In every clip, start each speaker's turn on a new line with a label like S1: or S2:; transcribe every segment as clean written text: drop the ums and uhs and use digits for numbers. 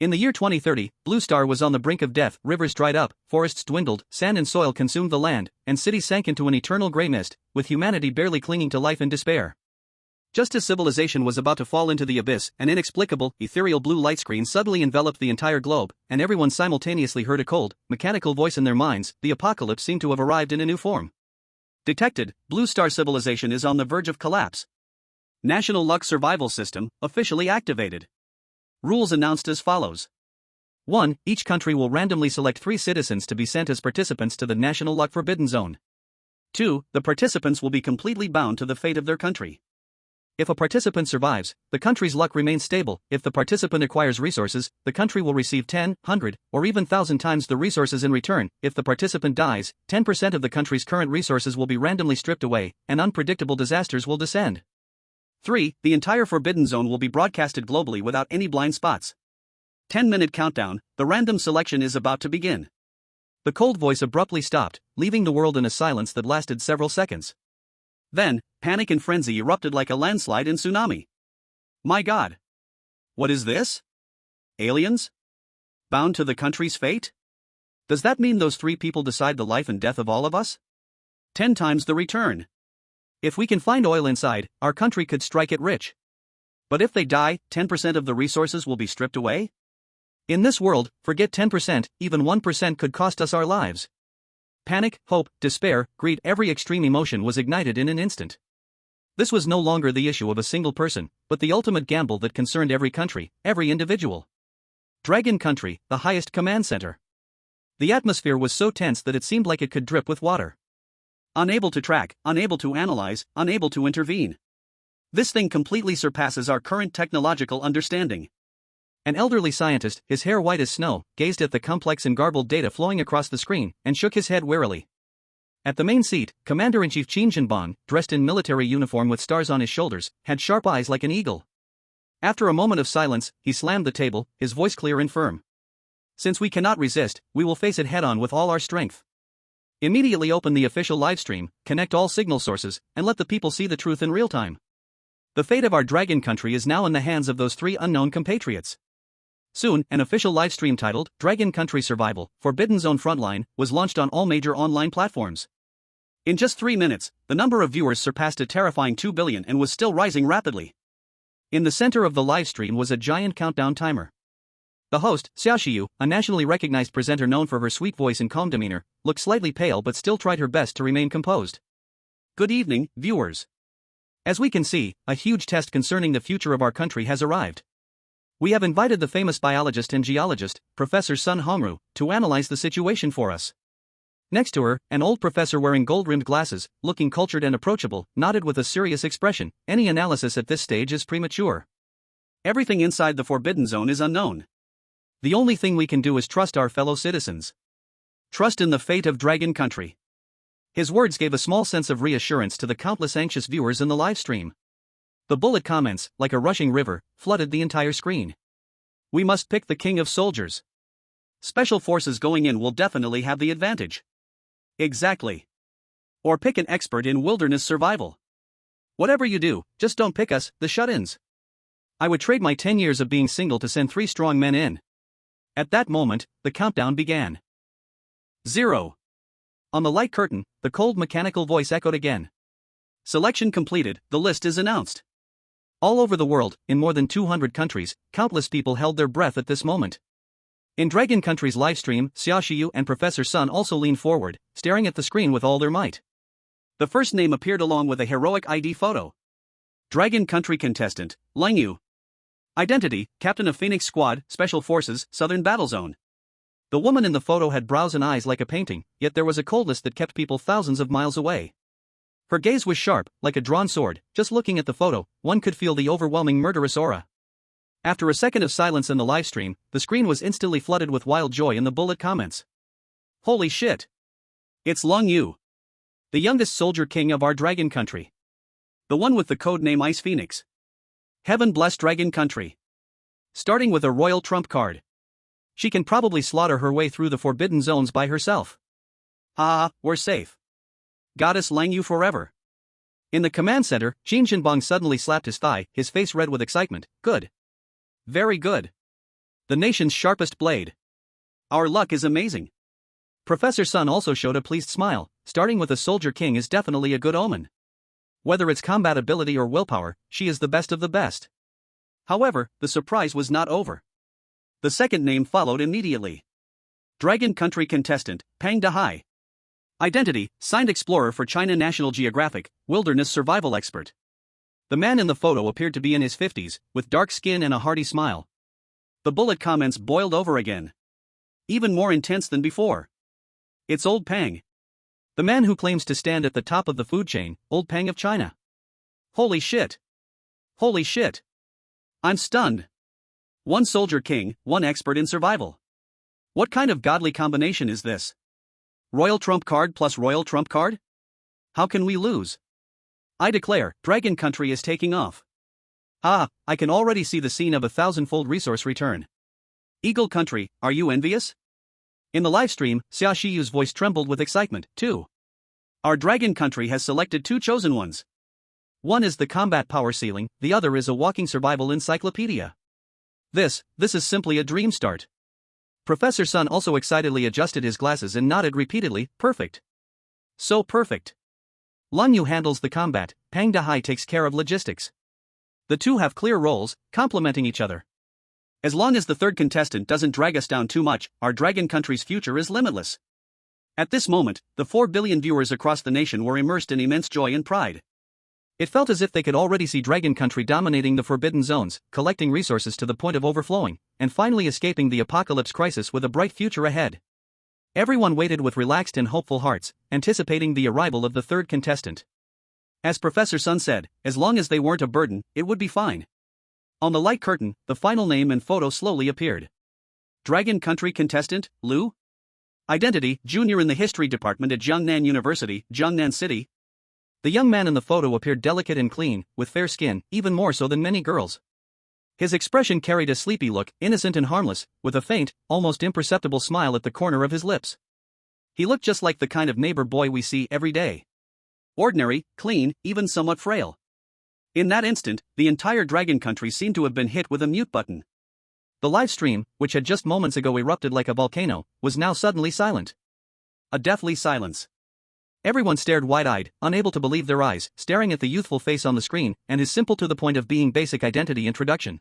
S1: In the year 2030, Blue Star was on the brink of death, rivers dried up, forests dwindled, sand and soil consumed the land, and cities sank into an eternal grey mist, with humanity barely clinging to life in despair. Just as civilization was about to fall into the abyss, an inexplicable, ethereal blue light screen suddenly enveloped the entire globe, and everyone simultaneously heard a cold, mechanical voice in their minds. The apocalypse seemed to have arrived in a new form. Detected, Blue Star civilization is on the verge of collapse. National Luck Survival System, officially activated. Rules announced as follows. 1. Each country will randomly select 3 citizens to be sent as participants to the National Luck Forbidden Zone. 2. The participants will be completely bound to the fate of their country. If a participant survives, the country's luck remains stable. If the participant acquires resources, the country will receive 10, 100, or even 1,000 times the resources in return. If the participant dies, 10% of the country's current resources will be randomly stripped away, and unpredictable disasters will descend. 3. The entire Forbidden Zone will be broadcasted globally without any blind spots. 10-minute countdown, the random selection is about to begin. The cold voice abruptly stopped, leaving the world in a silence that lasted several seconds. Then, panic and frenzy erupted like a landslide and tsunami. My God! What is this? Aliens? Bound to the country's fate? Does that mean those 3 people decide the life and death of all of us? 10 times the return. If we can find oil inside, our country could strike it rich. But if they die, 10% of the resources will be stripped away? In this world, forget 10%, even 1% could cost us our lives. Panic, hope, despair, greed, every extreme emotion was ignited in an instant. This was no longer the issue of a single person, but the ultimate gamble that concerned every country, every individual. Dragon Country, the highest command center. The atmosphere was so tense that it seemed like it could drip with water. Unable to track, unable to analyze, unable to intervene. This thing completely surpasses our current technological understanding. An elderly scientist, his hair white as snow, gazed at the complex and garbled data flowing across the screen, and shook his head wearily. At the main seat, Commander-in-Chief Qin Jinbang, dressed in military uniform with stars on his shoulders, had sharp eyes like an eagle. After a moment of silence, he slammed the table, his voice clear and firm. Since we cannot resist, we will face it head-on with all our strength. Immediately open the official livestream, connect all signal sources, and let the people see the truth in real time. The fate of our Dragon Country is now in the hands of those 3 unknown compatriots. Soon, an official livestream titled Dragon Country Survival, Forbidden Zone Frontline, was launched on all major online platforms. In just 3 minutes, the number of viewers surpassed a terrifying 2 billion and was still rising rapidly. In the center of the livestream was a giant countdown timer. The host, Xiaoxiu, a nationally recognized presenter known for her sweet voice and calm demeanor, looked slightly pale but still tried her best to remain composed. Good evening, viewers. As we can see, a huge test concerning the future of our country has arrived. We have invited the famous biologist and geologist, Professor Sun Hongru, to analyze the situation for us. Next to her, an old professor wearing gold-rimmed glasses, looking cultured and approachable, nodded with a serious expression. Any analysis at this stage is premature. Everything inside the Forbidden Zone is unknown. The only thing we can do is trust our fellow citizens. Trust in the fate of Dragon Country. His words gave a small sense of reassurance to the countless anxious viewers in the live stream. The bullet comments, like a rushing river, flooded the entire screen. We must pick the king of soldiers. Special forces going in will definitely have the advantage. Exactly. Or pick an expert in wilderness survival. Whatever you do, just don't pick us, the shut-ins. I would trade my 10 years of being single to send 3 strong men in. At that moment, the countdown began. 0. On the light curtain, the cold mechanical voice echoed again. Selection completed, the list is announced. All over the world, in more than 200 countries, countless people held their breath at this moment. In Dragon Country's livestream, Xiaoxiu and Professor Sun also leaned forward, staring at the screen with all their might. The first name appeared along with a heroic ID photo. Dragon Country contestant, Lin Ye. Identity, Captain of Phoenix Squad, Special Forces, Southern Battle Zone. The woman in the photo had brows and eyes like a painting, yet there was a coldness that kept people thousands of miles away. Her gaze was sharp, like a drawn sword. Just looking at the photo, one could feel the overwhelming murderous aura. After a second of silence in the livestream, the screen was instantly flooded with wild joy in the bullet comments. Holy shit! It's Lin Ye, the youngest soldier king of our Dragon Country. The one with the code name Ice Phoenix. Heaven bless Dragon Country. Starting with a royal trump card. She can probably slaughter her way through the forbidden zones by herself. We're safe. Goddess Lin Ye forever. In the command center, Qin Jinbang suddenly slapped his thigh, his face red with excitement. Good. Very good. The nation's sharpest blade. Our luck is amazing. Professor Sun also showed a pleased smile. Starting with a soldier king is definitely a good omen. Whether it's combat ability or willpower, she is the best of the best. However, the surprise was not over. The second name followed immediately. Dragon Country contestant, Pang Dahai. Identity, signed explorer for China National Geographic, wilderness survival expert. The man in the photo appeared to be in his 50s, with dark skin and a hearty smile. The bullet comments boiled over again. Even more intense than before. It's Old Pang. The man who claims to stand at the top of the food chain, Old Pang of China. Holy shit. Holy shit. I'm stunned. One soldier king, one expert in survival. What kind of godly combination is this? Royal trump card plus royal trump card? How can we lose? I declare, Dragon Country is taking off. Ah, I can already see the scene of a thousandfold resource return. Eagle Country, are you envious? In the livestream, Xia Shiyu's voice trembled with excitement, too. Our Dragon Country has selected two chosen ones. One is the combat power ceiling, the other is a walking survival encyclopedia. This is simply a dream start. Professor Sun also excitedly adjusted his glasses and nodded repeatedly, perfect. So perfect. Lin Ye handles the combat, Pang Dahai takes care of logistics. The two have clear roles, complementing each other. As long as the third contestant doesn't drag us down too much, our Dragon Country's future is limitless. At this moment, the 4 billion viewers across the nation were immersed in immense joy and pride. It felt as if they could already see Dragon Country dominating the forbidden zones, collecting resources to the point of overflowing, and finally escaping the apocalypse crisis with a bright future ahead. Everyone waited with relaxed and hopeful hearts, anticipating the arrival of the third contestant. As Professor Sun said, as long as they weren't a burden, it would be fine. On the light curtain, the final name and photo slowly appeared. Dragon Country contestant, Lu? Identity, junior in the history department at Jiangnan University, Jiangnan City. The young man in the photo appeared delicate and clean, with fair skin, even more so than many girls. His expression carried a sleepy look, innocent and harmless, with a faint, almost imperceptible smile at the corner of his lips. He looked just like the kind of neighbor boy we see every day. Ordinary, clean, even somewhat frail. In that instant, the entire Dragon Country seemed to have been hit with a mute button. The live stream, which had just moments ago erupted like a volcano, was now suddenly silent. A deathly silence. Everyone stared wide-eyed, unable to believe their eyes, staring at the youthful face on the screen, and his simple to the point of being basic identity introduction.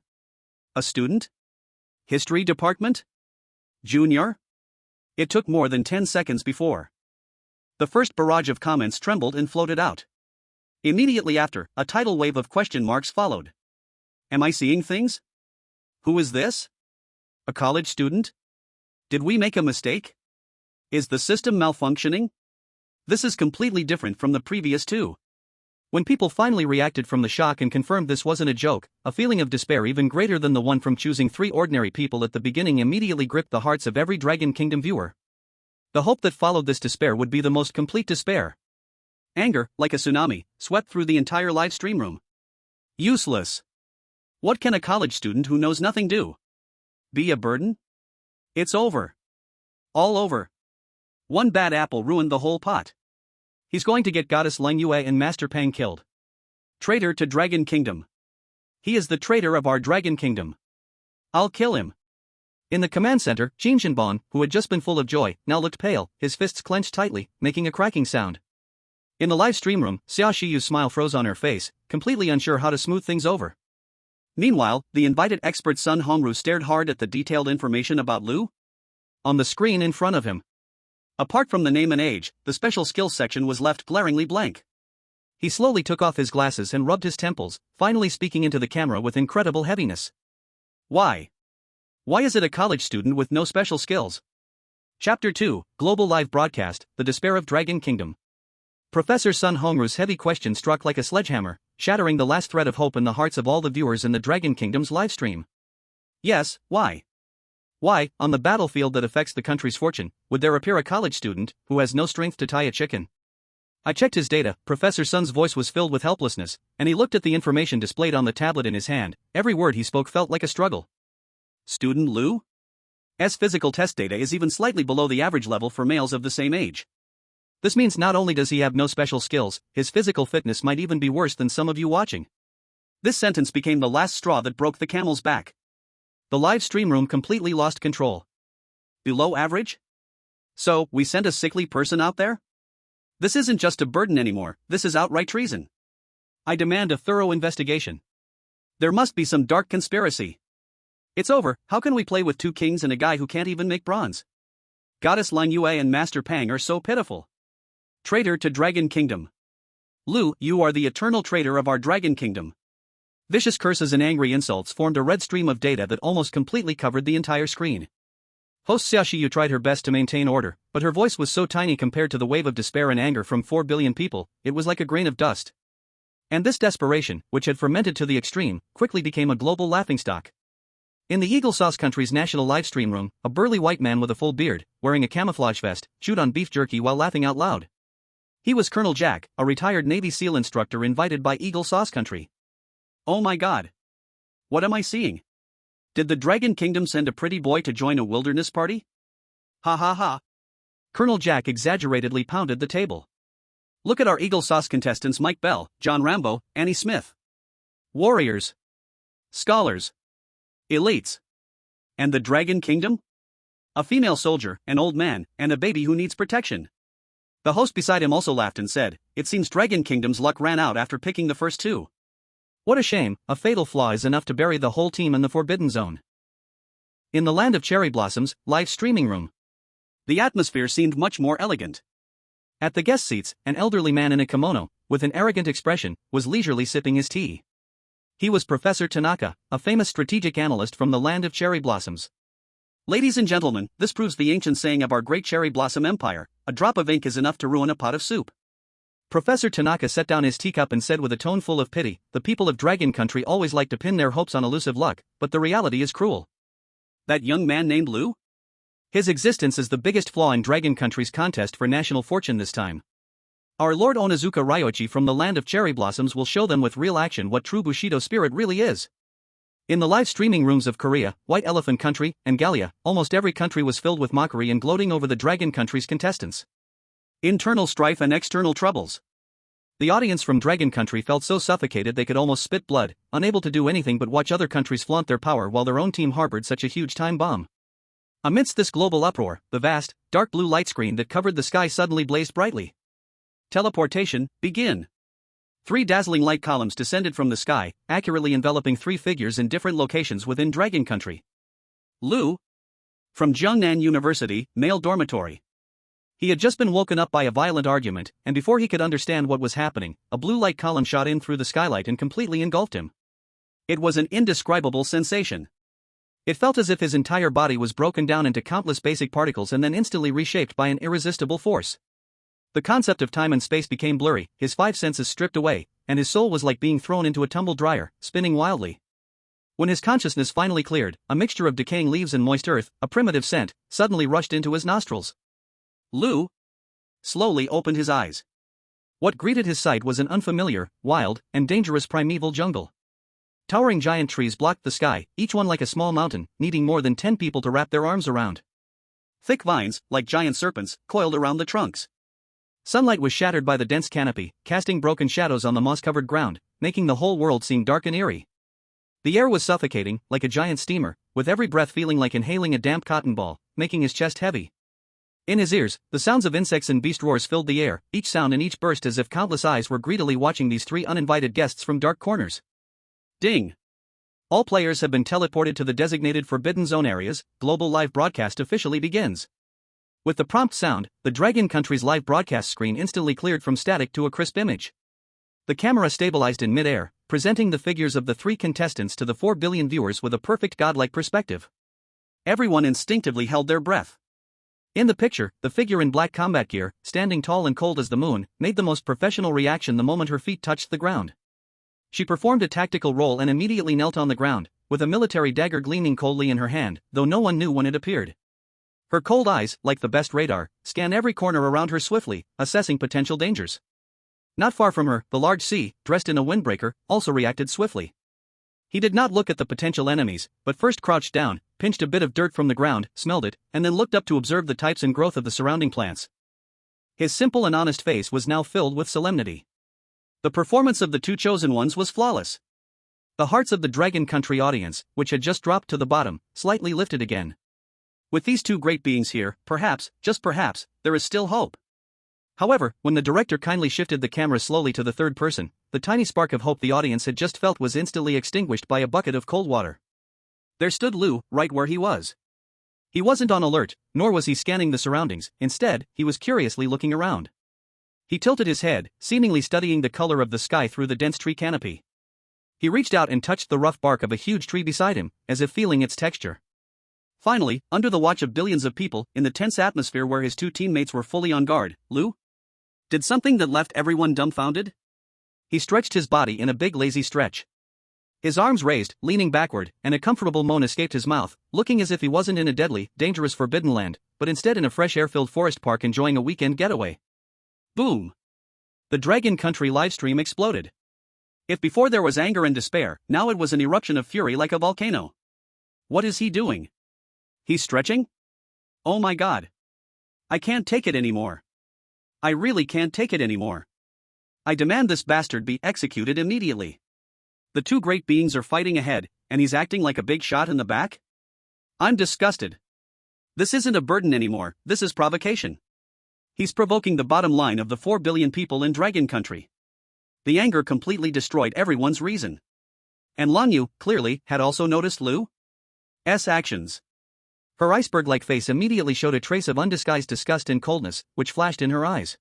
S1: A student? History department? Junior? It took more than 10 seconds before the first barrage of comments trembled and floated out. Immediately after, a tidal wave of question marks followed. Am I seeing things? Who is this? A college student? Did we make a mistake? Is the system malfunctioning? This is completely different from the previous two. When people finally reacted from the shock and confirmed this wasn't a joke, a feeling of despair even greater than the one from choosing 3 ordinary people at the beginning immediately gripped the hearts of every Dragon Kingdom viewer. The hope that followed this despair would be the most complete despair. Anger, like a tsunami, swept through the entire live stream room. Useless. What can a college student who knows nothing do? Be a burden? It's over. All over. One bad apple ruined the whole pot. He's going to get Goddess Lin Ye and Master Pang killed. Traitor to Dragon Kingdom. He is the traitor of our Dragon Kingdom. I'll kill him. In the command center, Jin Shinbon, who had just been full of joy, now looked pale, his fists clenched tightly, making a cracking sound. In the live stream room, Xia Shiyu's smile froze on her face, completely unsure how to smooth things over. Meanwhile, the invited expert Sun Hongru stared hard at the detailed information about Lu on the screen in front of him. Apart from the name and age, the special skills section was left glaringly blank. He slowly took off his glasses and rubbed his temples, finally speaking into the camera with incredible heaviness. Why? Why is it a college student with no special skills? Chapter 2, Global Live Broadcast, The Despair of Dragon Kingdom. Professor Sun Hongru's heavy question struck like a sledgehammer, shattering the last thread of hope in the hearts of all the viewers in the Dragon Kingdom's livestream. Yes, why? Why, on the battlefield that affects the country's fortune, would there appear a college student who has no strength to tie a chicken? I checked his data. Professor Sun's voice was filled with helplessness, and he looked at the information displayed on the tablet in his hand. Every word he spoke felt like a struggle. Student Lu's physical test data is even slightly below the average level for males of the same age. This means not only does he have no special skills, his physical fitness might even be worse than some of you watching. This sentence became the last straw that broke the camel's back. The live stream room completely lost control. Below average? So, we sent a sickly person out there? This isn't just a burden anymore, this is outright treason. I demand a thorough investigation. There must be some dark conspiracy. It's over, how can we play with two kings and a guy who can't even make bronze? Goddess Lin Ye and Master Pang are so pitiful. Traitor to Dragon Kingdom. Lu, you are the eternal traitor of our Dragon Kingdom. Vicious curses and angry insults formed a red stream of data that almost completely covered the entire screen. Host Xiaoxiyu tried her best to maintain order, but her voice was so tiny compared to the wave of despair and anger from 4 billion people, it was like a grain of dust. And this desperation, which had fermented to the extreme, quickly became a global laughingstock. In the Eagle Sauce Country's national livestream room, a burly white man with a full beard, wearing a camouflage vest, chewed on beef jerky while laughing out loud. He was Colonel Jack, a retired Navy SEAL instructor invited by Eagle Sauce Country. Oh my god. What am I seeing? Did the Dragon Kingdom send a pretty boy to join a wilderness party? Ha ha ha. Colonel Jack exaggeratedly pounded the table. Look at our Eagle Sauce contestants: Mike Bell, John Rambo, Annie Smith. Warriors. Scholars. Elites. And the Dragon Kingdom? A female soldier, an old man, and a baby who needs protection. The host beside him also laughed and said, "It seems Dragon Kingdom's luck ran out after picking the first two." What a shame, a fatal flaw is enough to bury the whole team in the forbidden zone. In the land of cherry blossoms, live streaming room. The atmosphere seemed much more elegant. At the guest seats, an elderly man in a kimono, with an arrogant expression, was leisurely sipping his tea. He was Professor Tanaka, a famous strategic analyst from the land of cherry blossoms. Ladies and gentlemen, this proves the ancient saying of our great cherry blossom empire: a drop of ink is enough to ruin a pot of soup. Professor Tanaka set down his teacup and said with a tone full of pity, "The people of Dragon Country always like to pin their hopes on elusive luck, but the reality is cruel." That young man named Lu? His existence is the biggest flaw in Dragon Country's contest for national fortune this time. Our Lord Onizuka Ryoichi from the land of cherry blossoms will show them with real action what true Bushido spirit really is. In the live streaming rooms of Korea, White Elephant Country, and Gallia, almost every country was filled with mockery and gloating over the Dragon Country's contestants. Internal strife and external troubles. The audience from Dragon Country felt so suffocated they could almost spit blood, unable to do anything but watch other countries flaunt their power while their own team harbored such a huge time bomb. Amidst this global uproar, the vast, dark blue light screen that covered the sky suddenly blazed brightly. Teleportation, begin. 3 dazzling light columns descended from the sky, accurately enveloping 3 figures in different locations within Dragon Country. Lu? From Jiangnan University, male dormitory. He had just been woken up by a violent argument, and before he could understand what was happening, a blue light column shot in through the skylight and completely engulfed him. It was an indescribable sensation. It felt as if his entire body was broken down into countless basic particles and then instantly reshaped by an irresistible force. The concept of time and space became blurry, his 5 senses stripped away, and his soul was like being thrown into a tumble dryer, spinning wildly. When his consciousness finally cleared, a mixture of decaying leaves and moist earth, a primitive scent, suddenly rushed into his nostrils. Lu slowly opened his eyes. What greeted his sight was an unfamiliar, wild, and dangerous primeval jungle. Towering giant trees blocked the sky, each one like a small mountain, needing more than 10 people to wrap their arms around. Thick vines, like giant serpents, coiled around the trunks. Sunlight was shattered by the dense canopy, casting broken shadows on the moss-covered ground, making the whole world seem dark and eerie. The air was suffocating, like a giant steamer, with every breath feeling like inhaling a damp cotton ball, making his chest heavy. In his ears, the sounds of insects and beast roars filled the air, each sound and each burst as if countless eyes were greedily watching these 3 uninvited guests from dark corners. Ding! All players have been teleported to the designated Forbidden Zone areas. Global live broadcast officially begins. With the prompt sound, the Dragon Country's live broadcast screen instantly cleared from static to a crisp image. The camera stabilized in mid-air, presenting the figures of the 3 contestants to the 4 billion viewers with a perfect godlike perspective. Everyone instinctively held their breath. In the picture, the figure in black combat gear, standing tall and cold as the moon, made the most professional reaction the moment her feet touched the ground. She performed a tactical roll and immediately knelt on the ground, with a military dagger gleaming coldly in her hand, though no one knew when it appeared. Her cold eyes, like the best radar, scanned every corner around her swiftly, assessing potential dangers. Not far from her, the large sea, dressed in a windbreaker, also reacted swiftly. He did not look at the potential enemies, but first crouched down, pinched a bit of dirt from the ground, smelled it, and then looked up to observe the types and growth of the surrounding plants. His simple and honest face was now filled with solemnity. The performance of the 2 chosen ones was flawless. The hearts of the Dragon Country audience, which had just dropped to the bottom, slightly lifted again. With these two great beings here, perhaps, just perhaps, there is still hope. However, when the director kindly shifted the camera slowly to the third person, the tiny spark of hope the audience had just felt was instantly extinguished by a bucket of cold water. There stood Lu, right where he was. He wasn't on alert, nor was he scanning the surroundings, instead, he was curiously looking around. He tilted his head, seemingly studying the color of the sky through the dense tree canopy. He reached out and touched the rough bark of a huge tree beside him, as if feeling its texture. Finally, under the watch of billions of people, in the tense atmosphere where his two teammates were fully on guard, Lu did something that left everyone dumbfounded. He stretched his body in a big lazy stretch. His arms raised, leaning backward, and a comfortable moan escaped his mouth, looking as if he wasn't in a deadly, dangerous forbidden land, but instead in a fresh air-filled forest park enjoying a weekend getaway. Boom! The Dragon Country livestream exploded. If before there was anger and despair, now it was an eruption of fury like a volcano. What is he doing? He's stretching? Oh my god. I can't take it anymore. I really can't take it anymore. I demand this bastard be executed immediately. The two great beings are fighting ahead, and he's acting like a big shot in the back? I'm disgusted. This isn't a burden anymore, this is provocation. He's provoking the bottom line of the 4 billion people in Dragon Country. The anger completely destroyed everyone's reason. And Lin Ye, clearly, had also noticed Lu's actions. Her iceberg-like face immediately showed a trace of undisguised disgust and coldness, which flashed in her eyes.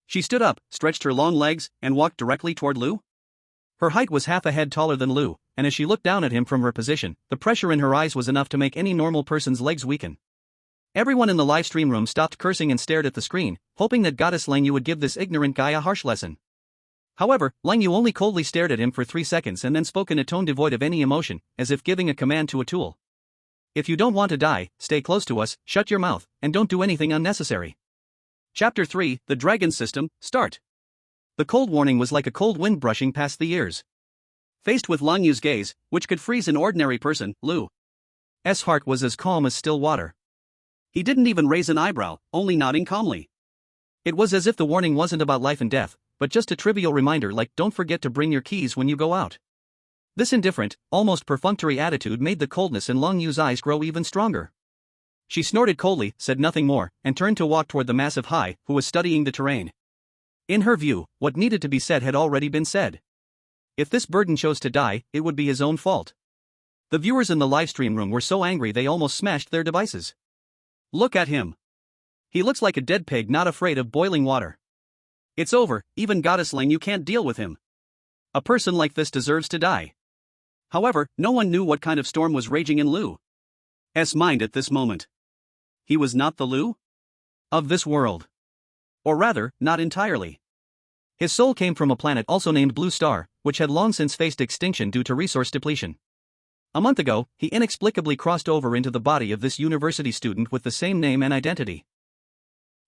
S1: She stood up, stretched her long legs, and walked directly toward Lu. Her height was half a head taller than Lu, and as she looked down at him from her position, the pressure in her eyes was enough to make any normal person's legs weaken. Everyone in the live stream room stopped cursing and stared at the screen, hoping that Goddess Lin Ye would give this ignorant guy a harsh lesson. However, Lin Ye only coldly stared at him for 3 seconds and then spoke in a tone devoid of any emotion, as if giving a command to a tool. If you don't want to die, stay close to us, shut your mouth, and don't do anything unnecessary. Chapter 3, The Dragon System, Start. The cold warning was like a cold wind brushing past the ears. Faced with Lin Ye's gaze, which could freeze an ordinary person, Lu's heart was as calm as still water. He didn't even raise an eyebrow, only nodding calmly. It was as if the warning wasn't about life and death, but just a trivial reminder like don't forget to bring your keys when you go out. This indifferent, almost perfunctory attitude made the coldness in Lin Ye's eyes grow even stronger. She snorted coldly, said nothing more, and turned to walk toward the massive Hai, who was studying the terrain. In her view, what needed to be said had already been said. If this burden chose to die, it would be his own fault. The viewers in the livestream room were so angry they almost smashed their devices. Look at him. He looks like a dead pig not afraid of boiling water. It's over, even Goddess Lin Ye can't deal with him. A person like this deserves to die. However, no one knew what kind of storm was raging in Lu's mind at this moment. He was not the Lu of this world. Or rather, not entirely. His soul came from a planet also named Blue Star, which had long since faced extinction due to resource depletion. A month ago, he inexplicably crossed over into the body of this university student with the same name and identity,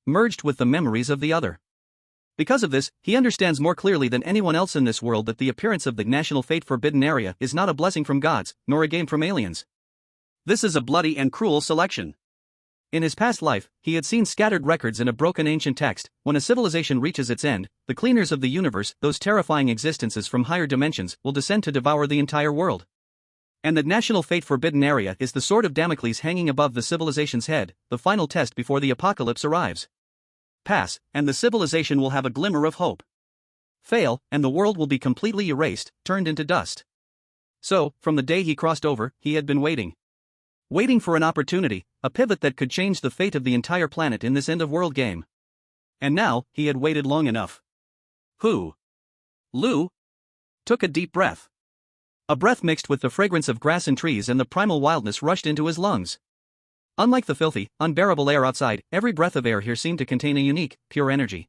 S1: merged with the memories of the other. Because of this, he understands more clearly than anyone else in this world that the appearance of the National Fate Forbidden Area is not a blessing from gods, nor a game from aliens. This is a bloody and cruel selection. In his past life, he had seen scattered records in a broken ancient text. When a civilization reaches its end, the cleaners of the universe, those terrifying existences from higher dimensions, will descend to devour the entire world. And the National Fate Forbidden Area is the sword of Damocles hanging above the civilization's head, the final test before the apocalypse arrives. Pass, and the civilization will have a glimmer of hope. Fail, and the world will be completely erased, turned into dust. So, from the day he crossed over, he had been waiting. Waiting for an opportunity, a pivot that could change the fate of the entire planet in this end-of-world game. And now, he had waited long enough. Who? Lu took a deep breath. A breath mixed with the fragrance of grass and trees and the primal wildness rushed into his lungs. Unlike the filthy, unbearable air outside, every breath of air here seemed to contain a unique, pure energy.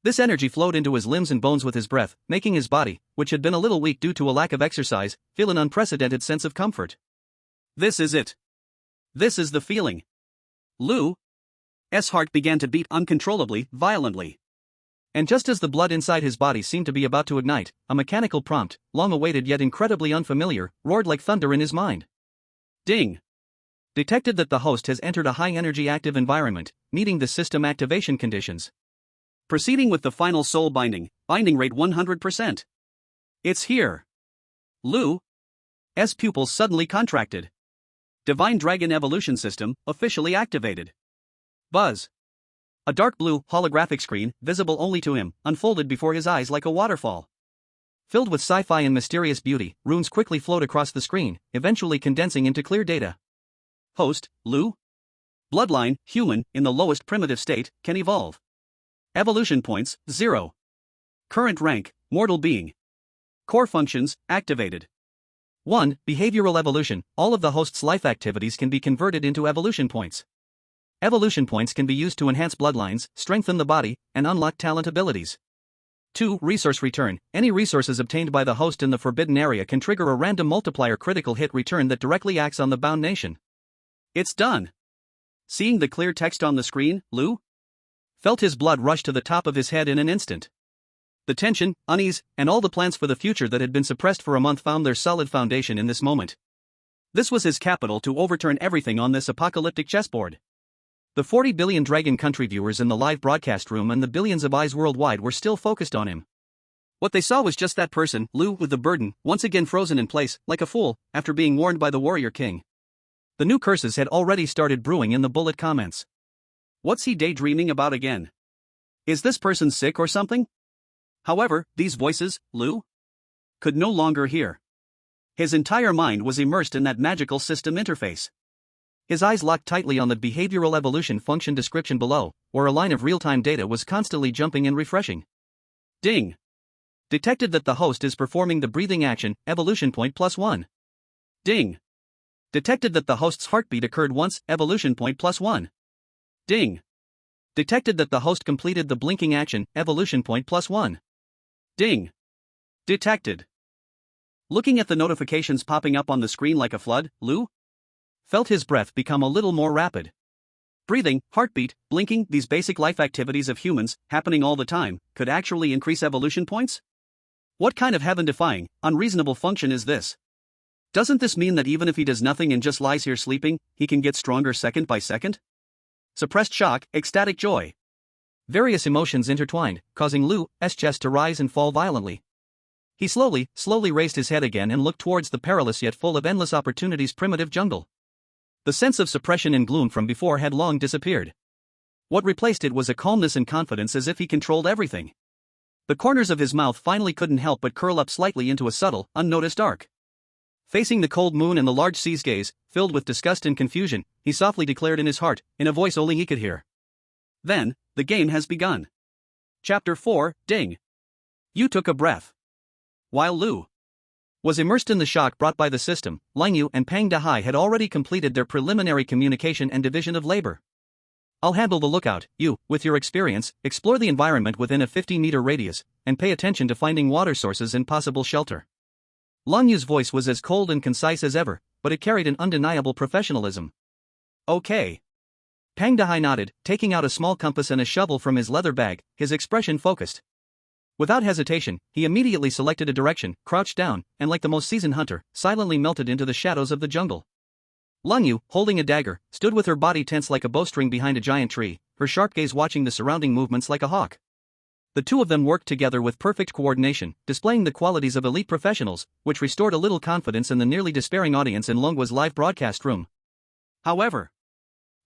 S1: This energy flowed into his limbs and bones with his breath, making his body, which had been a little weak due to a lack of exercise, feel an unprecedented sense of comfort. This is it. This is the feeling. Lu's heart began to beat uncontrollably, violently. And just as the blood inside his body seemed to be about to ignite, a mechanical prompt, long awaited yet incredibly unfamiliar, roared like thunder in his mind. Ding! Detected that the host has entered a high-energy active environment, meeting the system activation conditions. Proceeding with the final soul binding rate 100%. It's here. Lu's pupils suddenly contracted. Divine Dragon Evolution System officially activated. Buzz. A dark blue, holographic screen, visible only to him, unfolded before his eyes like a waterfall. Filled with sci-fi and mysterious beauty, runes quickly flowed across the screen, eventually condensing into clear data. Host, Lu. Bloodline, human, in the lowest primitive state, can evolve. Evolution points, 0. Current rank, mortal being. Core functions, activated. 1. Behavioral evolution. All of the host's life activities can be converted into evolution points. Evolution points can be used to enhance bloodlines, strengthen the body, and unlock talent abilities. 2. Resource return. Any resources obtained by the host in the forbidden area can trigger a random multiplier critical hit return that directly acts on the bound nation. It's done. Seeing the clear text on the screen, Lu felt his blood rush to the top of his head in an instant. The tension, unease, and all the plans for the future that had been suppressed for a month found their solid foundation in this moment. This was his capital to overturn everything on this apocalyptic chessboard. The 40 billion Dragon Country viewers in the live broadcast room and the billions of eyes worldwide were still focused on him. What they saw was just that person, Lu, with the burden, once again frozen in place, like a fool, after being warned by the Warrior King. The new curses had already started brewing in the bullet comments. What's he daydreaming about again? Is this person sick or something? However, these voices, Lu could no longer hear. His entire mind was immersed in that magical system interface. His eyes locked tightly on the behavioral evolution function description below, where a line of real-time data was constantly jumping and refreshing. Ding! Detected that the host is performing the breathing action, evolution point +1. Ding! Detected that the host's heartbeat occurred once, evolution point +1. Ding! Detected that the host completed the blinking action, evolution point +1. Ding! Detected. Looking at the notifications popping up on the screen like a flood, Lu felt his breath become a little more rapid. Breathing, heartbeat, blinking, these basic life activities of humans, happening all the time, could actually increase evolution points? What kind of heaven-defying, unreasonable function is this? Doesn't this mean that even if he does nothing and just lies here sleeping, he can get stronger second by second? Suppressed shock, ecstatic joy. Various emotions intertwined, causing Lu's chest to rise and fall violently. He slowly raised his head again and looked towards the perilous yet full of endless opportunities primitive jungle. The sense of suppression and gloom from before had long disappeared. What replaced it was a calmness and confidence as if he controlled everything. The corners of his mouth finally couldn't help but curl up slightly into a subtle, unnoticed arc. Facing the cold moon and the large sea's gaze, filled with disgust and confusion, he softly declared in his heart, in a voice only he could hear. Then, the game has begun. Chapter 4, Ding. You took a breath. While Lu was immersed in the shock brought by the system, Lin Ye and Pang Dahai had already completed their preliminary communication and division of labor. I'll handle the lookout. You, with your experience, explore the environment within a 50-meter radius, and pay attention to finding water sources and possible shelter. Lin Ye's voice was as cold and concise as ever, but it carried an undeniable professionalism. Okay. Pang Dahai nodded, taking out a small compass and a shovel from his leather bag, his expression focused. Without hesitation, he immediately selected a direction, crouched down, and like the most seasoned hunter, silently melted into the shadows of the jungle. Lin Ye, holding a dagger, stood with her body tense like a bowstring behind a giant tree, her sharp gaze watching the surrounding movements like a hawk. The two of them worked together with perfect coordination, displaying the qualities of elite professionals, which restored a little confidence in the nearly despairing audience in Lungwa's live broadcast room. However,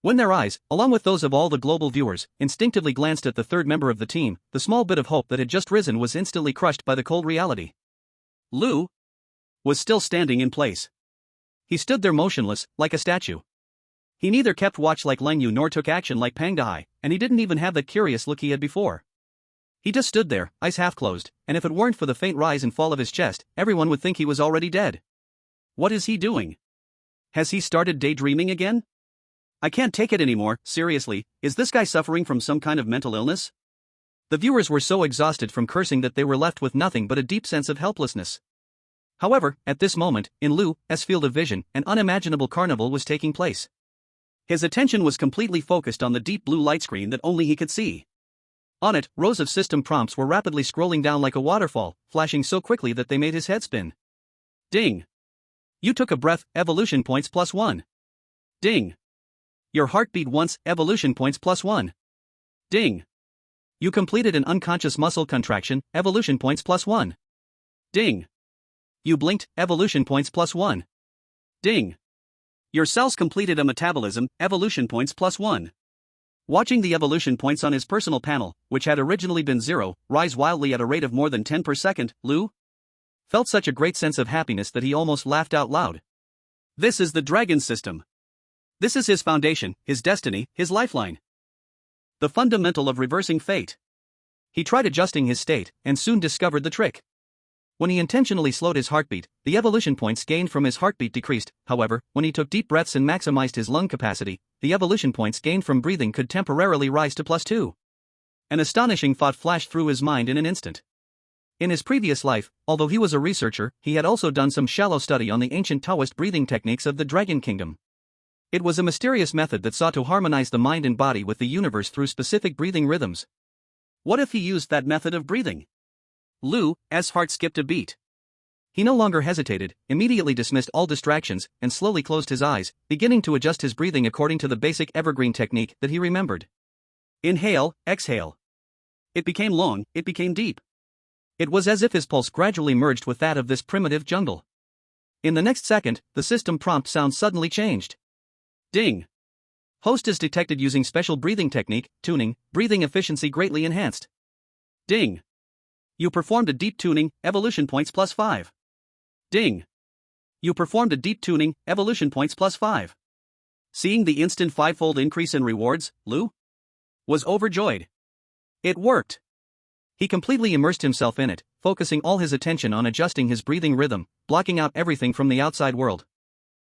S1: when their eyes, along with those of all the global viewers, instinctively glanced at the third member of the team, the small bit of hope that had just risen was instantly crushed by the cold reality. Lu was still standing in place. He stood there motionless, like a statue. He neither kept watch like Lin Ye nor took action like Pang Dahai, and he didn't even have that curious look he had before. He just stood there, eyes half closed, and if it weren't for the faint rise and fall of his chest, everyone would think he was already dead. What is he doing? Has he started daydreaming again? I can't take it anymore, seriously, is this guy suffering from some kind of mental illness? The viewers were so exhausted from cursing that they were left with nothing but a deep sense of helplessness. However, at this moment, in Lu's field of vision, an unimaginable carnival was taking place. His attention was completely focused on the deep blue light screen that only he could see. On it, rows of system prompts were rapidly scrolling down like a waterfall, flashing so quickly that they made his head spin. Ding! You took a breath, evolution points +1. Ding! Your heartbeat once, evolution points +1. Ding! You completed an unconscious muscle contraction, evolution points +1. Ding! You blinked, evolution points +1. Ding. Your cells completed a metabolism, evolution points +1. Watching the evolution points on his personal panel, which had originally been 0, rise wildly at a rate of more than 10 per second, Lu felt such a great sense of happiness that he almost laughed out loud. This is the dragon system. This is his foundation, his destiny, his lifeline. The fundamental of reversing fate. He tried adjusting his state, and soon discovered the trick. When he intentionally slowed his heartbeat, the evolution points gained from his heartbeat decreased. However, when he took deep breaths and maximized his lung capacity, the evolution points gained from breathing could temporarily rise to +2. An astonishing thought flashed through his mind in an instant. In his previous life, although he was a researcher, he had also done some shallow study on the ancient Taoist breathing techniques of the Dragon Kingdom. It was a mysterious method that sought to harmonize the mind and body with the universe through specific breathing rhythms. What if he used that method of breathing? Lu's heart skipped a beat. He no longer hesitated, immediately dismissed all distractions, and slowly closed his eyes, beginning to adjust his breathing according to the basic evergreen technique that he remembered. Inhale, exhale. It became long, it became deep. It was as if his pulse gradually merged with that of this primitive jungle. In the next second, the system prompt sound suddenly changed. Ding. Host is detected using special breathing technique, tuning, breathing efficiency greatly enhanced. Ding. You performed a deep tuning, evolution points +5. Ding. You performed a deep tuning, evolution points +5. Seeing the instant 5-fold increase in rewards, Lu was overjoyed. It worked. He completely immersed himself in it, focusing all his attention on adjusting his breathing rhythm, blocking out everything from the outside world.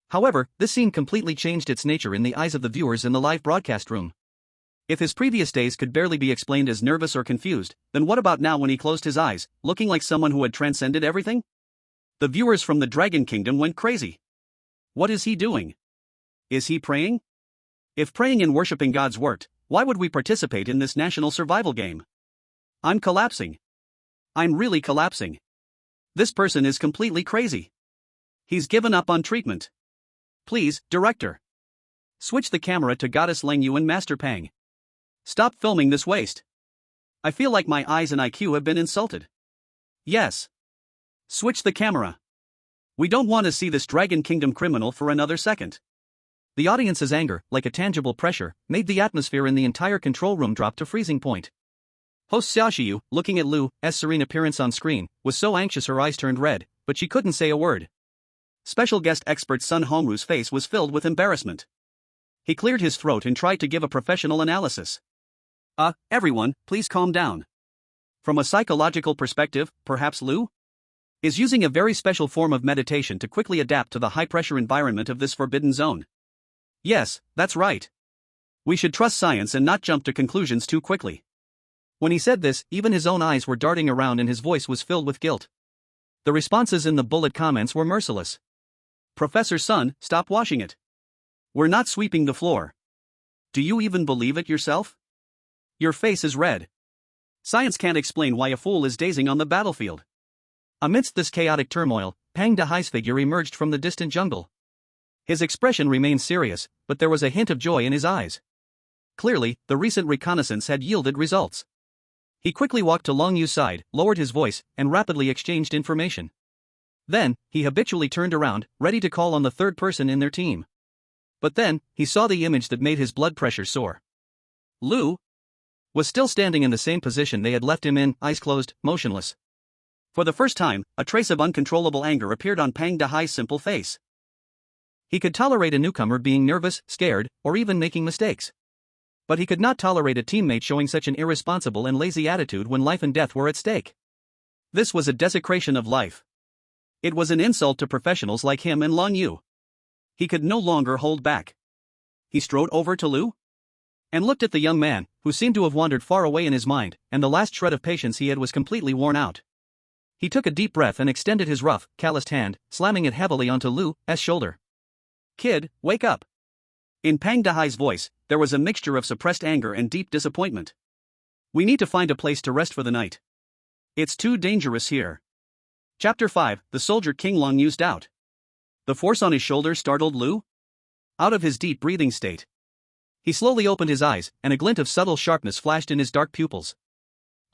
S1: However, this scene completely changed its nature in the eyes of the viewers in the live broadcast room. If his previous days could barely be explained as nervous or confused, then what about now when he closed his eyes, looking like someone who had transcended everything? The viewers from the Dragon Kingdom went crazy. What is he doing? Is he praying? If praying and worshipping gods worked, why would we participate in this national survival game? I'm collapsing. I'm really collapsing. This person is completely crazy. He's given up on treatment. Please, director. Switch the camera to Goddess Lin Ye and Master Pang. Stop filming this waste. I feel like my eyes and IQ have been insulted. Yes. Switch the camera. We don't want to see this Dragon Kingdom criminal for another second. The audience's anger, like a tangible pressure, made the atmosphere in the entire control room drop to freezing point. Host Xiaoxiu, looking at Lu's serene appearance on screen, was so anxious her eyes turned red, but she couldn't say a word. Special guest expert Sun Hongru's face was filled with embarrassment. He cleared his throat and tried to give a professional analysis. Everyone, please calm down. From a psychological perspective, perhaps Lu is using a very special form of meditation to quickly adapt to the high-pressure environment of this forbidden zone. Yes, that's right. We should trust science and not jump to conclusions too quickly. When he said this, even his own eyes were darting around and his voice was filled with guilt. The responses in the bullet comments were merciless. Professor Sun, stop washing it. We're not sweeping the floor. Do you even believe it yourself? Your face is red. Science can't explain why a fool is dazing on the battlefield. Amidst this chaotic turmoil, Pang Dehai's figure emerged from the distant jungle. His expression remained serious, but there was a hint of joy in his eyes. Clearly, the recent reconnaissance had yielded results. He quickly walked to Long Yu's side, lowered his voice, and rapidly exchanged information. Then, he habitually turned around, ready to call on the third person in their team. But then, he saw the image that made his blood pressure soar. Lu was still standing in the same position they had left him in, eyes closed, motionless. For the first time, a trace of uncontrollable anger appeared on Pang Dehai's simple face. He could tolerate a newcomer being nervous, scared, or even making mistakes. But he could not tolerate a teammate showing such an irresponsible and lazy attitude when life and death were at stake. This was a desecration of life. It was an insult to professionals like him and Long Yu. He could no longer hold back. He strode over to Lu and looked at the young man, who seemed to have wandered far away in his mind, and the last shred of patience he had was completely worn out. He took a deep breath and extended his rough, calloused hand, slamming it heavily onto Lu's shoulder. Kid, wake up. In Pang Dehai's voice, there was a mixture of suppressed anger and deep disappointment. We need to find a place to rest for the night. It's too dangerous here. Chapter 5, The Soldier King. Long Yu's doubt. The force on his shoulder startled Lu out of his deep breathing state. He slowly opened his eyes, and a glint of subtle sharpness flashed in his dark pupils.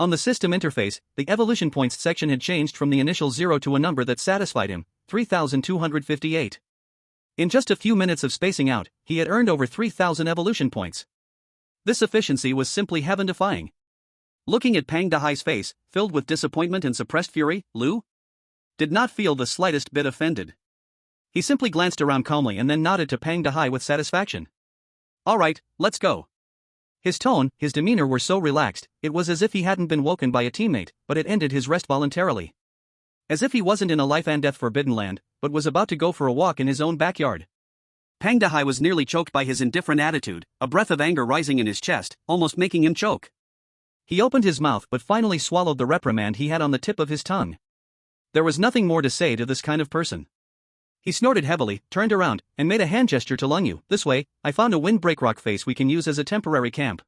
S1: On the system interface, the evolution points section had changed from the initial 0 to a number that satisfied him, 3,258. In just a few minutes of spacing out, he had earned over 3,000 evolution points. This efficiency was simply heaven-defying. Looking at Pang Dahai's face, filled with disappointment and suppressed fury, Lu did not feel the slightest bit offended. He simply glanced around calmly and then nodded to Pang Dahai with satisfaction. "All right, let's go." His tone, his demeanor were so relaxed, it was as if he hadn't been woken by a teammate, but had ended his rest voluntarily. As if he wasn't in a life and death forbidden land, but was about to go for a walk in his own backyard. Pang Dahai was nearly choked by his indifferent attitude, a breath of anger rising in his chest, almost making him choke. He opened his mouth but finally swallowed the reprimand he had on the tip of his tongue. There was nothing more to say to this kind of person. He snorted heavily, turned around, and made a hand gesture to Lin Ye. "This way, I found a windbreak rock face we can use as a temporary camp.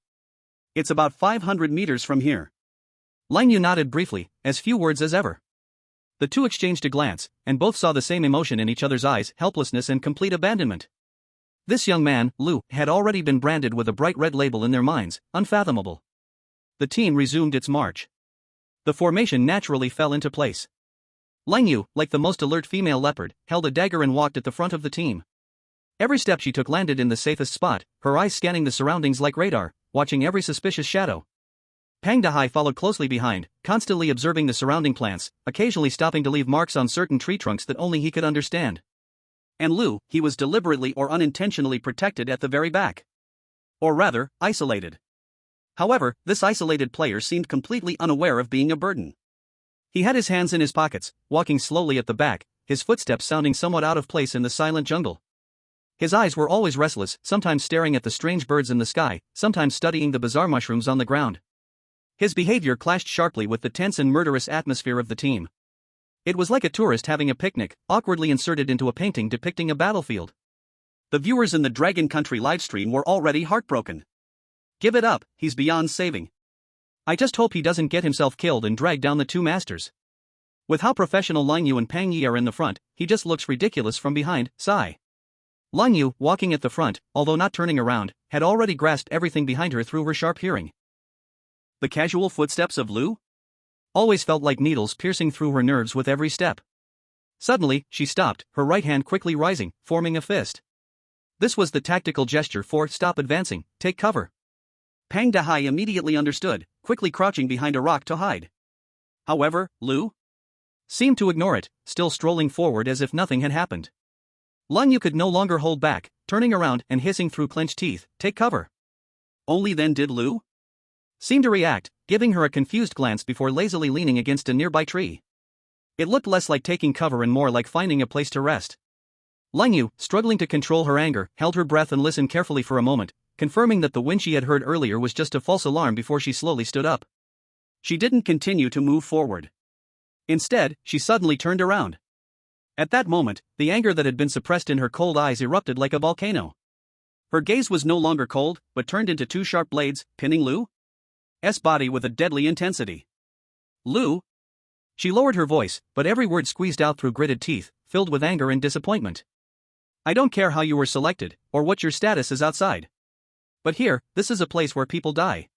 S1: It's about 500 meters from here." Lin Ye nodded briefly, as few words as ever. The two exchanged a glance, and both saw the same emotion in each other's eyes, helplessness and complete abandonment. This young man, Lu, had already been branded with a bright red label in their minds, unfathomable. The team resumed its march. The formation naturally fell into place. Lin Ye, like the most alert female leopard, held a dagger and walked at the front of the team. Every step she took landed in the safest spot, her eyes scanning the surroundings like radar, watching every suspicious shadow. Pang Dahai followed closely behind, constantly observing the surrounding plants, occasionally stopping to leave marks on certain tree trunks that only he could understand. And Lu, he was deliberately or unintentionally protected at the very back. Or rather, isolated. However, this isolated player seemed completely unaware of being a burden. He had his hands in his pockets, walking slowly at the back, his footsteps sounding somewhat out of place in the silent jungle. His eyes were always restless, sometimes staring at the strange birds in the sky, sometimes studying the bizarre mushrooms on the ground. His behavior clashed sharply with the tense and murderous atmosphere of the team. It was like a tourist having a picnic, awkwardly inserted into a painting depicting a battlefield. The viewers in the Dragon Country livestream were already heartbroken. "Give it up, he's beyond saving. I just hope he doesn't get himself killed and drag down the two masters. With how professional Lin Ye and Pang Ye are in the front, he just looks ridiculous from behind." Sigh. Lin Ye, walking at the front, although not turning around, had already grasped everything behind her through her sharp hearing. The casual footsteps of Lu always felt like needles piercing through her nerves with every step. Suddenly, she stopped, her right hand quickly rising, forming a fist. This was the tactical gesture for "stop advancing, take cover." Pang Dahai immediately understood, quickly crouching behind a rock to hide. However, Lu seemed to ignore it, still strolling forward as if nothing had happened. Lin Ye could no longer hold back, turning around and hissing through clenched teeth, "Take cover." Only then did Lu seem to react, giving her a confused glance before lazily leaning against a nearby tree. It looked less like taking cover and more like finding a place to rest. Lin Ye, struggling to control her anger, held her breath and listened carefully for a moment, confirming that the wind she had heard earlier was just a false alarm before she slowly stood up. She didn't continue to move forward. Instead, she suddenly turned around. At that moment, the anger that had been suppressed in her cold eyes erupted like a volcano. Her gaze was no longer cold, but turned into two sharp blades, pinning Lu's body with a deadly intensity. "Lu?" She lowered her voice, but every word squeezed out through gritted teeth, filled with anger and disappointment. "I don't care how you were selected, or what your status is outside. But here, this is a place where people die.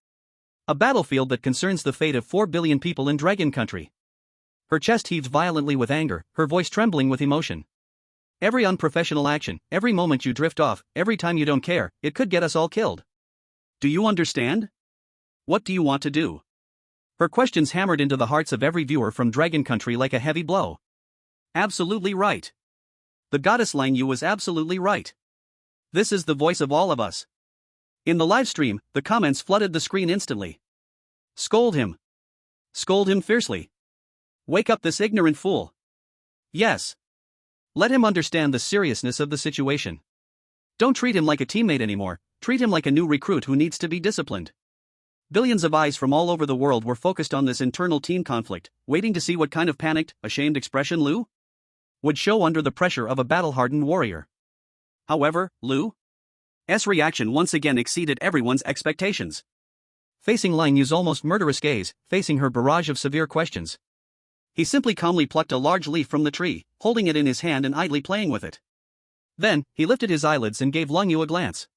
S1: A battlefield that concerns the fate of 4 billion people in Dragon Country." Her chest heaved violently with anger, her voice trembling with emotion. "Every unprofessional action, every moment you drift off, every time you don't care, it could get us all killed. Do you understand? What do you want to do?" Her questions hammered into the hearts of every viewer from Dragon Country like a heavy blow. Absolutely right. The goddess Lin Ye was absolutely right. This is the voice of all of us. In the live stream, the comments flooded the screen instantly. "Scold him. Scold him fiercely. Wake up this ignorant fool. Yes. Let him understand the seriousness of the situation. Don't treat him like a teammate anymore, treat him like a new recruit who needs to be disciplined." Billions of eyes from all over the world were focused on this internal team conflict, waiting to see what kind of panicked, ashamed expression Lu would show under the pressure of a battle-hardened warrior. However, Lu's reaction once again exceeded everyone's expectations. Facing Lin Ye's almost murderous gaze, facing her barrage of severe questions, he simply calmly plucked a large leaf from the tree, holding it in his hand and idly playing with it. Then, he lifted his eyelids and gave Lin Ye a glance.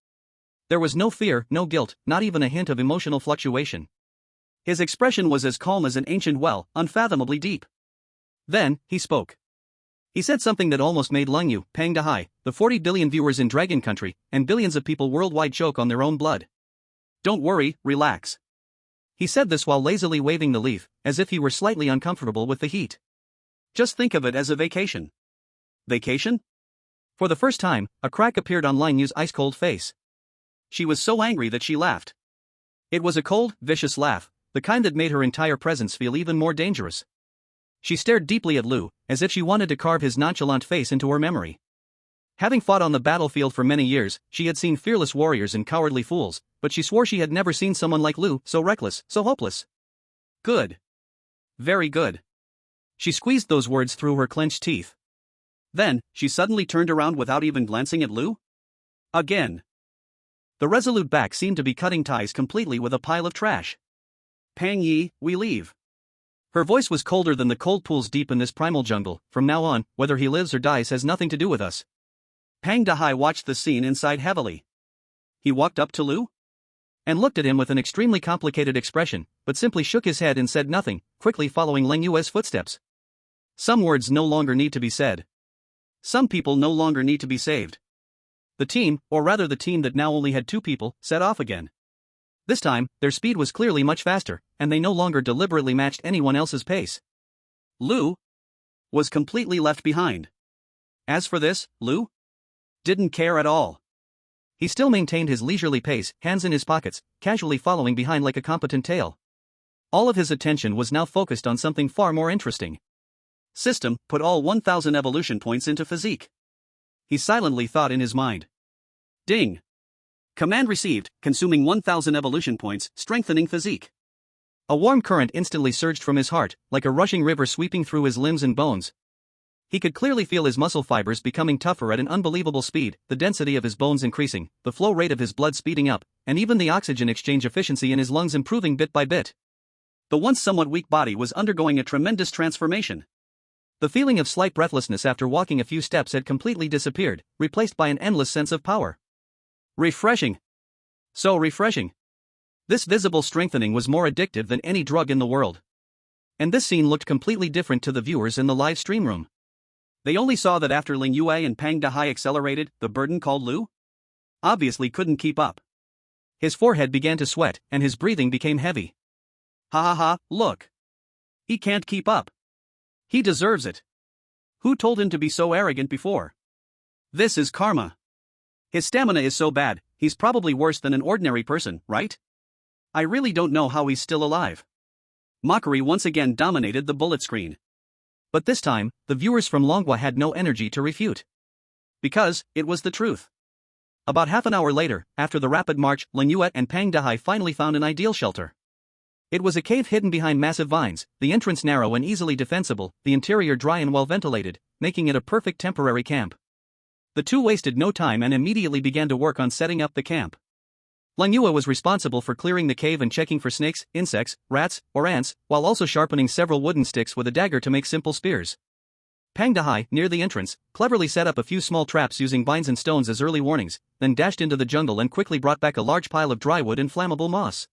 S1: There was no fear, no guilt, not even a hint of emotional fluctuation. His expression was as calm as an ancient well, unfathomably deep. Then, he spoke. He said something that almost made Lin Ye, Pang Dahai, the 40 billion viewers in Dragon Country, and billions of people worldwide choke on their own blood. Don't worry, relax. He said this while lazily waving the leaf, as if he were slightly uncomfortable with the heat. Just think of it as a vacation. Vacation? For the first time, a crack appeared on Lin Ye's ice-cold face. She was so angry that she laughed. It was a cold, vicious laugh, the kind that made her entire presence feel even more dangerous. She stared deeply at Lu, as if she wanted to carve his nonchalant face into her memory. Having fought on the battlefield for many years, she had seen fearless warriors and cowardly fools, but she swore she had never seen someone like Lu, so reckless, so hopeless. Good. Very good. She squeezed those words through her clenched teeth. Then, she suddenly turned around without even glancing at Lu? Again. The resolute back seemed to be cutting ties completely with a pile of trash. Pang Yi, we leave. Her voice was colder than the cold pools deep in this primal jungle. From now on, whether he lives or dies has nothing to do with us. Pang Dahai watched the scene and sighed heavily. He walked up to Lu and looked at him with an extremely complicated expression, but simply shook his head and said nothing, quickly following Lin Ye's footsteps. Some words no longer need to be said. Some people no longer need to be saved. The team, or rather the team that now only had 2 people, set off again. This time, their speed was clearly much faster, and they no longer deliberately matched anyone else's pace. Lu was completely left behind. As for this, Lu didn't care at all. He still maintained his leisurely pace, hands in his pockets, casually following behind like a competent tail. All of his attention was now focused on something far more interesting. System, put all 1,000 evolution points into physique. He silently thought in his mind. Ding. Command received, consuming 1,000 evolution points, strengthening physique. A warm current instantly surged from his heart, like a rushing river sweeping through his limbs and bones. He could clearly feel his muscle fibers becoming tougher at an unbelievable speed, the density of his bones increasing, the flow rate of his blood speeding up, and even the oxygen exchange efficiency in his lungs improving bit by bit. The once somewhat weak body was undergoing a tremendous transformation. The feeling of slight breathlessness after walking a few steps had completely disappeared, replaced by an endless sense of power. Refreshing. So refreshing. This visible strengthening was more addictive than any drug in the world. And this scene looked completely different to the viewers in the live stream room. They only saw that after Lin Ye and Pang Dahai accelerated, the burden called Lu obviously couldn't keep up. His forehead began to sweat, and his breathing became heavy. Ha ha ha, look. He can't keep up. He deserves it. Who told him to be so arrogant before? This is karma. His stamina is so bad, he's probably worse than an ordinary person, right? I really don't know how he's still alive. Mockery once again dominated the bullet screen. But this time, the viewers from Longhua had no energy to refute. Because, it was the truth. About half an hour later, after the rapid march, Lin Ye and Pang Dahai finally found an ideal shelter. It was a cave hidden behind massive vines, the entrance narrow and easily defensible, the interior dry and well ventilated, making it a perfect temporary camp. The two wasted no time and immediately began to work on setting up the camp. Lin Ye was responsible for clearing the cave and checking for snakes, insects, rats, or ants, while also sharpening several wooden sticks with a dagger to make simple spears. Pang Dahai, near the entrance, cleverly set up a few small traps using vines and stones as early warnings, then dashed into the jungle and quickly brought back a large pile of dry wood and flammable moss.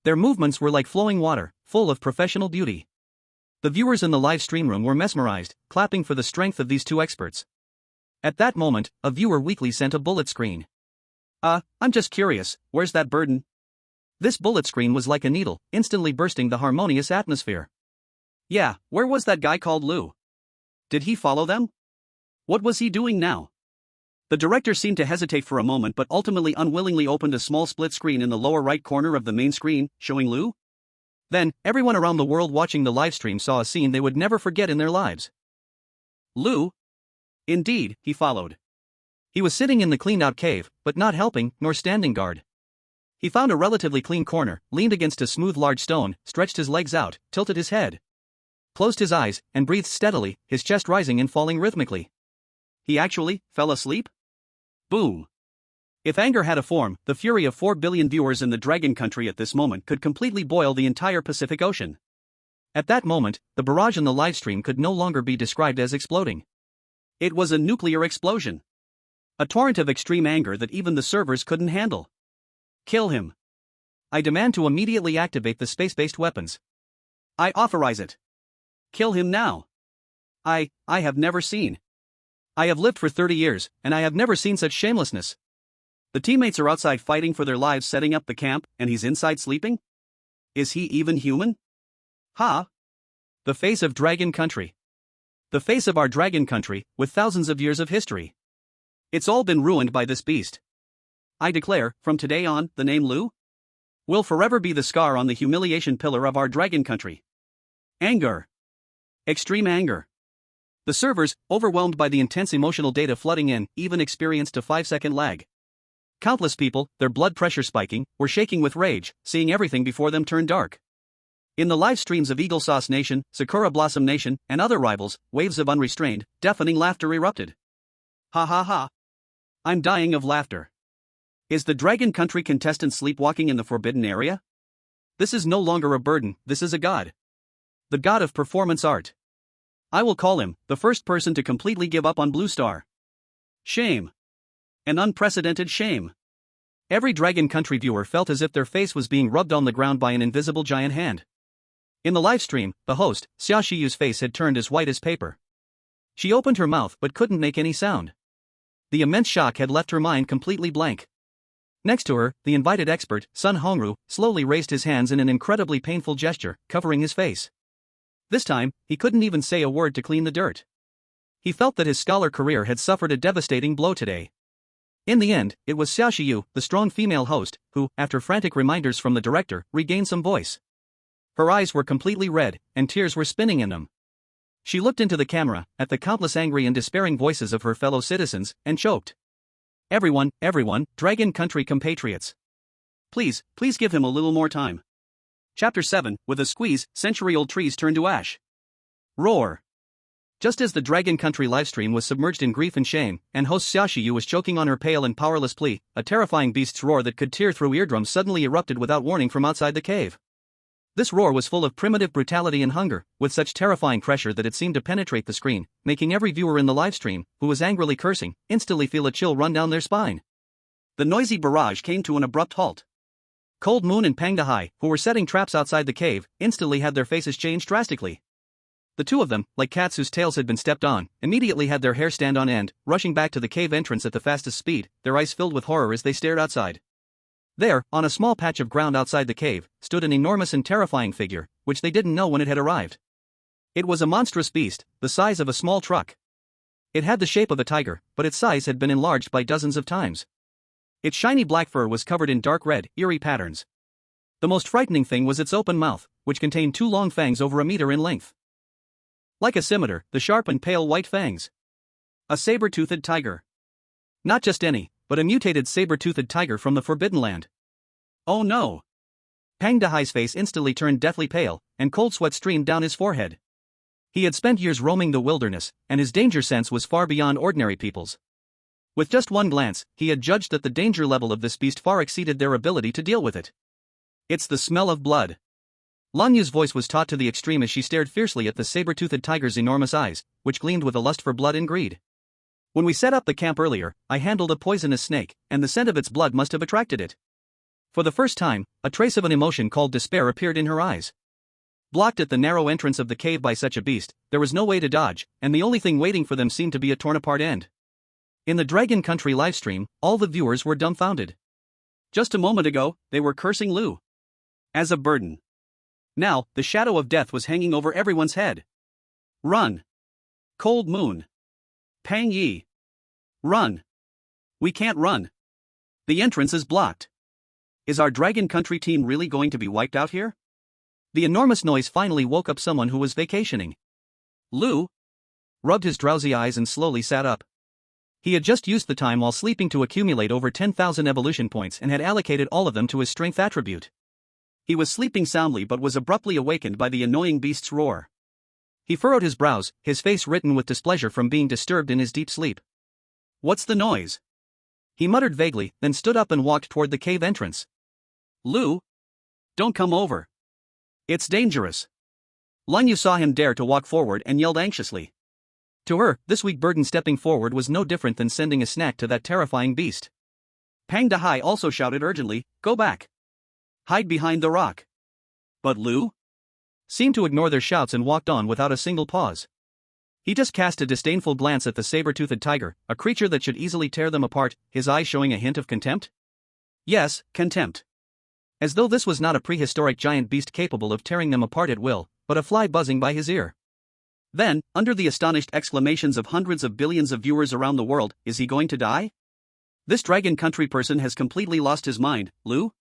S1: Their movements were like flowing water, full of professional beauty. The viewers in the live stream room were mesmerized, clapping for the strength of these two experts. At that moment, a viewer weakly sent a bullet screen. I'm just curious, where's that burden? This bullet screen was like a needle, instantly bursting the harmonious atmosphere. Yeah, where was that guy called Lu? Did he follow them? What was he doing now? The director seemed to hesitate for a moment but ultimately unwillingly opened a small split screen in the lower right corner of the main screen, showing Lu. Then, everyone around the world watching the livestream saw a scene they would never forget in their lives. Lu? Indeed, he followed. He was sitting in the cleaned-out cave, but not helping, nor standing guard. He found a relatively clean corner, leaned against a smooth large stone, stretched his legs out, tilted his head, closed his eyes, and breathed steadily, his chest rising and falling rhythmically. He actually fell asleep? Boom. If anger had a form, the fury of 4 billion viewers in the Dragon Country at this moment could completely boil the entire Pacific Ocean. At that moment, the barrage in the livestream could no longer be described as exploding. It was a nuclear explosion. A torrent of extreme anger that even the servers couldn't handle. Kill him. I demand to immediately activate the space-based weapons. I authorize it. Kill him now. I have never seen. I have lived for 30 years, and I have never seen such shamelessness. The teammates are outside fighting for their lives setting up the camp, and he's inside sleeping? Is he even human? Ha! The face of Dragon Country. The face of our Dragon Country, with thousands of years of history. It's all been ruined by this beast. I declare, from today on, the name Lu will forever be the scar on the humiliation pillar of our Dragon Country. Anger. Extreme anger. The servers, overwhelmed by the intense emotional data flooding in, even experienced a 5-second lag. Countless people, their blood pressure spiking, were shaking with rage, seeing everything before them turn dark. In the live streams of Eagle Sauce Nation, Sakura Blossom Nation, and other rivals, waves of unrestrained, deafening laughter erupted. Ha ha ha. I'm dying of laughter. Is the Dragon Country contestant sleepwalking in the forbidden area? This is no longer a burden, this is a god. The god of performance art. I will call him, the first person to completely give up on Blue Star. Shame. An unprecedented shame. Every Dragon Country viewer felt as if their face was being rubbed on the ground by an invisible giant hand. In the live stream, the host, Xia Shiyu's face had turned as white as paper. She opened her mouth but couldn't make any sound. The immense shock had left her mind completely blank. Next to her, the invited expert, Sun Hongru, slowly raised his hands in an incredibly painful gesture, covering his face. This time, he couldn't even say a word to clean the dirt. He felt that his scholar career had suffered a devastating blow today. In the end, it was Xia Shiyu, the strong female host, who, after frantic reminders from the director, regained some voice. Her eyes were completely red, and tears were spinning in them. She looked into the camera, at the countless angry and despairing voices of her fellow citizens, and choked. Everyone, Dragon Country compatriots. Please give him a little more time. Chapter 7, with a squeeze, century-old trees turn to ash. Roar. Just as the Dragon Country livestream was submerged in grief and shame, and host Xia Shiyu was choking on her pale and powerless plea, a terrifying beast's roar that could tear through eardrums suddenly erupted without warning from outside the cave. This roar was full of primitive brutality and hunger, with such terrifying pressure that it seemed to penetrate the screen, making every viewer in the livestream, who was angrily cursing, instantly feel a chill run down their spine. The noisy barrage came to an abrupt halt. Cold Moon and Pang Dahai, who were setting traps outside the cave, instantly had their faces changed drastically. The two of them, like cats whose tails had been stepped on, immediately had their hair stand on end, rushing back to the cave entrance at the fastest speed, their eyes filled with horror as they stared outside. There, on a small patch of ground outside the cave, stood an enormous and terrifying figure, which they didn't know when it had arrived. It was a monstrous beast, the size of a small truck. It had the shape of a tiger, but its size had been enlarged by dozens of times. Its shiny black fur was covered in dark red, eerie patterns. The most frightening thing was its open mouth, which contained 2 long fangs over a meter in length. Like a scimitar, the sharp and pale white fangs. A saber-toothed tiger. Not just any, but a mutated saber-toothed tiger from the Forbidden Land. Oh no! Pang Dahai's face instantly turned deathly pale, and cold sweat streamed down his forehead. He had spent years roaming the wilderness, and his danger sense was far beyond ordinary people's. With just one glance, he had judged that the danger level of this beast far exceeded their ability to deal with it. It's the smell of blood. Lin Ye's voice was taut to the extreme as she stared fiercely at the saber-toothed tiger's enormous eyes, which gleamed with a lust for blood and greed. When we set up the camp earlier, I handled a poisonous snake, and the scent of its blood must have attracted it. For the first time, a trace of an emotion called despair appeared in her eyes. Blocked at the narrow entrance of the cave by such a beast, there was no way to dodge, and the only thing waiting for them seemed to be a torn-apart end. In the Dragon Country livestream, all the viewers were dumbfounded. Just a moment ago, they were cursing Lu as a burden. Now, the shadow of death was hanging over everyone's head. Run! Cold Moon! Pang Yi! Run! We can't run. The entrance is blocked. Is our Dragon Country team really going to be wiped out here? The enormous noise finally woke up someone who was vacationing. Lu rubbed his drowsy eyes and slowly sat up. He had just used the time while sleeping to accumulate over 10,000 evolution points and had allocated all of them to his strength attribute. He was sleeping soundly but was abruptly awakened by the annoying beast's roar. He furrowed his brows, his face written with displeasure from being disturbed in his deep sleep. What's the noise? He muttered vaguely, then stood up and walked toward the cave entrance. Lu? Don't come over. It's dangerous. Lin Ye saw him dare to walk forward and yelled anxiously. To her, this weak burden stepping forward was no different than sending a snack to that terrifying beast. Pang Dahai also shouted urgently, Go back. Hide behind the rock. But Lu seemed to ignore their shouts and walked on without a single pause. He just cast a disdainful glance at the saber-toothed tiger, a creature that should easily tear them apart, his eyes showing a hint of contempt. Yes, contempt. As though this was not a prehistoric giant beast capable of tearing them apart at will, but a fly buzzing by his ear. Then, under the astonished exclamations of hundreds of billions of viewers around the world, is he going to die? This dragon country person has completely lost his mind. Lu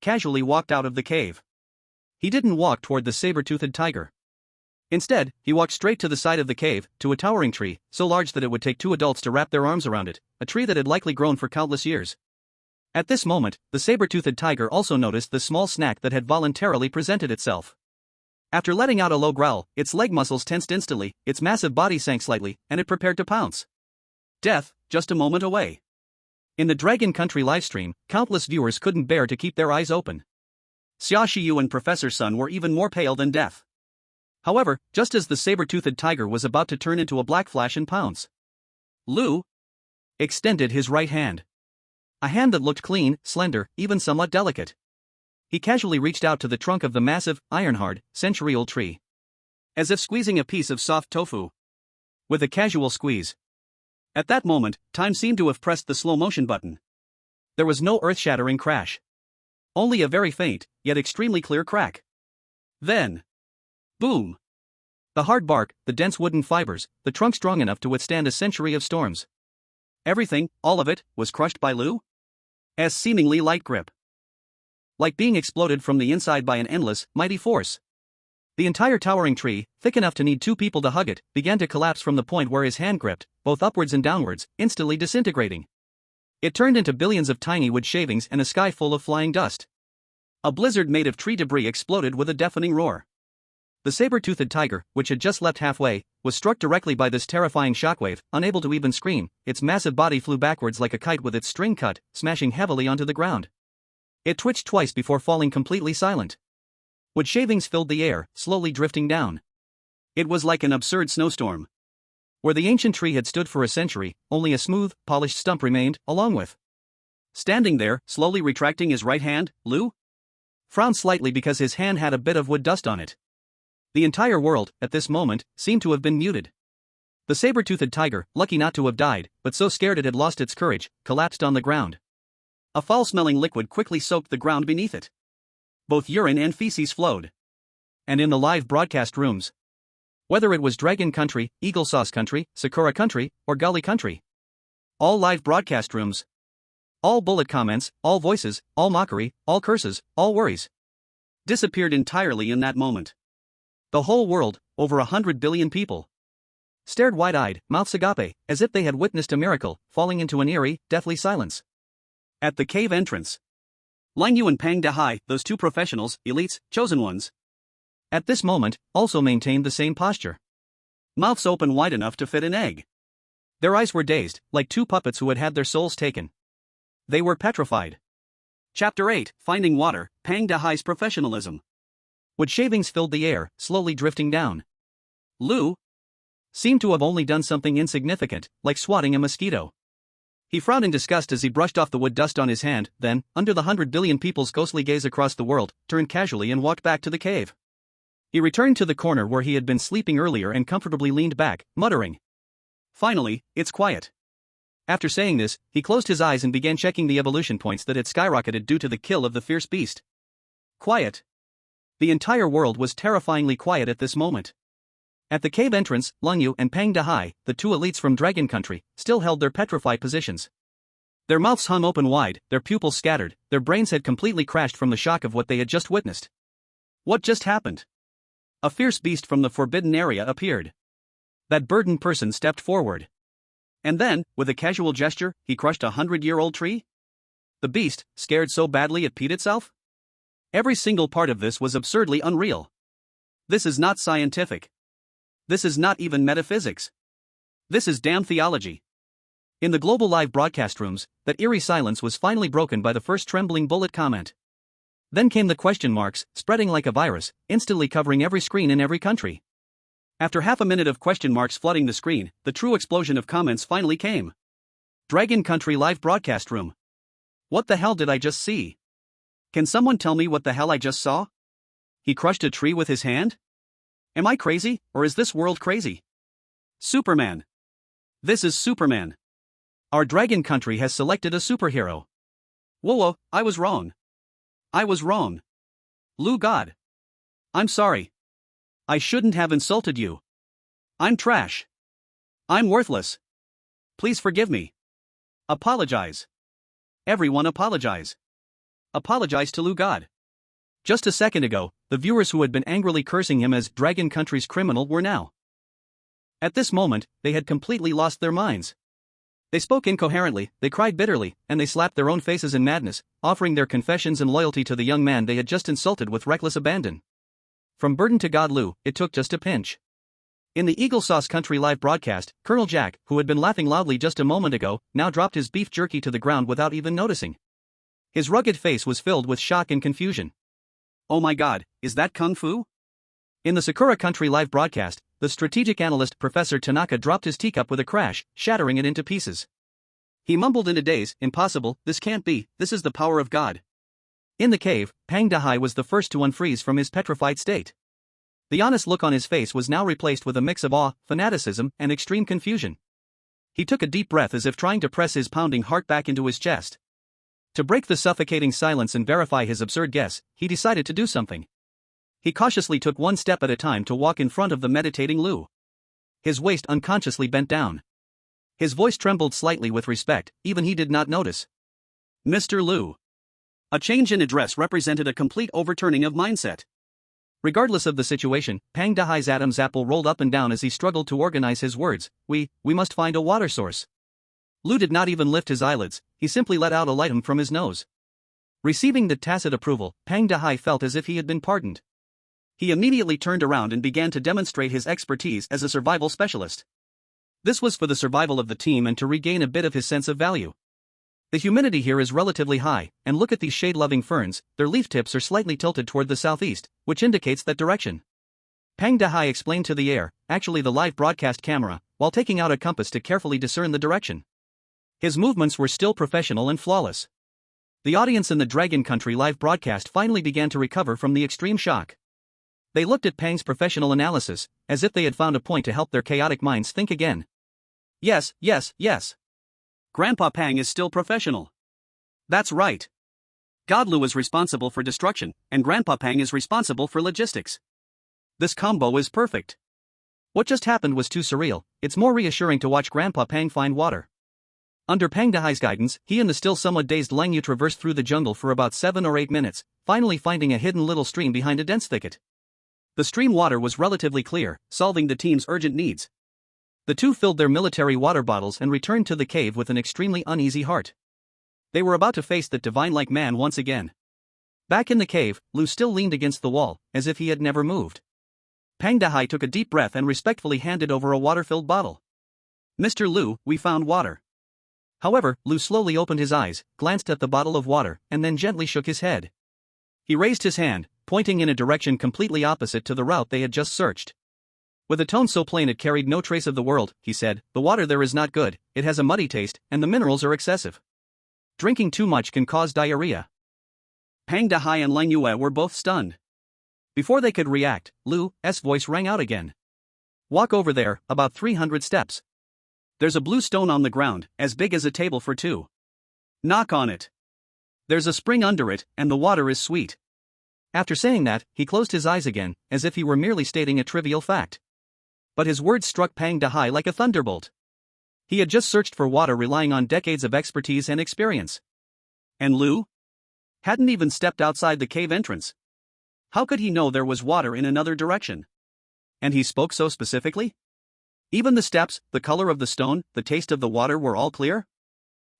S1: casually walked out of the cave. He didn't walk toward the saber-toothed tiger. Instead, he walked straight to the side of the cave, to a towering tree, so large that it would take two adults to wrap their arms around it, a tree that had likely grown for countless years. At this moment, the saber-toothed tiger also noticed the small snack that had voluntarily presented itself. After letting out a low growl, its leg muscles tensed instantly, its massive body sank slightly, and it prepared to pounce. Death, just a moment away. In the Dragon Country livestream, countless viewers couldn't bear to keep their eyes open. Xia Shiyu and Professor Sun were even more pale than death. However, just as the saber-toothed tiger was about to turn into a black flash and pounce, Lu extended his right hand. A hand that looked clean, slender, even somewhat delicate. He casually reached out to the trunk of the massive, iron-hard, century-old tree. As if squeezing a piece of soft tofu. With a casual squeeze. At that moment, time seemed to have pressed the slow-motion button. There was no earth-shattering crash. Only a very faint, yet extremely clear crack. Then, boom! The hard bark, the dense wooden fibers, the trunk strong enough to withstand a century of storms. Everything, all of it, was crushed by Lu's seemingly light grip. Like being exploded from the inside by an endless, mighty force. The entire towering tree, thick enough to need two people to hug it, began to collapse from the point where his hand gripped, both upwards and downwards, instantly disintegrating. It turned into billions of tiny wood shavings and a sky full of flying dust. A blizzard made of tree debris exploded with a deafening roar. The saber-toothed tiger, which had just leapt halfway, was struck directly by this terrifying shockwave, unable to even scream. Its massive body flew backwards like a kite with its string cut, smashing heavily onto the ground. It twitched twice before falling completely silent. Wood shavings filled the air, slowly drifting down. It was like an absurd snowstorm. Where the ancient tree had stood for a century, only a smooth, polished stump remained, along with. Standing there, slowly retracting his right hand, Lu frowned slightly because his hand had a bit of wood dust on it. The entire world, at this moment, seemed to have been muted. The saber-toothed tiger, lucky not to have died, but so scared it had lost its courage, collapsed on the ground. A foul-smelling liquid quickly soaked the ground beneath it. Both urine and feces flowed. And in the live broadcast rooms, whether it was Dragon Country, Eagle Sauce Country, Sakura Country, or Gully Country, all live broadcast rooms, all bullet comments, all voices, all mockery, all curses, all worries, disappeared entirely in that moment. The whole world, over 100 billion people, stared wide-eyed, mouths agape, as if they had witnessed a miracle, falling into an eerie, deathly silence. At the cave entrance, Lin Ye and Pang Dehai, those two professionals, elites, chosen ones, at this moment, also maintained the same posture. Mouths open wide enough to fit an egg. Their eyes were dazed, like two puppets who had had their souls taken. They were petrified. Chapter 8, Finding Water, Pang Dehai's Professionalism. Wood shavings filled the air, slowly drifting down. Lu seemed to have only done something insignificant, like swatting a mosquito. He frowned in disgust as he brushed off the wood dust on his hand, then, under the 100 billion people's ghostly gaze across the world, turned casually and walked back to the cave. He returned to the corner where he had been sleeping earlier and comfortably leaned back, muttering, "Finally, it's quiet." After saying this, he closed his eyes and began checking the evolution points that had skyrocketed due to the kill of the fierce beast. Quiet. The entire world was terrifyingly quiet at this moment. At the cave entrance, Lin Ye and Pang Dehai, the two elites from Dragon Country, still held their petrified positions. Their mouths hung open wide, their pupils scattered, their brains had completely crashed from the shock of what they had just witnessed. What just happened? A fierce beast from the forbidden area appeared. That burdened person stepped forward. And then, with a casual gesture, he crushed a 100-year-old tree? The beast, scared so badly it peed itself? Every single part of this was absurdly unreal. This is not scientific. This is not even metaphysics. This is damn theology. In the global live broadcast rooms, that eerie silence was finally broken by the first trembling bullet comment. Then came the question marks, spreading like a virus, instantly covering every screen in every country. After half a minute of question marks flooding the screen, the true explosion of comments finally came. Dragon Country live broadcast room. What the hell did I just see? Can someone tell me what the hell I just saw? He crushed a tree with his hand? Am I crazy, or is this world crazy? Superman. This is Superman. Our dragon country has selected a superhero. Whoa, I was wrong. I was wrong. Lu God. I'm sorry. I shouldn't have insulted you. I'm trash. I'm worthless. Please forgive me. Apologize. Everyone apologize. Apologize to Lu God. Just a second ago, the viewers who had been angrily cursing him as Dragon Country's criminal were now. At this moment, they had completely lost their minds. They spoke incoherently, they cried bitterly, and they slapped their own faces in madness, offering their confessions and loyalty to the young man they had just insulted with reckless abandon. From burden to God Lu, it took just a pinch. In the Eagle Sauce Country live broadcast, Colonel Jack, who had been laughing loudly just a moment ago, now dropped his beef jerky to the ground without even noticing. His rugged face was filled with shock and confusion. Oh my god, is that Kung Fu? In the Sakura Country live broadcast, the strategic analyst Professor Tanaka dropped his teacup with a crash, shattering it into pieces. He mumbled in a daze, impossible, this can't be, this is the power of God. In the cave, Pang Dahai was the first to unfreeze from his petrified state. The honest look on his face was now replaced with a mix of awe, fanaticism, and extreme confusion. He took a deep breath as if trying to press his pounding heart back into his chest. To break the suffocating silence and verify his absurd guess, he decided to do something. He cautiously took one step at a time to walk in front of the meditating Lu. His waist unconsciously bent down. His voice trembled slightly with respect, even he did not notice. Mr. Lu. A change in address represented a complete overturning of mindset. Regardless of the situation, Pang Dahai's Adam's apple rolled up and down as he struggled to organize his words. We must find a water source. Lu did not even lift his eyelids, he simply let out a light hum from his nose. Receiving the tacit approval, Pang Dahai felt as if he had been pardoned. He immediately turned around and began to demonstrate his expertise as a survival specialist. This was for the survival of the team and to regain a bit of his sense of value. The humidity here is relatively high, and look at these shade-loving ferns, their leaf tips are slightly tilted toward the southeast, which indicates that direction. Pang Dahai explained to the air, actually the live broadcast camera, while taking out a compass to carefully discern the direction. His movements were still professional and flawless. The audience in the Dragon Country live broadcast finally began to recover from the extreme shock. They looked at Pang's professional analysis, as if they had found a point to help their chaotic minds think again. Yes. Grandpa Pang is still professional. That's right. Godlu is responsible for destruction, and Grandpa Pang is responsible for logistics. This combo is perfect. What just happened was too surreal, it's more reassuring to watch Grandpa Pang find water. Under Pang Dahai's guidance, he and the still somewhat dazed Lin Ye traversed through the jungle for about 7 or 8 minutes, finally finding a hidden little stream behind a dense thicket. The stream water was relatively clear, solving the team's urgent needs. The two filled their military water bottles and returned to the cave with an extremely uneasy heart. They were about to face that divine-like man once again. Back in the cave, Lu still leaned against the wall, as if he had never moved. Pang Dahai took a deep breath and respectfully handed over a water-filled bottle. Mr. Lu, we found water. However, Lu slowly opened his eyes, glanced at the bottle of water, and then gently shook his head. He raised his hand, pointing in a direction completely opposite to the route they had just searched. With a tone so plain it carried no trace of the world, he said, the water there is not good, it has a muddy taste, and the minerals are excessive. Drinking too much can cause diarrhea. Pang Dahai and Lin Ye were both stunned. Before they could react, Lu's voice rang out again. Walk over there, about 300 steps. There's a blue stone on the ground, as big as a table for two. Knock on it. There's a spring under it, and the water is sweet. After saying that, he closed his eyes again, as if he were merely stating a trivial fact. But his words struck Pang Dahai like a thunderbolt. He had just searched for water relying on decades of expertise and experience. And Lu? Hadn't even stepped outside the cave entrance. How could he know there was water in another direction? And he spoke so specifically? Even the steps, the color of the stone, the taste of the water were all clear?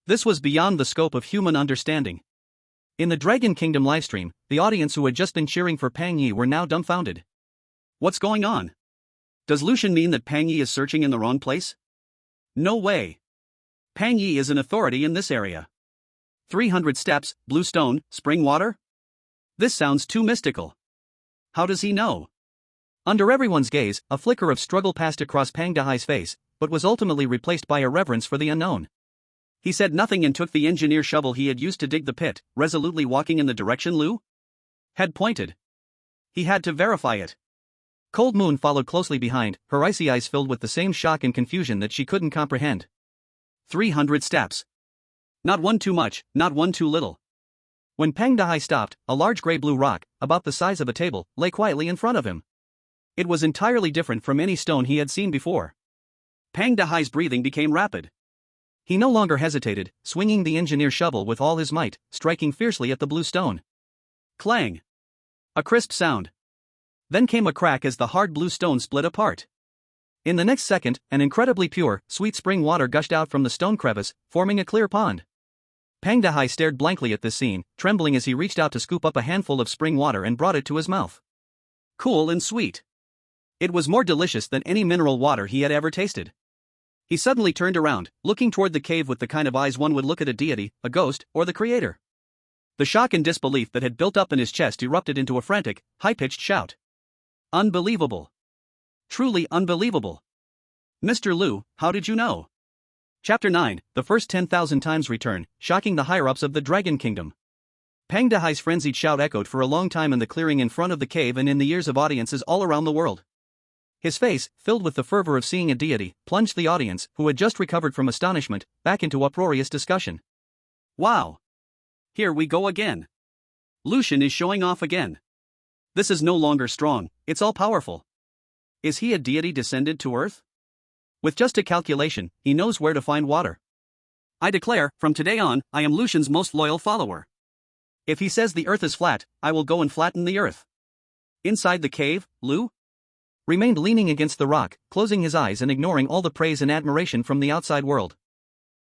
S1: This was beyond the scope of human understanding. In the Dragon Kingdom livestream, the audience who had just been cheering for Pang Ye were now dumbfounded. What's going on? Does Lucian mean that Pang Ye is searching in the wrong place? No way. Pang Ye is an authority in this area. 300 steps, blue stone, spring water? This sounds too mystical. How does he know? Under everyone's gaze, a flicker of struggle passed across Pang Dahai's face, but was ultimately replaced by a reverence for the unknown. He said nothing and took the engineer shovel he had used to dig the pit, resolutely walking in the direction Lu had pointed. He had to verify it. Cold Moon followed closely behind, her icy eyes filled with the same shock and confusion that she couldn't comprehend. 300 steps. Not one too much, not one too little. When Pang Dahai stopped, a large gray-blue rock, about the size of a table, lay quietly in front of him. It was entirely different from any stone he had seen before. Pang Dahai's breathing became rapid. He no longer hesitated, swinging the engineer's shovel with all his might, striking fiercely at the blue stone. Clang! A crisp sound. Then came a crack as the hard blue stone split apart. In the next second, an incredibly pure, sweet spring water gushed out from the stone crevice, forming a clear pond. Pang Dahai stared blankly at this scene, trembling as he reached out to scoop up a handful of spring water and brought it to his mouth. Cool and sweet. It was more delicious than any mineral water he had ever tasted. He suddenly turned around, looking toward the cave with the kind of eyes one would look at a deity, a ghost, or the creator. The shock and disbelief that had built up in his chest erupted into a frantic, high-pitched shout. Unbelievable. Truly unbelievable. Mr. Lu, how did you know? Chapter 9, The First 10,000 Times Return, shocking the higher-ups of the Dragon Kingdom. Pang Dahai's frenzied shout echoed for a long time in the clearing in front of the cave and in the ears of audiences all around the world. His face, filled with the fervor of seeing a deity, plunged the audience, who had just recovered from astonishment, back into uproarious discussion. Wow! Here we go again. Lucian is showing off again. This is no longer strong, it's all-powerful. Is he a deity descended to Earth? With just a calculation, he knows where to find water. I declare, from today on, I am Lucian's most loyal follower. If he says the Earth is flat, I will go and flatten the Earth. Inside the cave, Lu remained leaning against the rock, closing his eyes and ignoring all the praise and admiration from the outside world.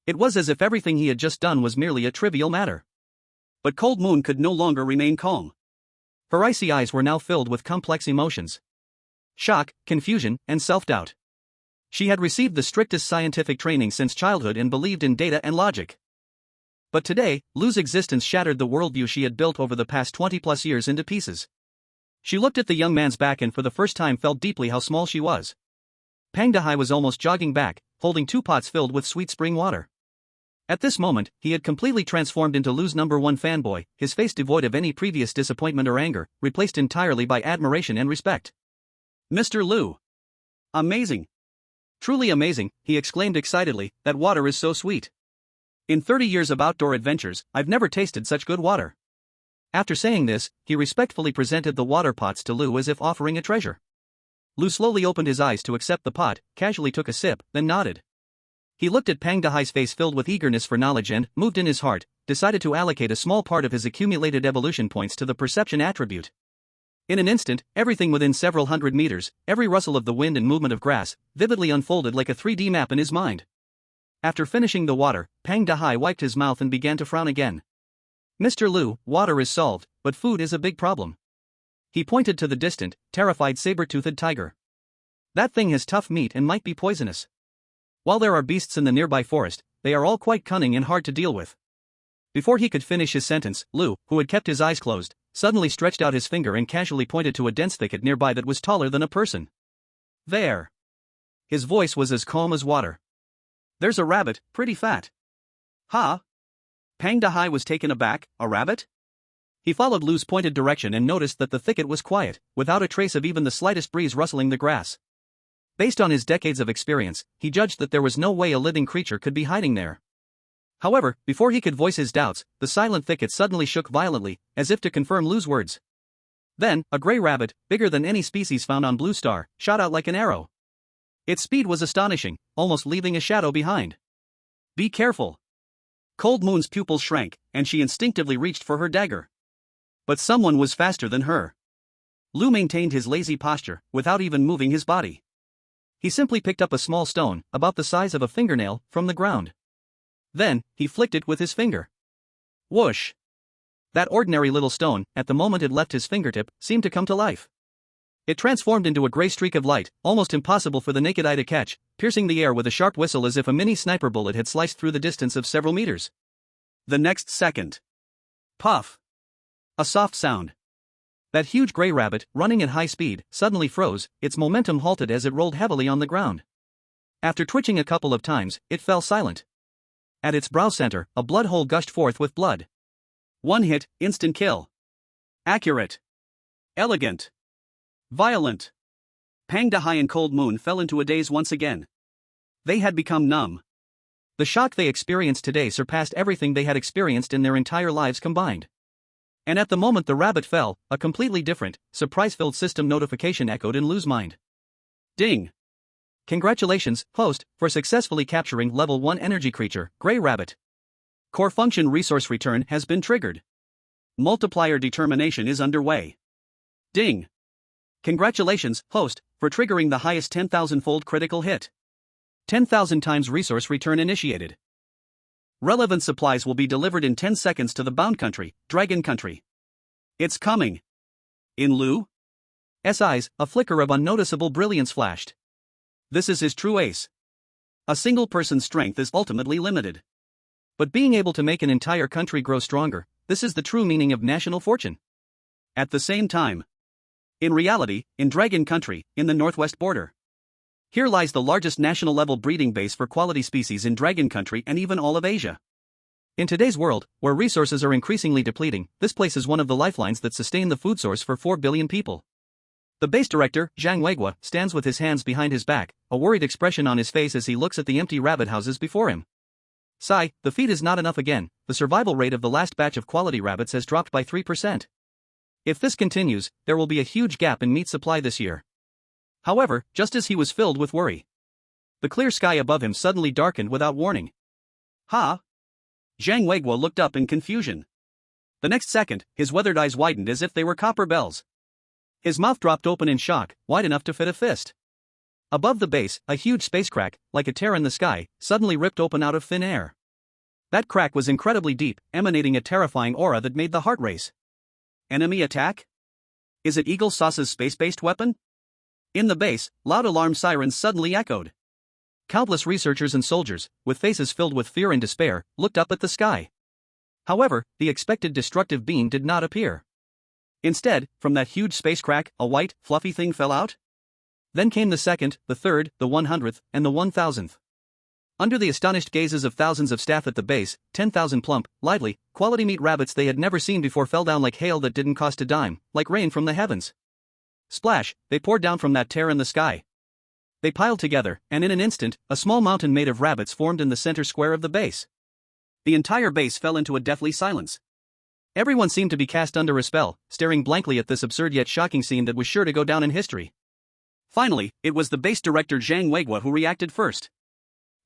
S1: It was as if everything he had just done was merely a trivial matter. But Cold Moon could no longer remain calm. Her icy eyes were now filled with complex emotions. Shock, confusion, and self-doubt. She had received the strictest scientific training since childhood and believed in data and logic. But today, Lu's existence shattered the worldview she had built over the past 20-plus years into pieces. She looked at the young man's back and for the first time felt deeply how small she was. Pang Dahai was almost jogging back, holding 2 pots filled with sweet spring water. At this moment, he had completely transformed into Lu's #1 fanboy, his face devoid of any previous disappointment or anger, replaced entirely by admiration and respect. Mr. Lu! Amazing! Truly amazing, he exclaimed excitedly, that water is so sweet. In 30 years of outdoor adventures, I've never tasted such good water. After saying this, he respectfully presented the water pots to Lu as if offering a treasure. Lu slowly opened his eyes to accept the pot, casually took a sip, then nodded. He looked at Pang Dahai's face filled with eagerness for knowledge and, moved in his heart, decided to allocate a small part of his accumulated evolution points to the perception attribute. In an instant, everything within several hundred meters, every rustle of the wind and movement of grass, vividly unfolded like a 3D map in his mind. After finishing the water, Pang Dahai wiped his mouth and began to frown again. Mr. Lu, water is solved, but food is a big problem. He pointed to the distant, terrified saber-toothed tiger. That thing has tough meat and might be poisonous. While there are beasts in the nearby forest, they are all quite cunning and hard to deal with. Before he could finish his sentence, Lu, who had kept his eyes closed, suddenly stretched out his finger and casually pointed to a dense thicket nearby that was taller than a person. There. His voice was as calm as water. There's a rabbit, pretty fat. Ha? Pang Dahai was taken aback, a rabbit? He followed Lu's pointed direction and noticed that the thicket was quiet, without a trace of even the slightest breeze rustling the grass. Based on his decades of experience, he judged that there was no way a living creature could be hiding there. However, before he could voice his doubts, the silent thicket suddenly shook violently, as if to confirm Lu's words. Then, a gray rabbit, bigger than any species found on Blue Star, shot out like an arrow. Its speed was astonishing, almost leaving a shadow behind. Be careful. Cold Moon's pupils shrank, and she instinctively reached for her dagger. But someone was faster than her. Lu maintained his lazy posture, without even moving his body. He simply picked up a small stone, about the size of a fingernail, from the ground. Then, he flicked it with his finger. Whoosh! That ordinary little stone, at the moment it left his fingertip, seemed to come to life. It transformed into a gray streak of light, almost impossible for the naked eye to catch, piercing the air with a sharp whistle as if a mini sniper bullet had sliced through the distance of several meters. The next second. Puff! A soft sound. That huge gray rabbit, running at high speed, suddenly froze, its momentum halted as it rolled heavily on the ground. After twitching a couple of times, it fell silent. At its brow center, a blood hole gushed forth with blood. One hit, instant kill. Accurate. Elegant. Violent. Pang De Hai and Cold Moon fell into a daze once again. They had become numb. The shock they experienced today surpassed everything they had experienced in their entire lives combined. And at the moment the rabbit fell, a completely different, surprise-filled system notification echoed in Lu's mind. Ding! Congratulations, host, for successfully capturing level 1 energy creature, Grey Rabbit. Core function resource return has been triggered. Multiplier determination is underway. Ding! Congratulations, host, for triggering the highest 10,000-fold critical hit. 10,000 times resource return initiated. Relevant supplies will be delivered in 10 seconds to the bound country, Dragon Country. It's coming. In Lu's eyes, a flicker of unnoticeable brilliance flashed. This is his true ace. A single person's strength is ultimately limited. But being able to make an entire country grow stronger, this is the true meaning of national fortune. At the same time, in reality, in Dragon Country, in the northwest border, here lies the largest national-level breeding base for quality species in Dragon Country and even all of Asia. In today's world, where resources are increasingly depleting, this place is one of the lifelines that sustain the food source for 4 billion people. The base director, Zhang Weiguo, stands with his hands behind his back, a worried expression on his face as he looks at the empty rabbit houses before him. Sigh, the feed is not enough again. The survival rate of the last batch of quality rabbits has dropped by 3%. If this continues, there will be a huge gap in meat supply this year. However, just as he was filled with worry, the clear sky above him suddenly darkened without warning. Ha! Zhang Weiguo looked up in confusion. The next second, his weathered eyes widened as if they were copper bells. His mouth dropped open in shock, wide enough to fit a fist. Above the base, a huge space crack, like a tear in the sky, suddenly ripped open out of thin air. That crack was incredibly deep, emanating a terrifying aura that made the heart race. Enemy attack? Is it Eagle Sauce's space-based weapon? In the base, loud alarm sirens suddenly echoed. Countless researchers and soldiers, with faces filled with fear and despair, looked up at the sky. However, the expected destructive beam did not appear. Instead, from that huge space crack, a white, fluffy thing fell out. Then came the second, the third, the 100th, and the 1000th. Under the astonished gazes of thousands of staff at the base, 10,000 plump, lively, quality meat rabbits they had never seen before fell down like hail that didn't cost a dime, like rain from the heavens. Splash, they poured down from that tear in the sky. They piled together, and in an instant, a small mountain made of rabbits formed in the center square of the base. The entire base fell into a deathly silence. Everyone seemed to be cast under a spell, staring blankly at this absurd yet shocking scene that was sure to go down in history. Finally, it was the base director Zhang Weiguo who reacted first.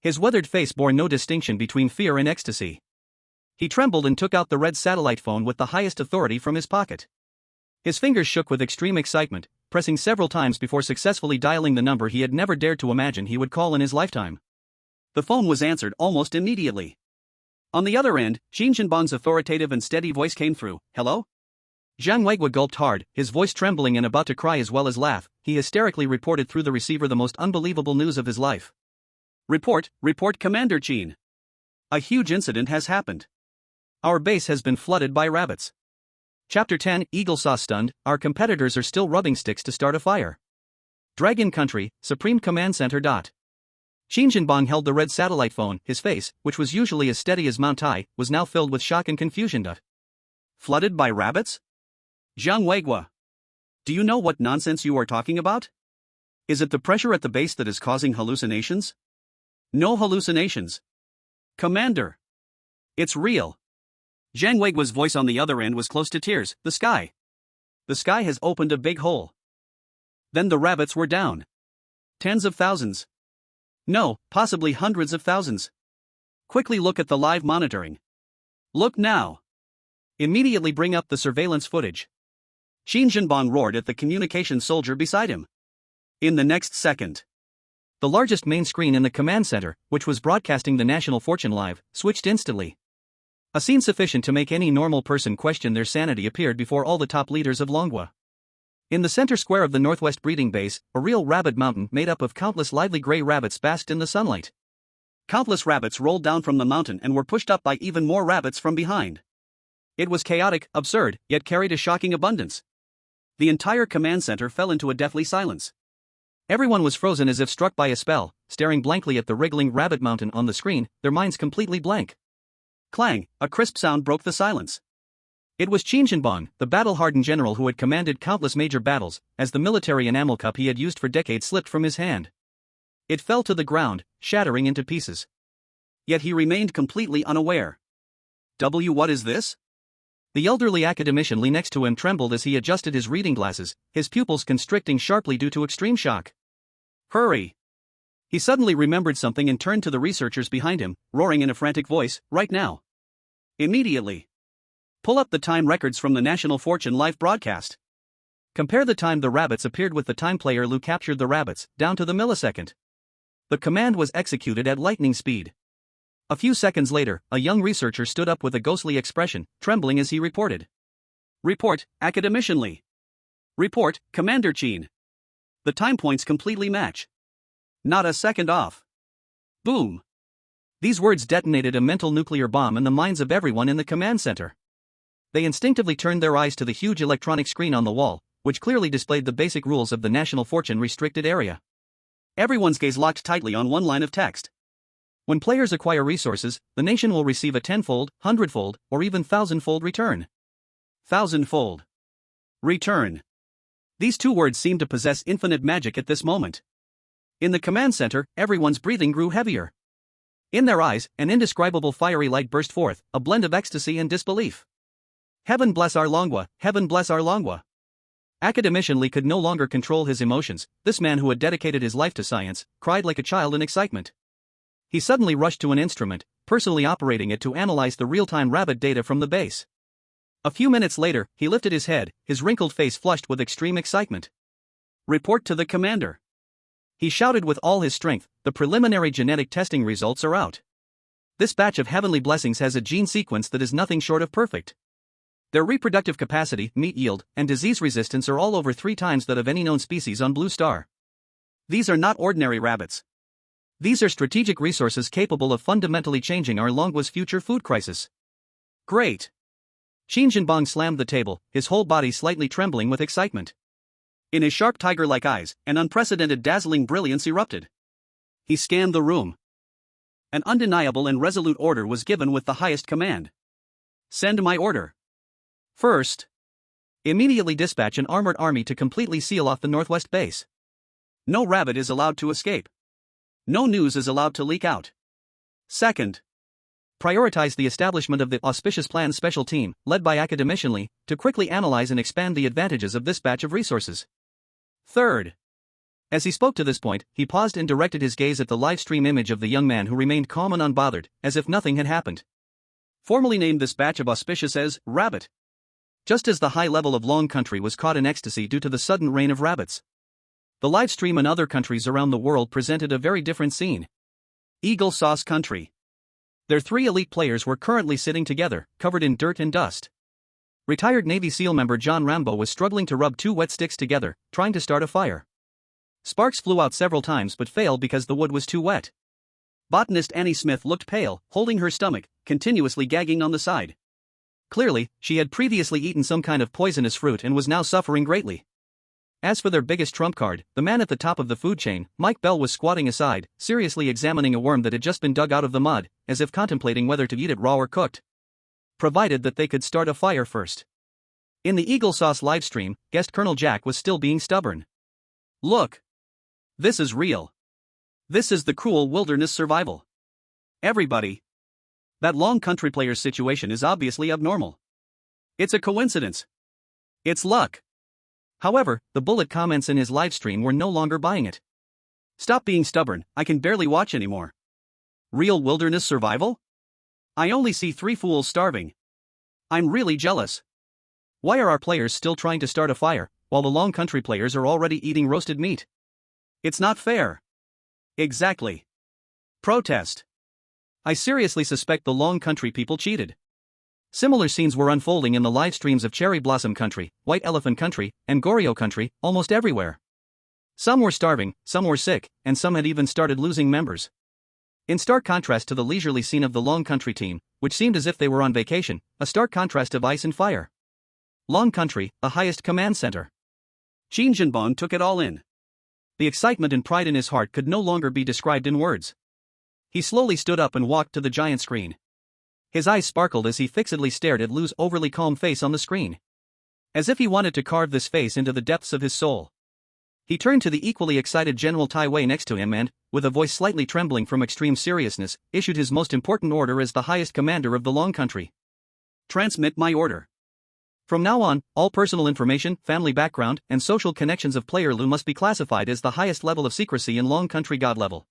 S1: His weathered face bore no distinction between fear and ecstasy. He trembled and took out the red satellite phone with the highest authority from his pocket. His fingers shook with extreme excitement, pressing several times before successfully dialing the number he had never dared to imagine he would call in his lifetime. The phone was answered almost immediately. On the other end, Xin Shinbang's authoritative and steady voice came through. Hello? Zhang Weiguo gulped hard, his voice trembling and about to cry as well as laugh. He hysterically reported through the receiver the most unbelievable news of his life. Report, Commander Qin. A huge incident has happened. Our base has been flooded by rabbits. Chapter 10, Eagle Sauce stunned, our competitors are still rubbing sticks to start a fire. Dragon Country, Supreme Command Center. Xin Shinbang held the red satellite phone, his face, which was usually as steady as Mount Tai, was now filled with shock and confusion. Flooded by rabbits? Zhang Weiguo. Do you know what nonsense you are talking about? Is it the pressure at the base that is causing hallucinations? No hallucinations. Commander. It's real. Zhang Weiguo's voice on the other end was close to tears. The sky. The sky has opened a big hole. Then the rabbits were down. Tens of thousands. No, possibly hundreds of thousands. Quickly look at the live monitoring. Look now. Immediately bring up the surveillance footage. Xin Shinbang roared at the communication soldier beside him. In the next second, the largest main screen in the command center, which was broadcasting the national fortune live, switched instantly. A scene sufficient to make any normal person question their sanity appeared before all the top leaders of Longhua. In the center square of the northwest breeding base, a real rabbit mountain made up of countless lively gray rabbits basked in the sunlight. Countless rabbits rolled down from the mountain and were pushed up by even more rabbits from behind. It was chaotic, absurd, yet carried a shocking abundance. The entire command center fell into a deathly silence. Everyone was frozen as if struck by a spell, staring blankly at the wriggling rabbit mountain on the screen, their minds completely blank. Clang, a crisp sound broke the silence. It was Qin Shinbong, the battle-hardened general who had commanded countless major battles, as the military enamel cup he had used for decades slipped from his hand. It fell to the ground, shattering into pieces. Yet he remained completely unaware. What is this? The elderly academician Li next to him trembled as he adjusted his reading glasses, his pupils constricting sharply due to extreme shock. Hurry! He suddenly remembered something and turned to the researchers behind him, roaring in a frantic voice, right now. Immediately. Pull up the time records from the National Fortune live broadcast. Compare the time the rabbits appeared with the time player Lu captured the rabbits, down to the millisecond. The command was executed at lightning speed. A few seconds later, a young researcher stood up with a ghostly expression, trembling as he reported. Report, Academician Li. Report, Commander Qin. The time points completely match. Not a second off. Boom. These words detonated a mental nuclear bomb in the minds of everyone in the command center. They instinctively turned their eyes to the huge electronic screen on the wall, which clearly displayed the basic rules of the National Fortune restricted area. Everyone's gaze locked tightly on one line of text. When players acquire resources, the nation will receive a tenfold, hundredfold, or even thousandfold return. Thousandfold. Return. These two words seemed to possess infinite magic at this moment. In the command center, everyone's breathing grew heavier. In their eyes, an indescribable fiery light burst forth, a blend of ecstasy and disbelief. Heaven bless our Longwa, heaven bless our Longwa. Academician Li could no longer control his emotions. This man who had dedicated his life to science, cried like a child in excitement. He suddenly rushed to an instrument, personally operating it to analyze the real-time rabbit data from the base. A few minutes later, he lifted his head, his wrinkled face flushed with extreme excitement. Report to the commander. He shouted with all his strength, the preliminary genetic testing results are out. This batch of heavenly blessings has a gene sequence that is nothing short of perfect. Their reproductive capacity, meat yield, and disease resistance are all over 3 times that of any known species on Blue Star. These are not ordinary rabbits. These are strategic resources capable of fundamentally changing our Longwa's future food crisis. Great! Qin Jinbong slammed the table, his whole body slightly trembling with excitement. In his sharp tiger-like eyes, an unprecedented dazzling brilliance erupted. He scanned the room. An undeniable and resolute order was given with the highest command. Send my order. First, immediately dispatch an armored army to completely seal off the northwest base. No rabbit is allowed to escape. No news is allowed to leak out. Second, prioritize the establishment of the Auspicious Plan Special Team, led by Academician Li, to quickly analyze and expand the advantages of this batch of resources. Third, as he spoke to this point, he paused and directed his gaze at the live stream image of the young man who remained calm and unbothered, as if nothing had happened. Formally named this batch of auspicious as Rabbit. Just as the high level of Long Country was caught in ecstasy due to the sudden reign of rabbits, the live stream in other countries around the world presented a very different scene. Eagle Sauce Country. Their 3 elite players were currently sitting together, covered in dirt and dust. Retired Navy SEAL member John Rambo was struggling to rub 2 wet sticks together, trying to start a fire. Sparks flew out several times but failed because the wood was too wet. Botanist Annie Smith looked pale, holding her stomach, continuously gagging on the side. Clearly, she had previously eaten some kind of poisonous fruit and was now suffering greatly. As for their biggest trump card, the man at the top of the food chain, Mike Bell, was squatting aside, seriously examining a worm that had just been dug out of the mud, as if contemplating whether to eat it raw or cooked. Provided that they could start a fire first. In the Eagle Sauce livestream, guest Colonel Jack was still being stubborn. Look. This is real. This is the cruel wilderness survival. Everybody. That Long Country player's situation is obviously abnormal. It's a coincidence. It's luck. However, the bullet comments in his livestream were no longer buying it. Stop being stubborn, I can barely watch anymore. Real wilderness survival? I only see 3 fools starving. I'm really jealous. Why are our players still trying to start a fire, while the Long Country players are already eating roasted meat? It's not fair. Exactly. Protest. I seriously suspect the Long Country people cheated. Similar scenes were unfolding in the live streams of Cherry Blossom Country, White Elephant Country, and Goryo Country, almost everywhere. Some were starving, some were sick, and some had even started losing members. In stark contrast to the leisurely scene of the Long Country team, which seemed as if they were on vacation, a stark contrast of ice and fire. Long Country, the highest command center. Qin Jinbong took it all in. The excitement and pride in his heart could no longer be described in words. He slowly stood up and walked to the giant screen. His eyes sparkled as he fixedly stared at Lu's overly calm face on the screen. As if he wanted to carve this face into the depths of his soul. He turned to the equally excited General Tai Wei next to him and, with a voice slightly trembling from extreme seriousness, issued his most important order as the highest commander of the Long Country. Transmit my order. From now on, all personal information, family background, and social connections of player Lu must be classified as the highest level of secrecy in Long Country God level.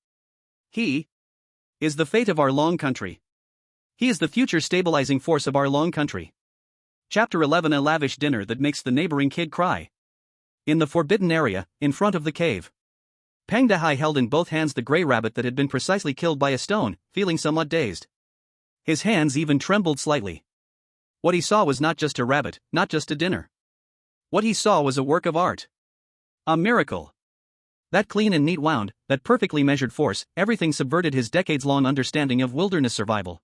S1: He is the fate of our Long Country. He is the future stabilizing force of our Long Country. Chapter 11: A lavish dinner that makes the neighboring kid cry. In the forbidden area, in front of the cave, Pang Dehai held in both hands the grey rabbit that had been precisely killed by a stone, feeling somewhat dazed. His hands even trembled slightly. What he saw was not just a rabbit, not just a dinner. What he saw was a work of art. A miracle. That clean and neat wound, that perfectly measured force, everything subverted his decades-long understanding of wilderness survival.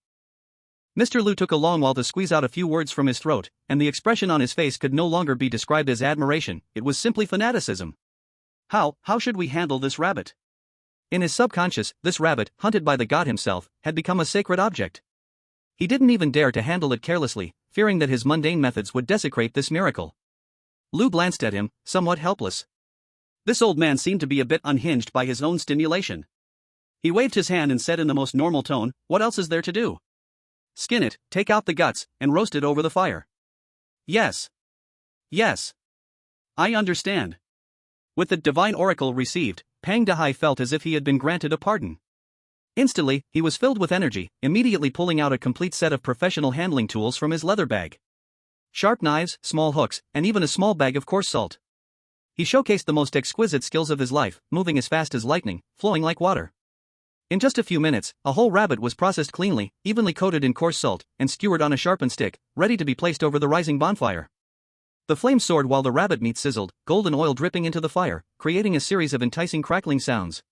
S1: Mr. Lu took a long while to squeeze out a few words from his throat, and the expression on his face could no longer be described as admiration, it was simply fanaticism. How should we handle this rabbit? In his subconscious, this rabbit, hunted by the god himself, had become a sacred object. He didn't even dare to handle it carelessly, fearing that his mundane methods would desecrate this miracle. Lu glanced at him, somewhat helpless. This old man seemed to be a bit unhinged by his own stimulation. He waved his hand and said in the most normal tone, "What else is there to do? Skin it, take out the guts, and roast it over the fire." Yes. Yes. I understand. With the divine oracle received, Pang Dehai felt as if he had been granted a pardon. Instantly, he was filled with energy, immediately pulling out a complete set of professional handling tools from his leather bag. Sharp knives, small hooks, and even a small bag of coarse salt. He showcased the most exquisite skills of his life, moving as fast as lightning, flowing like water. In just a few minutes, a whole rabbit was processed cleanly, evenly coated in coarse salt, and skewered on a sharpened stick, ready to be placed over the rising bonfire. The flame soared while the rabbit meat sizzled, golden oil dripping into the fire, creating a series of enticing crackling sounds.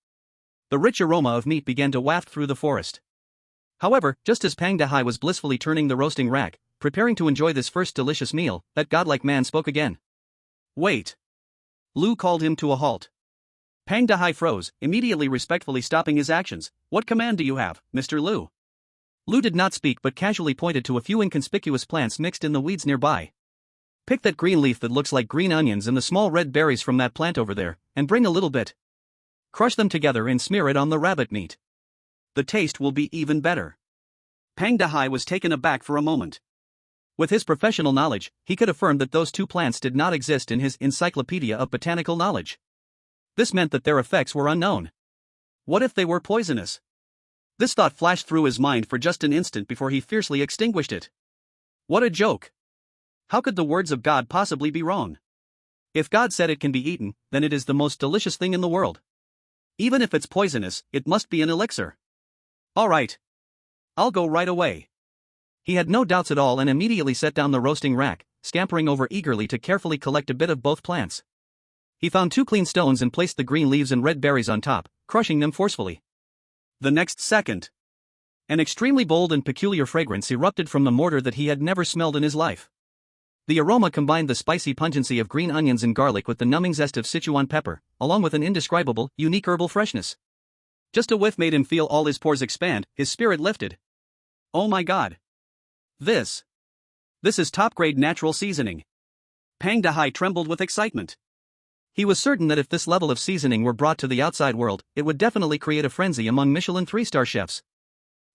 S1: The rich aroma of meat began to waft through the forest. However, just as Pang Dehai was blissfully turning the roasting rack, preparing to enjoy this first delicious meal, that godlike man spoke again. "Wait." Lu called him to a halt. Pang Dehai froze, immediately respectfully stopping his actions. "What command do you have, Mr. Lu?" Lu did not speak but casually pointed to a few inconspicuous plants mixed in the weeds nearby. "Pick that green leaf that looks like green onions and the small red berries from that plant over there, and bring a little bit. Crush them together and smear it on the rabbit meat. The taste will be even better." Pang Dehai was taken aback for a moment. With his professional knowledge, he could affirm that those two plants did not exist in his encyclopedia of botanical knowledge. This meant that their effects were unknown. What if they were poisonous? This thought flashed through his mind for just an instant before he fiercely extinguished it. What a joke! How could the words of God possibly be wrong? If God said it can be eaten, then it is the most delicious thing in the world. Even if it's poisonous, it must be an elixir. All right. I'll go right away. He had no doubts at all and immediately set down the roasting rack, scampering over eagerly to carefully collect a bit of both plants. He found 2 clean stones and placed the green leaves and red berries on top, crushing them forcefully. The next second, an extremely bold and peculiar fragrance erupted from the mortar that he had never smelled in his life. The aroma combined the spicy pungency of green onions and garlic with the numbing zest of Sichuan pepper, along with an indescribable, unique herbal freshness. Just a whiff made him feel all his pores expand, his spirit lifted. Oh my God! This is top-grade natural seasoning. Pang Dehai trembled with excitement. He was certain that if this level of seasoning were brought to the outside world, it would definitely create a frenzy among Michelin 3-star chefs.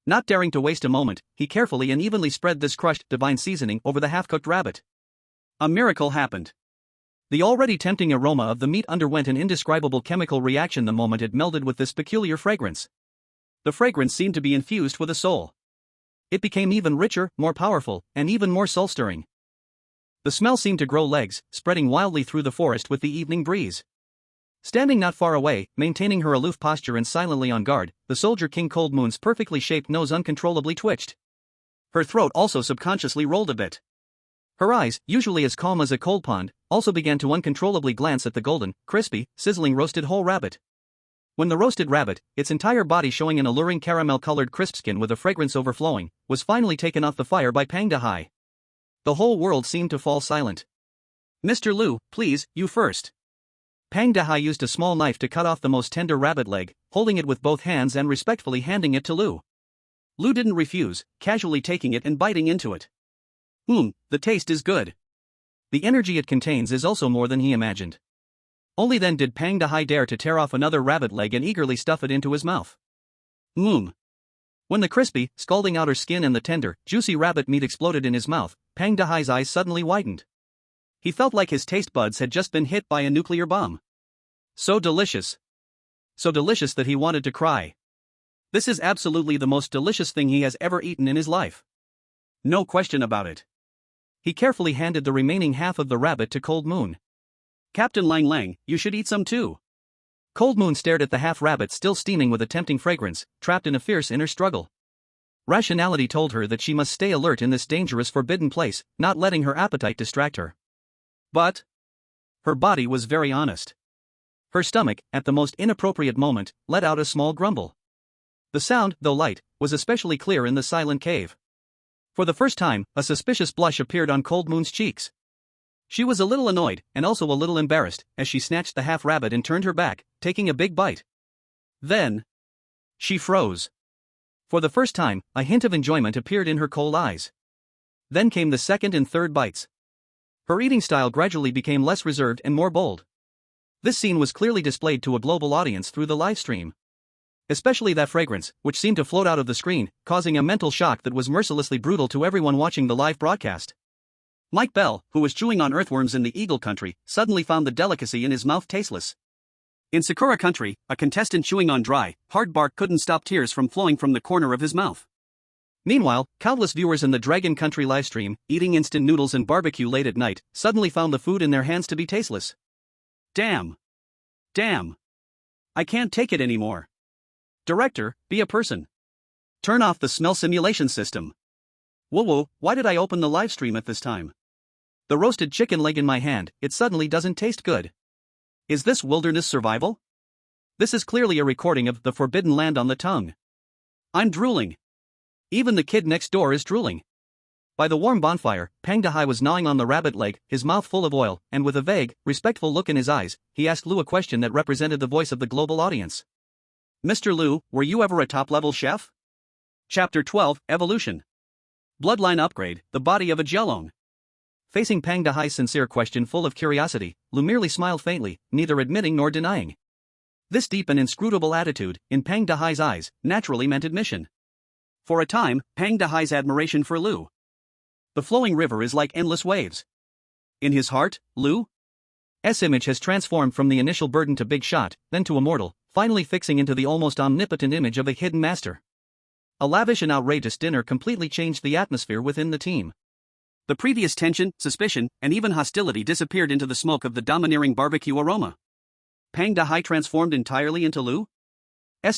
S1: Not daring to waste a moment, he carefully and evenly spread this crushed divine seasoning over the half-cooked rabbit. A miracle happened. The already tempting aroma of the meat underwent an indescribable chemical reaction the moment it melded with this peculiar fragrance. The fragrance seemed to be infused with a soul. It became even richer, more powerful, and even more soul-stirring. The smell seemed to grow legs, spreading wildly through the forest with the evening breeze. Standing not far away, maintaining her aloof posture and silently on guard, the soldier King Cold Moon's perfectly shaped nose uncontrollably twitched. Her throat also subconsciously rolled a bit. Her eyes, usually as calm as a cold pond, also began to uncontrollably glance at the golden, crispy, sizzling roasted whole rabbit. When the roasted rabbit, its entire body showing an alluring caramel-colored crisp skin with a fragrance overflowing, was finally taken off the fire by Pang Dehai, the whole world seemed to fall silent. "Mr. Lu, please, you first." Pang Dehai used a small knife to cut off the most tender rabbit leg, holding it with both hands and respectfully handing it to Lu. Lu didn't refuse, casually taking it and biting into it. The taste is good. The energy it contains is also more than he imagined. Only then did Pang Dehai dare to tear off another rabbit leg and eagerly stuff it into his mouth. When the crispy, scalding outer skin and the tender, juicy rabbit meat exploded in his mouth, Pang Dehai's eyes suddenly widened. He felt like his taste buds had just been hit by a nuclear bomb. So delicious. So delicious that he wanted to cry. This is absolutely the most delicious thing he has ever eaten in his life. No question about it. He carefully handed the remaining half of the rabbit to Cold Moon. Captain Lang Lang, you should eat some too. Cold Moon stared at the half-rabbit still steaming with a tempting fragrance, trapped in a fierce inner struggle. Rationality told her that she must stay alert in this dangerous forbidden place, not letting her appetite distract her. But her body was very honest. Her stomach, at the most inappropriate moment, let out a small grumble. The sound, though light, was especially clear in the silent cave. For the first time, a suspicious blush appeared on Cold Moon's cheeks. She was a little annoyed, and also a little embarrassed, as she snatched the half-rabbit and turned her back, taking a big bite. Then she froze. For the first time, a hint of enjoyment appeared in her cold eyes. Then came the second and third bites. Her eating style gradually became less reserved and more bold. This scene was clearly displayed to a global audience through the live stream. Especially that fragrance, which seemed to float out of the screen, causing a mental shock that was mercilessly brutal to everyone watching the live broadcast. Mike Bell, who was chewing on earthworms in the Eagle Country, suddenly found the delicacy in his mouth tasteless. In Sakura Country, a contestant chewing on dry, hard bark couldn't stop tears from flowing from the corner of his mouth. Meanwhile, countless viewers in the Dragon Country livestream, eating instant noodles and barbecue late at night, suddenly found the food in their hands to be tasteless. Damn. I can't take it anymore. Director, be a person. Turn off the smell simulation system. Whoa, why did I open the live stream at this time? The roasted chicken leg in my hand, it suddenly doesn't taste good. Is this wilderness survival? This is clearly a recording of The Forbidden Land on the tongue. I'm drooling. Even the kid next door is drooling. By the warm bonfire, Pang Dehai was gnawing on the rabbit leg, his mouth full of oil, and with a vague, respectful look in his eyes, he asked Lu a question that represented the voice of the global audience. Mr. Lu, were you ever a top-level chef? Chapter 12, Evolution. Bloodline Upgrade, the body of a Jelong. Facing Pang Dehai's sincere question full of curiosity, Lu merely smiled faintly, neither admitting nor denying. This deep and inscrutable attitude, in Pang Dehai's eyes, naturally meant admission. For a time, Pang Dehai's admiration for Lu. The flowing river is like endless waves. In his heart, Lu's image has transformed from the initial burden to big shot, then to immortal, finally fixing into the almost omnipotent image of a hidden master. A lavish and outrageous dinner completely changed the atmosphere within the team. The previous tension, suspicion, and even hostility disappeared into the smoke of the domineering barbecue aroma. Pang Dehai transformed entirely into Lu's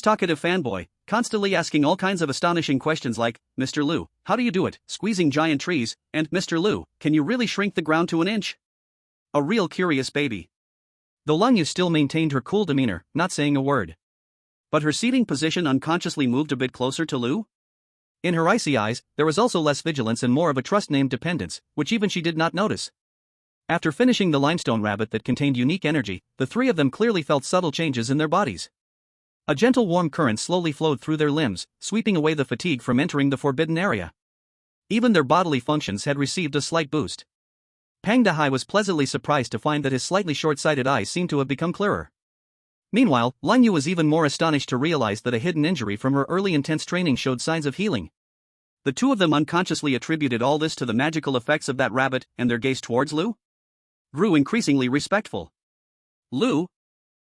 S1: talkative fanboy, constantly asking all kinds of astonishing questions like, Mr. Lu, how do you do it, squeezing giant trees, and Mr. Lu, can you really shrink the ground to an inch? A real curious baby. Though Lin Ye still maintained her cool demeanor, not saying a word. But her seating position unconsciously moved a bit closer to Lu. In her icy eyes, there was also less vigilance and more of a trust-named dependence, which even she did not notice. After finishing the limestone rabbit that contained unique energy, the three of them clearly felt subtle changes in their bodies. A gentle warm current slowly flowed through their limbs, sweeping away the fatigue from entering the forbidden area. Even their bodily functions had received a slight boost. Pang Dehai was pleasantly surprised to find that his slightly short-sighted eyes seemed to have become clearer. Meanwhile, Lin Ye was even more astonished to realize that a hidden injury from her early intense training showed signs of healing. The two of them unconsciously attributed all this to the magical effects of that rabbit, and their gaze towards Lu grew increasingly respectful. Lu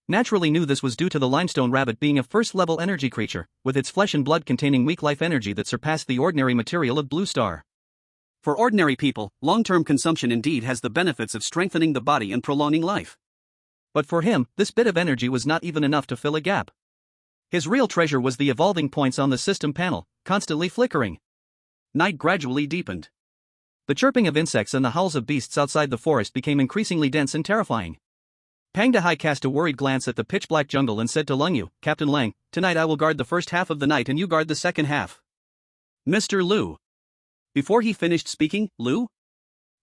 S1: naturally knew this was due to the limestone rabbit being a first-level energy creature, with its flesh and blood containing weak life energy that surpassed the ordinary material of Blue Star. For ordinary people, long-term consumption indeed has the benefits of strengthening the body and prolonging life. But for him, this bit of energy was not even enough to fill a gap. His real treasure was the evolving points on the system panel, constantly flickering. Night gradually deepened. The chirping of insects and the howls of beasts outside the forest became increasingly dense and terrifying. Pang Dehai cast a worried glance at the pitch-black jungle and said to Lin Ye, Captain Lang, tonight I will guard the first half of the night and you guard the second half. Mr. Lu. Before he finished speaking, Lu,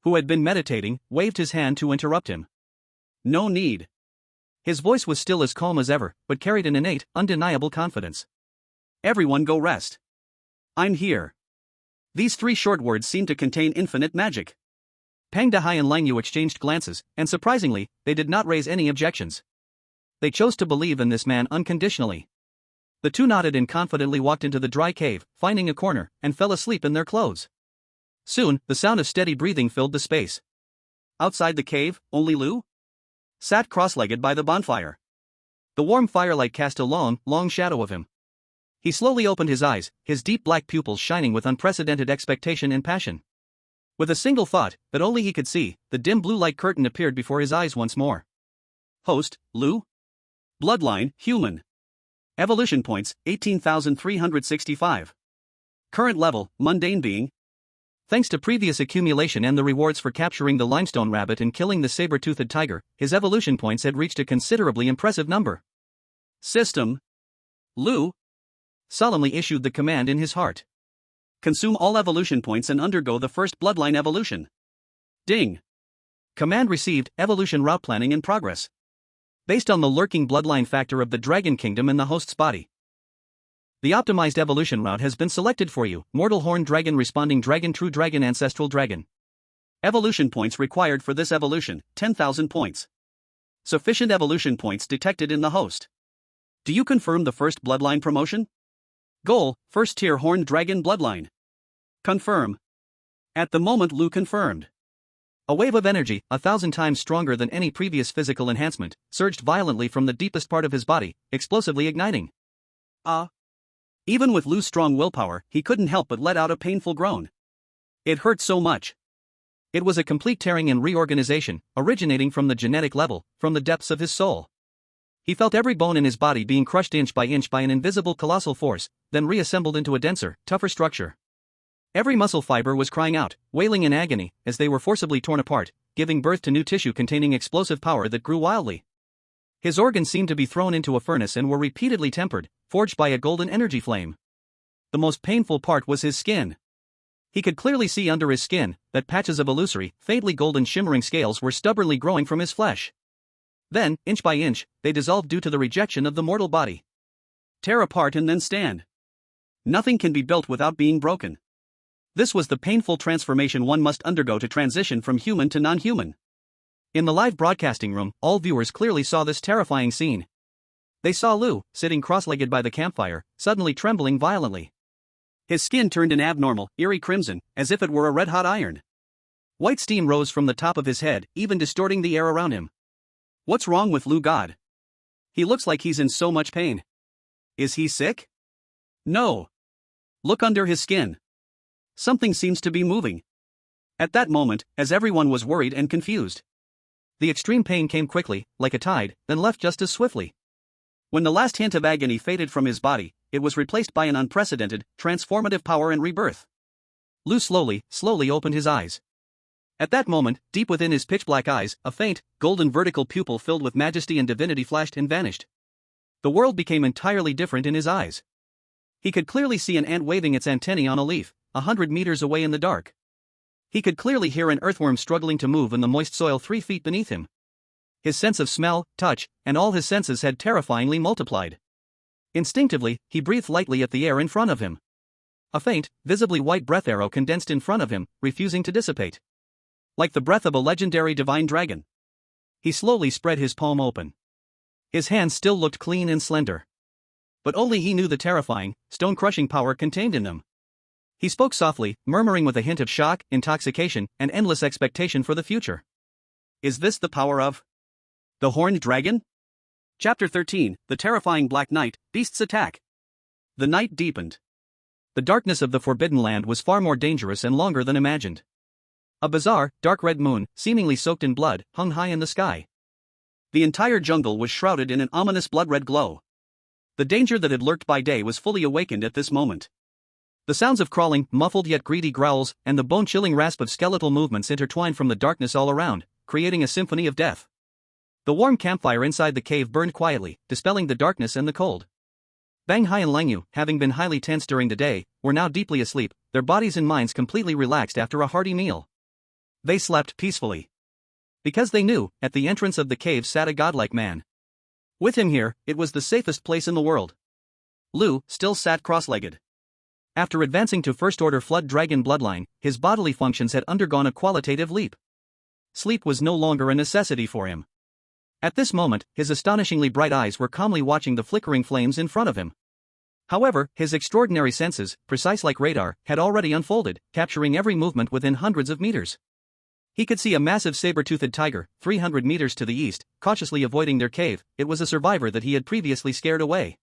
S1: who had been meditating, waved his hand to interrupt him. No need. His voice was still as calm as ever, but carried an innate, undeniable confidence.
S2: Everyone go rest. I'm here. These 3 short words seemed to contain infinite magic.
S1: Pang Dehai and Lin Ye exchanged glances, and surprisingly, they did not raise any objections. They chose to believe in this man unconditionally. The two nodded and confidently walked into the dry cave, finding a corner, and fell asleep in their clothes. Soon, the sound of steady breathing filled the space.
S2: Outside the cave, only Lu sat cross-legged by the bonfire.
S1: The warm firelight cast a long, long shadow of him. He slowly opened his eyes, his deep black pupils shining with unprecedented expectation and passion. With a single thought, that only he could see, the dim blue light curtain appeared before his eyes once more.
S2: Host, Lu. Bloodline, human. Evolution points, 18,365. Current level, mundane being.
S1: Thanks to previous accumulation and the rewards for capturing the limestone rabbit and killing the saber-toothed tiger, his evolution points had reached a considerably impressive number.
S2: System. Lu
S1: solemnly issued the command in his heart.
S2: Consume all evolution points and undergo the first bloodline evolution. Ding.
S1: Command received, evolution route planning in progress. Based on the lurking bloodline factor of the Dragon Kingdom and the host's body. The optimized evolution route has been selected for you, Mortal Horned Dragon, Responding Dragon, True Dragon, Ancestral Dragon.
S2: Evolution points required for this evolution, 10,000 points. Sufficient evolution points detected in the host. Do you confirm the first bloodline promotion? Goal, first tier Horned Dragon bloodline. Confirm. At the moment Lu confirmed.
S1: A wave of energy, 1,000 times stronger than any previous physical enhancement, surged violently from the deepest part of his body, explosively igniting.
S2: Even with Lu's strong willpower, he couldn't help but let out a painful groan. It hurt so much.
S1: It was a complete tearing and reorganization, originating from the genetic level, from the depths of his soul. He felt every bone in his body being crushed inch by an invisible colossal force, then reassembled into a denser, tougher structure. Every muscle fiber was crying out, wailing in agony, as they were forcibly torn apart, giving birth to new tissue containing explosive power that grew wildly. His organs seemed to be thrown into a furnace and were repeatedly tempered, forged by a golden energy flame. The most painful part was his skin. He could clearly see under his skin that patches of illusory, faintly golden shimmering scales were stubbornly growing from his flesh. Then, inch by inch, they dissolved due to the rejection of the mortal body.
S2: Tear apart and then stand. Nothing can be built without being broken. This was the painful transformation one must undergo to transition from human to non-human.
S1: In the live broadcasting room, all viewers clearly saw this terrifying scene. They saw Lu, sitting cross-legged by the campfire, suddenly trembling violently.
S2: His skin turned an abnormal, eerie crimson, as if it were a red-hot iron.
S1: White steam rose from the top of his head, even distorting the air around him.
S2: What's wrong with Lu God? He looks like he's in so much pain. Is he sick? No. Look under his skin. Something seems to be moving. At that moment, as everyone was worried and confused,
S1: the extreme pain came quickly, like a tide, then left just as swiftly.
S2: When the last hint of agony faded from his body, it was replaced by an unprecedented, transformative power and rebirth.
S1: Lu slowly opened his eyes. At that moment, deep within his pitch-black eyes, a faint, golden vertical pupil filled with majesty and divinity flashed and vanished. The world became entirely different in his eyes. He could clearly see an ant waving its antennae on a leaf, 100 meters away in the dark. He could clearly hear an earthworm struggling to move in the moist soil 3 feet beneath him. His sense of smell, touch, and all his senses had terrifyingly multiplied. Instinctively, he breathed lightly at the air in front of him. A faint, visibly white breath arrow condensed in front of him, refusing to dissipate. Like the breath of a legendary divine dragon. He slowly spread his palm open. His hands still looked clean and slender. But only he knew the terrifying, stone-crushing power contained in them. He spoke softly, murmuring with a hint of shock, intoxication, and endless expectation for the future.
S2: Is this the power of the Horned Dragon? Chapter 13, The Terrifying Black Night, Beasts Attack. The night deepened.
S1: The darkness of the Forbidden Land was far more dangerous and longer than imagined. A bizarre, dark red moon, seemingly soaked in blood, hung high in the sky.
S2: The entire jungle was shrouded in an ominous blood-red glow. The danger that had lurked by day was fully awakened at this moment.
S1: The sounds of crawling, muffled yet greedy growls, and the bone-chilling rasp of skeletal movements intertwined from the darkness all around, creating a symphony of death. The warm campfire inside the cave burned quietly, dispelling the darkness and the cold. Bang Hai and Lin Ye, having been highly tense during the day, were now deeply asleep, their bodies and minds completely relaxed after a hearty meal. They slept peacefully. Because they knew, at the entrance of the cave sat a godlike man.
S2: With him here, it was the safest place in the world. Lu still sat cross-legged. After advancing to first-order Flood Dragon Bloodline, his bodily functions had undergone a qualitative leap. Sleep was no longer a necessity for him. At this moment, his astonishingly bright eyes were calmly watching the flickering flames in front of him. However, his extraordinary senses, precise like radar, had already unfolded, capturing every movement within hundreds of meters. He could see a massive saber-toothed tiger, 300 meters to the east, cautiously avoiding their cave. It was a survivor that he had previously scared away.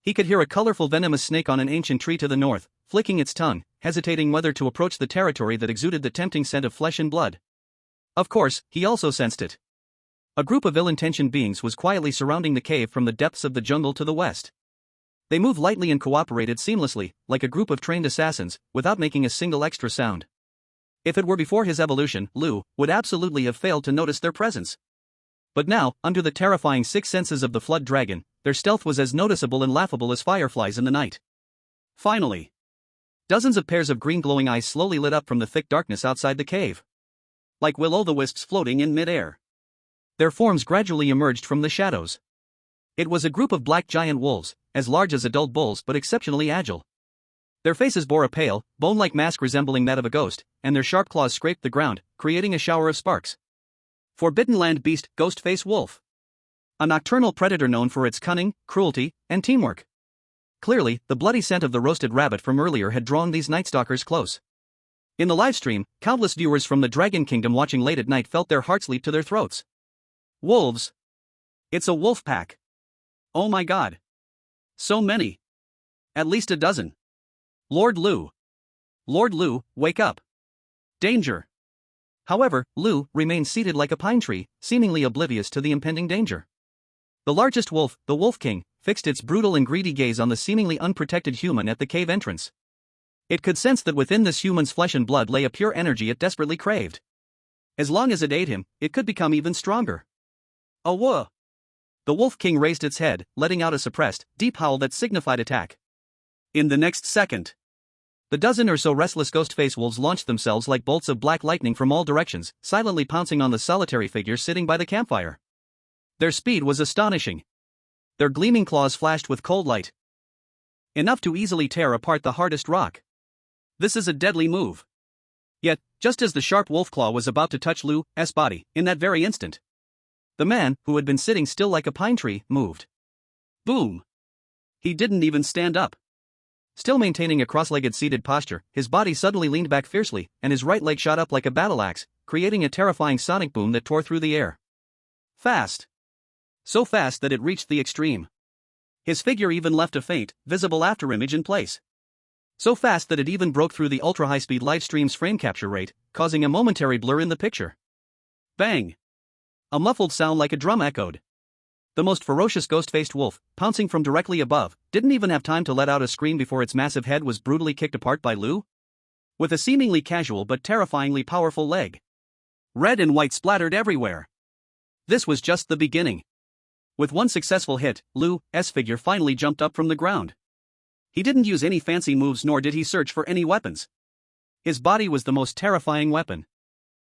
S2: He could hear a colorful venomous snake on an ancient tree to the north, flicking its tongue, hesitating whether to approach the territory that exuded the tempting scent of flesh and blood. Of course, he also sensed it. A group of ill-intentioned beings was quietly surrounding the cave from the depths of the jungle to the west. They moved lightly and cooperated seamlessly, like a group of trained assassins, without making a single extra sound. If it were before his evolution, Lu would absolutely have failed to notice their presence. But now, under the terrifying six senses of the Flood Dragon, their stealth was as noticeable and laughable as fireflies in the night. Finally, dozens of pairs of green glowing eyes slowly lit up from the thick darkness outside the cave. Like will-o'-the-wisps floating in mid-air. Their forms gradually emerged from the shadows. It was a group of black giant wolves, as large as adult bulls but exceptionally agile. Their faces bore a pale, bone-like mask resembling that of a ghost, and their sharp claws scraped the ground, creating a shower of sparks. Forbidden Land Beast Ghostface Wolf. A nocturnal predator known for its cunning, cruelty, and teamwork. Clearly, the bloody scent of the roasted rabbit from earlier had drawn these night stalkers close. In the livestream, countless viewers from the Dragon Kingdom watching late at night felt their hearts leap to their throats. Wolves. It's a wolf pack. Oh my god. So many. At least a dozen. Lord Lu. Lord Lu, wake up. Danger. However, Lu remained seated like a pine tree, seemingly oblivious to the impending danger. The largest wolf, the Wolf King, fixed its brutal and greedy gaze on the seemingly unprotected human at the cave entrance. It could sense that within this human's flesh and blood lay a pure energy it desperately craved. As long as it ate him, it could become even stronger. A whoa! The Wolf King raised its head, letting out a suppressed, deep howl that signified attack. In the next second, the dozen or so restless ghost-face wolves launched themselves like bolts of black lightning from all directions, silently pouncing on the solitary figure sitting by the campfire. Their speed was astonishing. Their gleaming claws flashed with cold light. Enough to easily tear apart the hardest rock. This is a deadly move. Yet, just as the sharp wolf claw was about to touch Lu's body, in that very instant, the man, who had been sitting still like a pine tree, moved. Boom! He didn't even stand up. Still maintaining a cross-legged seated posture, his body suddenly leaned back fiercely, and his right leg shot up like a battle axe, creating a terrifying sonic boom that tore through the air. Fast. So fast that it reached the extreme. His figure even left a faint, visible afterimage in place. So fast that it even broke through the ultra-high-speed livestream's frame capture rate, causing a momentary blur in the picture. Bang! A muffled sound like a drum echoed. The most ferocious ghost-faced wolf, pouncing from directly above, didn't even have time to let out a scream before its massive head was brutally kicked apart by Lu. With a seemingly casual but terrifyingly powerful leg. Red and white splattered everywhere. This was just the beginning. With one successful hit, Lu's figure finally jumped up from the ground. He didn't use any fancy moves nor did he search for any weapons. His body was the most terrifying weapon.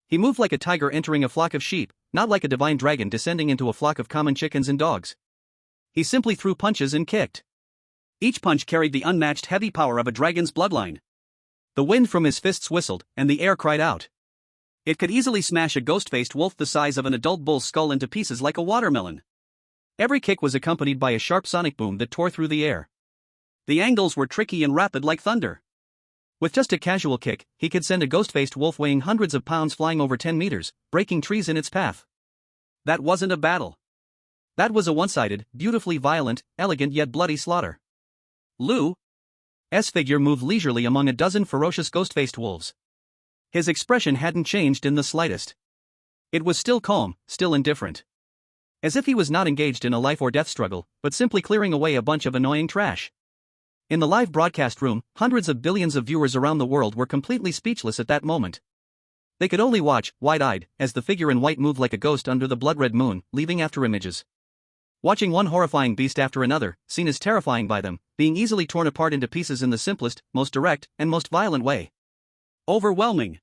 S2: He moved like a tiger entering a flock of sheep, not like a divine dragon descending into a flock of common chickens and dogs. He simply threw punches and kicked. Each punch carried the unmatched heavy power of a dragon's bloodline. The wind from his fists whistled, and the air cried out. It could easily smash a ghost-faced wolf the size of an adult bull's skull into pieces like a watermelon. Every kick was accompanied by a sharp sonic boom that tore through the air. The angles were tricky and rapid like thunder. With just a casual kick, he could send a ghost-faced wolf weighing hundreds of pounds flying over 10 meters, breaking trees in its path. That wasn't a battle. That was a one-sided, beautifully violent, elegant yet bloody slaughter. Lu's figure moved leisurely among a dozen ferocious ghost-faced wolves. His expression hadn't changed in the slightest. It was still calm, still indifferent. As if he was not engaged in a life-or-death struggle, but simply clearing away a bunch of annoying trash. In the live broadcast room, hundreds of billions of viewers around the world were completely speechless at that moment. They could only watch, wide-eyed, as the figure in white moved like a ghost under the blood-red moon, leaving afterimages. Watching one horrifying beast after another, seen as terrifying by them, being easily torn apart into pieces in the simplest, most direct, and most violent way. Overwhelming.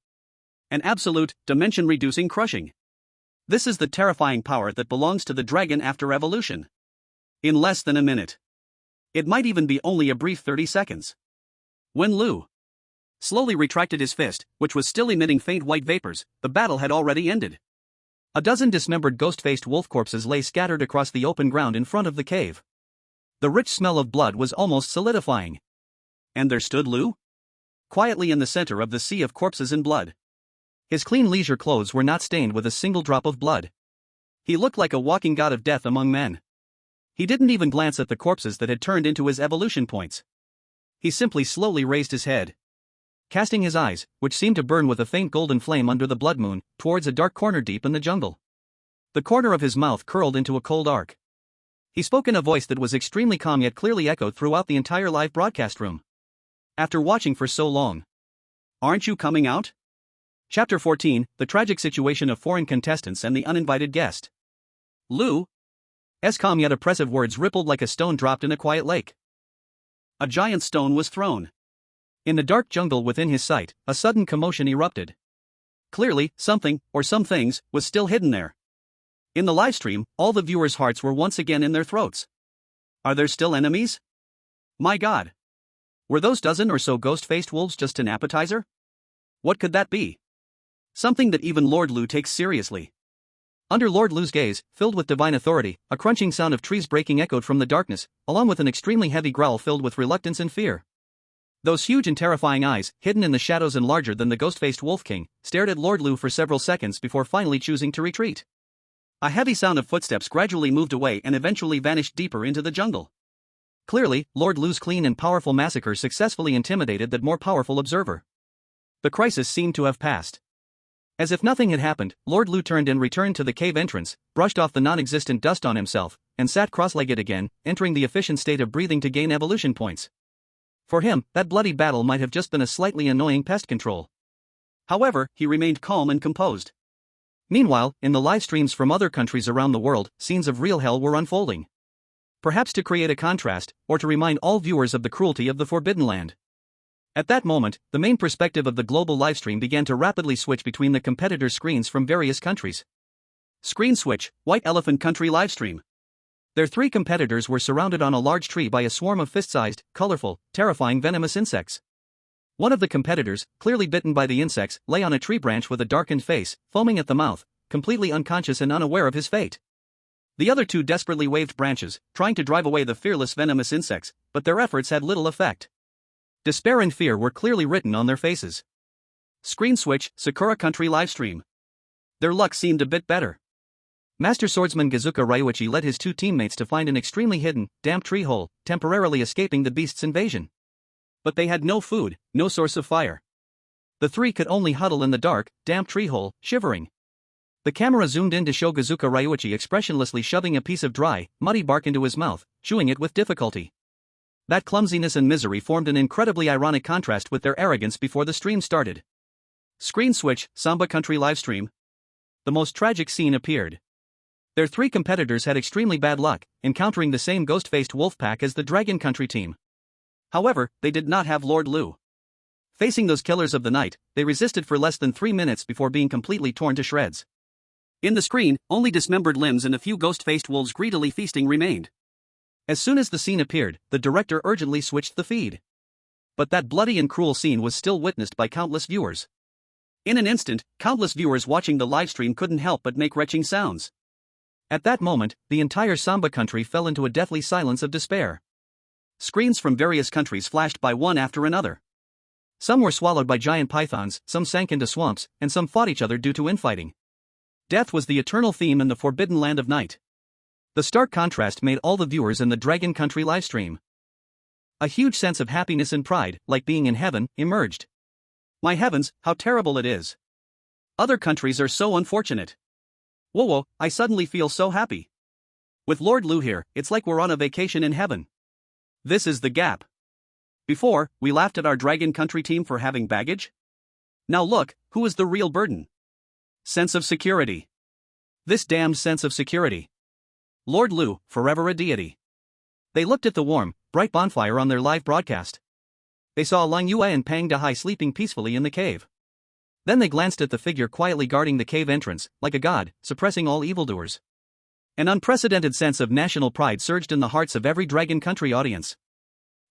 S2: An absolute, dimension-reducing crushing. This is the terrifying power that belongs to the dragon after evolution. In less than a minute. It might even be only a brief 30 seconds. When Lu slowly retracted his fist, which was still emitting faint white vapors, the battle had already ended. A dozen dismembered ghost-faced wolf corpses lay scattered across the open ground in front of the cave. The rich smell of blood was almost solidifying. And there stood Lu, quietly in the center of the sea of corpses and blood. His clean leisure clothes were not stained with a single drop of blood. He looked like a walking god of death among men. He didn't even glance at the corpses that had turned into his evolution points. He simply slowly raised his head, casting his eyes, which seemed to burn with a faint golden flame under the blood moon, towards a dark corner deep in the jungle. The corner of his mouth curled into a cold arc. He spoke in a voice that was extremely calm yet clearly echoed throughout the entire live broadcast room. After watching for so long, aren't you coming out? Chapter 14, The Tragic Situation of Foreign Contestants and the Uninvited Guest. Lu's calm yet oppressive words rippled like a stone dropped in a quiet lake. A giant stone was thrown. In the dark jungle within his sight, a sudden commotion erupted. Clearly, something, or some things, was still hidden there. In the livestream, all the viewers' hearts were once again in their throats. Are there still enemies? My God! Were those dozen or so ghost-faced wolves just an appetizer? What could that be? Something that even Lord Lu takes seriously. Under Lord Lu's gaze, filled with divine authority, a crunching sound of trees breaking echoed from the darkness, along with an extremely heavy growl filled with reluctance and fear. Those huge and terrifying eyes, hidden in the shadows and larger than the ghost-faced Wolf King, stared at Lord Lu for several seconds before finally choosing to retreat. A heavy sound of footsteps gradually moved away and eventually vanished deeper into the jungle. Clearly, Lord Lu's clean and powerful massacre successfully intimidated that more powerful observer. The crisis seemed to have passed. As if nothing had happened, Lord Lu turned and returned to the cave entrance, brushed off the non-existent dust on himself, and sat cross-legged again, entering the efficient state of breathing to gain evolution points. For him, that bloody battle might have just been a slightly annoying pest control. However, he remained calm and composed. Meanwhile, in the live streams from other countries around the world, scenes of real hell were unfolding. Perhaps to create a contrast, or to remind all viewers of the cruelty of the Forbidden Land. At that moment, the main perspective of the global livestream began to rapidly switch between the competitors' screens from various countries. Screen switch, White Elephant Country livestream. Their three competitors were surrounded on a large tree by a swarm of fist-sized, colorful, terrifying venomous insects. One of the competitors, clearly bitten by the insects, lay on a tree branch with a darkened face, foaming at the mouth, completely unconscious and unaware of his fate. The other two desperately waved branches, trying to drive away the fearless venomous insects, but their efforts had little effect. Despair and fear were clearly written on their faces. Screen switch, Sakura Country livestream. Their luck seemed a bit better. Master Swordsman Gazuka Ryuichi led his two teammates to find an extremely hidden, damp tree hole, temporarily escaping the beast's invasion. But they had no food, no source of fire. The three could only huddle in the dark, damp tree hole, shivering. The camera zoomed in to show Gazuka Ryuichi expressionlessly shoving a piece of dry, muddy bark into his mouth, chewing it with difficulty. That clumsiness and misery formed an incredibly ironic contrast with their arrogance before the stream started. Screen switch, Samba Country livestream. The most tragic scene appeared. Their three competitors had extremely bad luck, encountering the same ghost-faced wolf pack as the Dragon Country team. However, they did not have Lord Lu. Facing those killers of the night, they resisted for less than 3 minutes before being completely torn to shreds. In the screen, only dismembered limbs and a few ghost-faced wolves greedily feasting remained. As soon as the scene appeared, the director urgently switched the feed. But that bloody and cruel scene was still witnessed by countless viewers. In an instant, countless viewers watching the livestream couldn't help but make retching sounds. At that moment, the entire Samba country fell into a deathly silence of despair. Screens from various countries flashed by one after another. Some were swallowed by giant pythons, some sank into swamps, and some fought each other due to infighting. Death was the eternal theme in the Forbidden Land of Night. The stark contrast made all the viewers in the Dragon Country livestream. A huge sense of happiness and pride, like being in heaven, emerged. My heavens, how terrible it is. Other countries are so unfortunate. Whoa, I suddenly feel so happy. With Lord Lu here, it's like we're on a vacation in heaven. This is the gap. Before, we laughed at our Dragon Country team for having baggage. Now look, who is the real burden? Sense of security. This damned sense of security. Lord Lu, forever a deity. They looked at the warm, bright bonfire on their live broadcast. They saw Lang Yue and Pang Dahai sleeping peacefully in the cave. Then they glanced at the figure quietly guarding the cave entrance, like a god, suppressing all evildoers. An unprecedented sense of national pride surged in the hearts of every Dragon Country audience.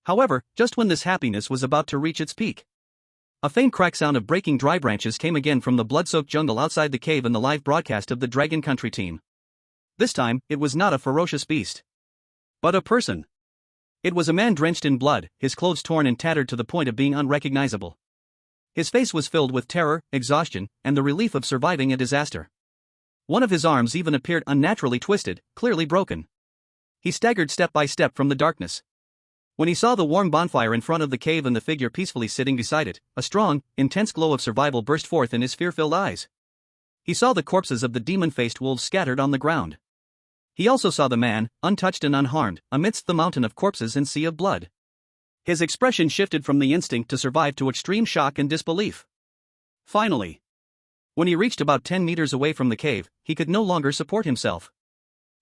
S2: However, just when this happiness was about to reach its peak, a faint crack sound of breaking dry branches came again from the blood-soaked jungle outside the cave in the live broadcast of the Dragon Country team. This time, it was not a ferocious beast, but a person. It was a man drenched in blood, his clothes torn and tattered to the point of being unrecognizable. His face was filled with terror, exhaustion, and the relief of surviving a disaster. One of his arms even appeared unnaturally twisted, clearly broken. He staggered step by step from the darkness. When he saw the warm bonfire in front of the cave and the figure peacefully sitting beside it, a strong, intense glow of survival burst forth in his fear-filled eyes. He saw the corpses of the demon-faced wolves scattered on the ground. He also saw the man, untouched and unharmed, amidst the mountain of corpses and sea of blood. His expression shifted from the instinct to survive to extreme shock and disbelief. Finally, when he reached about 10 meters away from the cave, he could no longer support himself.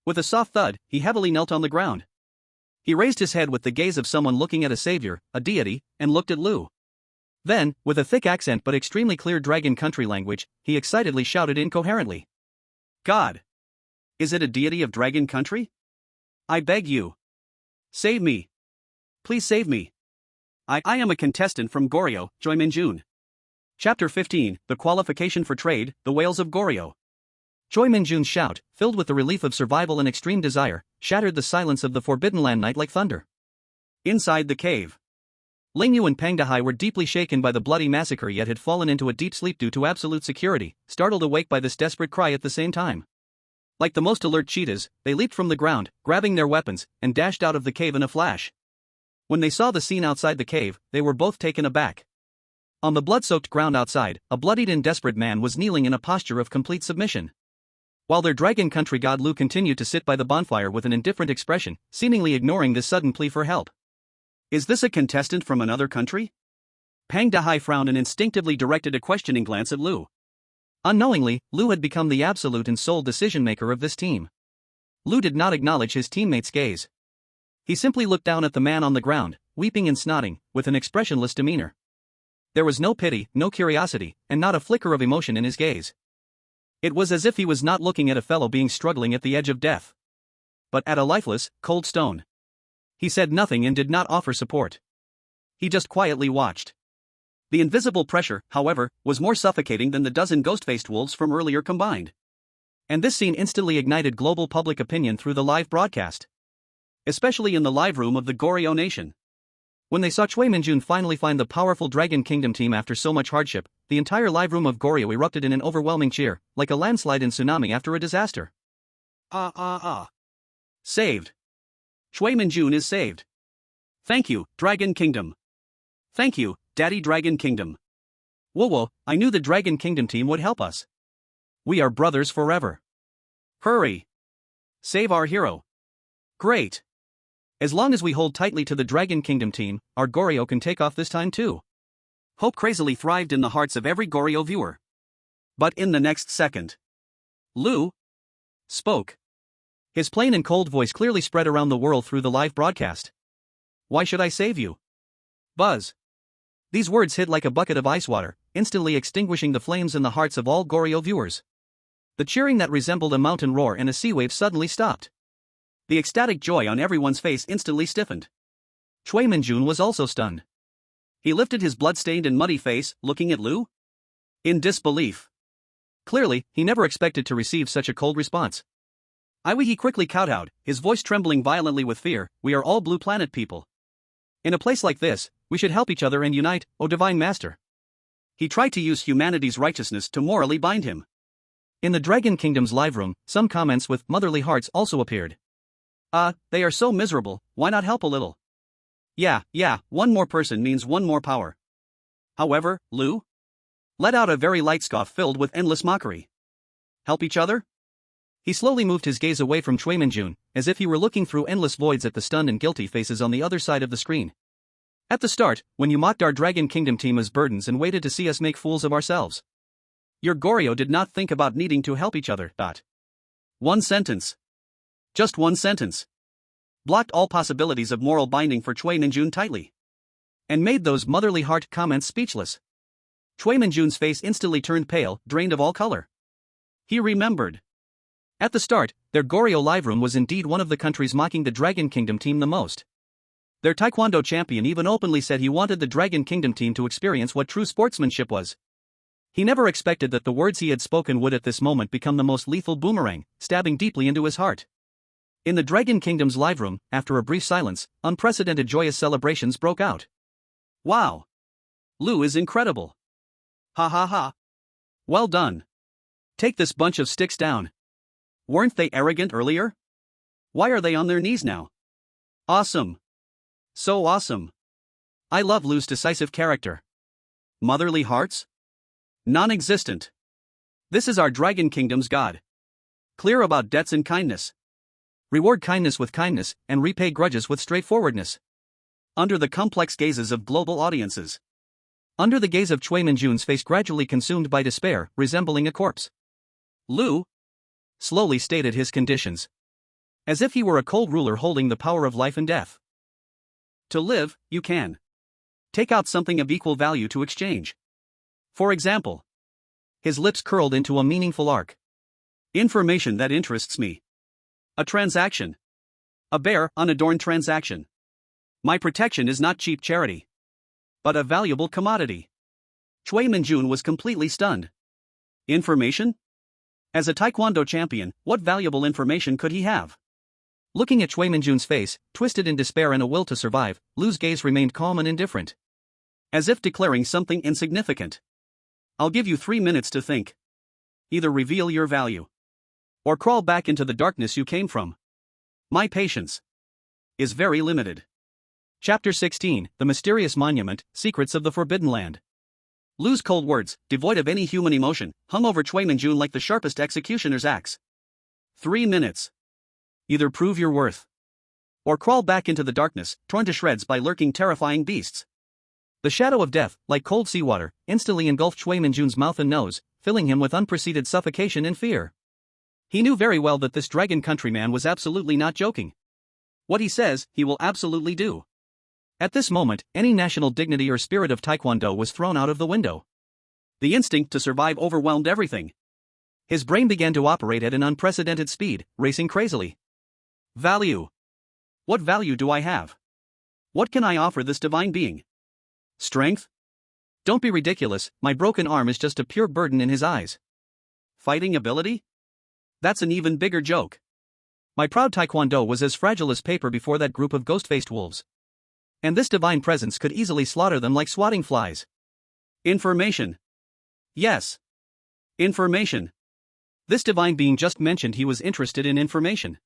S2: With a soft thud, he heavily knelt on the ground. He raised his head with the gaze of someone looking at a savior, a deity, and looked at Lu. Then, with a thick accent but extremely clear Dragon Country language, he excitedly shouted incoherently. God! Is it a deity of Dragon Country? I beg you. Save me. Please save me. I am a contestant from Goryeo, Choi Min-jun. Chapter 15, The Qualification for Trade, The Whales of Goryeo. Choi Min-jun's shout, filled with the relief of survival and extreme desire, shattered the silence of the Forbidden Land night like thunder. Inside the cave, Lin Ye and Pang Dahai were deeply shaken by the bloody massacre yet had fallen into a deep sleep due to absolute security, startled awake by this desperate cry at the same time. Like the most alert cheetahs, they leaped from the ground, grabbing their weapons, and dashed out of the cave in a flash. When they saw the scene outside the cave, they were both taken aback. On the blood-soaked ground outside, a bloodied and desperate man was kneeling in a posture of complete submission. While their Dragon Country god Lu continued to sit by the bonfire with an indifferent expression, seemingly ignoring this sudden plea for help. Is this a contestant from another country? Pang Dahai frowned and instinctively directed a questioning glance at Lu. Unknowingly, Lu had become the absolute and sole decision-maker of this team. Lu did not acknowledge his teammate's gaze. He simply looked down at the man on the ground, weeping and snotting, with an expressionless demeanor. There was no pity, no curiosity, and not a flicker of emotion in his gaze. It was as if he was not looking at a fellow being struggling at the edge of death, but at a lifeless, cold stone. He said nothing and did not offer support. He just quietly watched. The invisible pressure, however, was more suffocating than the dozen ghost-faced wolves from earlier combined. And this scene instantly ignited global public opinion through the live broadcast, especially in the live room of the Goryeo Nation. When they saw Choi Min-jun finally find the powerful Dragon Kingdom team after so much hardship, the entire live room of Goryeo erupted in an overwhelming cheer, like a landslide in tsunami after a disaster. Saved. Choi Min-jun is saved. Thank you, Dragon Kingdom. Thank you, Daddy Dragon Kingdom. Whoa, I knew the Dragon Kingdom team would help us. We are brothers forever. Hurry. Save our hero. Great. As long as we hold tightly to the Dragon Kingdom team, our Goryeo can take off this time too. Hope crazily thrived in the hearts of every Goryeo viewer. But in the next second, Lu spoke. His plain and cold voice clearly spread around the world through the live broadcast. Why should I save you? Buzz. These words hit like a bucket of ice water, instantly extinguishing the flames in the hearts of all Goryeo viewers. The cheering that resembled a mountain roar and a sea wave suddenly stopped. The ecstatic joy on everyone's face instantly stiffened. Choi Min-jun was also stunned. He lifted his blood-stained and muddy face, looking at Lu in disbelief. Clearly, he never expected to receive such a cold response. He quickly kowtowed, his voice trembling violently with fear. We are all Blue Planet people. In a place like this, we should help each other and unite, O Divine Master. He tried to use humanity's righteousness to morally bind him. In the Dragon Kingdom's live room, some comments with motherly hearts also appeared. They are so miserable, why not help a little? Yeah, one more person means one more power. However, Lu let out a very light scoff filled with endless mockery. Help each other? He slowly moved his gaze away from Choi Min-jun, as if he were looking through endless voids at the stunned and guilty faces on the other side of the screen. At the start, when you mocked our Dragon Kingdom team as burdens and waited to see us make fools of ourselves, your Goryeo did not think about needing to help each other. One sentence. Just one sentence. Blocked all possibilities of moral binding for Choi Min-jun tightly. And made those motherly heart comments speechless. Choi Min-jun's face instantly turned pale, drained of all color. He remembered.
S1: At the start, their Goryeo live room was indeed one of the countries mocking the Dragon Kingdom team the most. Their Taekwondo champion even openly said he wanted the Dragon Kingdom team to experience what true sportsmanship was. He never expected that the words he had spoken would at this moment become the most lethal boomerang, stabbing deeply into his heart. In the Dragon Kingdom's live room, after a brief silence, unprecedented joyous celebrations broke out.
S2: Wow! Lu is incredible! Ha ha ha! Well done! Take this bunch of sticks down! Weren't they arrogant earlier? Why are they on their knees now? Awesome! So awesome! I love Lu's decisive character. Motherly hearts? Non-existent. This is our Dragon Kingdom's god. Clear about debts and kindness.
S1: Reward kindness with kindness, and repay grudges with straightforwardness.
S2: Under the complex gazes of global audiences.
S1: Under the gaze of Chui Minjun's face gradually consumed by despair, resembling a corpse.
S2: Lu
S1: slowly stated his conditions. As if he were a cold ruler holding the power of life and death.
S2: To live, you can take out something of equal value to exchange. For example,
S1: his lips curled into a meaningful arc.
S2: Information that interests me. A transaction. A bare, unadorned transaction. My protection is not cheap charity, but a valuable commodity. Chui Minjun was completely stunned. Information? As a Taekwondo champion, what valuable information could he have?
S1: Looking at Chui Minjun's face, twisted in despair and a will to survive, Lu's gaze remained calm and indifferent.
S2: As if declaring something insignificant. I'll give you 3 minutes to think. Either reveal your value, or crawl back into the darkness you came from. My patience is very limited.
S1: Chapter 16, The Mysterious Monument, Secrets of the Forbidden Land.
S2: Lu's cold words, devoid of any human emotion, hung over Chui Minjun like the sharpest executioner's axe. 3 minutes. Either prove your worth, or crawl back into the darkness, torn to shreds by lurking terrifying beasts.
S1: The shadow of death, like cold seawater, instantly engulfed Chui Minjun's mouth and nose, filling him with unpreceded suffocation and fear. He knew very well that this dragon countryman was absolutely not joking. What he says, he will absolutely do. At this moment, any national dignity or spirit of Taekwondo was thrown out of the window.
S2: The instinct to survive overwhelmed everything.
S1: His brain began to operate at an unprecedented speed, racing crazily.
S2: Value. What value do I have? What can I offer this divine being? Strength?
S1: Don't be ridiculous, my broken arm is just a pure burden in his eyes.
S2: Fighting ability? That's an even bigger joke.
S1: My proud Taekwondo was as fragile as paper before that group of ghost-faced wolves. And this divine presence could easily slaughter them like swatting flies.
S2: Information. Yes. Information.
S1: This divine being just mentioned he was interested in information.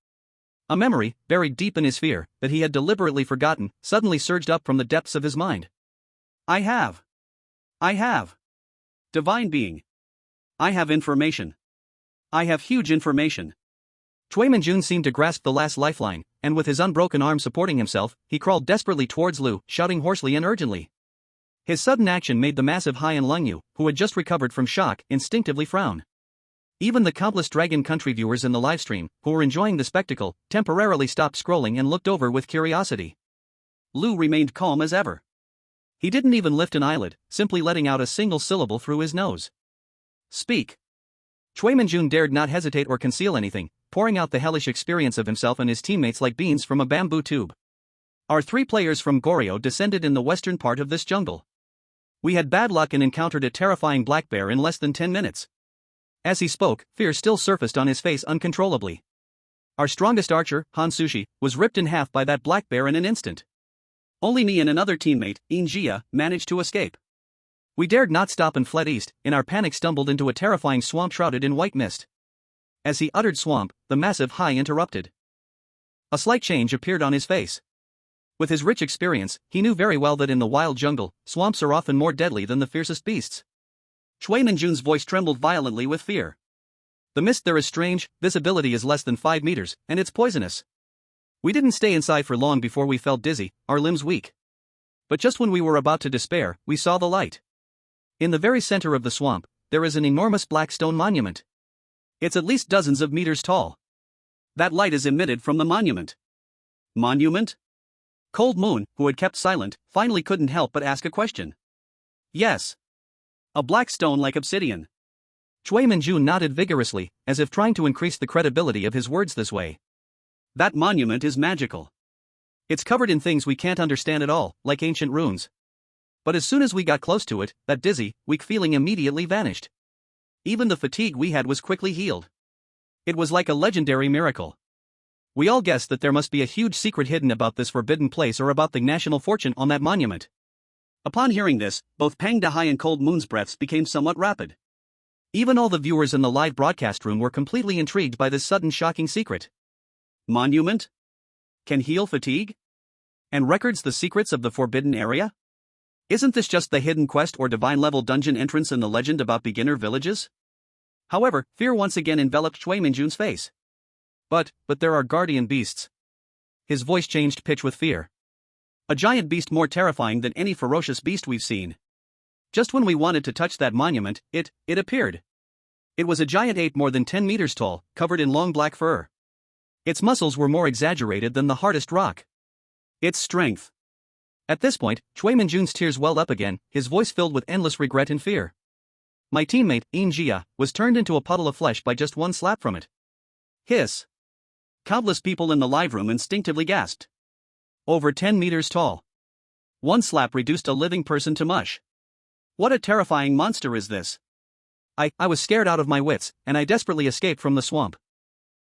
S1: A memory, buried deep in his fear, that he had deliberately forgotten, suddenly surged up from the depths of his mind.
S2: I have. Divine being. I have information. I have huge information.
S1: Chui Minjun seemed to grasp the last lifeline, and with his unbroken arm supporting himself, he crawled desperately towards Lu, shouting hoarsely and urgently. His sudden action made the massive Hai and Lin Ye, who had just recovered from shock, instinctively frown. Even the countless Dragon Country viewers in the livestream, who were enjoying the spectacle, temporarily stopped scrolling and looked over with curiosity.
S2: Lu remained calm as ever. He didn't even lift an eyelid, simply letting out a single syllable through his nose. Speak.
S1: Chui Minjun dared not hesitate or conceal anything, pouring out the hellish experience of himself and his teammates like beans from a bamboo tube. Our 3 players from Goryeo descended in the western part of this jungle. We had bad luck and encountered a terrifying black bear in less than 10 minutes. As he spoke, fear still surfaced on his face uncontrollably. Our strongest archer, Han Sushi, was ripped in half by that black bear in an instant. Only me and another teammate, Lin Ye, managed to escape. We dared not stop and fled east, in our panic stumbled into a terrifying swamp shrouded in white mist. As he uttered swamp, the massive Hai interrupted. A slight change appeared on his face. With his rich experience, he knew very well that in the wild jungle, swamps are often more deadly than the fiercest beasts.
S2: Chui Minjun's voice trembled violently with fear.
S1: The mist there is strange, visibility is less than 5 meters, and it's poisonous. We didn't stay inside for long before we felt dizzy, our limbs weak. But just when we were about to despair, we saw the light. In the very center of the swamp, there is an enormous black stone monument. It's at least dozens of meters tall.
S2: That light is emitted from the monument. Monument? Cold Moon, who had kept silent, finally couldn't help but ask a question. Yes. A black stone like obsidian.
S1: Chui Minjun nodded vigorously, as if trying to increase the credibility of his words this way.
S2: That monument is magical. It's covered in things we can't understand at all, like ancient runes. But as soon as we got close to it, that dizzy, weak feeling immediately vanished. Even the fatigue we had was quickly healed. It was like a legendary miracle. We all guessed that there must be a huge secret hidden about this forbidden place or about the national fortune on that monument. Upon hearing this, both Pang Dahai and Cold Moon's breaths became somewhat rapid.
S1: Even all the viewers in the live broadcast room were completely intrigued by this sudden shocking secret.
S2: Monument? Can heal fatigue? And records the secrets of the forbidden area? Isn't this just the hidden quest or divine-level dungeon entrance in the legend about beginner villages? However, fear once again enveloped Chui Minjun's face.
S1: But there are guardian beasts. His voice changed pitch with fear.
S2: A giant beast more terrifying than any ferocious beast we've seen. Just when we wanted to touch that monument, it appeared. It was a giant ape more than 10 meters tall, covered in long black fur. Its muscles were more exaggerated than the hardest rock. Its strength.
S1: At this point, Chui Minjun's tears welled up again, his voice filled with endless regret and fear. My teammate, Lin Ye, was turned into a puddle of flesh by just one slap from it.
S2: Hiss. Countless people in the live room instinctively gasped. Over 10 meters tall. One slap reduced a living person to mush. What a terrifying monster is this?
S1: I was scared out of my wits, and I desperately escaped from the swamp.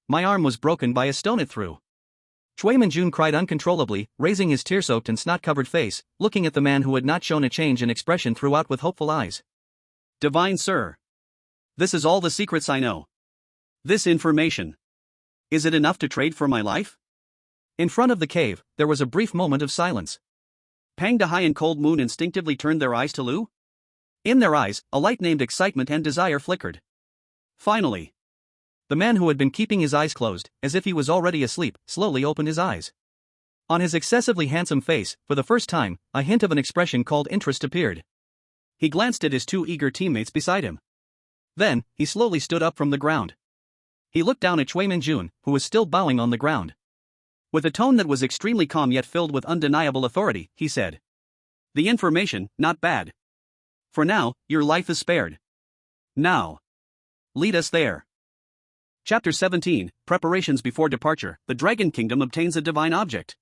S1: My arm was broken by a stone it threw. Chui Minjun cried uncontrollably, raising his tear-soaked and snot-covered face, looking at the man who had not shown a change in expression throughout with hopeful eyes.
S2: Divine Sir. This is all the secrets I know. This information. Is it enough to trade for my life?
S1: In front of the cave, there was a brief moment of silence.
S2: Pang Dahai and Cold Moon instinctively turned their eyes to Lu. In their eyes, a light named excitement and desire flickered. Finally.
S1: The man who had been keeping his eyes closed, as if he was already asleep, slowly opened his eyes. On his excessively handsome face, for the first time, a hint of an expression called interest appeared. He glanced at his two eager teammates beside him. Then, he slowly stood up from the ground. He looked down at Chui Minjun, who was still bowing on the ground. With a tone that was extremely calm yet filled with undeniable authority, he said. The information, not bad. For now, your life is spared. Now. Lead us there. Chapter 17, Preparations before departure. The Dragon Kingdom obtains a divine object.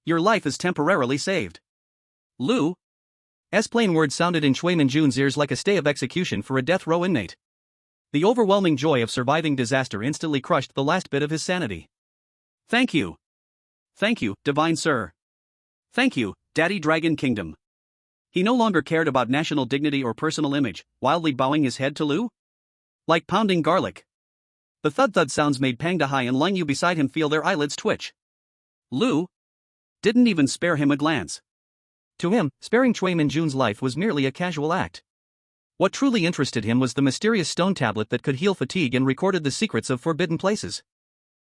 S1: Your life is temporarily saved. Lu's plain words sounded in Chui Minjun's ears like a stay of execution for a death row inmate. The overwhelming joy of surviving disaster instantly crushed the last bit of his sanity. Thank you. Thank you, Divine Sir. Thank you, Daddy Dragon Kingdom. He no longer cared about national dignity or personal image, wildly bowing his head to Lu. Like pounding garlic. The thud-thud sounds made Pang Dahai and Lin Ye beside him feel their eyelids twitch. Lu didn't even spare him a glance. To him, sparing Chui Minjun's life was merely a casual act. What truly interested him was the mysterious stone tablet that could heal fatigue and recorded the secrets of forbidden places.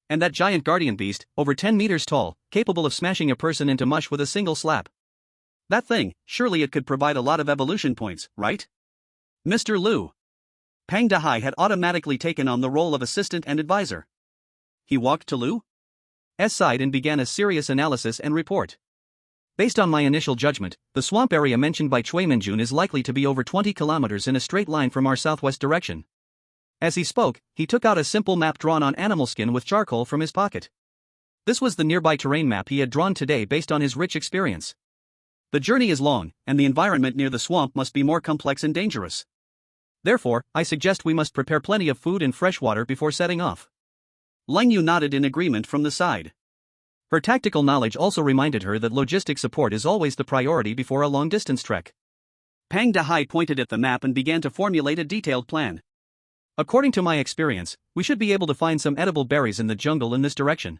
S1: And that giant guardian beast, over 10 meters tall, capable of smashing a person into mush with a single slap. That thing, surely it could provide a lot of evolution points, right? Mr. Lu. Pang Dahai had automatically taken on the role of assistant and advisor. He walked to Lu's side and began a serious analysis and report. Based on my initial judgment, the swamp area mentioned by Chui Minjun is likely to be over 20 kilometers in a straight line from our southwest direction. As he spoke, he took out a simple map drawn on animal skin with charcoal from his pocket. This was the nearby terrain map he had drawn today based on his rich experience. The journey is long, and the environment near the swamp must be more complex and dangerous. Therefore, I suggest we must prepare plenty of food and fresh water before setting off. Lin Ye nodded in agreement from the side. Her tactical knowledge also reminded her that logistic support is always the priority before a long-distance trek. Pang Dahai pointed at the map and began to formulate a detailed plan. According to my experience, we should be able to find some edible berries in the jungle in this direction.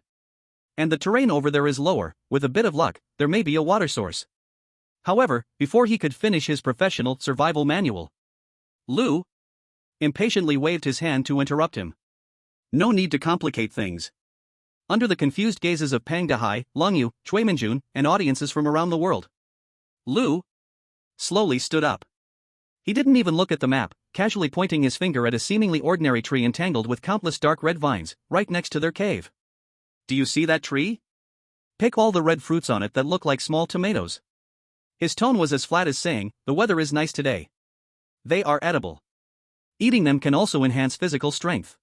S1: And the terrain over there is lower, with a bit of luck, there may be a water source. However, before he could finish his professional survival manual, Lu impatiently waved his hand to interrupt him. No need to complicate things. Under the confused gazes of Pang Dahai, Lin Ye, Chui Minjun, and audiences from around the world, Lu slowly stood up. He didn't even look at the map, casually pointing his finger at a seemingly ordinary tree entangled with countless dark red vines, right next to their cave. Do you see that tree? Pick all the red fruits on it that look like small tomatoes. His tone was as flat as saying, the weather is nice today. They are edible. Eating them can also enhance physical strength.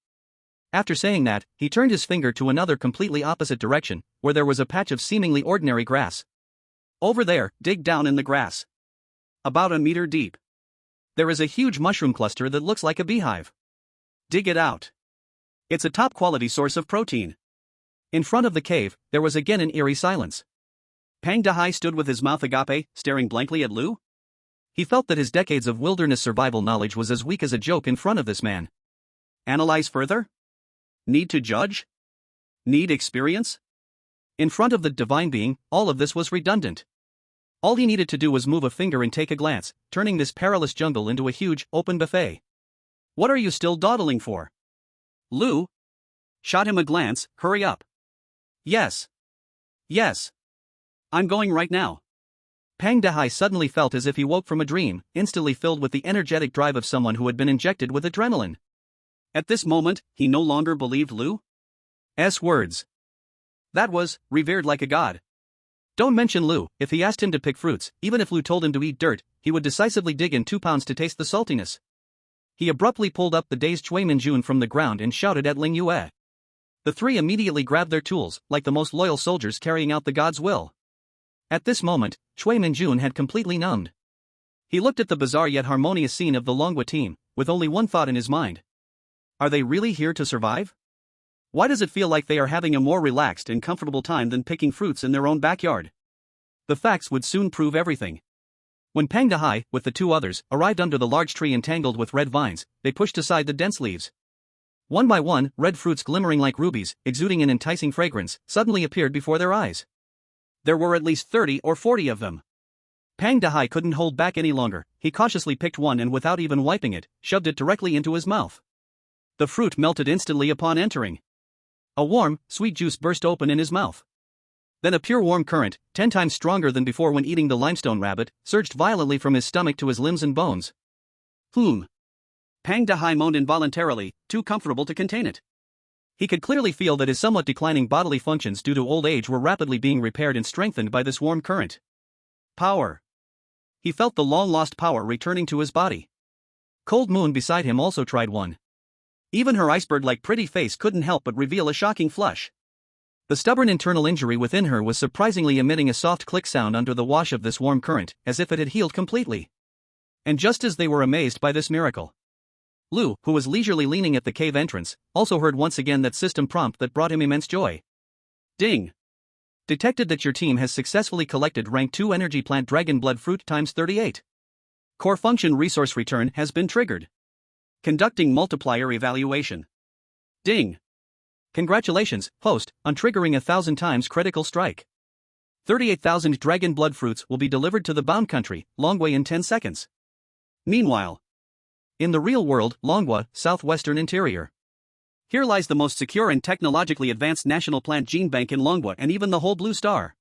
S1: After saying that, he turned his finger to another completely opposite direction, where there was a patch of seemingly ordinary grass. Over there, dig down in the grass. About a meter deep. There is a huge mushroom cluster that looks like a beehive. Dig it out. It's a top-quality source of protein. In front of the cave, there was again an eerie silence. Pang Dehai stood with his mouth agape, staring blankly at Lu. He felt that his decades of wilderness survival knowledge was as weak as a joke in front of this man. Analyze further? Need to judge? Need experience? In front of the divine being, all of this was redundant. All he needed to do was move a finger and take a glance, turning this perilous jungle into a huge, open buffet. What are you still dawdling for? Lu shot him a glance. Hurry up. Yes. Yes. I'm going right now. Pang Dehai suddenly felt as if he woke from a dream, instantly filled with the energetic drive of someone who had been injected with adrenaline. At this moment, he no longer believed Lu's words. That was, revered like a god. Don't mention Lu. If he asked him to pick fruits, even if Lu told him to eat dirt, he would decisively dig in 2 pounds to taste the saltiness. He abruptly pulled up the dazed Chui Minjun from the ground and shouted at Lin Ye. The three immediately grabbed their tools, like the most loyal soldiers carrying out the god's will. At this moment, Chui Minjun had completely numbed. He looked at the bizarre yet harmonious scene of the Longwa team, with only one thought in his mind. Are they really here to survive? Why does it feel like they are having a more relaxed and comfortable time than picking fruits in their own backyard? The facts would soon prove everything. When Pang Dehai, with the 2 others, arrived under the large tree entangled with red vines, they pushed aside the dense leaves. One by one, red fruits glimmering like rubies, exuding an enticing fragrance, suddenly appeared before their eyes. There were at least 30 or 40 of them. Pang Dehai couldn't hold back any longer. He cautiously picked one and without even wiping it, shoved it directly into his mouth. The fruit melted instantly upon entering. A warm, sweet juice burst open in his mouth. Then a pure warm current, 10 times stronger than before when eating the limestone rabbit, surged violently from his stomach to his limbs and bones. Pang Dehai moaned involuntarily, too comfortable to contain it. He could clearly feel that his somewhat declining bodily functions due to old age were rapidly being repaired and strengthened by this warm current. Power. He felt the long-lost power returning to his body. Cold Moon beside him also tried one. Even her iceberg-like pretty face couldn't help but reveal a shocking flush. The stubborn internal injury within her was surprisingly emitting a soft click sound under the wash of this warm current, as if it had healed completely. And just as they were amazed by this miracle, Lu, who was leisurely leaning at the cave entrance, also heard once again that system prompt that brought him immense joy. Ding! Detected that your team has successfully collected rank 2 energy plant dragon blood fruit times 38. Core function resource return has been triggered. Conducting multiplier evaluation. Ding! Congratulations, host, on triggering 1,000 times critical strike. 38,000 dragon blood fruits will be delivered to the bound country, Longwa in 10 seconds. Meanwhile, in the real world, Longwa, southwestern interior. Here lies the most secure and technologically advanced national plant gene bank in Longwa and even the whole Blue Star.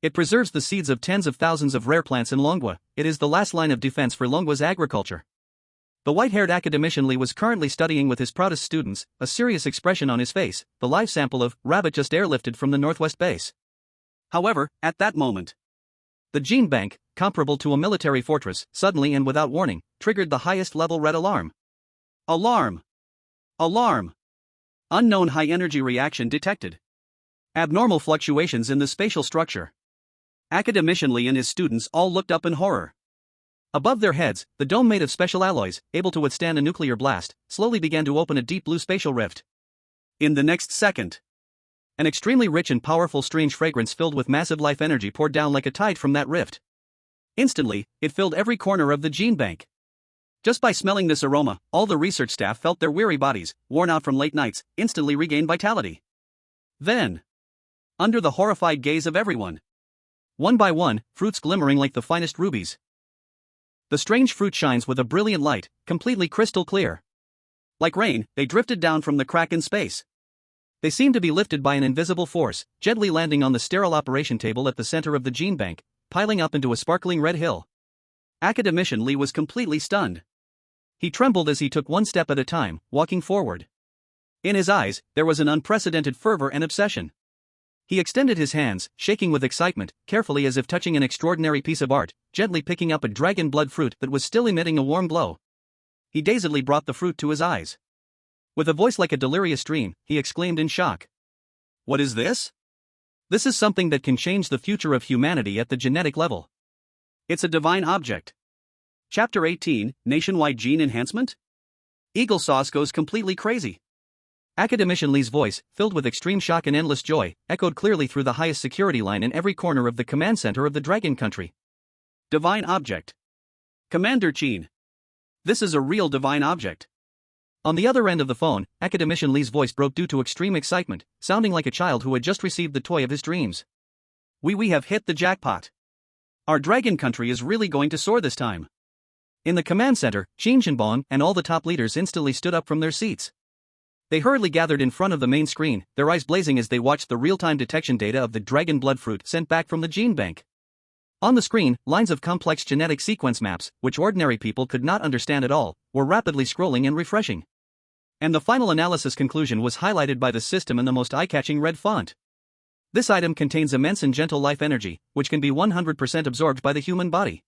S1: It preserves the seeds of tens of thousands of rare plants in Longwa. It is the last line of defense for Longwa's agriculture. The white-haired academician Li was currently studying with his proudest students, a serious expression on his face, the live sample of rabbit just airlifted from the northwest base. However, at that moment, the gene bank, comparable to a military fortress, suddenly and without warning, triggered the highest level red alarm. Alarm! Alarm! Unknown high-energy reaction detected. Abnormal fluctuations in the spatial structure. Academician Li and his students all looked up in horror. Above their heads, the dome made of special alloys, able to withstand a nuclear blast, slowly began to open a deep blue spatial rift. In the next second, an extremely rich and powerful strange fragrance filled with massive life energy poured down like a tide from that rift. Instantly, it filled every corner of the gene bank. Just by smelling this aroma, all the research staff felt their weary bodies, worn out from late nights, instantly regain vitality. Then, under the horrified gaze of everyone, one by one, fruits glimmering like the finest rubies. The strange fruit shines with a brilliant light, completely crystal clear. Like rain, they drifted down from the crack in space. They seemed to be lifted by an invisible force, gently landing on the sterile operation table at the center of the gene bank, piling up into a sparkling red hill. Academician Li was completely stunned. He trembled as he took one step at a time, walking forward. In his eyes, there was an unprecedented fervor and obsession. He extended his hands, shaking with excitement, carefully as if touching an extraordinary piece of art, gently picking up a dragon blood fruit that was still emitting a warm glow.
S2: he dazedly brought the fruit to his eyes. With a voice like a delirious dream, he exclaimed in shock. "What is this?" "This is something that can change the future of humanity at the genetic level. It's a divine object." Chapter 18, Nationwide Gene Enhancement? Eagle Sauce goes completely crazy.
S1: Academician Li's voice, filled with extreme shock and endless joy, echoed clearly through the highest security line in every corner of the command center of the Dragon Country.
S2: Divine object. Commander Gene. This is a real divine object.
S1: On the other end of the phone, Academician Li's voice broke due to extreme excitement, sounding like a child who had just received the toy of his dreams.
S2: We have hit the jackpot. Our Dragon Country is really going to soar this time."
S1: In the command center, Qin Shinbong and all the top leaders instantly stood up from their seats. They hurriedly gathered in front of the main screen, their eyes blazing as they watched the real-time detection data of the dragon blood fruit sent back from the gene bank. On the screen, lines of complex genetic sequence maps, which ordinary people could not understand at all, were rapidly scrolling and refreshing. And the final analysis conclusion was highlighted by the system in the most eye-catching red font. This item contains immense and gentle life energy, which can be 100% absorbed by the human body.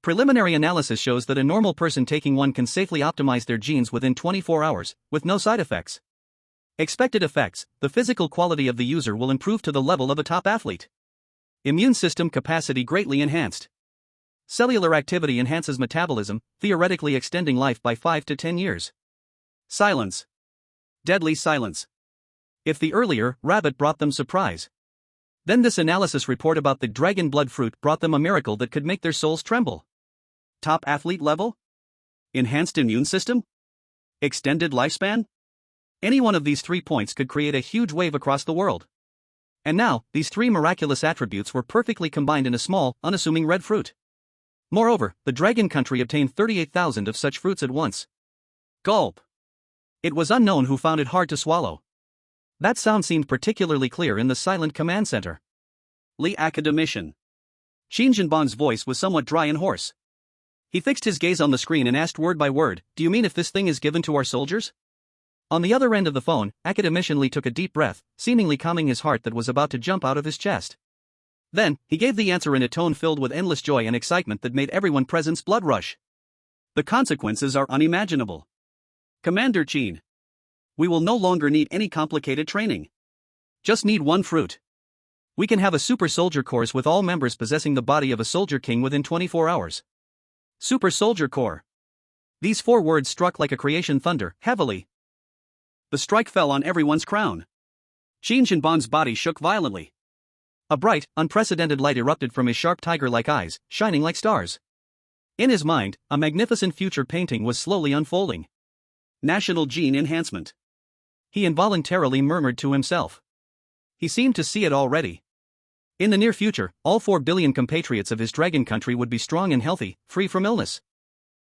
S1: Preliminary analysis shows that a normal person taking one can safely optimize their genes within 24 hours, with no side effects. Expected effects: the physical quality of the user will improve to the level of a top athlete. Immune system capacity greatly enhanced. Cellular activity enhances metabolism, theoretically extending life by 5 to 10 years.
S2: Silence. Deadly silence. If the earlier rabbit brought them surprise, then this analysis report about the dragon blood fruit brought them a miracle that could make their souls tremble. Top athlete level? Enhanced immune system? Extended lifespan? Any one of these 3 points could create a huge wave across the world. And now, these 3 miraculous attributes were perfectly combined in a small, unassuming red fruit. Moreover, the Dragon Country obtained 38,000 of such fruits at once. Gulp. It was unknown who found it hard to swallow. That sound seemed particularly clear in the silent command center. Li Academician. Qin Jinbang's voice was somewhat dry and hoarse. He fixed his gaze on the screen and asked word by word, "Do you mean if this thing is given to our soldiers?" On the other end of the phone, Academician Li took a deep breath, seemingly calming his heart that was about to jump out of his chest. Then, he gave the answer in a tone filled with endless joy and excitement that made everyone present's blood rush. "The consequences are unimaginable. Commander Qin. We will no longer need any complicated training. Just need one fruit. We can have a super soldier course with all members possessing the body of a soldier king within 24 hours. Super soldier corps." These 4 words struck like a creation thunder, heavily. The strike fell on everyone's crown. Qin Shinbang's body shook violently. A bright, unprecedented light erupted from his sharp tiger-like eyes, shining like stars. In his mind, a magnificent future painting was slowly unfolding. National gene enhancement. He involuntarily murmured to himself. He seemed to see it already. In the near future, all 4 billion compatriots of his Dragon Country would be strong and healthy, free from illness.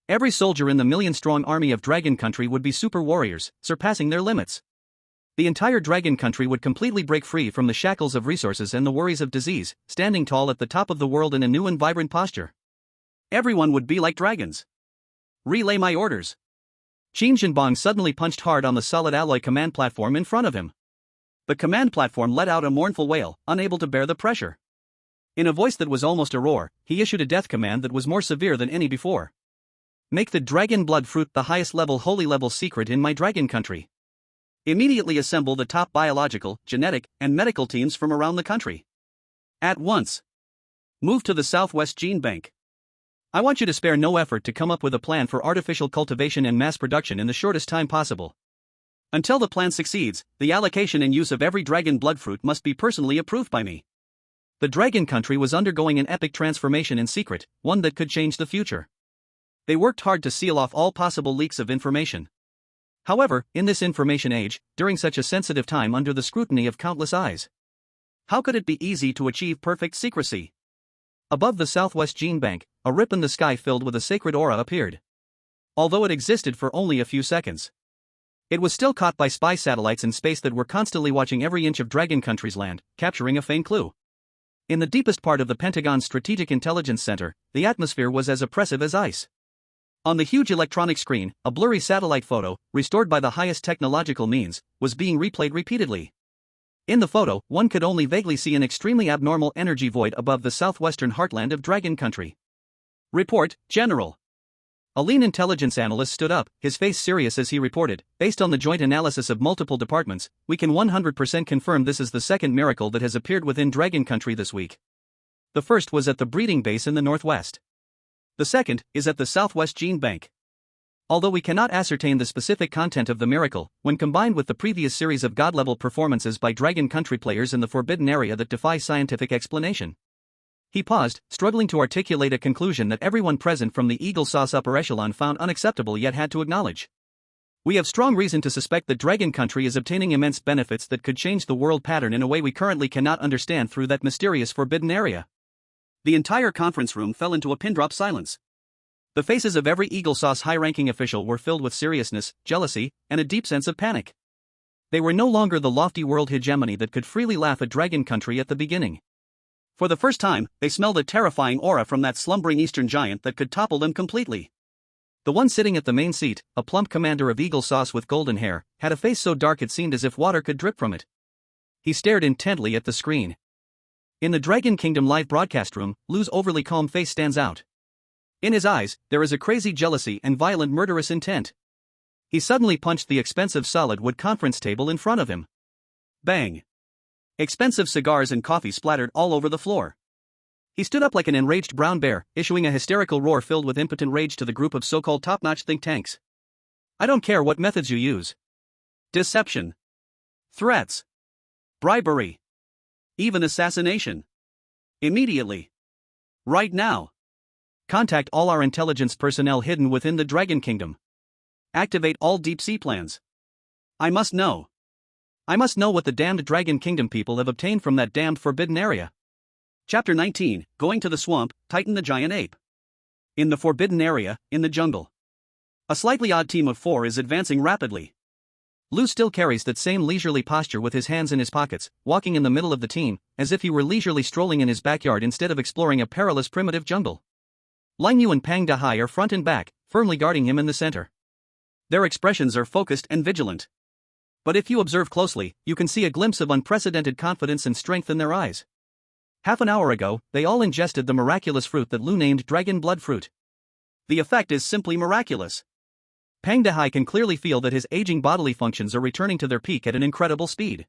S2: Every soldier in the million-strong army of Dragon Country would be super warriors, surpassing their limits. The entire Dragon Country would completely break free from the shackles of resources and the worries of disease, standing tall at the top of the world in a new and vibrant posture. Everyone would be like dragons. Relay my orders. Qin Shinbang suddenly punched hard on the solid alloy command platform in front of him. The command platform let out a mournful wail, unable to bear the pressure. In a voice that was almost a roar, he issued a death command that was more severe than any before. "Make the dragon blood fruit the highest level holy level secret in my Dragon Country. Immediately assemble the top biological, genetic, and medical teams from around the country. At once. Move to the Southwest Gene Bank. I want you to spare no effort to come up with a plan for artificial cultivation and mass production in the shortest time possible. Until the plan succeeds, the allocation and use of every dragon blood fruit must be personally approved by me." The Dragon Country was undergoing an epic transformation in secret, one that could change the future. They worked hard to seal off all possible leaks of information. However, in this information age, during such a sensitive time under the scrutiny of countless eyes, how could it be easy to achieve perfect secrecy? Above the Southwest Gene Bank, a rip in the sky filled with a sacred aura appeared. Although it existed for only a few seconds, it was still caught by spy satellites in space that were constantly watching every inch of Dragon Country's land, capturing a faint clue. In the deepest part of the Pentagon's Strategic Intelligence Center, the atmosphere was as oppressive as ice. On the huge electronic screen, a blurry satellite photo, restored by the highest technological means, was being replayed repeatedly. In the photo, one could only vaguely see an extremely abnormal energy void above the southwestern heartland of Dragon Country. Report, General.
S1: A lean intelligence analyst stood up, his face serious as he reported, "Based on the joint analysis of multiple departments, we can 100% confirm this is the second miracle that has appeared within Dragon Country this week. The first was at the breeding base in the northwest. The second is at the southwest gene bank. Although we cannot ascertain the specific content of the miracle, when combined with the previous series of god-level performances by Dragon Country players in the forbidden area that defy scientific explanation." He paused, struggling to articulate a conclusion that everyone present from the Eagle Sauce upper echelon found unacceptable yet had to acknowledge. "We have strong reason to suspect that Dragon Country is obtaining immense benefits that could change the world pattern in a way we currently cannot understand through that mysterious forbidden area." The entire conference room fell into a pin-drop silence. The faces of every Eagle Sauce high-ranking official were filled with seriousness, jealousy, and a deep sense of panic. They were no longer the lofty world hegemony that could freely laugh at Dragon Country at the beginning. For the first time, they smelled a terrifying aura from that slumbering eastern giant that could topple them completely. The one sitting at the main seat, a plump commander of Eagle Sauce with golden hair, had a face so dark it seemed as if water could drip from it. He stared intently at the screen. In the Dragon Kingdom live broadcast room, Lu's overly calm face stands out. In his eyes, there is a crazy jealousy and violent murderous intent. He suddenly punched the expensive solid wood conference table in front of him. Bang! Expensive cigars and coffee splattered all over the floor. He stood up like an enraged brown bear, issuing a hysterical roar filled with impotent rage to the group of so-called top-notch think tanks. "I don't care what methods you use. Deception. Threats. Bribery. Even assassination. Immediately. Right now. Contact all our intelligence personnel hidden within the Dragon Kingdom. Activate all deep-sea plans. I must know. I must know what the damned Dragon Kingdom people have obtained from that damned forbidden area." Chapter 19, Going to the Swamp, Titan the Giant Ape. In the forbidden area, in the jungle. A slightly odd team of 4 is advancing rapidly. Lu still carries that same leisurely posture with his hands in his pockets, walking in the middle of the team, as if he were leisurely strolling in his backyard instead of exploring a perilous primitive jungle. Lin Ye and Pang Dahai are front and back, firmly guarding him in the center. Their expressions are focused and vigilant. But if you observe closely, you can see a glimpse of unprecedented confidence and strength in their eyes. Half an hour ago, they all ingested the miraculous fruit that Lu named Dragon Blood Fruit. The effect is simply miraculous. Pang Dahai can clearly feel that his aging bodily functions are returning to their peak at an incredible speed.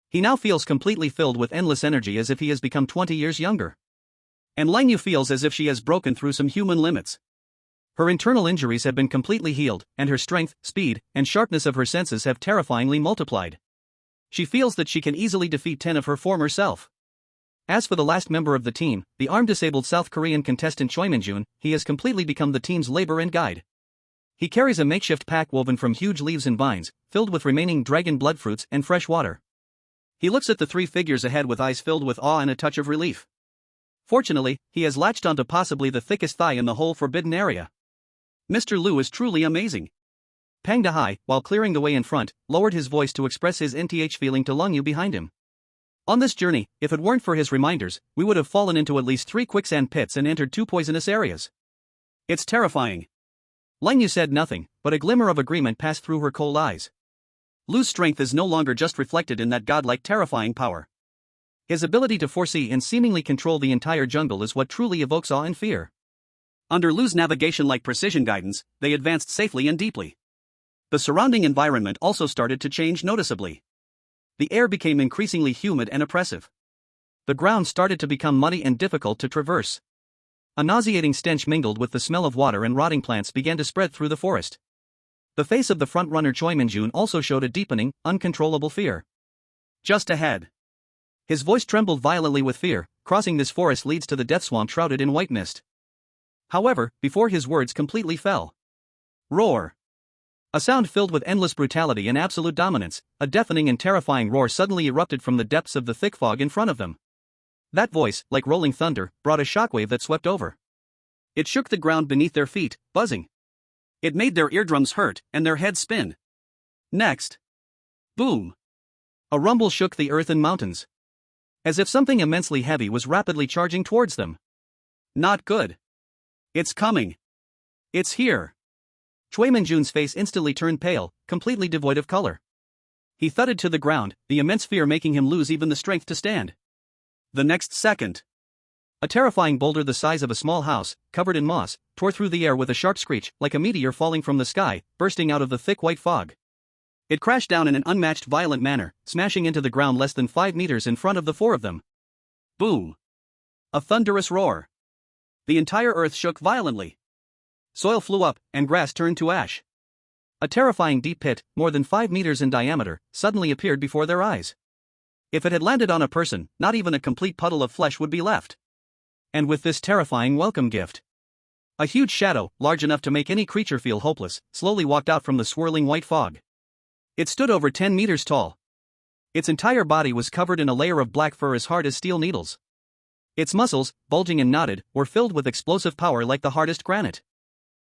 S1: He now feels completely filled with endless energy as if he has become 20 years younger. And Lin Ye feels as if she has broken through some human limits. Her internal injuries have been completely healed, and her strength, speed, and sharpness of her senses have terrifyingly multiplied. She feels that she can easily defeat 10 of her former self. As for the last member of the team, the arm-disabled South Korean contestant Choi Min-jun, he has completely become the team's labor and guide. He carries a makeshift pack woven from huge leaves and vines, filled with remaining dragon blood fruits and fresh water. He looks at the 3 figures ahead with eyes filled with awe and a touch of relief. Fortunately, he has latched onto possibly the thickest thigh in the whole forbidden area. Mr. Lu is truly amazing. Pang Dahai, while clearing the way in front, lowered his voice to express his NTH feeling to Lin Ye behind him. On this journey, if it weren't for his reminders, we would have fallen into at least 3 quicksand pits and entered 2 poisonous areas. It's terrifying. Lin Ye said nothing, but a glimmer of agreement passed through her cold eyes. Lu's strength is no longer just reflected in that godlike terrifying power. His ability to foresee and seemingly control the entire jungle is what truly evokes awe and fear. Under Lu's navigation-like precision guidance, they advanced safely and deeply. The surrounding environment also started to change noticeably. The air became increasingly humid and oppressive. The ground started to become muddy and difficult to traverse. A nauseating stench mingled with the smell of water and rotting plants began to spread through the forest. The face of the front-runner Choi Min-jun also showed a deepening, uncontrollable fear. Just ahead. His voice trembled violently with fear. Crossing this forest leads to the death swamp shrouded in white mist. However, before his words completely fell. Roar. A sound filled with endless brutality and absolute dominance, a deafening and terrifying roar suddenly erupted from the depths of the thick fog in front of them. That voice, like rolling thunder, brought a shockwave that swept over. It shook the ground beneath their feet, buzzing. It made their eardrums hurt and their heads spin. Next. Boom. A rumble shook the earth and mountains. As if something immensely heavy was rapidly charging towards them. Not good. It's coming. It's here. Choi Min-jun's face instantly turned pale, completely devoid of color. He thudded to the ground, the immense fear making him lose even the strength to stand. The next second. A terrifying boulder the size of a small house, covered in moss, tore through the air with a sharp screech, like a meteor falling from the sky, bursting out of the thick white fog. It crashed down in an unmatched violent manner, smashing into the ground less than 5 meters in front of the 4 of them. Boom! A thunderous roar. The entire earth shook violently. Soil flew up, and grass turned to ash. A terrifying deep pit, more than 5 meters in diameter, suddenly appeared before their eyes. If it had landed on a person, not even a complete puddle of flesh would be left. And with this terrifying welcome gift, a huge shadow, large enough to make any creature feel hopeless, slowly walked out from the swirling white fog. It stood over 10 meters tall. Its entire body was covered in a layer of black fur as hard as steel needles. Its muscles, bulging and knotted, were filled with explosive power like the hardest granite.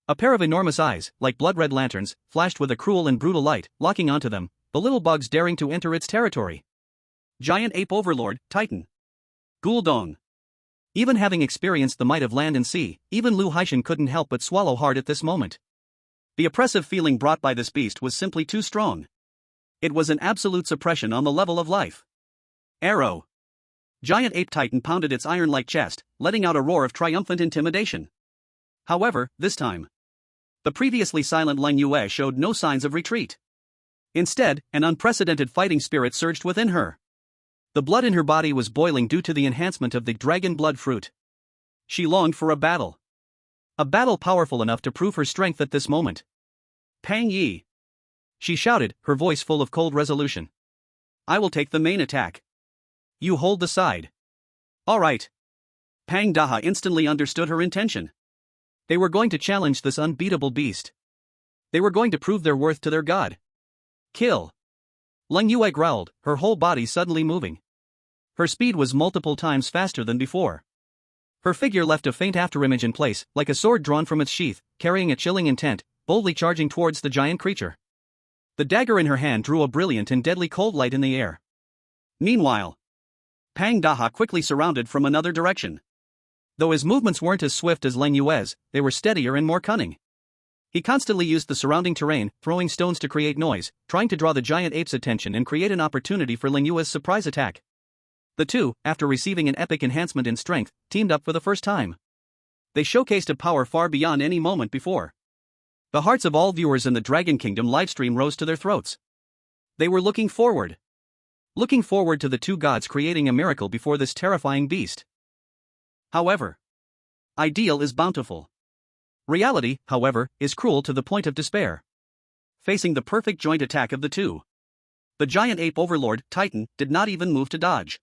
S1: A pair of enormous eyes, like blood-red lanterns, flashed with a cruel and brutal light, locking onto them, the little bugs daring to enter its territory. Giant ape overlord, Titan. Guldong. Even having experienced the might of land and sea, even Lu Haishan couldn't help but swallow hard at this moment. The oppressive feeling brought by this beast was simply too strong. It was an absolute suppression on the level of life. Arrow. Giant ape Titan pounded its iron-like chest, letting out a roar of triumphant intimidation. However, this time, the previously silent Lin Ye showed no signs of retreat. Instead, an unprecedented fighting spirit surged within her. The blood in her body was boiling due to the enhancement of the dragon blood fruit. She longed for a battle. A battle powerful enough to prove her strength at this moment. Pang Yi. She shouted, her voice full of cold resolution. I will take the main attack. You hold the side. All right. Pang Daha instantly understood her intention. They were going to challenge this unbeatable beast. They were going to prove their worth to their god. Kill. Lin Ye growled, her whole body suddenly moving. Her speed was multiple times faster than before. Her figure left a faint afterimage in place, like a sword drawn from its sheath, carrying a chilling intent, boldly charging towards the giant creature. The dagger in her hand drew a brilliant and deadly cold light in the air. Meanwhile, Pang Daha quickly surrounded from another direction. Though his movements weren't as swift as Lin Ye's, they were steadier and more cunning. He constantly used the surrounding terrain, throwing stones to create noise, trying to draw the giant ape's attention and create an opportunity for Lin Ye's surprise attack. The two, after receiving an epic enhancement in strength, teamed up for the first time. They showcased a power far beyond any moment before. The hearts of all viewers in the Dragon Kingdom livestream rose to their throats. They were looking forward to the two gods creating a miracle before this terrifying beast. However, ideal is bountiful. Reality, however, is cruel to the point of despair. Facing the perfect joint attack of the two, the giant ape overlord, Titan, did not even move to dodge.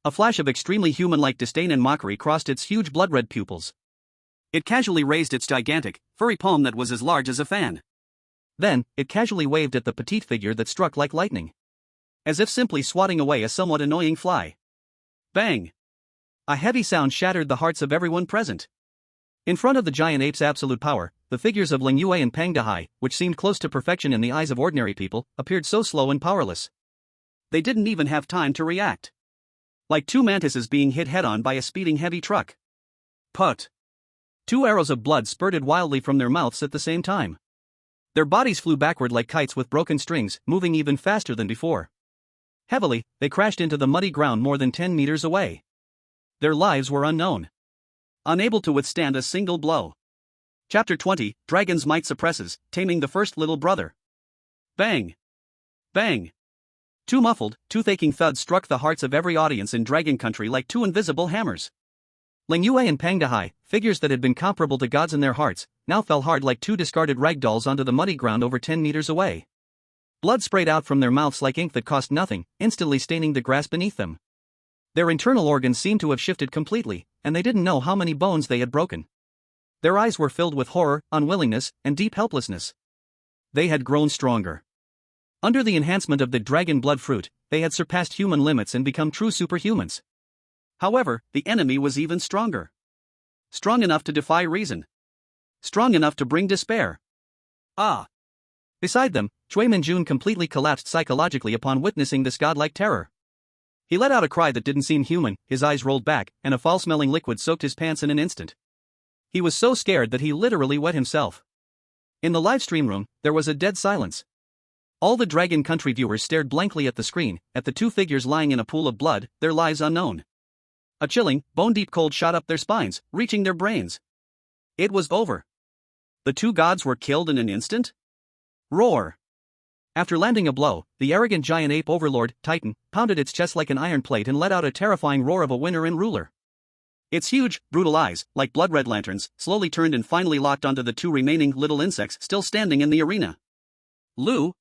S1: A flash of extremely human-like disdain and mockery crossed its huge blood-red pupils. It casually raised its gigantic, furry palm that was as large as a fan. Then, it casually waved at the petite figure that struck like lightning, as if simply swatting away a somewhat annoying fly. Bang! A heavy sound shattered the hearts of everyone present. In front of the giant ape's absolute power, the figures of Lin Ye and Pang Dahai, which seemed close to perfection in the eyes of ordinary people, appeared so slow and powerless. They didn't even have time to react. Like two mantises being hit head-on by a speeding heavy truck. Put! 2 arrows of blood spurted wildly from their mouths at the same time. Their bodies flew backward like kites with broken strings, moving even faster than before. Heavily, they crashed into the muddy ground more than 10 meters away. Their lives were unknown. Unable to withstand a single blow. Chapter 20, Dragon's Might Suppresses, Taming the First Little Brother. Bang! Bang! 2 muffled, toothaking thuds struck the hearts of every audience in Dragon Country like 2 invisible hammers. Lin Ye and Pang Dahai, figures that had been comparable to gods in their hearts, now fell hard like 2 discarded ragdolls onto the muddy ground over 10 meters away. Blood sprayed out from their mouths like ink that cost nothing, instantly staining the grass beneath them. Their internal organs seemed to have shifted completely, and they didn't know how many bones they had broken. Their eyes were filled with horror, unwillingness, and deep helplessness. They had grown stronger. Under the enhancement of the dragon blood fruit, they had surpassed human limits and become true superhumans. However, the enemy was even stronger. Strong enough to defy reason. Strong enough to bring despair. Ah! Beside them, Cui Minjun completely collapsed psychologically upon witnessing this godlike terror. He let out a cry that didn't seem human, his eyes rolled back, and a foul-smelling liquid soaked his pants in an instant. He was so scared that he literally wet himself. In the livestream room, there was a dead silence. All the Dragon Country viewers stared blankly at the screen, at the 2 figures lying in a pool of blood, their lives unknown. A chilling, bone-deep cold shot up their spines, reaching their brains.
S2: It was over. The two gods were killed in an instant? Roar! After landing a blow, the arrogant giant ape overlord, Titan, pounded its chest like an iron plate and let out a terrifying roar of a winner and ruler. Its huge, brutal eyes, like blood-red lanterns, slowly turned and finally locked onto the two remaining little insects still standing in the arena. Lu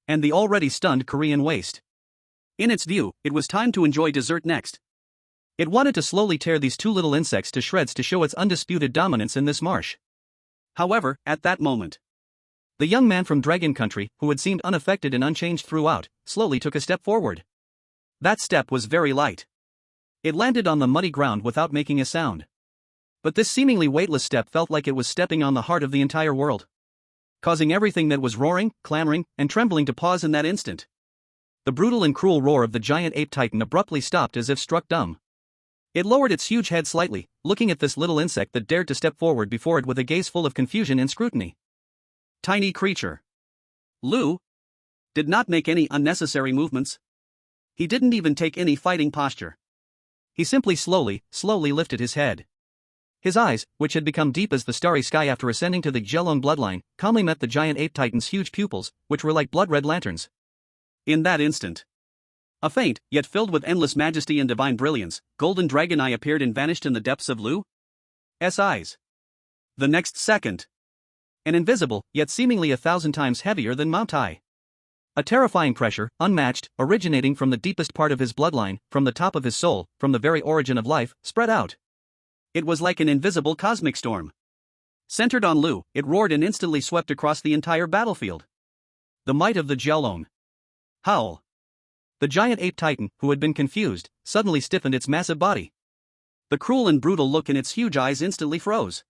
S2: and the already stunned Korean waste. In its view, it was time to enjoy dessert next. It wanted to slowly tear these two little insects to shreds to show its undisputed dominance in this marsh. However, at that moment, the young man from Dragon Country, who had seemed unaffected and unchanged throughout, slowly took a step forward. That step was very light. It landed on the muddy ground without making a sound. But this seemingly weightless step felt like it was stepping on the heart of the entire world, causing everything that was roaring, clamoring, and trembling to pause in that instant. The brutal and cruel roar of the giant ape titan abruptly stopped as if struck dumb. It lowered its huge head slightly, looking at this little insect that dared to step forward before it with a gaze full of confusion and scrutiny. Tiny creature. Lu did not make any unnecessary movements. He didn't even take any fighting posture. He simply slowly lifted his head. His eyes, which had become deep as the starry sky after ascending to the Jelon bloodline, calmly met the giant ape titan's huge pupils, which were like blood-red lanterns. In that instant, a faint, yet filled with endless majesty and divine brilliance, golden dragon eye appeared and vanished in the depths of Lu's eyes. The next second, an invisible, yet seemingly 1,000 times heavier than Mount Tai. A terrifying pressure, unmatched, originating from the deepest part of his bloodline, from the top of his soul, from the very origin of life, spread out. It was like an invisible cosmic storm. Centered on Lu, it roared and instantly swept across the entire battlefield. The might of the Jelon. Howl. The giant ape titan, who had been confused, suddenly stiffened its massive body. The cruel and brutal look in its huge eyes instantly froze.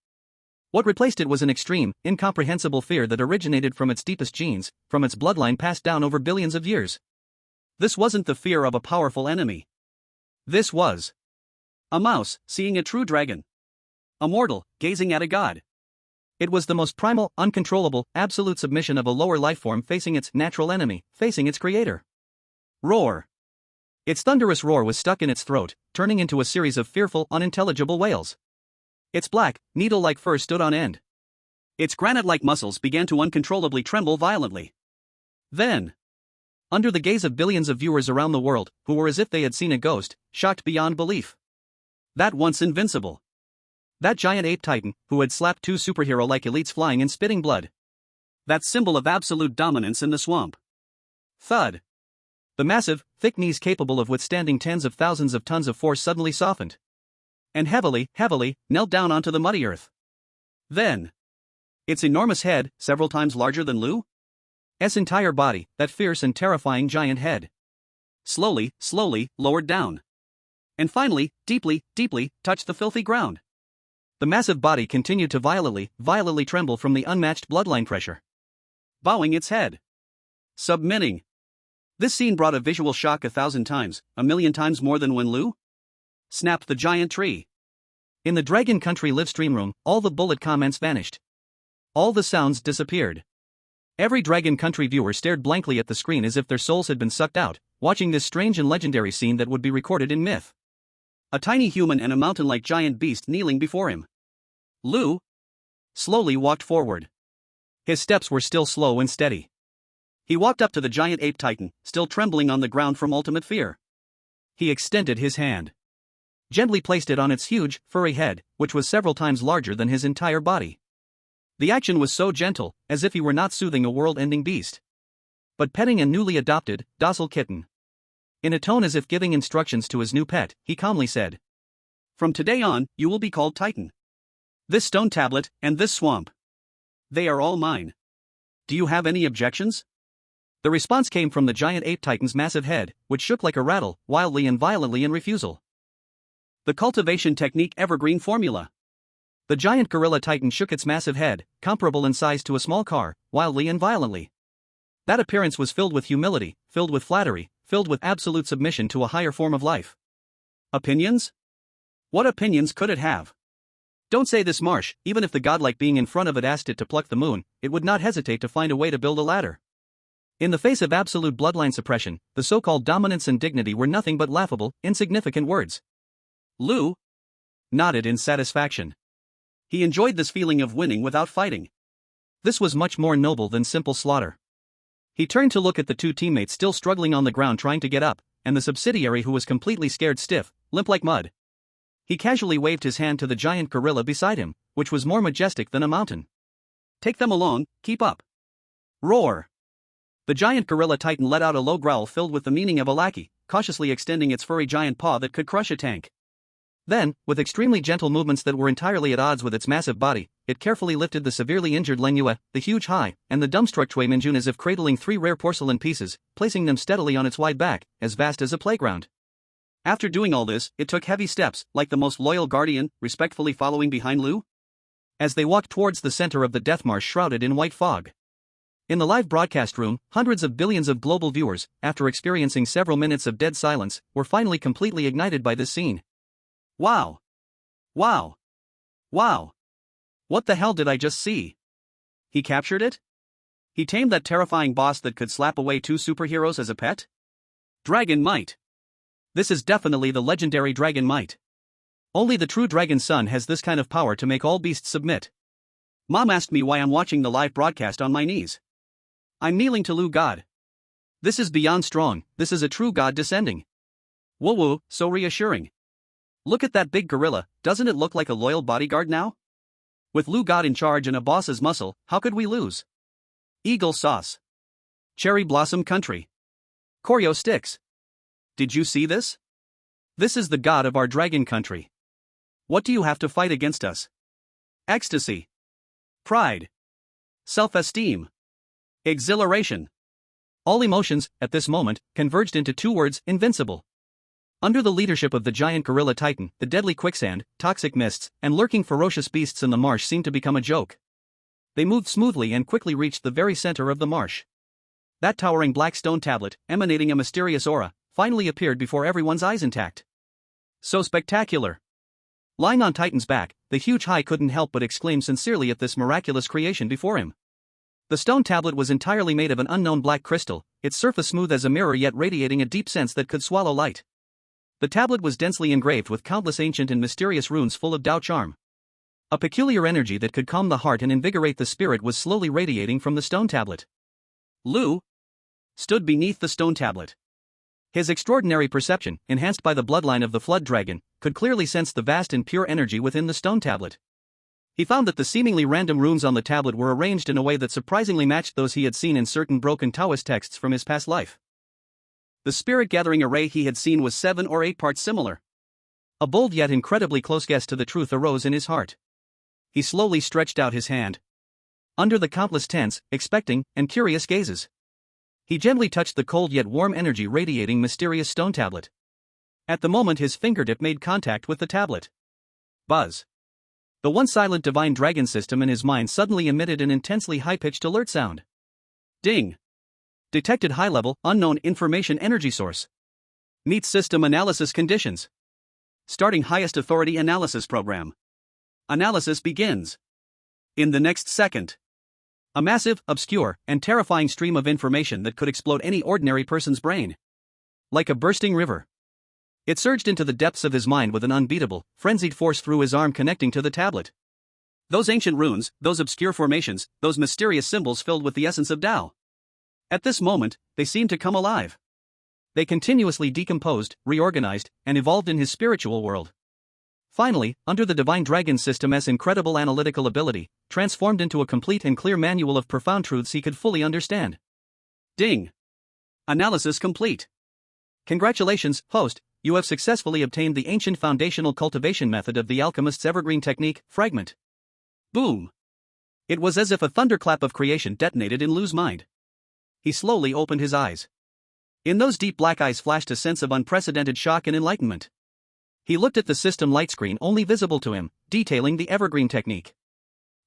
S2: What replaced it was an extreme, incomprehensible fear that originated from its deepest genes, from its bloodline passed down over billions of years. This wasn't the fear of a powerful enemy. This was a mouse seeing a true dragon. A mortal gazing at a god. It was the most primal, uncontrollable, absolute submission of a lower life form facing its natural enemy, facing its creator. Roar. Its thunderous roar was stuck in its throat, turning into a series of fearful, unintelligible wails. Its black, needle-like fur stood on end. Its granite-like muscles began to uncontrollably tremble violently. Then, under the gaze of billions of viewers around the world, who were as if they had seen a ghost, shocked beyond belief. That once invincible. That giant ape titan, who had slapped two superhero-like elites flying and spitting blood. That symbol of absolute dominance in the swamp. Thud. The massive, thick knees capable of withstanding tens of thousands of tons of force suddenly softened. And heavily, knelt down onto the muddy earth. Then, its enormous head, several times larger than Lu's entire body, that fierce and terrifying giant head, slowly lowered down. And finally, deeply touched the filthy ground. The massive body continued to violently tremble from the unmatched bloodline pressure. Bowing its head. Submitting. This scene brought a visual shock 1,000 times, 1,000,000 times more than when Lu snapped the giant tree. In the Dragon Country live stream room, all the bullet comments vanished. All the sounds disappeared. Every Dragon Country viewer stared blankly at the screen as if their souls had been sucked out, watching this strange and legendary scene that would be recorded in myth. A tiny human and a mountain-like giant beast kneeling before him. Lu slowly walked forward. His steps were still slow and steady. He walked up to the giant ape titan, still trembling on the ground from ultimate fear. He extended his hand. Gently placed it on its huge, furry head, which was several times larger than his entire body. The action was so gentle, as if he were not soothing a world-ending beast, but petting a newly adopted, docile kitten. In a tone as if giving instructions to his new pet, he calmly said, "From today on, you will be called Titan. This stone tablet, and this swamp. They are all mine. Do you have any objections?" The response came from the giant ape titan's massive head, which shook like a rattle, wildly and violently in refusal. The cultivation technique evergreen formula. The giant gorilla titan shook its massive head, comparable in size to a small car, wildly and violently. That appearance was filled with humility, filled with flattery, filled with absolute submission to a higher form of life. Opinions? What opinions could it have? Don't say this marsh, even if the godlike being in front of it asked it to pluck the moon, it would not hesitate to find a way to build a ladder. In the face of absolute bloodline suppression, the so-called dominance and dignity were nothing but laughable, insignificant words. Lu nodded in satisfaction. He enjoyed this feeling of winning without fighting.
S1: This was much more noble than simple slaughter. He turned to look at the two teammates still struggling on the ground trying to get up, and the subsidiary who was completely scared stiff, limp like mud. He casually waved his hand to the giant gorilla beside him, which was more majestic than a mountain.
S2: Take them along, keep up. Roar. The giant gorilla titan let out a low growl filled with the meaning of a lackey, cautiously extending its furry giant paw that could crush a tank. Then, with extremely gentle movements that were entirely at odds with its massive body, it carefully lifted the severely injured Lin Ye, the huge hai, and the dumbstruck Cui Minjun as if cradling 3 rare porcelain pieces, placing them steadily on its wide back, as vast as a playground. After doing all this, it took heavy steps, like the most loyal guardian, respectfully following behind Lu.
S1: As they walked towards the center of the death marsh shrouded in white fog. In the live broadcast room, hundreds of billions of global viewers, after experiencing several minutes of dead silence, were finally completely ignited by this scene.
S2: Wow! Wow! Wow! What the hell did I just see? He captured it? He tamed that terrifying boss that could slap away 2 superheroes as a pet? Dragon Might! This is definitely the legendary Dragon Might. Only the true Dragon Son has this kind of power to make all beasts submit. Mom asked me why I'm watching the live broadcast on my knees. I'm kneeling to Lu God. This is beyond strong, this is a true god descending. Whoa whoa, so reassuring. Look at that big gorilla, doesn't it look like a loyal bodyguard now? With Lu God in charge and a boss's muscle, how could we lose? Eagle sauce. Cherry blossom country. Choreo sticks. Did you see this? This is the god of our dragon country. What do you have to fight against us? Ecstasy. Pride. Self-esteem. Exhilaration.
S1: All emotions, at this moment, converged into 2 words, invincible. Under the leadership of the giant gorilla titan, the deadly quicksand, toxic mists, and lurking ferocious beasts in the marsh seemed to become a joke. They moved smoothly and quickly reached the very center of the marsh. That towering black stone tablet, emanating a mysterious aura, finally appeared before everyone's eyes intact. So spectacular! Lying on Titan's back, the huge hai couldn't help but exclaim sincerely at this miraculous creation before him. The stone tablet was entirely made of an unknown black crystal, its surface smooth as a mirror yet radiating a deep sense that could swallow light. The tablet was densely engraved with countless ancient and mysterious runes full of Dao charm. A peculiar energy that could calm the heart and invigorate the spirit was slowly radiating from the stone tablet. Lu stood beneath the stone tablet. His extraordinary perception, enhanced by the bloodline of the flood dragon, could clearly sense the vast and pure energy within the stone tablet. He found that the seemingly random runes on the tablet were arranged in a way that surprisingly matched those he had seen in certain broken Taoist texts from his past life. The spirit-gathering array he had seen was 7 or 8 parts similar. A bold yet incredibly close guess to the truth arose in his heart. He slowly stretched out his hand. Under the countless tense, expecting, and curious gazes, he gently touched the cold yet warm energy radiating mysterious stone tablet. At the moment his fingertip made contact with the tablet. Buzz. The once silent divine dragon system in his mind suddenly emitted an intensely high-pitched alert sound. Ding! Detected high-level, unknown information energy source. Meets system analysis conditions. Starting highest authority analysis program. Analysis begins. In the next second. A massive, obscure, and terrifying stream of information that could explode any ordinary person's brain. Like a bursting river. It surged into the depths of his mind with an unbeatable, frenzied force through his arm connecting to the tablet. Those ancient runes, those obscure formations, those mysterious symbols filled with the essence of Tao. At this moment, they seemed to come alive. They continuously decomposed, reorganized, and evolved in his spiritual world. Finally, under the divine dragon system's incredible analytical ability, transformed into a complete and clear manual of profound truths he could fully understand. Ding! Analysis complete. Congratulations, host, you have successfully obtained the ancient foundational cultivation method of the alchemist's evergreen technique, fragment. Boom! It was as if a thunderclap of creation detonated in Lu's mind. He slowly opened his eyes. In those deep black eyes flashed a sense of unprecedented shock and enlightenment. He looked at the system light screen only visible to him, detailing the evergreen technique.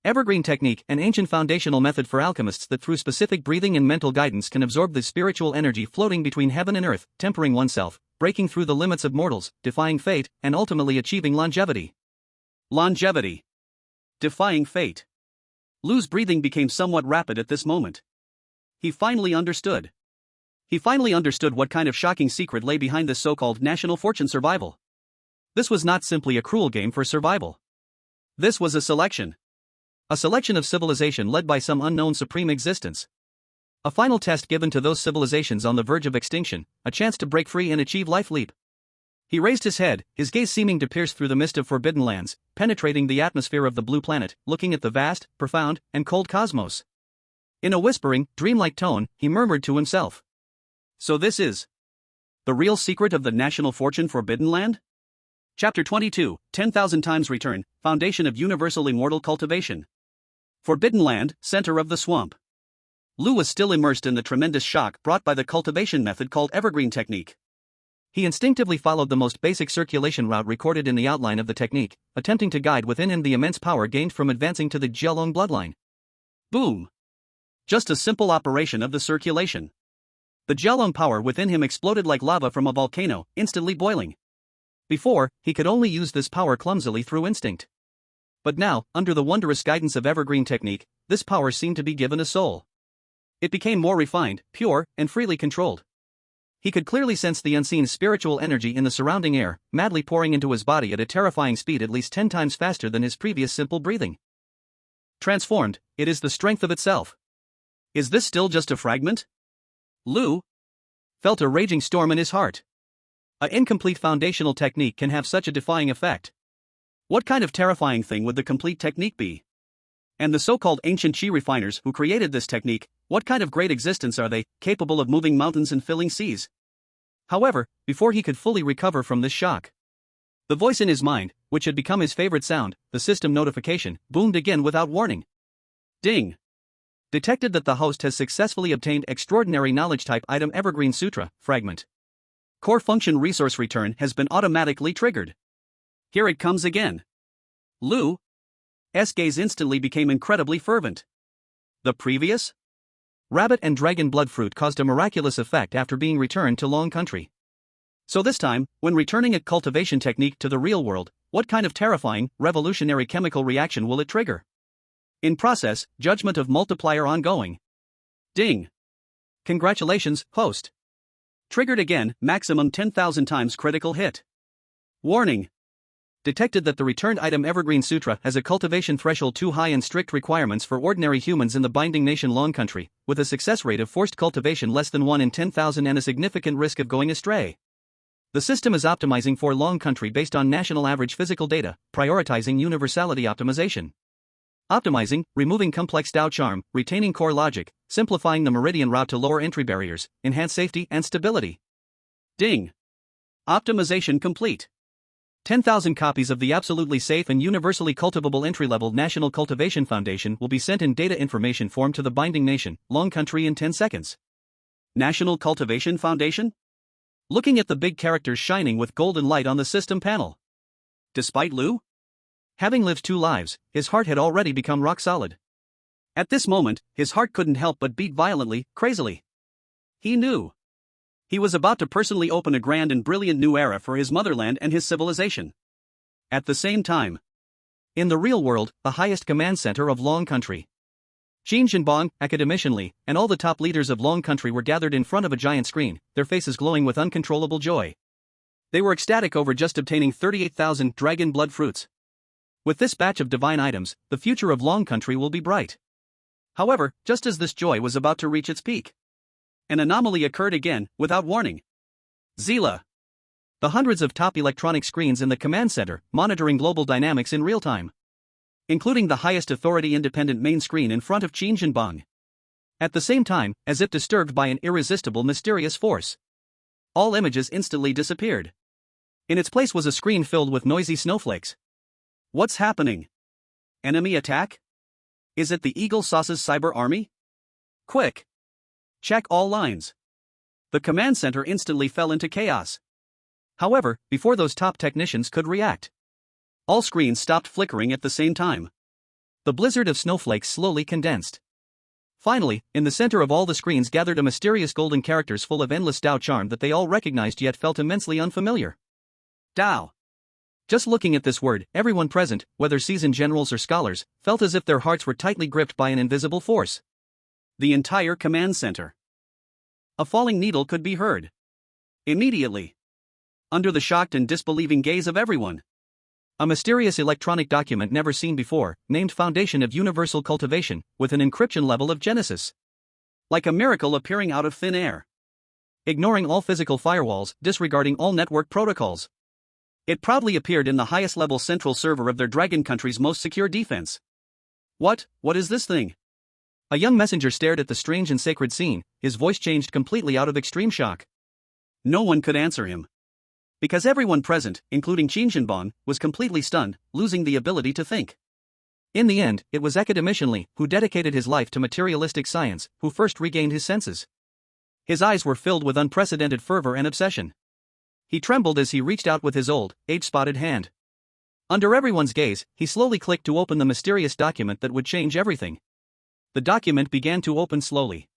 S1: Evergreen technique, an ancient foundational method for alchemists that through specific breathing and mental guidance can absorb the spiritual energy floating between heaven and earth, tempering oneself, breaking through the limits of mortals, defying fate, and ultimately achieving longevity. Longevity. Defying fate. Lu's breathing became somewhat rapid at this moment. He finally understood. He finally understood what kind of shocking secret lay behind this so-called national fortune survival. This was not simply a cruel game for survival.
S2: This was a selection. A selection of civilization led by some unknown supreme existence. A final test given to those civilizations on the verge of extinction, a chance to break free and achieve life leap. He raised his head, his gaze seeming to pierce through the mist of forbidden lands, penetrating the atmosphere of the blue planet, looking at the vast, profound, and cold cosmos. In a whispering, dreamlike tone, he murmured to himself. So this is the real secret of the national fortune Forbidden Land? Chapter 22, 10,000 times return, Foundation of Universal Immortal Cultivation. Forbidden Land, center of the swamp. Lu was still immersed in the tremendous shock brought by the cultivation method called evergreen technique. He instinctively followed the most basic circulation route recorded in the outline of the technique, attempting to guide within him the immense power gained from advancing to the Jialong bloodline. Boom! Just a simple operation of the circulation. The Jialong power within him exploded like lava from a volcano, instantly boiling. Before, he could only use this power clumsily through instinct. But now, under the wondrous guidance of evergreen technique, this power seemed to be given a soul. It became more refined, pure, and freely controlled. He could clearly sense the unseen spiritual energy in the surrounding air, madly pouring into his body at a terrifying speed at least 10 times faster than his previous simple breathing. Transformed, it is the strength of itself. Is this still just a fragment? Lu felt a raging storm in his heart. An incomplete foundational technique can have such a defying effect. What kind of terrifying thing would the complete technique be? And the so-called ancient chi refiners who created this technique, what kind of great existence are they, capable of moving mountains and filling seas? However, before he could fully recover from this shock, the voice in his mind, which had become his favorite sound, the system notification, boomed again without warning. Ding! Detected that the host has successfully obtained extraordinary knowledge type item Evergreen Sutra, fragment. Core function resource return has been automatically triggered. Here it comes again. Lu's gaze instantly became incredibly fervent. The previous rabbit and dragon blood fruit caused a miraculous effect after being returned to Long Country. So this time, when returning a cultivation technique to the real world, what kind of terrifying, revolutionary chemical reaction will it trigger? In process, judgment of multiplier ongoing. Ding! Congratulations, host. Triggered again, maximum 10,000 times critical hit. Warning! Detected that the returned item Evergreen Sutra has a cultivation threshold too high and strict requirements for ordinary humans in the binding nation Long Country, with a success rate of forced cultivation less than 1 in 10,000 and a significant risk of going astray. The system is optimizing for Long Country based on national average physical data, prioritizing universality optimization. Optimizing, removing complex Dao charm, retaining core logic, simplifying the meridian route to lower entry barriers, enhance safety and stability. Ding! Optimization complete. 10,000 copies of the absolutely safe and universally cultivable entry-level National Cultivation Foundation will be sent in data information form to the binding nation, Long Country in 10 seconds. National Cultivation Foundation? Looking at the big characters shining with golden light on the system panel. Despite Lu having lived 2 lives, his heart had already become rock solid. At this moment, his heart couldn't help but beat violently, crazily. He knew he was about to personally open a grand and brilliant new era for his motherland and his civilization. At the same time, in the real world, the highest command center of Long Country, Qin Jinbang, Academician Li, and all the top leaders of Long Country were gathered in front of a giant screen, their faces glowing with uncontrollable joy. They were ecstatic over just obtaining 38,000 dragon blood fruits. With this batch of divine items, the future of Long Country will be bright. However, just as this joy was about to reach its peak, an anomaly occurred again, without warning. Zila. The hundreds of top electronic screens in the command center, monitoring global dynamics in real time, including the highest authority independent main screen in front of Qin Jinbang. At the same time, as if disturbed by an irresistible mysterious force, all images instantly disappeared. In its place was a screen filled with noisy snowflakes. What's happening? Enemy attack? Is it the Eagle Sauce's cyber army? Quick! Check all lines. The command center instantly fell into chaos. However, before those top technicians could react, all screens stopped flickering at the same time. The blizzard of snowflakes slowly condensed. Finally, in the center of all the screens gathered a mysterious golden characters full of endless Dao charm that they all recognized yet felt immensely unfamiliar. Dao. Just looking at this word, everyone present, whether seasoned generals or scholars, felt as if their hearts were tightly gripped by an invisible force. The entire command center. A falling needle could be heard. Immediately. Under the shocked and disbelieving gaze of everyone.
S1: A mysterious electronic document never seen before, named Foundation of Universal Cultivation, with an encryption level of Genesis.
S2: Like a miracle appearing out of thin air.
S1: Ignoring all physical firewalls, disregarding all network protocols.
S2: It proudly appeared in the highest level central server of their dragon country's most secure defense. What is this thing?
S1: A young messenger stared at the strange and sacred scene, his voice changed completely out of extreme shock.
S2: No one could answer him. Because everyone present, including Qin Shinbong, was completely stunned, losing the ability to think.
S1: In the end, it was academician Li, who dedicated his life to materialistic science, who first regained his senses. His eyes were filled with unprecedented fervor and obsession. He trembled as he reached out with his old, age-spotted hand. Under everyone's gaze, he slowly clicked to open the mysterious document that would change everything. The document began to open slowly.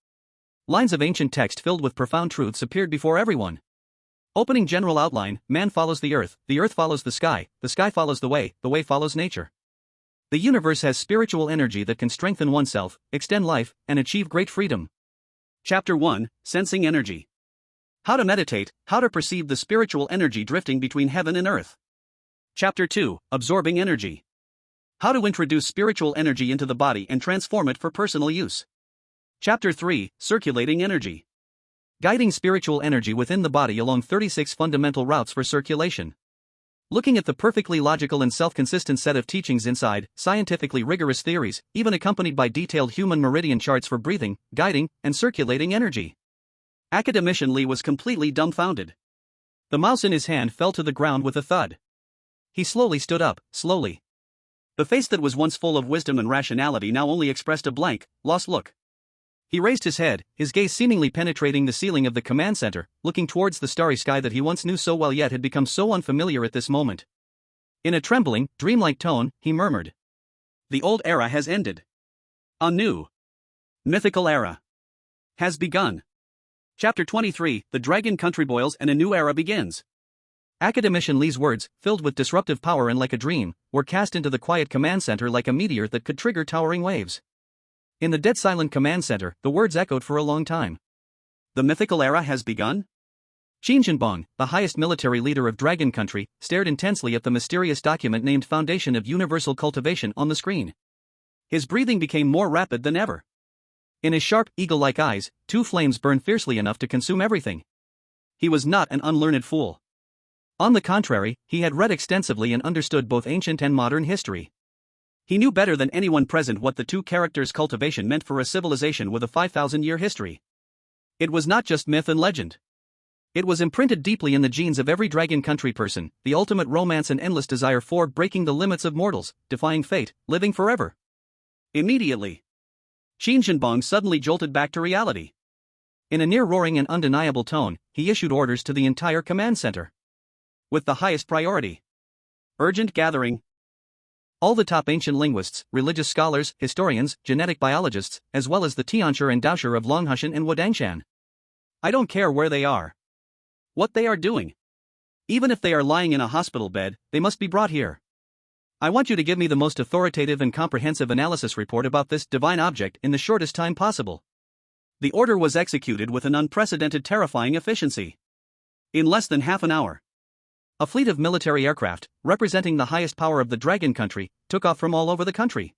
S1: Lines of ancient text filled with profound truths appeared before everyone. Opening general outline: man follows the earth follows the sky follows the way follows nature. The universe has spiritual energy that can strengthen oneself, extend life, and achieve great freedom.
S2: Chapter 1, Sensing Energy. How to meditate, how to perceive the spiritual energy drifting between heaven and earth. Chapter 2, Absorbing Energy. How to introduce spiritual energy into the body and transform it for personal use. Chapter 3, Circulating Energy. Guiding spiritual energy within the body along 36 fundamental routes for circulation. Looking at the perfectly logical and self-consistent set of teachings inside, scientifically rigorous theories, even accompanied by detailed human meridian charts for breathing, guiding, and circulating energy. Academician Li was completely dumbfounded. The mouse in his hand fell to the ground with a thud. He slowly stood up, slowly. The face that was once full of wisdom and rationality now only expressed a blank, lost look. He raised his head, his gaze seemingly penetrating the ceiling of the command center, looking towards the starry sky that he once knew so well yet had become so unfamiliar at this moment. In a trembling, dreamlike tone, he murmured. The old era has ended. A new, mythical era has begun. Chapter 23, The Dragon Country boils and a new era begins. Academician Li's words, filled with disruptive power and like a dream, were cast into the quiet command center like a meteor that could trigger towering waves. In the dead silent command center, the words echoed for a long time. The mythical era has begun? Qin Shinbong, the highest military leader of Dragon Country, stared intensely at the mysterious document named Foundation of Universal Cultivation on the screen. His breathing became more rapid than ever. In his sharp, eagle-like eyes, two flames burned fiercely enough to consume everything. He was not an unlearned fool. On the contrary, he had read extensively and understood both ancient and modern history. He knew better than anyone present what the two characters cultivation meant for a civilization with a 5,000-year history. It was not just myth and legend. It was imprinted deeply in the genes of every Dragon Country person, the ultimate romance and endless desire for breaking the limits of mortals, defying fate, living forever. Immediately, Qin Shinbong suddenly jolted back to reality. In a near-roaring and undeniable tone, he issued orders to the entire command center. With the highest priority. Urgent gathering. All the top ancient linguists, religious scholars, historians, genetic biologists, as well as the Tianshi and Daoshi of Longhushan and Wudangshan. I don't care where they are. What they are doing. Even if they are lying in a hospital bed, they must be brought here. I want you to give me the most authoritative and comprehensive analysis report about this divine object in the shortest time possible. The order was executed with an unprecedented terrifying efficiency. In less than half an hour. A fleet of military aircraft, representing the highest power of the Dragon Country, took off from all over the country.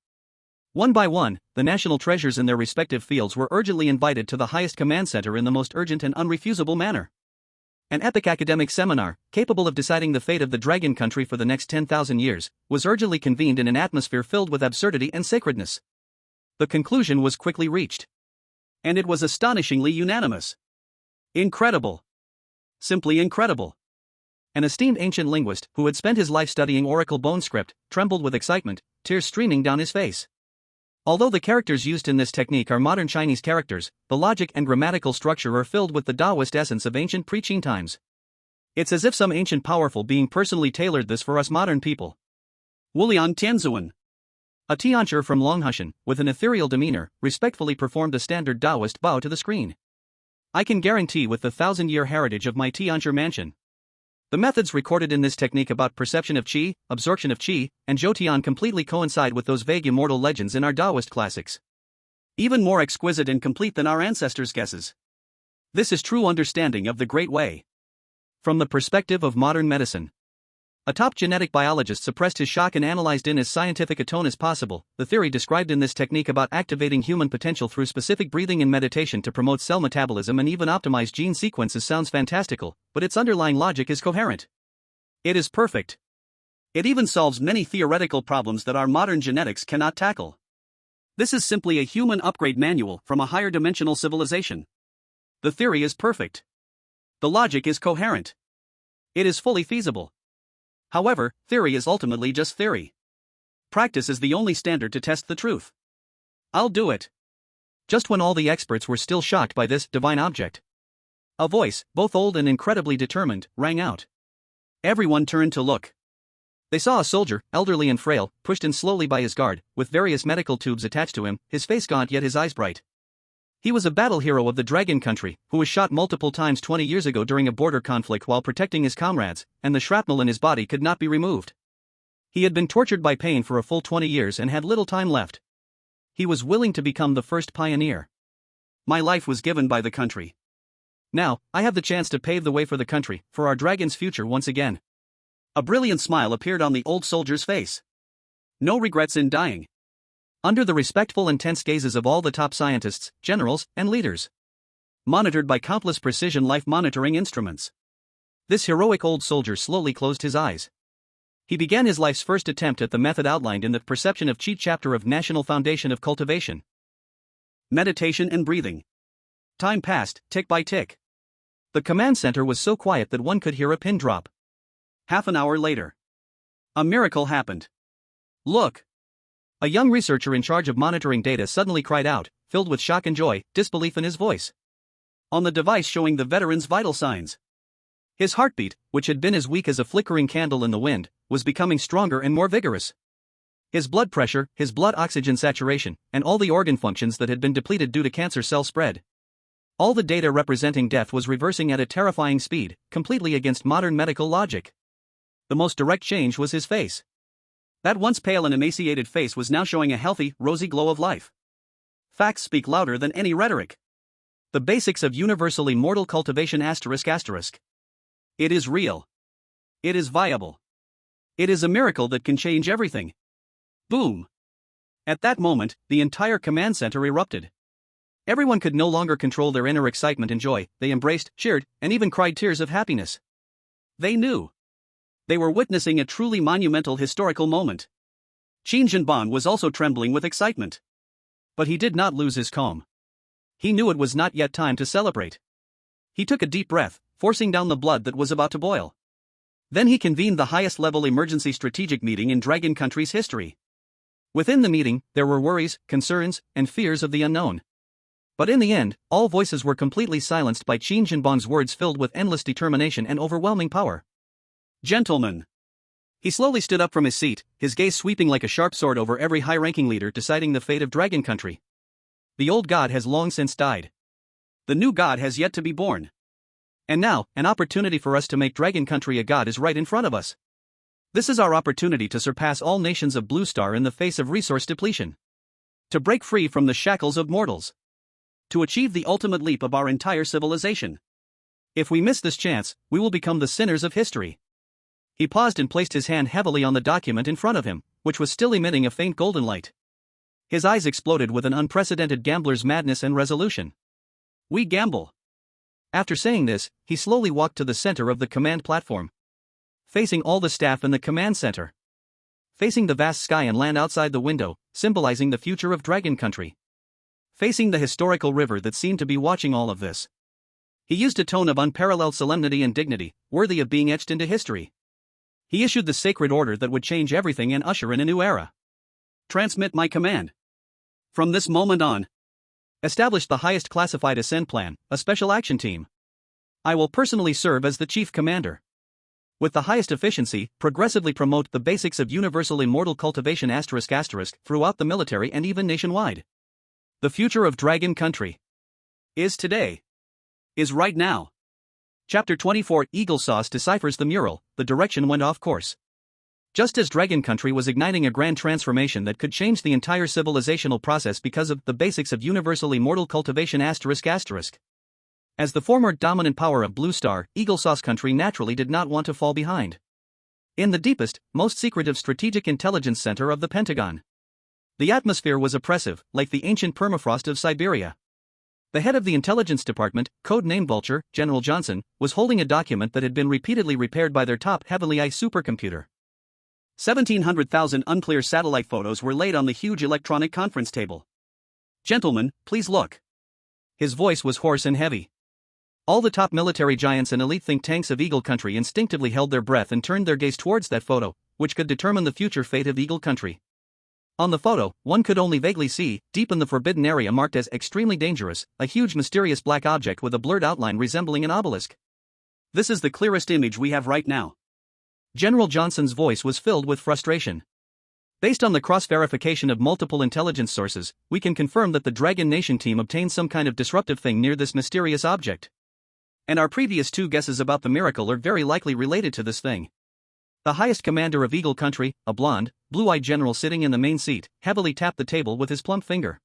S2: One by one, the national treasures in their respective fields were urgently invited to the highest command center in the most urgent and unrefusable manner. An epic academic seminar, capable of deciding the fate of the Dragon Country for the next 10,000 years, was urgently convened in an atmosphere filled with absurdity and sacredness. The conclusion was quickly reached. And it was astonishingly unanimous. Incredible. Simply incredible. An esteemed ancient linguist, who had spent his life studying Oracle bone script, trembled with excitement, tears streaming down his face. Although the characters used in this technique are modern Chinese characters, the logic and grammatical structure are filled with the Taoist essence of ancient pre-Qin times. It's as if some ancient powerful being personally tailored this for us modern people. Wulian Tianzuan, a Tianshi from Longhushan, with an ethereal demeanor, respectfully performed a standard Taoist bow to the screen. I can guarantee with the 1,000-year heritage of my Tianshi mansion. The methods recorded in this technique about perception of qi, absorption of qi, and zhoutian completely coincide with those vague immortal legends in our Taoist classics. Even more exquisite and complete than our ancestors' guesses. This is true understanding of the Great Way. From the perspective of modern medicine.
S1: A top genetic biologist suppressed his shock and analyzed in as scientific a tone as possible. The theory described in this technique about activating human potential through specific breathing and meditation to promote cell metabolism and even optimize gene sequences sounds fantastical, but its underlying logic is coherent. It is perfect. It even solves many theoretical problems that our modern genetics cannot tackle. This is simply a human upgrade manual from a higher dimensional civilization. The theory is perfect. The logic is coherent. It is fully feasible. However, theory is ultimately just theory. Practice is the only standard to test the truth. I'll do it. Just when all the experts were still shocked by this divine object, a voice, both old and incredibly determined, rang out. Everyone turned to look. They saw a soldier, elderly and frail, pushed in slowly by his guard, with various medical tubes attached to him, his face gaunt yet his eyes bright. He was a battle hero of the Dragon Country, who was shot multiple times 20 years ago during a border conflict while protecting his comrades, and the shrapnel in his body could not be removed. He had been tortured by pain for a full 20 years and had little time left. He was willing to become the first pioneer. My life was given by the country. Now, I have the chance to pave the way for the country, for our dragon's future once again. A brilliant smile appeared on the old soldier's face. No regrets in dying. Under the respectful and tense gazes of all the top scientists, generals, and leaders. Monitored by countless precision life monitoring instruments. This heroic old soldier slowly closed his eyes. He began his life's first attempt at the method outlined in the Perception of Cheat chapter of National Foundation of Cultivation. Meditation and breathing. Time passed, tick by tick. The command center was so quiet that one could hear a pin drop. Half an hour later, a miracle happened. Look! A young researcher in charge of monitoring data suddenly cried out, filled with shock and joy, disbelief in his voice. On the device showing the veteran's vital signs. His heartbeat, which had been as weak as a flickering candle in the wind, was becoming stronger and more vigorous. His blood pressure, his blood oxygen saturation, and all the organ functions that had been depleted due to cancer cell spread. All the data representing death was reversing at a terrifying speed, completely against modern medical logic. The most direct change was his face. That once pale and emaciated face was now showing a healthy, rosy glow of life. Facts speak louder than any rhetoric. The basics of universal immortal cultivation ***. It is real. It is viable. It is a miracle that can change everything. Boom. At that moment, the entire command center erupted. Everyone could no longer control their inner excitement and joy. They embraced, cheered, and even cried tears of happiness. They knew. They were witnessing a truly monumental historical moment. Qin Jinban was also trembling with excitement. But he did not lose his calm. He knew it was not yet time to celebrate. He took a deep breath, forcing down the blood that was about to boil. Then he convened the highest-level emergency strategic meeting in Dragon Country's history. Within the meeting, there were worries, concerns, and fears of the unknown. But in the end, all voices were completely silenced by Qin Jinban's words filled with endless determination and overwhelming power. Gentlemen. He slowly stood up from his seat, his gaze sweeping like a sharp sword over every high-ranking leader deciding the fate of Dragon Country. The old god has long since died. The new god has yet to be born. And now, an opportunity for us to make Dragon Country a god is right in front of us. This is our opportunity to surpass all nations of Blue Star in the face of resource depletion. To break free from the shackles of mortals. To achieve the ultimate leap of our entire civilization. If we miss this chance, we will become the sinners of history. He paused and placed his hand heavily on the document in front of him, which was still emitting a faint golden light. His eyes exploded with an unprecedented gambler's madness and resolution. We gamble. After saying this, he slowly walked to the center of the command platform. Facing all the staff in the command center. Facing the vast sky and land outside the window, symbolizing the future of Dragon Country. Facing the historical river that seemed to be watching all of this. He used a tone of unparalleled solemnity and dignity, worthy of being etched into history. He issued the sacred order that would change everything and usher in a new era. Transmit my command. From this moment on. Establish the highest classified ascent plan, a special action team. I will personally serve as the chief commander. With the highest efficiency, progressively promote the basics of universal immortal cultivation *** throughout the military and even nationwide. The future of Dragon Country. Is today. Is right now. Chapter 24 Eagle Sauce deciphers the mural, the direction went off course. Just as Dragon Country was igniting a grand transformation that could change the entire civilizational process because of the basics of universal immortal cultivation ***. As the former dominant power of Blue Star, Eagle Sauce Country naturally did not want to fall behind. in the deepest, most secretive strategic intelligence center of the Pentagon. The atmosphere was oppressive, like the ancient permafrost of Siberia. The head of the intelligence department, code-named Vulture, General Johnson, was holding a document that had been repeatedly repaired by their top heavily AI supercomputer.
S2: 1,700,000 unclear satellite photos were laid on the huge electronic conference table. "Gentlemen, please look."
S1: His voice was hoarse and heavy. All the top military giants and elite think tanks of Eagle Country instinctively held their breath and turned their gaze towards that photo, which could determine the future fate of Eagle Country. On the photo, one could only vaguely see, deep in the forbidden area marked as extremely dangerous, a huge mysterious black object with a blurred outline resembling an obelisk.
S2: "This is the clearest image we have right now."
S1: General Johnson's voice was filled with frustration. "Based on the cross-verification of multiple intelligence sources, we can confirm that the Dragon Nation team obtained some kind of disruptive thing near this mysterious object. And our previous two guesses about the miracle are very likely related to this thing." The highest commander of Eagle Country, a blonde, blue-eyed general sitting in the main seat, heavily tapped the table with his plump finger.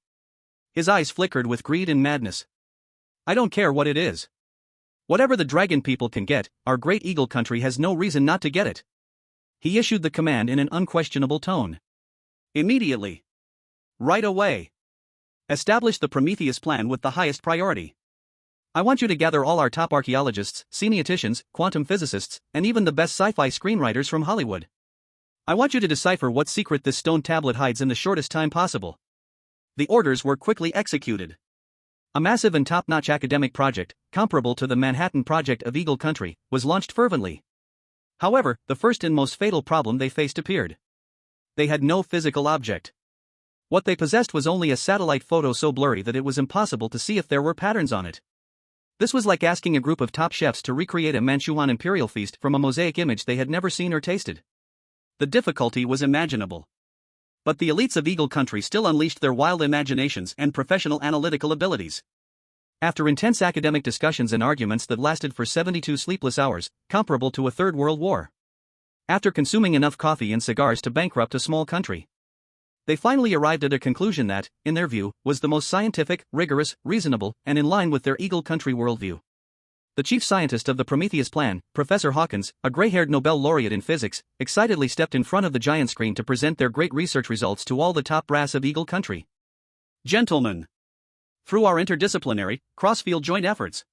S1: His eyes flickered with greed and madness. "I don't care what it is. Whatever the dragon people can get, our great Eagle Country has no reason not to get it." He issued the command in an unquestionable tone.
S2: "Immediately. Right away. Establish the Prometheus plan with the highest priority.
S1: I want you to gather all our top archaeologists, semioticians, quantum physicists, and even the best sci-fi screenwriters from Hollywood. I want you to decipher what secret this stone tablet hides in the shortest time possible."
S2: The orders were quickly executed.
S1: A massive and top-notch academic project, comparable to the Manhattan Project of Eagle Country, was launched fervently. However, the first and most fatal problem they faced appeared. They had no physical object. What they possessed was only a satellite photo so blurry that it was impossible to see if there were patterns on it. This was like asking a group of top chefs to recreate a Manchuan imperial feast from a mosaic image they had never seen or tasted.
S2: The difficulty was imaginable. But the elites of Eagle Country still unleashed their wild imaginations and professional analytical abilities.
S1: After intense academic discussions and arguments that lasted for 72 sleepless hours, comparable to a Third World War. After consuming enough coffee and cigars to bankrupt a small country, they finally arrived at a conclusion that, in their view, was the most scientific, rigorous, reasonable, and in line with their Eagle Country worldview. The chief scientist of the Prometheus plan, Professor Hawkins, a gray-haired Nobel laureate in physics, excitedly stepped in front of the giant screen to present their great research results to all the top brass of Eagle Country.
S2: "Gentlemen, through our interdisciplinary, cross-field joint efforts,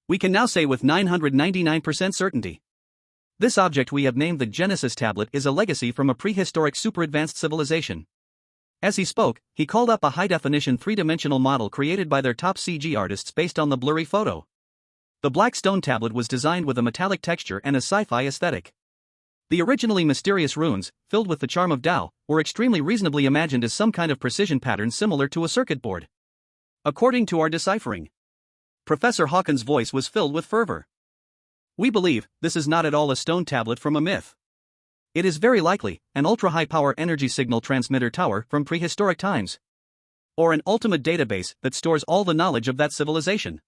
S2: we can now say with 999% certainty, this object we have named the Genesis Tablet is a legacy from a prehistoric super-advanced civilization." As he spoke, he called up a high-definition three-dimensional model created by their top CG artists based on the blurry photo. The black stone tablet was designed with a metallic texture and a sci-fi aesthetic. The originally mysterious runes, filled with the charm of Tao, were extremely reasonably imagined as some kind of precision pattern similar to a circuit board. "According to our deciphering," Professor Hawkins' voice was filled with fervor, "we believe this is not at all a stone tablet from a myth.
S1: It is very likely an ultra-high-power energy signal transmitter tower from prehistoric times.
S2: Or an ultimate database that stores all the knowledge of that civilization.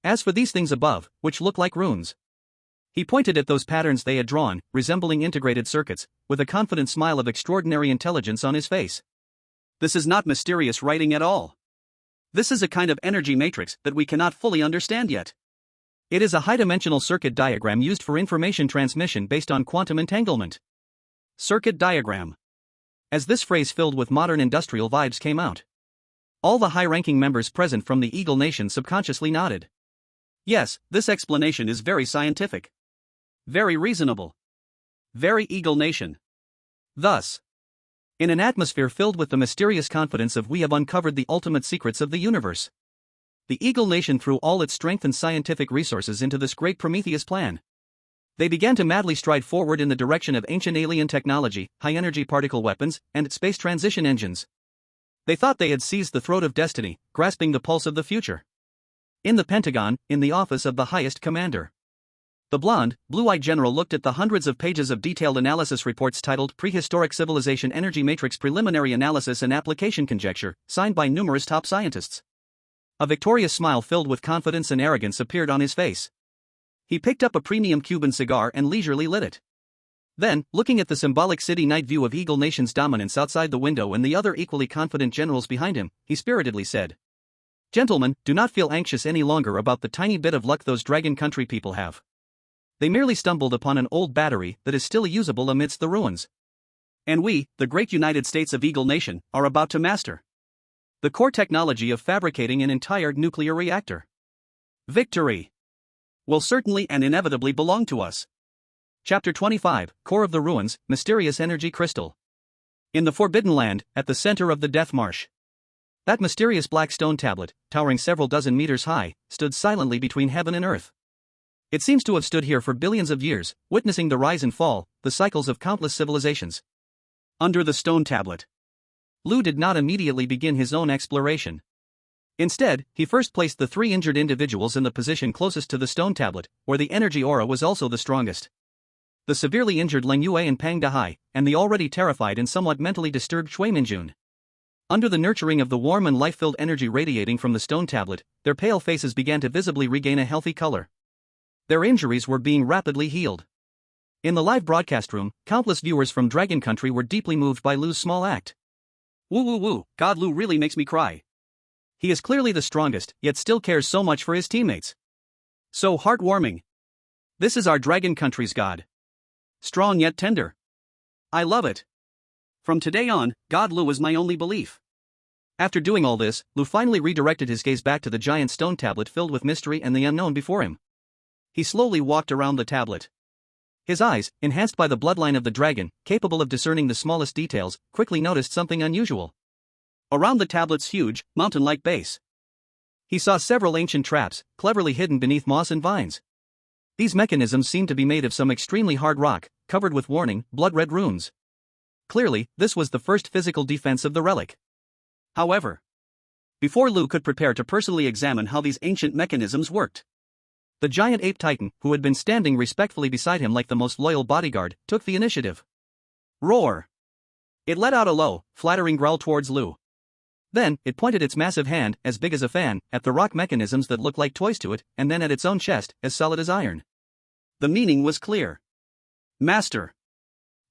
S1: As for these things above, which look like runes." He pointed at those patterns they had drawn, resembling integrated circuits, with a confident smile of extraordinary intelligence on his face.
S2: "This is not mysterious writing at all. This is a kind of energy matrix that we cannot fully understand yet.
S1: It is a high-dimensional circuit diagram used for information transmission based on quantum entanglement."
S2: Circuit diagram.
S1: As this phrase filled with modern industrial vibes came out, all the high-ranking members present from the Eagle Nation subconsciously nodded.
S2: Yes, this explanation is very scientific. Very reasonable. Very Eagle Nation.
S1: Thus, in an atmosphere filled with the mysterious confidence of we have uncovered the ultimate secrets of the universe, the Eagle Nation threw all its strength and scientific resources into this great Prometheus plan. They began to madly stride forward in the direction of ancient alien technology, high-energy particle weapons, and space transition engines. They thought they had seized the throat of destiny, grasping the pulse of the future. In the Pentagon, in the office of the highest commander, the blonde, blue-eyed general looked at the hundreds of pages of detailed analysis reports titled Prehistoric Civilization Energy Matrix Preliminary Analysis and Application Conjecture, signed by numerous top scientists. A victorious smile filled with confidence and arrogance appeared on his face. He picked up a premium Cuban cigar and leisurely lit it. Then, looking at the symbolic city night view of Eagle Nation's dominance outside the window and the other equally confident generals behind him, he spiritedly said, "Gentlemen, do not feel anxious any longer about the tiny bit of luck those Dragon Country people have. They merely stumbled upon an old battery that is still usable amidst the ruins.
S2: And we, the great United States of Eagle Nation, are about to master the core technology of fabricating an entire nuclear reactor. Victory will certainly and inevitably belong to us.
S1: Chapter 25, Core of the Ruins, Mysterious Energy Crystal. In the Forbidden Land, at the center of the Death Marsh. That mysterious black stone tablet, towering several dozen meters high, stood silently between heaven and earth. It seems to have stood here for billions of years, witnessing the rise and fall, the cycles of countless civilizations.
S2: Under the stone tablet,
S1: Lu did not immediately begin his own exploration. Instead, he first placed the three injured individuals in the position closest to the stone tablet, where the energy aura was also the strongest. The severely injured Lin Ye and Pang Dahai, and the already terrified and somewhat mentally disturbed Shui Minjun. Under the nurturing of the warm and life-filled energy radiating from the stone tablet, their pale faces began to visibly regain a healthy color. Their injuries were being rapidly healed. In the live broadcast room, countless viewers from Dragon Country were deeply moved by Lu's small act.
S2: Woo woo woo, God, Lu really makes me cry.
S1: He is clearly the strongest, yet still cares so much for his teammates.
S2: So heartwarming. This is our Dragon Country's God. Strong yet tender. I love it. From today on, God Lu is my only belief.
S1: After doing all this, Lu finally redirected his gaze back to the giant stone tablet filled with mystery and the unknown before him. He slowly walked around the tablet. His eyes, enhanced by the bloodline of the dragon, capable of discerning the smallest details, quickly noticed something unusual.
S2: Around the tablet's huge, mountain-like base,
S1: he saw several ancient traps, cleverly hidden beneath moss and vines. These mechanisms seemed to be made of some extremely hard rock, covered with warning, blood-red runes. Clearly, this was the first physical defense of the relic.
S2: However, before Lu could prepare to personally examine how these ancient mechanisms worked,
S1: the giant ape titan, who had been standing respectfully beside him like the most loyal bodyguard, took the initiative.
S2: Roar! It let out a low, flattering growl towards Lu.
S1: Then, it pointed its massive hand, as big as a fan, at the rock mechanisms that looked like toys to it, and then at its own chest, as solid as iron.
S2: The meaning was clear. Master!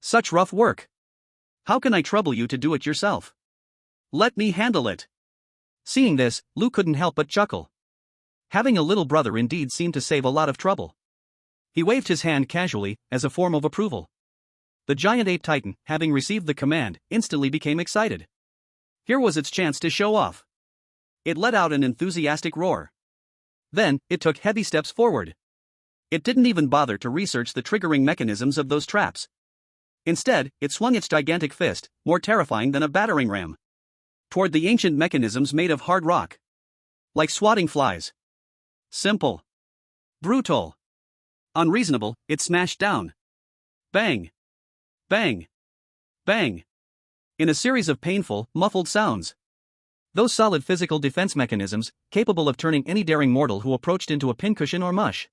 S2: Such rough work! How can I trouble you to do it yourself? Let me handle it!
S1: Seeing this, Lu couldn't help but chuckle. Having a little brother indeed seemed to save a lot of trouble. He waved his hand casually, as a form of approval. The giant ape titan, having received the command, instantly became excited.
S2: Here was its chance to show off. It let out an enthusiastic roar.
S1: Then, it took heavy steps forward.
S2: It didn't even bother to research the triggering mechanisms of those traps. Instead, it swung its gigantic fist, more terrifying than a battering ram, toward the ancient mechanisms made of hard rock. Like swatting flies. Simple. Brutal. Unreasonable, it smashed down. Bang. Bang. Bang. In a series of painful, muffled sounds.
S1: Those solid physical defense mechanisms, capable of turning any daring mortal who approached into a pincushion or mush,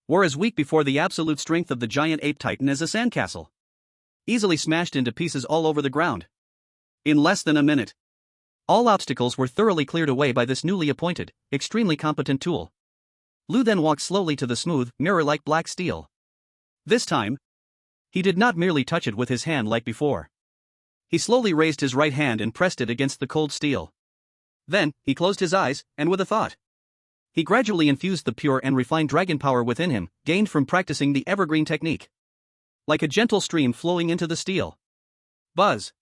S2: were as weak before the absolute strength of the giant ape titan as a sandcastle. Easily smashed into pieces all over the ground. In less than a minute,
S1: all obstacles were thoroughly cleared away by this newly appointed, extremely competent tool. Lu then walked slowly to the smooth, mirror-like black steel.
S2: This time,
S1: he did not merely touch it with his hand like before.
S2: He slowly raised his right hand and pressed it against the cold steel. Then, he closed his eyes, and with a thought,
S1: he gradually infused the pure and refined dragon power within him, gained from practicing the evergreen technique.
S2: Like a gentle stream flowing into the steel. Buzz.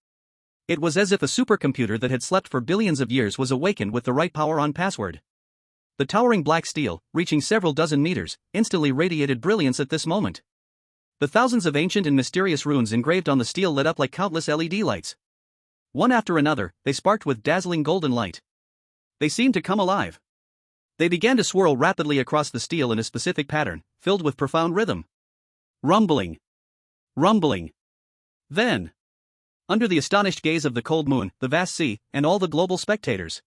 S1: It was as if a supercomputer that had slept for billions of years was awakened with the right power on password. The towering black steel, reaching several dozen meters, instantly radiated brilliance at this moment. The thousands of ancient and mysterious runes engraved on the steel lit up like countless LED lights. One after another, they sparked with dazzling golden light.
S2: They seemed to come alive.
S1: They began to swirl rapidly across the steel in a specific pattern, filled with profound rhythm.
S2: Rumbling. Rumbling. Then,
S1: under the astonished gaze of the cold moon, the vast sea, and all the global spectators,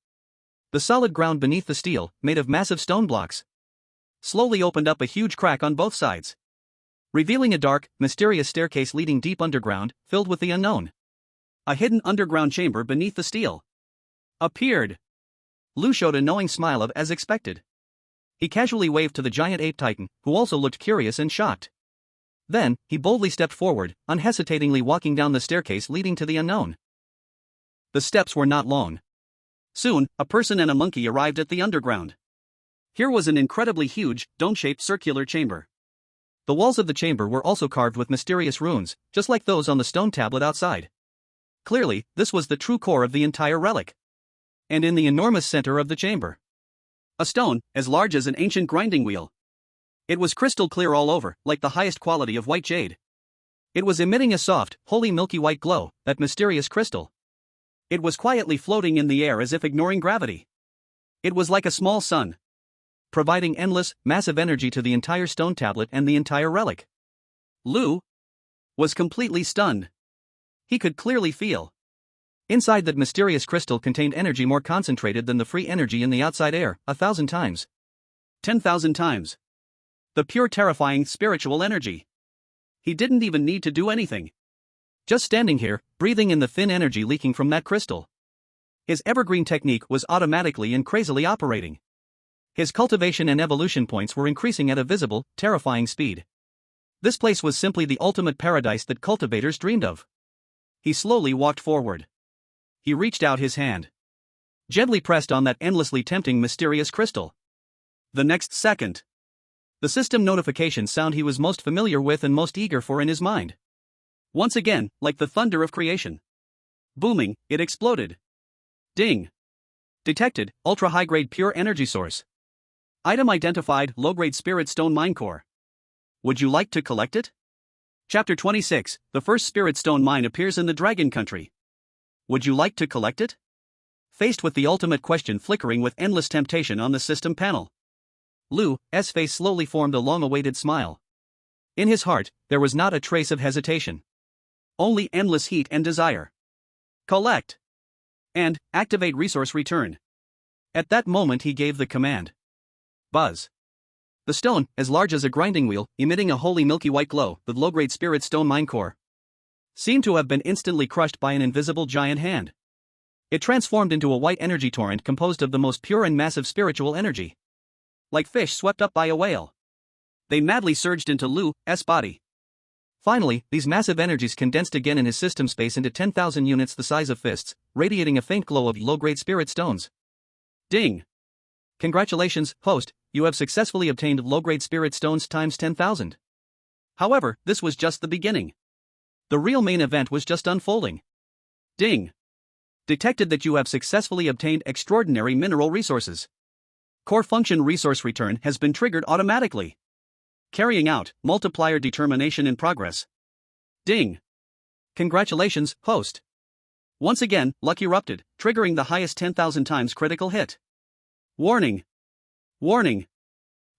S1: the solid ground beneath the steel, made of massive stone blocks,
S2: slowly opened up a huge crack on both sides,
S1: revealing a dark, mysterious staircase leading deep underground, filled with the unknown.
S2: A hidden underground chamber beneath the steel appeared.
S1: Lu showed a knowing smile of as expected. He casually waved to the giant ape titan, who also looked curious and shocked. Then, he boldly stepped forward, unhesitatingly walking down the staircase leading to the unknown. The steps were not long.
S2: Soon, a person and a monkey arrived at the underground. Here was an incredibly huge, dome-shaped circular chamber.
S1: The walls of the chamber were also carved with mysterious runes, just like those on the stone tablet outside. Clearly, this was the true core of the entire relic. And in the enormous center of the chamber, a stone, as large as an ancient grinding wheel. It was crystal clear all over, like the highest quality of white jade. It was emitting a soft, holy milky white glow, that mysterious crystal. It was quietly floating in the air as if ignoring gravity. It was like a small sun, providing endless, massive energy to the entire stone tablet and the entire relic. Lu was completely stunned. He could clearly feel inside that mysterious crystal contained energy more concentrated than the free energy in the outside air, 1,000 times. 10,000 times. The pure terrifying spiritual energy. He didn't even need to do anything. Just standing here, breathing in the thin energy leaking from that crystal. His evergreen technique was automatically and crazily operating. His cultivation and evolution points were increasing at a visible, terrifying speed. This place was simply the ultimate paradise that cultivators dreamed of. He slowly walked forward. He reached out his hand, gently pressed on that endlessly tempting mysterious crystal. The next second, the system notification sound he was most familiar with and most eager for in his mind. Once again, like the thunder of creation. Booming, it exploded. Ding. Detected, ultra-high-grade pure energy source. Item identified, low-grade spirit stone mine core. Would you like to collect it? Chapter 26, the first spirit stone mine appears in the Dragon Country. Would you like to collect it? Faced with the ultimate question flickering with endless temptation on the system panel, Lu's face slowly formed a long-awaited smile. In his heart, there was not a trace of hesitation. Only endless heat and desire. Collect. And, activate resource return. At that moment he gave the command. Buzz. The stone, as large as a grinding wheel, emitting a holy milky white glow, the low-grade spirit stone mine core, seemed to have been instantly crushed by an invisible giant hand. It transformed into a white energy torrent composed of the most pure and massive spiritual energy. Like fish swept up by a whale, they madly surged into Lu's body. Finally, these massive energies condensed again in his system space into 10,000 units the size of fists, radiating a faint glow of low-grade spirit stones. Ding! Congratulations, host, you have successfully obtained low-grade spirit stones times 10,000. However, this was just the beginning. The real main event was just unfolding. Ding! Detected that you have successfully obtained extraordinary mineral resources. Core function resource return has been triggered automatically. Carrying out, multiplier determination in progress. Ding! Congratulations, host. Once again, luck erupted, triggering the highest 10,000 times critical hit. Warning! Warning!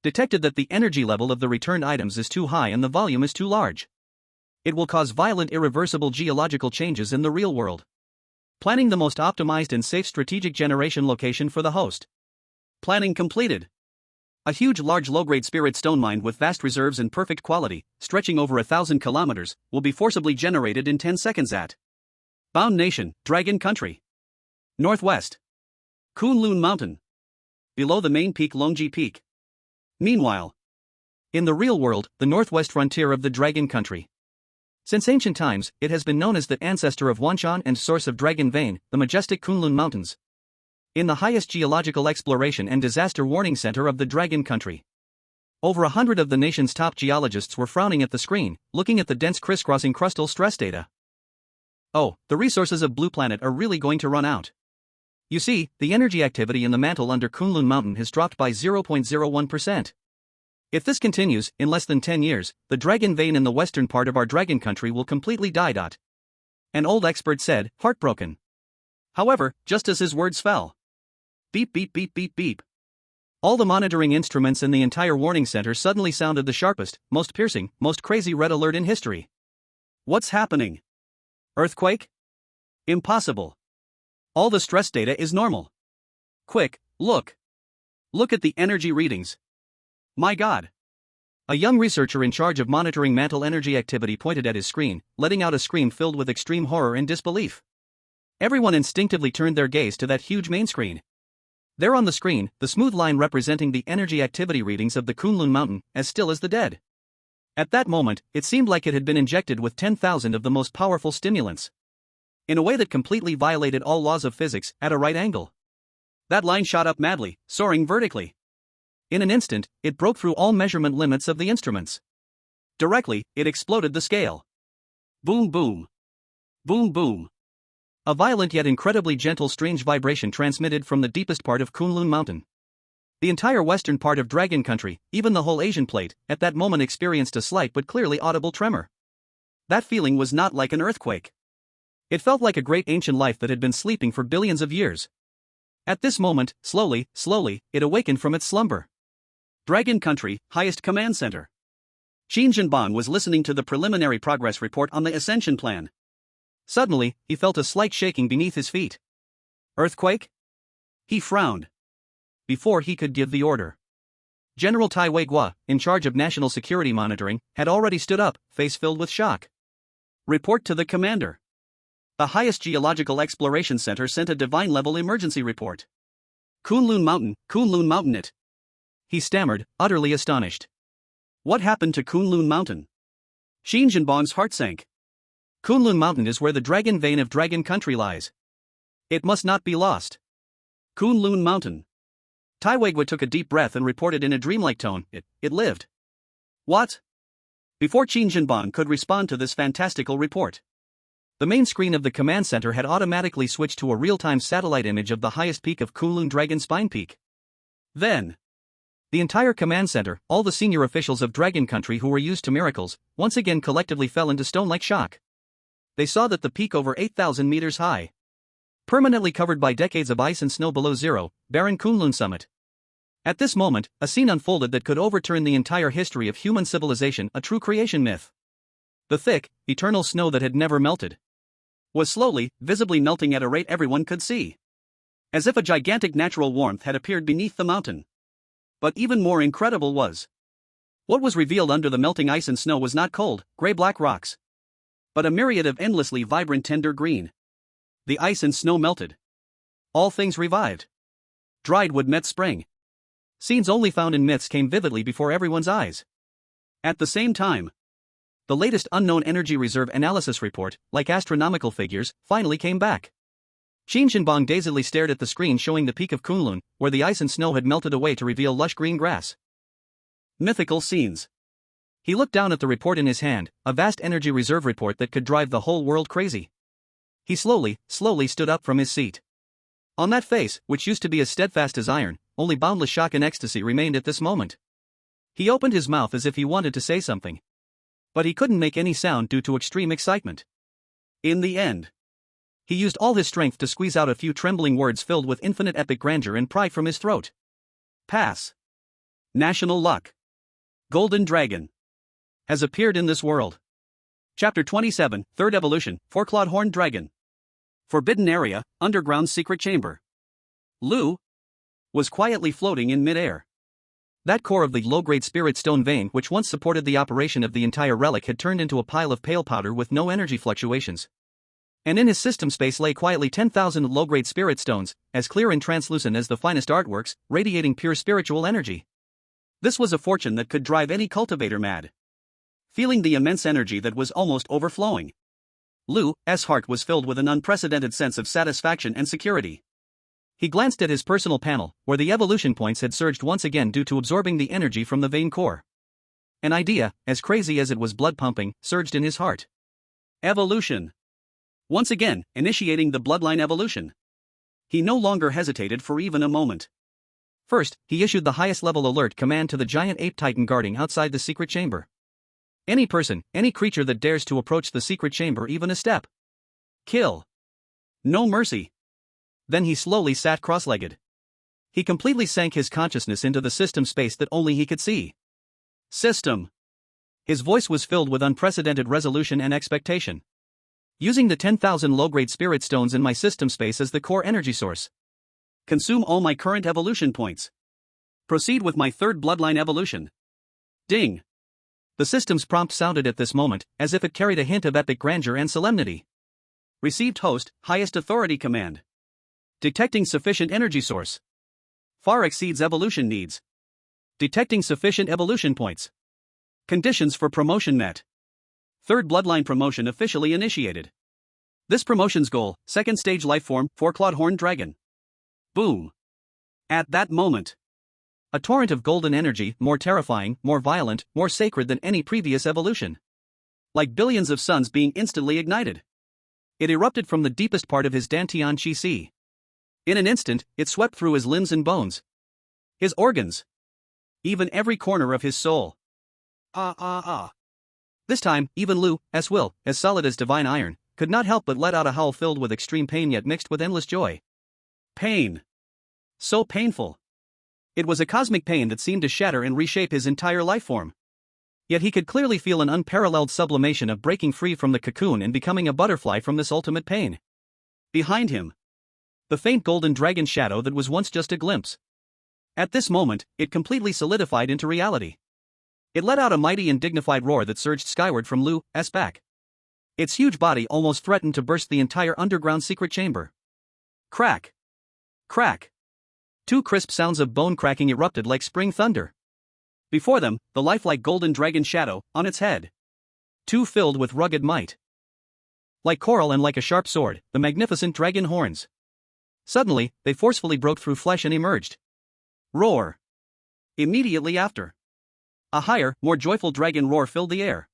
S1: Detected that the energy level of the returned items is too high and the volume is too large. It will cause violent irreversible geological changes in the real world. Planning the most optimized and safe strategic generation location for the host. Planning completed. A huge large low-grade spirit stone mine with vast reserves and perfect quality, stretching over 1,000 kilometers, will be forcibly generated in 10 seconds at Bound Nation, Dragon Country. Northwest. Kunlun Mountain. Below the main peak Longji Peak. Meanwhile, in the real world, the northwest frontier of the Dragon Country. Since ancient times, it has been known as the ancestor of Wanshan and source of Dragon Vein, the majestic Kunlun Mountains. In the highest geological exploration and disaster warning center of the Dragon Country. Over 100 of the nation's top geologists were frowning at the screen, looking at the dense crisscrossing crustal stress data. Oh, the resources of Blue Planet are really going to run out. You see, the energy activity in the mantle under Kunlun Mountain has dropped by 0.01%. If this continues, in less than 10 years, the Dragon Vein in the western part of our Dragon Country will completely die. An old expert said, heartbroken. However, just as his words fell, beep beep beep beep beep. All the monitoring instruments in the entire warning center suddenly sounded the sharpest, most piercing, most crazy red alert in history. What's happening? Earthquake? Impossible. All the stress data is normal. Quick, look. Look at the energy readings. My God. A young researcher in charge of monitoring mantle energy activity pointed at his screen, letting out a scream filled with extreme horror and disbelief. Everyone instinctively turned their gaze to that huge main screen. There on the screen, the smooth line representing the energy activity readings of the Kunlun Mountain, as still as the dead. At that moment, it seemed like it had been injected with 10,000 of the most powerful stimulants. In a way that completely violated all laws of physics, at a right angle. That line shot up madly, soaring vertically. In an instant, it broke through all measurement limits of the instruments.
S2: Directly, it exploded the scale. Boom boom. Boom boom.
S1: A violent yet incredibly gentle strange vibration transmitted from the deepest part of Kunlun Mountain. The entire western part of Dragon Country, even the whole Asian plate, at that moment experienced a slight but clearly audible tremor. That feeling was not like an earthquake. It felt like a great ancient life that had been sleeping for billions of years. At this moment, slowly, it awakened from its slumber.
S2: Dragon Country, highest command center. Qin Jinban was listening to the preliminary progress report on the ascension plan.
S1: Suddenly, he felt a slight shaking beneath his feet.
S2: Earthquake? He frowned.
S1: Before he could give the order, General Tai Weiguo, in charge of national security monitoring, had already stood up, face filled with shock.
S2: Report to the commander. The highest geological exploration center sent a divine-level emergency report. Kunlun Mountain it.
S1: He stammered, utterly astonished.
S2: What happened to Kunlun Mountain? Qin Jinbang's heart sank.
S1: Kunlun Mountain is where the dragon vein of Dragon Country lies. It must not be lost.
S2: Kunlun Mountain.
S1: Tai Weiguo took a deep breath and reported in a dreamlike tone, it lived.
S2: What? Before Qin Jinbang could respond to this fantastical report,
S1: the main screen of the command center had automatically switched to a real-time satellite image of the highest peak of Kunlun Dragon Spine Peak.
S2: Then,
S1: the entire command center, all the senior officials of Dragon Country who were used to miracles, once again collectively fell into stone-like shock. They saw that the peak over 8,000 meters high, permanently covered by decades of ice and snow below zero, barren Kunlun summit. At this moment, a scene unfolded that could overturn the entire history of human civilization, a true creation myth. The thick, eternal snow that had never melted was slowly, visibly melting at a rate everyone could see. As if a gigantic natural warmth had appeared beneath the mountain. But even more incredible was what was revealed under the melting ice and snow was not cold, gray-black rocks, but a myriad of endlessly vibrant tender green. The ice and snow melted. All things revived. Dried wood met spring. Scenes only found in myths came vividly before everyone's eyes. At the same time, the latest unknown energy reserve analysis report, like astronomical figures, finally came back. Qin Jinbang dazedly stared at the screen showing the peak of Kunlun, where the ice and snow had melted away to reveal lush green grass. Mythical scenes. He looked down at the report in his hand, a vast energy reserve report that could drive the whole world crazy. He slowly stood up from his seat. On that face, which used to be as steadfast as iron, only boundless shock and ecstasy remained at this moment. He opened his mouth as if he wanted to say something, but he couldn't make any sound due to extreme excitement. In the end, he used all his strength to squeeze out a few trembling words filled with infinite epic grandeur and pride from his throat. Pass. National luck. Golden Dragon has appeared in this world. Chapter 27, Third Evolution, Four-Clawed Horned Dragon. Forbidden Area, Underground Secret Chamber. Lu was quietly floating in midair. That core of the low-grade spirit stone vein which once supported the operation of the entire relic had turned into a pile of pale powder with no energy fluctuations. And in his system space lay quietly 10,000 low-grade spirit stones, as clear and translucent as the finest artworks, radiating pure spiritual energy. This was a fortune that could drive any cultivator mad. Feeling the immense energy that was almost overflowing, Lu's heart was filled with an unprecedented sense of satisfaction and security. He glanced at his personal panel, where the evolution points had surged once again due to absorbing the energy from the vein core. An idea, as crazy as it was blood-pumping, surged in his heart. Evolution. Once again, initiating the bloodline evolution. He no longer hesitated for even a moment. First, he issued the highest-level alert command to the giant ape titan guarding outside the secret chamber. Any person, any creature that dares to approach the secret chamber even a step. Kill. No mercy. Then he slowly sat cross-legged. He completely sank his consciousness into the system space that only he could see. System. His voice was filled with unprecedented resolution and expectation. Using the 10,000 low-grade spirit stones in my system space as the core energy source. Consume all my current evolution points. Proceed with my third bloodline evolution. Ding. The system's prompt sounded at this moment, as if it carried a hint of epic grandeur and solemnity. Received host, highest authority command. Detecting sufficient energy source. Far exceeds evolution needs. Detecting sufficient evolution points. Conditions for promotion met. Third bloodline promotion officially initiated. This promotion's goal, second stage lifeform, four-clawed horned dragon. Boom. At that moment, A torrent of golden energy, more terrifying, more violent, more sacred than any previous evolution. Like billions of suns being instantly ignited. It erupted from the deepest part of his Dantian Qi. In an instant, it swept through his limbs and bones. His organs. Even every corner of his soul. This time, even Lu's will, as solid as divine iron, could not help but let out a howl filled with extreme pain yet mixed with endless joy. Pain. So painful. It was a cosmic pain that seemed to shatter and reshape his entire lifeform. Yet he could clearly feel an unparalleled sublimation of breaking free from the cocoon and becoming a butterfly from this ultimate pain. Behind him. The faint golden dragon shadow that was once just a glimpse. At this moment, it completely solidified into reality. It let out a mighty and dignified roar that surged skyward from Lu's back. Its huge body almost threatened to burst the entire underground secret chamber. Crack. Crack. Two crisp sounds of bone cracking erupted like spring thunder. Before them, the lifelike golden dragon shadow, on its head. Two filled with rugged might. Like coral and like a sharp sword, the magnificent dragon horns. Suddenly, they forcefully broke through flesh and emerged. Roar. Immediately after. A higher, more joyful dragon roar filled the air.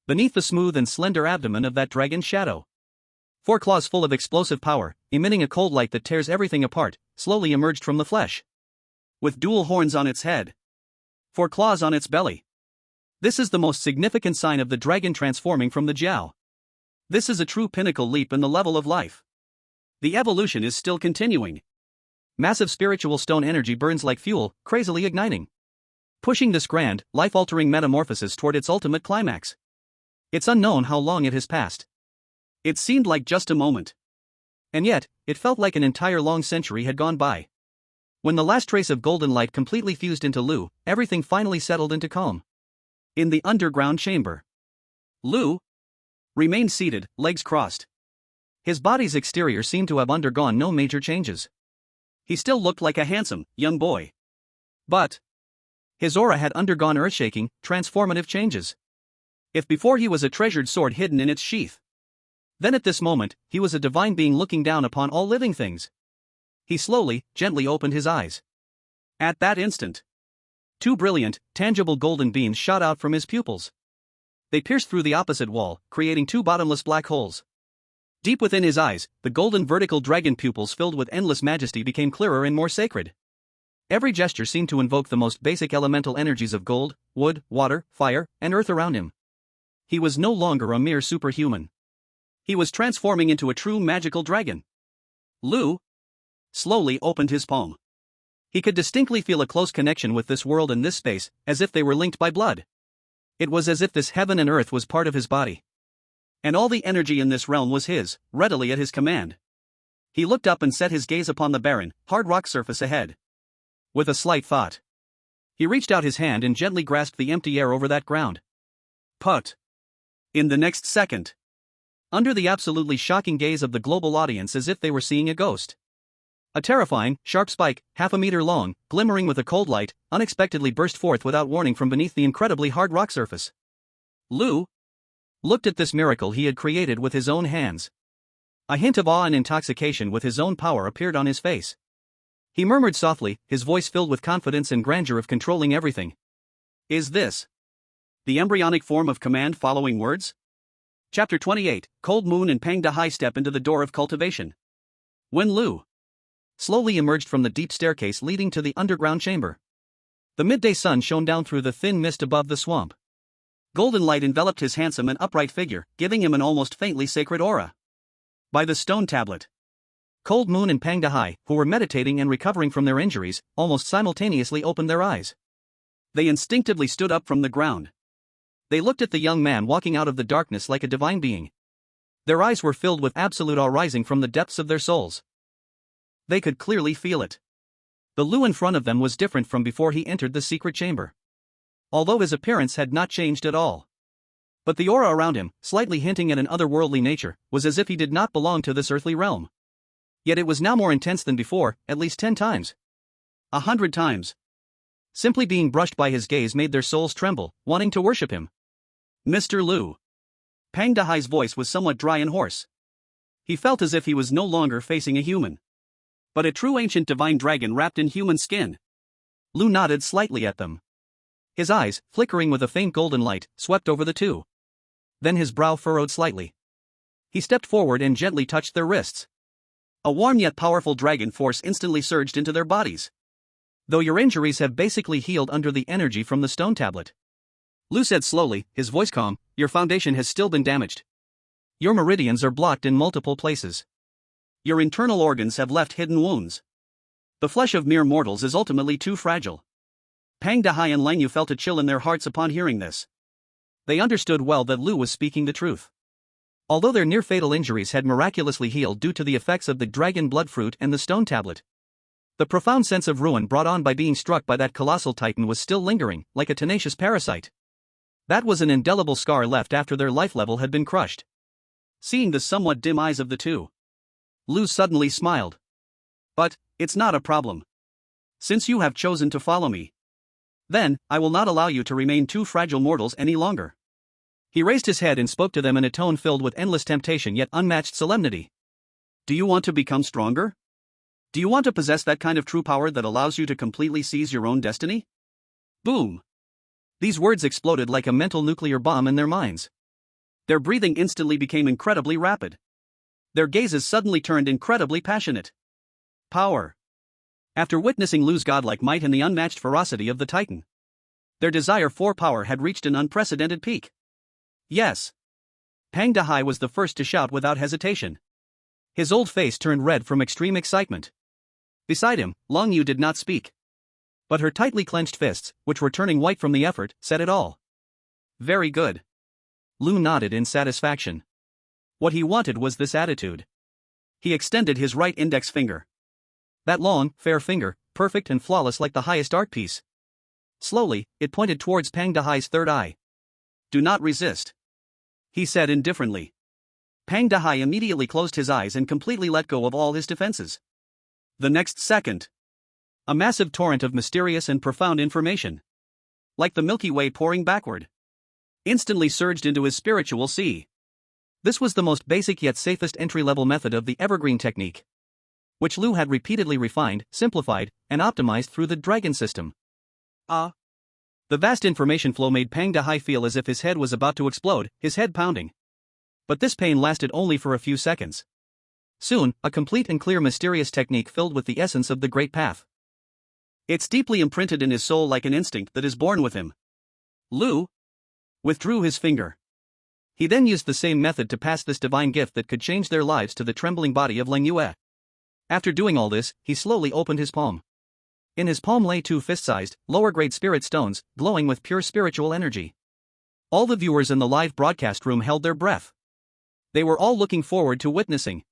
S1: Beneath the smooth and slender abdomen of that dragon shadow. Four claws full of explosive power, emitting a cold light that tears everything apart, slowly emerged from the flesh. With dual horns on its head. Four claws on its belly. This is the most significant sign of the dragon transforming from the Jiao. This is a true pinnacle leap in the level of life. The evolution is still continuing. Massive spiritual stone energy burns like fuel, crazily igniting. Pushing this grand, life-altering metamorphosis toward its ultimate climax. It's unknown how long it has passed. It seemed like just a moment. And yet, it felt like an entire long century had gone by. When the last trace of golden light completely fused into Lu, everything finally settled into calm. In the underground chamber. Lu remained seated, legs crossed. His body's exterior seemed to have undergone no major changes. He still looked like a handsome, young boy. But his aura had undergone earth-shaking, transformative changes. If before he was a treasured sword hidden in its sheath, then at this moment, he was a divine being looking down upon all living things. He slowly, gently opened his eyes. At that instant, two brilliant, tangible golden beams shot out from his pupils. They pierced through the opposite wall, creating two bottomless black holes. Deep within his eyes, the golden vertical dragon pupils filled with endless majesty became clearer and more sacred. Every gesture seemed to invoke the most basic elemental energies of gold, wood, water, fire, and earth around him. He was no longer a mere superhuman. He was transforming into a true magical dragon. Lu slowly opened his palm. He could distinctly feel a close connection with this world and this space, as if they were linked by blood. It was as if this heaven and earth was part of his body. And all the energy in this realm was his, readily at his command. He looked up and set his gaze upon the barren, hard rock surface ahead. With a slight thought, he reached out his hand and gently grasped the empty air over that ground. Put. In the next second, under the absolutely shocking gaze of the global audience as if they were seeing a ghost. A terrifying, sharp spike, half a meter long, glimmering with a cold light, unexpectedly burst forth without warning from beneath the incredibly hard rock surface. Lu looked at this miracle he had created with his own hands. A hint of awe and intoxication with his own power appeared on his face. He murmured softly, his voice filled with confidence and grandeur of controlling everything. Is this the embryonic form of command following words? Chapter 28, Cold Moon and Pang Dahai step into the door of cultivation. When Lu slowly emerged from the deep staircase leading to the underground chamber, the midday sun shone down through the thin mist above the swamp. Golden light enveloped his handsome and upright figure, giving him an almost faintly sacred aura. By the stone tablet, Cold Moon and Pang Dahai, who were meditating and recovering from their injuries, almost simultaneously opened their eyes. They instinctively stood up from the ground. They looked at the young man walking out of the darkness like a divine being. Their eyes were filled with absolute awe rising from the depths of their souls. They could clearly feel it. The Lu in front of them was different from before he entered the secret chamber. Although his appearance had not changed at all. But the aura around him, slightly hinting at an otherworldly nature, was as if he did not belong to this earthly realm. Yet it was now more intense than before, at least 10 times. 100 times. Simply being brushed by his gaze made their souls tremble, wanting to worship him. Mr. Lu. Pang Dahai's voice was somewhat dry and hoarse. He felt as if he was no longer facing a human, but a true ancient divine dragon wrapped in human skin.
S2: Lu nodded slightly at them. His eyes, flickering with a faint golden light, swept over the two. Then his brow furrowed slightly. He stepped forward and gently touched their wrists. A warm yet powerful dragon force instantly surged into their bodies. Though your injuries have basically healed under the energy from the stone tablet. Lu said slowly, his voice calm, your foundation has still been damaged. Your meridians are blocked in multiple places. Your internal organs have left hidden wounds. The flesh of mere mortals is ultimately too fragile. Pang Dahai and Lin Ye felt a chill in their hearts upon hearing this. They understood well that Lu was speaking the truth. Although their near-fatal injuries had miraculously healed due to the effects of the dragon blood fruit and the stone tablet, the profound sense of ruin brought on by being struck by that colossal titan was still lingering, like a tenacious parasite. That was an indelible scar left after their life level had been crushed. Seeing the somewhat dim eyes of the two, Lu suddenly smiled. But, it's not a problem. Since you have chosen to follow me, then, I will not allow you to remain two fragile mortals any longer. He raised his head and spoke to them in a tone filled with endless temptation yet unmatched solemnity. Do you want to become stronger? Do you want to possess that kind of true power that allows you to completely seize your own destiny? Boom! These words exploded like a mental nuclear bomb in their minds. Their breathing instantly became incredibly rapid. Their gazes suddenly turned incredibly passionate. Power. After witnessing Lu's godlike might and the unmatched ferocity of the Titan, their desire for power had reached an unprecedented peak. Yes. Pang Dahai was the first to shout without hesitation. His old face turned red from extreme excitement. Beside him, Lin Ye did not speak. But her tightly clenched fists, which were turning white from the effort, said it all. Very good. Lu nodded in satisfaction. What he wanted was this attitude. He extended his right index finger. That long, fair finger, perfect and flawless like the highest art piece. Slowly, it pointed towards Pang Dahai's third eye. Do not resist, he said indifferently. Pang Dahai immediately closed his eyes and completely let go of all his defenses. The next second, a massive torrent of mysterious and profound information, like the Milky Way pouring backward, instantly surged into his spiritual sea. This was the most basic yet safest entry-level method of the evergreen technique, which Lu had repeatedly refined, simplified, and optimized through the dragon system. The vast information flow made Pang Dahai feel as if his head was about to explode, his head pounding. But this pain lasted only for a few seconds. Soon, a complete and clear mysterious technique filled with the essence of the Great Path. It's deeply imprinted in his soul like an instinct that is born with him. Lu withdrew his finger. He then used the same method to pass this divine gift that could change their lives to the trembling body of Lin Ye. After doing all this, he slowly opened his palm. In his palm lay two fist-sized, lower-grade spirit stones, glowing with pure spiritual energy. All the viewers in the live broadcast room held their breath. They were all looking forward to witnessing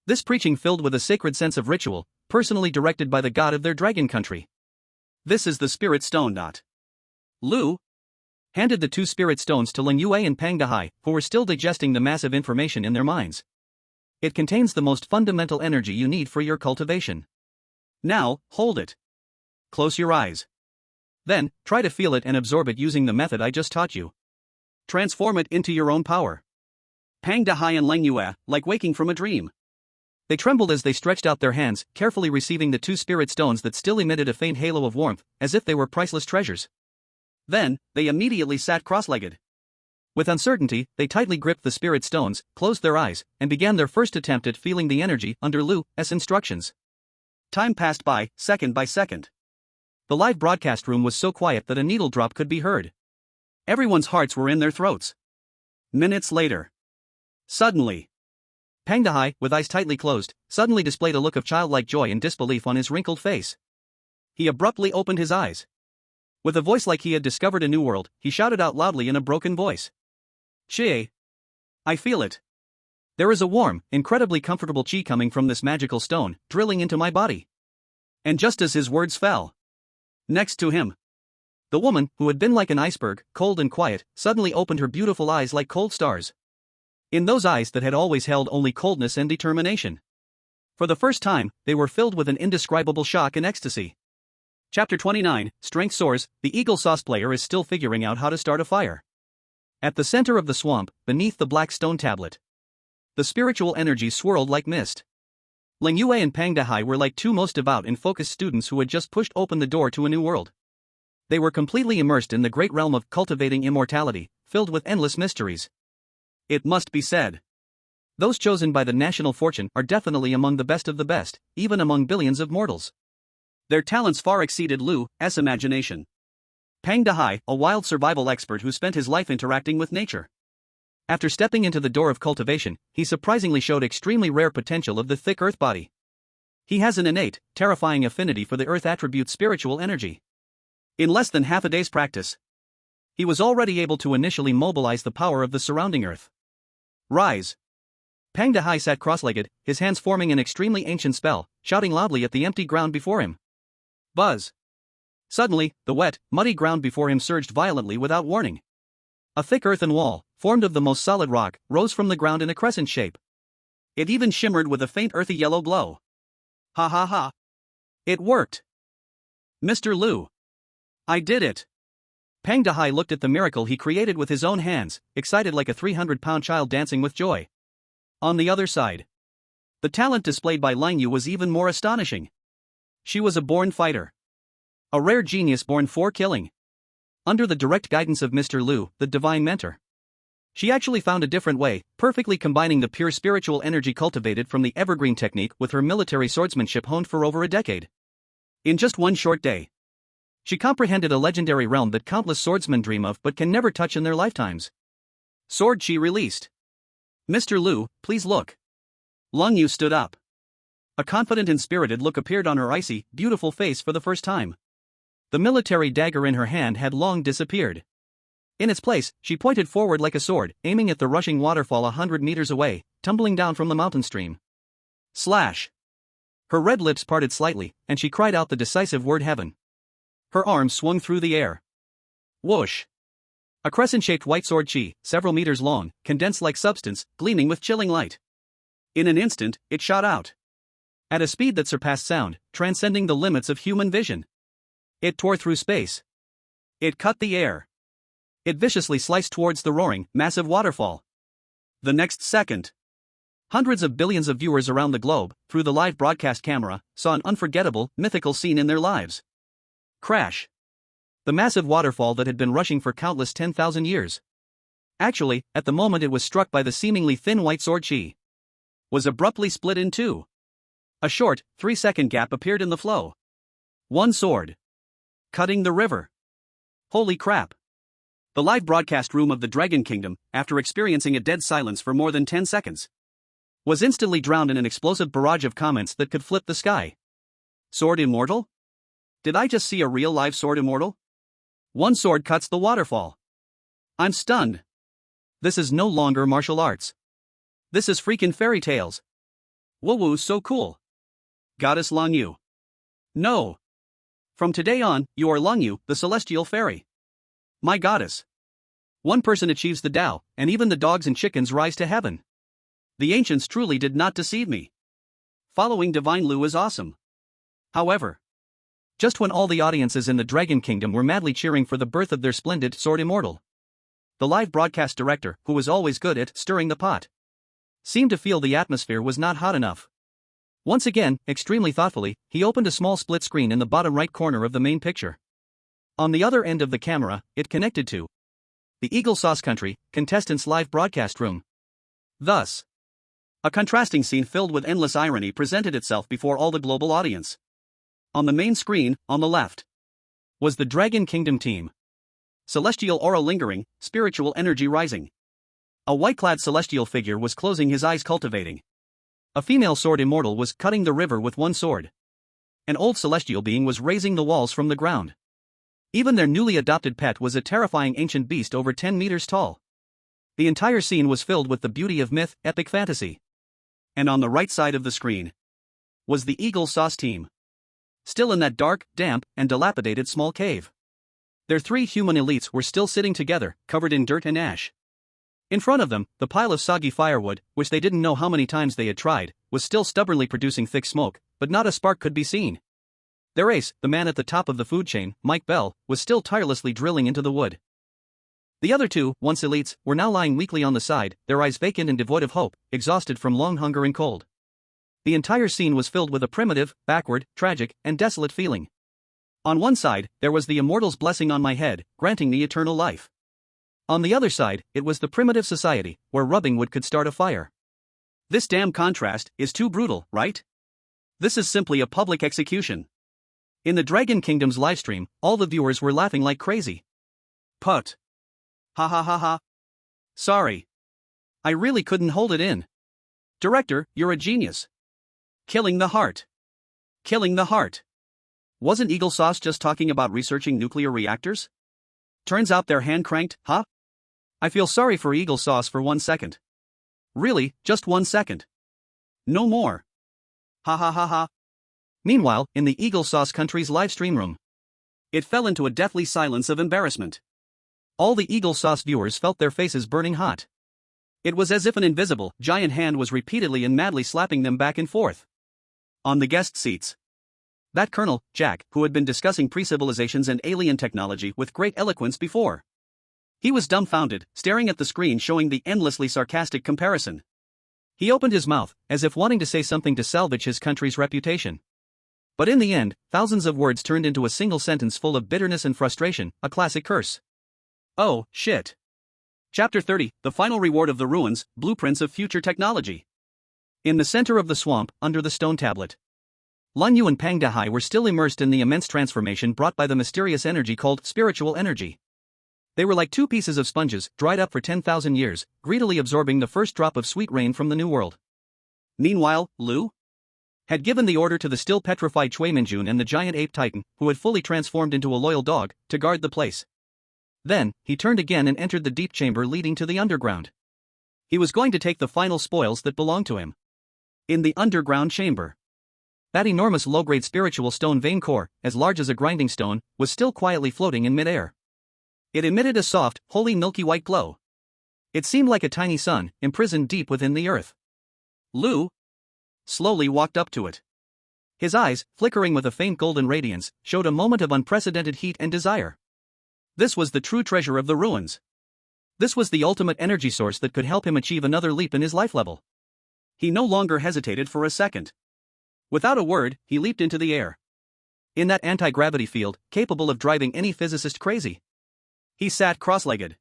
S2: this preaching filled with a sacred sense of ritual, personally directed by the god of their dragon country. This is the spirit stone. Lu handed the two spirit stones to Lin Ye and Pang Dahai, who were still digesting the massive information in their minds. It contains the most fundamental energy you need for your cultivation. Now, hold it. Close your eyes. Then, try to feel it and absorb it using the method I just taught you. Transform it into your own power. Pang Dahai and Lin Ye, like waking from a dream. They trembled as they stretched out their hands, carefully receiving the two spirit stones that still emitted a faint halo of warmth, as if they were priceless treasures. Then, they immediately sat cross-legged. With uncertainty, they tightly gripped the spirit stones, closed their eyes, and began their first attempt at feeling the energy under Lu's instructions. Time passed by second. The live broadcast room was so quiet that a needle drop could be heard. Everyone's hearts were in their throats. Minutes later. Suddenly, Pang Dahai, with eyes tightly closed, suddenly displayed a look of childlike joy and disbelief on his wrinkled face. He abruptly opened his eyes. With a voice like he had discovered a new world, he shouted out loudly in a broken voice. Qi! I feel it. There is a warm, incredibly comfortable qi coming from this magical stone, drilling into my body. And just as his words fell, next to him, the woman, who had been like an iceberg, cold and quiet, suddenly opened her beautiful eyes like cold stars. In those eyes that had always held only coldness and determination. For the first time, they were filled with an indescribable shock and ecstasy. Chapter 29, Strength Soars. The Eagle Sauce player is still figuring out how to start a fire. At the center of the swamp, beneath the black stone tablet, the spiritual energy swirled like mist.
S1: Lin Ye and Pang Dehai were like two most devout and focused students who had just pushed open the door to a new world. They were completely immersed in the great realm of cultivating immortality, filled with endless mysteries.
S2: It must be said,
S1: those chosen by the national fortune are definitely among the best of the best, even among billions of mortals.
S2: Their talents far exceeded Lu's imagination. Pang Dehai, a wild survival expert who spent his life interacting with nature.
S1: After stepping into the door of cultivation, he surprisingly showed extremely rare potential of the thick earth body. He has an innate, terrifying affinity for the earth attribute spiritual energy.
S2: In less than half a day's practice,
S1: he was already able to initially mobilize the power of the surrounding earth.
S2: Rise!
S1: Pang Dehai sat cross-legged, his hands forming an extremely ancient spell, shouting loudly at the empty ground before him.
S2: Buzz!
S1: Suddenly, the wet, muddy ground before him surged violently without warning. A thick earthen wall, formed of the most solid rock, rose from the ground in a crescent shape.
S2: It even shimmered with a faint earthy yellow glow. Ha ha ha! It worked! Mr. Lu! I did it!
S1: Pang Dehai looked at the miracle he created with his own hands, excited like a 300-pound child dancing with joy.
S2: On the other side, the talent displayed by Lin Ye was even more astonishing. She was a born fighter. A rare genius born for killing.
S1: Under the direct guidance of Mr. Lu, the divine mentor, she actually found a different way, perfectly combining the pure spiritual energy cultivated from the evergreen technique with her military swordsmanship honed for over a decade.
S2: In just one short day,
S1: she comprehended a legendary realm that countless swordsmen dream of but can never touch in their lifetimes.
S2: Sword Chi released. Mr. Lu, please look. Lin Ye stood up. A confident and spirited look appeared on her icy, beautiful face for the first time.
S1: The military dagger in her hand had long disappeared. In its place, she pointed forward like a sword, aiming at the rushing waterfall 100 meters away, tumbling down from the mountain stream.
S2: Slash!
S1: Her red lips parted slightly, and she cried out the decisive word heaven. Her arms swung through the air.
S2: Whoosh!
S1: A crescent-shaped white sword chi, several meters long, condensed like substance, gleaming with chilling light.
S2: In an instant, it shot out.
S1: At a speed that surpassed sound, transcending the limits of human vision. It tore through space.
S2: It cut the air.
S1: It viciously sliced towards the roaring, massive waterfall.
S2: The next second,
S1: hundreds of billions of viewers around the globe, through the live broadcast camera, saw an unforgettable, mythical scene in their lives.
S2: Crash!
S1: The massive waterfall that had been rushing for countless 10,000 years. Actually, at the moment it was struck by the seemingly thin white sword chi,
S2: was abruptly split in two.
S1: A short, 3-second gap appeared in the flow.
S2: One sword. Cutting the river. Holy crap! The live broadcast room of the Dragon Kingdom, after experiencing a dead silence for more than 10 seconds,
S1: was instantly drowned in an explosive barrage of comments that could flip the sky.
S2: Sword immortal? Did I just see a real live sword immortal? One sword cuts the waterfall. I'm stunned.
S1: This is no longer martial arts.
S2: This is freaking fairy tales. Woo-woo, so cool. Goddess Lin Ye. No. From today on, you are Lin Ye, the celestial fairy. My goddess.
S1: One person achieves the Tao, and even the dogs and chickens rise to heaven.
S2: The ancients truly did not deceive me. Following Divine Lu is awesome. However,
S1: just when all the audiences in the Dragon Kingdom were madly cheering for the birth of their splendid sword immortal, the live broadcast director, who was always good at stirring the pot, seemed to feel the atmosphere was not hot enough. Once again, extremely thoughtfully, he opened a small split screen in the bottom right corner of the main picture. On the other end of the camera, it connected to the Eagle Sauce Country contestants' live broadcast room.
S2: Thus, a contrasting scene filled with endless irony presented itself before all the global audience. On the main screen, on the left,
S1: was the Dragon Kingdom team.
S2: Celestial aura lingering, spiritual energy rising. A white-clad celestial figure was closing his eyes cultivating.
S1: A female sword immortal was cutting the river with one sword. An old celestial being was raising the walls from the ground. Even their newly adopted pet was a terrifying ancient beast over 10 meters tall. The entire scene was filled with the beauty of myth, epic fantasy.
S2: And on the right side of the screen was the Eagle Sauce team. Still in that dark, damp, and dilapidated small cave.
S1: Their 3 human elites were still sitting together, covered in dirt and ash. In front of them, the pile of soggy firewood, which they didn't know how many times they had tried, was still stubbornly producing thick smoke, but not a spark could be seen. Their ace, the man at the top of the food chain, Mike Bell, was still tirelessly drilling into the wood. The other 2, once elites, were now lying weakly on the side, their eyes vacant and devoid of hope, exhausted from long hunger and cold. The entire scene was filled with a primitive, backward, tragic, and desolate feeling. On one side, there was the immortal's blessing on my head, granting me eternal life. On the other side, it was the primitive society, where rubbing wood could start a fire.
S2: This damn contrast is too brutal, right? This is simply a public execution.
S1: In the Dragon Kingdom's livestream, all the viewers were laughing like crazy.
S2: Put. Ha ha ha ha. Sorry. I really couldn't hold it in. Director, you're a genius. Killing the heart. Killing the heart. Wasn't Eagle Sauce just talking about researching nuclear reactors? Turns out they're hand-cranked, huh?
S1: I feel sorry for Eagle Sauce for 1 second.
S2: Really, just 1 second. No more. Ha ha ha ha.
S1: Meanwhile, in the Eagle Sauce Country's live stream room,
S2: it fell into a deathly silence of embarrassment.
S1: All the Eagle Sauce viewers felt their faces burning hot.
S2: It was as if an invisible, giant hand was repeatedly and madly slapping them back and forth. On the guest seats, that Colonel, Jack, who had been discussing pre-civilizations and alien technology with great eloquence before. He was dumbfounded, staring at the screen showing the endlessly sarcastic comparison.
S1: He opened his mouth, as if wanting to say something to salvage his country's reputation. But in the end, thousands of words turned into a single sentence full of bitterness and frustration, a classic curse.
S2: Oh, shit. Chapter 30, The Final Reward of the Ruins, Blueprints of Future Technology.
S1: In the center of the swamp, under the stone tablet, Lin Ye and Pang Dahai were still immersed in the immense transformation brought by the mysterious energy called spiritual energy. They were like two pieces of sponges, dried up for 10,000 years, greedily absorbing the first drop of sweet rain from the new world.
S2: Meanwhile, Lu
S1: had given the order to the still petrified Chui Minjun and the giant ape titan, who had fully transformed into a loyal dog, to guard the place. Then, he turned again and entered the deep chamber leading to the underground. He was going to take the final spoils that belonged to him. In the underground chamber, that enormous low-grade spiritual stone vein core, as large as a grinding stone, was still quietly floating in mid-air. It emitted a soft, holy milky white glow. It seemed like a tiny sun, imprisoned deep within the earth.
S2: Lu slowly walked up to it.
S1: His eyes, flickering with a faint golden radiance, showed a moment of unprecedented heat and desire.
S2: This was the true treasure of the ruins.
S1: This was the ultimate energy source that could help him achieve another leap in his life level.
S2: He no longer hesitated for a second. Without a word, he leaped into the air.
S1: In that anti-gravity field, capable of driving any physicist crazy.
S2: He sat cross-legged,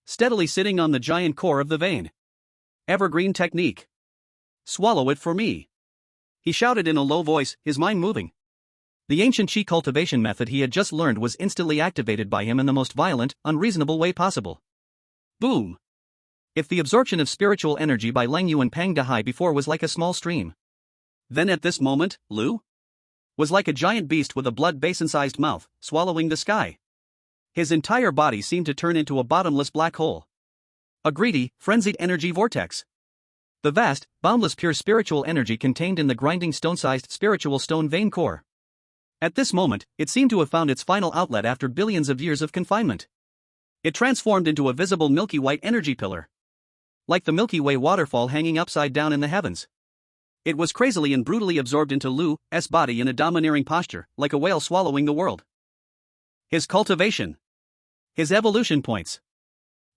S2: steadily sitting on the giant core of the vein. Evergreen technique. Swallow it for me. He shouted in a low voice, his mind moving.
S1: The ancient chi cultivation method he had just learned was instantly activated by him in the most violent, unreasonable way possible.
S2: Boom.
S1: If the absorption of spiritual energy by Lin Ye and Pang Dahai before was like a small stream,
S2: then at this moment, Lu was like a giant beast with a blood basin-sized mouth, swallowing the sky. His entire body seemed to turn into a bottomless black hole. A greedy, frenzied energy vortex. The vast, boundless pure spiritual energy contained in the grinding stone-sized spiritual stone vein core. At this moment, it seemed to have found its final outlet after billions of years of confinement. It transformed into a visible milky white energy pillar. Like the Milky Way waterfall hanging upside down in the heavens. It was crazily and brutally absorbed into Lu's body in a domineering posture, like a whale swallowing the world. His cultivation, his evolution points,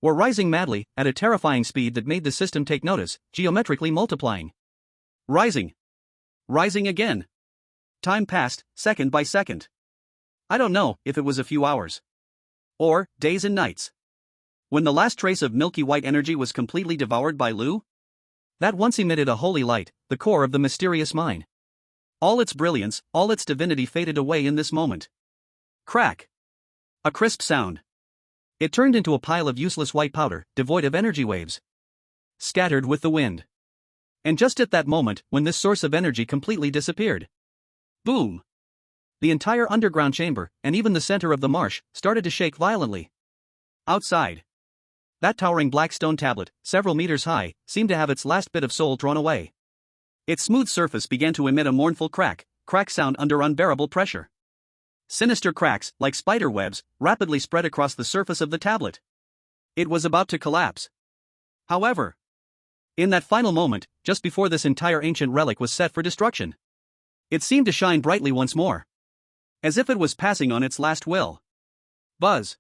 S2: were rising madly, at a terrifying speed that made the system take notice, geometrically multiplying. Rising. Rising again. Time passed, second by second. I don't know if it was a few hours. Or, days and nights. When the last trace of milky white energy was completely devoured by Lu, that once emitted a holy light, the core of the mysterious mine. All its brilliance, all its divinity faded away in this moment. Crack. A crisp sound. It turned into a pile of useless white powder, devoid of energy waves. Scattered with the wind. And just at that moment, when this source of energy completely disappeared. Boom. The entire underground chamber, and even the center of the marsh, started to shake violently. Outside, that towering black stone tablet, several meters high, seemed to have its last bit of soul drawn away. Its smooth surface began to emit a mournful crack sound under unbearable pressure. Sinister cracks, like spider webs, rapidly spread across the surface of the tablet. It was about to collapse. However, in that final moment, just before this entire ancient relic was set for destruction, it seemed to shine brightly once more. As if it was passing on its last will. Buzz.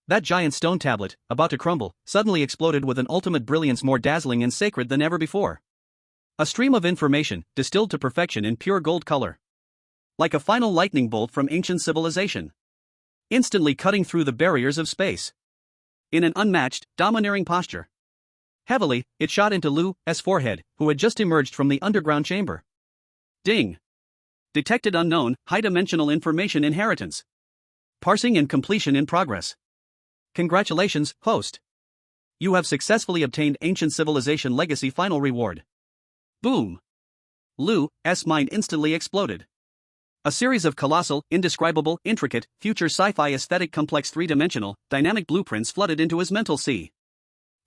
S2: That giant stone tablet, about to crumble, suddenly exploded with an ultimate brilliance more dazzling and sacred than ever before. A stream of information, distilled to perfection in pure gold color. Like a final lightning bolt from ancient civilization. Instantly cutting through the barriers of space. In an unmatched, domineering posture. Heavily, it shot into Lu's forehead, who had just emerged from the underground chamber. Ding. Detected unknown, high-dimensional information inheritance. Parsing and completion in progress. Congratulations, host. You have successfully obtained Ancient Civilization Legacy final reward. Boom. Lu's mind instantly exploded. A series of colossal, indescribable, intricate, future sci-fi aesthetic complex three-dimensional, dynamic blueprints flooded into his mental sea.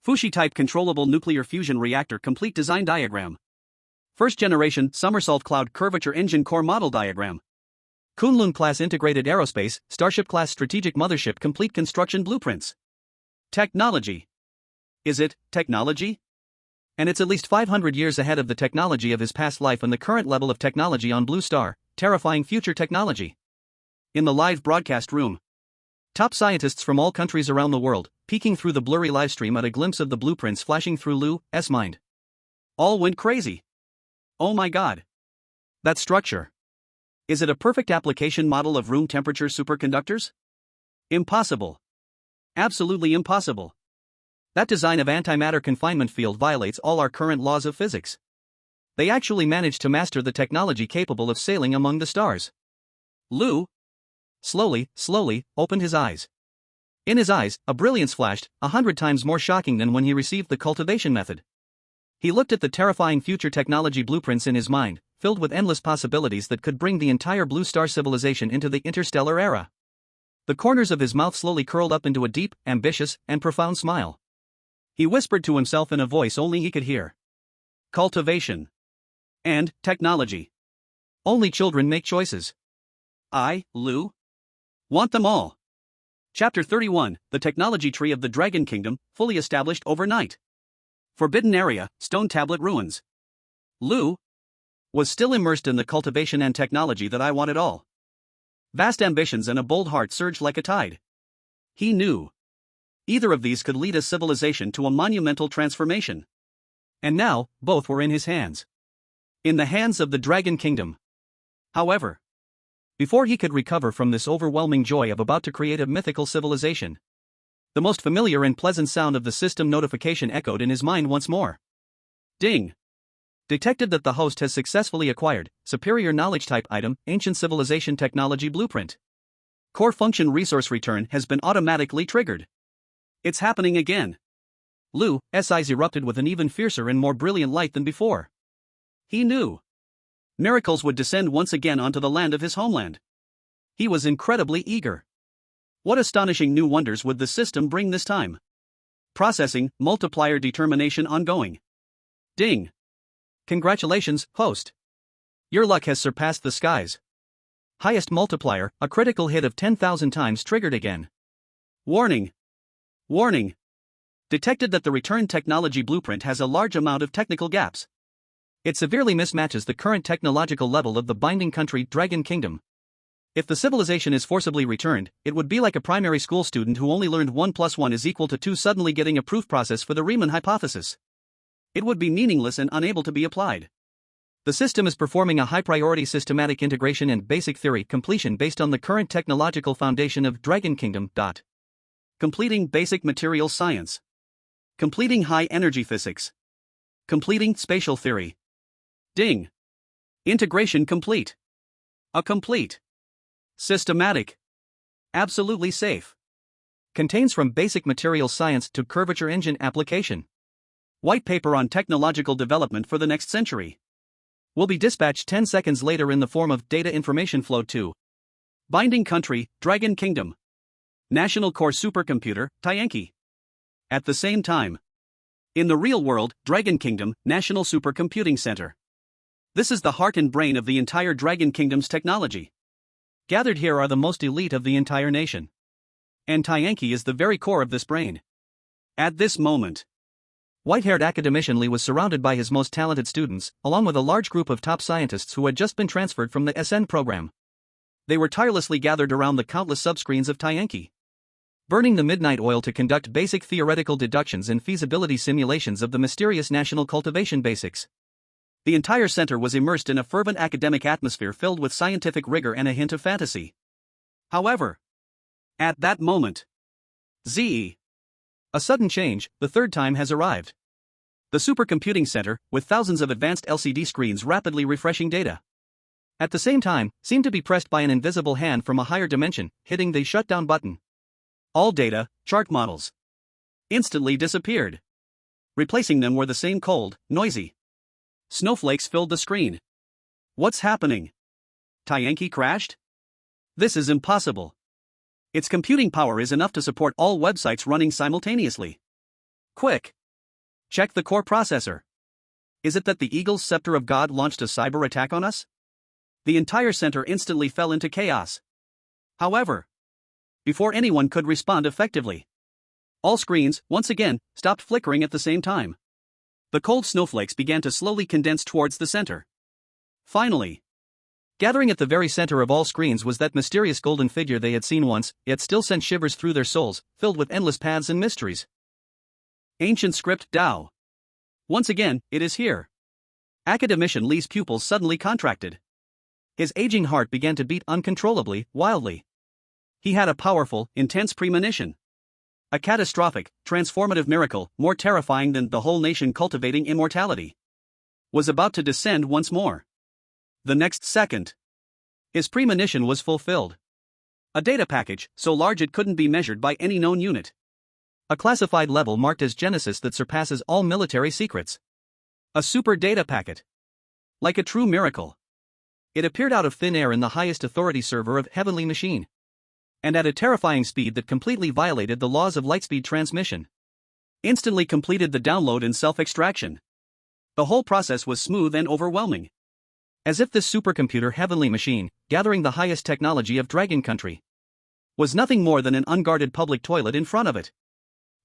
S2: Fushi-type controllable nuclear fusion reactor complete design diagram. First-generation somersault cloud curvature engine core model diagram. Kunlun-class integrated aerospace, Starship-class strategic mothership complete construction blueprints. Technology. Is it technology? And it's at least 500 years ahead of the technology of his past life and the current level of technology on Blue Star, terrifying future technology. In the live broadcast room. Top scientists from all countries around the world, peeking through the blurry livestream at a glimpse of the blueprints flashing through Lu's mind. All went crazy. Oh my god. That structure. Is it a perfect application model of room temperature superconductors? Impossible. Absolutely impossible. That design of antimatter confinement field violates all our current laws of physics. They actually managed to master the technology capable of sailing among the stars. Lu slowly, opened his eyes. In his eyes, a brilliance flashed, 100 times more shocking than when he received the cultivation method. He looked at the terrifying future technology blueprints in his mind, filled with endless possibilities that could bring the entire Blue Star civilization into the interstellar era. The corners of his mouth slowly curled up into a deep, ambitious, and profound smile. He whispered to himself in a voice only he could hear. Cultivation. And technology. Only children make choices. I, Lu, want them all. Chapter 31, The Technology Tree of the Dragon Kingdom, fully established overnight. Forbidden Area, Stone Tablet Ruins. Lu was still immersed in the cultivation and technology that I wanted all. Vast ambitions and a bold heart surged like a tide. He knew. Either of these could lead a civilization to a monumental transformation. And now, both were in his hands. In the hands of the Dragon Kingdom. However, before he could recover from this overwhelming joy of about to create a mythical civilization, the most familiar and pleasant sound of the system notification echoed in his mind once more. Ding. Detected that the host has successfully acquired superior knowledge type item, Ancient Civilization Technology Blueprint. Core function resource return has been automatically triggered. It's happening again. Lu's eyes erupted with an even fiercer and more brilliant light than before. He knew miracles would descend once again onto the land of his homeland. He was incredibly eager. What astonishing new wonders would the system bring this time? Processing, multiplier determination ongoing. Ding. Congratulations, host. Your luck has surpassed the skies. Highest multiplier, a critical hit of 10,000 times triggered again. Warning. Warning. Detected that the returned technology blueprint has a large amount of technical gaps. It severely mismatches the current technological level of the binding country Dragon Kingdom. If the civilization is forcibly returned, it would be like a primary school student who only learned 1 + 1 = 2 suddenly getting a proof process for the Riemann hypothesis. It would be meaningless and unable to be applied. The system is performing a high-priority systematic integration and basic theory completion based on the current technological foundation of Dragon Kingdom. Completing basic material science. Completing high-energy physics. Completing spatial theory. Ding. Integration complete. A complete. Systematic. Absolutely safe. Contains from basic material science to curvature engine application. White paper on technological development for the next century. Will be dispatched 10 seconds later in the form of data information flow to Binding Country, Dragon Kingdom. National Core Supercomputer, Tianqi. At the same time. In the real world, Dragon Kingdom, National Supercomputing Center. This is the heart and brain of the entire Dragon Kingdom's technology. Gathered here are the most elite of the entire nation. And Tianqi is the very core of this brain. At this moment, white-haired academician Li was surrounded by his most talented students, along with a large group of top scientists who had just been transferred from the SN program. They were tirelessly gathered around the countless subscreens of Tianqi, burning the midnight oil to conduct basic theoretical deductions and feasibility simulations of the mysterious national cultivation basics. The entire center was immersed in a fervent academic atmosphere filled with scientific rigor and a hint of fantasy. However, at that moment, a sudden change, the third time has arrived. The supercomputing center, with thousands of advanced LCD screens rapidly refreshing data, at the same time, seemed to be pressed by an invisible hand from a higher dimension, hitting the shutdown button. All data, chart models, instantly disappeared. Replacing them were the same cold, noisy snowflakes filled the screen. What's happening? Tianqi crashed? This is impossible. Its computing power is enough to support all websites running simultaneously. Quick! Check the core processor. Is it that the Eagle's Scepter of God launched a cyber attack on us? The entire center instantly fell into chaos. However, before anyone could respond effectively, all screens, once again, stopped flickering at the same time. The cold snowflakes began to slowly condense towards the center. Finally, gathering at the very center of all screens was that mysterious golden figure they had seen once, yet still sent shivers through their souls, filled with endless paths and mysteries. Ancient script Tao. Once again, it is here. Academician Li's pupils suddenly contracted. His aging heart began to beat uncontrollably, wildly. He had a powerful, intense premonition. A catastrophic, transformative miracle, more terrifying than the whole nation cultivating immortality, was about to descend once more. The next second, his premonition was fulfilled. A data package, so large it couldn't be measured by any known unit. A classified level marked as Genesis that surpasses all military secrets. A super data packet. Like a true miracle. It appeared out of thin air in the highest authority server of Heavenly Machine, and at a terrifying speed that completely violated the laws of lightspeed transmission. Instantly completed the download and self-extraction. The whole process was smooth and overwhelming. As if this supercomputer Heavenly Machine, gathering the highest technology of Dragon Country, was nothing more than an unguarded public toilet in front of it.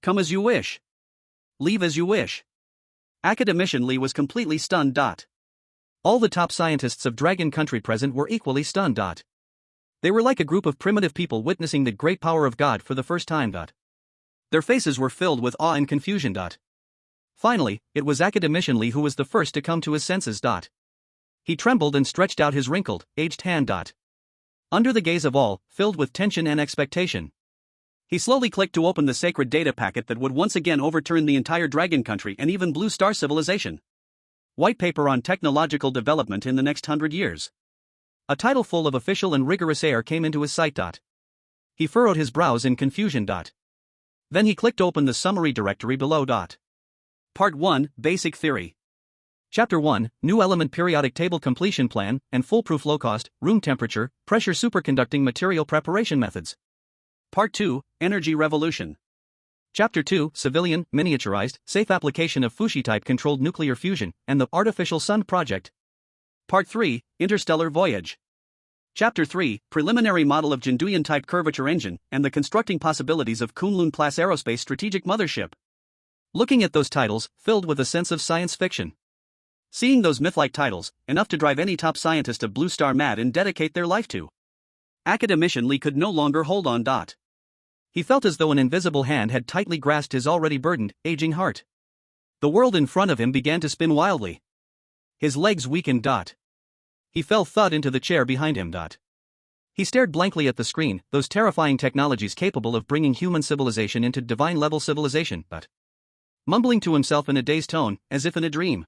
S2: Come as you wish. Leave as you wish. Academician Li was completely stunned. All the top scientists of Dragon Country present were equally stunned. They were like a group of primitive people witnessing the great power of God for the first time. Their faces were filled with awe and confusion. Finally, it was Academician Li who was the first to come to his senses. He trembled and stretched out his wrinkled, aged hand. Under the gaze of all, filled with tension and expectation, he slowly clicked to open the sacred data packet that would once again overturn the entire Dragon Country and even Blue Star civilization. White paper on technological development in the next 100 years. A title full of official and rigorous air came into his sight. He furrowed his brows in confusion. Then he clicked open the summary directory below. Part 1, Basic Theory. Chapter 1, New Element Periodic Table Completion Plan, and Foolproof Low-Cost, Room Temperature, Pressure Superconducting Material Preparation Methods. Part 2, Energy Revolution. Chapter 2, Civilian, Miniaturized, Safe Application of Fushi-Type Controlled Nuclear Fusion, and the Artificial Sun Project. Part 3, Interstellar Voyage. Chapter 3, Preliminary Model of Jinduyan-Type Curvature Engine, and the Constructing Possibilities of Kunlun-class Aerospace Strategic Mothership. Looking at those titles, filled with a sense of science fiction. Seeing those myth-like titles, enough to drive any top scientist of Blue Star mad and dedicate their life to. Academician Li could no longer hold on. He felt as though an invisible hand had tightly grasped his already burdened, aging heart. The world in front of him began to spin wildly. His legs weakened. He fell thud into the chair behind him. He stared blankly at the screen, those terrifying technologies capable of bringing human civilization into divine-level civilization, mumbling to himself in a dazed tone, as if in a dream.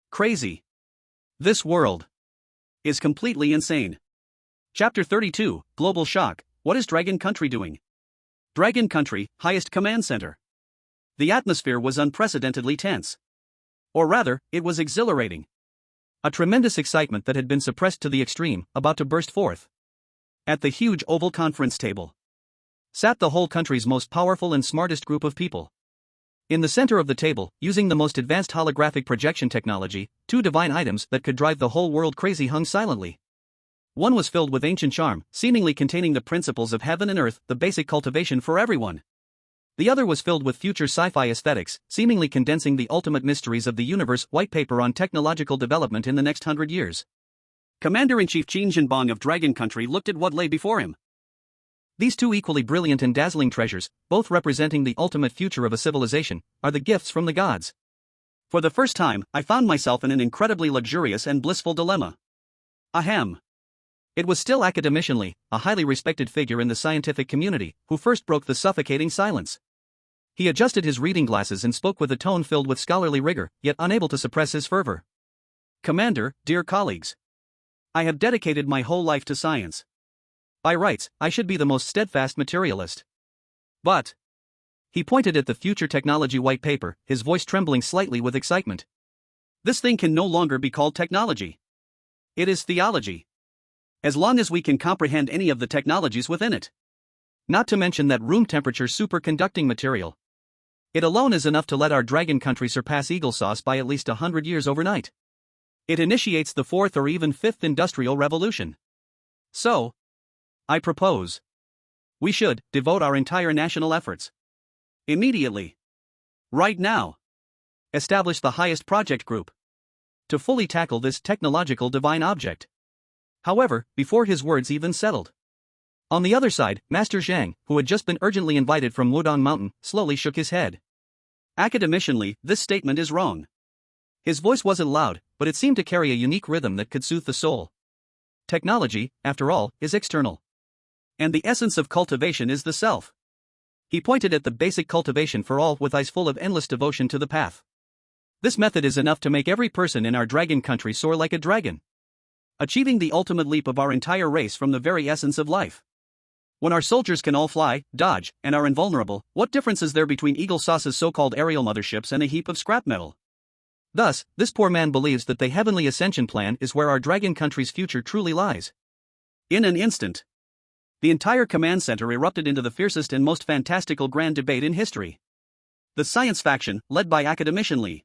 S2: Crazy. This world is completely insane. Chapter 32, Global Shock. What is Dragon Country doing? Dragon Country, highest command center. The atmosphere was unprecedentedly tense. Or rather, it was exhilarating. A tremendous excitement that had been suppressed to the extreme, about to burst forth. At the huge oval conference table sat the whole country's most powerful and smartest group of people. In the center of the table, using the most advanced holographic projection technology, 2 divine items that could drive the whole world crazy hung silently. One was filled with ancient charm, seemingly containing the principles of heaven and earth, the basic cultivation for everyone. The other was filled with future sci-fi aesthetics, seemingly condensing the ultimate mysteries of the universe, white paper on technological development in the next 100 years. Commander-in-Chief Qin Jinbang of Dragon Country looked at what lay before him. These 2 equally brilliant and dazzling treasures, both representing the ultimate future of a civilization, are the gifts from the gods. For the first time, I found myself in an incredibly luxurious and blissful dilemma. Ahem.
S1: It was still academicianly, a highly respected figure in the scientific community, who first broke the suffocating silence. He adjusted his reading glasses and spoke with a tone filled with scholarly rigor, yet unable to suppress his fervor.
S2: Commander, dear colleagues. I have dedicated my whole life to science.
S1: By rights, I should be the most steadfast materialist.
S2: But.
S1: He pointed at the future technology white paper, his voice trembling slightly with excitement.
S2: This thing can no longer be called technology. It is theology. As long as we can comprehend any of the technologies within it.
S1: Not to mention that room temperature superconducting material. It alone is enough to let our dragon country surpass Eagle Sauce by at least 100 years overnight. It initiates the 4th or even 5th industrial revolution.
S2: So, I propose we should devote our entire national efforts. Immediately. Right now.
S1: Establish the highest project group to fully tackle this technological divine object. However, before his words even settled. On the other side, Master Zhang, who had just been urgently invited from Wudong Mountain, slowly shook his head.
S2: Academicianly, this statement is wrong.
S1: His voice wasn't loud, but it seemed to carry a unique rhythm that could soothe the soul. Technology, after all, is external.
S2: And the essence of cultivation is the self.
S1: He pointed at the basic cultivation for all with eyes full of endless devotion to the path. This method is enough to make every person in our dragon country soar like a dragon.
S2: Achieving the ultimate leap of our entire race from the very essence of life. When our soldiers can all fly, dodge, and are invulnerable, what difference is there between Eagle Sauce's so-called aerial motherships and a heap of scrap metal?
S1: Thus, this poor man believes that the heavenly ascension plan is where our dragon country's future truly lies.
S2: In an instant, the entire command center erupted into the fiercest and most fantastical grand debate in history. The science faction, led by academician Li,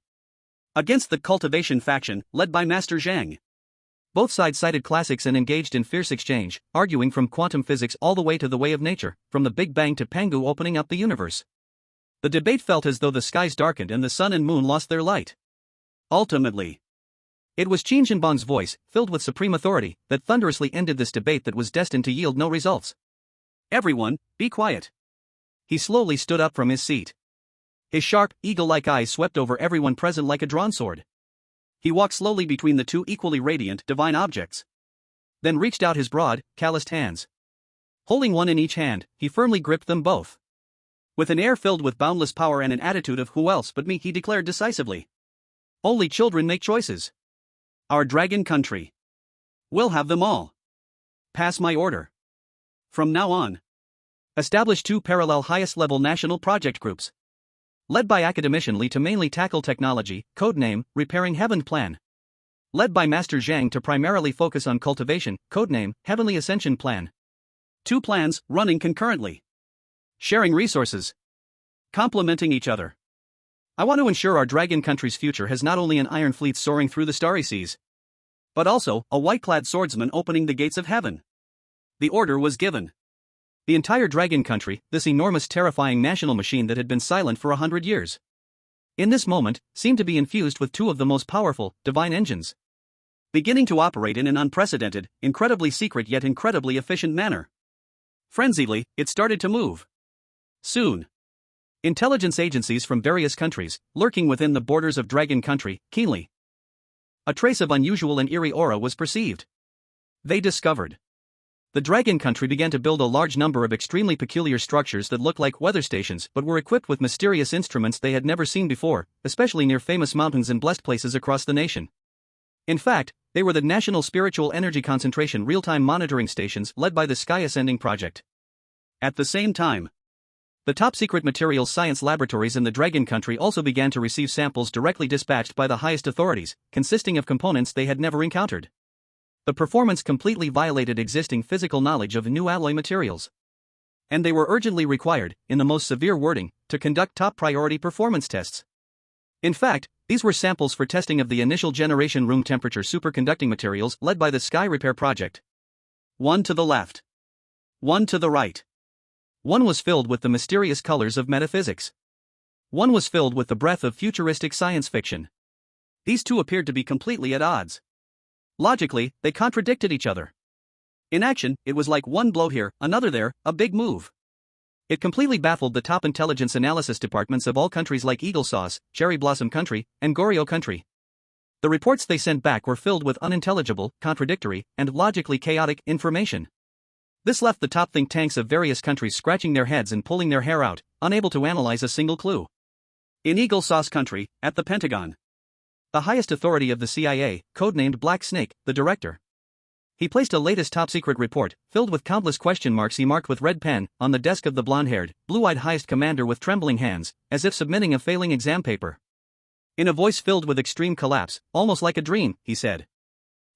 S2: against the cultivation faction, led by Master Zhang.
S1: Both sides cited classics and engaged in fierce exchange, arguing from quantum physics all the way to the way of nature, from the Big Bang to Pangu opening up the universe. The debate felt as though the skies darkened and the sun and moon lost their light.
S2: Ultimately,
S1: it was Qin Jinbang's voice, filled with supreme authority, that thunderously ended this debate that was destined to yield no results.
S2: Everyone, be quiet.
S1: He slowly stood up from his seat. His sharp, eagle-like eyes swept over everyone present like a drawn sword.
S2: He walked slowly between the two equally radiant, divine objects.
S1: Then reached out his broad, calloused hands. Holding one in each hand, he firmly gripped them both.
S2: With an air filled with boundless power and an attitude of who else but me, he declared decisively.
S1: Only children make choices.
S2: Our dragon country will have them all. Pass my order. From now on,
S1: establish 2 parallel highest-level national project groups. Led by academician Li to mainly tackle technology, codename, Repairing Heaven Plan. Led by Master Zhang to primarily focus on cultivation, codename, Heavenly Ascension Plan.
S2: 2 plans, running concurrently. Sharing resources. Complementing each other.
S1: I want to ensure our dragon country's future has not only an iron fleet soaring through the starry seas,
S2: but also a white-clad swordsman opening the gates of heaven. The order was given.
S1: The entire dragon country, this enormous terrifying national machine that had been silent for 100 years, in this moment, seemed to be infused with 2 of the most powerful, divine engines.
S2: Beginning to operate in an unprecedented, incredibly secret yet incredibly efficient manner. Frenziedly, it started to move. Soon,
S1: intelligence agencies from various countries, lurking within the borders of dragon country, keenly. A trace of unusual and eerie aura was perceived. They discovered. The dragon country began to build a large number of extremely peculiar structures that looked like weather stations but were equipped with mysterious instruments they had never seen before, especially near famous mountains and blessed places across the nation. In fact, they were the National Spiritual Energy Concentration real-time monitoring stations led by the Sky Ascending Project.
S2: At the same time,
S1: the top-secret materials science laboratories in the Dragon Country also began to receive samples directly dispatched by the highest authorities, consisting of components they had never encountered. The performance completely violated existing physical knowledge of new alloy materials. And they were urgently required, in the most severe wording, to conduct top-priority performance tests. In fact, these were samples for testing of the initial generation room temperature superconducting materials led by the Sky Repair Project.
S2: One to the left. One to the right.
S1: One was filled with the mysterious colors of metaphysics. One was filled with the breath of futuristic science fiction.
S2: These two appeared to be completely at odds. Logically, they contradicted each other. In action, it was like one blow here, another there, a big move.
S1: It completely baffled the top intelligence analysis departments of all countries like Eagle Sauce, Cherry Blossom Country, and Goryo Country. The reports they sent back were filled with unintelligible, contradictory, and logically chaotic information. This left the top think tanks of various countries scratching their heads and pulling their hair out, unable to analyze a single clue.
S2: In Eagle Sauce Country, at the Pentagon,
S1: the highest authority of the CIA, codenamed Black Snake, the director. He placed a latest top-secret report, filled with countless question marks he marked with red pen, on the desk of the blonde-haired, blue-eyed highest commander with trembling hands, as if submitting a failing exam paper. In a voice filled with extreme collapse, almost like a dream, he said,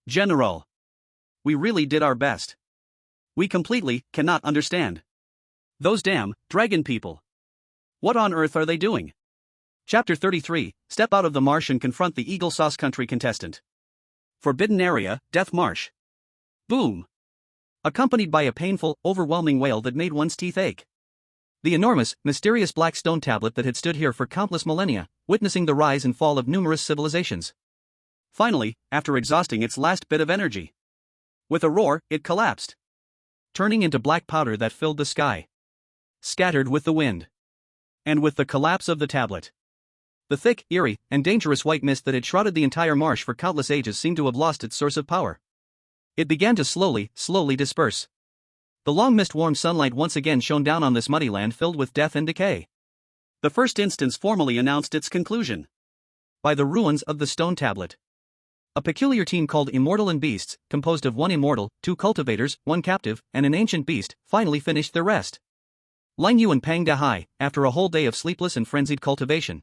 S2: "General, we really did our best. We completely cannot understand. Those damn dragon people. What on earth are they doing?"
S1: Chapter 33, Step out of the marsh and confront the Eagle Sauce Country contestant.
S2: Forbidden Area, Death Marsh. Boom.
S1: Accompanied by a painful, overwhelming wail that made one's teeth ache. The enormous, mysterious black stone tablet that had stood here for countless millennia, witnessing the rise and fall of numerous civilizations.
S2: Finally, after exhausting its last bit of energy, with a roar, it collapsed,
S1: turning into black powder that filled the sky, scattered with the wind,
S2: and with the collapse of the tablet.
S1: The thick, eerie, and dangerous white mist that had shrouded the entire marsh for countless ages seemed to have lost its source of power. It began to slowly disperse. The long mist-warm sunlight once again shone down on this muddy land filled with death and decay.
S2: The first instance formally announced its conclusion
S1: by the ruins of the stone tablet. A peculiar team called Immortal and Beasts, composed of one immortal, 2 cultivators, 1 captive, and an ancient beast, finally finished their rest. Lin Ye and Pang Dahai, after a whole day of sleepless and frenzied cultivation.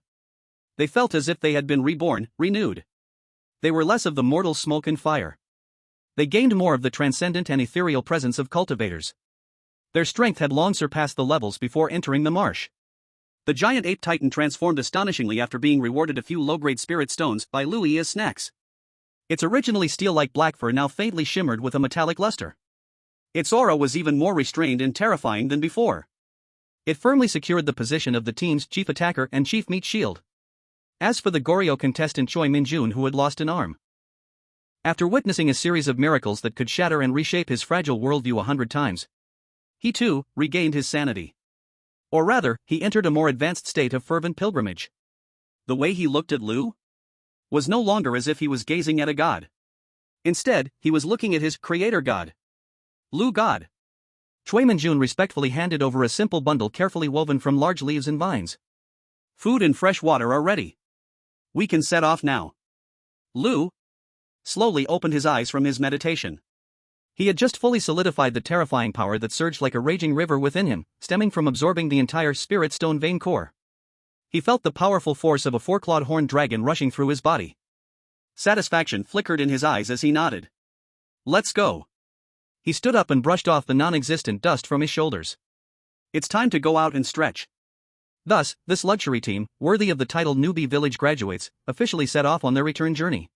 S2: They felt as if they had been reborn, renewed. They were less of the mortal smoke and fire.
S1: They gained more of the transcendent and ethereal presence of cultivators. Their strength had long surpassed the levels before entering the marsh.
S2: The giant ape titan transformed astonishingly after being rewarded a few low-grade spirit stones by Lin Ye as snacks.
S1: Its originally steel-like black fur now faintly shimmered with a metallic luster.
S2: Its aura was even more restrained and terrifying than before.
S1: It firmly secured the position of the team's chief attacker and chief meat shield. As for the Goryo contestant Choi Min-jun, who had lost an arm, after witnessing a series of miracles that could shatter and reshape his fragile worldview 100 times, he too regained his sanity. Or rather, he entered a more advanced state of fervent pilgrimage.
S2: The way he looked at Lu was no longer as if he was gazing at a god. Instead, he was looking at his creator god. Lu God.
S1: Choi Min-jun respectfully handed over a simple bundle carefully woven from large leaves and vines.
S2: "Food and fresh water are ready. We can set off now." Lu slowly opened his eyes from his meditation.
S1: He had just fully solidified the terrifying power that surged like a raging river within him, stemming from absorbing the entire spirit stone vein core. He felt the powerful force of a 4-clawed horned dragon rushing through his body.
S2: Satisfaction flickered in his eyes as he nodded. "Let's go."
S1: He stood up and brushed off the non-existent dust from his shoulders.
S2: "It's time to go out and stretch."
S1: Thus, this luxury team, worthy of the title newbie village graduates, officially set off on their return journey.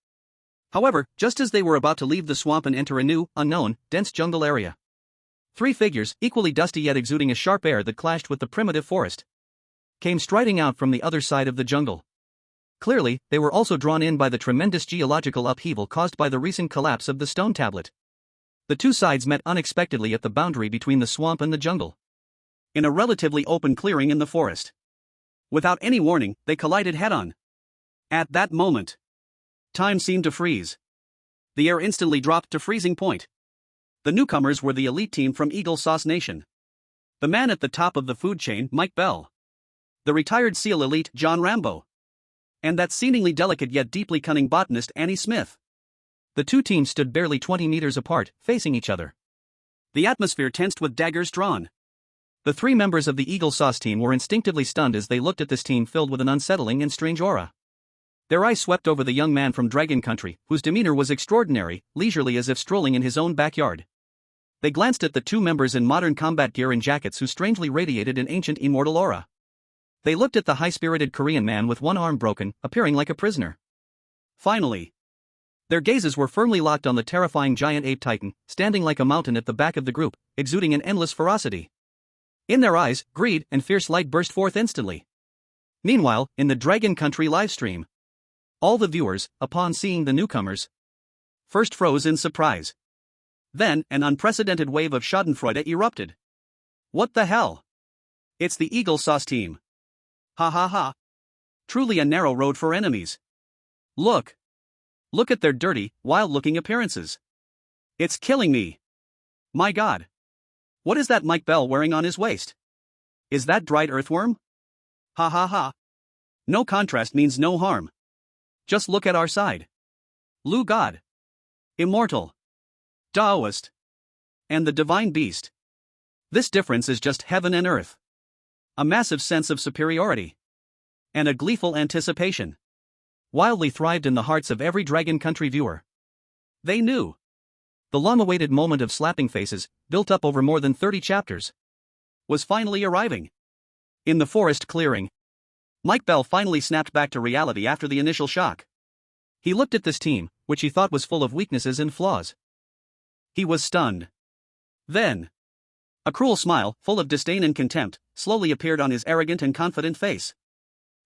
S2: However, just as they were about to leave the swamp and enter a new, unknown, dense jungle area,
S1: 3 figures, equally dusty yet exuding a sharp air that clashed with the primitive forest, came striding out from the other side of the jungle. Clearly, they were also drawn in by the tremendous geological upheaval caused by the recent collapse of the stone tablet. The two sides met unexpectedly at the boundary between the swamp and the jungle,
S2: in a relatively open clearing in the forest. Without any warning, they collided head-on. At that moment, time seemed to freeze. The air instantly dropped to freezing point. The newcomers were the elite team from Eagle Sauce Nation. The man at the top of the food chain, Mike Bell. The retired SEAL elite, John Rambo. And that seemingly delicate yet deeply cunning botanist, Annie Smith.
S1: The two teams stood barely 20 meters apart, facing each other.
S2: The atmosphere tensed with daggers drawn.
S1: The 3 members of the Eagle Sauce team were instinctively stunned as they looked at this team filled with an unsettling and strange aura. Their eyes swept over the young man from Dragon Country, whose demeanor was extraordinary, leisurely as if strolling in his own backyard. They glanced at the 2 members in modern combat gear and jackets who strangely radiated an ancient immortal aura. They looked at the high-spirited Korean man with one arm broken, appearing like a prisoner.
S2: Finally,
S1: their gazes were firmly locked on the terrifying giant ape titan, standing like a mountain at the back of the group, exuding an endless ferocity. In their eyes, greed and fierce light burst forth instantly. Meanwhile, in the Dragon Country livestream, all the viewers, upon seeing the newcomers,
S2: first froze in surprise. Then, an unprecedented wave of schadenfreude erupted. What the hell? It's the Eagle Sauce team. Ha ha ha. Truly a narrow road for enemies. Look. Look at their dirty, wild-looking appearances. It's killing me. My god. What is that Mike Bell wearing on his waist? Is that dried earthworm? Ha ha ha. No contrast means no harm. Just look at our side. Lu God. Immortal. Taoist. And the divine beast. This difference is just heaven and earth. A massive sense of superiority. And a gleeful anticipation. Wildly thrived in the hearts of every Dragon Country viewer. They knew. The long-awaited moment of slapping faces, built up over more than 30 chapters, was finally arriving. In the forest clearing, Mike Bell finally snapped back to reality after the initial shock. He looked at this team, which he thought was full of weaknesses and flaws. He was stunned. Then, a cruel smile, full of disdain and contempt, slowly appeared on his arrogant and confident face.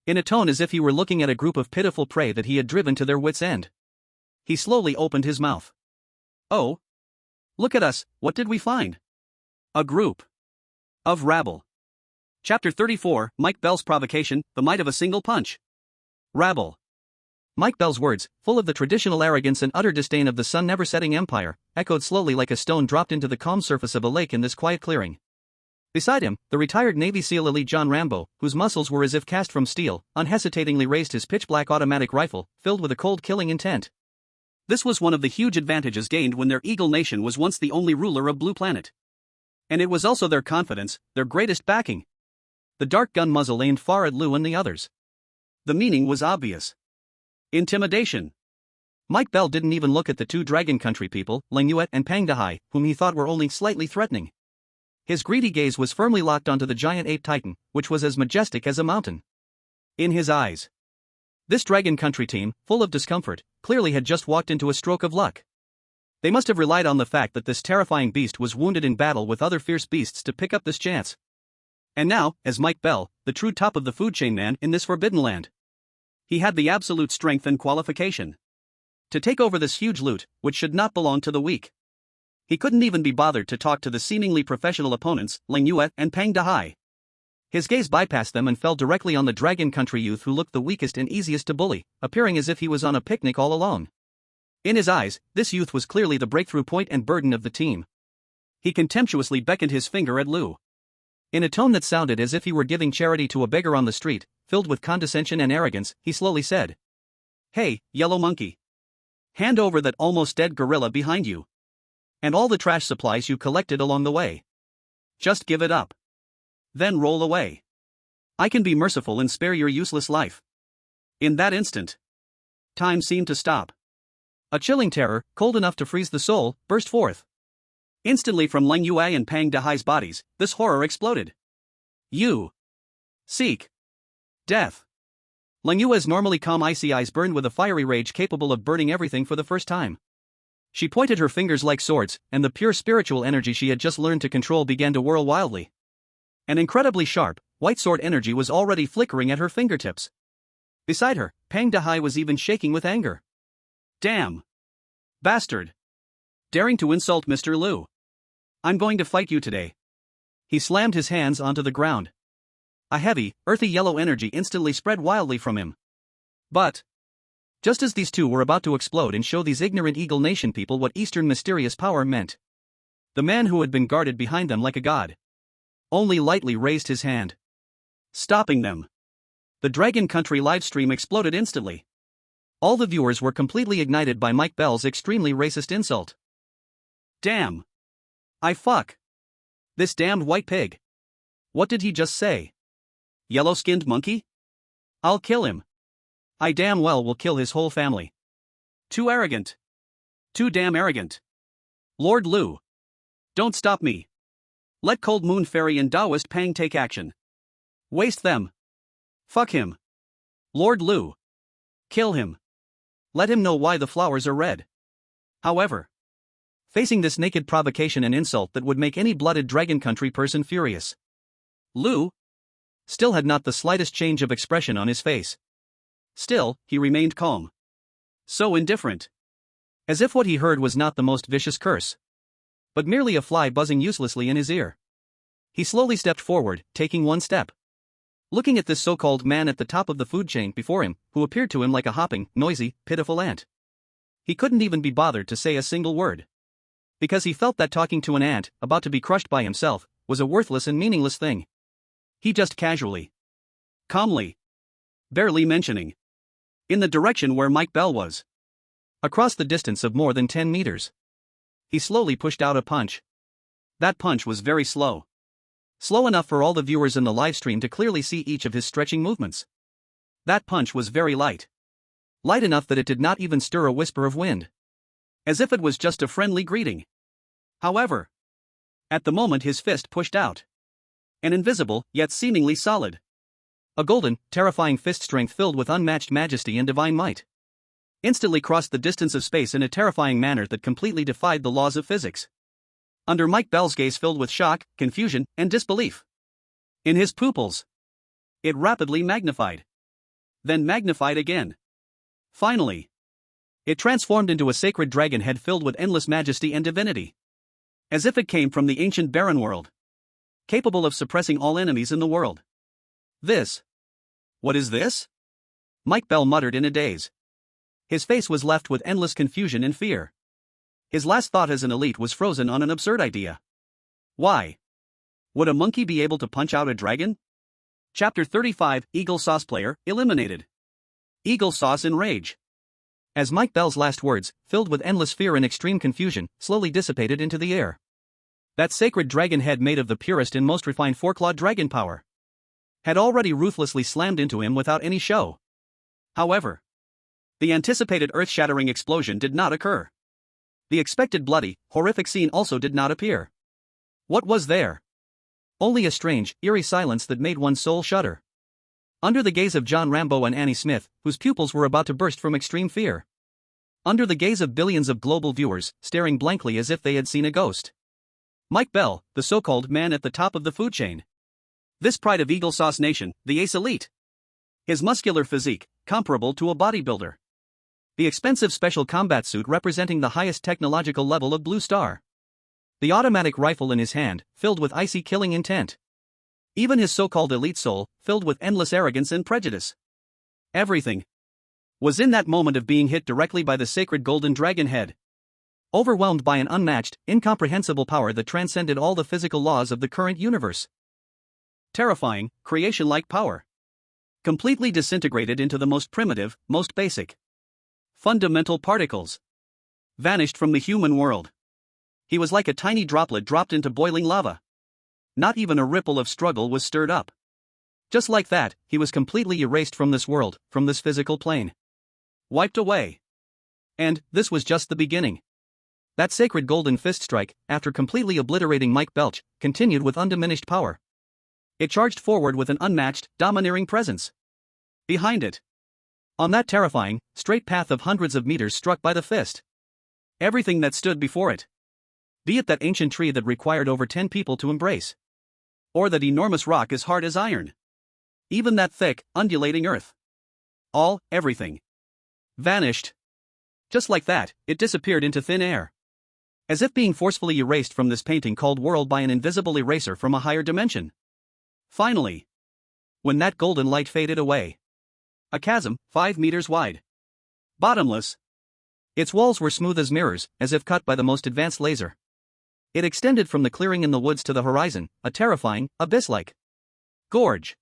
S2: In a tone as if he were looking at a group of pitiful prey that he had driven to their wits' end. He slowly opened his mouth. Oh. Look at us, what did we find? A group of rabble. Chapter 34, Mike Bell's Provocation, the Might of a Single Punch. Rabble. Mike Bell's words, full of the traditional arrogance and utter disdain of the sun-never-setting empire, echoed slowly like a stone dropped into the calm surface of a lake in this quiet clearing. Beside him, the retired Navy SEAL elite John Rambo, whose muscles were as if cast from steel, unhesitatingly raised his pitch-black automatic rifle, filled with a cold killing intent. This was one of the huge advantages gained when their Eagle Nation was once the only ruler of Blue Planet. And it was also their confidence, their greatest backing. The dark gun muzzle aimed far at Lu and the others. The meaning was obvious. Intimidation. Mike Bell didn't even look at the two Dragon Country people, Lin Ye and Pang Dahai, whom he thought were only slightly threatening. His greedy gaze was firmly locked onto the giant ape titan, which was as majestic as a mountain. In his eyes, this Dragon Country team, full of discomfort, clearly had just walked into a stroke of luck. They must have relied on the fact that this terrifying beast was wounded in battle with other fierce beasts to pick up this chance. And now, as Mike Bell, the true top of the food chain man in this forbidden land, he had the absolute strength and qualification to take over this huge loot, which should not belong to the weak. He couldn't even be bothered to talk to the seemingly professional opponents, Lin Ye and Pang Dahai. His gaze bypassed them and fell directly on the Dragon Country youth who looked the weakest and easiest to bully, appearing as if he was on a picnic all alone. In his eyes, this youth was clearly the breakthrough point and burden of the team. He contemptuously beckoned his finger at Lu. In a tone that sounded as if he were giving charity to a beggar on the street, filled with condescension and arrogance, he slowly said, "Hey, yellow monkey. Hand over that almost dead gorilla behind you. And all the trash supplies you collected along the way. Just give it up. Then roll away. I can be merciful and spare your useless life." In that instant, time seemed to stop. A chilling terror, cold enough to freeze the soul, burst forth. Instantly from Lin Ye and Pang Dahai's bodies, this horror exploded. You seek death. Lin Ye's normally calm icy eyes burned with a fiery rage capable of burning everything for the first time. She pointed her fingers like swords, and the pure spiritual energy she had just learned to control began to whirl wildly. An incredibly sharp, white sword energy was already flickering at her fingertips. Beside her, Pang Dahai was even shaking with anger. Damn! Bastard! Daring to insult Mr. Lu. I'm going to fight you today. He slammed his hands onto the ground. A heavy, earthy yellow energy instantly spread wildly from him. But just as these two were about to explode and show these ignorant Eagle Nation people what Eastern mysterious power meant, the man who had been guarded behind them like a god only lightly raised his hand, stopping them. The Dragon Country livestream exploded instantly. All the viewers were completely ignited by Mike Bell's extremely racist insult. Damn! I fuck! This damned white pig! What did he just say? Yellow-skinned monkey? I'll kill him. I damn well will kill his whole family. Too arrogant. Too damn arrogant. Lord Lu. Don't stop me. Let Cold Moon Fairy and Taoist Pang take action. Waste them. Fuck him. Lord Lu. Kill him. Let him know why the flowers are red. However, facing this naked provocation and insult that would make any blooded Dragon Country person furious, Lu still had not the slightest change of expression on his face. Still, he remained calm. So indifferent. As if what he heard was not the most vicious curse, but merely a fly buzzing uselessly in his ear.
S1: He slowly stepped forward, taking one step. Looking at this so-called man at the top of the food chain before him, who appeared to him like a hopping, noisy, pitiful ant. He couldn't even be bothered to say a single word. Because he felt that talking to an ant, about to be crushed by himself, was a worthless and meaningless thing. He just casually, calmly, barely mentioning, in the direction where Mike Bell was. Across the distance of more than 10 meters. He slowly pushed out a punch. That punch was very slow. Slow enough for all the viewers in the livestream to clearly see each of his stretching movements. That punch was very light. Light enough that it did not even stir a whisper of wind. As if it was just a friendly greeting. However, at the moment his fist pushed out. An invisible, yet seemingly solid. A golden, terrifying fist strength filled with unmatched majesty and divine might. Instantly crossed the distance of space in a terrifying manner that completely defied the laws of physics. Under Mike Bell's gaze filled with shock, confusion, and disbelief. In his pupils, it rapidly magnified. Then magnified again. Finally, it transformed into a sacred dragon head filled with endless majesty and divinity. As if it came from the ancient barren world. Capable of suppressing all enemies in the world. What is this? Mike Bell muttered in a daze. His face was left with endless confusion and fear. His last thought as an elite was frozen on an absurd idea. Why? Would a monkey be able to punch out a dragon? Chapter 35, Eagle Sauce Player, eliminated. Eagle Sauce in rage. As Mike Bell's last words, filled with endless fear and extreme confusion, slowly dissipated into the air. That sacred dragon head made of the purest and most refined four-clawed dragon power had already ruthlessly slammed into him without any show. However, the anticipated earth-shattering explosion did not occur. The expected bloody, horrific scene also did not appear. What was there? Only a strange, eerie silence that made one's soul shudder. Under the gaze of John Rambo and Annie Smith, whose pupils were about to burst from extreme fear. Under the gaze of billions of global viewers, staring blankly as if they had seen a ghost. Mike Bell, the so-called man at the top of the food chain. This pride of Eagle Sauce Nation, the Ace Elite. His muscular physique, comparable to a bodybuilder. The expensive special combat suit representing the highest technological level of Blue Star. The automatic rifle in his hand, filled with icy killing intent. Even his so-called elite soul, filled with endless arrogance and prejudice. Everything was in that moment of being hit directly by the sacred golden dragon head. Overwhelmed by an unmatched, incomprehensible power that transcended all the physical laws of the current universe. Terrifying, creation-like power. Completely disintegrated into the most primitive, most basic, fundamental particles. Vanished from the human world. He was like a tiny droplet dropped into boiling lava. Not even a ripple of struggle was stirred up. Just like that, he was completely erased from this world, from this physical plane. Wiped away. And this was just the beginning. That sacred golden fist strike, after completely obliterating Mike Belch, continued with undiminished power. It charged forward with an unmatched, domineering presence. Behind it, on that terrifying, straight path of hundreds of meters struck by the fist, everything that stood before it. Be it that ancient tree that required over 10 people to embrace. Or that enormous rock as hard as iron. Even that thick, undulating earth. Everything. Vanished. Just like that, it disappeared into thin air. As if being forcefully erased from this painting called world by an invisible eraser from a higher dimension. Finally, when that golden light faded away. A chasm, 5 meters wide. Bottomless. Its walls were smooth as mirrors, as if cut by the most advanced laser. It extended from the clearing in the woods to the horizon, a terrifying, abyss-like gorge.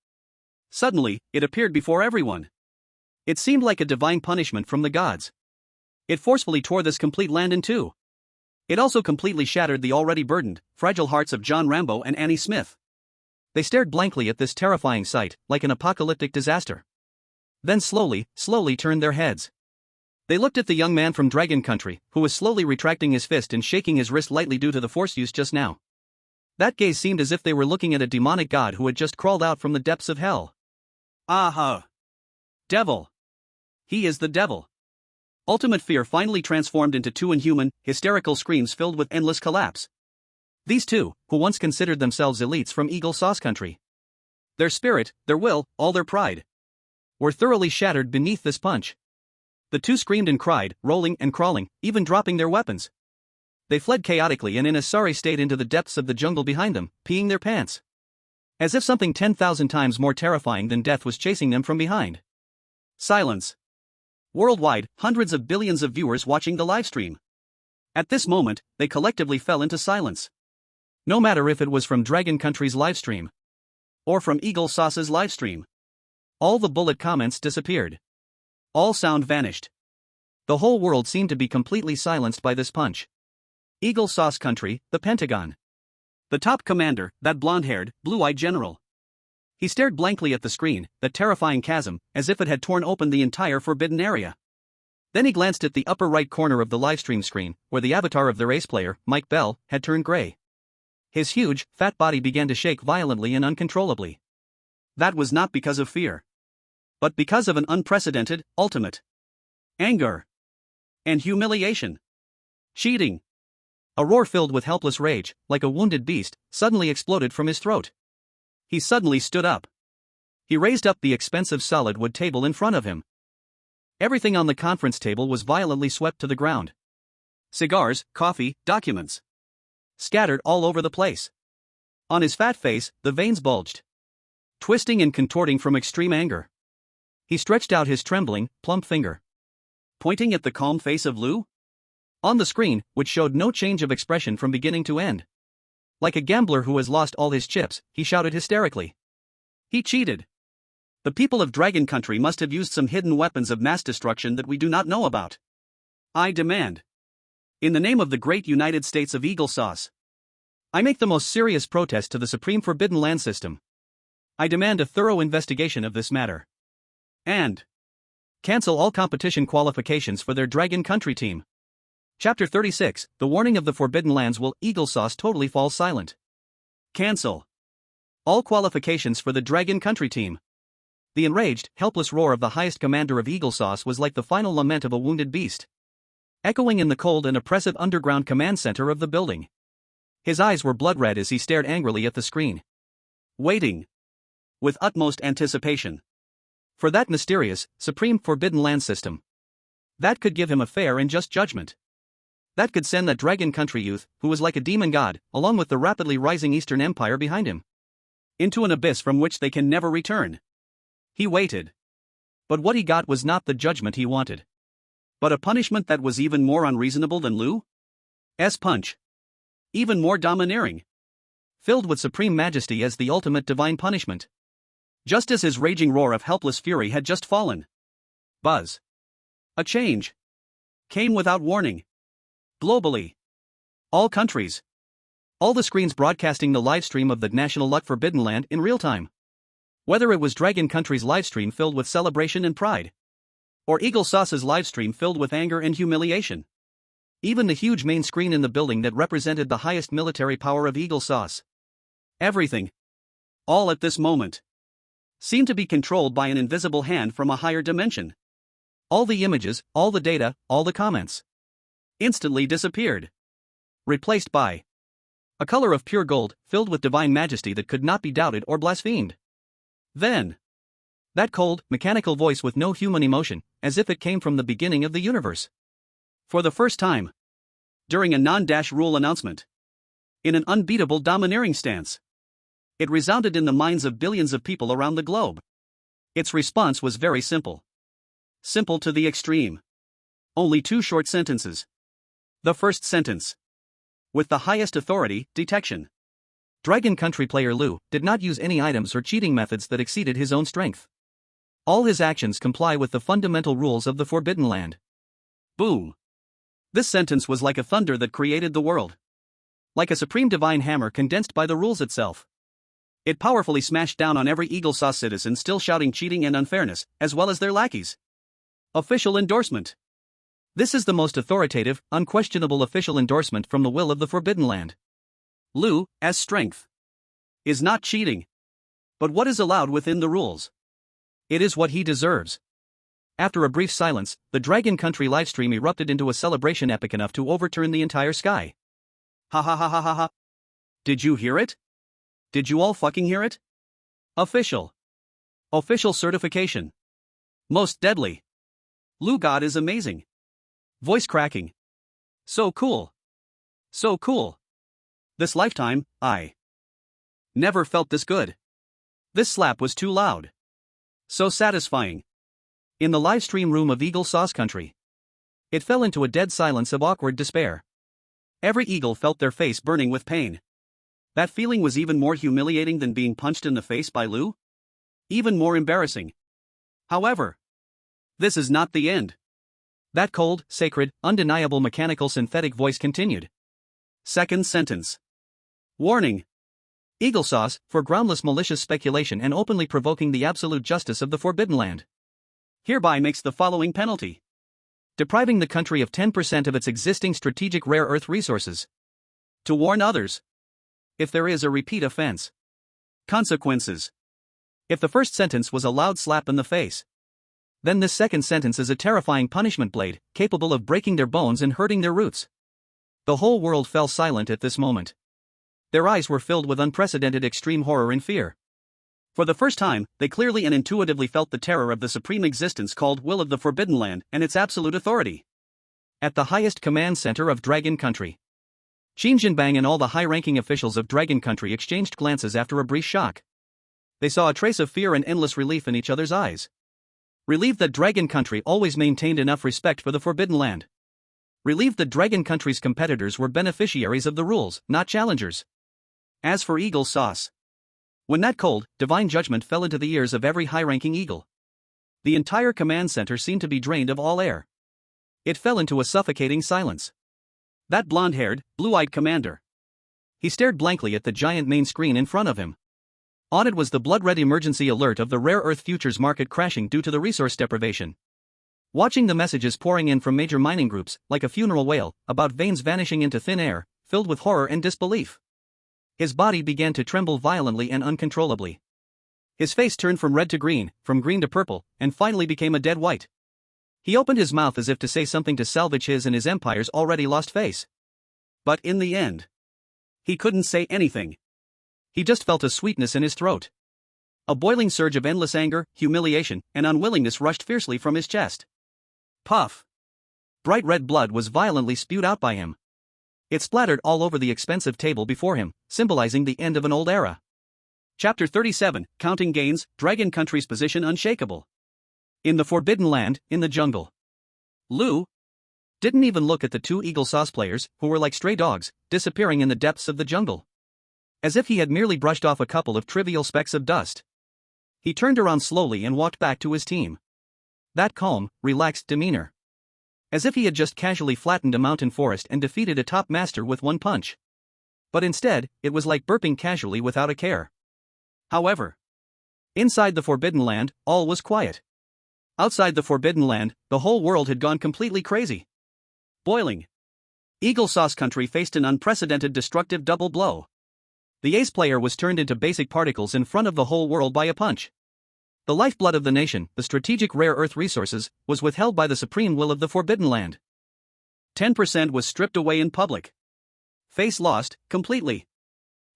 S1: Suddenly, it appeared before everyone. It seemed like a divine punishment from the gods. It forcefully tore this complete land in two. It also completely shattered the already burdened, fragile hearts of John Rambo and Annie Smith. They stared blankly at this terrifying sight, like an apocalyptic disaster. Then slowly turned their heads. They looked at the young man from Dragon Country, who was slowly retracting his fist and shaking his wrist lightly due to the force used just now. That gaze seemed as if they were looking at a demonic god who had just crawled out from the depths of hell. Aha! Devil! He is the devil! Ultimate fear finally transformed into two inhuman, hysterical screams filled with endless collapse. These two, who once considered themselves elites from Eagle Sauce Country. Their spirit, their will, all their pride, were thoroughly shattered beneath this punch. The two screamed and cried, rolling and crawling, even dropping their weapons. They fled chaotically and in a sorry state into the depths of the jungle behind them, peeing their pants. As if something 10,000 times more terrifying than death was chasing them from behind.
S2: Silence. Worldwide, hundreds of billions of viewers watching the livestream. At this moment, they collectively fell into silence.
S1: No matter if it was from Dragon Country's livestream
S2: or from Eagle Sauce's livestream.
S1: All the bullet comments disappeared.
S2: All sound vanished.
S1: The whole world seemed to be completely silenced by this punch.
S2: Eagle Sauce Country, the Pentagon. The top commander, that blonde-haired, blue-eyed general. He stared blankly at the screen, that terrifying chasm, as if it had torn open the entire forbidden area.
S1: Then he glanced at the upper right corner of the livestream screen, where the avatar of their ace player, Mike Bell, had turned gray. His huge, fat body began to shake violently and uncontrollably.
S2: That was not because of fear, but because of an unprecedented, ultimate anger and humiliation. Cheating.
S1: A roar filled with helpless rage, like a wounded beast, suddenly exploded from his throat.
S2: He suddenly stood up.
S1: He raised up the expensive solid wood table in front of him. Everything on the conference table was violently swept to the ground.
S2: Cigars, coffee, documents.
S1: Scattered all over the place. On his fat face, the veins bulged. Twisting and contorting from extreme anger. He stretched out his trembling, plump finger.
S2: Pointing at the calm face of Lu?
S1: On the screen, which showed no change of expression from beginning to end. Like a gambler who has lost all his chips, he shouted hysterically.
S2: He cheated. The people of Dragon Country must have used some hidden weapons of mass destruction that we do not know about. I demand, in the name of the great United States of Eagle Sauce,
S1: I make the most serious protest to the Supreme Forbidden Land System. I demand a thorough investigation of this matter.
S2: And
S1: cancel all competition qualifications for their Dragon Country team. Chapter 36, The Warning of the Forbidden Lands. Will Eagle Sauce totally fall silent?
S2: Cancel
S1: all qualifications for the Dragon Country team. The enraged, helpless roar of the highest commander of Eagle Sauce was like the final lament of a wounded beast. Echoing in the cold and oppressive underground command center of the building. His eyes were blood red as he stared angrily at the screen.
S2: Waiting. With utmost anticipation.
S1: For that mysterious, supreme forbidden land system. That could give him a fair and just judgment. That could send that Dragon Country youth, who was like a demon god, along with the rapidly rising Eastern Empire behind him,
S2: into an abyss from which they can never return. He waited.
S1: But what he got was not the judgment he wanted,
S2: but a punishment that was even more unreasonable than Lu's punch. Even more domineering.
S1: Filled with supreme majesty as the ultimate divine punishment.
S2: Just as his raging roar of helpless fury had just fallen. Buzz. A change. Came without warning. Globally. All countries.
S1: All the screens broadcasting the livestream of the National Luck Forbidden Land in real time. Whether it was Dragon Country's livestream filled with celebration and pride, or Eagle Sauce's livestream filled with anger and humiliation. Even the huge main screen in the building that represented the highest military power of Eagle Sauce. Everything.
S2: All at this moment. Seemed to be controlled by an invisible hand from a higher dimension.
S1: All the images, all the data, all the comments.
S2: Instantly disappeared.
S1: Replaced by a color of pure gold, filled with divine majesty that could not be doubted or blasphemed.
S2: Then,
S1: that cold, mechanical voice with no human emotion, as if it came from the beginning of the universe.
S2: For the first time. During a non-rule announcement. In an unbeatable domineering stance. It resounded in the minds of billions of people around the globe. Its response was very simple. Simple to the extreme. Only 2 short sentences. The first sentence. With the highest authority, detection.
S1: Dragon Country player Lu did not use any items or cheating methods that exceeded his own strength. All his actions comply with the fundamental rules of the Forbidden Land.
S2: Boom. This sentence was like a thunder that created the world. Like a supreme divine hammer condensed by the rules itself. It powerfully smashed down on every Eagle Sauce citizen still shouting cheating and unfairness, as well as their lackeys. Official endorsement.
S1: This is the most authoritative, unquestionable official endorsement from the will of the Forbidden Land.
S2: Lu, as strength, is not cheating, but what is allowed within the rules.
S1: It is what he deserves. After a brief silence, the Dragon Country livestream erupted into a celebration epic enough to overturn the entire sky.
S2: Ha ha ha ha ha ha. Did you hear it? Did you all fucking hear it? Official. Official certification. Most deadly. Lu God is amazing. Voice cracking. So cool. So cool. This lifetime, I never felt this good. This slap was too loud. So satisfying.
S1: In the live stream room of Eagle Sauce Country, it fell into a dead silence of awkward despair.
S2: Every eagle felt their face burning with pain. That feeling was even more humiliating than being punched in the face by Lu. Even more embarrassing. However, this is not the end.
S1: That cold, sacred, undeniable mechanical synthetic voice continued.
S2: Second sentence. Warning.
S1: Eagle Sauce, for groundless malicious speculation and openly provoking the absolute justice of the Forbidden Land,
S2: Hereby makes the following penalty.
S1: Depriving the country of 10% of its existing strategic rare earth resources.
S2: To warn others. If there is a repeat offense. Consequences.
S1: If the first sentence was a loud slap in the face, then this second sentence is a terrifying punishment blade, capable of breaking their bones and hurting their roots. The whole world fell silent at this moment. Their eyes were filled with unprecedented extreme horror and fear.
S2: For the first time, they clearly and intuitively felt the terror of the supreme existence called Will of the Forbidden Land and its absolute authority.
S1: At the highest command center of Dragon Country, Qin Jinbang and all the high-ranking officials of Dragon Country exchanged glances after a brief shock. They saw a trace of fear and endless relief in each other's eyes. Relieved that Dragon Country always maintained enough respect for the Forbidden Land. Relieved that Dragon Country's competitors were beneficiaries of the rules, not challengers.
S2: As for Eagle Sauce,
S1: when that cold, divine judgment fell into the ears of every high-ranking eagle, the entire command center seemed to be drained of all air. It fell into a suffocating silence.
S2: That blonde-haired, blue-eyed commander.
S1: He stared blankly at the giant main screen in front of him. On it was the blood-red emergency alert of the rare earth futures market crashing due to the resource deprivation. Watching the messages pouring in from major mining groups, like a funeral wail, about veins vanishing into thin air, filled with horror and disbelief. His body began to tremble violently and uncontrollably. His face turned from red to green, from green to purple, and finally became a dead white. He opened his mouth as if to say something to salvage his and his empire's already lost face.
S2: But in the end, he couldn't say anything.
S1: He just felt a sweetness in his throat. A boiling surge of endless anger, humiliation, and unwillingness rushed fiercely from his chest. Puff! Bright red blood was violently spewed out by him. It splattered all over the expensive table before him, symbolizing the end of an old era.
S2: Chapter 37, Counting Gains, Dragon Country's Position Unshakable.
S1: In the Forbidden Land, in the jungle. Lu didn't even look at the two Eagle Sauce players, who were like stray dogs, disappearing in the depths of the jungle. As if he had merely brushed off a couple of trivial specks of dust. He turned around slowly and walked back to his team. That calm, relaxed demeanor. As if he had just casually flattened a mountain forest and defeated a top master with one punch. But instead, it was like burping casually without a care. However, inside the Forbidden Land, all was quiet. Outside the Forbidden Land, the whole world had gone completely crazy.
S2: Boiling. Eagle Sauce Country faced an unprecedented destructive double blow.
S1: The ace player was turned into basic particles in front of the whole world by a punch. The lifeblood of the nation, the strategic rare earth resources, was withheld by the supreme will of the Forbidden Land.
S2: 10% was stripped away in public. Face lost, completely.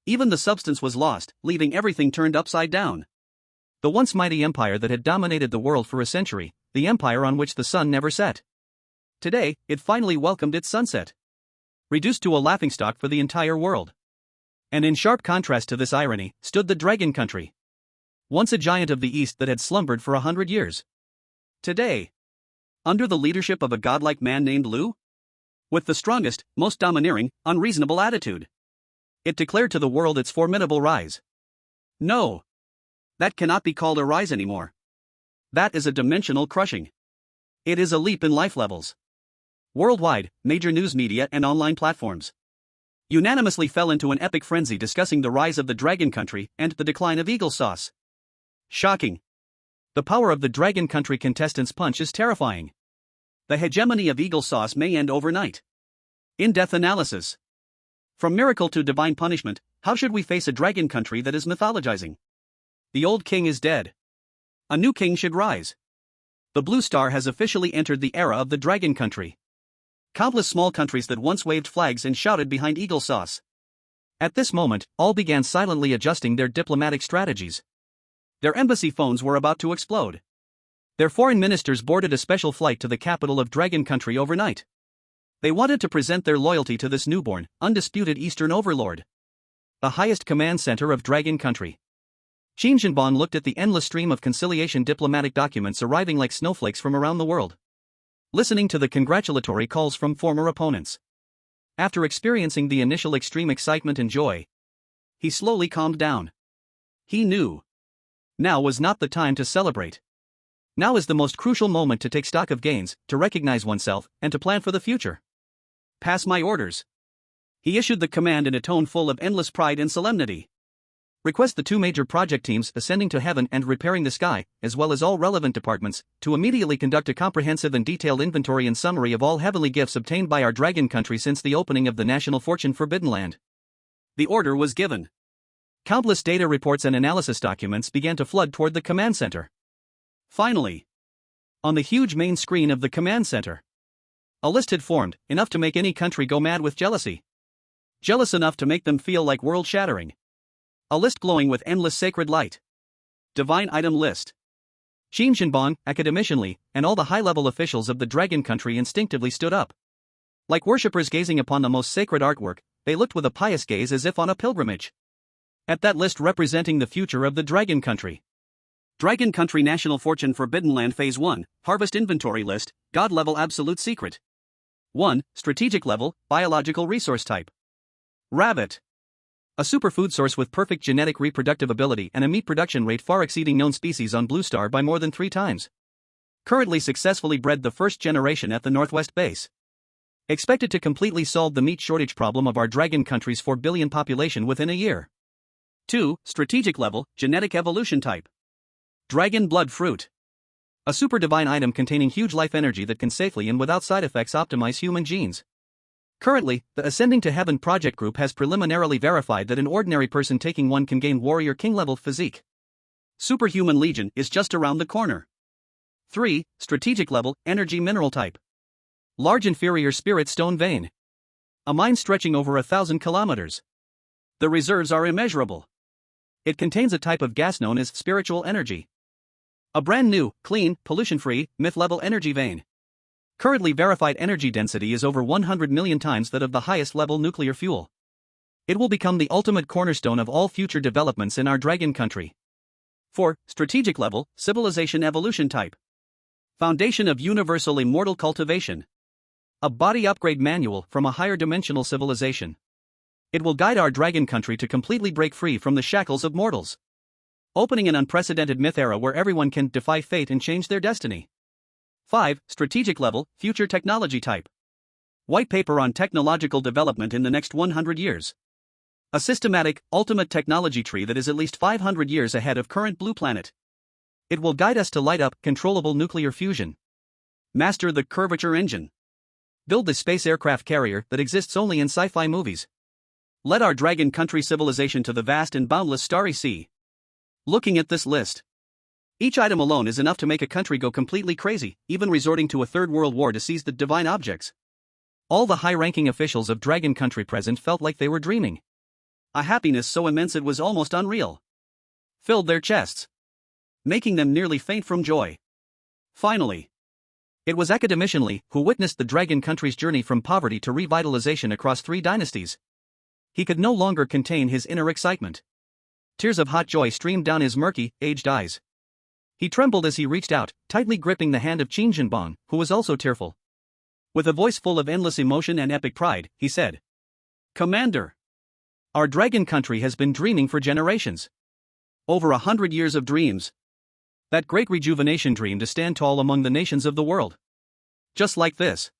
S2: Even the substance was lost, leaving everything turned upside down.
S1: The once mighty empire that had dominated the world for a century, the empire on which the sun never set. Today, it finally welcomed its sunset. Reduced to a laughingstock for the entire world. And in sharp contrast to this irony, stood the Dragon Country. Once a giant of the East that had slumbered for 100 years.
S2: Today, under the leadership of a godlike man named Lu, with the strongest, most domineering, unreasonable attitude,
S1: it declared to the world its formidable rise.
S2: No. That cannot be called a rise anymore. That is a dimensional crushing. It is a leap in life levels.
S1: Worldwide, major news media and online platforms unanimously fell into an epic frenzy discussing the rise of the Dragon Country and the decline of Eagle Sauce. Shocking. The power of the Dragon Country contestant's punch is terrifying.
S2: The hegemony of Eagle Sauce may end overnight.
S1: In-depth analysis. From miracle to divine punishment, how should we face a Dragon Country that is mythologizing? The old king is dead. A new king should rise. The blue star has officially entered the era of the Dragon Country. Countless small countries that once waved flags and shouted behind Eagle Sauce. At this moment, all began silently adjusting their diplomatic strategies. Their embassy phones were about to explode. Their foreign ministers boarded a special flight to the capital of Dragon Country overnight.
S2: They wanted to present their loyalty to this newborn, undisputed Eastern overlord. The highest command center of Dragon Country. Qin Jinbon looked at the endless stream of conciliation diplomatic documents arriving like snowflakes from around the world, listening to the congratulatory calls from former opponents. After experiencing the initial extreme excitement and joy, he slowly calmed down. He knew now was not the time to celebrate. Now is the most crucial moment to take stock of gains, to recognize oneself, and to plan for the future. Pass my orders. He issued the command in a tone full of endless pride and solemnity. Request the two major project teams ascending to heaven and repairing the sky, as well as all relevant departments, to immediately conduct a comprehensive and detailed inventory and summary of all heavenly gifts obtained by our Dragon Country since the opening of the National Fortune Forbidden Land. The order was given. Countless data reports and analysis documents began to flood toward the command center. Finally, on the huge main screen of the command center, a list had formed, enough to make any country go mad with jealousy. Jealous enough to make them feel like world-shattering. A list glowing with endless sacred light. Divine item list. Qin Jinbon, academicianly, and all the high-level officials of the Dragon Country instinctively stood up. Like worshippers gazing upon the most sacred artwork, they looked with a pious gaze as if on a pilgrimage. At that list representing the future of the Dragon Country. Dragon Country National Fortune Forbidden Land Phase 1, Harvest Inventory List, God Level Absolute Secret. 1. Strategic Level, Biological Resource Type. Rabbit. A superfood source with perfect genetic reproductive ability and a meat production rate far exceeding known species on Blue Star by more than 3 times. Currently successfully bred the first generation at the Northwest Base. Expected to completely solve the meat shortage problem of our Dragon Country's 4 billion population within a year. 2. Strategic Level, Genetic Evolution Type. Dragon Blood Fruit. A super divine item containing huge life energy that can safely and without side effects optimize human genes. Currently, the Ascending to Heaven project group has preliminarily verified that an ordinary person taking one can gain warrior king level physique. Superhuman Legion is just around the corner. 3. Strategic Level, Energy Mineral Type. Large inferior spirit stone vein. A mine stretching over 1,000 kilometers. The reserves are immeasurable. It contains a type of gas known as spiritual energy. A brand new, clean, pollution-free, myth-level energy vein. Currently verified energy density is over 100 million times that of the highest level nuclear fuel. It will become the ultimate cornerstone of all future developments in our Dragon Country. 4. Strategic Level, Civilization Evolution Type. Foundation of Universal Immortal Cultivation. A body upgrade manual from a higher dimensional civilization. It will guide our Dragon Country to completely break free from the shackles of mortals. Opening an unprecedented myth era where everyone can defy fate and change their destiny. 5. Strategic Level, Future Technology Type. White paper on technological development in the next 100 years. A systematic, ultimate technology tree that is at least 500 years ahead of current Blue Planet. It will guide us to light up controllable nuclear fusion. Master the curvature engine. Build the space aircraft carrier that exists only in sci-fi movies. Lead our Dragon Country civilization to the vast and boundless starry sea. Looking at this list, each item alone is enough to make a country go completely crazy, even resorting to a third world war to seize the divine objects. All the high-ranking officials of Dragon Country present felt like they were dreaming. A happiness so immense it was almost unreal. Filled their chests, making them nearly faint from joy. Finally, it was academicianly who witnessed the Dragon Country's journey from poverty to revitalization across 3 dynasties. He could no longer contain his inner excitement. Tears of hot joy streamed down his murky, aged eyes. He trembled as he reached out, tightly gripping the hand of Qin Jinbon, who was also tearful. With a voice full of endless emotion and epic pride, he said, "Commander, our Dragon Country has been dreaming for generations. Over 100 years of dreams. That great rejuvenation dream to stand tall among the nations of the world. Just like this.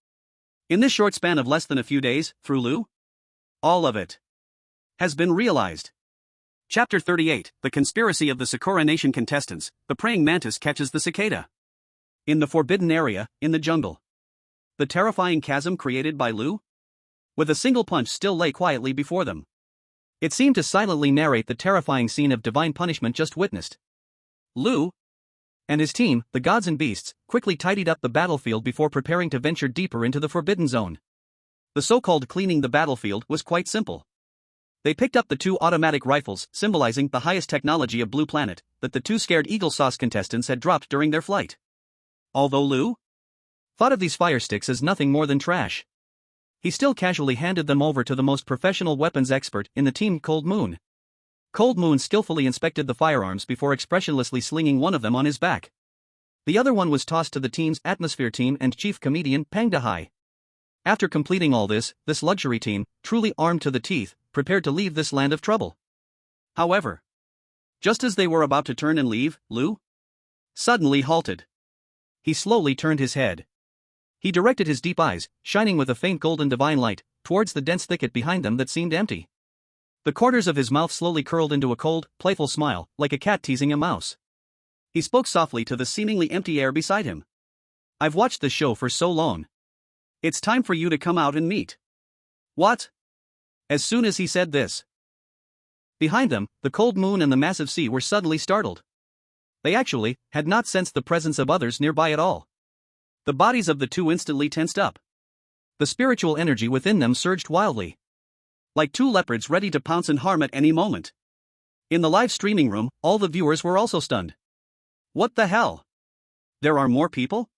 S2: In this short span of less than a few days, through Lu, all of it has been realized." Chapter 38, The Conspiracy of the Sakura Nation Contestants, the praying mantis catches the cicada. In the forbidden area, in the jungle. The terrifying chasm created by Lu? With a single punch still lay quietly before them. It seemed to silently narrate the terrifying scene of divine punishment just witnessed. Lu and his team, the gods and beasts, quickly tidied up the battlefield before preparing to venture deeper into the forbidden zone. The so-called cleaning the battlefield was quite simple. They picked up the 2 automatic rifles, symbolizing the highest technology of Blue Planet, that the 2 scared Eagle Sauce contestants had dropped during their flight. Although Lu thought of these fire sticks as nothing more than trash.
S1: He still casually handed them over to the most professional weapons expert in the team, Cold Moon. Cold Moon skillfully inspected the firearms before expressionlessly slinging one of them on his back. The other one was tossed to the team's atmosphere team and chief comedian, Pang Dahai. After completing all this luxury team, truly armed to the teeth, prepared to leave this land of trouble. However, just as they were about to turn and leave, Lu suddenly halted. He slowly turned his head. He directed his deep eyes, shining with a faint golden divine light, towards the dense thicket behind them that seemed empty. The corners of his mouth slowly curled into a cold, playful smile, like a cat teasing a mouse. He spoke softly to the seemingly empty air beside him. "I've watched the show for so long. It's time for you to come out and meet." "What?" As soon as he said this, behind them, the cold moon and the massive sea were suddenly startled. They actually had not sensed the presence of others nearby at all. The bodies of the two instantly tensed up. The spiritual energy within them surged wildly, like two leopards ready to pounce and harm at any moment. In the live streaming room, all the viewers were also stunned. What the hell? There are more people?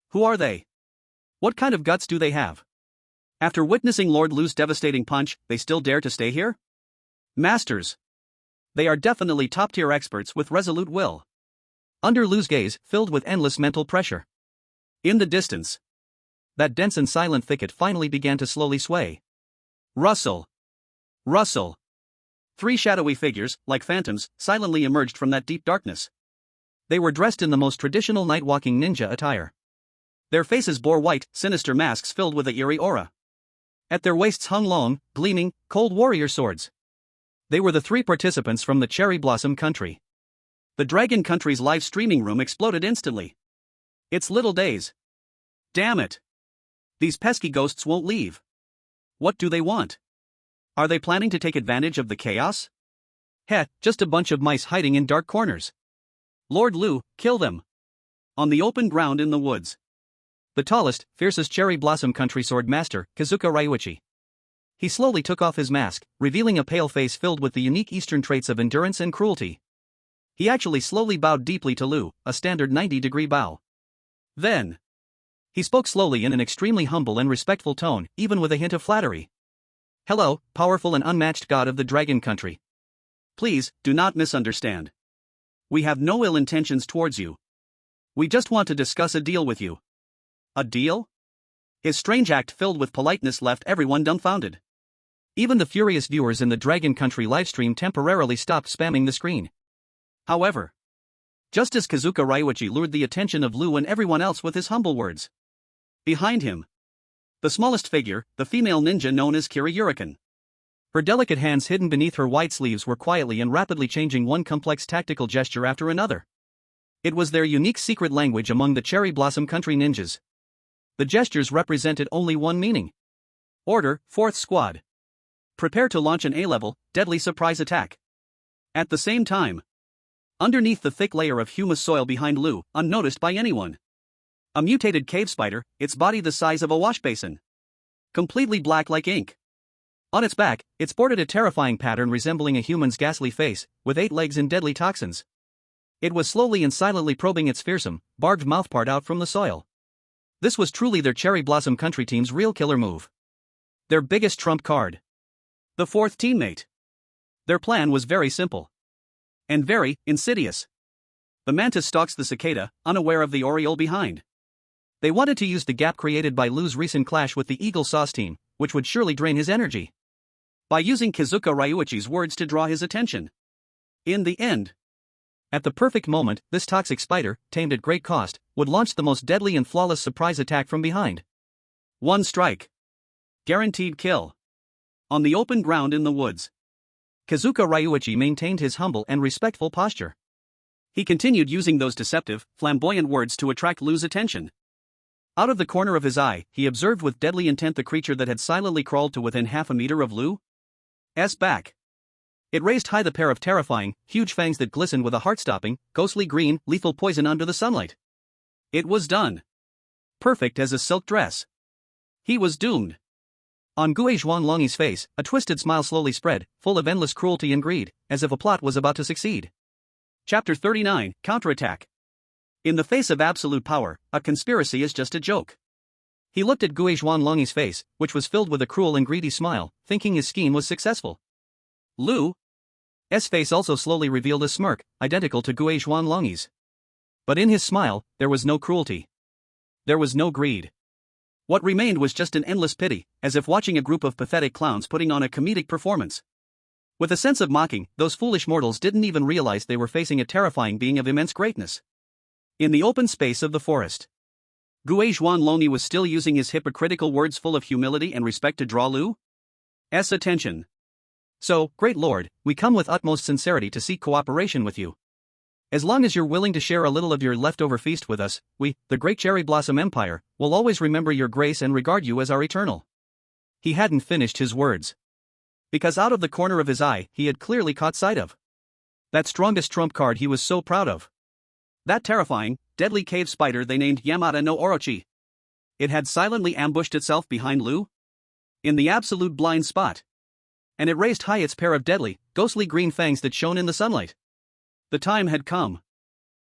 S1: Who are they? What kind of guts do they have? After witnessing Lord Lu's devastating punch, they still dare to stay here? Masters. They are definitely top-tier experts with resolute will. Under Lu's gaze, filled with endless mental pressure. In the distance, that dense and silent thicket finally began to slowly sway. Rustle. Rustle. Three shadowy figures, like phantoms, silently emerged from that deep darkness. They were dressed in the most traditional night-walking ninja attire. Their faces bore white, sinister masks filled with an eerie aura. At their waists hung long, gleaming, cold warrior swords. They were the three participants from the Cherry Blossom Country. The Dragon Country's live streaming room exploded instantly. It's little days. Damn it. These pesky ghosts won't leave. What do they want? Are they planning to take advantage of the chaos? Heh, just a bunch of mice hiding in dark corners. Lord Lu, kill them. On the open ground in the woods, the tallest, fiercest Cherry Blossom Country sword master, Kazuka Ryuichi. He slowly took off his mask, revealing a pale face filled with the unique Eastern traits of endurance and cruelty. He actually slowly bowed deeply to Lu, a standard 90-degree bow. Then, he spoke slowly in an extremely humble and respectful tone, even with a hint of flattery. "Hello, powerful and unmatched god of the Dragon Country. Please, do not misunderstand. We have no ill intentions towards you. We just want to discuss a deal with you." A deal? His strange act filled with politeness left everyone dumbfounded. Even the furious viewers in the Dragon Country livestream temporarily stopped spamming the screen. However, just as Kazuka Ryuichi lured the attention of Lu and everyone else with his humble words, behind him, the smallest figure, the female ninja known as Kira Yuriken. Her delicate hands hidden beneath her white sleeves were quietly and rapidly changing one complex tactical gesture after another. It was their unique secret language among the Cherry Blossom Country ninjas. The gestures represented only one meaning. Order, 4th Squad. Prepare to launch an A-level, deadly surprise attack. At the same time, underneath the thick layer of humus soil behind Lu, unnoticed by anyone, a mutated cave spider, its body the size of a wash basin, completely black like ink. On its back, it sported a terrifying pattern resembling a human's ghastly face, with 8 legs and deadly toxins. It was slowly and silently probing its fearsome, barbed mouthpart out from the soil. This was truly their Cherry Blossom Country team's real killer move. Their biggest trump card. The fourth teammate. Their plan was very simple. And very insidious. The mantis stalks the cicada, unaware of the oriole behind. They wanted to use the gap created by Lu's recent clash with the Eagle Sauce team, which would surely drain his energy, by using Kazuka Ryuichi's words to draw his attention. In the end, at the perfect moment, this toxic spider, tamed at great cost, would launch the most deadly and flawless surprise attack from behind. One strike. Guaranteed kill. On the open ground in the woods, Kazuka Ryuichi maintained his humble and respectful posture. He continued using those deceptive, flamboyant words to attract Lu's attention. Out of the corner of his eye, he observed with deadly intent the creature that had silently crawled to within half a meter of Lu's back. It raised high the pair of terrifying, huge fangs that glistened with a heart-stopping, ghostly green, lethal poison under the sunlight. It was done. Perfect as a silk dress. He was doomed. On Gue Zhuanglong's face, a twisted smile slowly spread, full of endless cruelty and greed, as if a plot was about to succeed. Chapter 39, Counterattack. In the face of absolute power, a conspiracy is just a joke. He looked at Gui Zhuanlongyi's face, which was filled with a cruel and greedy smile, thinking his scheme was successful. Lu's face also slowly revealed a smirk, identical to Gui Zhuanlongyi's. But in his smile, there was no cruelty. There was no greed. What remained was just an endless pity, as if watching a group of pathetic clowns putting on a comedic performance. With a sense of mocking, those foolish mortals didn't even realize they were facing a terrifying being of immense greatness. In the open space of the forest, Gui Zhuanlongyi was still using his hypocritical words full of humility and respect to draw Lu's attention. So, great lord, we come with utmost sincerity to seek cooperation with you. As long as you're willing to share a little of your leftover feast with us, we, the Great Cherry Blossom Empire, will always remember your grace and regard you as our eternal. He hadn't finished his words. Because out of the corner of his eye, he had clearly caught sight of that strongest trump card he was so proud of. That terrifying, deadly cave spider they named Yamada no Orochi. It had silently ambushed itself behind Lu's in the absolute blind spot. And it raised high its pair of deadly, ghostly green fangs that shone in the sunlight. The time had come.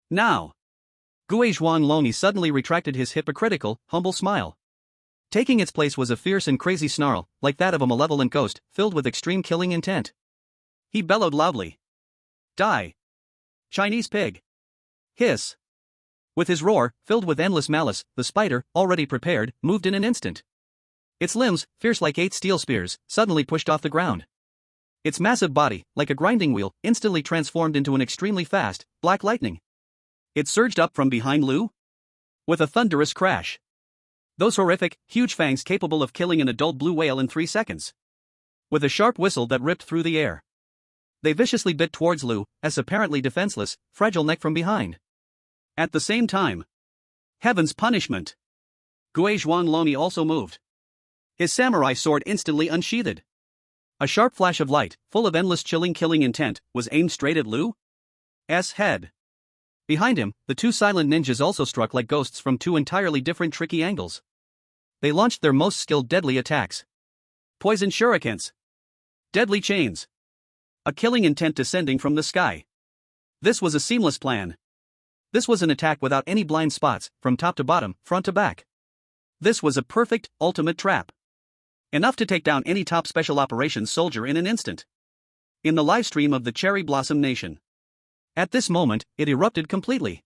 S1: Now. Gui Zhuanlongyi suddenly retracted his hypocritical, humble smile. Taking its place was a fierce and crazy snarl, like that of a malevolent ghost, filled with extreme killing intent. He bellowed loudly. Die! Chinese pig! Hiss! With his roar, filled with endless malice, the spider, already prepared, moved in an instant. Its limbs, fierce like 8 steel spears, suddenly pushed off the ground. Its massive body, like a grinding wheel, instantly transformed into an extremely fast, black lightning. It surged up from behind Lu's with a thunderous crash. Those horrific, huge fangs capable of killing an adult blue whale in 3 seconds. With a sharp whistle that ripped through the air, they viciously bit towards Lu's apparently defenseless, fragile neck from behind. At the same time, heaven's punishment! Gui Zhuanlongyi also moved. His samurai sword instantly unsheathed. A sharp flash of light, full of endless chilling killing intent, was aimed straight at Lu's head. Behind him, the 2 silent ninjas also struck like ghosts from 2 entirely different tricky angles. They launched their most skilled deadly attacks. Poison shurikens. Deadly chains. A killing intent descending from the sky. This was a seamless plan. This was an attack without any blind spots, from top to bottom, front to back. This was a perfect, ultimate trap. Enough to take down any top special operations soldier in an instant. In the livestream of the Cherry Blossom Nation. At this moment, it erupted completely.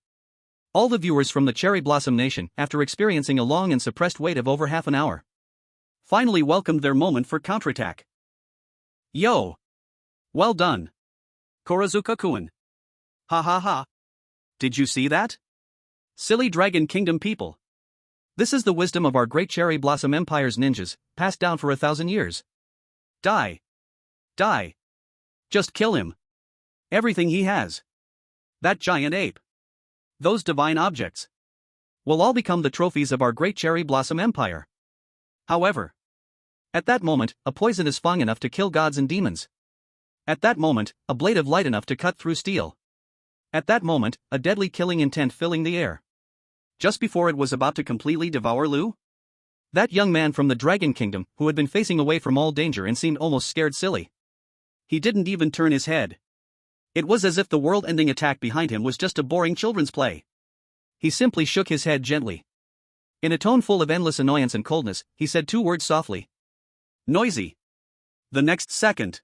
S1: All the viewers from the Cherry Blossom Nation, after experiencing a long and suppressed wait of over half an hour, finally welcomed their moment for counterattack. Yo! Well done! Kurazuka-kun. Ha ha ha! Did you see that? Silly Dragon Kingdom people! This is the wisdom of our great Cherry Blossom Empire's ninjas, passed down for 1,000 years. Die! Die! Just kill him! Everything he has! That giant ape! Those divine objects! Will all become the trophies of our great Cherry Blossom Empire. However, at that moment, a poisonous fang enough to kill gods and demons. At that moment, a blade of light enough to cut through steel. At that moment, a deadly killing intent filling the air. Just before it was about to completely devour Lu's? That young man from the Dragon Kingdom, who had been facing away from all danger and seemed almost scared silly. He didn't even turn his head. It was as if the world-ending attack behind him was just a boring children's play. He simply shook his head gently. In a tone full of endless annoyance and coldness, he said 2 words softly. Noisy. The next second.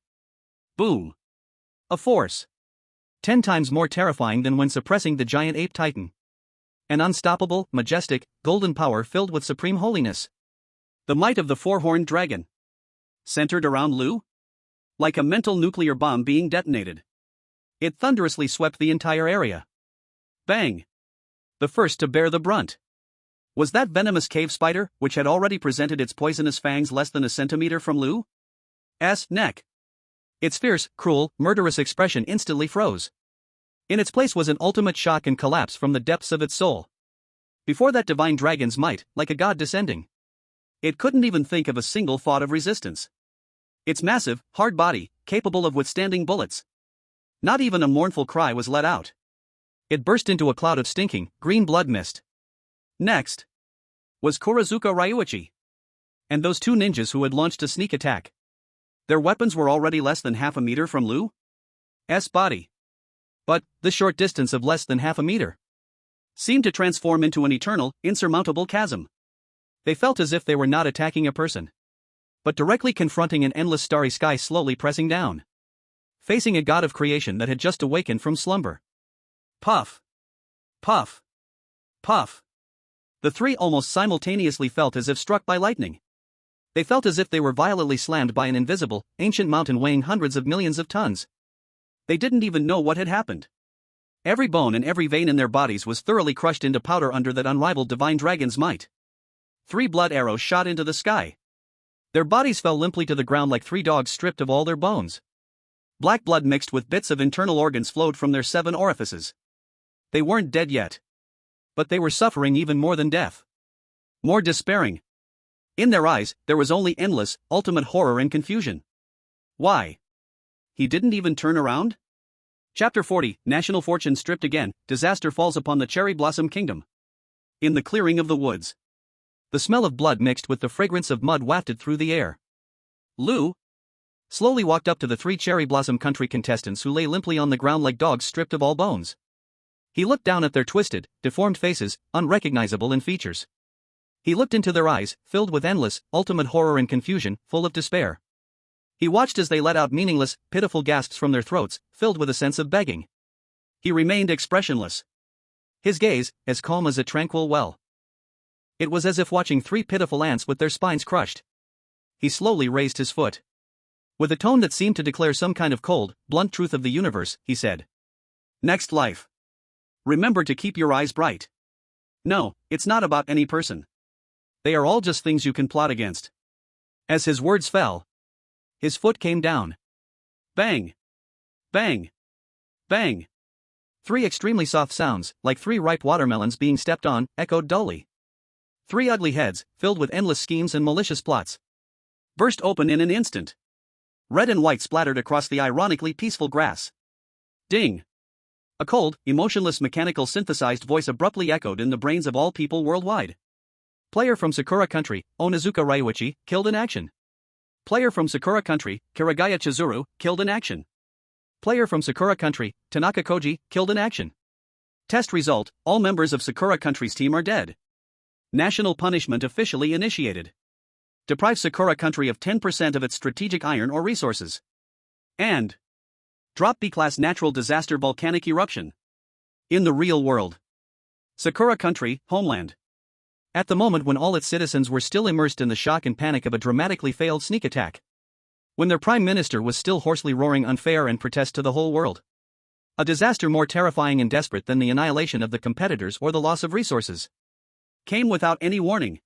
S1: Boom. A force 10 times more terrifying than when suppressing the giant ape titan. An unstoppable, majestic, golden power filled with supreme holiness. The might of the 4-horned dragon. Centered around Lu's? Like a mental nuclear bomb being detonated. It thunderously swept the entire area. Bang! The first to bear the brunt was that venomous cave spider, which had already presented its poisonous fangs less than a centimeter from Lu's neck. Its fierce, cruel, murderous expression instantly froze. In its place was an ultimate shock and collapse from the depths of its soul. Before that divine dragon's might, like a god descending, it couldn't even think of a single thought of resistance. Its massive, hard body, capable of withstanding bullets. Not even a mournful cry was let out. It burst into a cloud of stinking, green blood mist. Next was Kurazuka Ryuichi. And those 2 ninjas who had launched a sneak attack. Their weapons were already less than half a meter from Lu's body. But, the short distance of less than half a meter seemed to transform into an eternal, insurmountable chasm. They felt as if they were not attacking a person, but directly confronting an endless starry sky slowly pressing down. Facing a god of creation that had just awakened from slumber. Puff! Puff! Puff! The three almost simultaneously felt as if struck by lightning. They felt as if they were violently slammed by an invisible, ancient mountain weighing hundreds of millions of tons. They didn't even know what had happened. Every bone and every vein in their bodies was thoroughly crushed into powder under that unrivaled divine dragon's might. 3 blood arrows shot into the sky. Their bodies fell limply to the ground like 3 dogs stripped of all their bones. Black blood mixed with bits of internal organs flowed from their 7 orifices. They weren't dead yet, but they were suffering even more than death. More despairing. In their eyes, there was only endless, ultimate horror and confusion. Why? He didn't even turn around? Chapter 40, National Fortune stripped again, disaster falls upon the Cherry Blossom Kingdom. In the clearing of the woods. The smell of blood mixed with the fragrance of mud wafted through the air. Lu slowly walked up to the 3 Cherry Blossom Country contestants who lay limply on the ground like dogs stripped of all bones. He looked down at their twisted, deformed faces, unrecognizable in features. He looked into their eyes, filled with endless, ultimate horror and confusion, full of despair. He watched as they let out meaningless, pitiful gasps from their throats, filled with a sense of begging. He remained expressionless. His gaze, as calm as a tranquil well. It was as if watching 3 pitiful ants with their spines crushed. He slowly raised his foot. With a tone that seemed to declare some kind of cold, blunt truth of the universe, he said. Next life. Remember to keep your eyes bright. No, it's not about any person. They are all just things you can plot against. As his words fell, his foot came down. Bang! Bang! Bang! 3 extremely soft sounds, like 3 ripe watermelons being stepped on, echoed dully. 3 ugly heads, filled with endless schemes and malicious plots, burst open in an instant. Red and white splattered across the ironically peaceful grass. Ding! A cold, emotionless mechanical synthesized voice abruptly echoed in the brains of all people worldwide. Player from Sakura Country, Onizuka Ryuichi, killed in action. Player from Sakura Country, Kirigaya Chizuru, killed in action. Player from Sakura Country, Tanaka Koji, killed in action. Test result, all members of Sakura Country's team are dead. National punishment officially initiated. Deprive Sakura Country of 10% of its strategic iron or resources. And drop B-class natural disaster volcanic eruption. In the real world. Sakura Country, homeland. At the moment when all its citizens were still immersed in the shock and panic of a dramatically failed sneak attack. When their prime minister was still hoarsely roaring unfair and protest to the whole world. A disaster more terrifying and desperate than the annihilation of the competitors or the loss of resources. Came without any warning.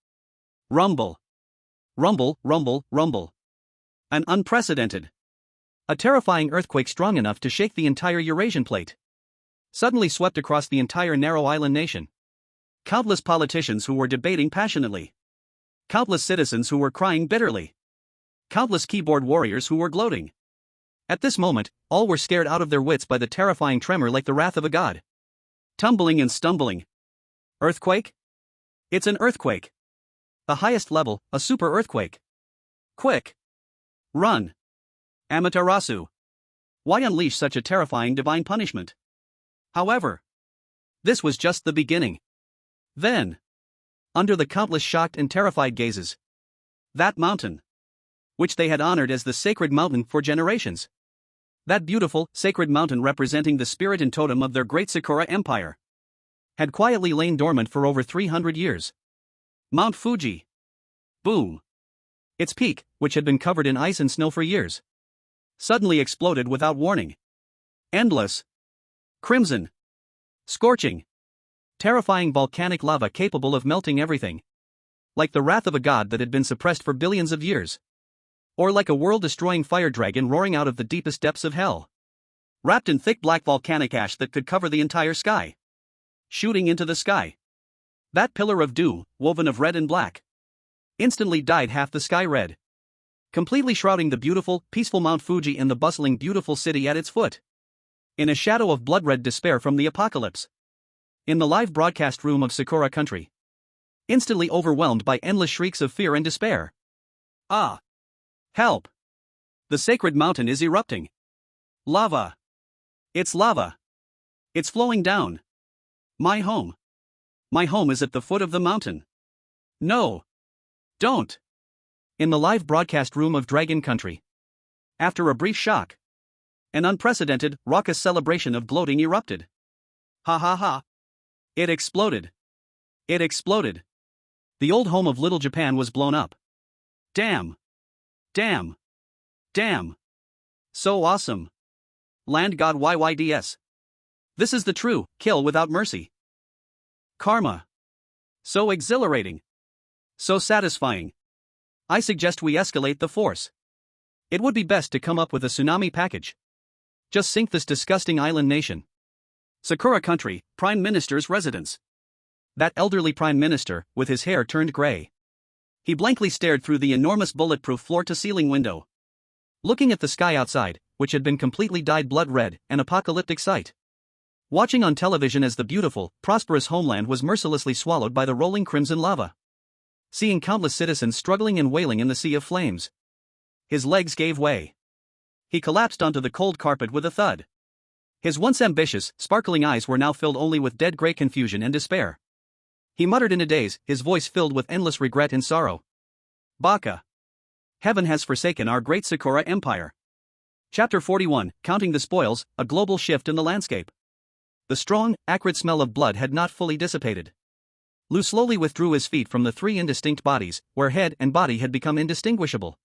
S1: Rumble. Rumble, rumble, rumble. An unprecedented. A terrifying earthquake strong enough to shake the entire Eurasian plate. Suddenly swept across the entire narrow island nation. Countless politicians who were debating passionately. Countless citizens who were crying bitterly. Countless keyboard warriors who were gloating. At this moment, all were scared out of their wits by the terrifying tremor like the wrath of a god. Tumbling and stumbling. Earthquake? It's an earthquake. The highest level, a super earthquake. Quick! Run! Amaterasu! Why unleash such a terrifying divine punishment? However, this was just the beginning. Then, under the countless shocked and terrified gazes, that mountain, which they had honored as the sacred mountain for generations, that beautiful, sacred mountain representing the spirit and totem of their great Sakura empire, had quietly lain dormant for over 300 years. Mount Fuji. Boom. Its peak, which had been covered in ice and snow for years, suddenly exploded without warning. Endless. Crimson. Scorching. Terrifying volcanic lava capable of melting everything. Like the wrath of a god that had been suppressed for billions of years. Or like a world-destroying fire dragon roaring out of the deepest depths of hell. Wrapped in thick black volcanic ash that could cover the entire sky. Shooting into the sky. That pillar of dew, woven of red and black, instantly dyed half the sky red. Completely shrouding the beautiful, peaceful Mount Fuji and the bustling, beautiful city at its foot. In a shadow of blood-red despair from the apocalypse. In the live broadcast room of Sakura Country. Instantly overwhelmed by endless shrieks of fear and despair. Ah! Help! The sacred mountain is erupting. Lava! It's lava! It's flowing down. My home. My home is at the foot of the mountain. No!
S2: Don't.
S1: In the live broadcast room of Dragon Country.
S2: After a brief shock, an unprecedented, raucous celebration of gloating erupted. Ha ha ha. It exploded. It exploded.
S1: The old home of Little Japan was blown up.
S2: Damn. Damn. Damn. So awesome. Land God YYDS. This is the true kill without mercy. Karma. So exhilarating. So satisfying. I suggest we escalate the force. It would be best to come up with a tsunami package. Just sink this disgusting island nation. Sakura Country, Prime Minister's residence. That elderly Prime Minister, with his hair turned gray. He blankly stared through the enormous bulletproof floor-to-ceiling window, looking at the sky outside, which had been completely dyed blood red, an apocalyptic sight. Watching on television as the beautiful, prosperous homeland was mercilessly swallowed by the rolling crimson lava. Seeing countless citizens struggling and wailing in the sea of flames. His legs gave way. He collapsed onto the cold carpet with a thud. His once ambitious, sparkling eyes were now filled only with dead gray confusion and despair. He muttered in a daze, his voice filled with endless regret and sorrow. Baka. Heaven has forsaken our great Sakura Empire. Chapter 41, Counting the Spoils, a global shift in the landscape. The strong, acrid smell of blood had not fully dissipated. Lu slowly withdrew his feet from the three indistinct bodies, where head and body had become indistinguishable.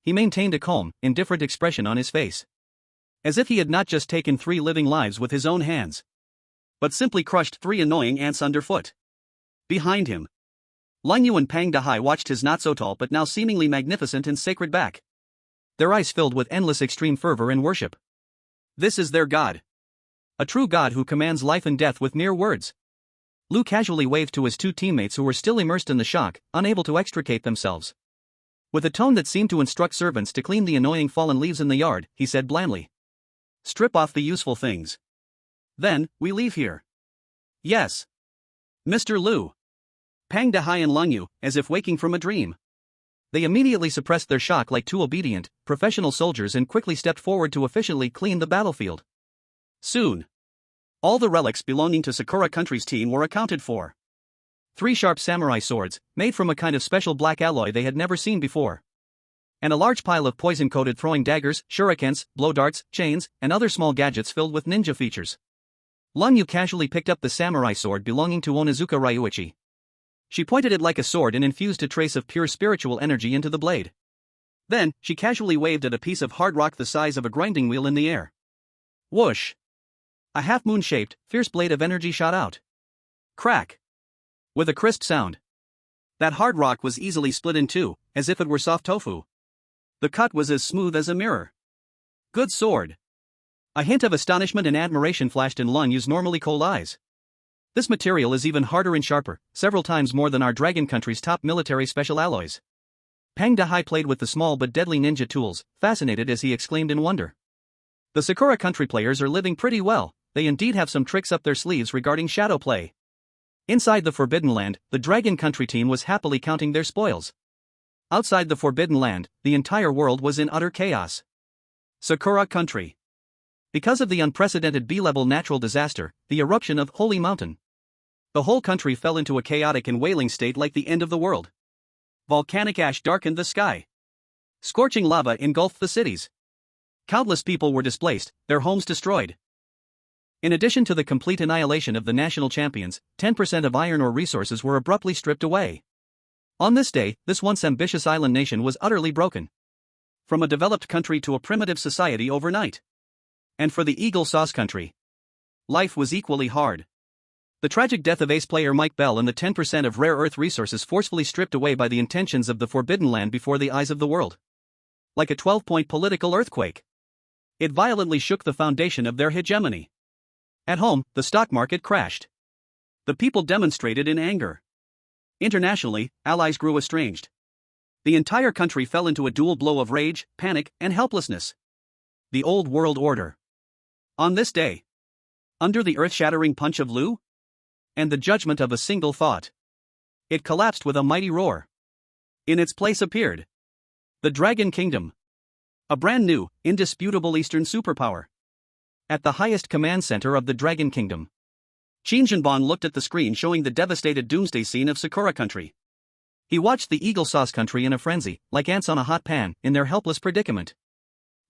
S2: He maintained a calm, indifferent expression on his face. As if he had not just taken 3 living lives with his own hands, but simply crushed 3 annoying ants underfoot. Behind him, Lin Ye and Pang Dahai watched his not-so-tall but now seemingly magnificent and sacred back. Their eyes filled with endless extreme fervor and worship. This is their god. A true god who commands life and death with mere words. Lu casually waved to his 2 teammates who were still immersed in the shock, unable to extricate themselves. With a tone that seemed to instruct servants to clean the annoying fallen leaves in the yard, he said blandly. Strip off the useful things. Then, we leave here. Yes. Mr. Lu. Pang Dahai and Lin Ye, as if waking from a dream. They immediately suppressed their shock like 2 obedient, professional soldiers and quickly stepped forward to efficiently clean the battlefield. Soon, all the relics belonging to Sakura Country's team were accounted for. 3 sharp samurai swords, made from a kind of special black alloy they had never seen before. And a large pile of poison-coated throwing daggers, shurikens, blow darts, chains, and other small gadgets filled with ninja features. Lin Ye casually picked up the samurai sword belonging to Onizuka Ryuichi. She pointed it like a sword and infused a trace of pure spiritual energy into the blade. Then, she casually waved at a piece of hard rock the size of a grinding wheel in the air. Whoosh! A half-moon-shaped, fierce blade of energy shot out. Crack! With a crisp sound. That hard rock was easily split in 2, as if it were soft tofu. The cut was as smooth as a mirror. Good sword. A hint of astonishment and admiration flashed in Lin Ye's normally cold eyes. This material is even harder and sharper, several times more than our Dragon Country's top military special alloys. Pang Dahai played with the small but deadly ninja tools, fascinated as he exclaimed in wonder. The Sakura Country players are living pretty well, they indeed have some tricks up their sleeves regarding shadow play. Inside the Forbidden Land, the Dragon Country team was happily counting their spoils. Outside the Forbidden Land, the entire world was in utter chaos. Sakura Country. Because of the unprecedented B-level natural disaster, the eruption of Holy Mountain, the whole country fell into a chaotic and wailing state like the end of the world. Volcanic ash darkened the sky. Scorching lava engulfed the cities. Countless people were displaced, their homes destroyed. In addition to the complete annihilation of the national champions, 10% of iron ore resources were abruptly stripped away. On this day, this once ambitious island nation was utterly broken. From a developed country to a primitive society overnight. And for the Eagle Sauce Country, life was equally hard. The tragic death of ace player Mike Bell and the 10% of rare earth resources forcefully stripped away by the intentions of the Forbidden Land before the eyes of the world. Like a 12-point political earthquake. It violently shook the foundation of their hegemony. At home, the stock market crashed. The people demonstrated in anger. Internationally, allies grew estranged. The entire country fell into a dual blow of rage, panic, and helplessness. The old world order. On this day, under the earth-shattering punch of Lu, and the judgment of a single thought, it collapsed with a mighty roar. In its place appeared the Dragon Kingdom. A brand new, indisputable Eastern superpower. At the highest command center of the Dragon Kingdom, Qin Zhenban looked at the screen showing the devastated doomsday scene of Sakura Country.
S1: He watched the Eagle Sauce country in a frenzy, like ants on a hot pan, in their helpless predicament.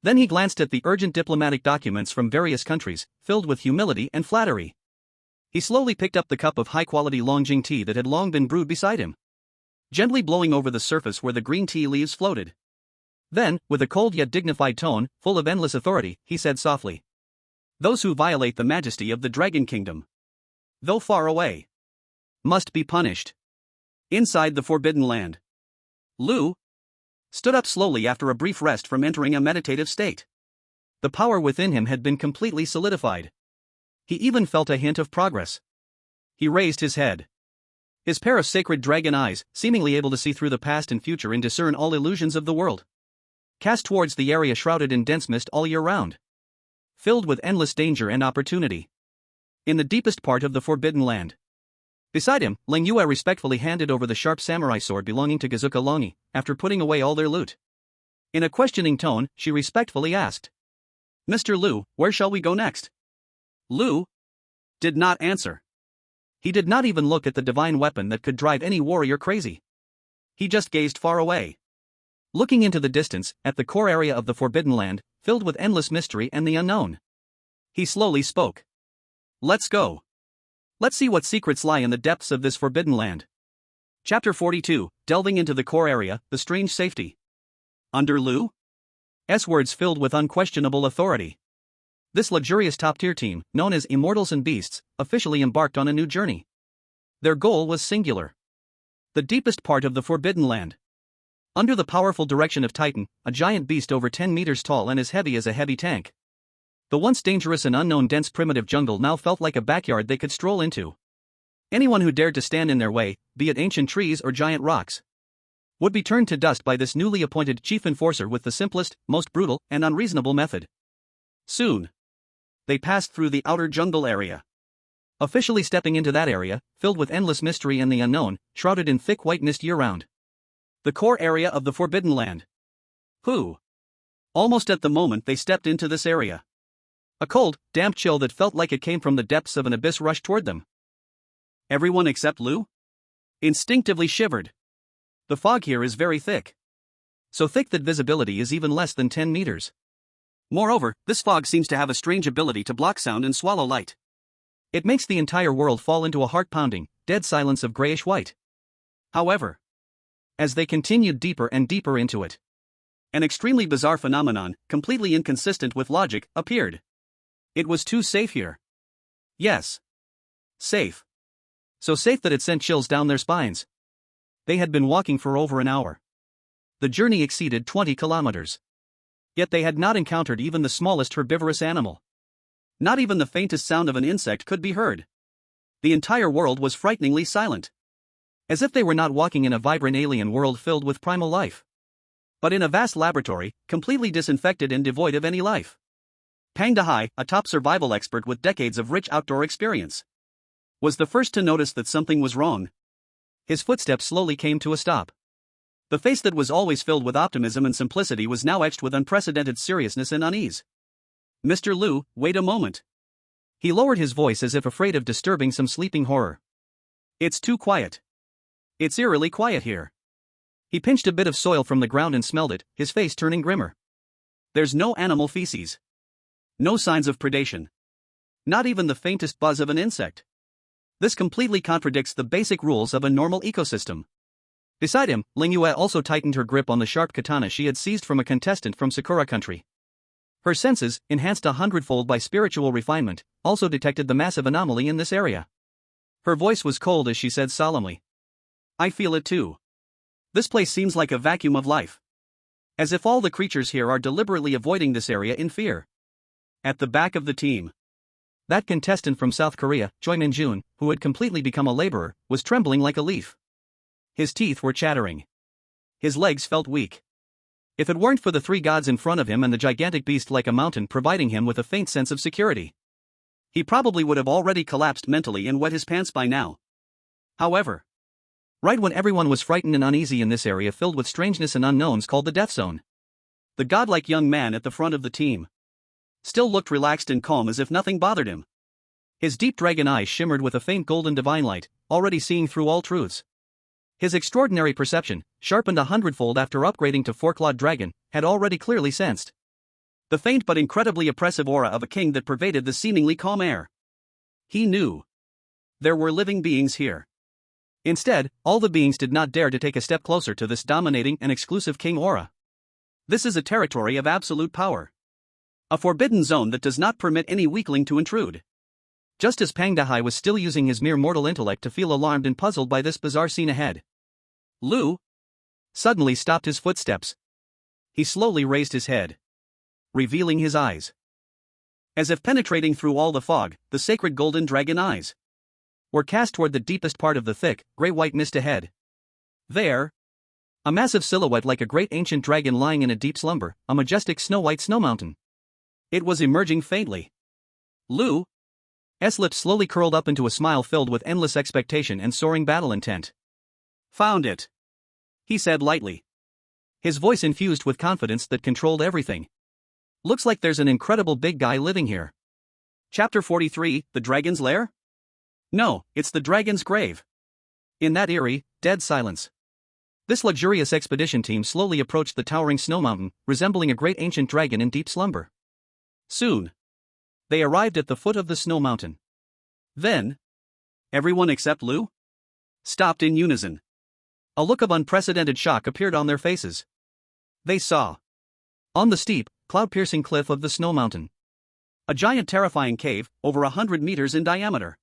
S1: Then he glanced at the urgent diplomatic documents from various countries, filled with humility and flattery. He slowly picked up the cup of high-quality Longjing tea that had long been brewed beside him, gently blowing over the surface where the green tea leaves floated. Then, with a cold yet dignified tone, full of endless authority, he said softly, "Those who violate the majesty of the Dragon Kingdom, though far away, must be punished." Inside the Forbidden Land, Lu stood up slowly after a brief rest from entering a meditative state. The power within him had been completely solidified. He even felt a hint of progress. He raised his head. His pair of sacred dragon eyes, seemingly able to see through the past and future and discern all illusions of the world, cast towards the area shrouded in dense mist all year round, filled with endless danger and opportunity. In the deepest part of the Forbidden Land, beside him, Lin Ye respectfully handed over the sharp samurai sword belonging to Gazuka Longi, after putting away all their loot. In a questioning tone, she respectfully asked, "Mr. Lu, where shall we go next?" Lu did not answer. He did not even look at the divine weapon that could drive any warrior crazy. He just gazed far away, looking into the distance, at the core area of the Forbidden Land, filled with endless mystery and the unknown. He slowly spoke. "Let's go. Let's see what secrets lie in the depths of this Forbidden Land." Chapter 42, delving into the core area, the strange safety. Under Lu's words filled with unquestionable authority, this luxurious top-tier team, known as Immortals and Beasts, officially embarked on a new journey. Their goal was singular: the deepest part of the Forbidden Land. Under the powerful direction of Titan, a giant beast over 10 meters tall and as heavy as a heavy tank, the once dangerous and unknown dense primitive jungle now felt like a backyard they could stroll into. Anyone who dared to stand in their way, be it ancient trees or giant rocks, would be turned to dust by this newly appointed chief enforcer with the simplest, most brutal, and unreasonable method. Soon, they passed through the outer jungle area, officially stepping into that area, filled with endless mystery and the unknown, shrouded in thick white mist year-round. The core area of the Forbidden Land. Almost at the moment they stepped into this area, a cold, damp chill that felt like it came from the depths of an abyss rushed toward them. Everyone except Lu instinctively shivered. The fog here is very thick. So thick that visibility is even less than 10 meters. Moreover, this fog seems to have a strange ability to block sound and swallow light. It makes the entire world fall into a heart-pounding, dead silence of grayish-white. However, as they continued deeper and deeper into it, an extremely bizarre phenomenon, completely inconsistent with logic, appeared. It was too safe here. Yes. Safe. So safe that it sent chills down their spines. They had been walking for over an hour. The journey exceeded 20 kilometers. Yet they had not encountered even the smallest herbivorous animal. Not even the faintest sound of an insect could be heard. The entire world was frighteningly silent. As if they were not walking in a vibrant alien world filled with primal life, but in a vast laboratory, completely disinfected and devoid of any life. Pang Dehai, a top survival expert with decades of rich outdoor experience, was the first to notice that something was wrong. His footsteps slowly came to a stop. The face that was always filled with optimism and simplicity was now etched with unprecedented seriousness and unease. "Mr. Lu, wait a moment." He lowered his voice as if afraid of disturbing some sleeping horror. "It's too quiet. It's eerily quiet here." He pinched a bit of soil from the ground and smelled it, his face turning grimmer. There's no animal feces. No signs of predation. Not even the faintest buzz of an insect. This completely contradicts the basic rules of a normal ecosystem. Beside him, Lin Ye also tightened her grip on the sharp katana she had seized from a contestant from Sakura country. Her senses, enhanced 100-fold by spiritual refinement, also detected the massive anomaly in this area. Her voice was cold as she said solemnly, "I feel it too. This place seems like a vacuum of life. As if all the creatures here are deliberately avoiding this area in fear." At the back of the team, that contestant from South Korea, Choi Min-jun, who had completely become a laborer, was trembling like a leaf. His teeth were chattering. His legs felt weak. If it weren't for the three gods in front of him and the gigantic beast like a mountain providing him with a faint sense of security, he probably would have already collapsed mentally and wet his pants by now. However, right when everyone was frightened and uneasy in this area filled with strangeness and unknowns called the Death Zone, the godlike young man at the front of the team still looked relaxed and calm as if nothing bothered him. His deep dragon eyes shimmered with a faint golden divine light, already seeing through all truths. His extraordinary perception, sharpened 100-fold after upgrading to four-clawed dragon, had already clearly sensed
S2: the faint but incredibly oppressive aura of a king that pervaded the seemingly calm air. He knew there were living beings here.
S1: Instead, all the beings did not dare to take a step closer to this dominating and exclusive king aura.
S2: This is a territory of absolute power. A forbidden zone that does not permit any weakling to intrude.
S1: Just as Pang Dahai was still using his mere mortal intellect to feel alarmed and puzzled by this bizarre scene ahead,
S2: Lu
S1: suddenly stopped his footsteps. He slowly raised his head, revealing his eyes.
S2: As if penetrating through all the fog, the sacred golden dragon eyes
S1: were cast toward the deepest part of the thick, gray-white mist ahead.
S2: There,
S1: a massive silhouette like a great ancient dragon lying in a deep slumber, a majestic snow-white snow mountain.
S2: It was emerging faintly. Lu's
S1: lips slowly curled up into a smile filled with endless expectation and soaring battle intent.
S2: Found it, he said lightly.
S1: His voice infused with confidence that controlled everything. Looks like there's an incredible big guy living here.
S2: Chapter 43, The Dragon's Lair? No, it's the dragon's grave.
S1: In that eerie, dead silence, this luxurious expedition team slowly approached the towering snow mountain, resembling a great ancient dragon in deep slumber.
S2: Soon,
S1: they arrived at the foot of the snow mountain.
S2: Then, everyone except Lu stopped in unison.
S1: A look of unprecedented shock appeared on their faces. They saw, on the steep, cloud-piercing cliff of the snow mountain,
S2: a giant terrifying cave, over 100 meters in diameter.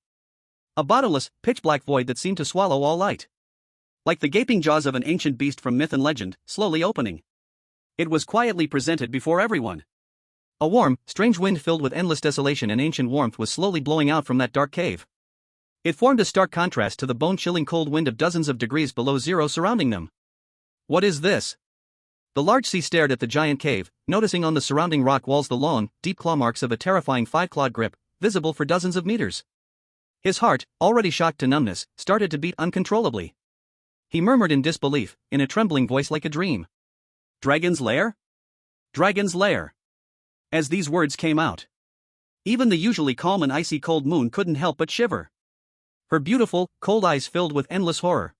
S1: A bottomless, pitch-black void that seemed to swallow all light.
S2: Like the gaping jaws of an ancient beast from myth and legend, slowly opening. It was quietly presented before everyone.
S1: A warm, strange wind filled with endless desolation and ancient warmth was slowly blowing out from that dark cave. It formed a stark contrast to the bone-chilling cold wind of dozens of degrees below zero surrounding them. What is this? The large sea stared at the giant cave, noticing on the surrounding rock walls the long, deep claw marks of a terrifying five-clawed grip, visible for dozens of meters. His heart, already shocked to numbness, started to beat uncontrollably. He murmured in disbelief, in a trembling voice like a dream.
S2: Dragon's Lair? Dragon's Lair. As these words came out, even the usually calm and icy cold moon couldn't help but shiver.
S1: Her beautiful, cold eyes filled with endless horror.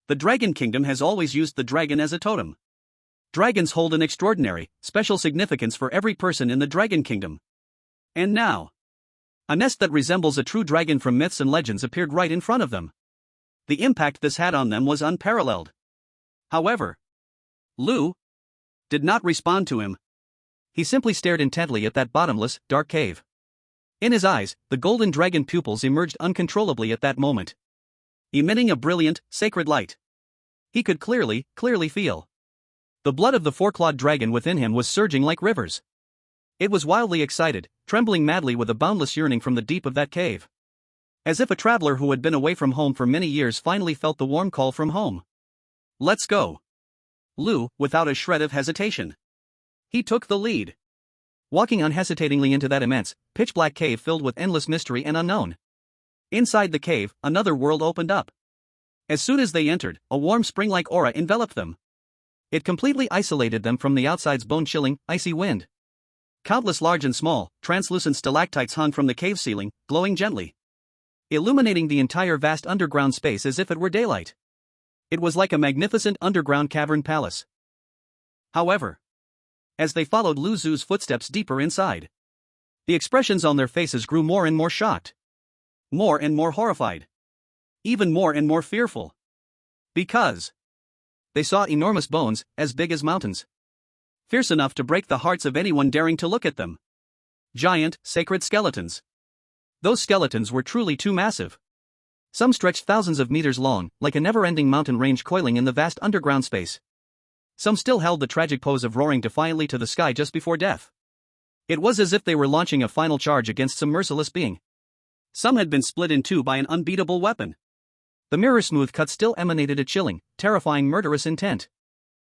S2: The Dragon Kingdom has always used the dragon as a totem. Dragons hold an extraordinary, special significance for every person in the Dragon Kingdom. And now, a nest that resembles a true dragon from myths and legends appeared right in front of them. The impact this had on them was unparalleled. However, Lu did not respond to him.
S1: He simply stared intently at that bottomless, dark cave. In his eyes, the golden dragon pupils emerged uncontrollably at that moment,
S2: emitting a brilliant, sacred light.
S1: He could clearly feel the blood of the four-clawed dragon within him was surging like rivers. It was wildly excited, trembling madly with a boundless yearning from the deep of that cave. As if a traveler who had been away from home for many years finally felt the warm call from home.
S2: Let's go. Lu, without a shred of hesitation. He took the lead.
S1: Walking unhesitatingly into that immense, pitch-black cave filled with endless mystery and unknown.
S2: Inside the cave, another world opened up. As soon as they entered, a warm spring-like aura enveloped them.
S1: It completely isolated them from the outside's bone-chilling, icy wind.
S2: Countless large and small, translucent stalactites hung from the cave ceiling, glowing gently,
S1: illuminating the entire vast underground space as if it were daylight. It was like a magnificent underground cavern palace.
S2: However, as they followed Lu Zu's footsteps deeper inside,
S1: the expressions on their faces grew more and more shocked,
S2: more and more horrified, even more and more fearful. Because
S1: they saw enormous bones, as big as mountains,
S2: fierce enough to break the hearts of anyone daring to look at them. Giant, sacred skeletons.
S1: Those skeletons were truly too massive. Some stretched thousands of meters long, like a never-ending mountain range coiling in the vast underground space. Some still held the tragic pose of roaring defiantly to the sky just before death. It was as if they were launching a final charge against some merciless being.
S2: Some had been split in two by an unbeatable weapon.
S1: The mirror-smooth cut still emanated a chilling, terrifying murderous intent.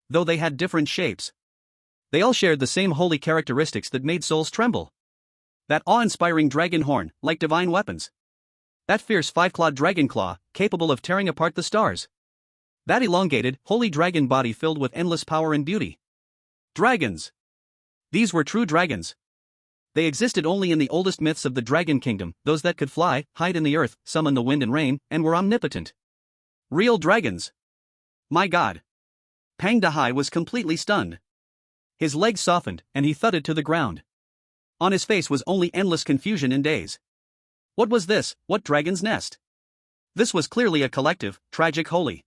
S1: Though they had different shapes, they all shared the same holy characteristics that made souls tremble.
S2: That awe-inspiring dragon horn, like divine weapons.
S1: That fierce five-clawed dragon claw, capable of tearing apart the stars. That elongated, holy dragon body filled with endless power and beauty.
S2: Dragons.
S1: These were true dragons. They existed only in the oldest myths of the Dragon Kingdom, those that could fly, hide in the earth, summon the wind and rain, and were omnipotent.
S2: Real dragons. My god. Pang Dehai was completely stunned. His legs softened, and he thudded to the ground. On his face was only endless confusion and daze. What was this? What dragon's nest? This was clearly a collective, tragic holy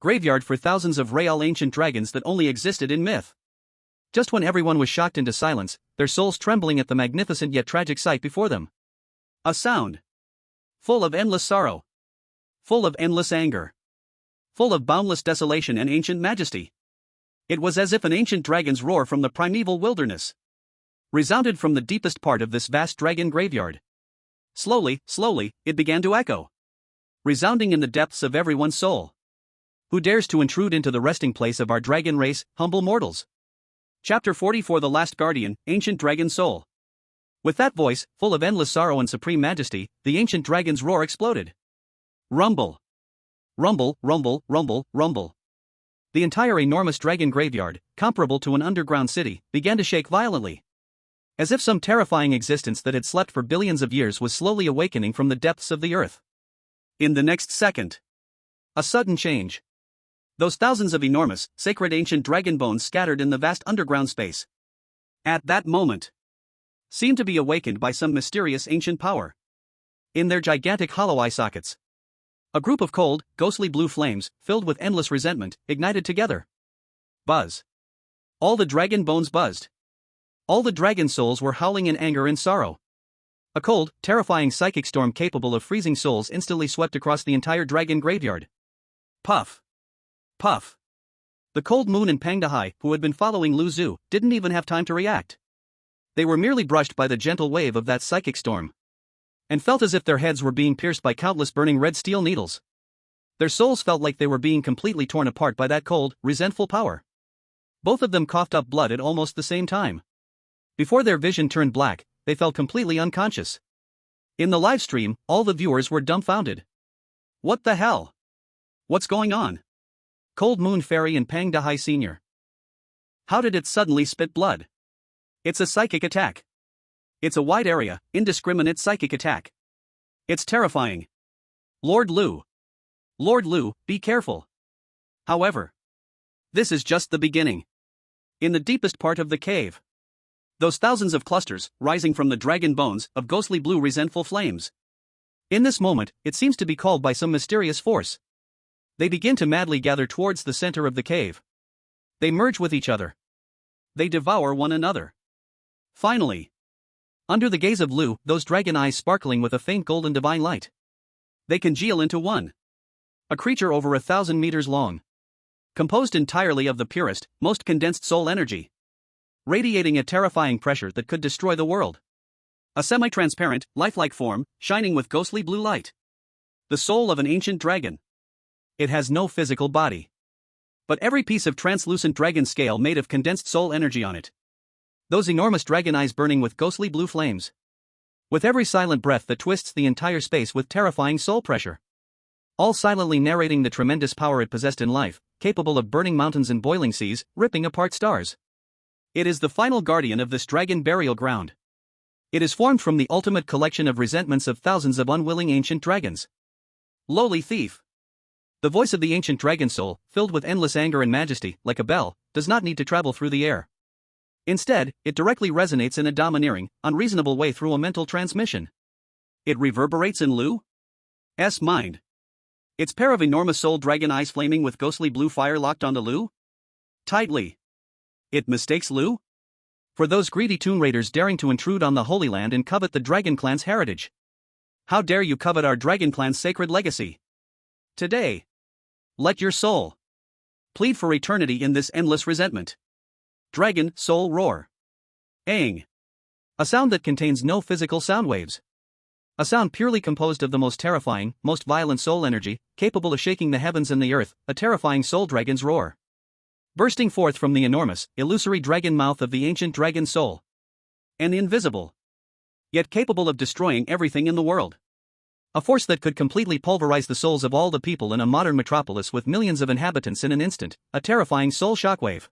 S2: graveyard for thousands of real ancient dragons that only existed in myth. Just when everyone was shocked into silence, their souls trembling at the magnificent yet tragic sight before them. A sound. Full of endless sorrow. Full of endless anger. Full of boundless desolation and ancient majesty. It was as if an ancient dragon's roar from the primeval wilderness resounded from the deepest part of this vast dragon graveyard. Slowly, it began to echo, resounding in the depths of everyone's soul. Who dares to intrude into the resting place of our dragon race, humble mortals? Chapter 44 The Last Guardian, Ancient Dragon Soul. With that voice, full of endless sorrow and supreme majesty, the ancient dragon's roar exploded. Rumble. Rumble, rumble, rumble, rumble. The entire enormous dragon graveyard, comparable to an underground city, began to shake violently. As if some terrifying existence that had slept for billions of years was slowly awakening from the depths of the earth. In the next second, a sudden change. Those thousands of enormous, sacred ancient dragon bones scattered in the vast underground space, at that moment, seemed to be awakened by some mysterious ancient power. In their gigantic hollow eye sockets, a group of cold, ghostly blue flames, filled with endless resentment, ignited together. Buzz. All the dragon bones buzzed. All the dragon souls were howling in anger and sorrow. A cold, terrifying psychic storm capable of freezing souls instantly swept across the entire dragon graveyard. Puff. Puff. The cold moon and Pang Dehai, who had been following Lu Zhu, didn't even have time to react. They were merely brushed by the gentle wave of that psychic storm, and felt as if their heads were being pierced by countless burning red steel needles. Their souls felt like they were being completely torn apart by that cold, resentful power. Both of them coughed up blood at almost the same time. Before their vision turned black, they felt completely unconscious. In the live stream, all the viewers were dumbfounded. What the hell? What's going on? Cold Moon Fairy and Pang Dehai Sr. How did it suddenly spit blood? It's a psychic attack. It's a wide area, indiscriminate psychic attack. It's terrifying. Lord Lu. Lord Lu, be careful. However, this is just the beginning. In the deepest part of the cave, those thousands of clusters, rising from the dragon bones, of ghostly blue resentful flames. In this moment, it seems to be called by some mysterious force. They begin to madly gather towards the center of the cave. They merge with each other. They devour one another. Finally, under the gaze of Lu, those dragon eyes sparkling with a faint golden divine light, they congeal into one. A creature over 1,000 meters long, composed entirely of the purest, most condensed soul energy, radiating a terrifying pressure that could destroy the world. A semi-transparent, lifelike form, shining with ghostly blue light. The soul of an ancient dragon. It has no physical body, but every piece of translucent dragon scale made of condensed soul energy on it. Those enormous dragon eyes burning with ghostly blue flames. With every silent breath that twists the entire space with terrifying soul pressure. All silently narrating the tremendous power it possessed in life, capable of burning mountains and boiling seas, ripping apart stars. It is the final guardian of this dragon burial ground. It is formed from the ultimate collection of resentments of thousands of unwilling ancient dragons. Lowly thief. The voice of the ancient dragon soul, filled with endless anger and majesty, like a bell, does not need to travel through the air. Instead, it directly resonates in a domineering, unreasonable way through a mental transmission. It reverberates in Lu's mind. Its pair of enormous soul dragon eyes flaming with ghostly blue fire locked onto Lu tightly. It mistakes Lu for those greedy Toon Raiders daring to intrude on the Holy Land and covet the Dragon Clan's heritage. How dare you covet our Dragon Clan's sacred legacy? Today, let your soul plead for eternity in this endless resentment. Dragon soul roar. Aang. A sound that contains no physical sound waves. A sound purely composed of the most terrifying, most violent soul energy, capable of shaking the heavens and the earth, a terrifying soul dragon's roar. Bursting forth from the enormous, illusory dragon mouth of the ancient dragon soul. An invisible, yet capable of destroying everything in the world. A force that could completely pulverize the souls of all the people in a modern metropolis with millions of inhabitants in an instant, a terrifying soul shockwave.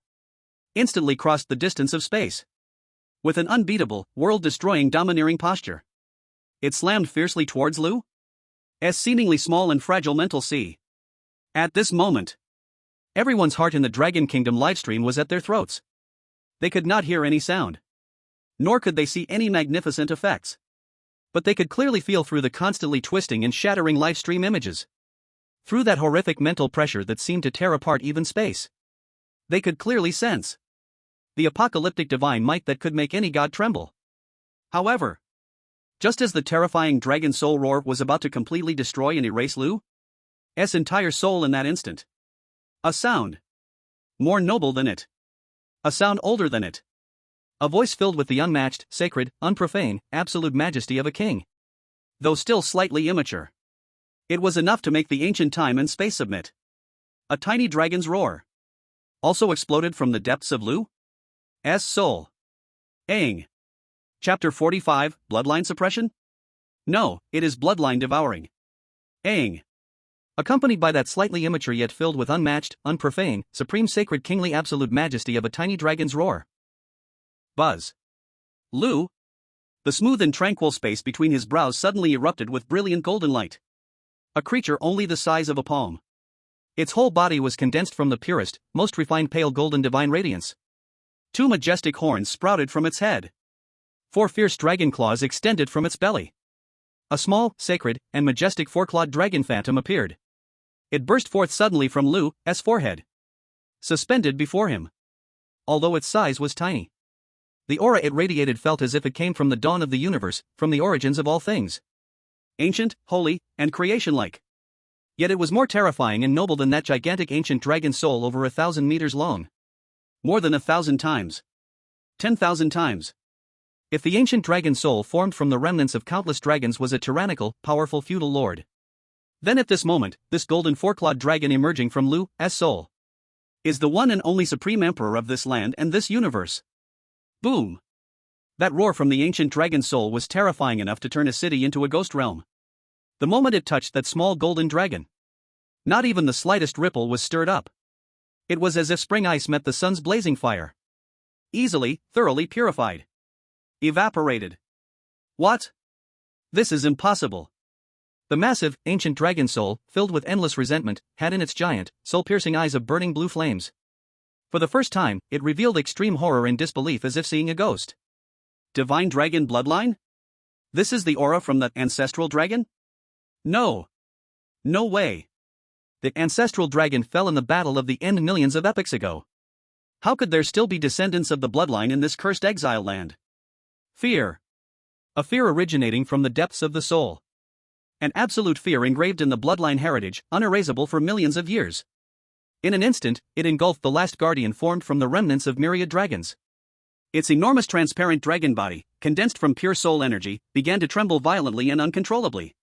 S2: Instantly crossed the distance of space. With an unbeatable, world-destroying domineering posture. It slammed fiercely towards Lu's seemingly small and fragile mental sea. At this moment, Everyone's heart in the Dragon Kingdom livestream was at their throats. They could not hear any sound. Nor could they see any magnificent effects. But they could clearly feel through the constantly twisting and shattering livestream images. Through that horrific mental pressure that seemed to tear apart even space. They could clearly sense the apocalyptic divine might that could make any god tremble. However, just as the terrifying dragon soul roar was about to completely destroy and erase Lu's entire soul in that instant, a sound more noble than it, a sound older than it, a voice filled with the unmatched, sacred, unprofane, absolute majesty of a king. Though still slightly immature, it was enough to make the ancient time and space submit. A tiny dragon's roar also exploded from the depths of Lu's soul. Aang. Chapter 45, Bloodline Suppression? No, it is bloodline devouring. Aang. Accompanied by that slightly immature yet filled with unmatched, unprofane, supreme sacred kingly absolute majesty of a tiny dragon's roar. Buzz. Lu. The smooth and tranquil space between his brows suddenly erupted with brilliant golden light. A creature only the size of a palm. Its whole body was condensed from the purest, most refined pale golden divine radiance. 2 majestic horns sprouted from its head. 4 fierce dragon claws extended from its belly. A small, sacred, and majestic 4-clawed dragon phantom appeared. It burst forth suddenly from Lu's forehead, suspended before him. Although its size was tiny, the aura it radiated felt as if it came from the dawn of the universe, from the origins of all things. Ancient, holy, and creation-like. Yet it was more terrifying and noble than that gigantic ancient dragon soul over 1,000 meters long. More than 1,000 times. 10,000 times. If the ancient dragon soul formed from the remnants of countless dragons was a tyrannical, powerful feudal lord, then at this moment, this golden 4-clawed dragon emerging from Lu's soul is the one and only supreme emperor of this land and this universe. Boom! That roar from the ancient dragon soul was terrifying enough to turn a city into a ghost realm. The moment it touched that small golden dragon, not even the slightest ripple was stirred up. It was as if spring ice met the sun's blazing fire. Easily, thoroughly purified. Evaporated. What? This is impossible. The massive, ancient dragon soul, filled with endless resentment, had in its giant, soul-piercing eyes of burning blue flames. For the first time, it revealed extreme horror and disbelief as if seeing a ghost. Divine dragon bloodline? This is the aura from the ancestral dragon? No. No way. The ancestral dragon fell in the battle of the end millions of epochs ago. How could there still be descendants of the bloodline in this cursed exile land? Fear. A fear originating from the depths of the soul. An absolute fear engraved in the bloodline heritage, unerasable for millions of years. In an instant, it engulfed the last guardian formed from the remnants of myriad dragons. Its enormous transparent dragon body, condensed from pure soul energy, began to tremble violently and uncontrollably.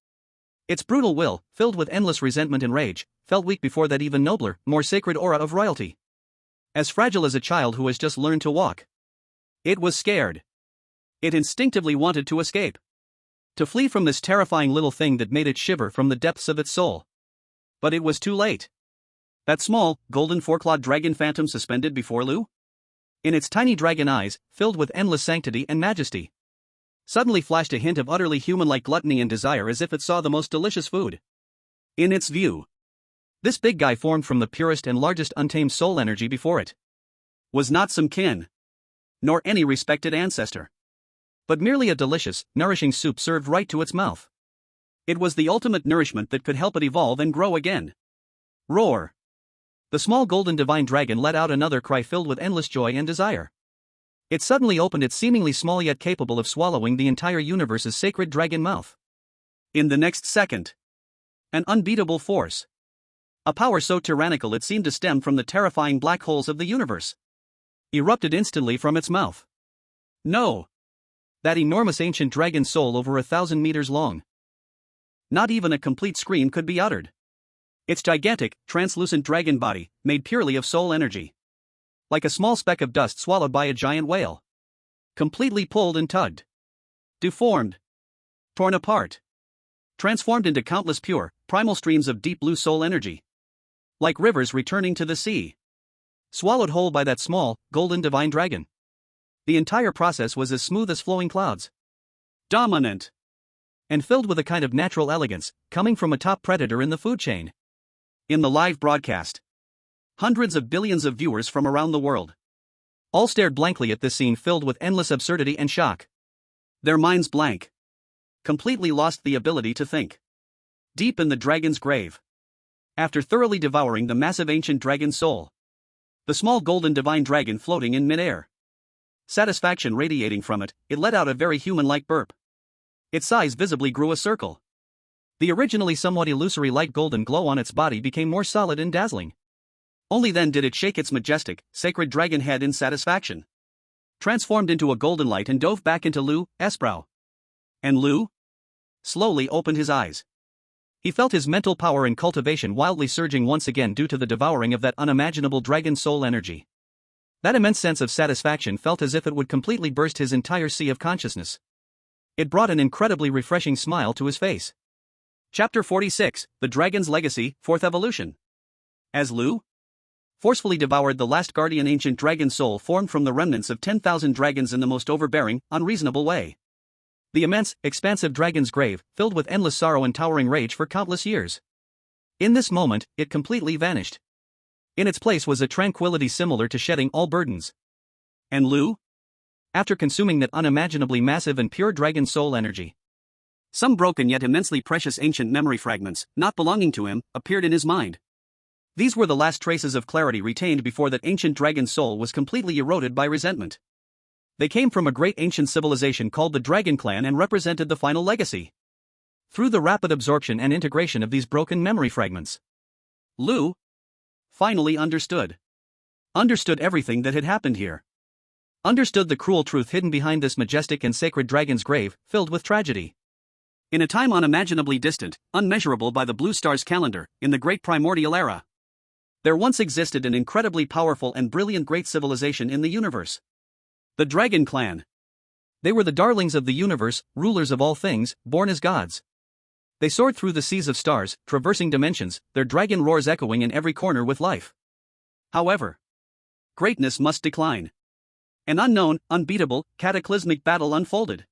S2: Its brutal will, filled with endless resentment and rage, felt weak before that even nobler, more sacred aura of royalty. As fragile as a child who has just learned to walk. It was scared. It instinctively wanted to escape. To flee from this terrifying little thing that made it shiver from the depths of its soul. But it was too late. That small, golden 4-clawed dragon phantom suspended before Lu? In its tiny dragon eyes, filled with endless sanctity and majesty, suddenly flashed a hint of utterly human-like gluttony and desire as if it saw the most delicious food. In its view, this big guy formed from the purest and largest untamed soul energy before it was not some kin, nor any respected ancestor, but merely a delicious, nourishing soup served right to its mouth. It was the ultimate nourishment that could help it evolve and grow again. Roar! The small golden divine dragon let out another cry filled with endless joy and desire. It suddenly opened its seemingly small yet capable of swallowing the entire universe's sacred dragon mouth. In the next second, an unbeatable force, a power so tyrannical it seemed to stem from the terrifying black holes of the universe, erupted instantly from its mouth. No! That enormous ancient dragon soul over 1,000 meters long. Not even a complete scream could be uttered. Its gigantic, translucent dragon body, made purely of soul energy, like a small speck of dust swallowed by a giant whale, completely pulled and tugged, deformed, torn apart, transformed into countless pure, primal streams of deep blue soul energy, like rivers returning to the sea, swallowed whole by that small, golden divine dragon. The entire process was as smooth as flowing clouds, dominant, and filled with a kind of natural elegance, coming from a top predator in the food chain. In the live broadcast, Hundreds of billions of viewers from around the world.
S1: All stared blankly at this scene filled with endless absurdity and shock.
S2: Their minds blank. Completely lost the ability to think. Deep in the dragon's grave. After thoroughly devouring the massive ancient dragon soul. The small golden divine dragon floating in midair. Satisfaction radiating from it, it let out a very human-like burp. Its size visibly grew a circle. The originally somewhat illusory light golden glow on its body became more solid and dazzling. Only then did it shake its majestic, sacred dragon head in satisfaction. Transformed into a golden light and dove back into Lu's brow. And Lu slowly opened his eyes. He felt his mental power and cultivation wildly surging once again due to the devouring of that unimaginable dragon soul energy. That immense sense of satisfaction felt as if it would completely burst his entire sea of consciousness. It brought an incredibly refreshing smile to his face. Chapter 46, The Dragon's Legacy, 4th Evolution. As Lu forcefully devoured the last guardian ancient dragon soul formed from the remnants of 10,000 dragons in the most overbearing, unreasonable way. The immense, expansive dragon's grave, filled with endless sorrow and towering rage for countless years. In this moment, it completely vanished. In its place was a tranquility similar to shedding all burdens. And Lu? After consuming that unimaginably massive and pure dragon soul energy. Some broken yet immensely precious ancient memory fragments, not belonging to him, appeared in his mind. These were the last traces of clarity retained before that ancient dragon soul was completely eroded by resentment. They came from a great ancient civilization called the Dragon Clan and represented the final legacy. Through the rapid absorption and integration of these broken memory fragments, Lu finally understood. Understood everything that had happened here. Understood the cruel truth hidden behind this majestic and sacred dragon's grave, filled with tragedy. In a time unimaginably distant, unmeasurable by the blue star's calendar, in the great primordial era, there once existed an incredibly powerful and brilliant great civilization in the universe. The Dragon Clan. They were the darlings of the universe, rulers of all things, born as gods. They soared through the seas of stars, traversing dimensions, their dragon roars echoing in every corner with life. However, greatness must decline. An unknown, unbeatable, cataclysmic battle unfolded.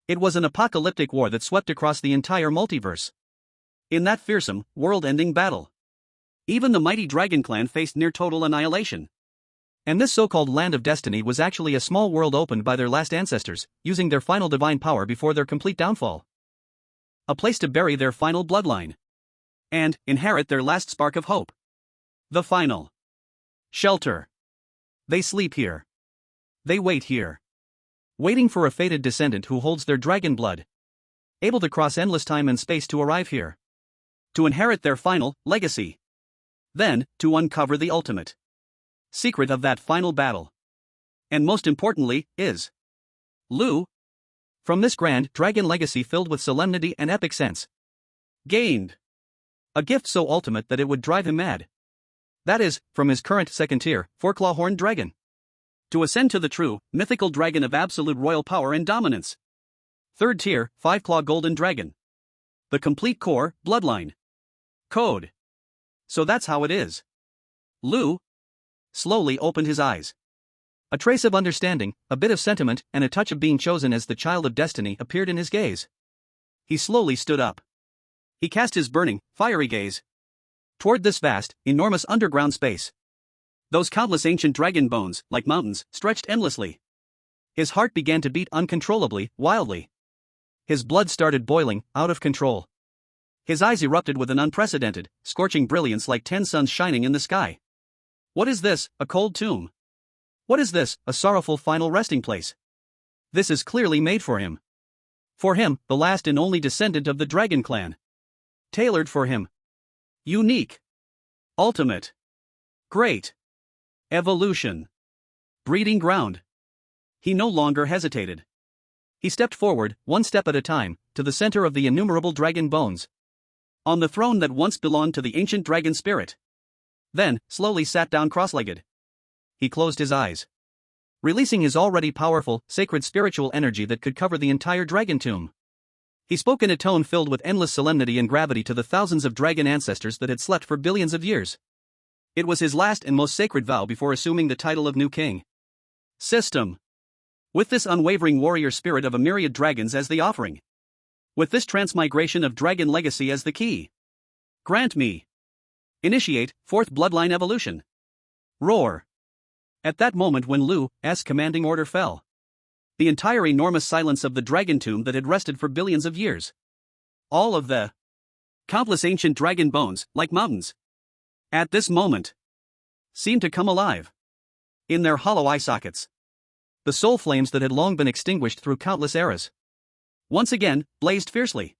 S2: It was an apocalyptic war that swept across the entire multiverse. In that fearsome, world-ending battle, even the mighty Dragon Clan faced near total annihilation. And this so-called land of destiny was actually a small world opened by their last ancestors, using their final divine power before their complete downfall. A place to bury their final bloodline. And inherit their last spark of hope. The final shelter. They sleep here. They wait here. Waiting for a fated descendant who holds their dragon blood. Able to cross endless time and space to arrive here. To inherit their final legacy. Then, to uncover the ultimate secret of that final battle. And most importantly, is Lu. From this grand dragon legacy filled with solemnity and epic sense. Gained a gift so ultimate that it would drive him mad. That is, from his current second tier, 4-claw-horned dragon. To ascend to the true, mythical dragon of absolute royal power and dominance. Third tier, 5-claw golden dragon. The complete core, bloodline. Code. So that's how it is. Lu slowly opened his eyes. A trace of understanding, a bit of sentiment, and a touch of being chosen as the child of destiny appeared in his gaze. He slowly stood up. He cast his burning, fiery gaze toward this vast, enormous underground space. Those countless ancient dragon bones, like mountains, stretched endlessly. His heart began to beat uncontrollably, wildly. His blood started boiling, out of control. His eyes erupted with an unprecedented, scorching brilliance like 10 suns shining in the sky. What is this, a cold tomb? What is this, a sorrowful final resting place? This is clearly made for him. For him, the last and only descendant of the Dragon Clan. Tailored for him. Unique. Ultimate. Great. Evolution. Breeding ground. He no longer hesitated. He stepped forward, one step at a time, to the center of the innumerable dragon bones. On the throne that once belonged to the ancient dragon spirit. Then, slowly sat down cross-legged. He closed his eyes. Releasing his already powerful, sacred spiritual energy that could cover the entire dragon tomb. He spoke in a tone filled with endless solemnity and gravity to the thousands of dragon ancestors that had slept for billions of years. It was his last and most sacred vow before assuming the title of new king. System. With this unwavering warrior spirit of a myriad dragons as the offering. With this transmigration of dragon legacy as the key. Grant me. Initiate, 4th bloodline evolution. Roar. At that moment when Lu's commanding order fell, the entire enormous silence of the dragon tomb that had rested for billions of years, all of the countless ancient dragon bones, like mountains, at this moment, seemed to come alive. In their hollow eye sockets, the soul flames that had long been extinguished through countless eras, once again, blazed fiercely.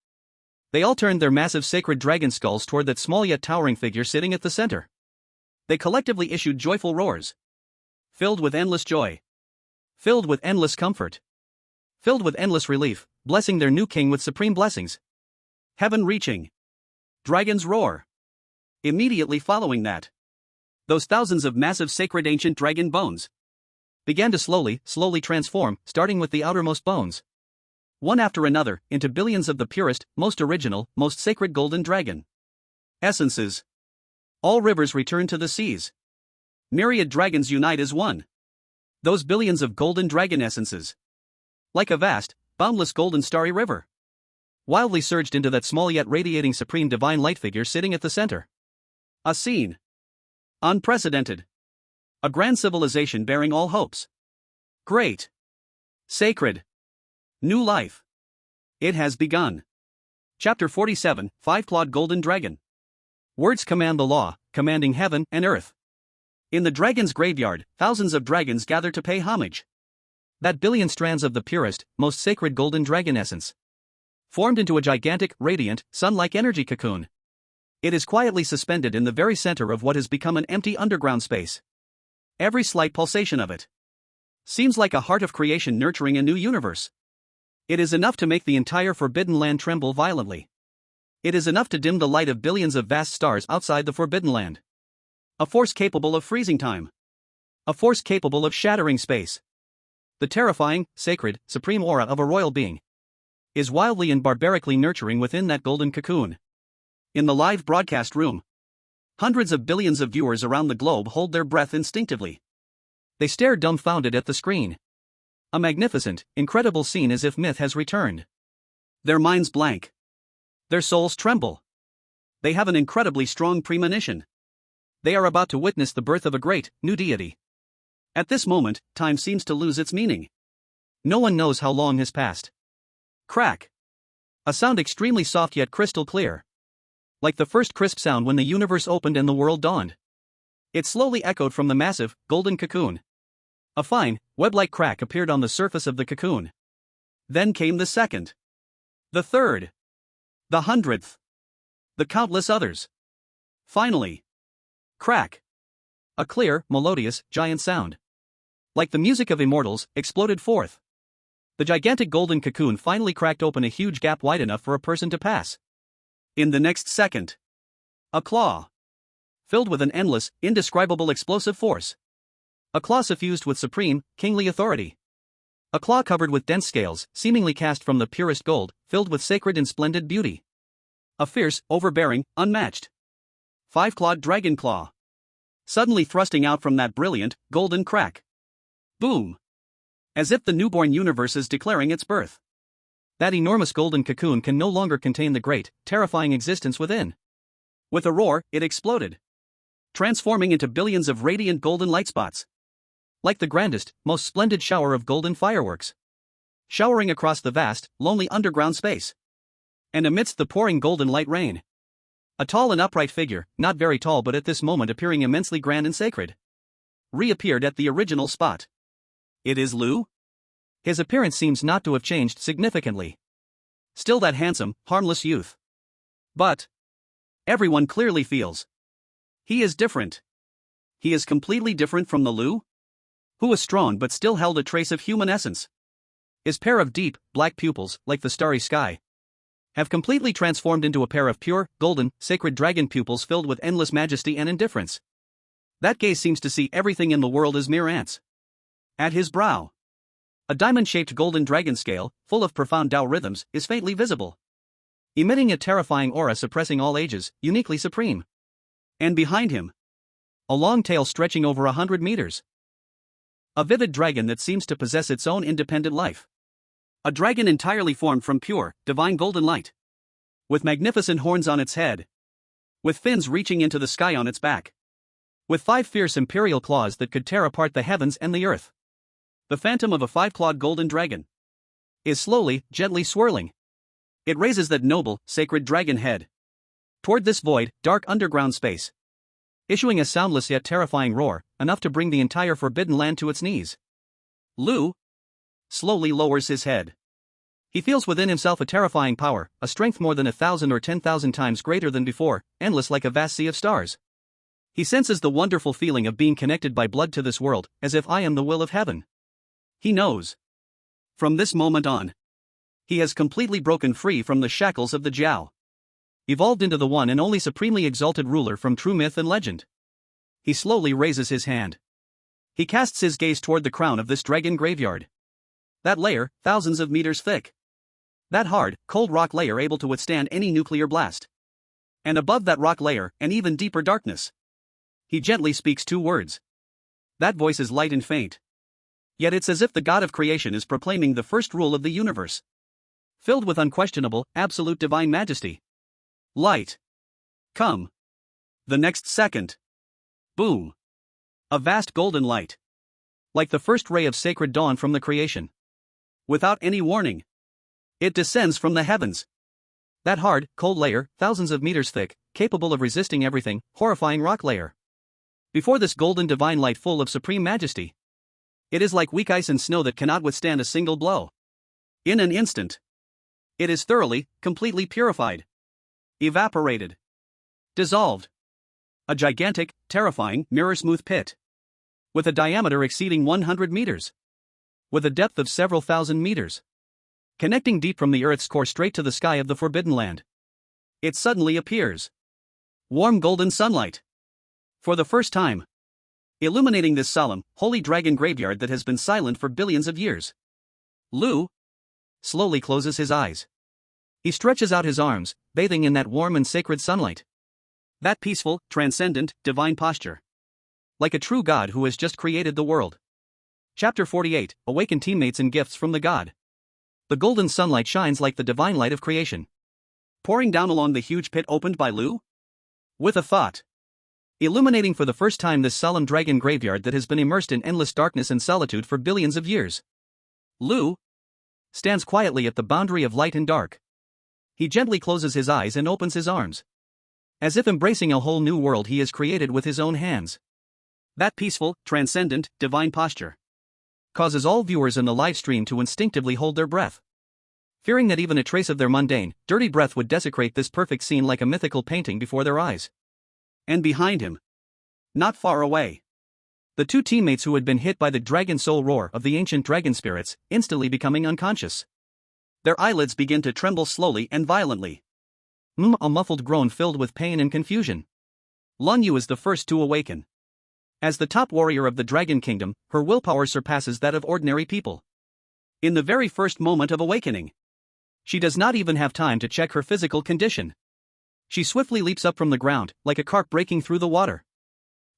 S2: They all turned their massive sacred dragon skulls toward that small yet towering figure sitting at the center. They collectively issued joyful roars, filled with endless joy, filled with endless comfort, filled with endless relief, blessing their new king with supreme blessings. Heaven-reaching dragon's roar. Immediately following that, those thousands of massive sacred ancient dragon bones began to slowly transform, starting with the outermost bones, one after another, into billions of the purest, most original, most sacred golden dragon essences. All rivers return to the seas. Myriad dragons unite as one. Those billions of golden dragon essences, like a vast, boundless golden starry river, wildly surged into that small yet radiating supreme divine light figure sitting at the center. A scene unprecedented. A grand civilization bearing all hopes. Great. Sacred. New life. It has begun. Chapter 47, Five-Clawed Golden Dragon. Words command the law, commanding heaven and earth. In the dragon's graveyard, thousands of dragons gather to pay homage. That billion strands of the purest, most sacred golden dragon essence, formed into a gigantic, radiant, sun-like energy cocoon. It is quietly suspended in the very center of what has become an empty underground space. Every slight pulsation of it seems like a heart of creation nurturing a new universe. It is enough to make the entire forbidden land tremble violently. It is enough to dim the light of billions of vast stars outside the forbidden land. A force capable of freezing time. A force capable of shattering space. The terrifying, sacred, supreme aura of a royal being is wildly and barbarically nurturing within that golden cocoon. In the live broadcast room, hundreds of billions of viewers around the globe hold their breath instinctively. They stare dumbfounded at the screen. A magnificent, incredible scene as if myth has returned. Their minds blank. Their souls tremble. They have an incredibly strong premonition. They are about to witness the birth of a great, new deity. At this moment, time seems to lose its meaning. No one knows how long has passed. Crack. A sound extremely soft yet crystal clear. Like the first crisp sound when the universe opened and the world dawned. It slowly echoed from the massive, golden cocoon. A fine, web-like crack appeared on the surface of the cocoon. Then came the second. The third. The 100th. The countless others. Finally. Crack. A clear, melodious, giant sound, like the music of immortals, exploded forth. The gigantic golden cocoon finally cracked open a huge gap wide enough for a person to pass. In the next second, a claw, filled with an endless, indescribable explosive force. A claw suffused with supreme, kingly authority. A claw covered with dense scales, seemingly cast from the purest gold, filled with sacred and splendid beauty. A fierce, overbearing, unmatched, five-clawed dragon claw, suddenly thrusting out from that brilliant, golden crack. Boom! As if the newborn universe is declaring its birth. That enormous golden cocoon can no longer contain the great, terrifying existence within. With a roar, it exploded, transforming into billions of radiant golden light spots. Like the grandest, most splendid shower of golden fireworks, showering across the vast, lonely underground space. And amidst the pouring golden light rain, a tall and upright figure, not very tall but at this moment appearing immensely grand and sacred, reappeared at the original spot. It is Lu? His appearance seems not to have changed significantly. Still that handsome, harmless youth. But everyone clearly feels he is different. He is completely different from the Lu, who was strong but still held a trace of human essence. His pair of deep, black pupils, like the starry sky, have completely transformed into a pair of pure, golden, sacred dragon pupils filled with endless majesty and indifference. That gaze seems to see everything in the world as mere ants. At his brow, a diamond-shaped golden dragon scale, full of profound Tao rhythms, is faintly visible, emitting a terrifying aura suppressing all ages, uniquely supreme. And behind him, a long tail stretching over 100 meters. A vivid dragon that seems to possess its own independent life. A dragon entirely formed from pure, divine golden light, with magnificent horns on its head, with fins reaching into the sky on its back,
S1: with 5 fierce imperial claws that could tear apart the heavens and the earth.
S2: The phantom of a 5-clawed golden dragon
S1: Is slowly, gently swirling.
S2: It raises that noble, sacred dragon head
S1: Toward this void, dark underground space. Issuing a soundless yet terrifying roar, enough to bring the entire Forbidden Land to its knees.
S2: Lu slowly lowers his head.
S1: He feels within himself a terrifying power, a strength more than 1,000 or 10,000 times greater than before, endless like a vast sea of stars. He senses the wonderful feeling of being connected by blood to this world, as if I am the will of heaven.
S2: He knows. From this moment on, he has completely broken free from the shackles of the Jiao.
S1: Evolved into the one and only supremely exalted ruler from true myth and legend. He slowly raises his hand. He casts his gaze toward the crown of this dragon graveyard. That layer, thousands of meters thick. That hard, cold rock layer able to withstand any nuclear blast. And above that rock layer, an even deeper darkness. He gently speaks 2 words. That voice is light and faint. Yet it's as if the God of creation is proclaiming the first rule of the universe. Filled with unquestionable, absolute divine majesty. Light. Come. The next second. Boom. A vast golden light. Like the first ray of sacred dawn from the creation. Without any warning, it descends from the heavens. That hard, cold layer, thousands of meters thick, capable of resisting everything, horrifying rock layer. Before this golden divine light full of supreme majesty, it is like weak ice and snow that cannot withstand a single blow. In an instant, it is thoroughly, completely purified. Evaporated. Dissolved. A gigantic, terrifying, mirror-smooth pit. With a diameter exceeding 100 meters. With a depth of several thousand meters. Connecting deep from the Earth's core straight to the sky of the Forbidden Land. It suddenly appears. Warm golden sunlight. For the first time. Illuminating this solemn, holy dragon graveyard that has been silent for billions of years. Lu slowly closes his eyes. He stretches out his arms, bathing in that warm and sacred sunlight. That peaceful, transcendent, divine posture. Like a true God who has just created the world. Chapter 48, Awaken Teammates and Gifts from the God. The golden sunlight shines like the divine light of creation. Pouring down along the huge pit opened by Lu? With a thought. Illuminating for the first time this solemn dragon graveyard that has been immersed in endless darkness and solitude for billions of years. Lu stands quietly at the boundary of light and dark. He gently closes his eyes and opens his arms. As if embracing a whole new world he has created with his own hands. That peaceful, transcendent, divine posture causes all viewers in the live stream to instinctively hold their breath. Fearing that even a trace of their mundane, dirty breath would desecrate this perfect scene like a mythical painting before their eyes. And behind him, not far away, the 2 teammates who had been hit by the dragon soul roar of the ancient dragon spirits, instantly becoming unconscious. Their eyelids begin to tremble slowly and violently. A muffled groan filled with pain and confusion. Lin Ye is the first to awaken. As the top warrior of the Dragon Kingdom, her willpower surpasses that of ordinary people. In the very first moment of awakening, she does not even have time to check her physical condition. She swiftly leaps up from the ground, like a carp breaking through the water.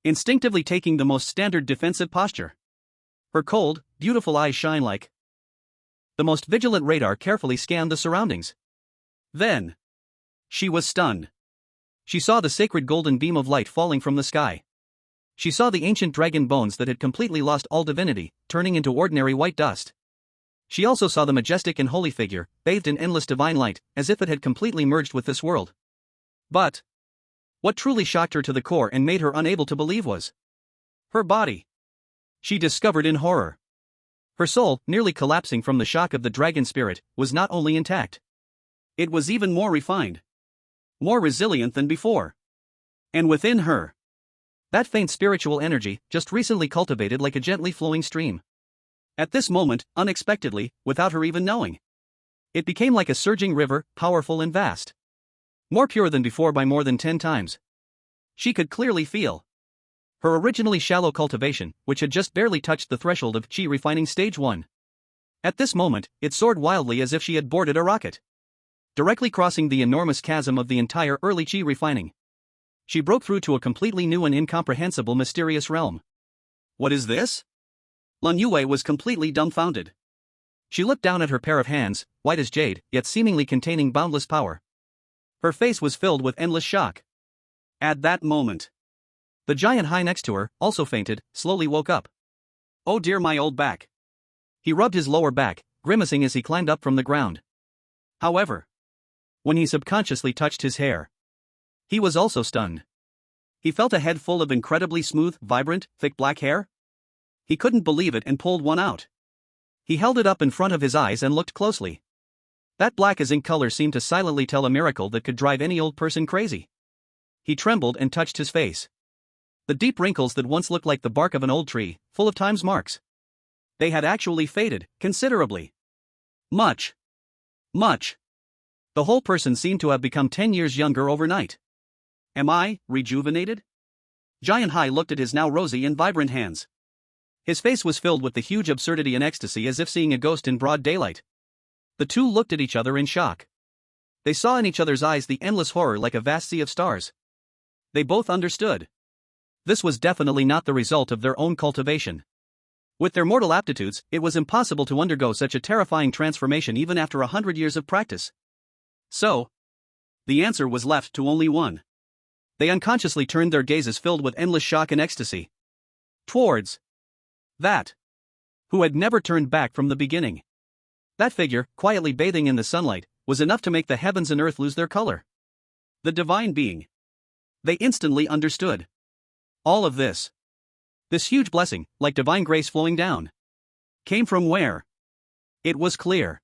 S1: Instinctively taking the most standard defensive posture. Her cold, beautiful eyes shine like the most vigilant radar carefully scanned the surroundings. Then, she was stunned. She saw the sacred golden beam of light falling from the sky. She saw the ancient dragon bones that had completely lost all divinity, turning into ordinary white dust. She also saw the majestic and holy figure, bathed in endless divine light, as if it had completely merged with this world. But what truly shocked her to the core and made her unable to believe was her body. She discovered in horror. Her soul, nearly collapsing from the shock of the dragon spirit, was not only intact. It was even more refined. More resilient than before. And within her, that faint spiritual energy, just recently cultivated like a gently flowing stream. At this moment, unexpectedly, without her even knowing, it became like a surging river, powerful and vast. More pure than before by more than 10 times. She could clearly feel her originally shallow cultivation, which had just barely touched the threshold of Qi refining stage 1. At this moment, it soared wildly as if she had boarded a rocket, directly crossing the enormous chasm of the entire early Qi refining. She broke through to a completely new and incomprehensible mysterious realm. What is this? Lin Ye was completely dumbfounded. She looked down at her pair of hands, white as jade, yet seemingly containing boundless power. Her face was filled with endless shock. At that moment, The giant high next to her, also fainted, slowly woke up.
S2: Oh dear, my old back.
S1: He rubbed his lower back, grimacing as he climbed up from the ground. However, when he subconsciously touched his hair, he was also stunned.
S2: He felt a head full of incredibly smooth, vibrant, thick black hair. He couldn't believe it and pulled one out.
S1: He held it up in front of his eyes and looked closely. That black as ink color seemed to silently tell a miracle that could drive any old person crazy. He trembled and touched his face. The deep wrinkles that once looked like the bark of an old tree, full of time's marks. They had actually faded, considerably. Much. The whole person seemed to have become 10 years younger overnight.
S2: Am I rejuvenated? Giant High looked at his now rosy and vibrant hands.
S1: His face was filled with the huge absurdity and ecstasy as if seeing a ghost in broad daylight. The two looked at each other in shock. They saw in each other's eyes the endless horror like a vast sea of stars. They both understood. This was definitely not the result of their own cultivation. With their mortal aptitudes, it was impossible to undergo such a terrifying transformation even after 100 years of practice. So,
S2: the answer was left to only one.
S1: They unconsciously turned their gazes filled with endless shock and ecstasy towards that who had never turned back from the beginning. That figure, quietly bathing in the sunlight, was enough to make the heavens and earth lose their color.
S2: The divine being.
S1: They instantly understood. All of this huge blessing, like divine grace flowing down, came from where? It was clear.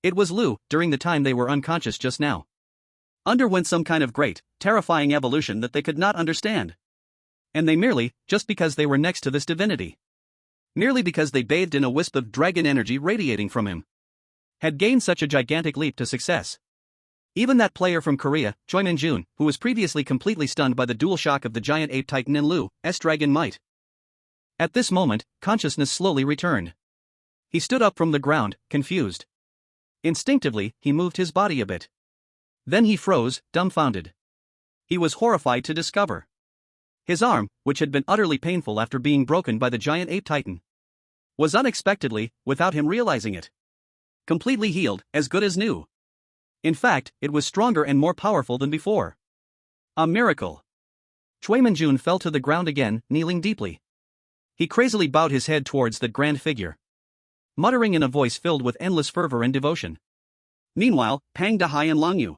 S1: It was Lu, during the time they were unconscious just now. Underwent some kind of great, terrifying evolution that they could not understand. And they merely, just because they were next to this divinity, merely because they bathed in a wisp of dragon energy radiating from him, had gained such a gigantic leap to success. Even that player from Korea, Choi Min-jun, who was previously completely stunned by the dual shock of the giant ape titan and Lu's dragon might. At this moment, consciousness slowly returned. He stood up from the ground, confused. Instinctively, he moved his body a bit. Then he froze, dumbfounded. He was horrified to discover his arm, which had been utterly painful after being broken by the giant ape titan, was unexpectedly, without him realizing it, completely healed, as good as new. In fact, it was stronger and more powerful than before. A miracle. Choi Min-jun fell to the ground again, kneeling deeply. He crazily bowed his head towards that grand figure, muttering in a voice filled with endless fervor and devotion.
S2: Meanwhile, Pang Dahai and Lang Yu,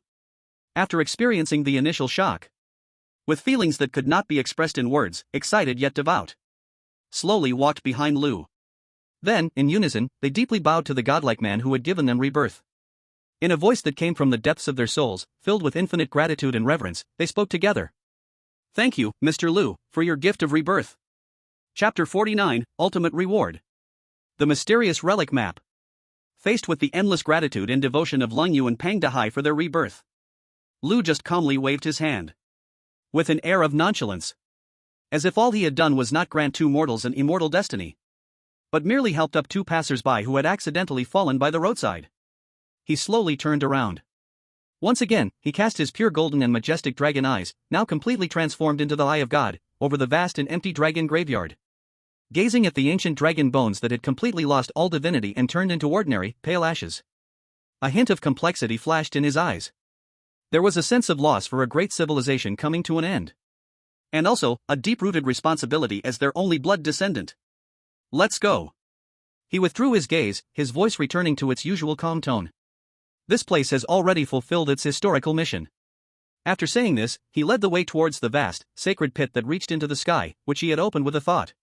S1: after experiencing the initial shock, with feelings that could not be expressed in words, excited yet devout, slowly walked behind Lu. Then, in unison, they deeply bowed to the godlike man who had given them rebirth. In a voice that came from the depths of their souls, filled with infinite gratitude and reverence, they spoke together.
S2: Thank you, Mr. Lu, for your gift of rebirth. Chapter 49, Ultimate Reward.
S1: The mysterious relic map.
S2: Faced with the endless gratitude and devotion of Lang Yu and Pang Dahai for their rebirth, Lu just calmly waved his hand, with an air of nonchalance, as if all he had done was not grant two mortals an immortal destiny, but merely helped up two passers-by who had accidentally fallen by the roadside. He slowly turned around. Once again, he cast his pure golden and majestic dragon eyes, now completely transformed into the eye of God, over the vast and empty dragon graveyard. Gazing at the ancient dragon bones that had completely lost all divinity and turned into ordinary, pale ashes. A hint of complexity flashed in his eyes. There was a sense of loss for a great civilization coming to an end. And also, a deep-rooted responsibility as their only blood descendant. Let's go. He withdrew his gaze, his voice returning to its usual calm tone. This place has already fulfilled its historical mission. After saying this, he led the way towards the vast, sacred pit that reached into the sky, which he had opened with a thought.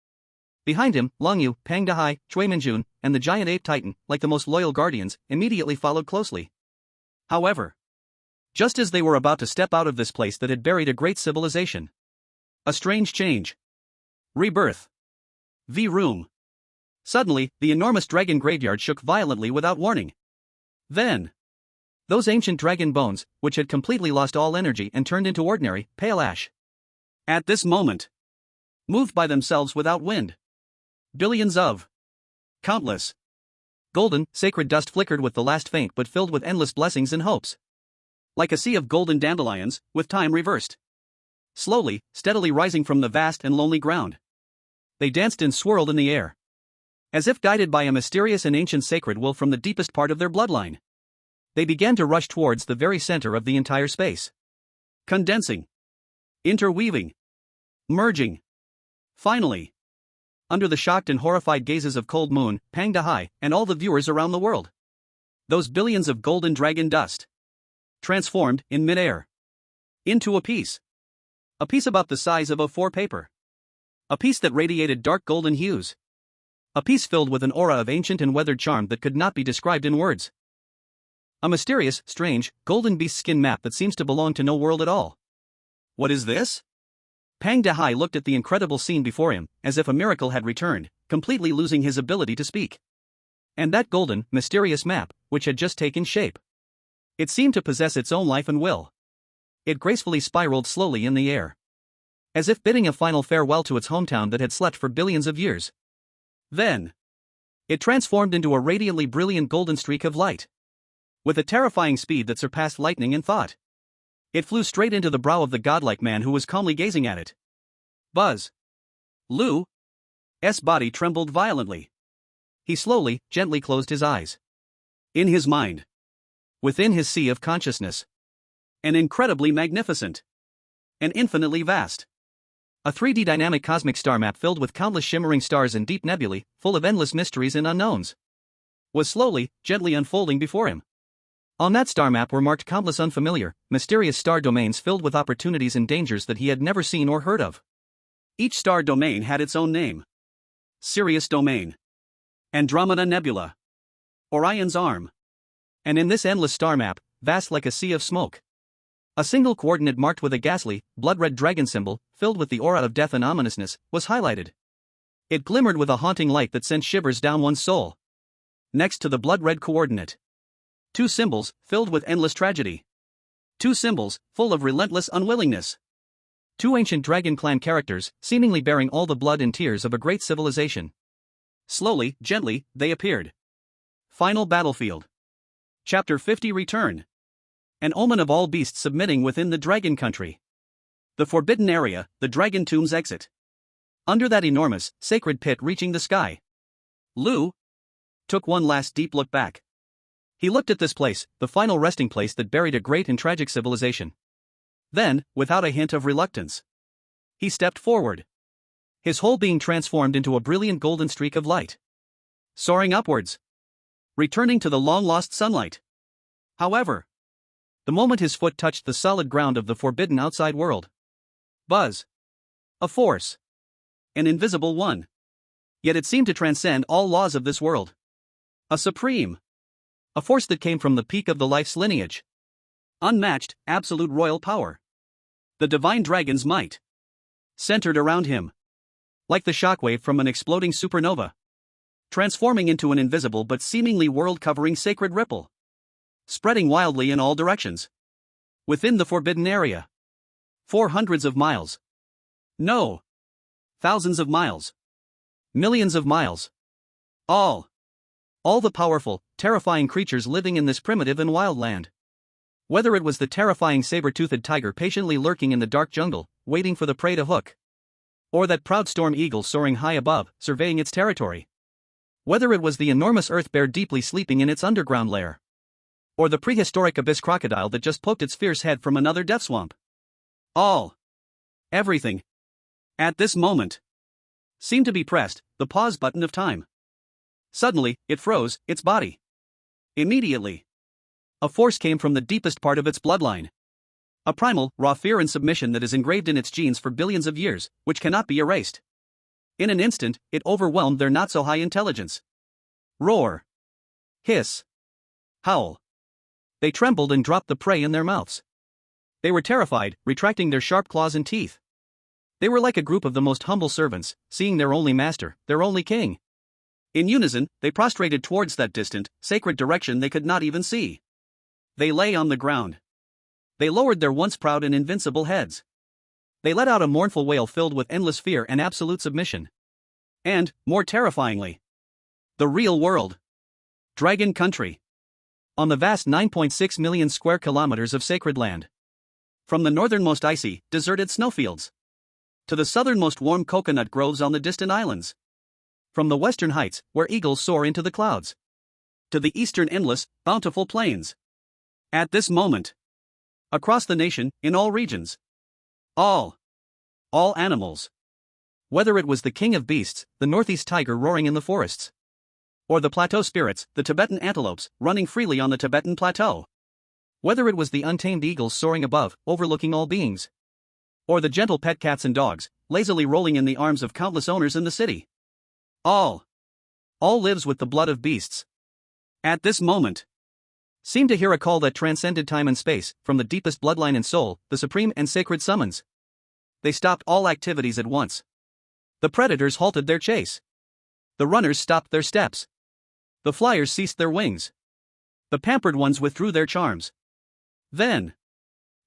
S2: Behind him, Lang Yu, Pang Dahai, Choi Min-jun, and the giant ape titan, like the most loyal guardians, immediately followed closely. However, just as they were about to step out of this place that had buried a great civilization, a strange change. Rebirth. V-room. Suddenly, the enormous dragon graveyard shook violently without warning. Then, those ancient dragon bones, which had completely lost all energy and turned into ordinary, pale ash, at this moment, moved by themselves without wind. Billions of, countless, golden, sacred dust flickered with the last faint but filled with endless blessings and hopes. Like a sea of golden dandelions, with time reversed. Slowly, steadily rising from the vast and lonely ground. They danced and swirled in the air, as if guided by a mysterious and ancient sacred will from the deepest part of their bloodline. They began to rush towards the very center of the entire space. Condensing. Interweaving. merging. Finally. Under the shocked and horrified gazes of Cold Moon, Pang Dahai, and all the viewers around the world. Those billions of golden dragon dust transformed, in midair, into a piece. A piece about the size of A4 paper. A piece that radiated dark golden hues. A piece filled with an aura of ancient and weathered charm that could not be described in words. A mysterious, strange, golden beast skin map that seems to belong to no world at all. What is this? Pang Dahai looked at the incredible scene before him, as if a miracle had returned, completely losing his ability to speak. And that golden, mysterious map, which had just taken shape. It seemed to possess its own life and will. It gracefully spiraled slowly in the air, as if bidding a final farewell to its hometown that had slept for billions of years. Then, it transformed into a radiantly brilliant golden streak of light. With a terrifying speed that surpassed lightning in thought, it flew straight into the brow of the godlike man who was calmly gazing at it. Buzz. Lu's body trembled violently. He slowly, gently closed his eyes. In his mind, within his sea of consciousness, an incredibly magnificent, and infinitely vast, a 3D dynamic cosmic star map filled with countless shimmering stars and deep nebulae, full of endless mysteries and unknowns, was slowly, gently unfolding before him. On that star map were marked countless unfamiliar, mysterious star domains filled with opportunities and dangers that he had never seen or heard of. Each star domain had its own name. Sirius Domain, Andromeda Nebula, Orion's Arm. And in this endless star map, vast like a sea of smoke, a single coordinate marked with a ghastly, blood-red dragon symbol, filled with the aura of death and ominousness, was highlighted. It glimmered with a haunting light that sent shivers down one's soul. Next to the blood-red coordinate, two symbols, filled with endless tragedy. Two symbols, full of relentless unwillingness. Two ancient dragon clan characters, seemingly bearing all the blood and tears of a great civilization. Slowly, gently, they appeared. Final Battlefield. Chapter 50 Return. An omen of all beasts submitting within the dragon country. The forbidden area, the dragon tomb's exit. Under that enormous, sacred pit reaching the sky. Lu took one last deep look back. He looked at this place, the final resting place that buried a great and tragic civilization. Then, without a hint of reluctance, he stepped forward. His whole being transformed into a brilliant golden streak of light, soaring upwards, returning to the long-lost sunlight. However, the moment his foot touched the solid ground of the forbidden outside world, Buzz, a force, an invisible one. Yet it seemed to transcend all laws of this world. A supreme, a force that came from the peak of the life's lineage. Unmatched, absolute royal power. The divine dragon's might, centered around him, like the shockwave from an exploding supernova, transforming into an invisible but seemingly world-covering sacred ripple, spreading wildly in all directions. Within the forbidden area. For hundreds of miles. No. Thousands of miles. Millions of miles. All the powerful, terrifying creatures living in this primitive and wild land. Whether it was the terrifying saber-toothed tiger patiently lurking in the dark jungle, waiting for the prey to hook, or that proud storm eagle soaring high above, surveying its territory. Whether it was the enormous earth bear deeply sleeping in its underground lair, or the prehistoric abyss crocodile that just poked its fierce head from another death swamp. Everything, at this moment, seemed to be pressed, the pause button of time. Suddenly, it froze, its body. Immediately, a force came from the deepest part of its bloodline. A primal, raw fear and submission that is engraved in its genes for billions of years, which cannot be erased. In an instant, it overwhelmed their not-so-high intelligence. Roar. Hiss. Howl. They trembled and dropped the prey in their mouths. They were terrified, retracting their sharp claws and teeth. They were like a group of the most humble servants, seeing their only master, their only king. In unison, they prostrated towards that distant, sacred direction they could not even see. They lay on the ground. They lowered their once proud and invincible heads. They let out a mournful wail filled with endless fear and absolute submission. And, more terrifyingly, the real world. Dragon Country. On the vast 9.6 million square kilometers of sacred land. From the northernmost icy, deserted snowfields, to the southernmost warm coconut groves on the distant islands. From the western heights, where eagles soar into the clouds, to the eastern endless, bountiful plains. At this moment, across the nation, in all regions, all All animals. Whether it was the king of beasts, the northeast tiger roaring in the forests, or the plateau spirits, the Tibetan antelopes, running freely on the Tibetan plateau. Whether it was the untamed eagles soaring above, overlooking all beings, or the gentle pet cats and dogs, lazily rolling in the arms of countless owners in the city. All lives with the blood of beasts. At this moment, seemed to hear a call that transcended time and space, from the deepest bloodline and soul, the supreme and sacred summons. They stopped all activities at once. The predators halted their chase. The runners stopped their steps. The flyers ceased their wings. The pampered ones withdrew their charms. Then,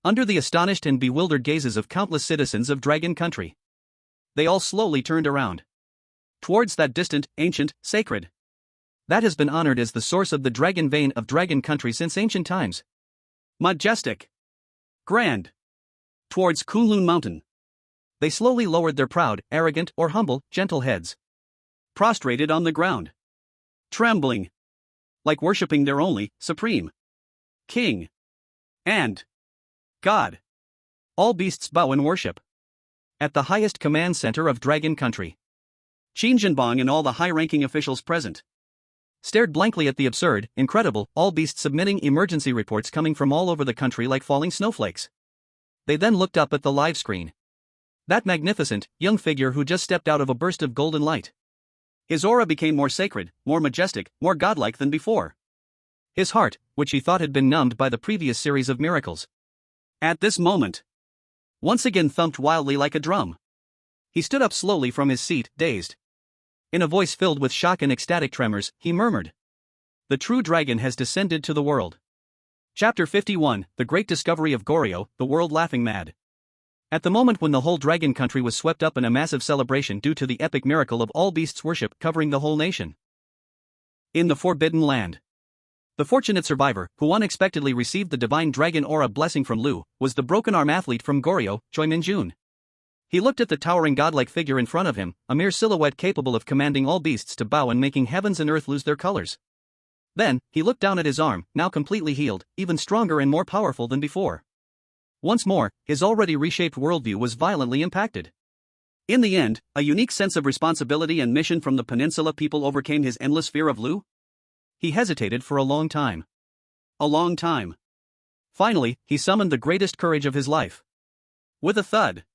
S2: under the astonished and bewildered gazes of countless citizens of Dragon Country, they all slowly turned around. Towards that distant, ancient, sacred, that has been honored as the source of the dragon vein of Dragon Country since ancient times. Majestic. Grand. Towards Kunlun Mountain. They slowly lowered their proud, arrogant, or humble, gentle heads. Prostrated on the ground. Trembling. Like worshipping their only, supreme King. And God. All beasts bow in worship. At the highest command center of Dragon Country, Qin Jinbang and all the high-ranking officials present stared blankly at the absurd, incredible, all beasts submitting emergency reports coming from all over the country like falling snowflakes. They then looked up at the live screen. That magnificent, young figure who just stepped out of a burst of golden light. His aura became more sacred, more majestic, more godlike than before. His heart, which he thought had been numbed by the previous series of miracles, at this moment, once again thumped wildly like a drum. He stood up slowly from his seat, dazed. In a voice filled with shock and ecstatic tremors, he murmured, "The true dragon has descended to the world." Chapter 51, The Great Discovery of Goryo, the World Laughing Mad. At the moment when the whole Dragon Country was swept up in a massive celebration due to the epic miracle of all beasts worship covering the whole nation. In the Forbidden Land, the fortunate survivor, who unexpectedly received the divine dragon aura blessing from Lu, was the broken arm athlete from Goryo, Choi Minjun. He looked at the towering godlike figure in front of him, a mere silhouette capable of commanding all beasts to bow and making heavens and earth lose their colors. Then, he looked down at his arm, now completely healed, even stronger and more powerful than before. Once more, his already reshaped worldview was violently impacted. In the end, a unique sense of responsibility and mission from the peninsula people overcame his endless fear of Lu. He hesitated for a long time. A long time. Finally, he summoned the greatest courage of his life. With a thud.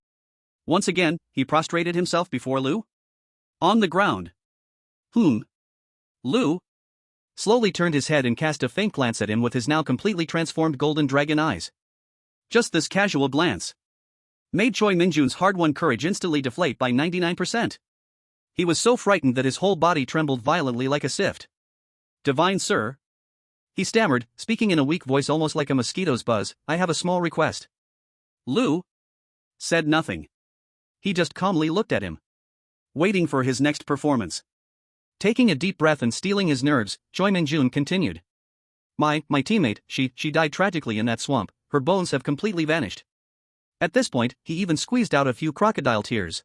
S2: Once again, he prostrated himself before Lu. On the ground. Lu slowly turned his head and cast a faint glance at him with his now completely transformed golden dragon eyes. Just this casual glance made Choi Minjun's hard-won courage instantly deflate by 99%. He was so frightened that his whole body trembled violently like a sift. "Divine Sir," he stammered, speaking in a weak voice almost like a mosquito's buzz, "I have a small request." Lu said nothing. He just calmly looked at him, waiting for his next performance. Taking a deep breath and steeling his nerves, Choi Minjun continued. My teammate, she died tragically in that swamp. Her bones have completely vanished." At this point, he even squeezed out a few crocodile tears.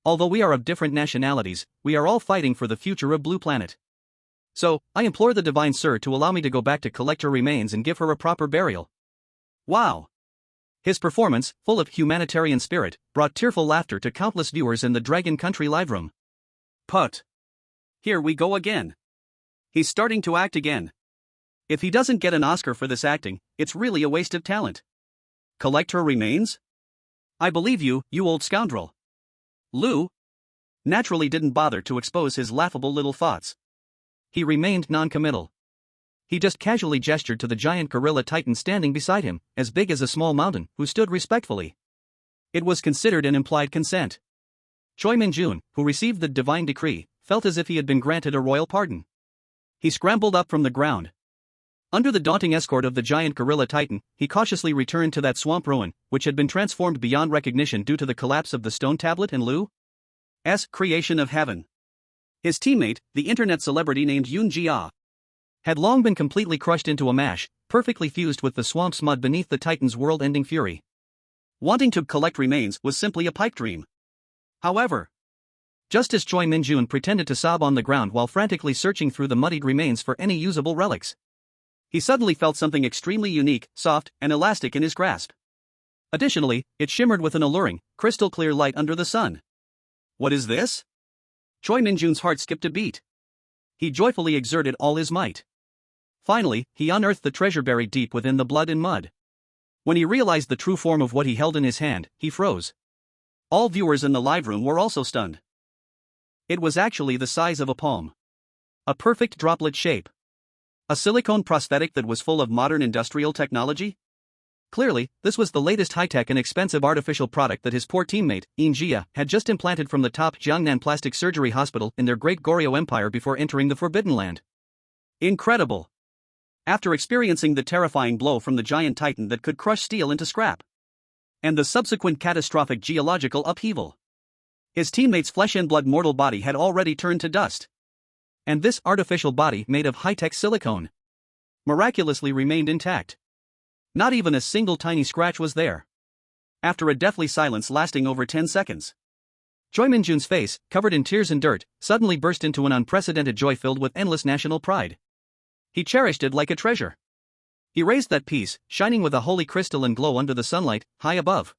S2: "Although we are of different nationalities, we are all fighting for the future of Blue Planet. So, I implore the Divine Sir to allow me to go back to collect her remains and give her a proper burial." Wow! His performance, full of humanitarian spirit, brought tearful laughter to countless viewers in the Dragon Country live room. Put. Here we go again. He's starting to act again. If he doesn't get an Oscar for this acting, it's really a waste of talent. Collect her remains? I believe you, you old scoundrel. Lu naturally didn't bother to expose his laughable little thoughts. He remained non-committal. He just casually gestured to the giant gorilla titan standing beside him, as big as a small mountain, who stood respectfully. It was considered an implied consent. Choi Minjun, who received the divine decree, felt as if he had been granted a royal pardon. He scrambled up from the ground. Under the daunting escort of the giant gorilla titan, he cautiously returned to that swamp ruin, which had been transformed beyond recognition due to the collapse of the stone tablet and Lu's creation of heaven. His teammate, the internet celebrity named Yoon Jia, had long been completely crushed into a mash, perfectly fused with the swamp's mud beneath the titan's world-ending fury. Wanting to collect remains was simply a pipe dream. However, just as Choi Minjun pretended to sob on the ground while frantically searching through the muddied remains for any usable relics, he suddenly felt something extremely unique, soft, and elastic in his grasp. Additionally, it shimmered with an alluring, crystal clear light under the sun. What is this? Choi Minjun's heart skipped a beat. He joyfully exerted all his might. Finally, he unearthed the treasure buried deep within the blood and mud. When he realized the true form of what he held in his hand, he froze. All viewers in the live room were also stunned. It was actually the size of a palm. A perfect droplet shape. A silicone prosthetic that was full of modern industrial technology? Clearly, this was the latest high-tech and expensive artificial product that his poor teammate, Lin Ye, had just implanted from the top Jiangnan Plastic Surgery Hospital in their great Goryeo Empire before entering the Forbidden Land. Incredible! After experiencing the terrifying blow from the giant titan that could crush steel into scrap, and the subsequent catastrophic geological upheaval, his teammate's flesh and blood mortal body had already turned to dust. And this artificial body made of high-tech silicone miraculously remained intact. Not even a single tiny scratch was there. After a deathly silence lasting over 10 seconds, Choi Minjun's face, covered in tears and dirt, suddenly burst into an unprecedented joy filled with endless national pride. He cherished it like a treasure. He raised that piece, shining with a holy crystal and glow under the sunlight, high above.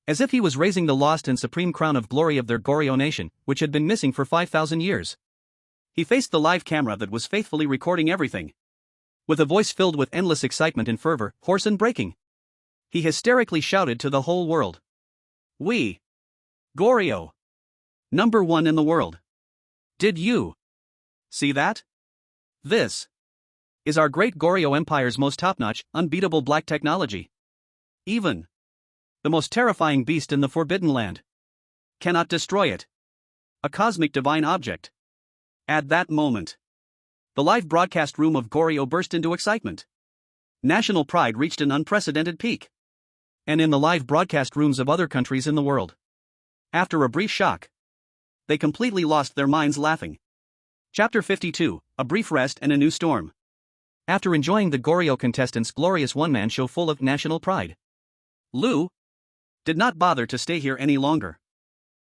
S2: As if he was raising the lost and supreme crown of glory of their Goryeo nation, which had been missing for 5,000 years. He faced the live camera that was faithfully recording everything. With a voice filled with endless excitement and fervor, hoarse and breaking, he hysterically shouted to the whole world. We, Goryeo, #1 in the world. Did you see that? This is our great Goryeo Empire's most top-notch, unbeatable black technology. Even the most terrifying beast in the Forbidden Land cannot destroy it. A cosmic divine object. At that moment, the live broadcast room of Goryeo burst into excitement. National pride reached an unprecedented peak. And in the live broadcast rooms of other countries in the world, after a brief shock, they completely lost their minds laughing. Chapter 52, A Brief Rest and a New Storm. After enjoying the Goryeo contestants' glorious one-man show full of national pride, Lu did not bother to stay here any longer.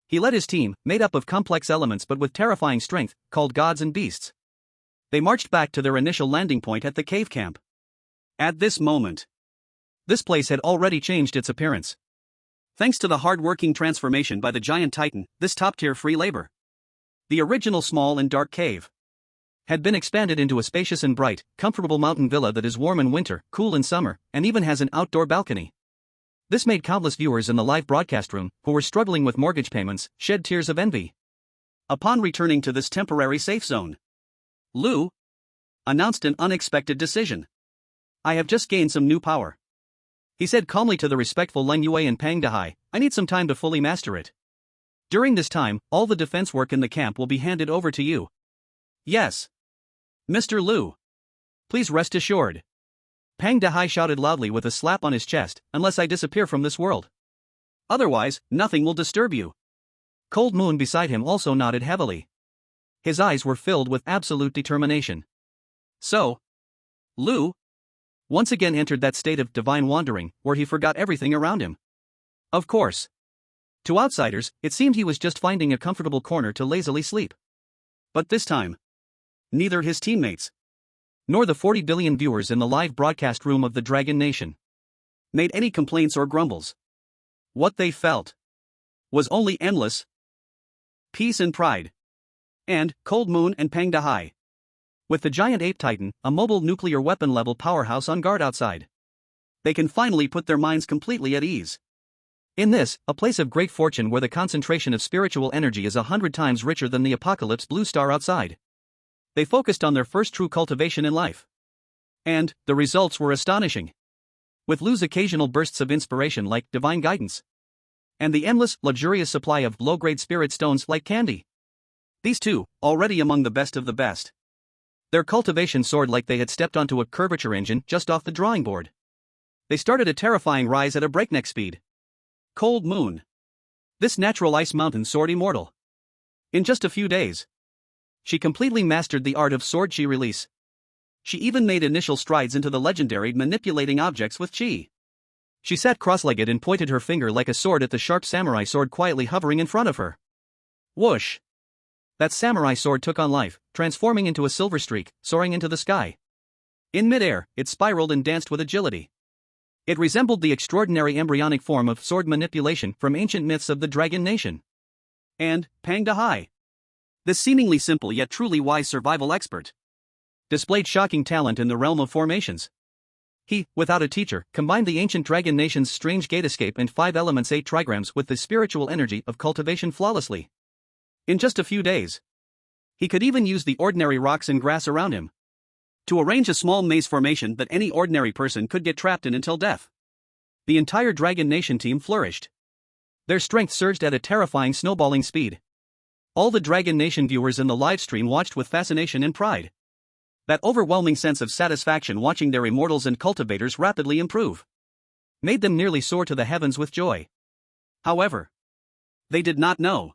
S2: He led his team, made up of complex elements but with terrifying strength, called gods and beasts. They marched back to their initial landing point at the cave camp. At this moment, this place had already changed its appearance. Thanks to the hard-working transformation by the giant titan, this top-tier free labor, the original small and dark cave, had been expanded into a spacious and bright, comfortable mountain villa that is warm in winter, cool in summer, and even has an outdoor balcony. This made countless viewers in the live broadcast room, who were struggling with mortgage payments, shed tears of envy. Upon returning to this temporary safe zone, Lu announced an unexpected decision. I have just gained some new power. He said calmly to the respectful Lin Ye and Pang Dehai, I need some time to fully master it. During this time, all the defense work in the camp will be handed over to you. Yes, Mr. Lu. Please rest assured. Pang Dehai shouted loudly with a slap on his chest, unless I disappear from this world. Otherwise, nothing will disturb you. Cold Moon beside him also nodded heavily. His eyes were filled with absolute determination. So, Lu once again entered that state of divine wandering, where he forgot everything around him. Of course, to outsiders, it seemed he was just finding a comfortable corner to lazily sleep. But this time, neither his teammates nor the 40 billion viewers in the live broadcast room of the Dragon Nation made any complaints or grumbles. What they felt was only endless peace and pride. And Cold Moon and Pang Dehai, with the giant ape titan, a mobile nuclear weapon-level powerhouse on guard outside, they can finally put their minds completely at ease. In this, a place of great fortune where the concentration of spiritual energy is 100 times richer than the apocalypse blue star outside, they focused on their first true cultivation in life. And the results were astonishing. With Lu's occasional bursts of inspiration like divine guidance, and the endless, luxurious supply of low-grade spirit stones like candy. These two, already among the best of the best. Their cultivation soared like they had stepped onto a curvature engine just off the drawing board. They started a terrifying rise at a breakneck speed. Cold Moon. This natural ice mountain soared immortal. In just a few days, she completely mastered the art of sword chi release. She even made initial strides into the legendary manipulating objects with chi. She sat cross-legged and pointed her finger like a sword at the sharp samurai sword quietly hovering in front of her. Whoosh! That samurai sword took on life, transforming into a silver streak, soaring into the sky. In midair, it spiraled and danced with agility.
S1: It resembled the extraordinary embryonic form of sword manipulation from ancient myths of the Dragon Nation.
S2: And Pang Dahai, this seemingly simple yet truly wise survival expert,
S1: displayed shocking talent in the realm of formations. He, without a teacher, combined the ancient Dragon Nation's strange gate escape and 5 elements 8 trigrams with the spiritual energy of cultivation flawlessly. In just a few days, he could even use the ordinary rocks and grass around him to arrange a small maze formation that any ordinary person could get trapped in until death. The entire Dragon Nation team flourished. Their strength surged at a terrifying snowballing speed. All the Dragon Nation viewers in the live stream watched with fascination and pride. That overwhelming sense of satisfaction watching their immortals and cultivators rapidly improve made them nearly soar to the heavens with joy. However, they did not know.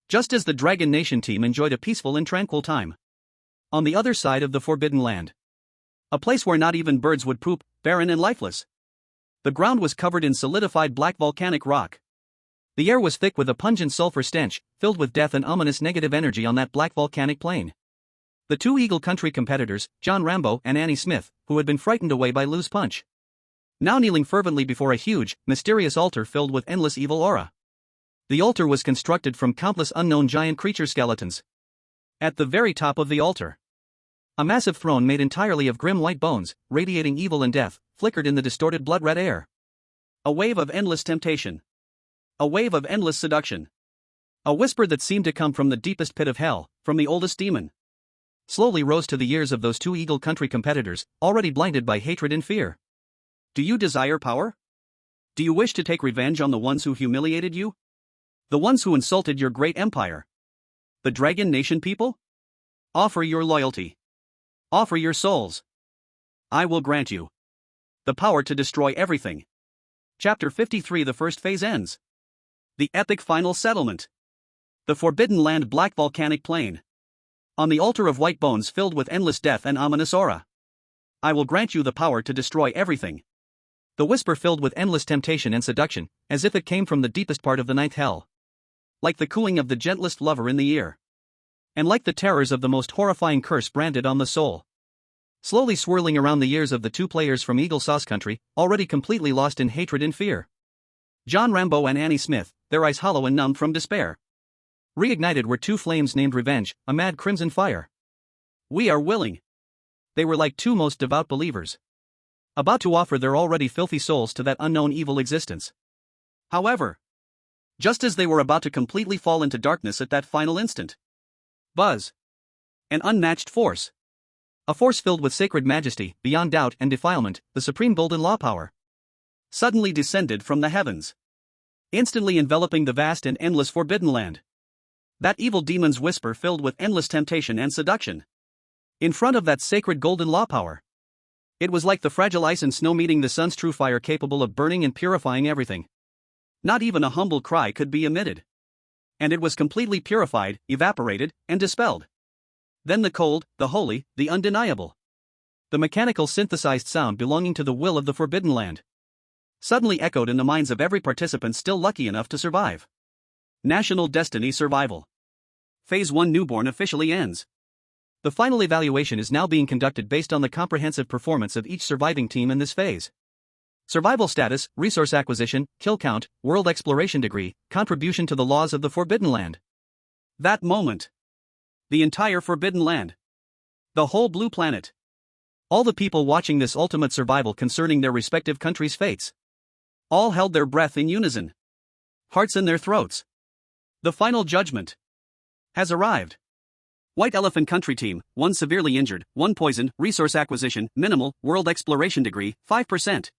S1: Just as the Dragon Nation team enjoyed a peaceful and tranquil time on the other side of the Forbidden Land, a place where not even birds would poop, barren and lifeless. The ground was covered in solidified black volcanic rock. The air was thick with a pungent sulfur stench, filled with death and ominous negative energy on that black volcanic plain. The two Eagle Country competitors, John Rambo and Annie Smith, who had been frightened away by Lou's punch, now kneeling fervently before a huge, mysterious altar filled with endless evil aura. The altar was constructed from countless unknown giant creature skeletons. At the very top of the altar, a massive throne made entirely of grim white bones, radiating evil and death, flickered in the distorted blood-red air. A wave of endless temptation. A wave of endless seduction. A whisper that seemed to come from the deepest pit of hell, from the oldest demon, slowly rose to the ears of those two Eagle Country competitors, already blinded by hatred and fear. Do you desire power? Do you wish to take revenge on the ones who humiliated you? The ones who insulted your great empire? The Dragon Nation people? Offer your loyalty. Offer your souls. I will grant you the power to destroy everything. Chapter 53. The first phase ends. The epic final settlement. The Forbidden Land Black Volcanic Plain. On the altar of white bones filled with endless death and ominous aura. I will grant you the power to destroy everything. The whisper filled with endless temptation and seduction, as if it came from the deepest part of the ninth hell. Like the cooing of the gentlest lover in the ear. And like the terrors of the most horrifying curse branded on the soul. Slowly swirling around the ears of the two players from Eagle Sauce Country, already completely lost in hatred and fear. John Rambo and Annie Smith, their eyes hollow and numb from despair. Reignited were two flames named revenge, a mad crimson fire. We are willing. They were like two most devout believers, about to offer their already filthy souls to that unknown evil existence. However, just as they were about to completely fall into darkness at that final instant, buzz. An unmatched force. A force filled with sacred majesty, beyond doubt and defilement, the supreme golden law power, suddenly descended from the heavens, instantly enveloping the vast and endless Forbidden Land. That evil demon's whisper filled with endless temptation and seduction. In front of that sacred golden law power, it was like the fragile ice and snow meeting the sun's true fire, capable of burning and purifying everything. Not even a humble cry could be emitted. And it was completely purified, evaporated, and dispelled. Then the cold, the holy, the undeniable, the mechanical synthesized sound belonging to the will of the Forbidden Land, suddenly echoed in the minds of every participant still lucky enough to survive. National Destiny Survival. Phase 1 Newborn officially ends. The final evaluation is now being conducted based on the comprehensive performance of each surviving team in this phase. Survival status, resource acquisition, kill count, world exploration degree, contribution to the laws of the Forbidden Land. That moment. The entire Forbidden Land. The whole blue planet. All the people watching this ultimate survival concerning their respective countries' fates. All held their breath in unison. Hearts in their throats. The final judgment has arrived. White Elephant Country Team, 1 severely injured, 1 poisoned, resource acquisition, minimal, world exploration degree, 5%.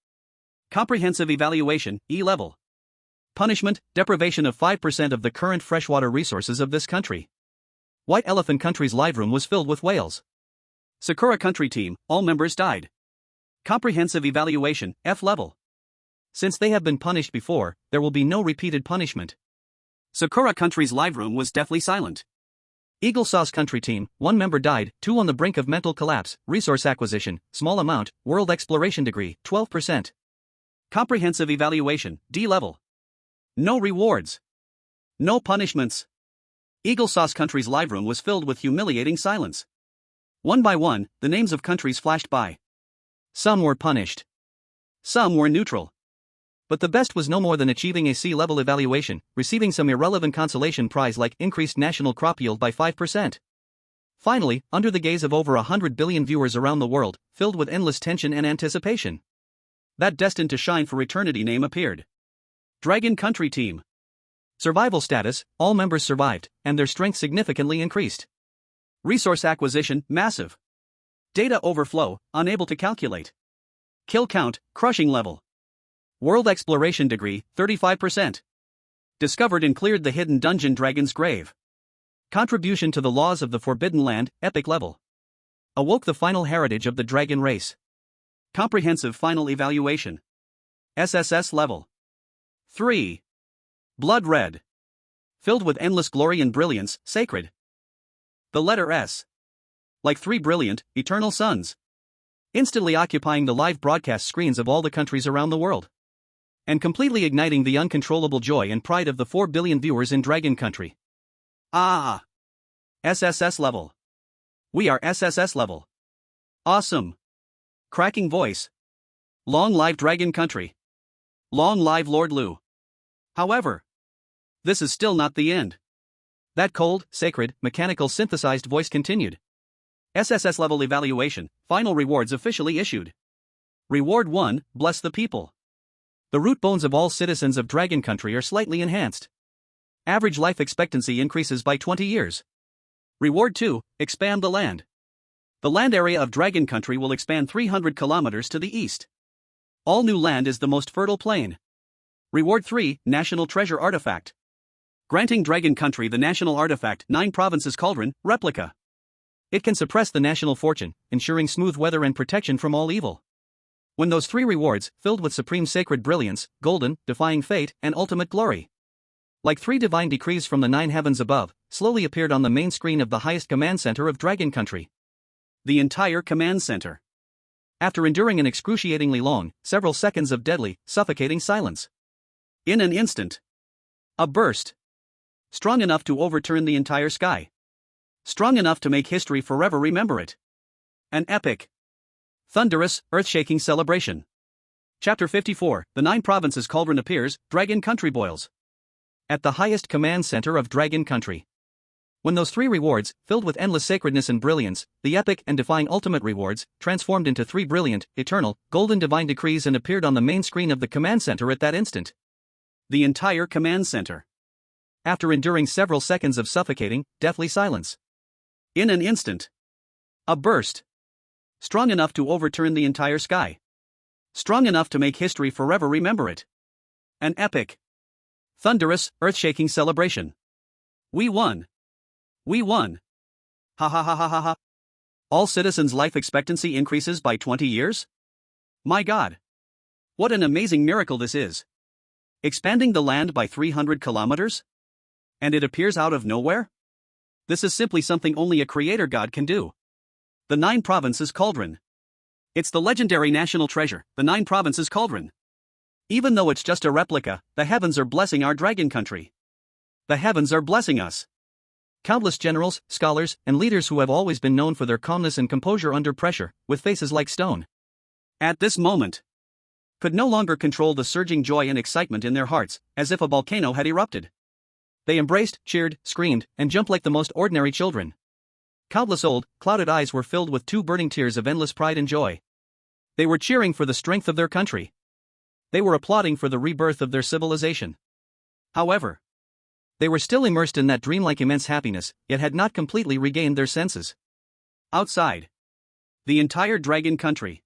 S1: Comprehensive evaluation, E level. Punishment, deprivation of 5% of the current freshwater resources of this country. White Elephant Country's live room was filled with whales. Sakura Country Team, all members died. Comprehensive evaluation, F level. Since they have been punished before, there will be no repeated punishment. Sakura Country's live room was deathly silent. Eagle Sauce Country Team, 1 member died, 2 on the brink of mental collapse, resource acquisition, small amount, world exploration degree, 12%. Comprehensive evaluation, D level. No rewards. No punishments. Eagle Sauce Country's live room was filled with humiliating silence. One by one, the names of countries flashed by. Some were punished.
S2: Some were neutral.
S1: But the best was no more than achieving a C-level evaluation, receiving some irrelevant consolation prize like increased national crop yield by 5%. Finally, under the gaze of over 100 billion viewers around the world, filled with endless tension and anticipation,
S2: that destined to shine for eternity name appeared. Dragon Country Team.
S1: Survival status: all members survived, and their strength significantly increased.
S2: Resource acquisition: massive. Data overflow: unable to calculate. Kill count: crushing level. World exploration degree: 35%. Discovered and cleared the hidden dungeon Dragon's Grave. Contribution to the laws of the Forbidden Land: epic level. Awoke the final heritage of the dragon race. Comprehensive final evaluation. SSS level 3. Blood red. Filled with endless glory and brilliance, sacred. The letter S. Like 3 brilliant, eternal suns. Instantly occupying the live broadcast screens of all the countries around the world. And completely igniting the uncontrollable joy and pride of the 4 billion viewers in Dragon Country. Ah! SSS level. We are SSS level. Awesome. Cracking voice. Long live Dragon Country. Long live Lord Lu. However, this is still not the end. That cold, sacred, mechanical synthesized voice continued. SSS level evaluation, final rewards officially issued. Reward 1, bless the people. The root bones of all citizens of Dragon Country are slightly enhanced. Average life expectancy increases by 20 years. Reward 2, expand the land. The land area of Dragon Country will expand 300 kilometers to the east. All new land is the most fertile plain. Reward 3, National Treasure Artifact. Granting Dragon Country the National Artifact 9 Provinces Cauldron, Replica. It can suppress the national fortune, ensuring smooth weather and protection from all evil. When those 3 rewards, filled with supreme sacred brilliance, golden, defying fate, and ultimate glory, like 3 divine decrees from the 9 heavens above, slowly appeared on the main screen of the highest command center of Dragon Country. The entire command center. After enduring an excruciatingly long, several seconds of deadly, suffocating silence. In an instant. A burst. Strong enough to overturn the entire sky. Strong enough to make history forever remember it. An epic, thunderous, earth-shaking celebration. Chapter 54, The 9 Provinces Cauldron appears, Dragon Country boils. At the highest command center of Dragon Country. When those 3 rewards, filled with endless sacredness and brilliance, the epic and defying ultimate rewards, transformed into 3 brilliant, eternal, golden divine decrees and appeared on the main screen of the command center at that instant. The entire command center. After enduring several seconds of suffocating, deathly silence. In an instant. A burst. Strong enough to overturn the entire sky. Strong enough to make history forever remember it. An epic, thunderous, earth-shaking celebration. We won. We won. Ha ha ha ha ha ha. All citizens' life expectancy increases by 20 years? My God. What an amazing miracle this is. Expanding the land by 300 kilometers? And it appears out of nowhere? This is simply something only a creator god can do. The 9 Provinces Cauldron. It's the legendary national treasure, the 9 Provinces Cauldron. Even though it's just a replica, the heavens are blessing our Dragon Country. The heavens are blessing us. Countless generals, scholars, and leaders who have always been known for their calmness and composure under pressure, with faces like stone, at this moment, could no longer control the surging joy and excitement in their hearts, as if a volcano had erupted. They embraced, cheered, screamed, and jumped like the most ordinary children. Countless old, clouded eyes were filled with 2 burning tears of endless pride and joy. They were cheering for the strength of their country. They were applauding for the rebirth of their civilization. However, they were still immersed in that dreamlike immense happiness, yet had not completely regained their senses. Outside, the entire Dragon Country,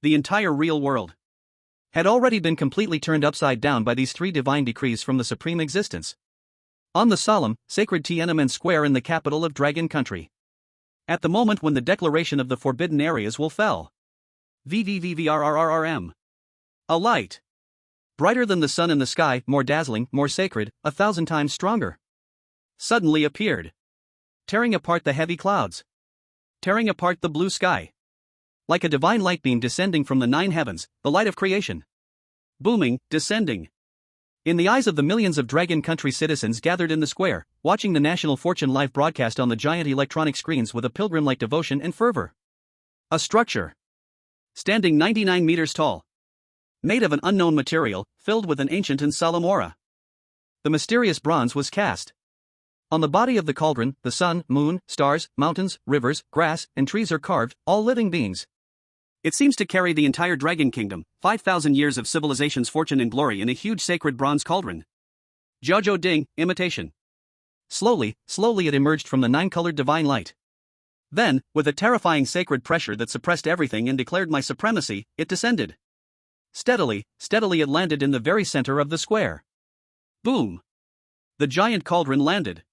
S2: the entire real world, had already been completely turned upside down by these 3 divine decrees from the Supreme Existence. On the solemn, sacred Tiananmen Square in the capital of Dragon Country. At the moment when the declaration of the forbidden areas will fell. VVVVRRRRM. A light. Brighter than the sun in the sky, more dazzling, more sacred, 1,000 times stronger. Suddenly appeared. Tearing apart the heavy clouds. Tearing apart the blue sky. Like a divine light beam descending from the 9 heavens, the light of creation. Booming, descending. In the eyes of the millions of Dragon Country citizens gathered in the square, watching the National Fortune live broadcast on the giant electronic screens with a pilgrim-like devotion and fervor. A structure. Standing 99 meters tall. Made of an unknown material, filled with an ancient and solemn aura. The mysterious bronze was cast on the body of the cauldron. The sun, moon, stars, mountains, rivers, grass, and trees are carved, all living beings. It seems to carry the entire Dragon Kingdom, 5,000 years of civilization's fortune and glory in a huge sacred bronze cauldron. Jojo Ding, imitation. Slowly it emerged from the nine-colored divine light. Then, with a terrifying sacred pressure that suppressed everything and declared my supremacy, it descended. Steadily it landed in the very center of the square. Boom! The giant cauldron landed.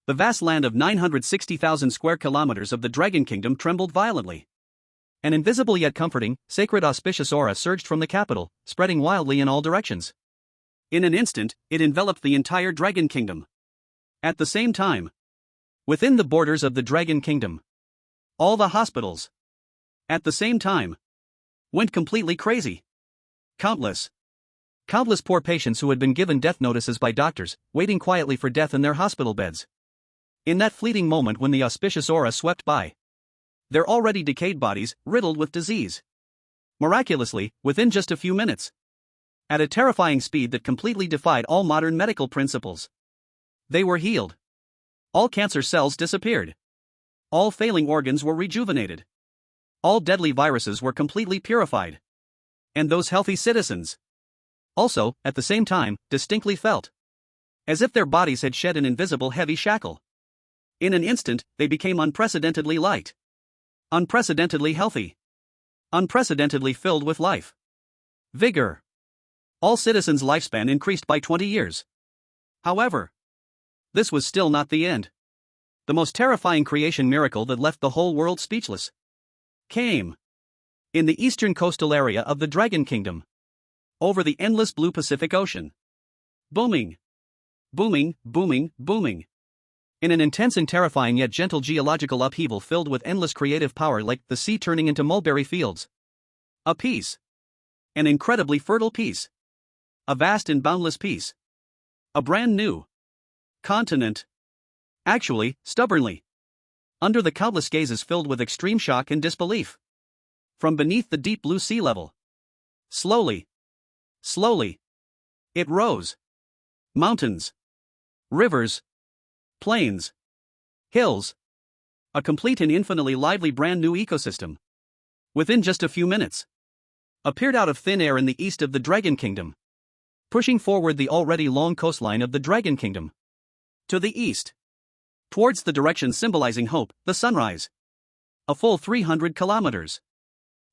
S2: The vast land of 960,000 square kilometers of the Dragon Kingdom trembled violently. An invisible yet comforting, sacred auspicious aura surged from the capital, spreading wildly in all directions. In an instant, it enveloped the entire Dragon Kingdom. At the same time, within the borders of the Dragon Kingdom, all the hospitals, at the same time, went completely crazy. Countless poor patients who had been given death notices by doctors, waiting quietly for death in their hospital beds. In that fleeting moment when the auspicious aura swept by, their already decayed bodies, riddled with disease. Miraculously, within just a few minutes. At a terrifying speed that completely defied all modern medical principles. They were healed. All cancer cells disappeared. All failing organs were rejuvenated. All deadly viruses were completely purified. And those healthy citizens also, at the same time, distinctly felt as if their bodies had shed an invisible heavy shackle. In an instant, they became unprecedentedly light. Unprecedentedly healthy. Unprecedentedly filled with life. Vigor. All citizens' lifespan increased by 20 years. However, this was still not the end. The most terrifying creation miracle that left the whole world speechless came in the eastern coastal area of the Dragon Kingdom. Over the endless blue Pacific Ocean. Booming. Booming, booming, booming. In an intense and terrifying yet gentle geological upheaval filled with endless creative power, like the sea turning into mulberry fields. A peace. An incredibly fertile peace. A vast and boundless peace. A brand new continent. Actually, stubbornly. Under the countless gazes filled with extreme shock and disbelief. From beneath the deep blue sea level. Slowly, it rose. Mountains. Rivers. Plains. Hills. A complete and infinitely lively brand new ecosystem. Within just a few minutes. Appeared out of thin air in the east of the Dragon Kingdom. Pushing forward the already long coastline of the Dragon Kingdom. To the east. Towards the direction symbolizing hope, the sunrise. A full 300 kilometers.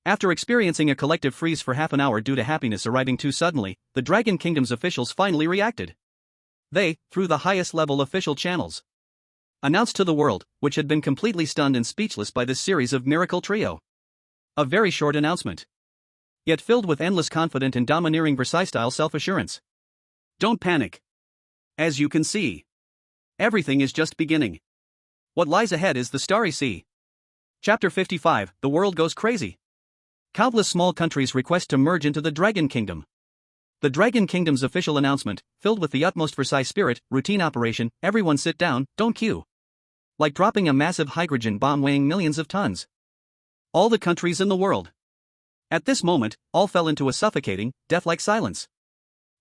S2: After experiencing a collective freeze for half an hour due to happiness arriving too suddenly, the Dragon Kingdom's officials finally reacted. They, through the highest level official channels, announced to the world, which had been completely stunned and speechless by this series of miracle trio. A very short announcement, yet filled with endless confident and domineering Versailles-style self-assurance. Don't panic. As you can see, everything is just beginning. What lies ahead is the starry sea. Chapter 55, The World Goes Crazy. Countless small countries request to merge into the Dragon Kingdom. The Dragon Kingdom's official announcement, filled with the utmost Versailles spirit, routine operation, everyone sit down, don't queue. Like dropping a massive hydrogen bomb weighing millions of tons. All the countries in the world. At this moment, all fell into a suffocating, death-like silence.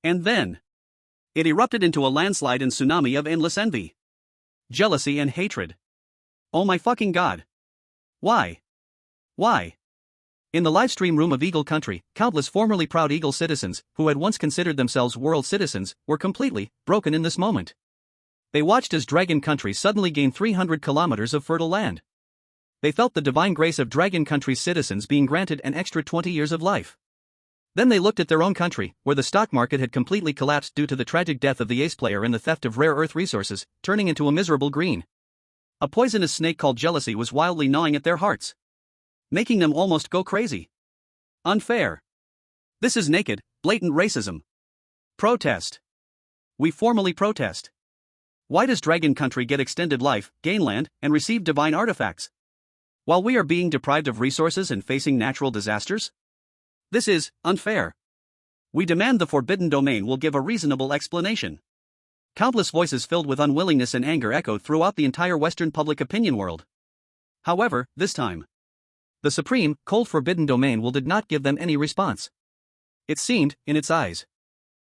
S2: And then, it erupted into a landslide and tsunami of endless envy, jealousy and hatred. Oh my fucking god. Why? In the livestream room of Eagle Country, countless formerly proud Eagle citizens, who had once considered themselves world citizens, were completely broken in this moment. They watched as Dragon Country suddenly gained 300 kilometers of fertile land. They felt the divine grace of Dragon Country's citizens being granted an extra 20 years of life. Then they looked at their own country, where the stock market had completely collapsed due to the tragic death of the ace player and the theft of rare earth resources, turning into a miserable green. A poisonous snake called jealousy was wildly gnawing at their hearts, making them almost go crazy. Unfair. This is naked, blatant racism. Protest. We formally protest. Why does Dragon Country get extended life, gain land, and receive divine artifacts, while we are being deprived of resources and facing natural disasters? This is unfair. We demand the forbidden domain will give a reasonable explanation. Countless voices filled with unwillingness and anger echoed throughout the entire Western public opinion world. However, this time, the supreme, cold forbidden domain will did not give them any response.
S1: it seemed, in its eyes.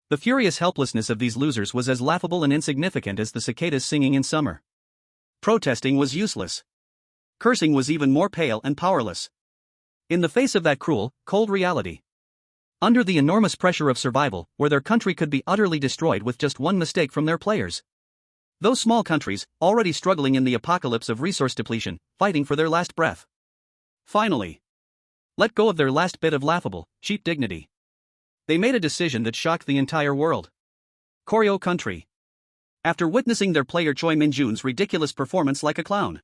S1: The furious helplessness of these losers was as laughable and insignificant as the cicadas singing in summer. Protesting was useless. Cursing was even more pale and powerless. In the face of that cruel, cold reality. Under the enormous pressure of survival, where their country could be utterly destroyed with just one mistake from their players. Those small countries, already struggling in the apocalypse of resource depletion, fighting for their last breath. Finally, let go of their last bit of laughable, cheap dignity. They made a decision that shocked the entire world. Koryo country. After witnessing their player Choi Min-jun's ridiculous performance like a clown.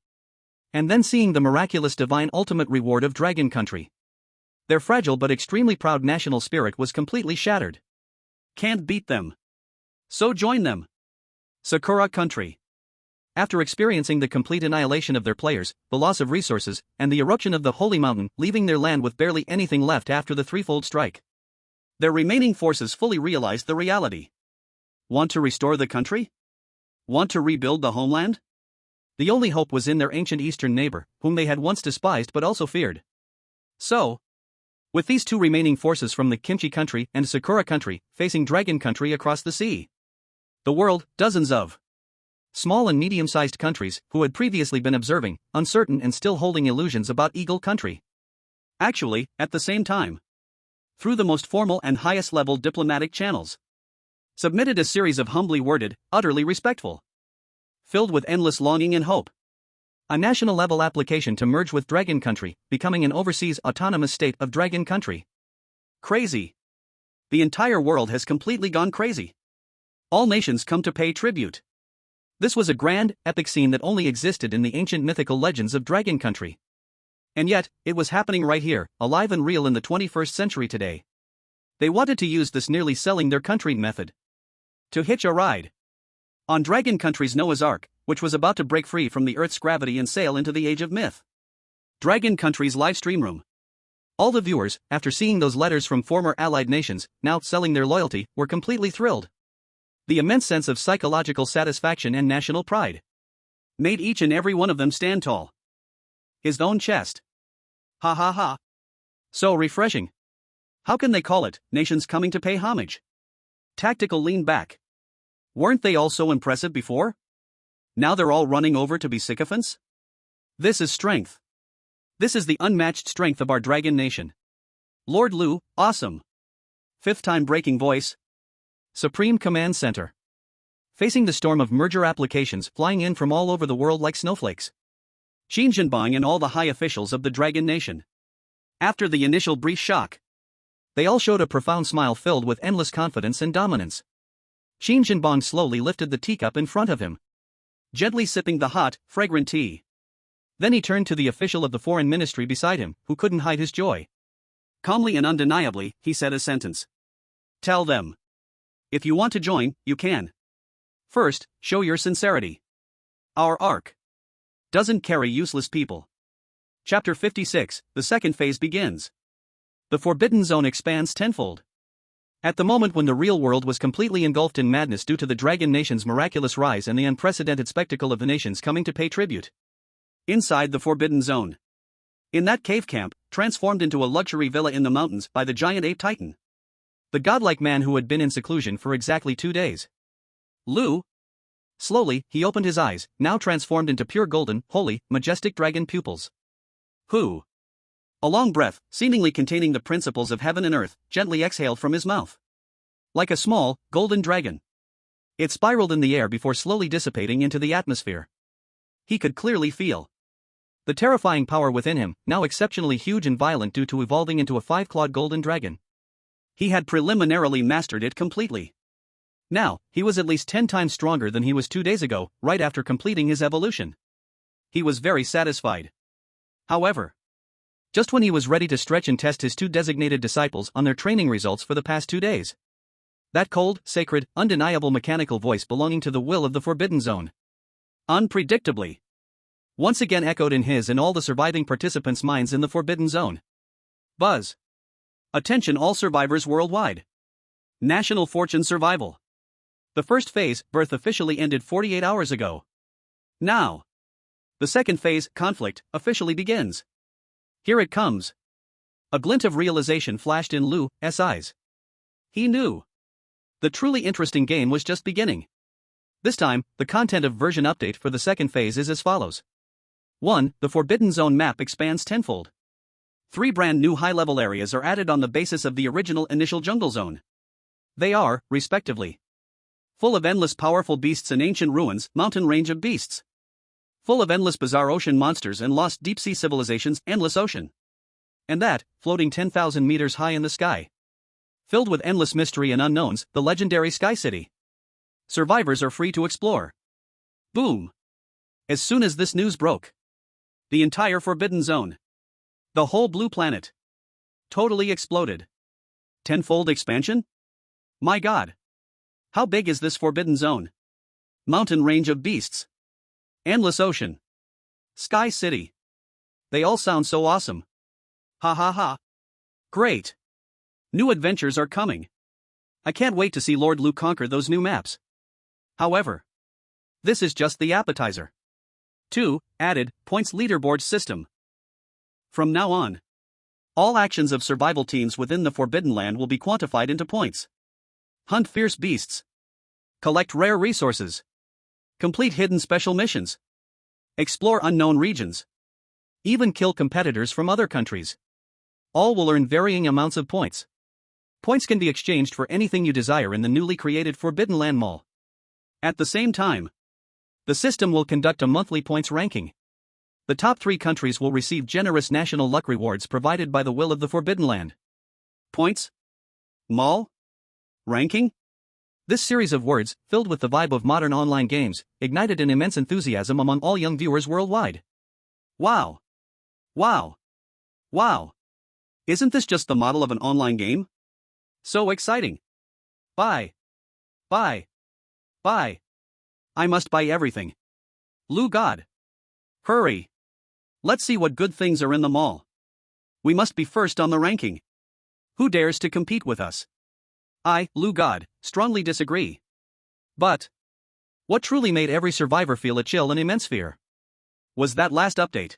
S1: And then seeing the miraculous divine ultimate reward of Dragon Country. Their fragile but extremely proud national spirit was completely shattered. Can't beat them. So join them. Sakura Country. After experiencing the complete annihilation of their players, the loss of resources, and the eruption of the Holy Mountain, leaving their land with barely anything left after the threefold strike. Their remaining forces fully realized the reality. Want to restore the country? Want to rebuild the homeland? The only hope was in their ancient eastern neighbor, whom they had once despised but also feared. So, with these two remaining forces from the Kimchi country and Sakura country, facing Dragon country across the sea. The world, dozens of small and medium-sized countries, who had previously been observing, uncertain and still holding illusions about Eagle country. Actually, at the same time. Through the most formal and highest-level diplomatic channels. Submitted a series of humbly worded, utterly respectful. Filled with endless longing and hope. A national-level application to merge with Dragon Country, becoming an overseas autonomous state of Dragon Country. Crazy. The entire world has completely gone crazy. All nations come to pay tribute. This was a grand, epic scene that only existed in the ancient mythical legends of Dragon Country. And yet, it was happening right here, alive and real in the 21st century today. They wanted to use this nearly selling their country method. To hitch a ride. On Dragon Country's Noah's Ark, which was about to break free from the Earth's gravity and sail into the age of myth. Dragon Country's live stream room. All the viewers, after seeing those letters from former allied nations, now selling their loyalty, were completely thrilled. The immense sense of psychological satisfaction and national pride made each and every one of them stand tall. His own chest. Ha ha ha. So refreshing. How can they call it, nations coming to pay homage? Tactical lean back. Weren't they all so impressive before? Now they're all running over to be sycophants? This is strength. This is the unmatched strength of our Dragon Nation. Lord Lu, awesome. Fifth time breaking voice. Supreme Command Center. Facing the storm of merger applications flying in from all over the world like snowflakes. Qin Zhenbang and all the high officials of the Dragon Nation. After the initial brief shock, they all showed a profound smile filled with endless confidence and dominance. Qin Zhenbang slowly lifted the teacup in front of him, gently sipping the hot, fragrant tea. Then he turned to the official of the foreign ministry beside him, who couldn't hide his joy. Calmly and undeniably, he said a sentence. Tell them. If you want to join, you can. First, show your sincerity. Our arc doesn't carry useless people. Chapter 56, the second phase begins. The Forbidden Zone expands tenfold. At the moment when the real world was completely engulfed in madness due to the Dragon Nation's miraculous rise and the unprecedented spectacle of the nations coming to pay tribute. Inside the Forbidden Zone. In that cave camp, transformed into a luxury villa in the mountains by the giant ape titan. The godlike man who had been in seclusion for exactly 2 days. Lu. Slowly, he opened his eyes, now transformed into pure golden, holy, majestic dragon pupils. Who? A long breath, seemingly containing the principles of heaven and earth, gently exhaled from his mouth. Like a small, golden dragon. It spiraled in the air before slowly dissipating into the atmosphere. He could clearly feel the terrifying power within him, now exceptionally huge and violent due to evolving into a 5-clawed golden dragon. He had preliminarily mastered it completely. Now, he was at least 10 times stronger than he was 2 days ago, right after completing his evolution. He was very satisfied. However, just when he was ready to stretch and test his 2 designated disciples on their training results for the past 2 days. That cold, sacred, undeniable mechanical voice belonging to the will of the Forbidden Zone. Unpredictably. Once again echoed in his and all the surviving participants' minds in the Forbidden Zone. Buzz. Attention all survivors worldwide. National Fortune Survival. The first phase, birth, officially ended 48 hours ago. Now, the second phase, conflict, officially begins. Here it comes. A glint of realization flashed in Lu's eyes.
S2: He knew. The truly interesting game was just beginning. This time, the content of version update for the second phase is as follows. 1. The Forbidden Zone map expands tenfold. 3 brand new high-level areas are added on the basis of the original initial jungle zone. They are, respectively, full of endless powerful beasts and ancient ruins, mountain range of beasts. Full of endless bizarre ocean monsters and lost deep-sea civilizations, endless ocean. And that, floating 10,000 meters high in the sky. Filled with endless mystery and unknowns, the legendary Sky City. Survivors are free to explore. Boom. As soon as this news broke, the entire Forbidden Zone, the whole blue planet, totally exploded. Tenfold expansion? My god. How big is this Forbidden Zone? Mountain range of beasts. Endless ocean. Sky City. They all sound so awesome. Ha ha ha. Great. New adventures are coming. I can't wait to see Lord Liu conquer those new maps. However, this is just the appetizer. 2. Added, points leaderboard system. From now on, all actions of survival teams within the Forbidden Land will be quantified into points. Hunt fierce beasts. Collect rare resources. Complete hidden special missions. Explore unknown regions. Even kill competitors from other countries. All will earn varying amounts of points. Points can be exchanged for anything you desire in the newly created Forbidden Land Mall. At the same time, the system will conduct a monthly points ranking. The top 3 countries will receive generous national luck rewards provided by the will of the Forbidden Land. Points? Mall? Ranking? This series of words, filled with the vibe of modern online games, ignited an immense enthusiasm among all young viewers worldwide. Wow! Wow! Wow! Isn't this just the model of an online game? So exciting! Buy! Buy! Buy! I must buy everything. Liu God! Hurry! Let's see what good things are in the mall. We must be first on the ranking. Who dares to compete with us? I, Liu God, strongly disagree. But what truly made every survivor feel a chill and immense fear was that last update.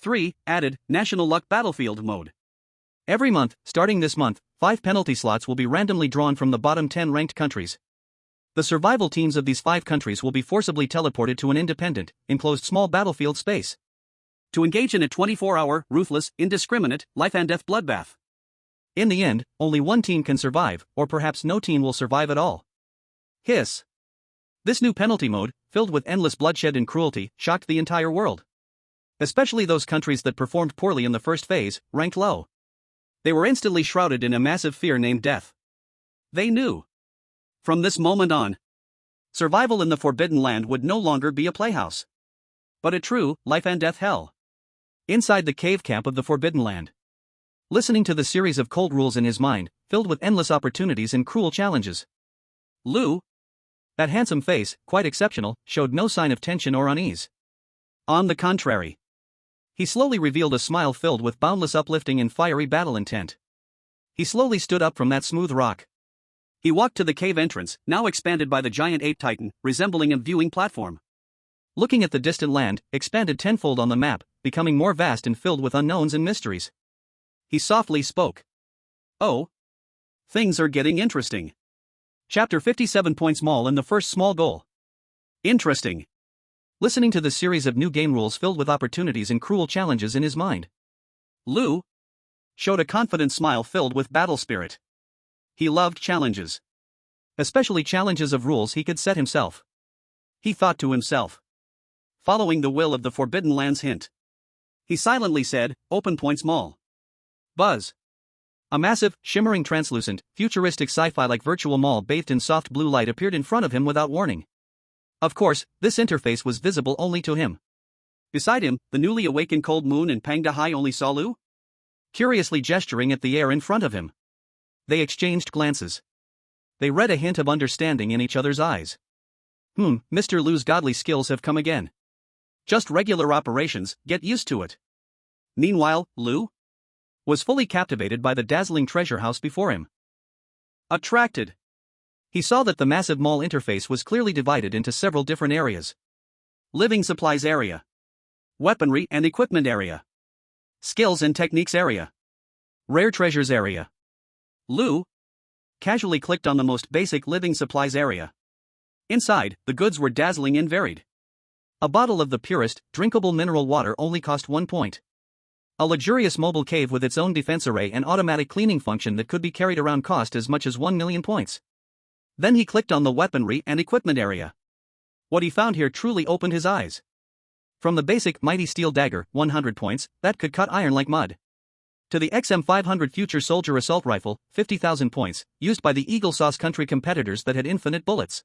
S2: 3. Added, National Luck Battlefield mode. Every month, starting this month, 5 penalty slots will be randomly drawn from the bottom 10 ranked countries. The survival teams of these 5 countries will be forcibly teleported to an independent, enclosed small battlefield space to engage in a 24-hour, ruthless, indiscriminate, life-and-death bloodbath. In the end, only one team can survive, or perhaps no team will survive at all. Hiss. This new penalty mode, filled with endless bloodshed and cruelty, shocked the entire world. Especially those countries that performed poorly in the first phase, ranked low. They were instantly shrouded in a massive fear named death. They knew. From this moment on, survival in the Forbidden Land would no longer be a playhouse, but a true, life-and-death hell. Inside the cave camp of the Forbidden Land, listening to the series of cold rules in his mind, filled with endless opportunities and cruel challenges, Liu, that handsome face, quite exceptional, showed no sign of tension or unease. On the contrary, he slowly revealed a smile filled with boundless uplifting and fiery battle intent. He slowly stood up from that smooth rock. He walked to the cave entrance, now expanded by the giant ape titan, resembling a viewing platform. Looking at the distant land, expanded tenfold on the map, becoming more vast and filled with unknowns and mysteries. He softly spoke. Oh. Things are getting interesting. Chapter 57 Points Mall and the first small goal. Interesting. Listening to the series of new game rules filled with opportunities and cruel challenges in his mind, Liu showed a confident smile filled with battle spirit. He loved challenges. Especially challenges of rules he could set himself. He thought to himself. Following the will of the Forbidden Land's hint, he silently said, Open Points Mall. Buzz. A massive, shimmering translucent, futuristic sci-fi-like virtual mall bathed in soft blue light appeared in front of him without warning. Of course, this interface was visible only to him. Beside him, the newly awakened Cold Moon and Pang Dahai only saw Liu, curiously gesturing at the air in front of him. They exchanged glances. They read a hint of understanding in each other's eyes. Mr. Liu's godly skills have come again. Just regular operations, get used to it. Meanwhile, Liu was fully captivated by the dazzling treasure house before him. Attracted, he saw that the massive mall interface was clearly divided into several different areas. Living supplies area. Weaponry and equipment area. Skills and techniques area. Rare treasures area. Liu casually clicked on the most basic living supplies area. Inside, the goods were dazzling and varied. A bottle of the purest, drinkable mineral water only cost 1 point. A luxurious mobile cave with its own defense array and automatic cleaning function that could be carried around cost as much as 1 million points. Then he clicked on the weaponry and equipment area. What he found here truly opened his eyes. From the basic mighty steel dagger, 100 points, that could cut iron like mud, to the XM500 Future Soldier assault rifle, 50,000 points, used by the Eagle Sauce country competitors that had infinite bullets.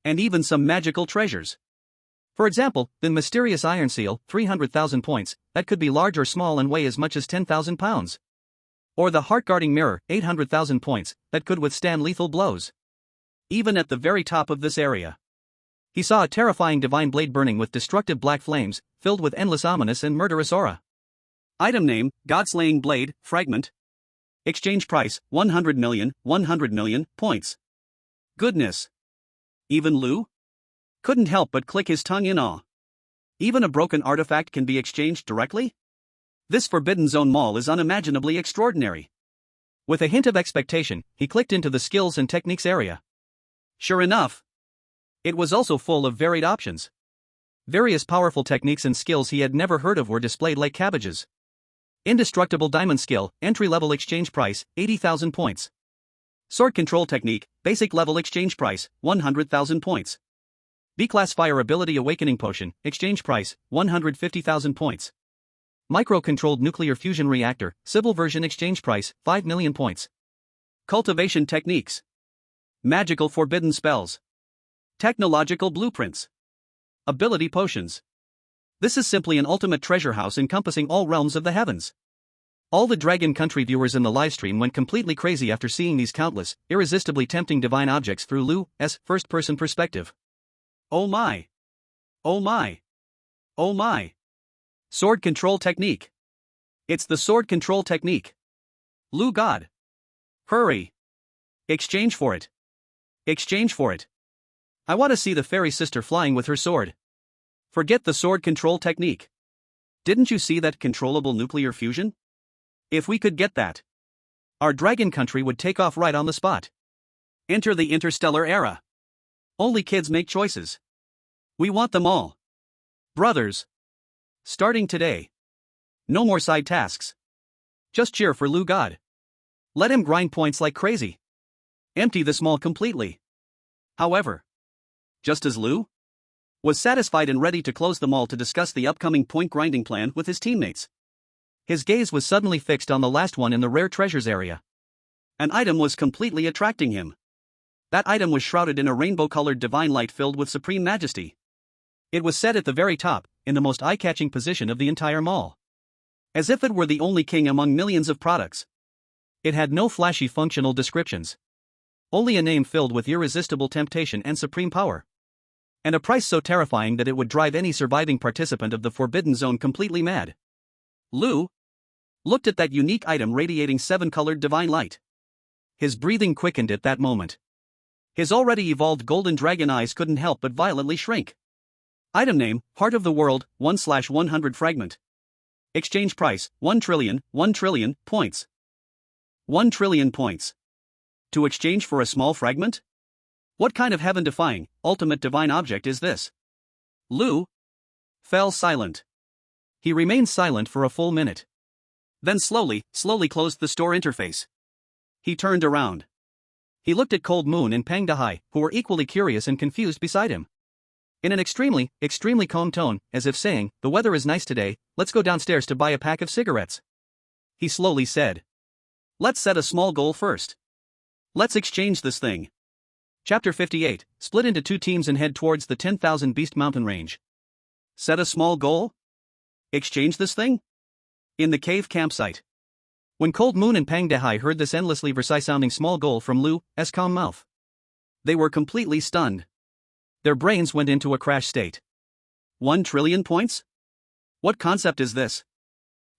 S2: And even some magical treasures. For example, the mysterious iron seal, 300,000 points, that could be large or small and weigh as much as 10,000 pounds. Or the heart-guarding mirror, 800,000 points, that could withstand lethal blows. Even at the very top of this area, he saw a terrifying divine blade burning with destructive black flames, filled with endless ominous and murderous aura. Item name, God-slaying blade, fragment. Exchange price, 100 million points. Goodness. Even Lu couldn't help but click his tongue in awe. Even a broken artifact can be exchanged directly? This Forbidden Zone mall is unimaginably extraordinary. With a hint of expectation, he clicked into the skills and techniques area. Sure enough, it was also full of varied options. Various powerful techniques and skills he had never heard of were displayed like cabbages. Indestructible diamond skill, entry-level exchange price, 80,000 points. Sword control technique, basic level exchange price, 100,000 points. B-class fire ability awakening potion, exchange price, 150,000 points. Micro-controlled nuclear fusion reactor, Sybil version exchange price, 5 million points. Cultivation techniques. Magical forbidden spells. Technological blueprints. Ability potions. This is simply an ultimate treasure house encompassing all realms of the heavens. All the Dragon Country viewers in the livestream went completely crazy after seeing these countless, irresistibly tempting divine objects through Lu's first-person perspective. Oh my. Oh my. Oh my. Sword control technique. It's the sword control technique. Lu God. Hurry. Exchange for it. Exchange for it. I want to see the fairy sister flying with her sword. Forget the sword control technique. Didn't you see that controllable nuclear fusion? If we could get that, our Dragon Country would take off right on the spot. Enter the interstellar era. Only kids make choices. We want them all. Brothers. Starting today. No more side tasks. Just cheer for Lu God. Let him grind points like crazy. Empty the mall completely. However, just as Lu was satisfied and ready to close the mall to discuss the upcoming point grinding plan with his teammates, his gaze was suddenly fixed on the last one in the rare treasures area. An item was completely attracting him. That item was shrouded in a rainbow-colored divine light filled with supreme majesty. It was set at the very top, in the most eye-catching position of the entire mall. As if it were the only king among millions of products. It had no flashy functional descriptions. Only a name filled with irresistible temptation and supreme power. And a price so terrifying that it would drive any surviving participant of the Forbidden Zone completely mad. Lu looked at that unique item radiating 7-colored divine light. His breathing quickened at that moment. His already evolved golden dragon eyes couldn't help but violently shrink. Item name, Heart of the World, 1/100 fragment. Exchange price, 1 trillion points. 1 trillion points. To exchange for a small fragment? What kind of heaven-defying, ultimate divine object is this? Lu fell silent. He remained silent for a full minute. Then slowly closed the store interface. He turned around. He looked at Cold Moon and Pang Dahai, who were equally curious and confused beside him. In an extremely calm tone, as if saying, "The weather is nice today, let's go downstairs to buy a pack of cigarettes." He slowly said, "Let's set a small goal first. Let's exchange this thing." Chapter 58, split into 2 teams and head towards the 10,000 Beast Mountain range. Set a small goal? Exchange this thing? In the cave campsite. When Cold Moon and Pang Dahai heard this endlessly Versailles-sounding small goal from Lu's calm mouth, they were completely stunned. Their brains went into a crash state. 1 trillion points? What concept is this?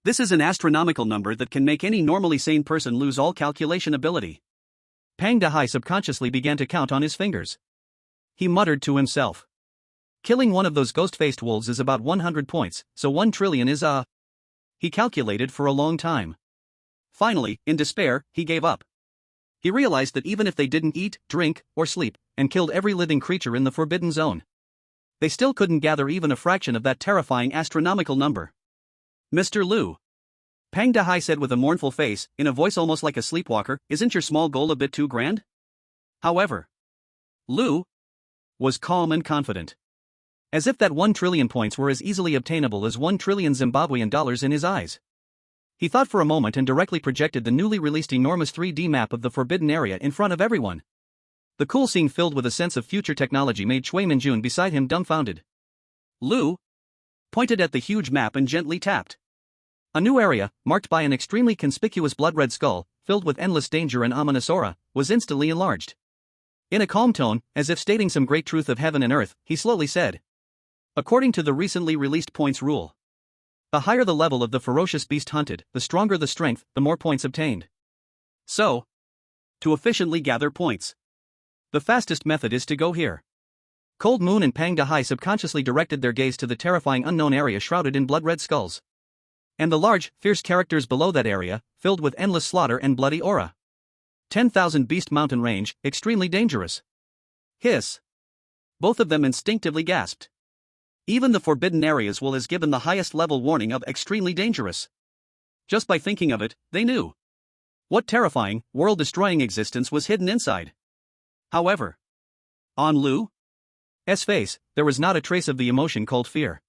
S2: This is an astronomical number that can make any normally sane person lose all calculation ability. Pang Dahai subconsciously began to count on his fingers. He muttered to himself. Killing one of those ghost-faced wolves is about 100 points, so 1 trillion is He calculated for a long time. Finally, in despair, he gave up.
S1: He realized that even if they didn't eat, drink, or sleep, and killed every living creature in the forbidden zone, they still couldn't gather even a fraction of that terrifying astronomical number. Mr. Lu, Pang Dahai said with a mournful face, in a voice almost like a sleepwalker, isn't your small goal a bit too grand? However, Lu was calm and confident. As if that 1 trillion points were as easily obtainable as 1 trillion Zimbabwean dollars in his eyes. He thought for a moment and directly projected the newly released enormous 3D map of the forbidden area in front of everyone. The cool scene filled with a sense of future technology made Chui Minjun beside him dumbfounded. Lu pointed at the huge map and gently tapped. A new area, marked by an extremely conspicuous blood-red skull, filled with endless danger and ominous aura, was instantly enlarged. In a calm tone, as if stating some great truth of heaven and earth, he slowly said, according to the recently released points rule, the higher the level of the ferocious beast hunted, the stronger the strength, the more points obtained. So, to efficiently gather points, the fastest method is to go here. Cold Moon and Pang Dahai subconsciously directed their gaze to the terrifying unknown area shrouded in blood-red skulls. And the large, fierce characters below that area, filled with endless slaughter and bloody aura. 10,000 Beast Mountain Range, extremely dangerous. Hiss. Both of them instinctively gasped. Even the forbidden areas will has given the highest level warning of extremely dangerous. Just by thinking of it, they knew what terrifying, world-destroying existence was hidden inside. However, on Lu's face, there was not a trace of the emotion called fear.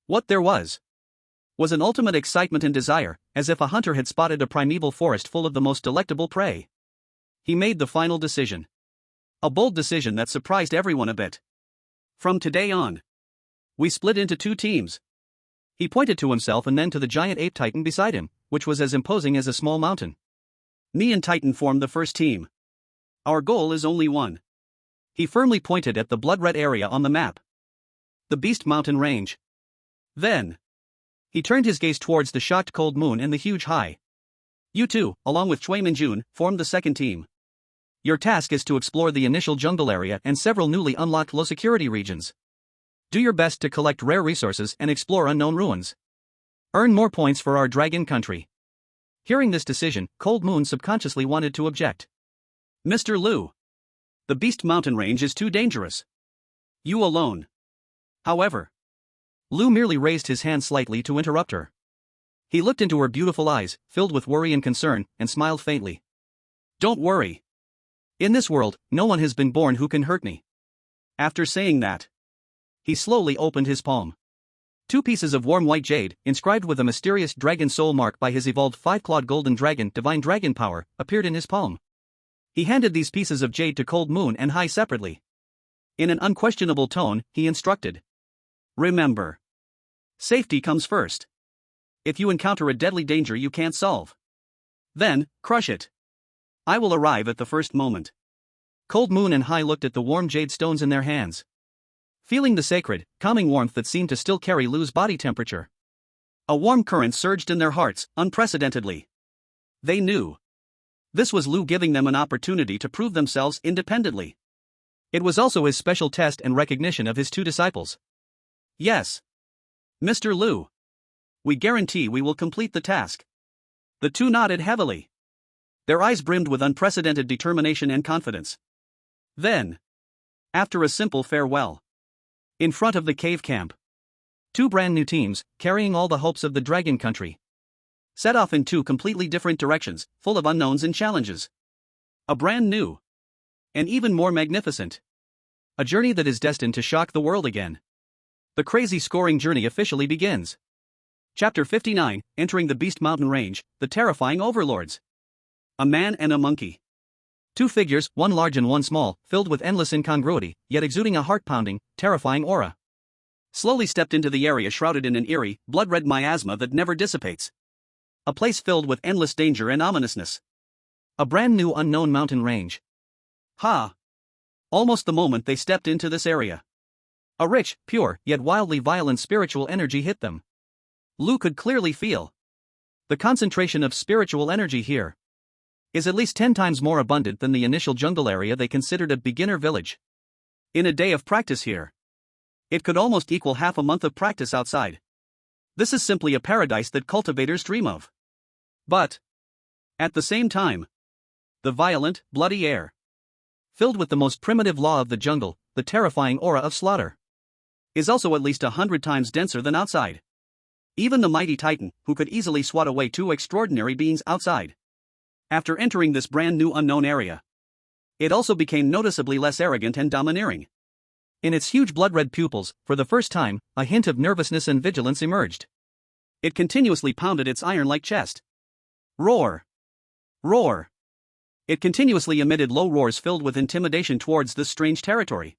S1: What there was an ultimate excitement and desire, as if a hunter had spotted a primeval forest full of the most delectable prey. He made the final decision. A bold decision that surprised everyone a bit. From today on, we split into 2 teams. He pointed to himself and then to the giant ape titan beside him, which was as imposing as a small mountain. Me and Titan formed the first team. Our goal is only one. He firmly pointed at the blood-red area on the map. The Beast Mountain Range. Then, he turned his gaze towards the shocked Cold Moon and the huge Hai. You two, along with Chui Minjun, formed the second team. Your task is to explore the initial jungle area and several newly unlocked low-security regions. Do your best to collect rare resources and explore unknown ruins. Earn more points for our dragon country. Hearing this decision, Cold Moon subconsciously wanted to object. Mr. Lu, the Beast Mountain Range is too dangerous. You alone. However, Lu merely raised his hand slightly to interrupt her. He looked into her beautiful eyes, filled with worry and concern, and smiled faintly. Don't worry. In this world, no one has been born who can hurt me. After saying that, he slowly opened his palm. 2 pieces of warm white jade, inscribed with a mysterious dragon soul mark by his evolved 5-clawed golden dragon divine dragon power, appeared in his palm. He handed these pieces of jade to Cold Moon and Hai separately. In an unquestionable tone, he instructed. Remember, safety comes first. If you encounter a deadly danger you can't solve, then, crush it. I will arrive at the first moment. Cold Moon and Hai looked at the warm jade stones in their hands, feeling the sacred, calming warmth that seemed to still carry Lu's body temperature. A warm current surged in their hearts, unprecedentedly. They knew this was Lu giving them an opportunity to prove themselves independently. It was also his special test and recognition of his 2 disciples. Yes, Mr. Lu. We guarantee we will complete the task. The 2 nodded heavily. Their eyes brimmed with unprecedented determination and confidence. Then, after a simple farewell, in front of the cave camp, 2 brand new teams, carrying all the hopes of the dragon country, set off in 2 completely different directions, full of unknowns and challenges. A brand new, and even more magnificent, a journey that is destined to shock the world again. The crazy scoring journey officially begins. Chapter 59, Entering the Beast Mountain Range, The Terrifying Overlords. A man and a monkey. 2 figures, one large and one small, filled with endless incongruity, yet exuding a heart-pounding, terrifying aura, slowly stepped into the area shrouded in an eerie, blood-red miasma that never dissipates. A place filled with endless danger and ominousness. A brand new unknown mountain range. Ha! Almost the moment they stepped into this area, a rich, pure, yet wildly violent spiritual energy hit them. Lu could clearly feel the concentration of spiritual energy here is at least 10 times more abundant than the initial jungle area they considered a beginner village. In a day of practice here, it could almost equal half a month of practice outside. This is simply a paradise that cultivators dream of. But, at the same time,
S2: The violent, bloody air. Filled with the most primitive law of the jungle, the terrifying aura of slaughter. Is also at least 100 times denser than outside. Even the mighty Titan, who could easily swat away two extraordinary beings outside. After entering this brand new unknown area, it also became noticeably less arrogant and domineering.
S1: In its huge blood-red pupils, for the first time, a hint of nervousness and vigilance emerged.
S2: It continuously pounded its iron-like chest. Roar! Roar! It continuously emitted low roars filled with intimidation towards this strange territory.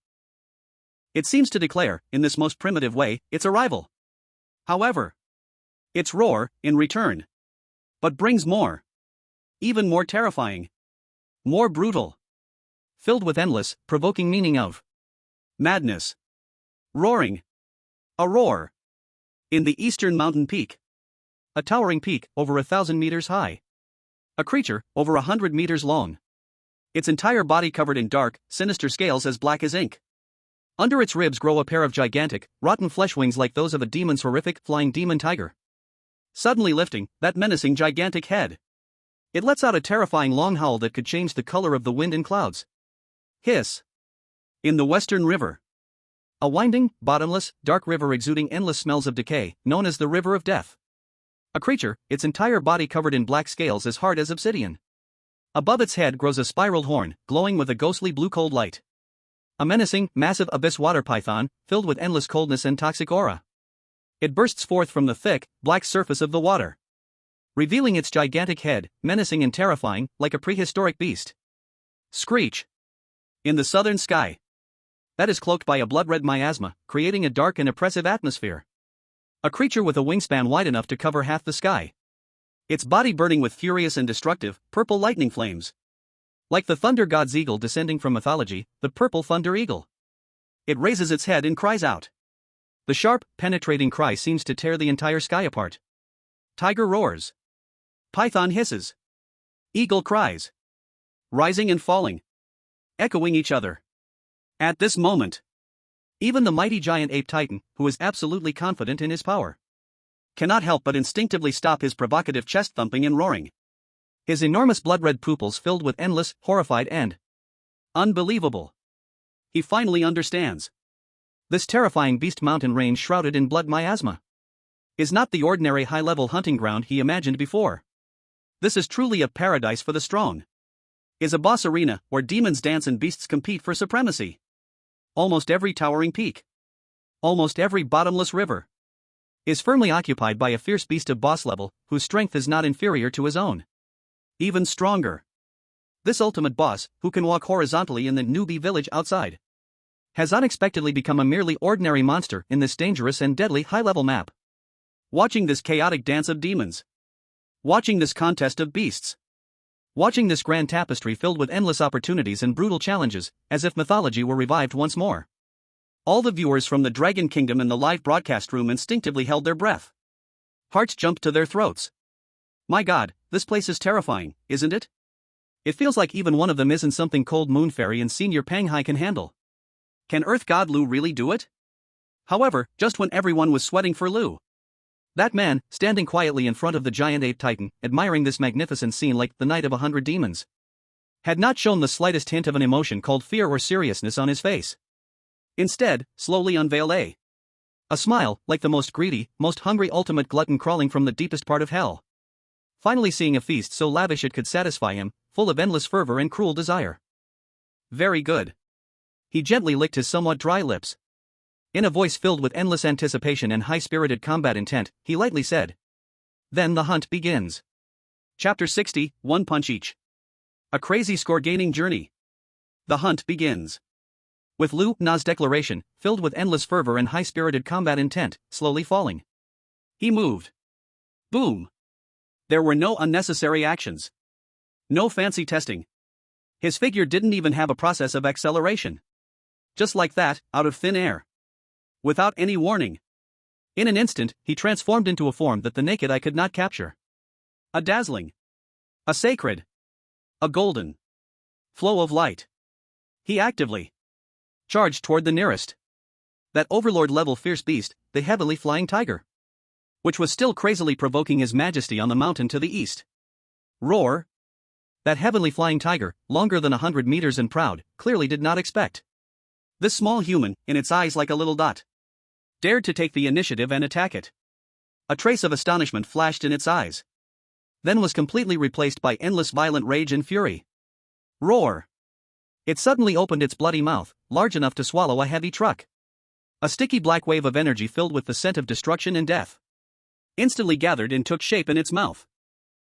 S2: It seems to declare, in this most primitive way, its arrival. However, its roar, in return, but brings more. Even more terrifying. More brutal.
S1: Filled with endless, provoking meaning of
S2: madness. Roaring. A roar. In the eastern mountain peak.
S1: A towering peak, over 1,000 meters high.
S2: A creature, over 100 meters long. Its entire body covered in dark, sinister scales as black as ink.
S1: Under its ribs grow a pair of gigantic, rotten flesh wings like those of a demon's horrific, flying demon tiger.
S2: Suddenly lifting that menacing gigantic head, it lets out a terrifying long howl that could change the color of the wind and clouds. Hiss. In the western river.
S1: A winding, bottomless, dark river exuding endless smells of decay, known as the River of Death. A creature, its entire body covered in black scales as hard as obsidian. Above its head grows a spiraled horn, glowing with a ghostly blue cold light. A menacing, massive abyss water python, filled with endless coldness and toxic aura. It bursts forth from the thick, black surface of the water, revealing its gigantic head, menacing and terrifying, like a prehistoric beast.
S2: Screech. In the southern sky. That is cloaked by a blood-red miasma, creating a dark and oppressive atmosphere. A creature with a wingspan wide enough to cover half the sky. Its body burning with furious and destructive, purple lightning flames. Like the thunder god's eagle descending from mythology, the purple thunder eagle. It raises its head and cries out. The sharp, penetrating cry seems to tear the entire sky apart. Tiger roars. Python hisses. Eagle cries. Rising and falling. Echoing each other. At this moment, even the mighty giant ape titan, who is absolutely confident in his power, cannot help but instinctively stop his provocative chest thumping and roaring. His enormous blood-red pupils filled with endless, horrified and unbelievable. He finally understands. This terrifying beast mountain range shrouded in blood miasma is not the ordinary high-level hunting ground he imagined before. This is truly a paradise for the strong. Is a boss arena where demons dance and beasts compete for supremacy. Almost every towering peak, almost every bottomless river, is firmly occupied by a fierce beast of boss level, whose strength is not inferior to his own. Even stronger. This ultimate boss, who can walk horizontally in the newbie village outside, has unexpectedly become a merely ordinary monster in this dangerous and deadly high-level map. Watching this chaotic dance of demons. Watching this contest of beasts. Watching this grand tapestry filled with endless opportunities and brutal challenges, as if mythology were revived once more. All the viewers from the Dragon Kingdom in the live broadcast room instinctively held their breath. Hearts jumped to their throats. My God, this place is terrifying, isn't it? It feels like even one of them isn't something Cold Moon Fairy and Senior Panghai can handle. Can Earth God Lu really do it? However, just when everyone was sweating for Lu, that man, standing quietly in front of the giant ape titan, admiring this magnificent scene like the Knight of 100 Demons, had not shown the slightest hint of an emotion called fear or seriousness on his face. Instead, slowly unveiled a smile, like the most greedy, most hungry ultimate glutton crawling from the deepest part of hell. Finally seeing a feast so lavish it could satisfy him, full of endless fervor and cruel desire. Very good. He gently licked his somewhat dry lips. In a voice filled with endless anticipation and high-spirited combat intent, he lightly said, "Then the hunt begins." Chapter 60, One Punch Each. A crazy score-gaining journey. The hunt begins. With Lu Na's declaration, filled with endless fervor and high-spirited combat intent, slowly falling, he moved. Boom. There were no unnecessary actions. No fancy testing. His figure didn't even have a process of acceleration. Just like that, out of thin air. Without any warning. In an instant, he transformed into a form that the naked eye could not capture. A dazzling, a sacred, a golden flow of light. He actively charged toward the nearest. That overlord-level fierce beast, the heavily flying tiger, which was still crazily provoking his majesty on the mountain to the east. Roar.
S1: That heavenly flying tiger, longer than 100 meters and proud, clearly did not expect.
S2: This small human, in its eyes like a little dot, dared to take the initiative and attack it. A trace of astonishment flashed in its eyes, then was completely replaced by endless violent rage and fury. Roar! It suddenly opened its bloody mouth, large enough to swallow a heavy truck. A sticky black wave of energy filled with the scent of destruction and death instantly gathered and took shape in its mouth.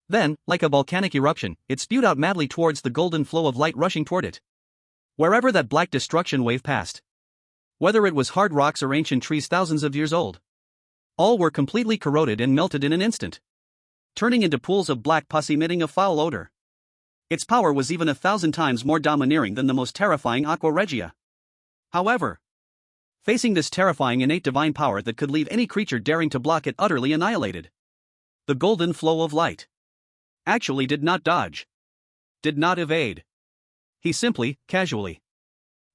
S2: Then, like a volcanic eruption, it spewed out madly towards the golden flow of light rushing toward it. Wherever that black destruction wave passed, whether it was hard rocks or ancient trees thousands of years old, all were completely corroded and melted in an instant, turning into pools of black pus emitting a foul odor. Its power was even 1,000 times more domineering than the most terrifying Aqua Regia. However, facing this terrifying innate divine power that could leave any creature daring to block it utterly annihilated, the golden flow of light actually did not dodge, did not evade. He simply, casually,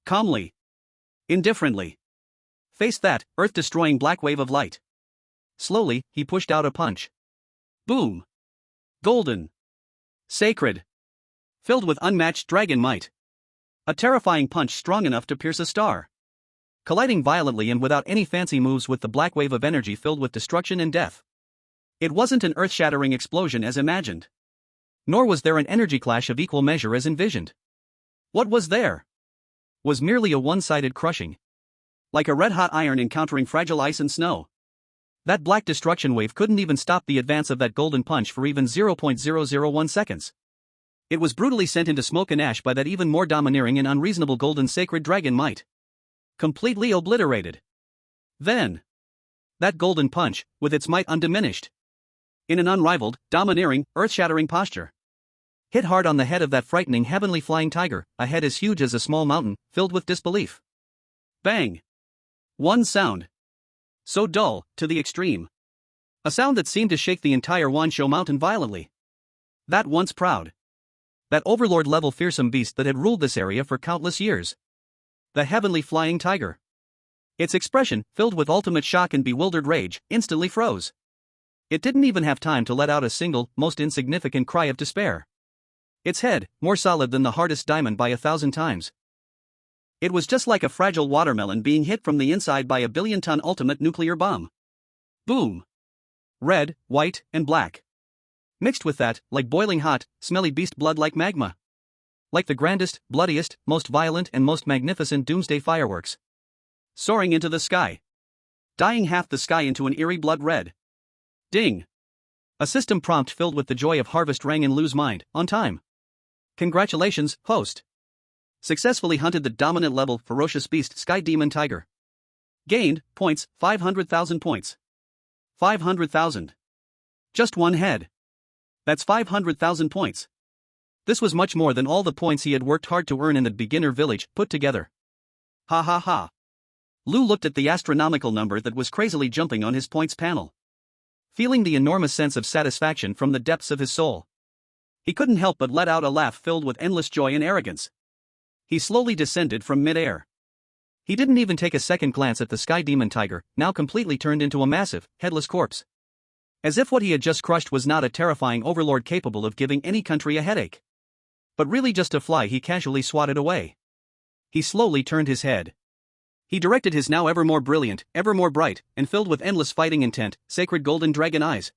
S2: calmly, indifferently faced that earth-destroying black wave of light. Slowly, he pushed out a punch. Boom! Golden. Sacred. Filled with unmatched dragon might. A terrifying punch strong enough to pierce a star. Colliding violently and without any fancy moves with the black wave of energy filled with destruction and death. It wasn't an earth-shattering explosion as imagined. Nor was there an energy clash of equal measure as envisioned. What was there was merely a one-sided crushing. Like a red-hot iron encountering fragile ice and snow. That black destruction wave couldn't even stop the advance of that golden punch for even 0.001 seconds. It was brutally sent into smoke and ash by that even more domineering and unreasonable golden sacred dragon might. Completely obliterated. Then, that golden punch, with its might undiminished, in an unrivaled, domineering, earth-shattering posture, hit hard on the head of that frightening heavenly flying tiger, a head as huge as a small mountain, filled with disbelief. Bang! One sound. So dull, to the extreme. A sound that seemed to shake the entire Wansho mountain violently. That once proud, that overlord-level fearsome beast that had ruled this area for countless years. The heavenly flying tiger. Its expression, filled with ultimate shock and bewildered rage, instantly froze. It didn't even have time to let out a single, most insignificant cry of despair. Its head, more solid than the hardest diamond by 1,000 times. It was just like a fragile watermelon being hit from the inside by a billion-ton ultimate nuclear bomb. Boom! Red, white, and black. Mixed with that, like boiling hot, smelly beast blood like magma. Like the grandest, bloodiest, most violent and most magnificent doomsday fireworks. Soaring into the sky. Dyeing half the sky into an eerie blood red. Ding! A system prompt filled with the joy of harvest rang in Lu's mind, on time. Congratulations, host. Successfully hunted the dominant level ferocious beast Sky Demon Tiger. Gained, points, 500,000 points. 500,000. Just one head. That's 500,000 points. This was much more than all the points he had worked hard to earn in the beginner village put together. Ha ha ha. Lu looked at the astronomical number that was crazily jumping on his points panel, feeling the enormous sense of satisfaction from the depths of his soul. He couldn't help but let out a laugh filled with endless joy and arrogance. He slowly descended from mid-air. He didn't even take a second glance at the Sky Demon Tiger, now completely turned into a massive, headless corpse. As if what he had just crushed was not a terrifying overlord capable of giving any country a headache, but really just a fly he casually swatted away. He slowly turned his head. He directed his now ever more brilliant, ever more bright, and filled with endless fighting intent, sacred golden dragon eyes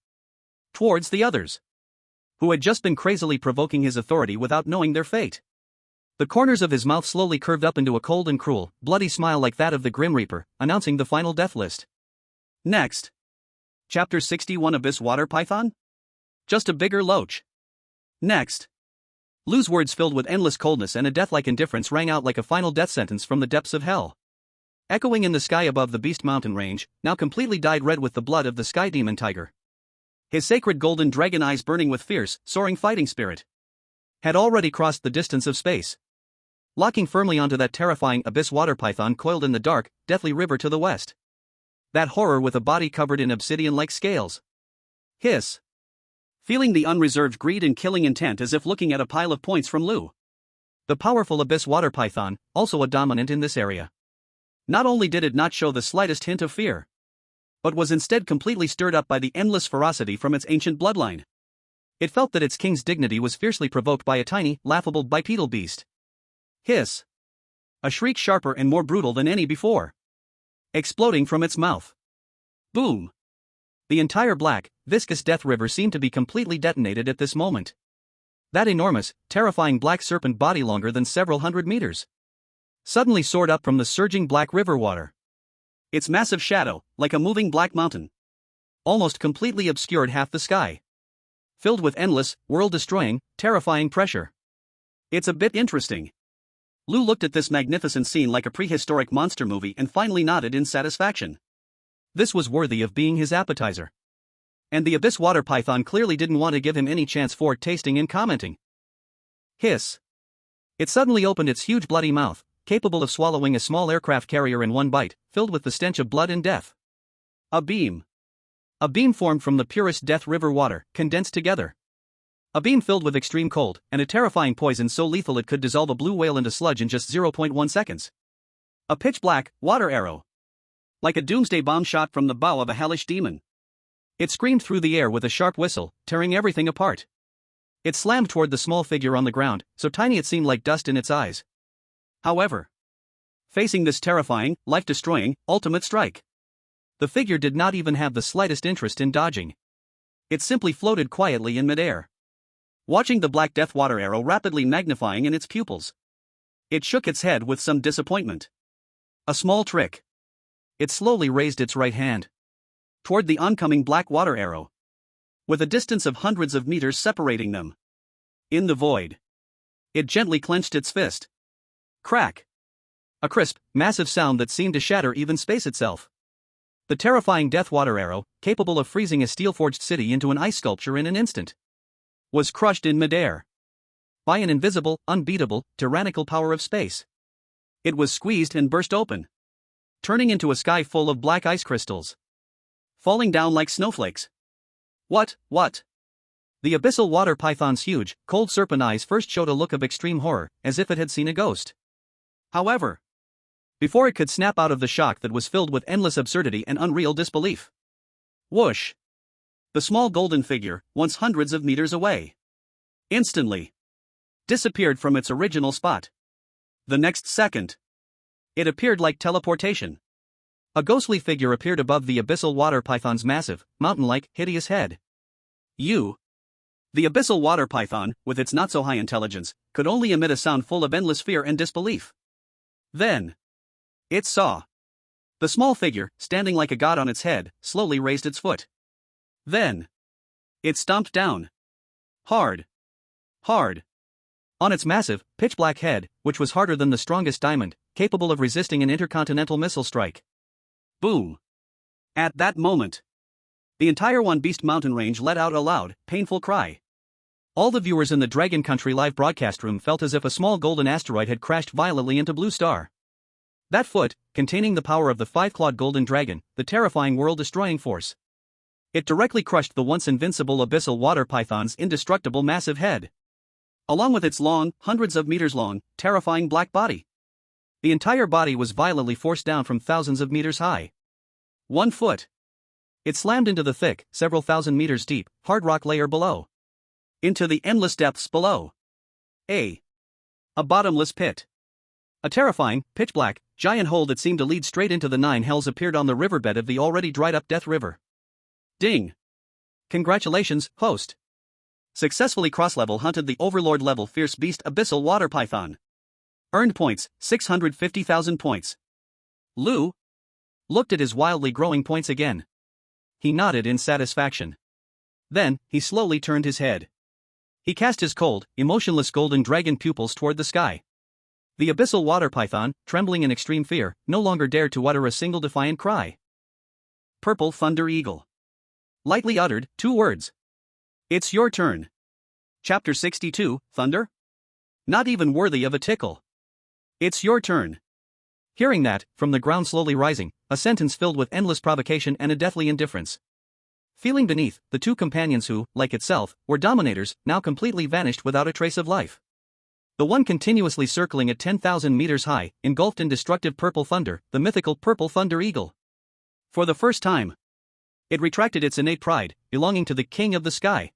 S2: towards the others, who had just been crazily provoking his authority without knowing their fate. The corners of his mouth slowly curved up into a cold and cruel, bloody smile like that of the Grim Reaper, announcing the final death list. Next. Chapter 61 Abyss Water Python? Just a bigger loach. Next. Lu's words filled with endless coldness and a death-like indifference rang out like a final death sentence from the depths of hell. Echoing in the sky above the Beast Mountain range, now completely dyed red with the blood of the Sky Demon Tiger. His sacred golden dragon eyes burning with fierce, soaring fighting spirit, had already crossed the distance of space, locking firmly onto that terrifying abyss water python coiled in the dark, deathly river to the west. That horror with a body covered in obsidian-like scales. Hiss. Feeling the unreserved greed and killing intent as if looking at a pile of points from Lu. The powerful abyss water python, also a dominant in this area. Not only did it not show the slightest hint of fear, but was instead completely stirred up by the endless ferocity from its ancient bloodline.
S1: It felt that its king's dignity was fiercely provoked by a tiny, laughable bipedal beast. Hiss! A shriek sharper and more brutal than any before. Exploding from its mouth. Boom! The entire black, viscous death river seemed to be completely detonated at this moment. That enormous, terrifying black serpent body longer than several hundred meters suddenly soared up from the surging black river water. Its massive shadow, like a moving black mountain, almost completely obscured half the sky, filled with endless, world-destroying, terrifying pressure. It's a bit interesting. Lu looked at this magnificent scene like a prehistoric monster movie and finally nodded in satisfaction. This was worthy of being his appetizer. And the abyss water python clearly didn't want to give him any chance for tasting and commenting. Hiss! It suddenly opened its huge bloody mouth, capable of swallowing a small aircraft carrier in one bite, filled with the stench of blood and death. A beam. A beam formed from the purest death river water, condensed together. A beam filled with extreme cold, and a terrifying poison so lethal it could dissolve a blue whale into sludge in just 0.1 seconds. A pitch-black, water arrow. Like a doomsday bomb shot from the bow of a hellish demon. It screamed through the air with a sharp whistle, tearing everything apart. It slammed toward the small figure on the ground, so tiny it seemed like dust in its eyes. However, facing this terrifying, life-destroying, ultimate strike, the figure did not even have the slightest interest in dodging. It simply floated quietly in midair, watching the black death water arrow rapidly magnifying in its pupils. It shook its head with some disappointment. A small trick. It slowly raised its right hand toward the oncoming black water arrow, with a distance of hundreds of meters separating them. In the void, it gently clenched its fist. Crack! A crisp, massive sound that seemed to shatter even space itself. The terrifying death water arrow, capable of freezing a steel-forged city into an ice sculpture in an instant, was crushed in midair by an invisible, unbeatable, tyrannical power of space. It was squeezed and burst open, turning into a sky full of black ice crystals, falling down like snowflakes. What? The abyssal water python's huge, cold serpent eyes first showed a look of extreme horror, as if it had seen a ghost. However, before it could snap out of the shock that was filled with endless absurdity and unreal disbelief, whoosh! The small golden figure, once hundreds of meters away, instantly disappeared from its original spot. The next second, it appeared like teleportation. A ghostly figure appeared above the abyssal water python's massive, mountain-like, hideous head. The abyssal water python, with its not-so-high intelligence, could only emit a sound full of endless fear and disbelief. Then, it saw. The small figure, standing like a god on its head, slowly raised its foot. Then, it stomped down. Hard. On its massive, pitch-black head, which was harder than the strongest diamond, capable of resisting an intercontinental missile strike. Boom! At that moment, the entire One Beast mountain range let out a loud, painful cry. All the viewers in the Dragon Country live broadcast room felt as if a small golden asteroid had crashed violently into Blue Star. That foot, containing the power of the five-clawed golden dragon, the terrifying world-destroying force. It directly crushed the once invincible abyssal water python's indestructible massive head, along with its long, hundreds of meters long, terrifying black body. The entire body was violently forced down from thousands of meters high. 1 foot. It slammed into the thick, several thousand meters deep, hard rock layer below. Into the endless depths below. A bottomless pit. A terrifying, pitch-black, giant hole that seemed to lead straight into the nine hells appeared on the riverbed of the already dried-up Death River. Ding! Congratulations, host. Successfully cross-level hunted the Overlord-level Fierce Beast Abyssal Water Python. Earned points, 650,000 points. Lu looked at his wildly growing points again. He nodded in satisfaction. Then, he slowly turned his head. He cast his cold, emotionless golden dragon pupils toward the sky. The abyssal water python, trembling in extreme fear, no longer dared to utter a single defiant cry. Purple Thunder Eagle lightly uttered 2 words. It's your turn. Chapter 62, Thunder? Not even worthy of a tickle. It's your turn. Hearing that, from the ground slowly rising, a sentence filled with endless provocation and a deathly indifference. Feeling beneath, the 2 companions who, like itself, were dominators, now completely vanished without a trace of life. The one continuously circling at 10,000 meters high, engulfed in destructive purple thunder, the mythical Purple Thunder Eagle. For the first time, it retracted its innate pride, belonging to the King of the Sky.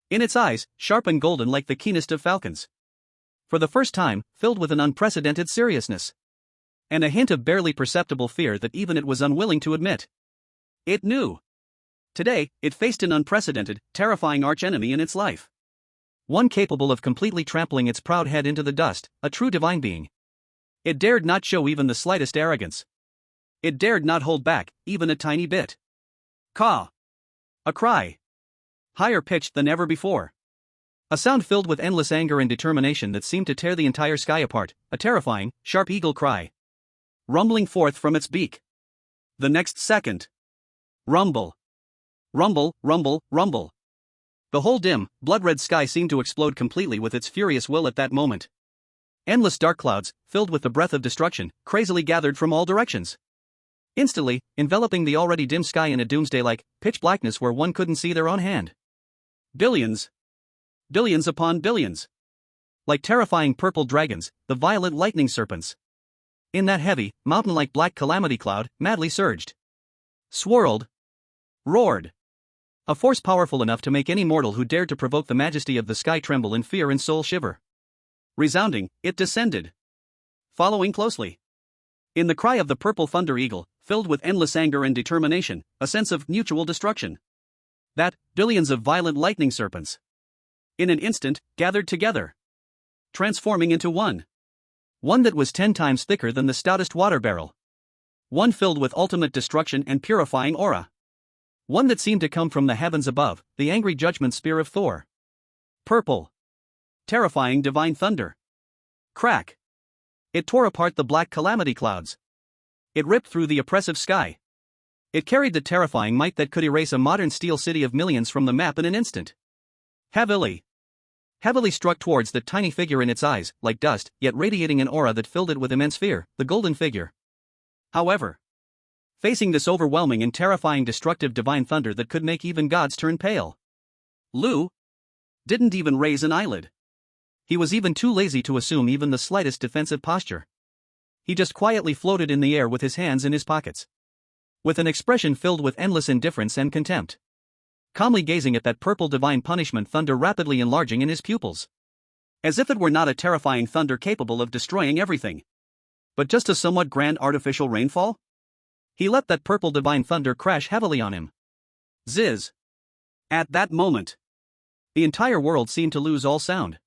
S2: In its eyes, sharp and golden like the keenest of falcons. For the first time, filled with an unprecedented seriousness. And a hint of barely perceptible fear that even it was unwilling to admit. It knew. Today, it faced an unprecedented, terrifying archenemy in its life. One capable of completely trampling its proud head into the dust, a true divine being. It dared not show even the slightest arrogance. It dared not hold back, even a tiny bit. Caw! A cry. Higher pitched than ever before. A sound filled with endless anger and determination that seemed to tear the entire sky apart, a terrifying, sharp eagle cry. Rumbling forth from its beak. The next second. Rumble. Rumble, rumble, rumble. The whole dim, blood-red sky seemed to explode completely with its furious will at that moment. Endless dark clouds, filled with the breath of destruction, crazily gathered from all directions. Instantly, enveloping the already dim sky in a doomsday-like, pitch blackness where one couldn't see their own hand. Billions. Billions upon billions. Like terrifying purple dragons, the violet lightning serpents. In that heavy, mountain-like black calamity cloud, madly surged. Swirled. Roared. A force powerful enough to make any mortal who dared to provoke the majesty of the sky tremble in fear and soul shiver. Resounding, it descended. Following closely. In the cry of the purple thunder eagle, filled with endless anger and determination, a sense of mutual destruction. That, billions of violent lightning serpents. In an instant, gathered together. Transforming into one. One that was 10 times thicker than the stoutest water barrel. One filled with ultimate destruction and purifying aura. One that seemed to come from the heavens above, the angry judgment spear of Thor. Purple. Terrifying divine thunder. Crack. It tore apart the black calamity clouds. It ripped through the oppressive sky. It carried the terrifying might that could erase a modern steel city of millions from the map in an instant. Heavily struck towards the tiny figure in its eyes, like dust, yet radiating an aura that filled it with immense fear, the golden figure. However, facing this overwhelming and terrifying destructive divine thunder that could make even gods turn pale, Lu didn't even raise an eyelid. He was even too lazy to assume even the slightest defensive posture. He just quietly floated in the air with his hands in his pockets. With an expression filled with endless indifference and contempt. Calmly gazing at that purple divine punishment thunder rapidly enlarging in his pupils. As if it were not a terrifying thunder capable of destroying everything, but just a somewhat grand artificial rainfall? He let that purple divine thunder crash heavily on him. Ziz. At that moment, the entire world seemed to lose all sound.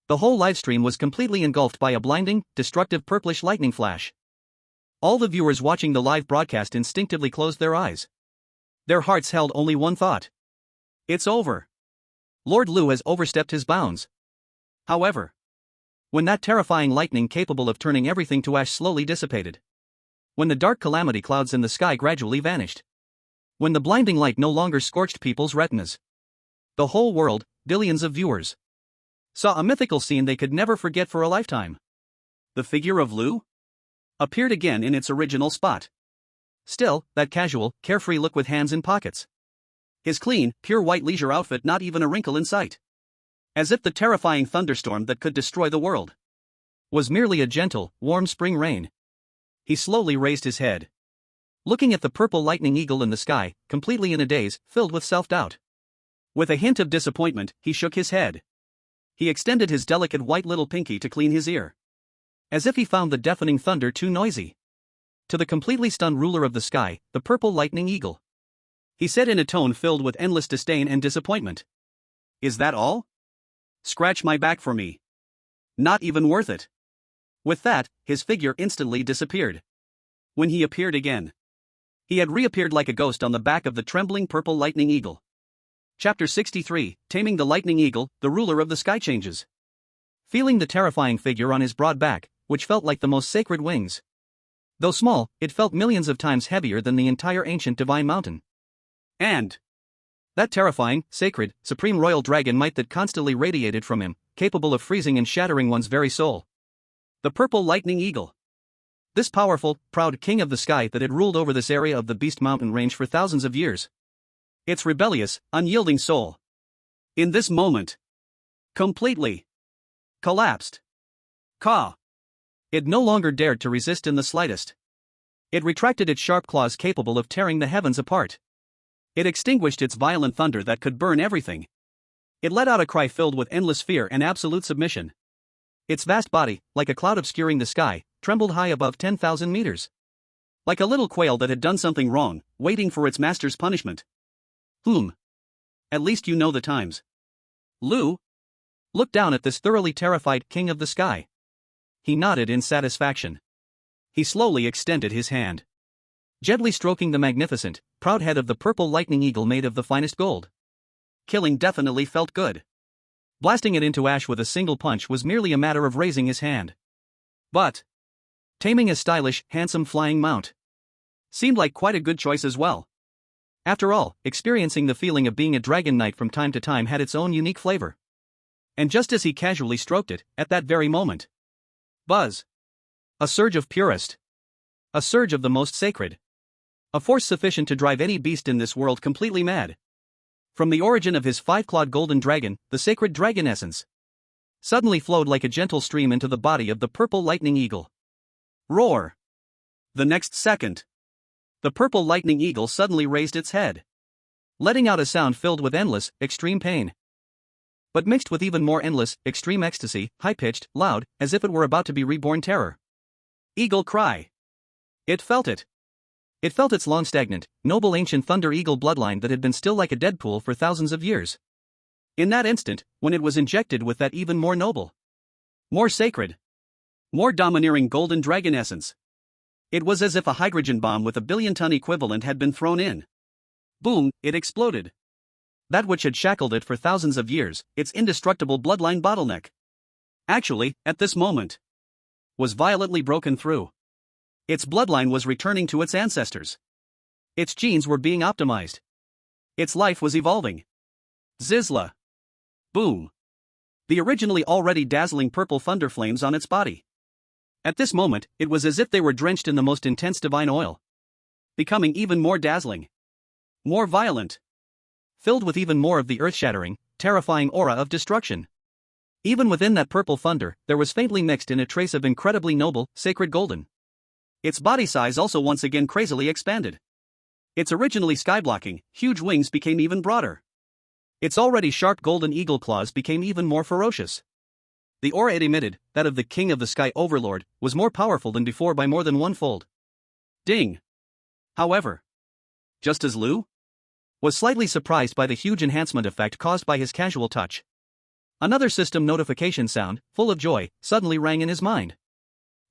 S2: The whole livestream was completely engulfed by a blinding, destructive purplish lightning flash. All the viewers watching the live broadcast instinctively closed their eyes. Their hearts held only one thought. It's over. Lord Lu has overstepped his bounds. However, when that terrifying lightning capable of turning everything to ash slowly dissipated, when the dark calamity clouds in the sky gradually vanished, when the blinding light no longer scorched people's retinas, the whole world, billions of viewers, saw a mythical scene they could never forget for a lifetime. The figure of Lu appeared again in its original spot. Still, that casual, carefree look with hands in pockets. His clean, pure white leisure outfit not even a wrinkle in sight. As if the terrifying thunderstorm that could destroy the world was merely a gentle, warm spring rain. He slowly raised his head, looking at the purple lightning eagle in the sky, completely in a daze, filled with self-doubt. With a hint of disappointment, he shook his head. He extended his delicate white little pinky to clean his ear. As if he found the deafening thunder too noisy. To the completely stunned ruler of the sky, the purple lightning eagle, he said in a tone filled with endless disdain and disappointment. Is that all? Scratch my back for me. Not even worth it. With that, his figure instantly disappeared. When he appeared again, he had reappeared like a ghost on the back of the trembling purple lightning eagle. Chapter 63, Taming the Lightning Eagle, the Ruler of the Sky Changes. Feeling the terrifying figure on his broad back, which felt like the most sacred wings. Though small, it felt millions of times heavier than the entire ancient divine mountain. And that terrifying, sacred, supreme royal dragon might that constantly radiated from him, capable of freezing and shattering one's very soul. The purple lightning eagle. This powerful, proud king of the sky that had ruled over this area of the Beast Mountain range for thousands of years. Its rebellious, unyielding soul, in this moment, completely collapsed. Caw. It no longer dared to resist in the slightest. It retracted its sharp claws capable of tearing the heavens apart. It extinguished its violent thunder that could burn everything. It let out a cry filled with endless fear and absolute submission. Its vast body, like a cloud obscuring the sky, trembled high above 10,000 meters. Like a little quail that had done something wrong, waiting for its master's punishment. At least you know the times. Lu looked down at this thoroughly terrified king of the sky. He nodded in satisfaction. He slowly extended his hand, gently stroking the magnificent, proud head of the purple lightning eagle made of the finest gold. Killing definitely felt good. Blasting it into ash with a single punch was merely a matter of raising his hand. But taming a stylish, handsome flying mount seemed like quite a good choice as well. After all, experiencing the feeling of being a dragon knight from time to time had its own unique flavor. And just as he casually stroked it, at that very moment, buzz! A surge of purest. A surge of the most sacred. A force sufficient to drive any beast in this world completely mad. From the origin of his five-clawed golden dragon, the sacred dragon essence suddenly flowed like a gentle stream into the body of the purple lightning eagle. Roar! The next second, the purple lightning eagle suddenly raised its head, letting out a sound filled with endless, extreme pain. But mixed with even more endless, extreme ecstasy, high-pitched, loud, as if it were about to be reborn terror. Eagle cry. It felt it. It felt its long stagnant, noble ancient thunder eagle bloodline that had been still like a dead pool for thousands of years. In that instant, when it was injected with that even more noble, more sacred, more domineering golden dragon essence, it was as if a hydrogen bomb with a billion-ton equivalent had been thrown in. Boom, it exploded. That which had shackled it for thousands of years, its indestructible bloodline bottleneck, actually, at this moment, was violently broken through. Its bloodline was returning to its ancestors. Its genes were being optimized. Its life was evolving. Zizla. Boom. The originally already dazzling purple thunder flames on its body. At this moment, it was as if they were drenched in the most intense divine oil, becoming even more dazzling, more violent, filled with even more of the earth-shattering, terrifying aura of destruction. Even within that purple thunder, there was faintly mixed in a trace of incredibly noble, sacred golden. Its body size also once again crazily expanded. Its originally sky-blocking, huge wings became even broader. Its already sharp golden eagle claws became even more ferocious. The aura it emitted, that of the King of the Sky Overlord, was more powerful than before by more than one-fold. Ding! However, just as Lu was slightly surprised by the huge enhancement effect caused by his casual touch, another system notification sound, full of joy, suddenly rang in his mind.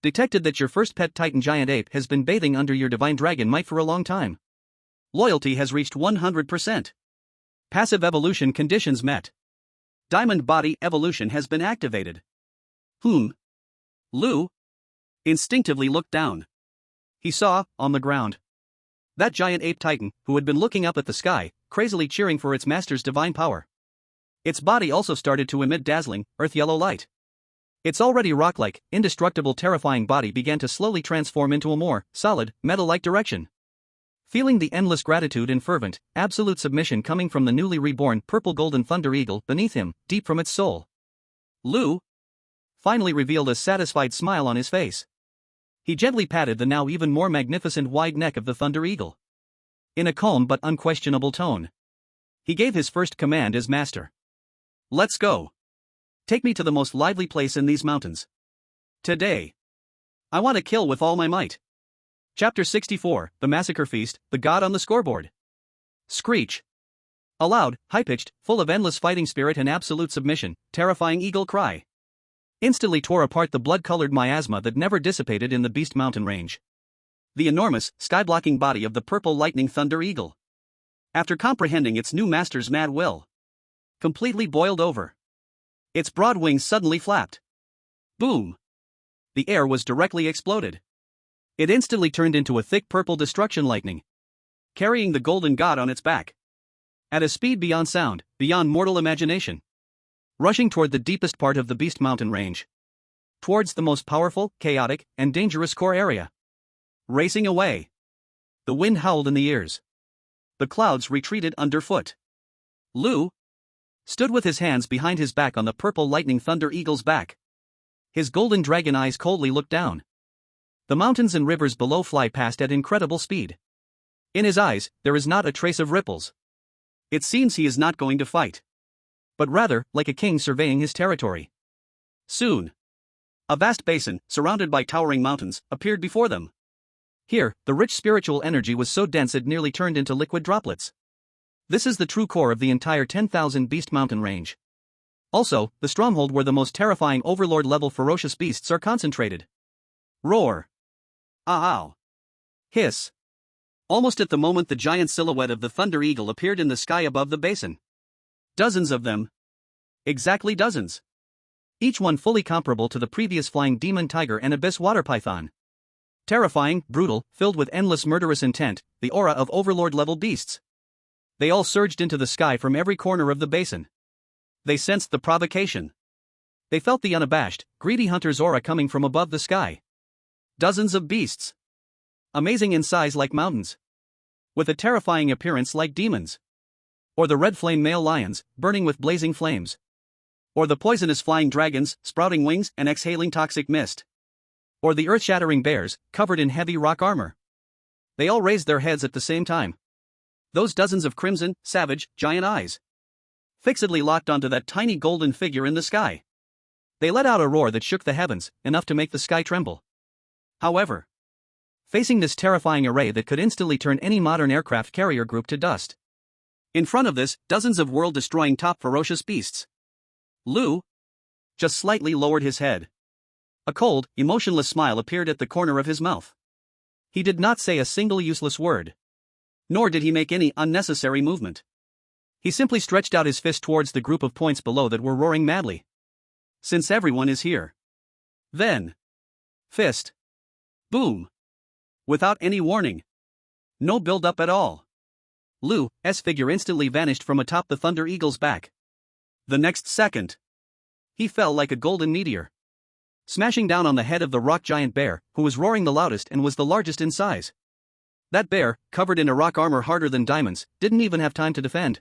S2: Detected that your first pet Titan giant ape has been bathing under your divine dragon might for a long time. Loyalty has reached 100%. Passive evolution conditions met. Diamond body evolution has been activated. Lu instinctively looked down. He saw, on the ground, that giant ape titan, who had been looking up at the sky, crazily cheering for its master's divine power. Its body also started to emit dazzling, earth-yellow light. Its already rock-like, indestructible terrifying body began to slowly transform into a more solid, metal-like direction. Feeling the endless gratitude and fervent, absolute submission coming from the newly reborn purple golden thunder eagle beneath him, deep from its soul, Lu finally revealed a satisfied smile on his face. He gently patted the now even more magnificent wide neck of the thunder eagle. In a calm but unquestionable tone, he gave his first command as master. Let's go. Take me to the most lively place in these mountains. Today, I want to kill with all my might. Chapter 64, The Massacre Feast, The God on the Scoreboard. Screech. A loud, high-pitched, full of endless fighting spirit and absolute submission, terrifying eagle cry instantly tore apart the blood-colored miasma that never dissipated in the Beast Mountain range. The enormous, sky-blocking body of the purple lightning thunder eagle, after comprehending its new master's mad will, completely boiled over. Its broad wings suddenly flapped. Boom! The air was directly exploded. It instantly turned into a thick purple destruction lightning, carrying the golden god on its back. At a speed beyond sound, beyond mortal imagination. Rushing toward the deepest part of the Beast Mountain range. Towards the most powerful, chaotic, and dangerous core area. Racing away. The wind howled in the ears. The clouds retreated underfoot. Lu stood with his hands behind his back on the purple lightning thunder eagle's back. His golden dragon eyes coldly looked down. The mountains and rivers below fly past at incredible speed. In his eyes, there is not a trace of ripples. It seems he is not going to fight.
S1: but rather like a king surveying his territory.
S2: Soon, a vast basin, surrounded by towering mountains, appeared before them.
S1: Here, the rich spiritual energy was so dense it nearly turned into liquid droplets. This is the true core of the entire 10,000 beast mountain range. Also, the stronghold where the most terrifying overlord-level ferocious beasts are concentrated.
S2: Roar. Ow.
S1: Hiss.
S2: Almost at the moment the giant silhouette of the Thunder Eagle appeared in the sky above the basin. Dozens of them. Exactly dozens.
S1: Each one fully comparable to the previous flying demon tiger and abyss water python. Terrifying, brutal, filled with endless murderous intent, the aura of overlord-level beasts. They all surged into the sky from every corner of the basin.
S2: They sensed the provocation.
S1: They felt the unabashed, greedy hunter's aura coming from above the sky.
S2: Dozens of beasts.
S1: Amazing in size like mountains. With a terrifying appearance like demons. Or the red flame male lions, burning with blazing flames.
S2: Or the poisonous flying dragons, sprouting wings and exhaling toxic mist.
S1: Or the earth-shattering bears, covered in heavy rock armor. They all raised their heads at the same time.
S2: Those dozens of crimson, savage, giant eyes. Fixedly locked onto that tiny golden figure in the sky.
S1: They let out a roar that shook the heavens, enough to make the sky tremble.
S2: However,
S1: facing this terrifying array that could instantly turn any modern aircraft carrier group to dust.
S2: In front of this, dozens of world-destroying top ferocious beasts. Lu just slightly lowered his head. A cold, emotionless smile appeared at the corner of his mouth.
S1: He did not say a single useless word.
S2: Nor did he make any unnecessary movement.
S1: He simply stretched out his fist towards the group of points below that were roaring madly.
S2: Since everyone is here. Then. Fist. Boom. Without any warning. No build-up at all. Lu's figure instantly vanished from atop the Thunder Eagle's back. The next second, he fell like a golden meteor, smashing down on the head of the rock giant bear, who was roaring the loudest and was the largest in size. That bear, covered in a rock armor harder than diamonds, didn't even have time to defend.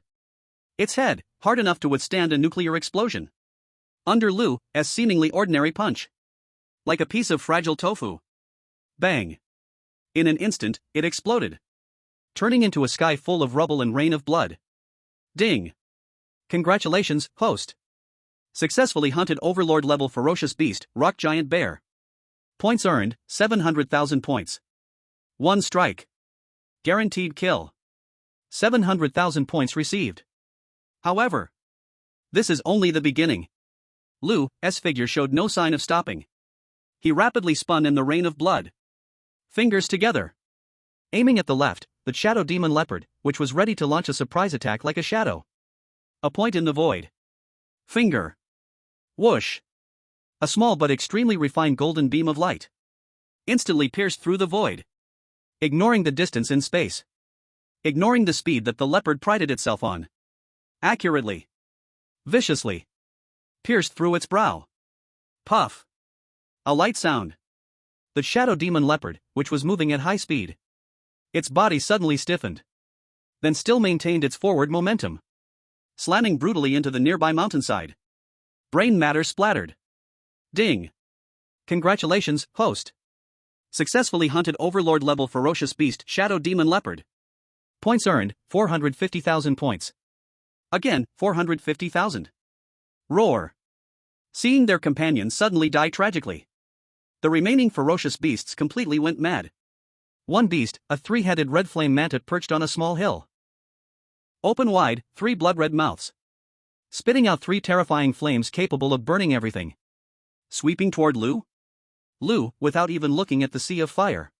S2: Its head, hard enough to withstand a nuclear explosion. Under Lu's seemingly ordinary punch. Like a piece of fragile tofu. Bang. In an instant, it exploded, turning into a sky full of rubble and rain of blood. Ding.
S1: Congratulations, host.
S2: Successfully hunted overlord-level ferocious beast, rock giant bear. Points earned, 700,000 points. 1 strike. Guaranteed kill.
S1: 700,000 points received.
S2: However, this is only the beginning. Lu's figure showed no sign of stopping. He rapidly spun in the rain of blood. Fingers together.
S1: Aiming at the left, the shadow demon leopard, which was ready to launch a surprise attack like a shadow.
S2: A point in the void. Finger. Whoosh. A small but extremely refined golden beam of light instantly pierced through the void.
S1: Ignoring the distance in space.
S2: Ignoring the speed that the leopard prided itself on. Accurately. Viciously. Pierced through its brow. Puff. A light sound.
S1: The shadow demon leopard, which was moving at high speed. Its body suddenly stiffened. Then still maintained its forward momentum.
S2: Slamming brutally into the nearby mountainside. Brain matter splattered. Ding.
S1: Congratulations, host.
S2: Successfully hunted overlord-level ferocious beast shadow demon leopard.
S1: Points earned, 450,000 points.
S2: Again, 450,000. Roar. Seeing their companions suddenly die tragically, the remaining ferocious beasts completely went mad.
S1: One beast, a 3-headed red flame mantis perched on a small hill.
S2: Open wide, 3 blood-red mouths.
S1: Spitting out 3 terrifying flames capable of burning everything.
S2: Sweeping toward Lu, without even looking at the sea of fire,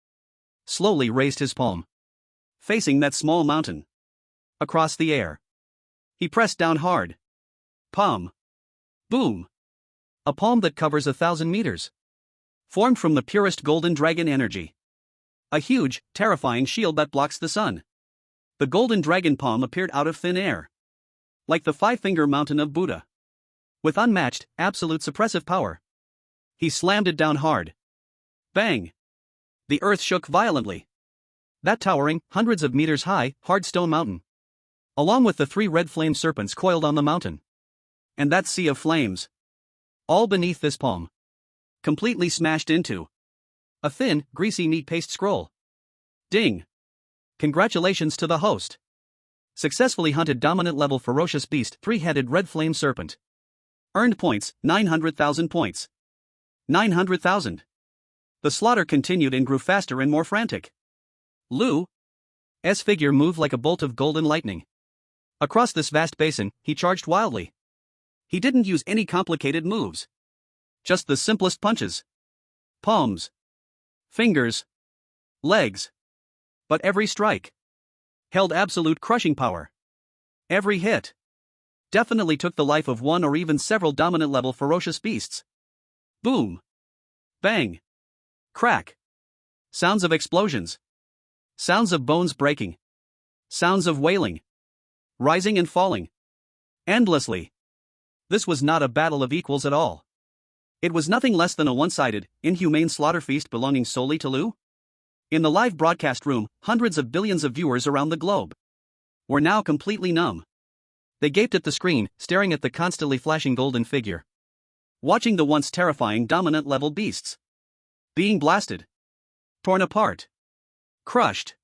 S2: slowly raised his palm, facing that small mountain. Across the air. He pressed down hard. Palm. Boom.
S1: A palm that covers 1,000 meters.
S2: Formed from the purest golden dragon energy. A huge, terrifying shield that blocks the sun. The golden dragon palm appeared out of thin air. Like the 5-finger mountain of Buddha. With unmatched, absolute suppressive power. He slammed it down hard. Bang. The earth shook violently.
S1: That towering, hundreds of meters high, hard stone mountain. Along with the 3 red flame serpents coiled on the mountain.
S2: And that sea of flames.
S1: All beneath this palm.
S2: Completely smashed into
S1: a thin, greasy meat paste scroll.
S2: Ding.
S1: Congratulations to the host. Successfully hunted dominant level ferocious beast 3-headed red flame serpent.
S2: Earned points, 900,000 points. 900,000. The slaughter continued and grew faster and more frantic. Lu's
S1: figure moved like a bolt of golden lightning. Across this vast basin, he charged wildly.
S2: He didn't use any complicated moves. Just the simplest punches. Palms. Fingers. Legs. But every strike held absolute crushing power. Every hit definitely took the life of one or even several dominant level ferocious beasts. Boom. Bang. Crack. Sounds of explosions. Sounds of bones breaking. Sounds of wailing. Rising and falling. Endlessly. This was not a battle of equals at all. It was nothing less than a one-sided, inhumane slaughter feast belonging solely to Lu. In the live broadcast room, hundreds of billions of viewers around the globe were now completely numb.
S1: They gaped at the screen, staring at the constantly flashing golden figure.
S2: Watching the once terrifying dominant level beasts being blasted, torn apart, crushed,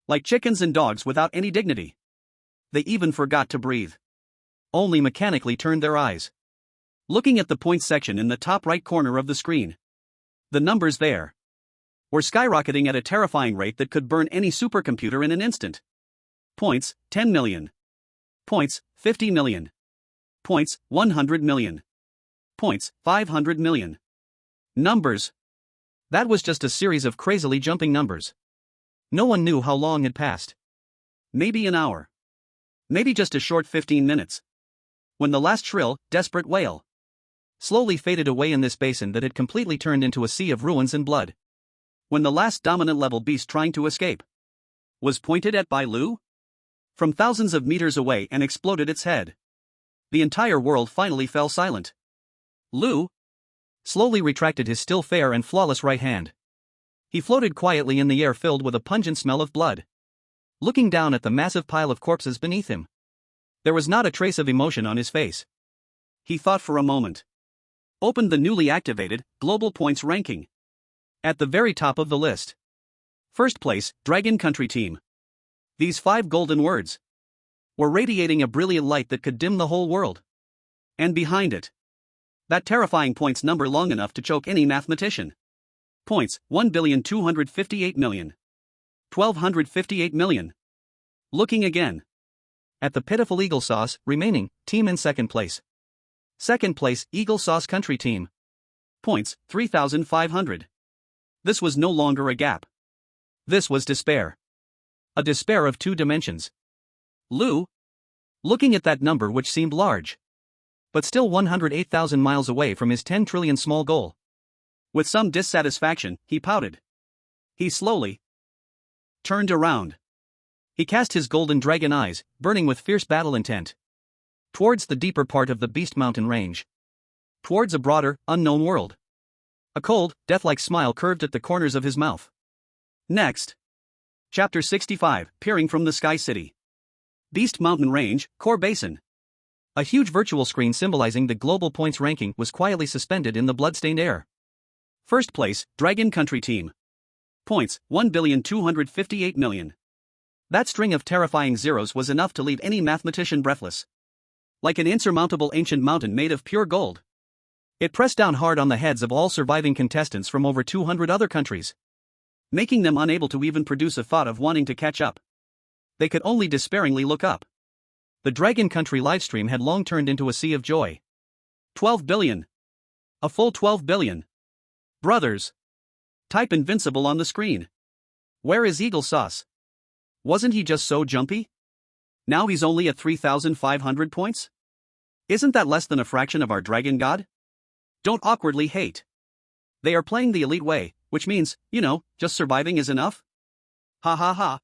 S2: like chickens and dogs without any dignity. They even forgot to breathe.
S1: Only mechanically turned their eyes.
S2: Looking at the points section in the top right corner of the screen. The numbers there were skyrocketing at a terrifying rate that could burn any supercomputer in an instant. Points, 10 million. Points, 50 million. Points, 100 million. Points, 500 million. Numbers.
S1: That was just a series of crazily jumping numbers. No one knew how long had passed.
S2: Maybe an hour. Maybe just a short 15 minutes. When the last shrill, desperate wail
S1: slowly faded away in this basin that had completely turned into a sea of ruins and blood.
S2: When the last dominant level beast trying to escape was pointed at by Lu from thousands of meters away and exploded its head. The entire world finally fell silent. Lu
S1: slowly retracted his still fair and flawless right hand. He floated quietly in the air filled with a pungent smell of blood. Looking down at the massive pile of corpses beneath him, there was not a trace of emotion on his face.
S2: He thought for a moment. Opened the newly activated global points ranking. At the very top of the list. First place, Dragon Country Team. These 5 golden words were radiating a brilliant light that could dim the whole world. And behind it, that terrifying points number long enough to choke any mathematician. Points, 1,258,000,000. 1,258 million. Looking again
S1: at the pitiful Eagle Sauce remaining team in second place. Second place, Eagle Sauce Country Team.
S2: Points, 3,500. This was no longer a gap.
S1: This was despair. A despair of 2 dimensions.
S2: Lu,
S1: looking at that number which seemed large, but still 108,000 miles away from his 10 trillion small goal.
S2: With some dissatisfaction, he pouted. He slowly turned around.
S1: He cast his golden dragon eyes, burning with fierce battle intent, towards the deeper part of the Beast Mountain range. Towards a broader, unknown world. A cold, death-like smile curved at the corners of his mouth.
S2: Next. Chapter 65, Peering from the Sky City. Beast Mountain Range, Core Basin.
S1: A huge virtual screen symbolizing the global points ranking was quietly suspended in the blood-stained air.
S2: First place, Dragon Country Team. Points, 1,258,000,000. That string of terrifying zeros was enough to leave any mathematician breathless. Like an insurmountable ancient mountain made of pure gold.
S1: It pressed down hard on the heads of all surviving contestants from over 200 other countries,
S2: making them unable to even produce a thought of wanting to catch up. They could only despairingly look up.
S1: The Dragon Country livestream had long turned into a sea of joy.
S2: 12 billion. A full 12 billion. Brothers. Type invincible on the screen. Where is Eagle Sauce? Wasn't he just so jumpy? Now he's only at 3,500 points? Isn't that less than a fraction of our dragon god? Don't awkwardly hate. They are playing the elite way, which means, just surviving is enough? Ha ha ha.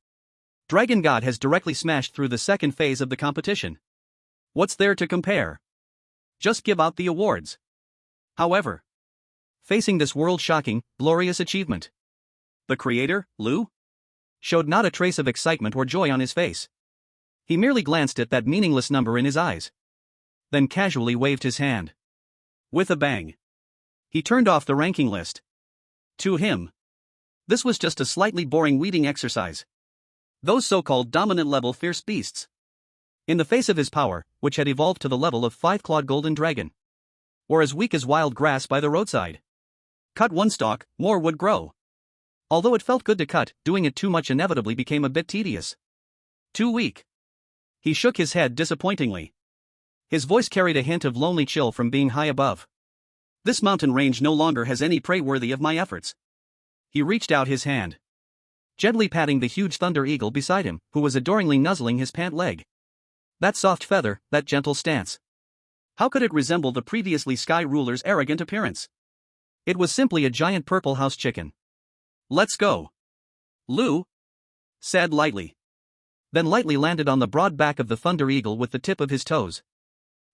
S1: Dragon God has directly smashed through the second phase of the competition.
S2: What's there to compare? Just give out the awards. However,
S1: facing this world-shocking, glorious achievement,
S2: the creator, Lu,
S1: showed not a trace of excitement or joy on his face. He merely glanced at that meaningless number in his eyes, then casually waved his hand.
S2: With a bang, he turned off the ranking list. To him, this was just a slightly boring weeding exercise. Those so-called dominant-level fierce beasts
S1: In the face of his power, which had evolved to the level of five-clawed golden dragon, or as weak as wild grass by the roadside. Cut one stalk, more would grow. Although it felt good to cut, doing it too much inevitably became a bit tedious. Too weak. He shook his head disappointingly. His voice carried a hint of lonely chill from being high above. This mountain range no longer has any prey worthy of my efforts. He reached out his hand, gently patting the huge thunder eagle beside him, who was adoringly nuzzling his pant leg. That soft feather, that gentle stance. How could it resemble the previously Sky Ruler's arrogant appearance? It was simply a giant purple house chicken. Let's go. Lu said lightly. Then lightly landed on the broad back of the thunder eagle with the tip of his toes.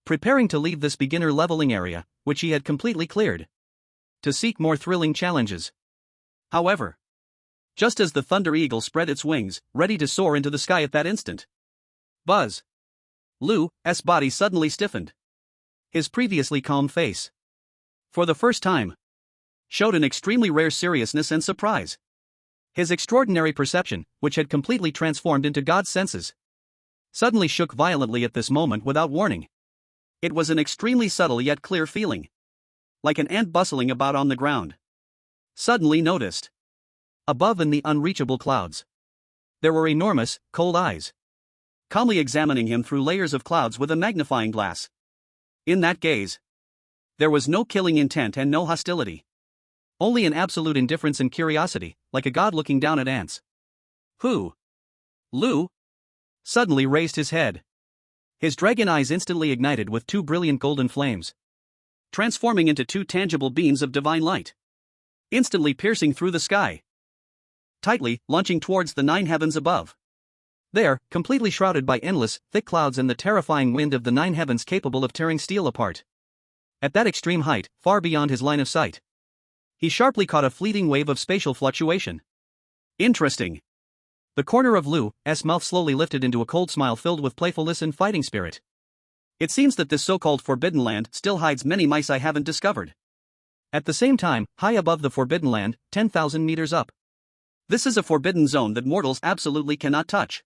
S1: Preparing to leave this beginner leveling area, which he had completely cleared, to seek more thrilling challenges. However, just as the thunder eagle spread its wings, ready to soar into the sky at that instant, buzz! Lu's body suddenly stiffened. His previously calm face, for the first time, showed an extremely rare seriousness and surprise. His extraordinary perception, which had completely transformed into God's senses, suddenly shook violently at this moment without warning. It was an extremely subtle yet clear feeling, like an ant bustling about on the ground. Suddenly noticed, above in the unreachable clouds, there were enormous, cold eyes, calmly examining him through layers of clouds with a magnifying glass. In that gaze, there was no killing intent and no hostility. Only an absolute indifference and curiosity, like a god looking down at ants. Who? Lu suddenly raised his head. His dragon eyes instantly ignited with two brilliant golden flames, transforming into two tangible beams of divine light, instantly piercing through the sky, tightly launching towards the nine heavens above. There, completely shrouded by endless, thick clouds and the terrifying wind of the nine heavens capable of tearing steel apart. At that extreme height, far beyond his line of sight, he sharply caught a fleeting wave of spatial fluctuation. Interesting. The corner of Lu's mouth slowly lifted into a cold smile filled with playfulness and fighting spirit. It seems that this so-called Forbidden Land still hides many mice I haven't discovered. At the same time, high above the Forbidden Land, 10,000 meters up, this is a forbidden zone that mortals absolutely cannot touch.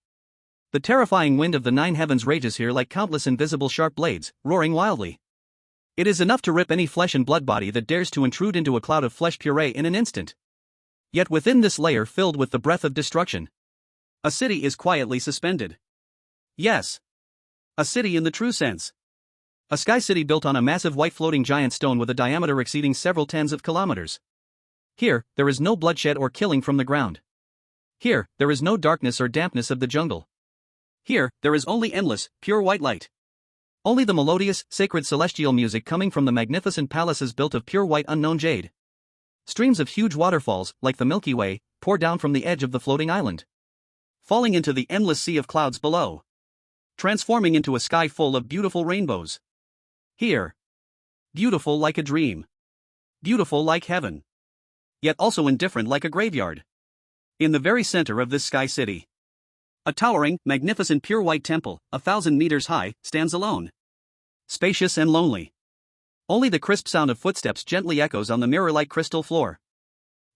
S1: The terrifying wind of the nine heavens rages here like countless invisible sharp blades, roaring wildly. It is enough to rip any flesh and blood body that dares to intrude into a cloud of flesh puree in an instant. Yet within this layer filled with the breath of destruction, a city is quietly suspended. Yes. A city in the true sense. A sky city built on a massive white floating giant stone with a diameter exceeding several tens of kilometers. Here, there is no bloodshed or killing from the ground. Here, there is no darkness or dampness of the jungle. Here, there is only endless, pure white light. Only the melodious, sacred celestial music coming from the magnificent palaces built of pure white unknown jade. Streams of huge waterfalls, like the Milky Way, pour down from the edge of the floating island, falling into the endless sea of clouds below, transforming into a sky full of beautiful rainbows. Here, beautiful like a dream, beautiful like heaven, yet also indifferent like a graveyard. In the very center of this sky city, a towering, magnificent pure white temple, 1,000 meters high, stands alone. Spacious and lonely. Only the crisp sound of footsteps gently echoes on the mirror-like crystal floor.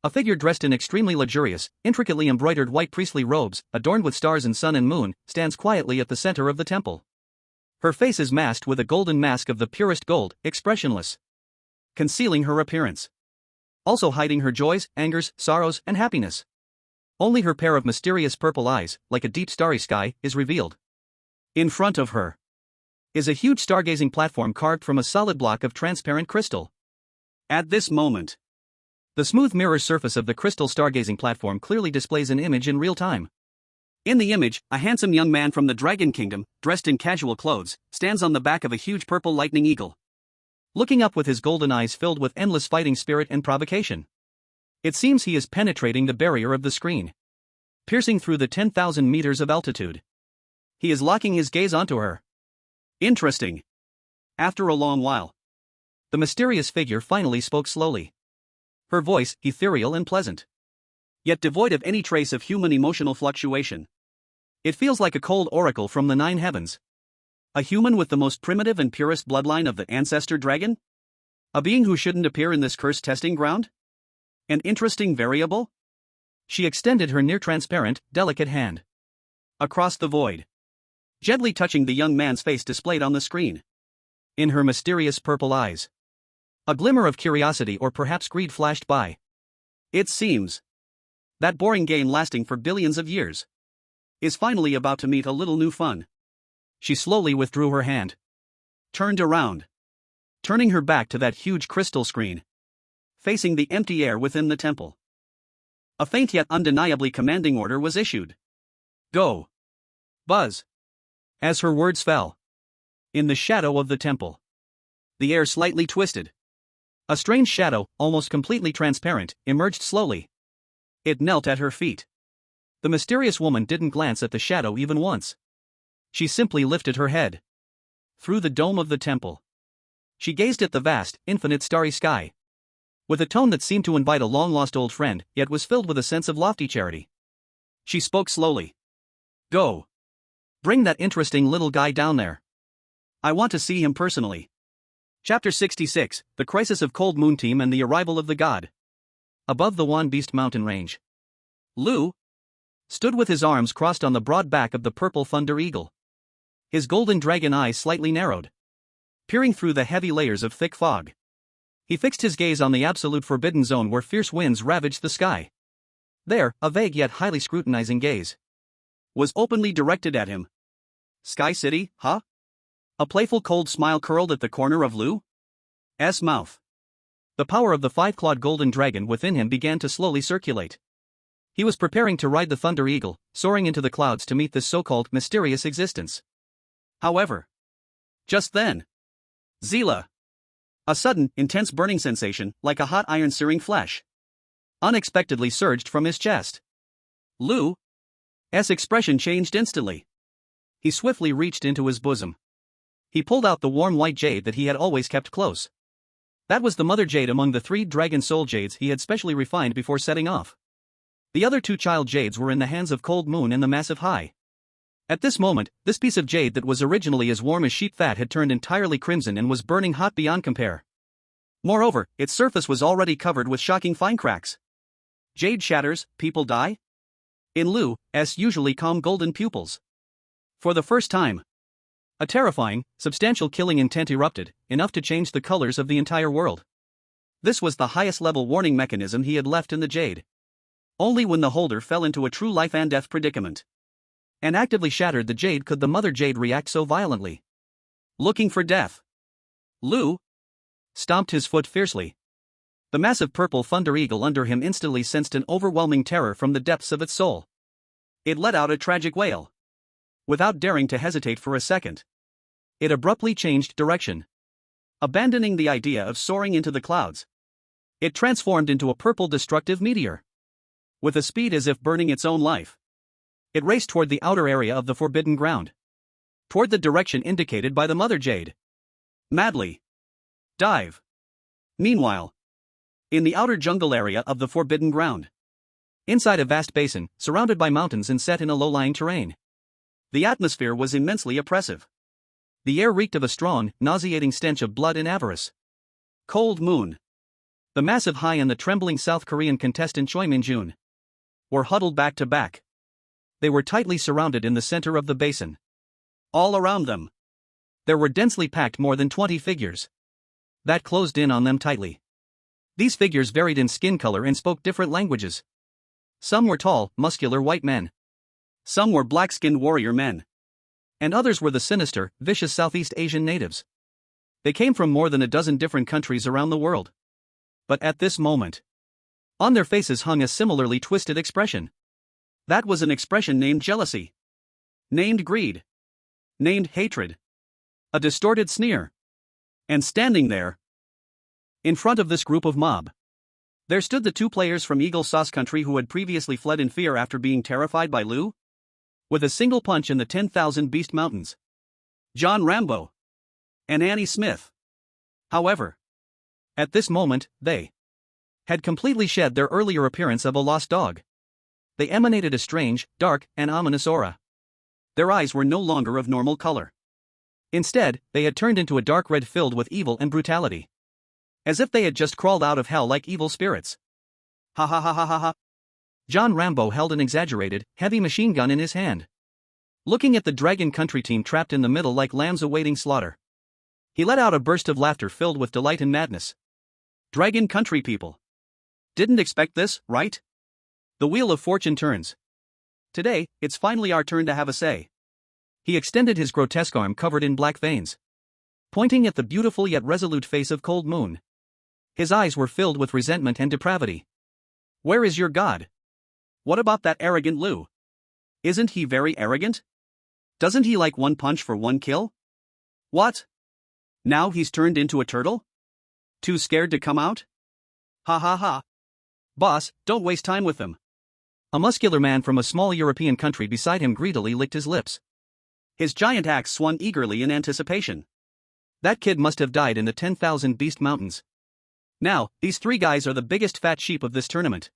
S1: A figure dressed in extremely luxurious, intricately embroidered white priestly robes, adorned with stars and sun and moon, stands quietly at the center of the temple. Her face is masked with a golden mask of the purest gold, expressionless, concealing her appearance, also hiding her joys, angers, sorrows, and happiness. Only her pair of mysterious purple eyes, like a deep starry sky, is revealed. In front of her is a huge stargazing platform carved from a solid block of transparent crystal. At this moment, the smooth mirror surface of the crystal stargazing platform clearly displays an image in real time. In the image, a handsome young man from the Dragon Kingdom, dressed in casual clothes, stands on the back of a huge purple lightning eagle, looking up with his golden eyes filled with endless fighting spirit and provocation. It seems he is penetrating the barrier of the screen, piercing through the 10,000 meters of altitude. He is locking his gaze onto her. Interesting. After a long while, the mysterious figure finally spoke slowly. Her voice, ethereal and pleasant, yet devoid of any trace of human emotional fluctuation. It feels like a cold oracle from the nine heavens. A human with the most primitive and purest bloodline of the ancestor dragon? A being who shouldn't appear in this cursed testing ground? An interesting variable? She extended her near-transparent, delicate hand across the void.
S2: gently touching the young man's face displayed on the screen.
S1: In her mysterious purple eyes, a glimmer of curiosity or perhaps greed flashed by.
S2: It seems that boring game lasting for billions of years is finally about to meet a little new fun.
S1: She slowly withdrew her hand,
S2: Turned around, turning her back to that huge crystal screen, facing the empty air within the temple. A faint yet undeniably commanding order was issued. Go.
S1: Buzz. As her words fell, in the shadow of the temple,
S2: The air slightly twisted.
S1: a strange shadow, almost completely transparent, emerged slowly.
S2: It knelt at her feet.
S1: The mysterious woman didn't glance at the shadow even once. She simply lifted her head. Through the dome of the temple, she gazed at the vast, infinite starry sky, with a tone that seemed to invite a long-lost old friend, yet was filled with a sense of lofty charity.
S2: She spoke slowly. Go.
S1: Bring that interesting little guy down there.
S2: I want to see him personally. Chapter 66, The Crisis of Cold Moon Team and the Arrival of the God.
S1: Above the Wan Beast mountain range,
S2: Lu
S1: stood with his arms crossed on the broad back of the purple thunder eagle. His golden dragon eyes slightly narrowed, peering through the heavy layers of thick fog. He fixed his gaze on the absolute forbidden zone where fierce winds ravaged the sky. There, a vague yet highly scrutinizing gaze
S2: was openly directed at him. Sky City, huh? A playful cold smile curled at the corner of Lu's mouth.
S1: The power of the five-clawed golden dragon within him began to slowly circulate. He was preparing to ride the Thunder Eagle, soaring into the clouds to meet this so-called mysterious existence.
S2: However, just then, Zila. A sudden, intense burning sensation, like a hot iron searing flesh, unexpectedly surged from his chest. Lu's expression changed instantly. He swiftly reached into his bosom. He pulled out the warm white jade that he had always kept close. That was the mother jade among the 3 dragon soul jades he had specially refined before setting off. The other 2 child jades were in the hands of Cold Moon and the massive High. At this moment, this piece of jade that was originally as warm as sheep fat had turned entirely crimson and was burning hot beyond compare. Moreover, its surface was already covered with shocking fine cracks. Jade shatters, people die? In Lu's usually calm golden pupils. For the first time, a terrifying, substantial killing intent erupted, enough to change the colors of the entire world. This was the highest level warning mechanism he had left in the jade. Only when the holder fell into a true life and death predicament and actively shattered the jade could the mother jade react so violently. Looking for death, Lu stomped his foot fiercely. The massive purple thunder eagle under him instantly sensed an overwhelming terror from the depths of its soul. It let out a tragic wail. Without daring to hesitate for a second, it abruptly changed direction. Abandoning the idea of soaring into the clouds, it transformed into a purple destructive meteor. With a speed as if burning its own life, it raced toward the outer area of the forbidden ground, toward the direction indicated by the mother jade. Madly. Dive. Meanwhile, in the outer jungle area of the forbidden ground, inside a vast basin, surrounded by mountains and set in a low-lying terrain, the atmosphere was immensely oppressive. The air reeked of a strong, nauseating stench of blood and avarice. Cold Moon, the massive High and the trembling South Korean contestant Choi Min-jun were huddled back to back. They were tightly surrounded in the center of the basin. All around them, there were densely packed more than 20 figures that closed in on them tightly. These figures varied in skin color and spoke different languages. Some were tall, muscular white men. Some were black-skinned warrior men. And others were the sinister, vicious Southeast Asian natives. They came from more than a dozen different countries around the world. But at this moment, on their faces hung a similarly twisted expression. That was an expression named jealousy, named greed, named hatred, a distorted sneer. And standing there, in front of this group of mob, there stood the 2 players from Eagle Sauce Country who had previously fled in fear after being terrified by Lu. With a single punch in the 10,000 Beast Mountains, John Rambo and Annie Smith. However, at this moment, they had completely shed their earlier appearance of a lost dog. They emanated a strange, dark, and ominous aura. Their eyes were no longer of normal color. Instead, they had turned into a dark red filled with evil and brutality. As if they had just crawled out of hell like evil spirits. Ha ha ha ha ha ha. John Rambo held an exaggerated, heavy machine gun in his hand.
S1: looking at the Dragon Country team trapped in the middle like lambs awaiting slaughter. He let out a burst of laughter filled with delight and madness.
S2: Dragon Country people. Didn't expect this, right? The wheel of fortune turns. Today, it's finally our turn to have a say.
S1: He extended his grotesque arm covered in black veins, pointing at the beautiful yet resolute face of Cold Moon. His eyes were filled with resentment and depravity.
S2: Where is your god? What about that arrogant Lu? Isn't he very arrogant? Doesn't he like one punch for one kill? What? Now he's turned into a turtle? Too scared to come out? Ha ha ha. Boss, don't waste time with him.
S1: A muscular man from a small European country beside him greedily licked his lips.
S2: His giant axe swung eagerly in anticipation.
S1: That kid must have died in the 10,000 Beast Mountains.
S2: Now, these three guys are the biggest fat sheep of this tournament.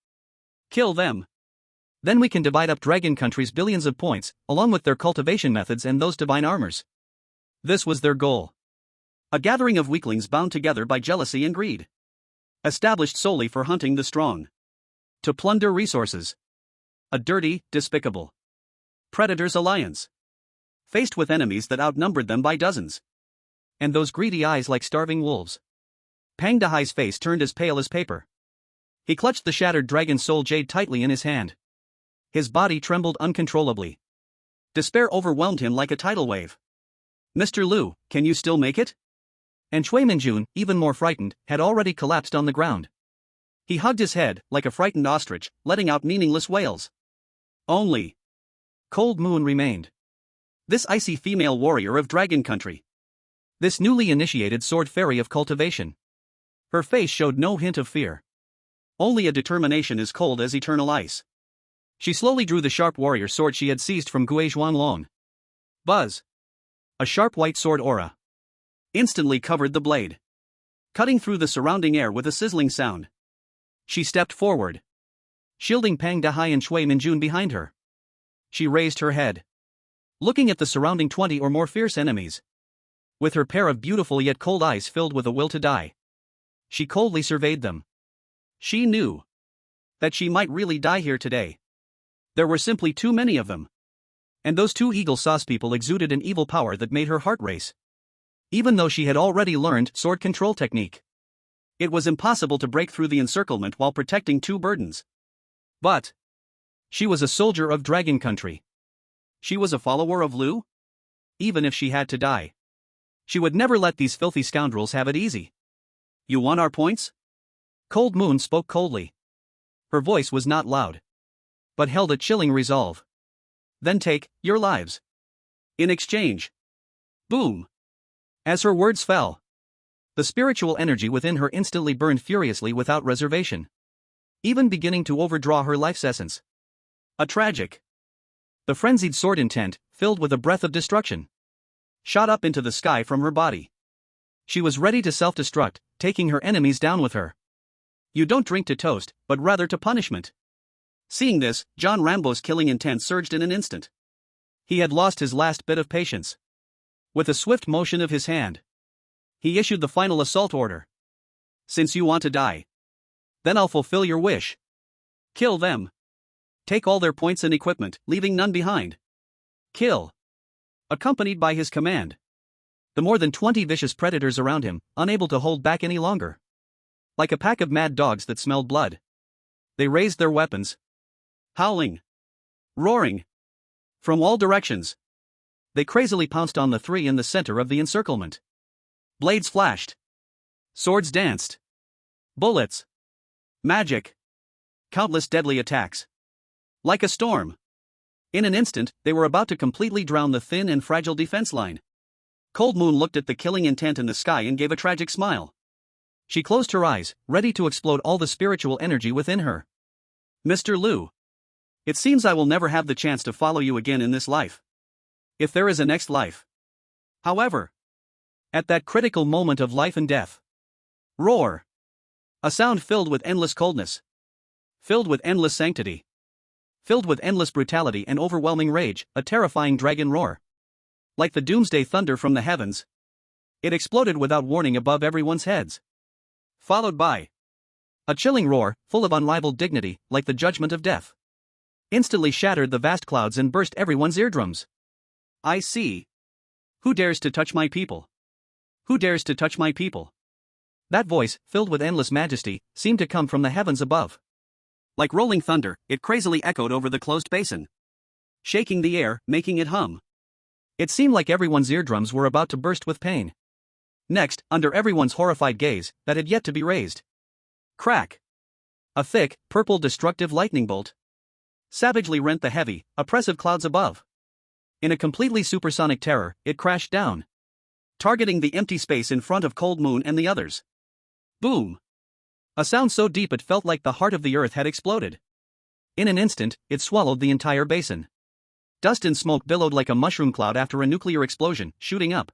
S2: Kill them.
S1: Then we can divide up Dragon Country's billions of points, along with their cultivation methods and those divine armors. This was their goal.
S2: A gathering of weaklings bound together by jealousy and greed. Established solely for hunting the strong. To plunder resources. A dirty, despicable predators' alliance. Faced with enemies that outnumbered them by dozens.
S1: And those greedy eyes like starving wolves. Pang Dehai's face turned as pale as paper. He clutched the shattered dragon soul jade tightly in his hand. His body trembled uncontrollably.
S2: Despair overwhelmed him like a tidal wave. Mr. Lu, can you still make it?
S1: And Shui Minjun, even more frightened, had already collapsed on the ground.
S2: He hugged his head, like a frightened ostrich, letting out meaningless wails. Only
S1: Cold Moon remained.
S2: This icy female warrior of Dragon Country.
S1: This newly initiated sword fairy of cultivation. Her face showed no hint of fear.
S2: Only a determination as cold as eternal ice. She slowly drew the sharp warrior sword she had seized from Gui Zhuanlong. Buzz. A sharp white sword aura instantly covered the blade, cutting through the surrounding air with a sizzling sound. She stepped forward, shielding Pang Dehai and Shui Minjun behind her. She raised her head, looking at the surrounding 20 or more fierce enemies. With her pair of beautiful yet cold eyes filled with a will to die, she coldly surveyed them. She knew that she might really die here today. There were simply too many of them. And those two eagle sauce people exuded an evil power that made her heart race. Even though she had already learned sword control technique, it was impossible to break through the encirclement while protecting two burdens. But she was a soldier of Dragon Country. She was a follower of Lu. Even if she had to die, she would never let these filthy scoundrels have it easy. You want our points? Cold Moon spoke coldly. Her voice was not loud, but held a chilling resolve. Then take your lives. In exchange. Boom. As her words fell, the spiritual energy within her instantly burned furiously without reservation, even beginning to overdraw her life's essence. A tragic. The frenzied sword intent, filled with a breath of destruction, shot up into the sky from her body. She was ready to self-destruct, taking her enemies down with her. You don't drink to toast, but rather to punishment. Seeing this, John Rambo's killing intent surged in an instant. He had lost his last bit of patience. With a swift motion of his hand, he issued the final assault order. Since you want to die, then I'll fulfill your wish. Kill them. Take all their points and equipment, leaving none behind. Kill. Accompanied by his command, the more than 20 vicious predators around him, unable to hold back any longer. Like a pack of mad dogs that smelled blood, they raised their weapons, howling, roaring. From all directions, they crazily pounced on the three in the center of the encirclement. Blades flashed. Swords danced. Bullets. Magic. Countless deadly attacks. Like a storm. In an instant, they were about to completely drown the thin and fragile defense line. Cold Moon looked at the killing intent in the sky and gave a tragic smile. She closed her eyes, ready to explode all the spiritual energy within her. Mr. Lu, it seems I will never have the chance to follow you again in this life. If there is a next life. However, at that critical moment of life and death, roar. A sound filled with endless coldness. Filled with endless sanctity. Filled with endless brutality and overwhelming rage, a terrifying dragon roar. Like the doomsday thunder from the heavens, it exploded without warning above everyone's heads. Followed by a chilling roar, full of unrivaled dignity, like the judgment of death. Instantly shattered the vast clouds and burst everyone's eardrums. I see. Who dares to touch my people? Who dares to touch my people?
S1: That voice, filled with endless majesty, seemed to come from the heavens above.
S2: Like rolling thunder, it crazily echoed over the closed basin, shaking the air, making it hum.
S1: It seemed like everyone's eardrums were about to burst with pain. Next, under everyone's horrified gaze, that had yet to be raised.
S2: Crack!
S1: A thick, purple destructive lightning bolt savagely rent the heavy, oppressive clouds above. In a completely supersonic terror, it crashed down,
S2: targeting the empty space in front of Cold Moon and the others. Boom!
S1: A sound so deep it felt like the heart of the earth had exploded. In an instant, it swallowed the entire basin. Dust and smoke billowed like a mushroom cloud after a nuclear explosion, shooting up.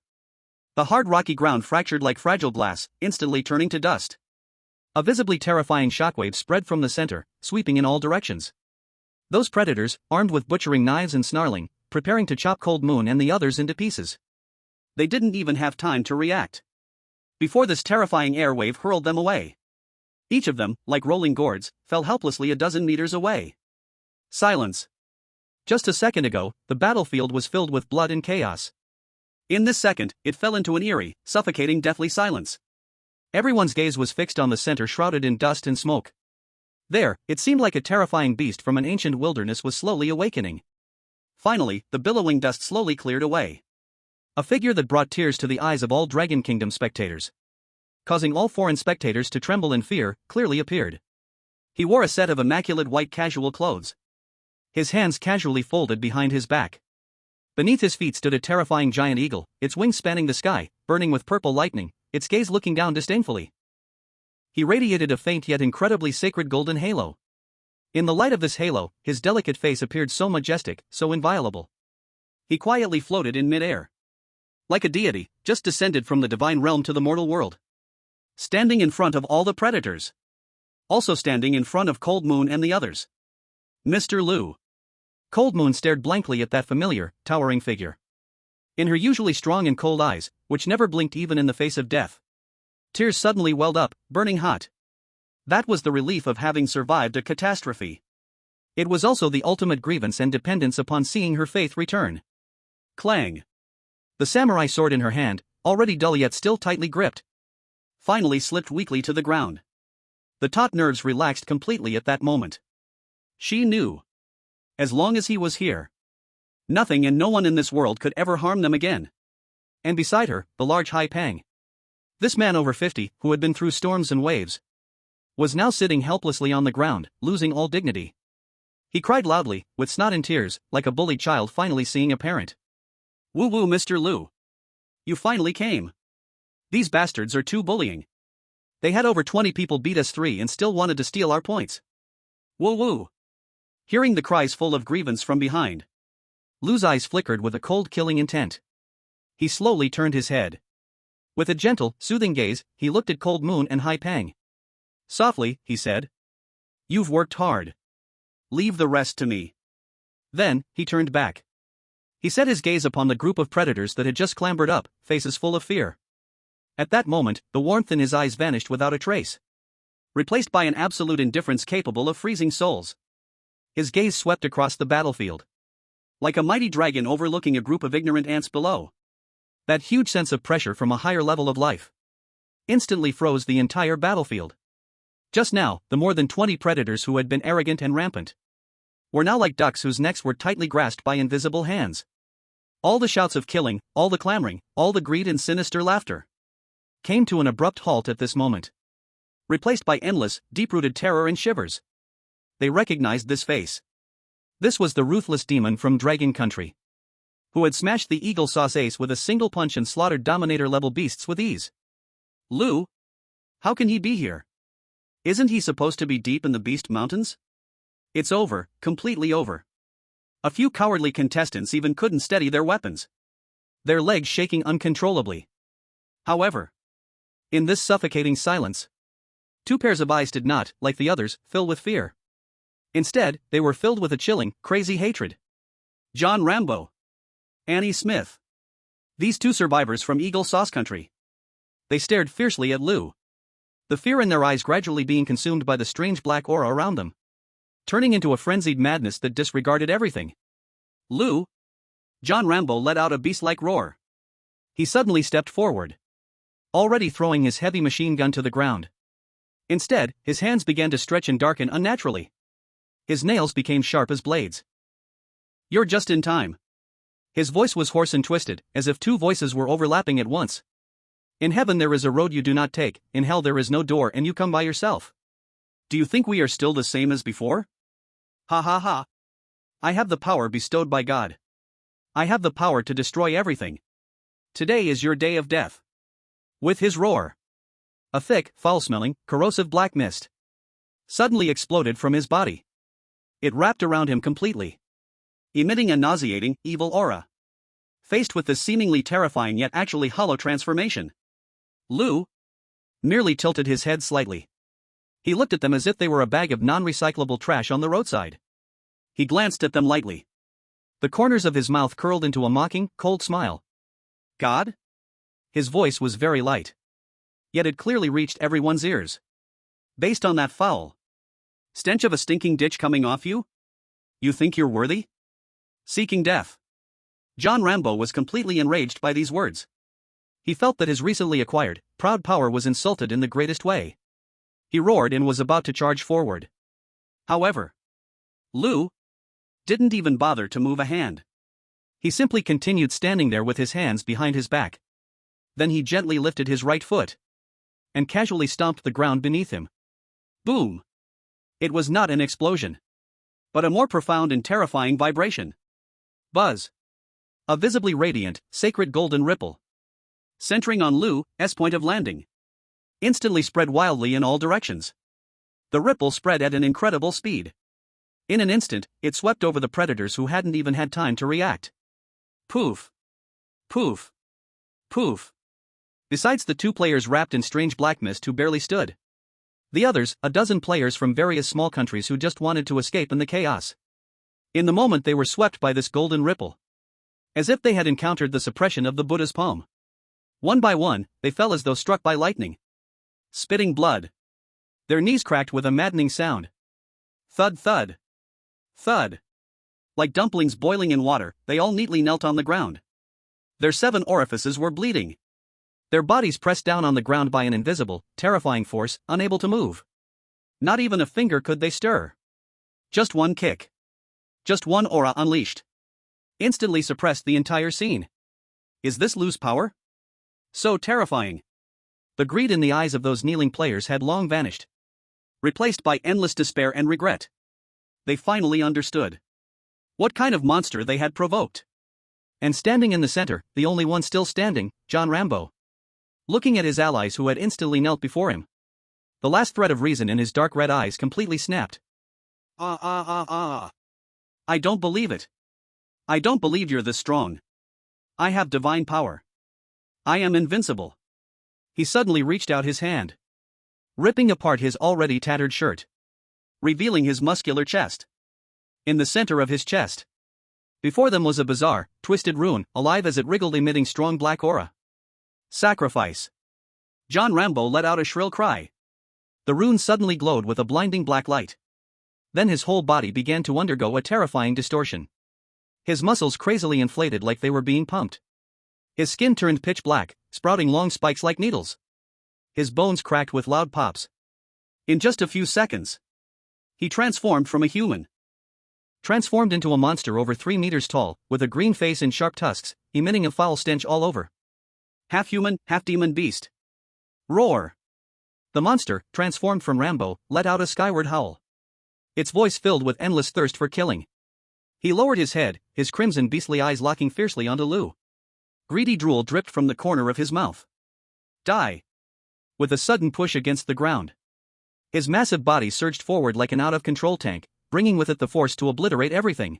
S1: The hard rocky ground fractured like fragile glass, instantly turning to dust. A visibly terrifying shockwave spread from the center, sweeping in all directions. Those predators, armed with butchering knives and snarling, preparing to chop Cold Moon and the others into pieces.
S2: They didn't even have time to react before this terrifying air wave hurled them away. Each of them, like rolling gourds, fell helplessly a dozen meters away. Silence.
S1: Just a second ago, the battlefield was filled with blood and chaos.
S2: In this second, it fell into an eerie, suffocating deathly silence.
S1: Everyone's gaze was fixed on the center shrouded in dust and smoke. There, it seemed like a terrifying beast from an ancient wilderness was slowly awakening.
S2: Finally, the billowing dust slowly cleared away.
S1: A figure that brought tears to the eyes of all Dragon Kingdom spectators, causing all foreign spectators to tremble in fear, clearly appeared.
S2: He wore a set of immaculate white casual clothes,
S1: his hands casually folded behind his back. Beneath his feet stood a terrifying giant eagle, its wings spanning the sky, burning with purple lightning, its gaze looking down disdainfully. He radiated a faint yet incredibly sacred golden halo. In the light of this halo, his delicate face appeared so majestic, so inviolable.
S2: He quietly floated in midair, like a deity, just descended from the divine realm to the mortal world. Standing in front of all the predators. Also standing in front of Cold Moon and the others. Mr. Lu.
S1: Cold Moon stared blankly at that familiar, towering figure. In her usually strong and cold eyes, which never blinked even in the face of death, tears suddenly welled up, burning hot. That was the relief of having survived a catastrophe. It was also the ultimate grievance and dependence upon seeing her faith return.
S2: Clang.
S1: The samurai sword in her hand, already dull yet still tightly gripped,
S2: finally slipped weakly to the ground. The taut nerves relaxed completely at that moment. She knew. As long as he was here, nothing and no one in this world could ever harm them again.
S1: And beside her, the large Hai Pang. This man over 50, who had been through storms and waves, was now sitting helplessly on the ground, losing all dignity. He cried loudly, with snot and tears, like a bullied child finally seeing a parent.
S2: Woo-woo, Mr. Lu. You finally came. These bastards are too bullying. They had over 20 people beat us 3 and still wanted to steal our points. Woo-woo. Hearing the cries full of grievance from behind,
S1: Lu's eyes flickered with a cold killing intent. He slowly turned his head. With a gentle, soothing gaze, he looked at Cold Moon and Hai Pang.
S2: Softly, he said. You've worked hard. Leave the rest to me.
S1: Then, he turned back. He set his gaze upon the group of predators that had just clambered up, faces full of fear. At that moment, the warmth in his eyes vanished without a trace,
S2: replaced by an absolute indifference capable of freezing souls.
S1: His gaze swept across the battlefield,
S2: like a mighty dragon overlooking a group of ignorant ants below.
S1: That huge sense of pressure from a higher level of life instantly froze the entire battlefield. Just now, the more than 20 predators who had been arrogant and rampant were now like ducks whose necks were tightly grasped by invisible hands. All the shouts of killing, all the clamoring, all the greed and sinister laughter came to an abrupt halt at this moment, replaced by endless, deep-rooted terror and shivers. They recognized this face. This was the ruthless demon from Dragon Country, who had smashed the Eagle Sauce Ace with a single punch and slaughtered Dominator-level beasts with ease.
S2: Lu? How can he be here? Isn't he supposed to be deep in the Beast Mountains? It's over, completely over. A few cowardly contestants even couldn't steady their weapons,
S1: their legs shaking uncontrollably.
S2: However,
S1: in this suffocating silence, 2 pairs of eyes did not, like the others, fill with fear. Instead, they were filled with a chilling, crazy hatred.
S2: John Rambo. Annie Smith. These 2 survivors from Eagle Sauce Country.
S1: They stared fiercely at Lu, the fear in their eyes gradually being consumed by the strange black aura around them, turning into a frenzied madness that disregarded everything.
S2: Lu? John Rambo let out a beast-like roar. He suddenly stepped forward, already throwing his heavy machine gun to the ground. Instead, his hands began to stretch and darken unnaturally. His nails became sharp as blades. "You're just in time." His voice was hoarse and twisted, as if two voices were overlapping at once. "In heaven there is a road you do not take, in hell there is no door and you come by yourself. Do you think we are still the same as before? Ha ha ha. I have the power bestowed by God. I have the power to destroy everything. Today is your day of death." With his roar, a thick, foul-smelling, corrosive black mist suddenly exploded from his body. It wrapped around him completely, emitting a nauseating, evil aura. Faced with this seemingly terrifying yet actually hollow transformation, Lu merely tilted his head slightly. He looked at them as if they were a bag of non-recyclable trash on the roadside. He glanced at them lightly. The corners of his mouth curled into a mocking, cold smile. "God?" His voice was very light, yet it clearly reached everyone's ears. "Based on that foul stench of a stinking ditch coming off you? You think you're worthy? Seeking death." John Rambo was completely enraged by these words. He felt that his recently acquired, proud power was insulted in the greatest way. He roared and was about to charge forward. However, Lu didn't even bother to move a hand. He simply continued standing there with his hands behind his back. Then he gently lifted his right foot and casually stomped the ground beneath him. Boom! It was not an explosion, but a more profound and terrifying vibration. Buzz! A visibly radiant, sacred golden ripple, centering on Lu's point of landing, instantly spread wildly in all directions. The ripple spread at an incredible speed. In an instant, it swept over the predators who hadn't even had time to react. Poof! Poof! Poof! Besides the two players wrapped in strange black mist who barely stood, the others, a dozen players from various small countries who just wanted to escape in the chaos. In the moment they were swept by this golden ripple, as if they had encountered the suppression of the Buddha's palm. One by one, they fell as though struck by lightning, spitting blood. Their knees cracked with a maddening sound. Thud thud. Thud. Like dumplings boiling in water, they all neatly knelt on the ground. Their 7 orifices were bleeding. Their bodies pressed down on the ground by an invisible, terrifying force, unable to move. Not even a finger could they stir. Just one kick, just one aura unleashed, instantly suppressed the entire scene. Is this Lu's power? So terrifying. The greed in the eyes of those kneeling players had long vanished, replaced by endless despair and regret. They finally understood what kind of monster they had provoked. And standing in the center, the only one still standing, John Rambo, looking at his allies who had instantly knelt before him. The last thread of reason in his dark red eyes completely snapped. I don't believe it. I don't believe you're this strong. I have divine power. I am invincible. He suddenly reached out his hand, ripping apart his already tattered shirt, revealing his muscular chest. In the center of his chest, before them was a bizarre, twisted rune, alive as it wriggled, emitting strong black aura. Sacrifice. John Rambo let out a shrill cry. The rune suddenly glowed with a blinding black light. Then his whole body began to undergo a terrifying distortion. His muscles crazily inflated like they were being pumped. His skin turned pitch black, sprouting long spikes like needles. His bones cracked with loud pops. In just a few seconds, he transformed from a human, transformed into a monster over 3 meters tall, with a green face and sharp tusks, emitting a foul stench all over. Half human, half demon beast. Roar! The monster, transformed from Rambo, let out a skyward howl, its voice filled with endless thirst for killing. He lowered his head, his crimson beastly eyes locking fiercely onto Lu. Greedy drool dripped from the corner of his mouth. Die! With a sudden push against the ground, his massive body surged forward like an out-of-control tank, bringing with it the force to obliterate everything.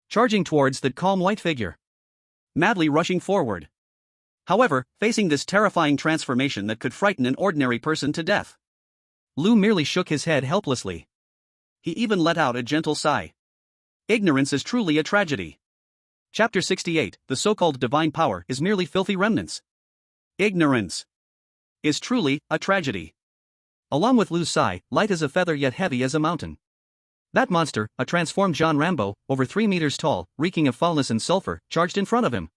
S2: Charging towards that calm white figure, madly rushing forward. However, facing this terrifying transformation that could frighten an ordinary person to death, Lu merely shook his head helplessly. He even let out a gentle sigh. Ignorance is truly a tragedy. Chapter 68, the so-called divine power is merely filthy remnants. Ignorance is truly a tragedy. Along with Lu's sigh, light as a feather yet heavy as a mountain,
S1: That monster, a transformed John Rambo, over 3 meters tall, reeking of foulness and sulfur, charged in front of him.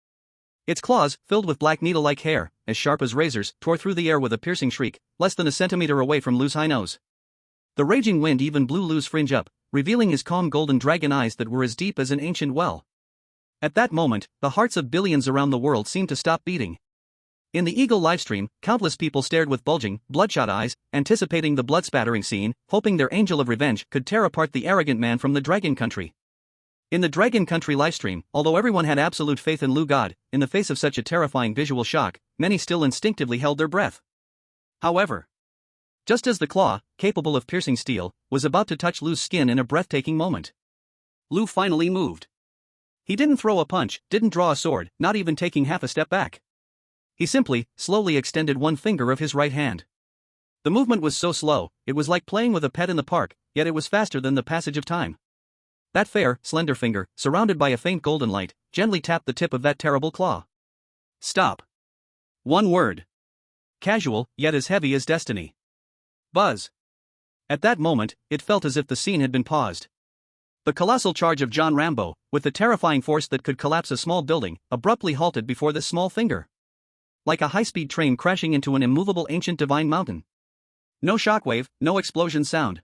S1: Its claws, filled with black needle-like hair, as sharp as razors, tore through the air with a piercing shriek, less than a centimeter away from Lu's high nose. The raging wind even blew Lu's fringe up, revealing his calm golden dragon eyes that were as deep as an ancient well. At that moment, the hearts of billions around the world seemed to stop beating. In the Eagle livestream, countless people stared with bulging, bloodshot eyes, anticipating the blood-spattering scene, hoping their angel of revenge could tear apart the arrogant man from the Dragon Country. In the Dragon Country livestream, although everyone had absolute faith in Lu God, in the face of such a terrifying visual shock, many still instinctively held their breath. However, just as the claw, capable of piercing steel, was about to touch Lu's skin in a breathtaking moment, Lu finally moved. He didn't throw a punch, didn't draw a sword, not even taking half a step back. He simply, slowly extended one finger of his right hand. The movement was so slow, it was like playing with a pet in the park, yet it was faster than the passage of time. That fair, slender finger, surrounded by a faint golden light, gently tapped the tip of that terrible claw. Stop. One word. Casual, yet as heavy as destiny. Buzz. At that moment, it felt as if the scene had been paused. The colossal charge of John Rambo, with the terrifying force that could collapse a small building, abruptly halted before this small finger. Like a high-speed train crashing into an immovable ancient divine mountain. No shockwave, no explosion sound.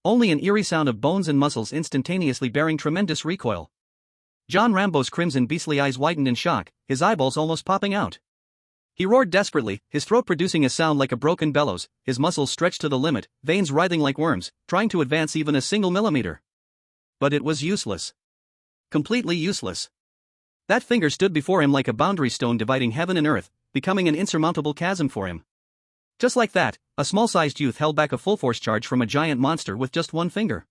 S1: Only an eerie sound of bones and muscles instantaneously bearing tremendous recoil. John Rambo's crimson beastly eyes widened in shock, his eyeballs almost popping out. He roared desperately, his throat producing a sound like a broken bellows, his muscles stretched to the limit, veins writhing like worms, trying to advance even a single millimeter. But it was useless. Completely useless. That finger stood before him like a boundary stone dividing heaven and earth, becoming an insurmountable chasm for him. Just like that, a small-sized youth held back a full-force charge from a giant monster with just one finger.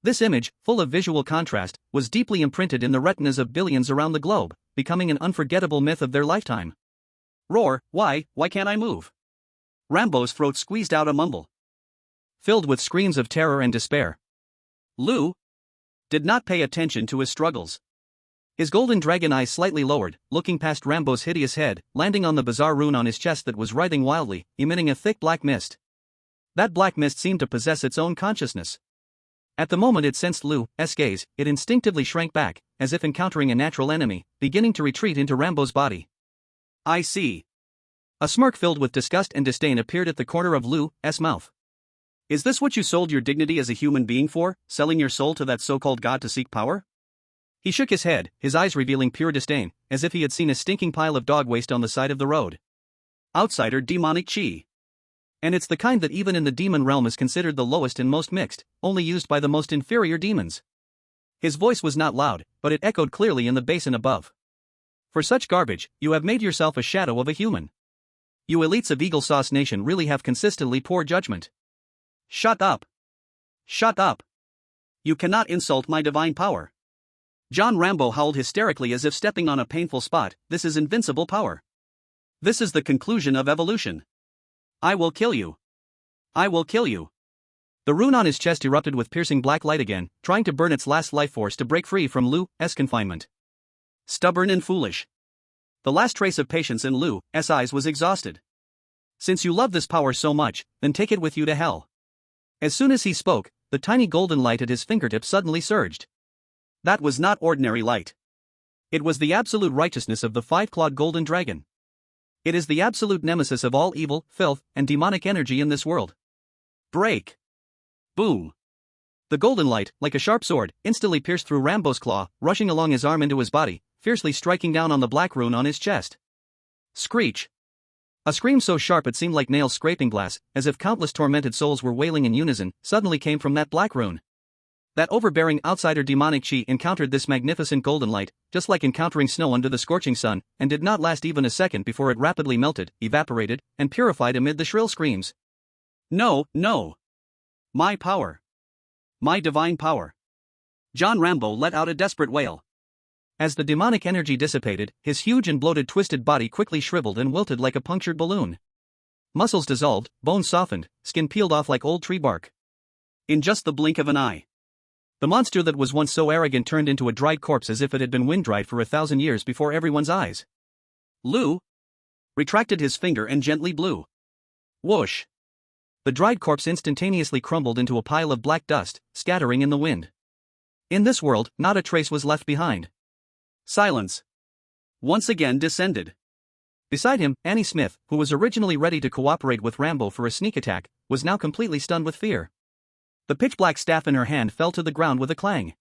S1: This image, full of visual contrast, was deeply imprinted in the retinas of billions around the globe, becoming an unforgettable myth of their lifetime. Roar, why can't I move? Rambo's throat squeezed out a mumble, filled with screams of terror and despair. Lu did not pay attention to his struggles. His golden dragon eyes slightly lowered, looking past Rambo's hideous head, landing on the bizarre rune on his chest that was writhing wildly, emitting a thick black mist. That black mist seemed to possess its own consciousness. At the moment it sensed Lu's gaze, it instinctively shrank back, as if encountering a natural enemy, beginning to retreat into Rambo's body. I see. A smirk filled with disgust and disdain appeared at the corner of Lu's mouth. Is this what you sold your dignity as a human being for, selling your soul to that so-called god to seek power? He shook his head, his eyes revealing pure disdain, as if he had seen a stinking pile of dog waste on the side of the road. Outsider demonic chi. And it's the kind that even in the demon realm is considered the lowest and most mixed, only used by the most inferior demons. His voice was not loud, but it echoed clearly in the basin above. For such garbage, you have made yourself a shadow of a human. You elites of Eagle Sauce Nation really have consistently poor judgment. Shut up. Shut up. You cannot insult my divine power. John Rambo howled hysterically as if stepping on a painful spot. This is invincible power. This is the conclusion of evolution. I will kill you. I will kill you. The rune on his chest erupted with piercing black light again, trying to burn its last life force to break free from Lu's confinement. Stubborn and foolish. The last trace of patience in Lu's eyes was exhausted. Since you love this power so much, then take it with you to hell. As soon as he spoke, the tiny golden light at his fingertip suddenly surged. That was not ordinary light. It was the absolute righteousness of the five-clawed golden dragon. It is the absolute nemesis of all evil, filth, and demonic energy in this world. Break. Boom. The golden light, like a sharp sword, instantly pierced through Rambo's claw, rushing along his arm into his body, fiercely striking down on the black rune on his chest. Screech. A scream so sharp it seemed like nails scraping glass, as if countless tormented souls were wailing in unison, suddenly came from that black rune. That overbearing outsider demonic chi encountered this magnificent golden light, just like encountering snow under the scorching sun, and did not last even a second before it rapidly melted, evaporated, and purified amid the shrill screams. No, no. My power. My divine power. John Rambo let out a desperate wail. As the demonic energy dissipated, his huge and bloated twisted body quickly shriveled and wilted like a punctured balloon. Muscles dissolved, bones softened, skin peeled off like old tree bark. In just the blink of an eye, the monster that was once so arrogant turned into a dried corpse as if it had been wind-dried for 1,000 years before everyone's eyes. Lu retracted his finger and gently blew. Whoosh. The dried corpse instantaneously crumbled into a pile of black dust, scattering in the wind. In this world, not a trace was left behind.
S2: Silence once again descended.
S1: Beside him, Annie Smith, who was originally ready to cooperate with Rambo for a sneak attack, was now completely stunned with fear. The pitch-black staff in her hand fell to the ground with a clang.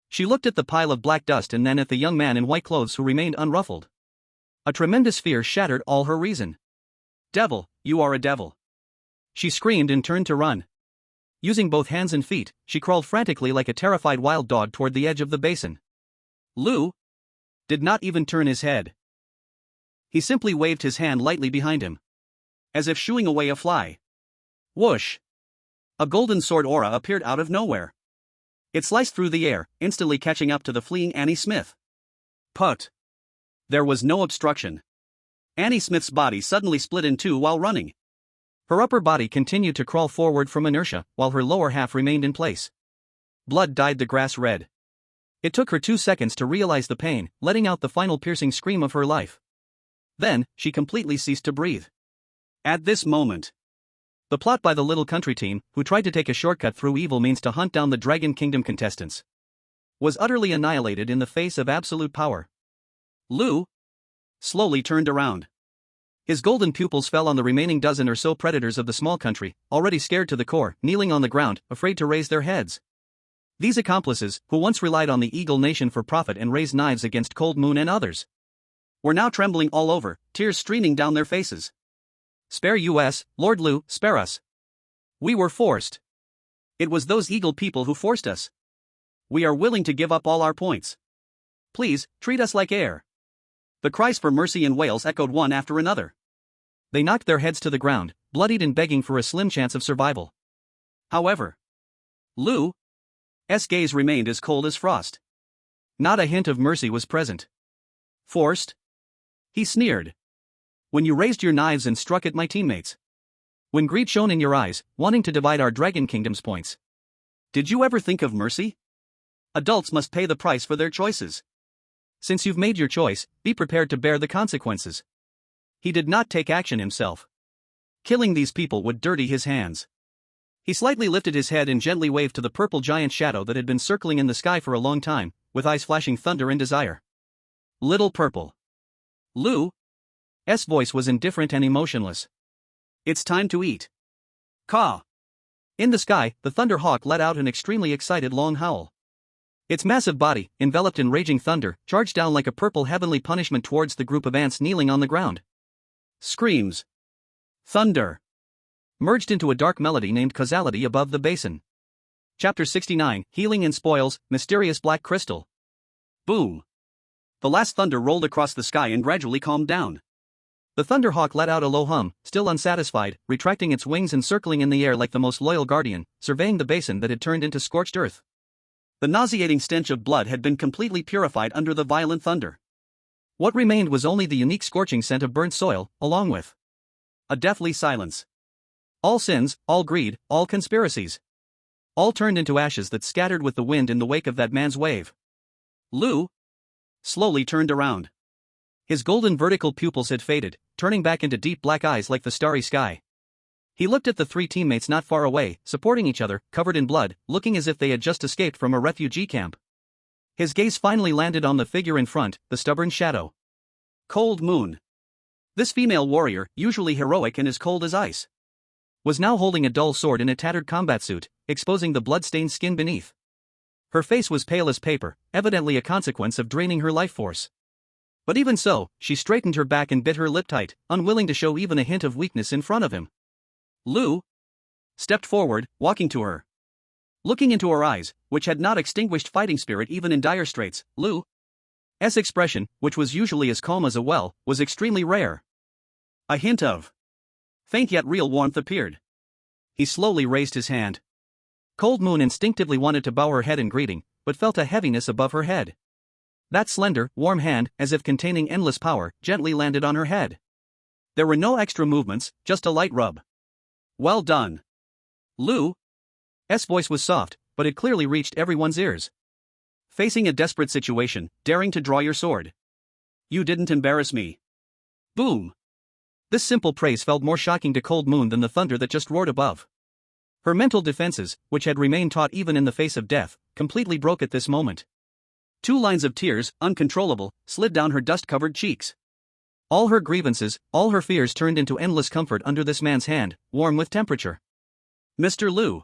S1: She looked at the pile of black dust and then at the young man in white clothes who remained unruffled. A tremendous fear shattered all her reason.
S2: "Devil, you are a devil!"
S1: She screamed and turned to run. Using both hands and feet, she crawled frantically like a terrified wild dog toward the edge of the basin.
S2: Lou did not even turn his head. He simply waved his hand lightly behind him, as if shooing away a fly. Whoosh! A golden sword aura appeared out of nowhere. It sliced through the air, instantly catching up to the fleeing Annie Smith. Put! There was no obstruction. Annie Smith's body suddenly split in two while running.
S1: Her upper body continued to crawl forward from inertia, while her lower half remained in place. Blood dyed the grass red. It took her 2 seconds to realize the pain, letting out the final piercing scream of her life. Then, she completely ceased to breathe.
S2: At this moment,
S1: the plot by the little country team, who tried to take a shortcut through evil means to hunt down the Dragon Kingdom contestants, was utterly annihilated in the face of absolute power.
S2: Lou slowly turned around.
S1: His golden pupils fell on the remaining dozen or so predators of the small country, already scared to the core, kneeling on the ground, afraid to raise their heads. These accomplices, who once relied on the Eagle Nation for profit and raised knives against Cold Moon and others,
S2: were now trembling all over, tears streaming down their faces.
S1: "Spare us, Lord Lou, spare us.
S2: We were forced. It was those Eagle people who forced us. We are willing to give up all our points. Please, treat us like air." The cries for mercy in Wales echoed one after another.
S1: They knocked their heads to the ground, bloodied and begging for a slim chance of survival.
S2: However, Lou's gaze remained as cold as frost.
S1: Not a hint of mercy was present.
S2: "Forced?" he sneered.
S1: "When you raised your knives and struck at my teammates. When greed shone in your eyes, wanting to divide our Dragon Kingdom's points.
S2: Did you ever think of mercy? Adults must pay the price for their choices.
S1: Since you've made your choice, be prepared to bear the consequences." He did not take action himself. Killing these people would dirty his hands. He slightly lifted his head and gently waved to the purple giant shadow that had been circling in the sky for a long time, with eyes flashing thunder and desire.
S2: "Little Purple." Lou's
S1: voice was indifferent and emotionless.
S2: "It's time to eat." Caw!
S1: In the sky, the Thunder Hawk let out an extremely excited long howl. Its massive body, enveloped in raging thunder, charged down like a purple heavenly punishment towards the group of ants kneeling on the ground.
S2: Screams, thunder,
S1: merged into a dark melody named Causality above the basin. Chapter 69, Healing and Spoils, Mysterious Black Crystal.
S2: Boom! The last thunder rolled across the sky and gradually calmed down.
S1: The Thunderhawk let out a low hum, still unsatisfied, retracting its wings and circling in the air like the most loyal guardian, surveying the basin that had turned into scorched earth.
S2: The nauseating stench of blood had been completely purified under the violent thunder.
S1: What remained was only the unique scorching scent of burnt soil, along with
S2: a deathly silence.
S1: All sins, all greed, all conspiracies. All turned into ashes that scattered with the wind in the wake of that man's wave.
S2: Lou slowly turned around.
S1: His golden vertical pupils had faded, turning back into deep black eyes like the starry sky. He looked at the three teammates not far away, supporting each other, covered in blood, looking as if they had just escaped from a refugee camp. His gaze finally landed on the figure in front, the stubborn shadow.
S2: Cold Moon. This female warrior, usually heroic and as cold as ice,
S1: was now holding a dull sword in a tattered combat suit, exposing the blood-stained skin beneath. Her face was pale as paper, evidently a consequence of draining her life force. But even so, she straightened her back and bit her lip tight, unwilling to show even a hint of weakness in front of him.
S2: Lou stepped forward, walking to her. Looking into her eyes, which had not extinguished fighting spirit even in dire straits, Lou's expression, which was usually as calm as a well, was extremely rare. A hint of faint yet real warmth appeared. He slowly raised his hand. Cold Moon instinctively wanted to bow her head in greeting, but felt a heaviness above her head. That slender, warm hand, as if containing endless power, gently landed on her head. There were no extra movements, just a light rub. "Well done." Lou's voice was soft, but it clearly reached everyone's ears. "Facing a desperate situation, daring to draw your sword. You didn't embarrass me." Boom!
S1: This simple praise felt more shocking to Cold Moon than the thunder that just roared above. Her mental defenses, which had remained taut even in the face of death, completely broke at this moment.
S2: 2 lines of tears, uncontrollable, slid down her dust-covered cheeks.
S1: All her grievances, all her fears turned into endless comfort under this man's hand, warm with temperature.
S2: Mr. Liu.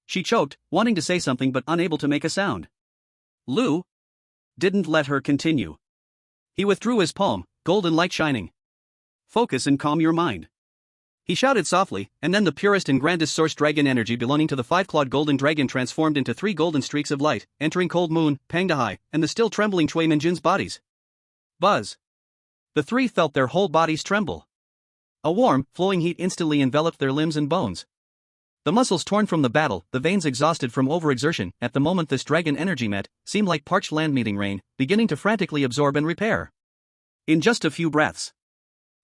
S2: She choked, wanting to say something but unable to make a sound. Liu didn't let her continue. He withdrew his palm, golden light shining. Focus and calm your mind. He shouted softly, and then the purest and grandest source dragon energy belonging to the 5-clawed golden dragon transformed into 3 golden streaks of light, entering Cold Moon, Pangdahai, and the still trembling Cui Minjin's bodies. Buzz. The 3 felt their whole bodies tremble. A warm, flowing heat instantly enveloped their limbs and bones. The muscles torn from the battle, the veins exhausted from overexertion, at the moment this dragon energy met, seemed like parched land meeting rain, beginning to frantically absorb and repair. In just a few breaths,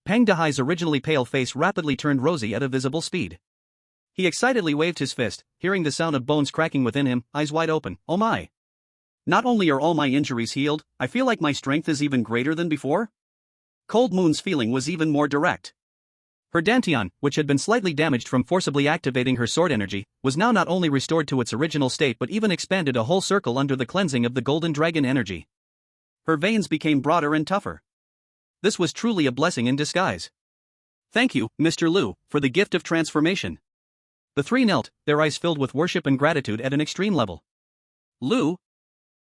S2: Pangdahai's originally pale face rapidly turned rosy at a visible speed. He excitedly waved his fist, hearing the sound of bones cracking within him, eyes wide open. Oh my! Not only are all my injuries healed, I feel like my strength is even greater than before? Cold Moon's feeling was even more direct. Her dantian, which had been slightly damaged from forcibly activating her sword energy, was now not only restored to its original state but even expanded a whole circle under the cleansing of the golden dragon energy. Her veins became broader and tougher. This was truly a blessing in disguise. Thank you, Mr. Liu, for the gift of transformation. The 3 knelt, their eyes filled with worship and gratitude at an extreme level. Liu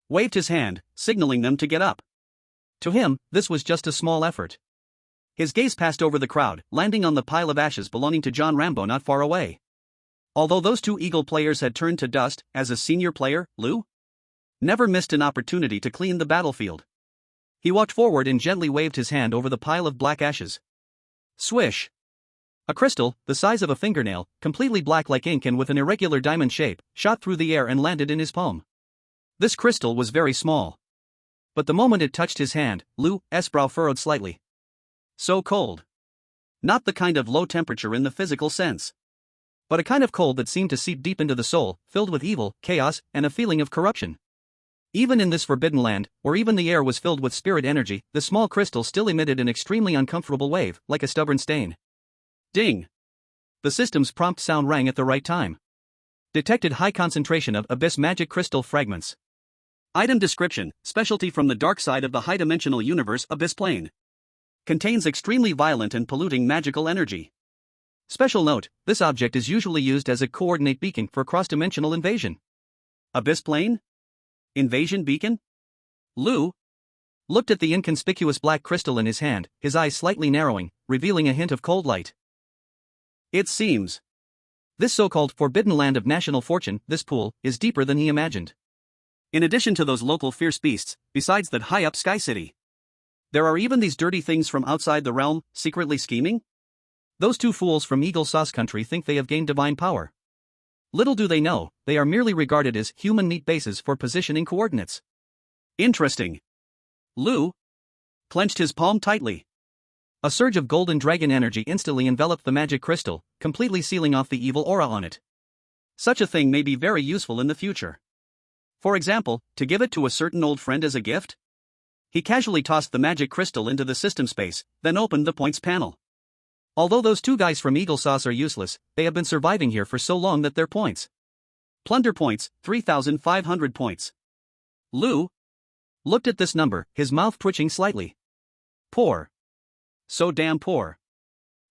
S2: waved his hand, signaling them to get up. To him, this was just a small effort. His gaze passed over the crowd, landing on the pile of ashes belonging to John Rambo not far away. Although those 2 Eagle players had turned to dust, as a senior player, Liu never missed an opportunity to clean the battlefield. He walked forward and gently waved his hand over the pile of black ashes. Swish! A crystal, the size of a fingernail, completely black like ink and with an irregular diamond shape, shot through the air and landed in his palm. This crystal was very small. But the moment it touched his hand, Liu's brow furrowed slightly. So cold. Not the kind of low temperature in the physical sense, but a kind of cold that seemed to seep deep into the soul, filled with evil, chaos, and a feeling of corruption. Even in this forbidden land, where even the air was filled with spirit energy, the small crystal still emitted an extremely uncomfortable wave, like a stubborn stain. Ding! The system's prompt sound rang at the right time. Detected high concentration of abyss magic crystal fragments. Item description: specialty from the dark side of the high-dimensional universe, abyss plane. Contains extremely violent and polluting magical energy. Special note: this object is usually used as a coordinate beacon for cross-dimensional invasion. Abyss plane? Invasion beacon? Liu looked at the inconspicuous black crystal in his hand, his eyes slightly narrowing, revealing a hint of cold light. It seems this so-called forbidden land of national fortune, this pool, is deeper than he imagined. In addition to those local fierce beasts, besides that high-up Sky City, there are even these dirty things from outside the realm, secretly scheming? Those 2 fools from Eagle Sauce Country think they have gained divine power. Little do they know, they are merely regarded as human meat bases for positioning coordinates. Interesting. Liu clenched his palm tightly. A surge of golden dragon energy instantly enveloped the magic crystal, completely sealing off the evil aura on it. Such a thing may be very useful in the future. For example, to give it to a certain old friend as a gift? He casually tossed the magic crystal into the system space, then opened the points panel. Although those 2 guys from Eagle Sauce are useless, they have been surviving here for so long that their points. Plunder points, 3,500 points. Liu looked at this number, his mouth twitching slightly. Poor. So damn poor.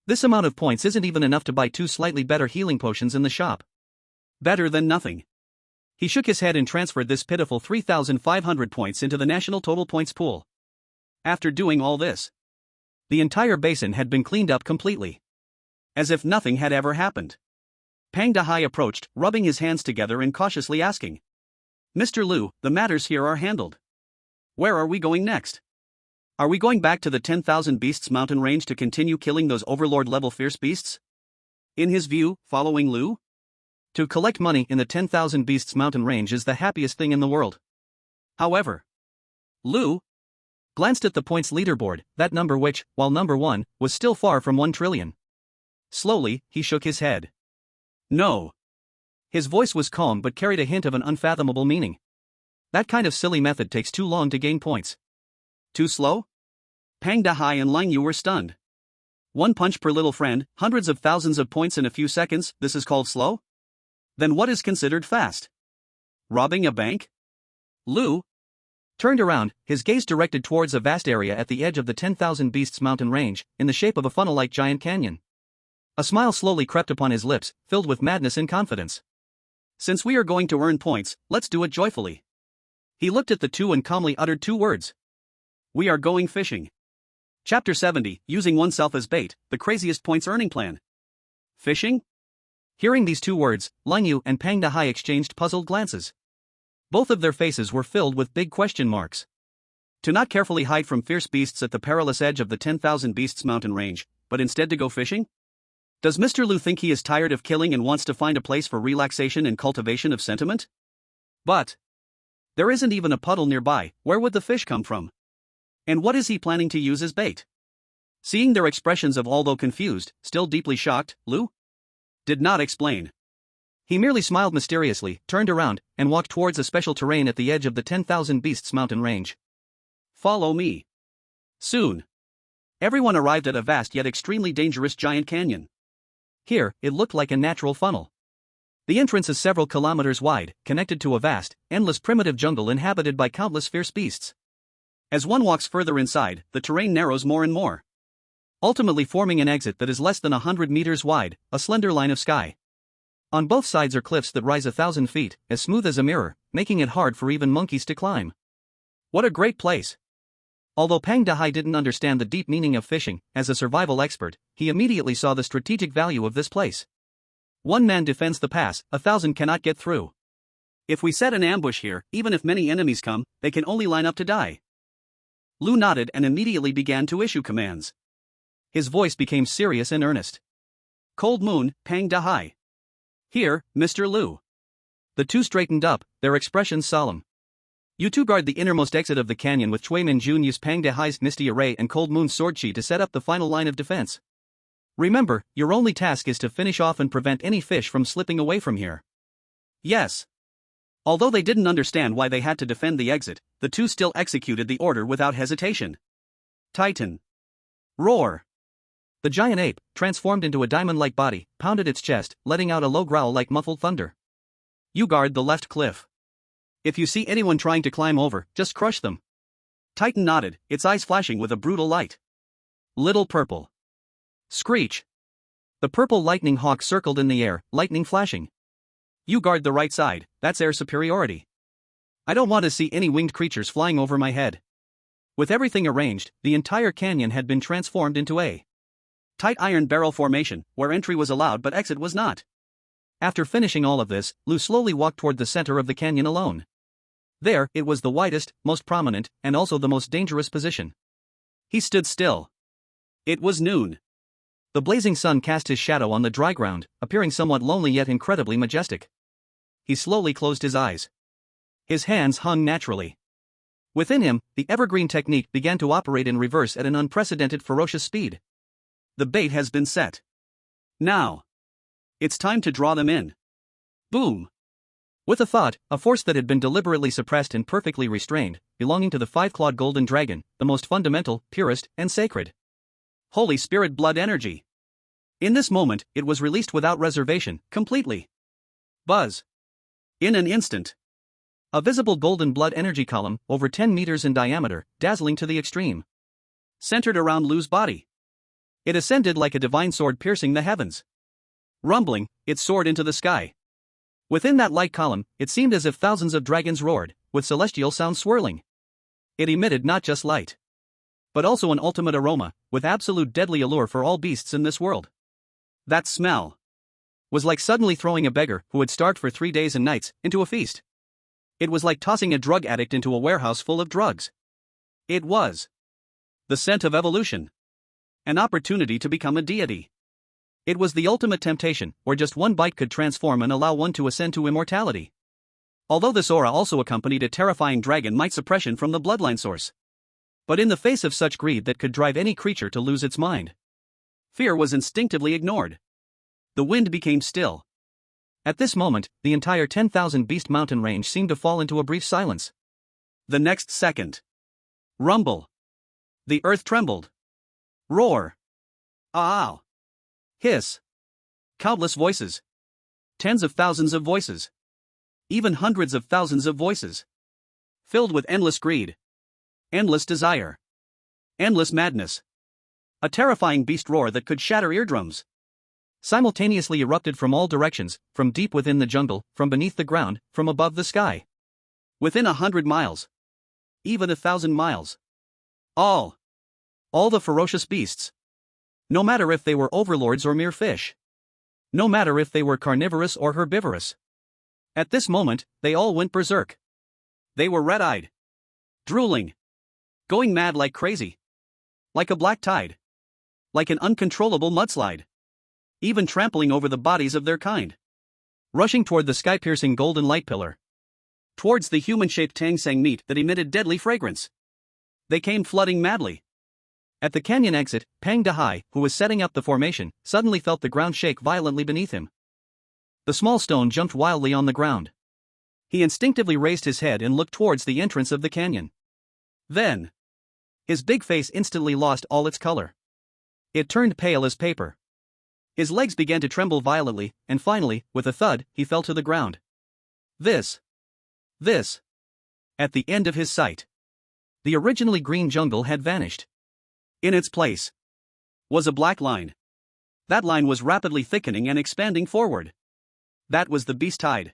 S2: This amount of points isn't even enough to buy 2 slightly better healing potions in the shop. Better than nothing. He shook his head and transferred this pitiful 3,500 points into the national total points pool. After doing all this, the entire basin had been cleaned up completely. As if nothing had ever happened. Pangdahai approached, rubbing his hands together and cautiously asking. Mr. Liu, the matters here are handled. Where are we going next? Are we going back to the 10,000 Beasts mountain range to continue killing those overlord-level fierce beasts? In his view, following Liu, to collect money in the 10,000 Beasts mountain range is the happiest thing in the world. However, Liu glanced at the points leaderboard, that number which, while number 1, was still far from 1 trillion. Slowly, he shook his head. No. His voice was calm but carried a hint of an unfathomable meaning. That kind of silly method takes too long to gain points. Too slow? Pangdahai and Lin Ye were stunned. One punch per little friend, hundreds of thousands of points in a few seconds, this is called slow? Then what is considered fast? Robbing a bank? Lu
S1: turned around, his gaze directed towards a vast area at the edge of the 10,000 Beasts mountain range, in the shape of a funnel-like giant canyon. A smile slowly crept upon his lips, filled with madness and confidence.
S2: Since we are going to earn points, let's do it joyfully. He looked at the two and calmly uttered two words. We are going fishing. Chapter 70, Using Oneself as Bait, the Craziest Points Earning Plan. Fishing?
S1: Hearing these two words, Lin Ye and Pang Dahai exchanged puzzled glances. Both of their faces were filled with big question marks. To not carefully hide from fierce beasts at the perilous edge of the 10,000 Beasts mountain range, but instead to go fishing? Does Mr. Lu think he is tired of killing and wants to find a place for relaxation and cultivation of sentiment? But there isn't even a puddle nearby, where would the fish come from? And what is he planning to use as bait? Seeing their expressions of although confused, still deeply shocked, Lu did not explain. He merely smiled mysteriously, turned around, and walked towards a special terrain at the edge of the 10,000 Beasts mountain range.
S2: Follow me. Soon, everyone arrived at a vast yet extremely dangerous giant canyon.
S1: Here, it looked like a natural funnel. The entrance is several kilometers wide, connected to a vast, endless primitive jungle inhabited by countless fierce beasts.
S2: As one walks further inside, the terrain narrows more and more,
S1: ultimately forming an exit that is less than 100 meters wide, a slender line of sky. On both sides are cliffs that rise 1,000 feet, as smooth as a mirror, making it hard for even monkeys to climb.
S2: What a great place!
S1: Although Pang Dahai didn't understand the deep meaning of fishing, as a survival expert, he immediately saw the strategic value of this place. One man defends the pass, 1,000 cannot get through.
S2: If we set an ambush here, even if many enemies come, they can only line up to die. Lu nodded and immediately began to issue commands.
S1: His voice became serious and earnest.
S2: Cold Moon, Pang Dahai. Here, Mr. Lu.
S1: The two straightened up, their expressions solemn. You two guard the innermost exit of the canyon with Chui Minjun use Pang Dahai's Misty Array and Cold Moon's Sword Chi to set up the final line of defense. Remember, your only task is to finish off and prevent any fish from slipping away from here.
S2: Yes. Although they didn't understand why they had to defend the exit, the two still executed the order without hesitation. Titan. Roar.
S1: The giant ape, transformed into a diamond-like body, pounded its chest, letting out a low growl like muffled thunder.
S2: You guard the left cliff. If you see anyone trying to climb over, just crush them. Titan nodded, its eyes flashing with a brutal light. Little purple. Screech.
S1: The purple lightning hawk circled in the air, lightning flashing.
S2: You guard the right side, that's air superiority. I don't want to see any winged creatures flying over my head.
S1: With everything arranged, the entire canyon had been transformed into a
S2: tight iron barrel formation, where entry was allowed but exit was not.
S1: After finishing all of this, Lu slowly walked toward the center of the canyon alone. There, it was the widest, most prominent, and also the most dangerous position.
S2: He stood still. It was noon.
S1: The blazing sun cast his shadow on the dry ground, appearing somewhat lonely yet incredibly majestic. He slowly closed his eyes. His hands hung naturally. Within him, the evergreen technique began to operate in reverse at an unprecedented ferocious speed.
S2: The bait has been set. Now. It's time to draw them in. Boom.
S1: With a thought, a force that had been deliberately suppressed and perfectly restrained, belonging to the five-clawed golden dragon, the most fundamental, purest, and sacred.
S2: Holy Spirit blood energy. In this moment, it was released without reservation, completely. Buzz. In an instant.
S1: A visible golden blood energy column, over 10 meters in diameter, dazzling to the extreme,
S2: centered around Lu's body. It ascended like a divine sword piercing the heavens. Rumbling, it soared into the sky. Within that light column, it seemed as if thousands of dragons roared, with celestial sounds swirling. It emitted not just light, but also an ultimate aroma, with absolute deadly allure for all beasts in this world. That smell was like suddenly throwing a beggar who had starved for 3 days and nights into a feast. It was like tossing a drug addict into a warehouse full of drugs. It was the scent of evolution. An opportunity to become a deity. It was the ultimate temptation, where just one bite could transform and allow one to ascend to immortality. Although this aura also accompanied a terrifying dragon might suppression from the bloodline source. But in the face of such greed that could drive any creature to lose its mind, fear was instinctively ignored. The wind became still.
S1: At this moment, the entire 10,000 Beast mountain range seemed to fall into a brief silence.
S2: The next second. Rumble. The earth trembled. Roar. Ow! Hiss! Countless voices. Tens of thousands of voices. Even hundreds of thousands of voices. Filled with endless greed. Endless desire. Endless madness. A terrifying beast roar that could shatter eardrums.
S1: Simultaneously erupted from all directions, from deep within the jungle, from beneath the ground, from above the sky.
S2: Within 100 miles. Even 1,000 miles. All the ferocious beasts. No matter if they were overlords or mere fish. No matter if they were carnivorous or herbivorous. At this moment, they all went berserk. They were red-eyed. Drooling. Going mad like crazy. Like a black tide. Like an uncontrollable mudslide. Even trampling over the bodies of their kind.
S1: Rushing toward the sky-piercing golden light pillar.
S2: Towards the human-shaped Tang Sang meat that emitted deadly fragrance. They came flooding madly.
S1: At the canyon exit, Pang Dehai, who was setting up the formation, suddenly felt the ground shake violently beneath him. The small stone jumped wildly on the ground. He instinctively raised his head and looked towards the entrance of the canyon.
S2: Then,
S1: his big face instantly lost all its color. It turned pale as paper. His legs began to tremble violently, and finally, with a thud, he fell to the ground. This. At the end of his sight. The originally green jungle had vanished.
S2: In its place was a black line. That line was rapidly thickening and expanding forward. That was the beast tide.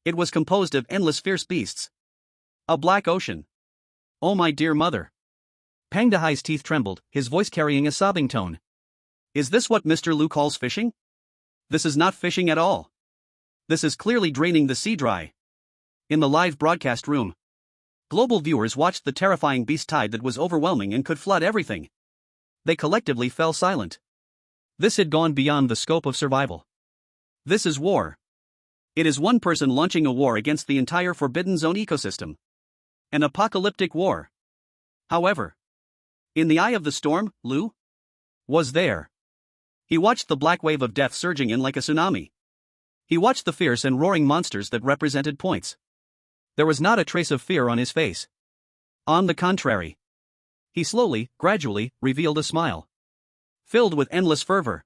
S2: It was composed of endless fierce beasts. A black ocean. Oh my dear mother.
S1: Pang Dehai's teeth trembled, his voice carrying a sobbing tone.
S2: Is this what Mr. Lu calls fishing? This is not fishing at all. This is clearly draining the sea dry. In the live broadcast room, global viewers watched the terrifying beast tide that was overwhelming and could flood everything. They collectively fell silent.
S1: This had gone beyond the scope of survival.
S2: This is war. It is one person launching a war against the entire Forbidden Zone ecosystem. An apocalyptic war. However, in the eye of the storm, Lu was there. He watched the black wave of death surging in like a tsunami. He watched the fierce and roaring monsters that represented points. There was not a trace of fear on his face. On the contrary, he slowly, gradually, revealed a smile. Filled with endless fervor.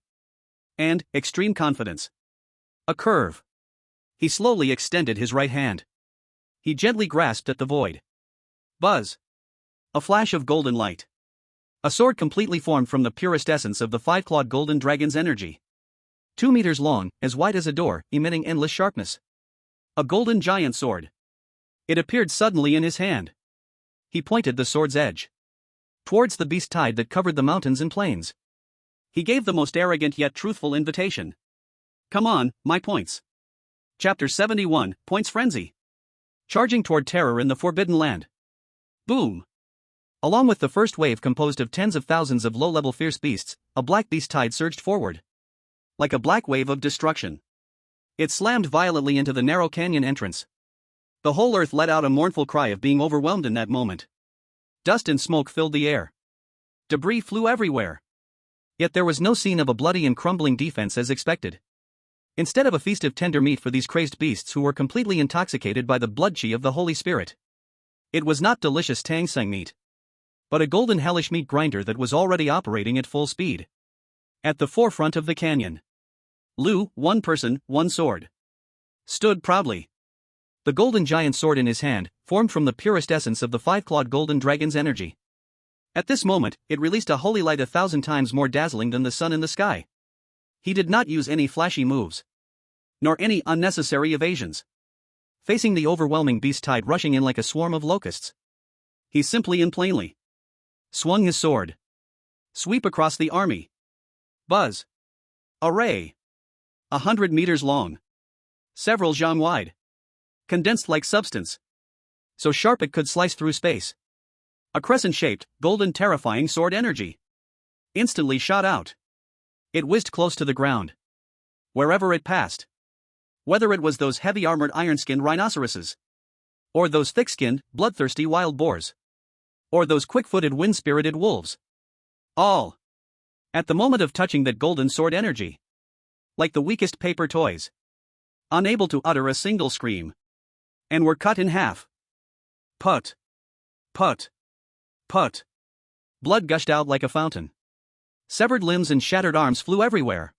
S2: And extreme confidence. A curve. He slowly extended his right hand. He gently grasped at the void. Buzz. A flash of golden light. A sword completely formed from the purest essence of the five-clawed golden dragon's energy.
S1: 2 meters long, as wide as a door, emitting endless sharpness.
S2: A golden giant sword. It appeared suddenly in his hand. He pointed the sword's edge
S1: towards the beast tide that covered the mountains and plains.
S2: He gave the most arrogant yet truthful invitation. Come on, my points. Chapter 71, Points Frenzy.
S1: Charging toward terror in the Forbidden Land.
S2: Boom.
S1: Along with the first wave composed of tens of thousands of low-level fierce beasts, a black beast tide surged forward.
S2: Like a black wave of destruction. It slammed violently into the narrow canyon entrance. The whole earth let out a mournful cry of being overwhelmed in that moment. Dust and smoke filled the air. Debris flew everywhere.
S1: Yet there was no scene of a bloody and crumbling defense as expected. Instead of a feast of tender meat for these crazed beasts who were completely intoxicated by the blood chi of the Holy Spirit. It was not delicious Tang Sang meat, but a golden hellish meat grinder that was already operating at full speed. At the forefront of the canyon,
S2: Lu, one person, one sword, stood proudly.
S1: The golden giant sword in his hand, formed from the purest essence of the five-clawed golden dragon's energy. At this moment, it released a holy light 1,000 times more dazzling than the sun in the sky. He did not use any flashy moves,
S2: nor any unnecessary evasions.
S1: Facing the overwhelming beast tide rushing in like a swarm of locusts,
S2: he simply and plainly
S1: swung his sword.
S2: Sweep across the army. Buzz. A ray. 100 meters long. Several zhang wide. Condensed like substance.
S1: So sharp it could slice through space.
S2: A crescent-shaped, golden terrifying sword energy. Instantly shot out. It whizzed close to the ground. Wherever it passed. Whether it was those heavy-armored iron-skinned rhinoceroses. Or those thick-skinned, bloodthirsty wild boars. Or those quick-footed wind-spirited wolves. All. At the moment of touching that golden sword energy. Like the weakest paper toys. Unable to utter a single scream. And were cut in half. Put. Put. Put. Blood gushed out like a fountain.
S1: Severed limbs and shattered arms flew everywhere.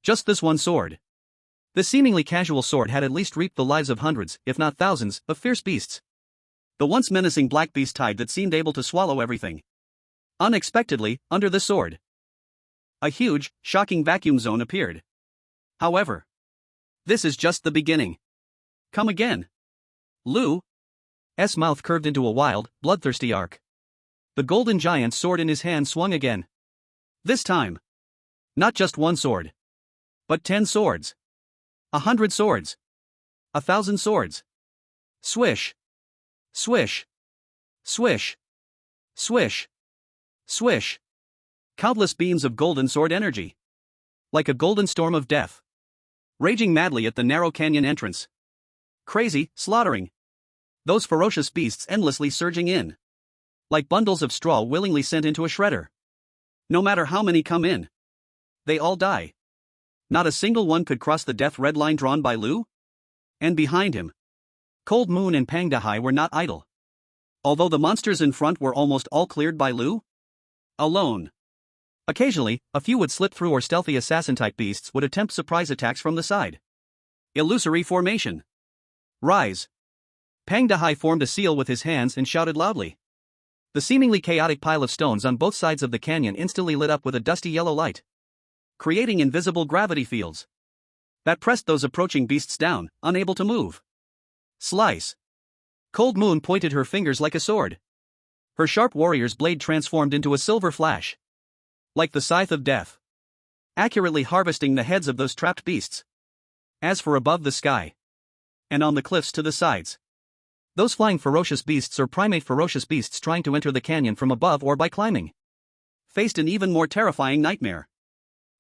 S1: Just this one sword. This seemingly casual sword had at least reaped the lives of hundreds, if not thousands, of fierce beasts.
S2: The once menacing black beast tide that seemed able to swallow everything. Unexpectedly, under the sword, a huge, shocking vacuum zone appeared. However, this is just the beginning. Come again. Lu's
S1: mouth curved into a wild, bloodthirsty arc. The golden giant's sword in his hand swung again.
S2: This time,
S1: not just one sword,
S2: but 10 swords. 100 swords. 1,000 swords. Swish. Swish. Swish. Swish. Swish. Countless beams of golden sword energy.
S1: Like a golden storm of death.
S2: Raging madly at the narrow canyon entrance. Crazy, slaughtering. Those ferocious beasts endlessly surging in. Like bundles of straw willingly sent into a shredder. No matter how many come in, they all die. Not a single one could cross the death red line drawn by Lu. And behind him, Cold Moon and Pang Dahai were not idle. Although the monsters in front were almost all cleared by Lu alone.
S1: Occasionally, a few would slip through, or stealthy assassin-type beasts would attempt surprise attacks from the side.
S2: Illusory formation.
S1: Rise. Pang Dahai formed a seal with his hands and shouted loudly. The seemingly chaotic pile of stones on both sides of the canyon instantly lit up with a dusty yellow light,
S2: creating invisible gravity fields that pressed those approaching beasts down, unable to move. Slice.
S1: Cold Moon pointed her fingers like a sword. Her sharp warrior's blade transformed into a silver flash,
S2: like the scythe of death, accurately harvesting the heads of those trapped beasts. As for above the sky, and on the cliffs to the sides,
S1: those flying ferocious beasts, or primate ferocious beasts trying to enter the canyon from above or by climbing,
S2: faced an even more terrifying nightmare.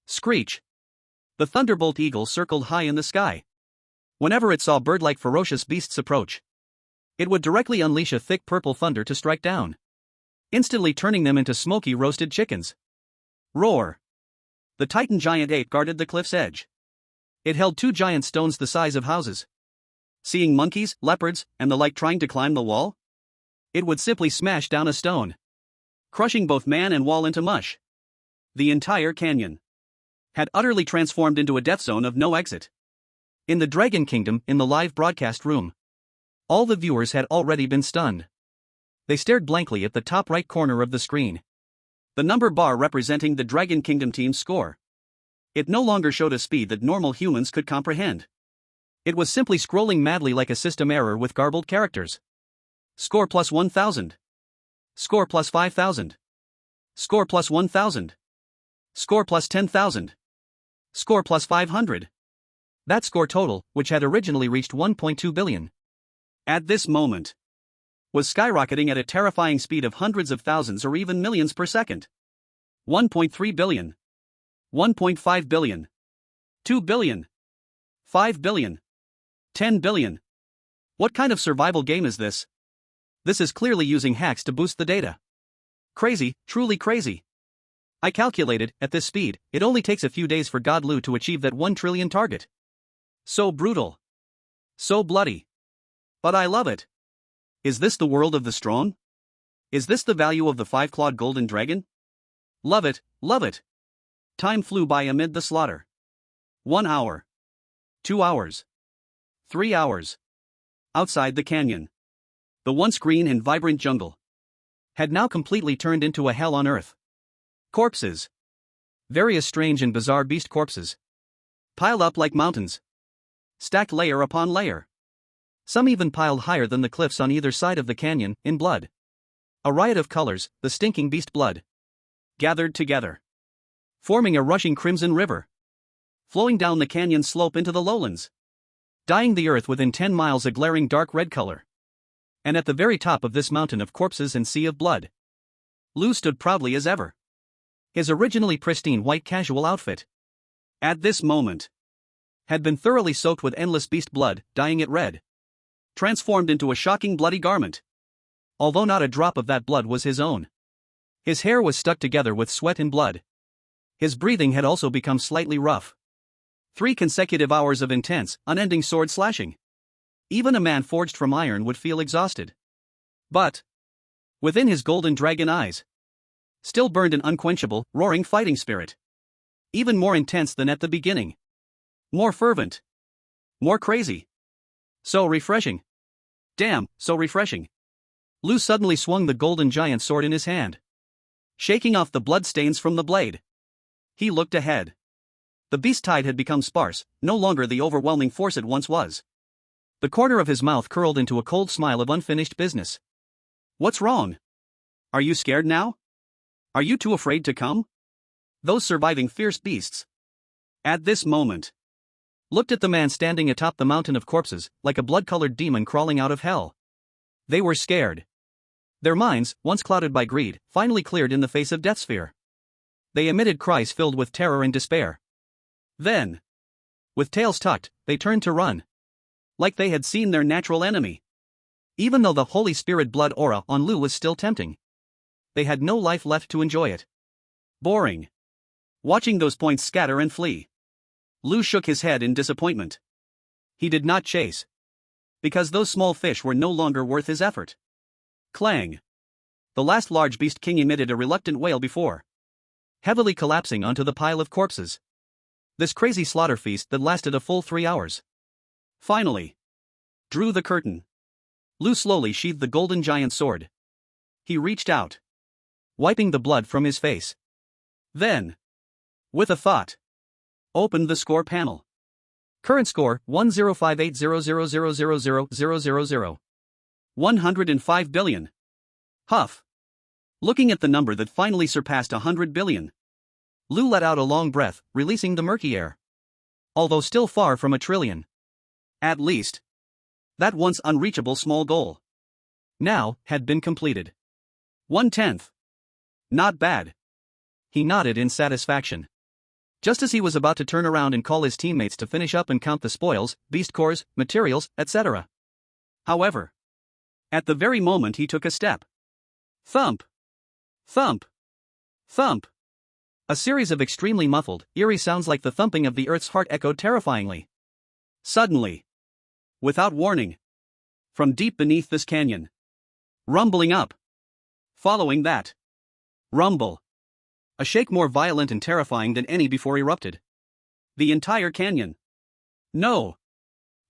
S2: Screech. The thunderbolt eagle circled high in the sky.
S1: Whenever it saw bird-like ferocious beasts approach, it would directly unleash a thick purple thunder to strike down, instantly turning them into smoky roasted chickens.
S2: Roar. The titan giant ape guarded the cliff's edge.
S1: It held 2 giant stones the size of houses.
S2: Seeing monkeys, leopards, and the like trying to climb the wall, it would simply smash down a stone, crushing both man and wall into mush. The entire canyon had utterly transformed into a death zone of no exit.
S1: In the Dragon Kingdom, in the live broadcast room, all the viewers had already been stunned. They stared blankly at the top right corner of the screen,
S2: the number bar representing the Dragon Kingdom team's score. It no longer showed a speed that normal humans could comprehend.
S1: It was simply scrolling madly like a system error with garbled characters.
S2: Score plus 1,000. Score plus 5,000. Score plus 1,000. Score plus 10,000. Score plus 500.
S1: That score total, which had originally reached 1.2 billion,
S2: at this moment, was skyrocketing at a terrifying speed of hundreds of thousands or even millions per second. 1.3 billion. 1.5 billion. 2 billion. 5 billion. 10 billion. What kind of survival game is this? This is clearly using hacks to boost the data. Crazy, truly crazy. I calculated, at this speed, it only takes a few days for God Lu to achieve that 1 trillion target. So brutal. So bloody. But I love it. Is this the world of the strong? Is this the value of the 5-clawed golden dragon? Love it, love it. Time flew by amid the slaughter. 1 hour. 2 hours. 3 hours. Outside the canyon, the once green and vibrant jungle had now completely turned into a hell on earth. Corpses. Various strange and bizarre beast corpses, piled up like mountains, stacked layer upon layer. Some even piled higher than the cliffs on either side of the canyon, in blood. A riot of colors, the stinking beast blood, gathered together, forming a rushing crimson river, flowing down the canyon slope into the lowlands, dyeing the earth within 10 miles a glaring dark red color. And at the very top of this mountain of corpses and sea of blood, Lu stood proudly as ever. His originally pristine white casual outfit, at this moment, had been thoroughly soaked with endless beast blood, dyeing it red, transformed into a shocking bloody garment. Although not a drop of that blood was his own. His hair was stuck together with sweat and blood. His breathing had also become slightly rough. 3 consecutive hours of intense, unending sword slashing. Even a man forged from iron would feel exhausted. But within his golden dragon eyes, still burned an unquenchable, roaring fighting spirit. Even more intense than at the beginning. More fervent. More crazy. So refreshing. Damn, so refreshing. Lu suddenly swung the golden giant sword in his hand, shaking off the blood stains from the blade. He looked ahead. The beast tide had become sparse, no longer the overwhelming force it once was. The corner of his mouth curled into a cold smile of unfinished business. What's wrong? Are you scared now? Are you too afraid to come? Those surviving fierce beasts, at this moment, looked at the man standing atop the mountain of corpses, like a blood-colored demon crawling out of hell. They were scared. Their minds, once clouded by greed, finally cleared in the face of death's fear. They emitted cries filled with terror and despair. Then, with tails tucked, they turned to run. Like they had seen their natural enemy. Even though the Holy Spirit blood aura on Lu was still tempting, they had no life left to enjoy it. Boring. Watching those points scatter and flee. Lu shook his head in disappointment. He did not chase. Because those small fish were no longer worth his effort. Clang. The last large beast king emitted a reluctant wail before heavily collapsing onto the pile of corpses. This crazy slaughter feast that lasted a full 3 hours. Finally, drew the curtain. Lu slowly sheathed the golden giant sword. He reached out, wiping the blood from his face. Then, with a thought, opened the score panel. Current score 105800000000. 105 billion. Huff. Looking at the number that finally surpassed 100 billion. Lu let out a long breath, releasing the murky air. Although still far from a trillion. At least, that once unreachable small goal now had been completed. 1/10. Not bad. He nodded in satisfaction. Just as he was about to turn around and call his teammates to finish up and count the spoils, beast cores, materials, etc. However, at the very moment he took a step. Thump. Thump. Thump. A series of extremely muffled, eerie sounds like the thumping of the earth's heart echoed terrifyingly. Suddenly, without warning, from deep beneath this canyon, rumbling up. Following that rumble, a shake more violent and terrifying than any before erupted. The entire canyon. No.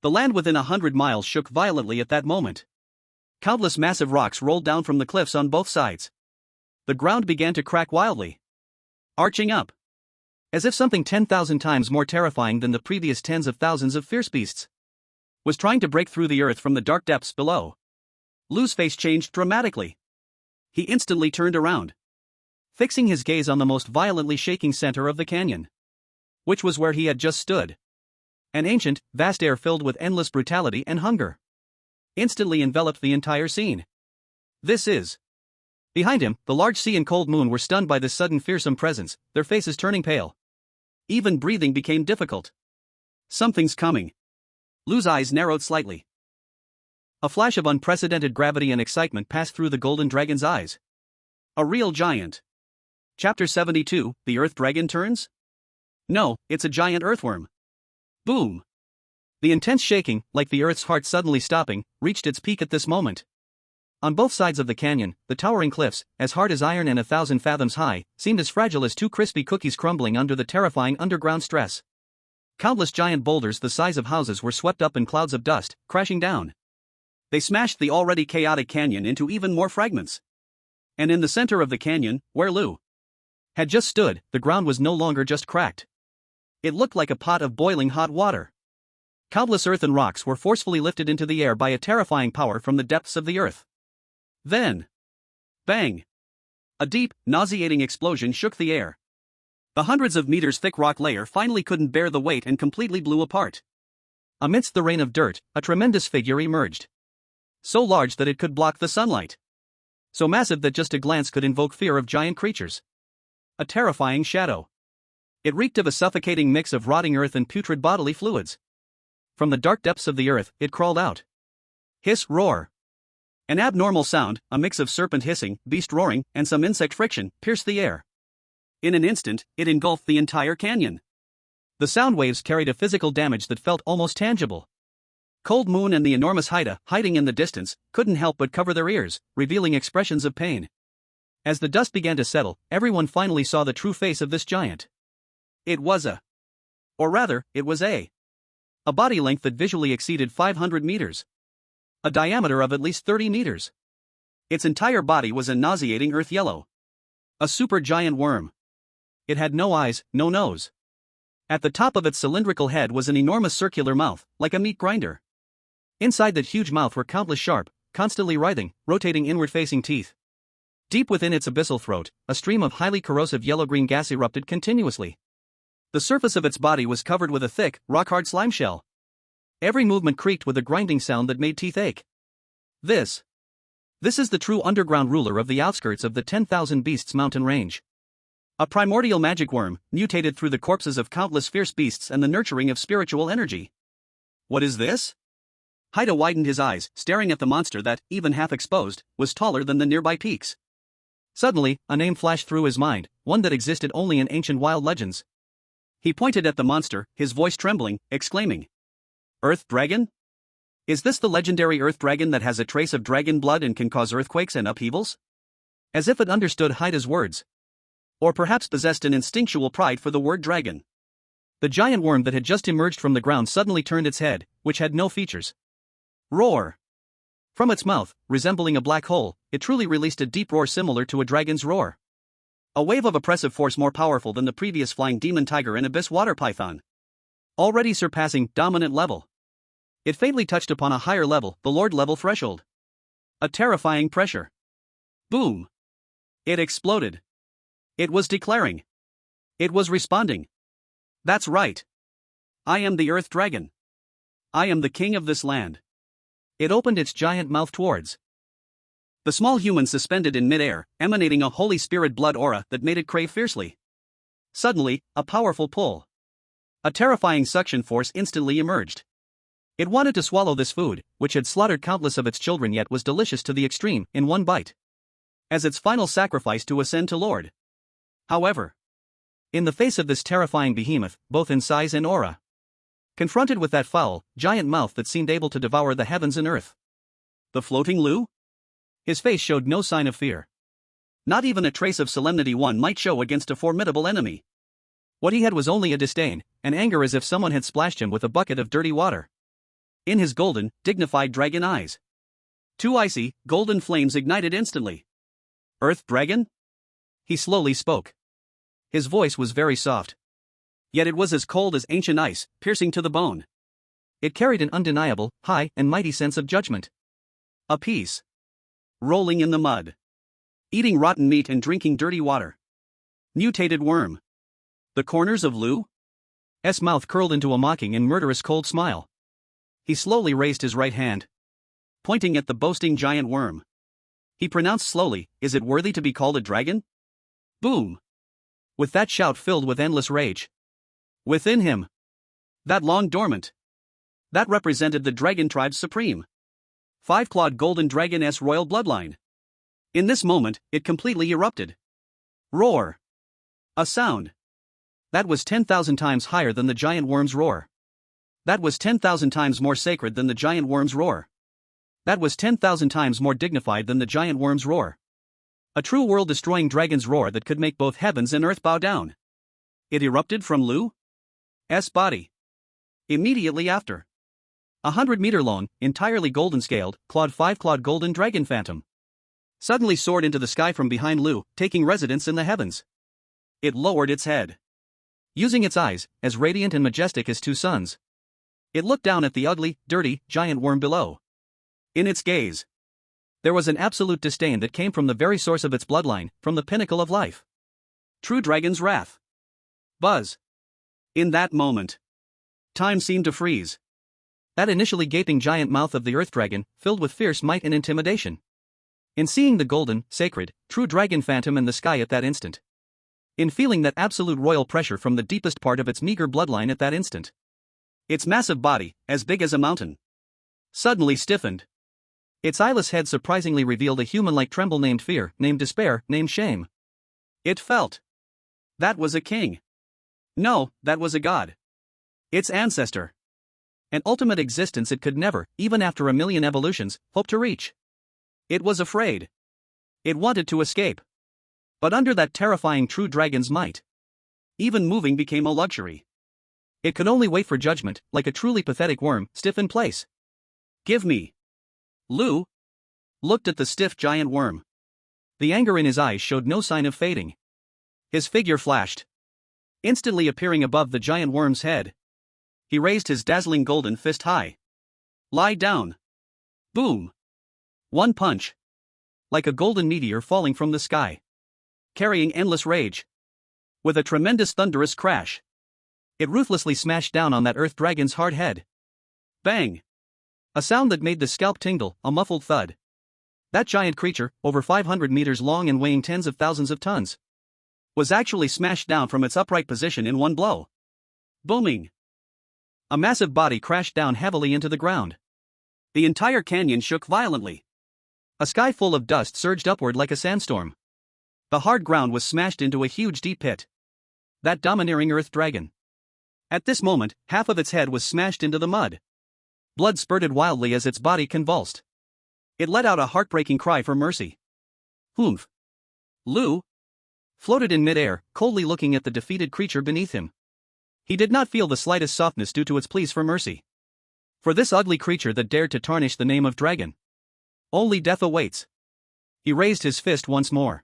S2: The land within 100 miles shook violently at that moment. Countless massive rocks rolled down from the cliffs on both sides. The ground began to crack wildly, arching up, as if something 10,000 times more terrifying than the previous tens of thousands of fierce beasts was trying to break through the earth from the dark depths below. Lu's face changed dramatically. He instantly turned around, fixing his gaze on the most violently shaking center of the canyon, which was where he had just stood. An ancient, vast air filled with endless brutality and hunger instantly enveloped the entire scene. This is. Behind him, the large sea and cold moon were stunned by this sudden fearsome presence, their faces turning pale. Even breathing became difficult. Something's coming. Lu's eyes narrowed slightly. A flash of unprecedented gravity and excitement passed through the golden dragon's eyes. A real giant. Chapter 72, The Earth Dragon Turns? No, it's a giant earthworm. Boom. The intense shaking, like the earth's heart suddenly stopping, reached its peak at this moment. On both sides of the canyon, the towering cliffs, as hard as iron and 1,000 fathoms high, seemed as fragile as two crispy cookies crumbling under the terrifying underground stress. Countless giant boulders the size of houses were swept up in clouds of dust, crashing down. They smashed the already chaotic canyon into even more fragments. And in the center of the canyon, where Lu had just stood, the ground was no longer just cracked. It looked like a pot of boiling hot water. Countless earth and rocks were forcefully lifted into the air by a terrifying power from the depths of the earth. Then, bang! A deep, nauseating explosion shook the air. The hundreds of meters thick rock layer finally couldn't bear the weight and completely blew apart. Amidst the rain of dirt, a tremendous figure emerged. So large that it could block the sunlight. So massive that just a glance could invoke fear of giant creatures. A terrifying shadow. It reeked of a suffocating mix of rotting earth and putrid bodily fluids. From the dark depths of the earth, it crawled out. Hiss, roar. An abnormal sound, a mix of serpent hissing, beast roaring, and some insect friction, pierced the air. In an instant, it engulfed the entire canyon. The sound waves carried a physical damage that felt almost tangible. Cold Moon and the enormous Haida, hiding in the distance, couldn't help but cover their ears, revealing expressions of pain.
S1: As the dust began to settle, everyone finally saw the true face of this giant. It was it was a body length that visually exceeded 500 meters. A diameter of at least 30 meters. Its entire body was a nauseating earth yellow. A super giant worm. It had no eyes, no nose. At the top of its cylindrical head was an enormous circular mouth, like a meat grinder. Inside that huge mouth were countless sharp, constantly writhing, rotating inward-facing teeth. Deep within its abyssal throat, a stream of highly corrosive yellow-green gas erupted continuously. The surface of its body was covered with a thick, rock-hard slime shell. Every movement creaked with a grinding sound that made teeth ache. This is the true underground ruler of the outskirts of the 10,000 Beasts mountain range. A primordial magic worm, mutated through the corpses of countless fierce beasts and the nurturing of spiritual energy. What is this? Haida widened his eyes, staring at the monster that, even half exposed, was taller than the nearby peaks. Suddenly, a name flashed through his mind, one that existed only in ancient wild legends. He pointed at the monster, his voice trembling, exclaiming, "Earth Dragon? Is this the legendary Earth Dragon that has a trace of dragon blood and can cause earthquakes and upheavals?" As if it understood Haida's words. Or perhaps possessed an instinctual pride for the word dragon. The giant worm that had just emerged from the ground suddenly turned its head, which had no features. Roar! From its mouth, resembling a black hole, it truly released a deep roar similar to a dragon's roar. A wave of oppressive force more powerful than the previous flying demon tiger and abyss water python. Already surpassing dominant level. It faintly touched upon a higher level, the Lord level threshold. A terrifying pressure. Boom! It exploded. It was declaring. It was responding. That's right. I am the Earth Dragon. I am the king of this land. It opened its giant mouth towards the small human suspended in midair, emanating a Holy Spirit blood aura that made it crave fiercely. Suddenly, a powerful pull. A terrifying suction force instantly emerged. It wanted to swallow this food, which had slaughtered countless of its children yet was delicious to the extreme, in one bite. As its final sacrifice to ascend to Lord. However, in the face of this terrifying behemoth, both in size and aura, confronted with that foul, giant mouth that seemed able to devour the heavens and earth. The floating Lu? His face showed no sign of fear. Not even a trace of solemnity one might show against a formidable enemy. What he had was only a disdain, an anger as if someone had splashed him with a bucket of dirty water. In his golden, dignified dragon eyes, two icy, golden flames ignited instantly. "Earth Dragon?" He slowly spoke. His voice was very soft. Yet it was as cold as ancient ice, piercing to the bone. It carried an undeniable, high and mighty sense of judgment. A peace. Rolling in the mud. Eating rotten meat and drinking dirty water. Mutated worm. The corners of Lu's mouth curled into a mocking and murderous cold smile. He slowly raised his right hand, pointing at the boasting giant worm. He pronounced slowly, "Is it worthy to be called a dragon?" Boom! With that shout filled with endless rage. Within him. That long dormant. That represented the dragon tribe's supreme. Five-clawed golden dragon-s royal bloodline. In this moment, it completely erupted. Roar. A sound. That was 10,000 times higher than the giant worm's roar. That was 10,000 times more sacred than the giant worm's roar. That was 10,000 times more dignified than the giant worm's roar. A true world-destroying dragon's roar that could make both heavens and earth bow down. It erupted from Lu's body. Immediately after. 100-meter-long, entirely golden-scaled, five-clawed golden dragon phantom suddenly soared into the sky from behind Lu, taking residence in the heavens. It lowered its head. Using its eyes, as radiant and majestic as two suns. It looked down at the ugly, dirty, giant worm below. In its gaze, there was an absolute disdain that came from the very source of its bloodline, from the pinnacle of life. True dragon's wrath. Buzz. In that moment, time seemed to freeze. That initially gaping giant mouth of the Earth Dragon, filled with fierce might and intimidation. In seeing the golden, sacred, true dragon phantom in the sky at that instant. In feeling that absolute royal pressure from the deepest part of its meager bloodline at that instant. Its massive body, as big as a mountain, suddenly stiffened. Its eyeless head surprisingly revealed a human-like tremble named fear, named despair, named shame. It felt. That was a king. No, that was a god. Its ancestor. An ultimate existence it could never, even after 1,000,000 evolutions, hope to reach. It was afraid. It wanted to escape.
S2: But under that terrifying true dragon's might, even moving became a luxury.
S1: It could only wait for judgment, like a truly pathetic worm, stiff in place.
S2: Give me. Lu looked at the stiff giant worm.
S1: The anger in his eyes showed no sign of fading.
S2: His figure flashed, instantly appearing above the giant worm's head. He raised his dazzling golden fist high. Lie down. Boom. One punch. Like a golden meteor falling from the sky, carrying endless rage. With a tremendous thunderous crash,
S1: it ruthlessly smashed down on that earth dragon's hard head.
S2: Bang.
S1: A sound that made the scalp tingle, a muffled thud. That giant creature, over 500 meters long and weighing tens of thousands of tons,
S2: was actually smashed down from its upright position in one blow. Booming.
S1: A massive body crashed down heavily into the ground.
S2: The entire canyon shook violently.
S1: A sky full of dust surged upward like a sandstorm.
S2: The hard ground was smashed into a huge deep pit.
S1: That domineering earth dragon.
S2: At this moment, half of its head was smashed into the mud.
S1: Blood spurted wildly as its body convulsed.
S2: It let out a heartbreaking cry for mercy.
S1: Humph.
S2: Lu
S1: floated in midair, coldly looking at the defeated creature beneath him. He did not feel the slightest softness due to its pleas for mercy. For this ugly creature that dared to tarnish the name of dragon, only death awaits. He raised his fist once more.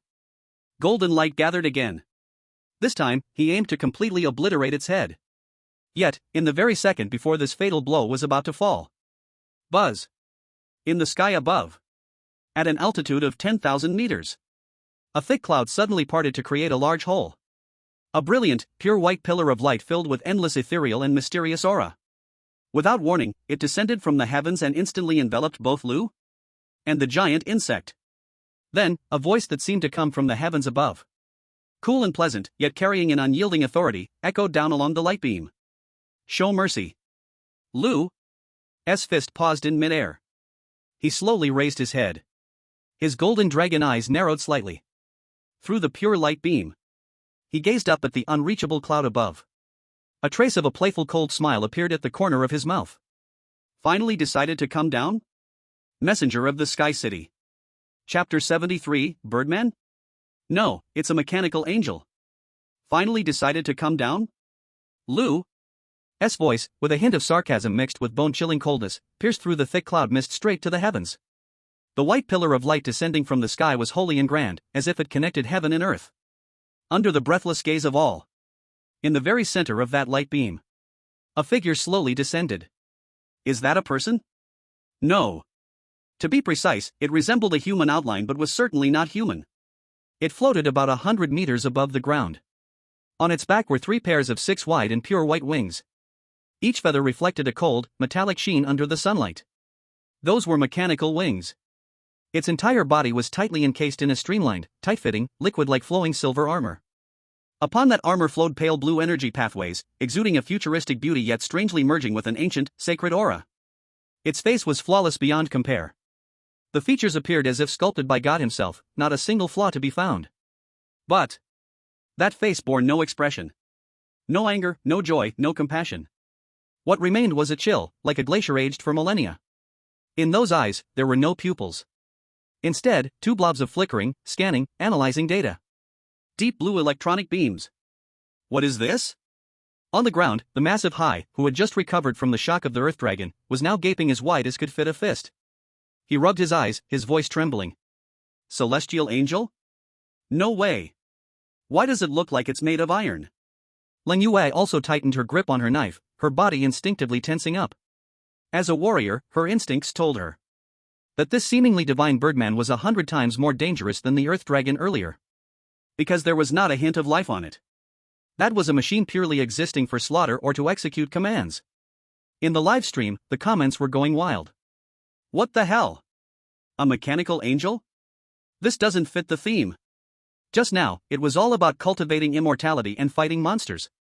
S2: Golden light gathered again. This time, he aimed to completely obliterate its head.
S1: Yet, in the very second before this fatal blow was about to fall,
S2: buzz. In the sky above, at an altitude of 10,000 meters,
S1: a thick cloud suddenly parted to create a large hole.
S2: A brilliant, pure white pillar of light filled with endless ethereal and mysterious aura. Without warning, it descended from the heavens and instantly enveloped both Lu and the giant insect.
S1: Then, a voice that seemed to come from the heavens above,
S2: cool and pleasant, yet carrying an unyielding authority, echoed down along the light beam. Show mercy. Lu's fist paused in midair.
S1: He slowly raised his head. His golden dragon eyes narrowed slightly.
S2: Through the pure light beam,
S1: he gazed up at the unreachable cloud above. A trace of a playful cold smile appeared at the corner of his mouth.
S2: Finally decided to come down? Messenger of the Sky City. Chapter 73, Birdman? No, it's a mechanical angel. Finally decided to come down? Lu's
S1: voice, with a hint of sarcasm mixed with bone-chilling coldness, pierced through the thick cloud mist straight to the heavens. The white pillar of light descending from the sky was holy and grand, as if it connected heaven and earth.
S2: Under the breathless gaze of all, in the very center of that light beam, a figure slowly descended. Is that a person? No. To be precise, it resembled a human outline but was certainly not human.
S1: It floated about 100 meters above the ground. On its back were 3 pairs of 6 wide and pure white wings. Each feather reflected a cold, metallic sheen under the sunlight. Those were mechanical wings. Its entire body was tightly encased in a streamlined, tight-fitting, liquid-like flowing silver armor.
S2: Upon that armor flowed pale blue energy pathways, exuding a futuristic beauty yet strangely merging with an ancient, sacred aura.
S1: Its face was flawless beyond compare. The features appeared as if sculpted by God himself, not a single flaw to be found.
S2: But that face bore no expression. No anger, no joy, no compassion.
S1: What remained was a chill, like a glacier aged for millennia. In those eyes, there were no pupils. Instead, 2 blobs of flickering, scanning, analyzing data.
S2: Deep blue electronic beams. What is this?
S1: On the ground, the massive Hai, who had just recovered from the shock of the Earth Dragon, was now gaping as wide as could fit a fist. He rubbed his eyes, his voice trembling.
S2: Celestial angel? No way. Why does it look like it's made of iron?
S1: Lin Ye also tightened her grip on her knife, her body instinctively tensing up. As a warrior, her instincts told her that this seemingly divine birdman was 100 times more dangerous than the Earth Dragon earlier.
S2: Because there was not a hint of life on it.
S1: That was a machine purely existing for slaughter or to execute commands. In the live stream, the comments were going wild.
S2: What the hell? A mechanical angel? This doesn't fit the theme.
S1: Just now, it was all about cultivating immortality and fighting monsters.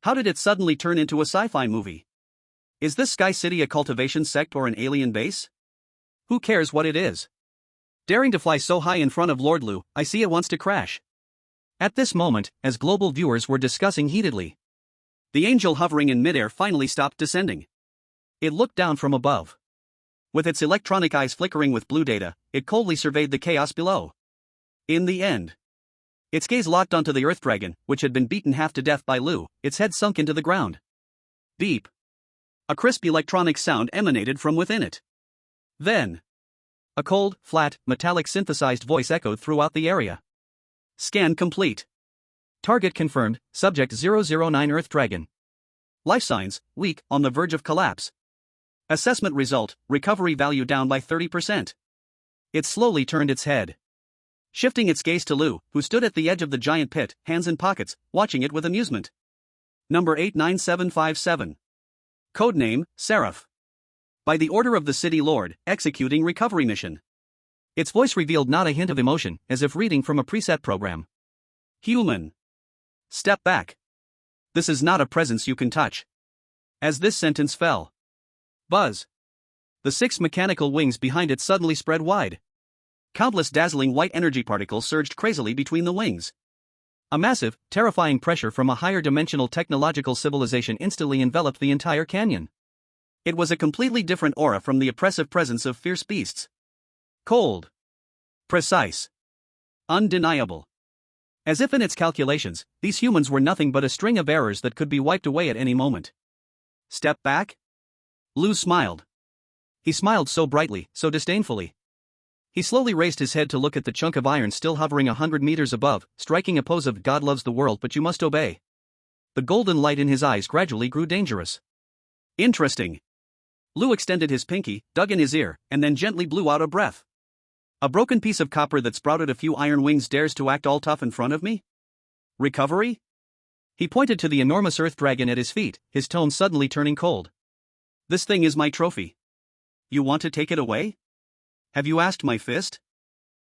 S2: How did it suddenly turn into a sci-fi movie? Is this Sky City a cultivation sect or an alien base?
S1: Who cares what it is? Daring to fly so high in front of Lord Lu, I see it wants to crash. At this moment, as global viewers were discussing heatedly,
S2: the angel hovering in midair finally stopped descending.
S1: It looked down from above.
S2: With its electronic eyes flickering with blue data, it coldly surveyed the chaos below. In the end, Its gaze locked onto the Earth Dragon, which had been beaten half to death by Lu, its head sunk into the ground. Beep. A crisp electronic sound emanated from within it. Then, a cold, flat, metallic synthesized voice echoed throughout the area. Scan complete.
S1: Target confirmed, Subject 009 Earth Dragon.
S2: Life signs, weak, on the verge of collapse. Assessment result, recovery value down by 30%. It slowly turned its head, shifting its gaze to Lu, who stood at the edge of the giant pit, hands in pockets, watching it with amusement. Number 89757. Codename, Seraph. By the order of the City Lord, executing recovery mission.
S1: Its voice revealed not a hint of emotion, as if reading from a preset program.
S2: Human. Step back. This is not a presence you can touch. As this sentence fell. Buzz. The 6 mechanical wings behind it suddenly spread wide. Countless dazzling white energy particles surged crazily between the wings.
S1: A massive, terrifying pressure from a higher dimensional technological civilization instantly enveloped the entire canyon.
S2: It was a completely different aura from the oppressive presence of fierce beasts. Cold. Precise. Undeniable. As if in its calculations, these humans were nothing but a string of errors that could be wiped away at any moment. Step back? Lu smiled.
S1: He smiled so brightly, so disdainfully. He slowly raised his head to look at the chunk of iron still hovering 100 meters above, striking a pose of God loves the world but you must obey. The golden light in his eyes gradually grew dangerous.
S2: Interesting. Lu extended his pinky, dug in his ear, and then gently blew out a breath. A broken piece of copper that sprouted a few iron wings dares to act all tough in front of me? Recovery?
S1: He pointed to the enormous Earth Dragon at his feet, his tone suddenly turning cold.
S2: This thing is my trophy. You want to take it away? Have you asked my fist?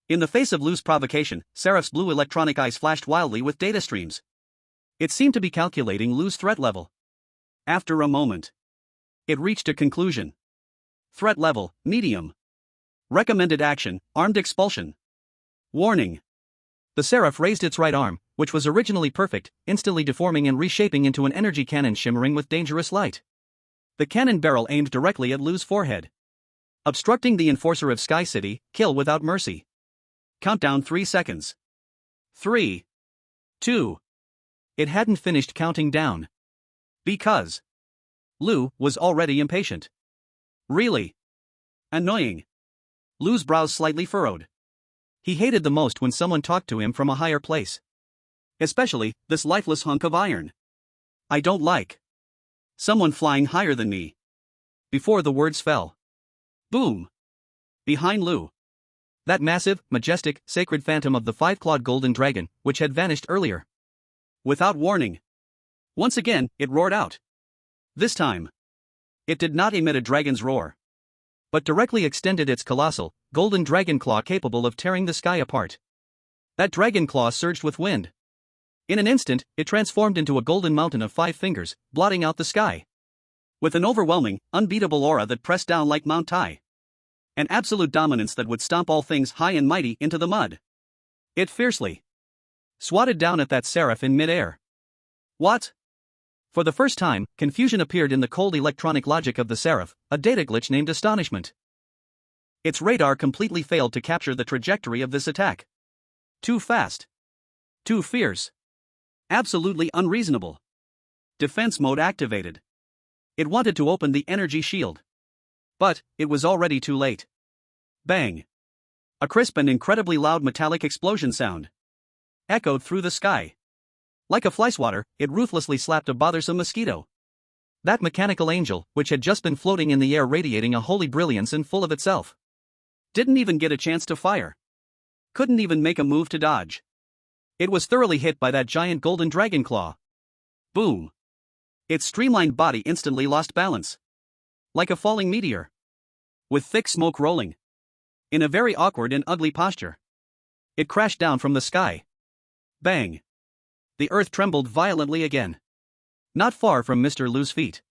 S2: In the face of Lu's provocation, Seraph's blue electronic eyes flashed wildly with data streams. It seemed to be calculating Lu's threat level. After a moment, it reached a conclusion. Threat level, medium. Recommended action, armed expulsion. Warning.
S1: The Seraph raised its right arm, which was originally perfect, instantly deforming and reshaping into an energy cannon shimmering with dangerous light. The cannon barrel aimed directly at Lu's forehead. Obstructing the enforcer of Sky City, kill without mercy.
S2: Countdown 3 seconds. 3. 2.
S1: It hadn't finished counting down.
S2: Because Lu was already impatient. Really annoying. Lu's brows slightly furrowed.
S1: He hated the most when someone talked to him from a higher place.
S2: Especially this lifeless hunk of iron. I don't like someone flying higher than me.
S1: Before the words fell.
S2: Boom. Behind Lu.
S1: That massive, majestic, sacred phantom of the 5-clawed golden dragon, which had vanished earlier.
S2: Without warning. Once again, it roared out. This time, it did not emit a dragon's roar,
S1: but directly extended its colossal, golden dragon claw capable of tearing the sky apart. That dragon claw surged with wind. In an instant, it transformed into a golden mountain of 5 fingers, blotting out the sky.
S2: With an overwhelming, unbeatable aura that pressed down like Mount Tai. An absolute dominance that would stomp all things high and mighty into the mud. It fiercely swatted down at that Seraph in mid-air. What?
S1: For the first time, confusion appeared in the cold electronic logic of the Seraph, a data glitch named astonishment.
S2: Its radar completely failed to capture the trajectory of this attack. Too fast. Too fierce. Absolutely unreasonable. Defense mode activated. It wanted to open the energy shield. But it was already too late. Bang. A crisp and incredibly loud metallic explosion sound echoed through the sky. Like a fly swatter, it ruthlessly slapped a bothersome mosquito.
S1: That mechanical angel, which had just been floating in the air radiating a holy brilliance and full of itself,
S2: didn't even get a chance to fire. Couldn't even make a move to dodge. It was thoroughly hit by that giant golden dragon claw. Boom. Its streamlined body instantly lost balance. Like a falling meteor. With thick smoke rolling. In a very awkward and ugly posture. It crashed down from the sky. Bang. The earth trembled violently again. Not far from Mr. Lu's feet.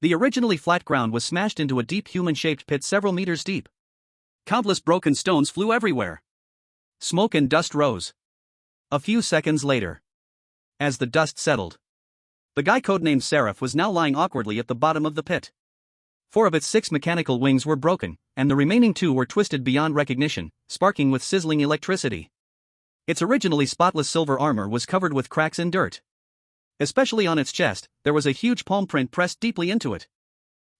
S2: The originally flat ground was smashed into a deep human-shaped pit several meters deep. Countless broken stones flew everywhere. Smoke and dust rose. A few seconds later, as the dust settled, the guy codenamed Seraph was now lying awkwardly at the bottom of the pit. 4 of its 6 mechanical wings were broken, and the remaining 2 were twisted beyond recognition, sparking with sizzling electricity.
S1: Its originally spotless silver armor was covered with cracks and dirt. Especially on its chest, there was a huge palm print pressed deeply into it.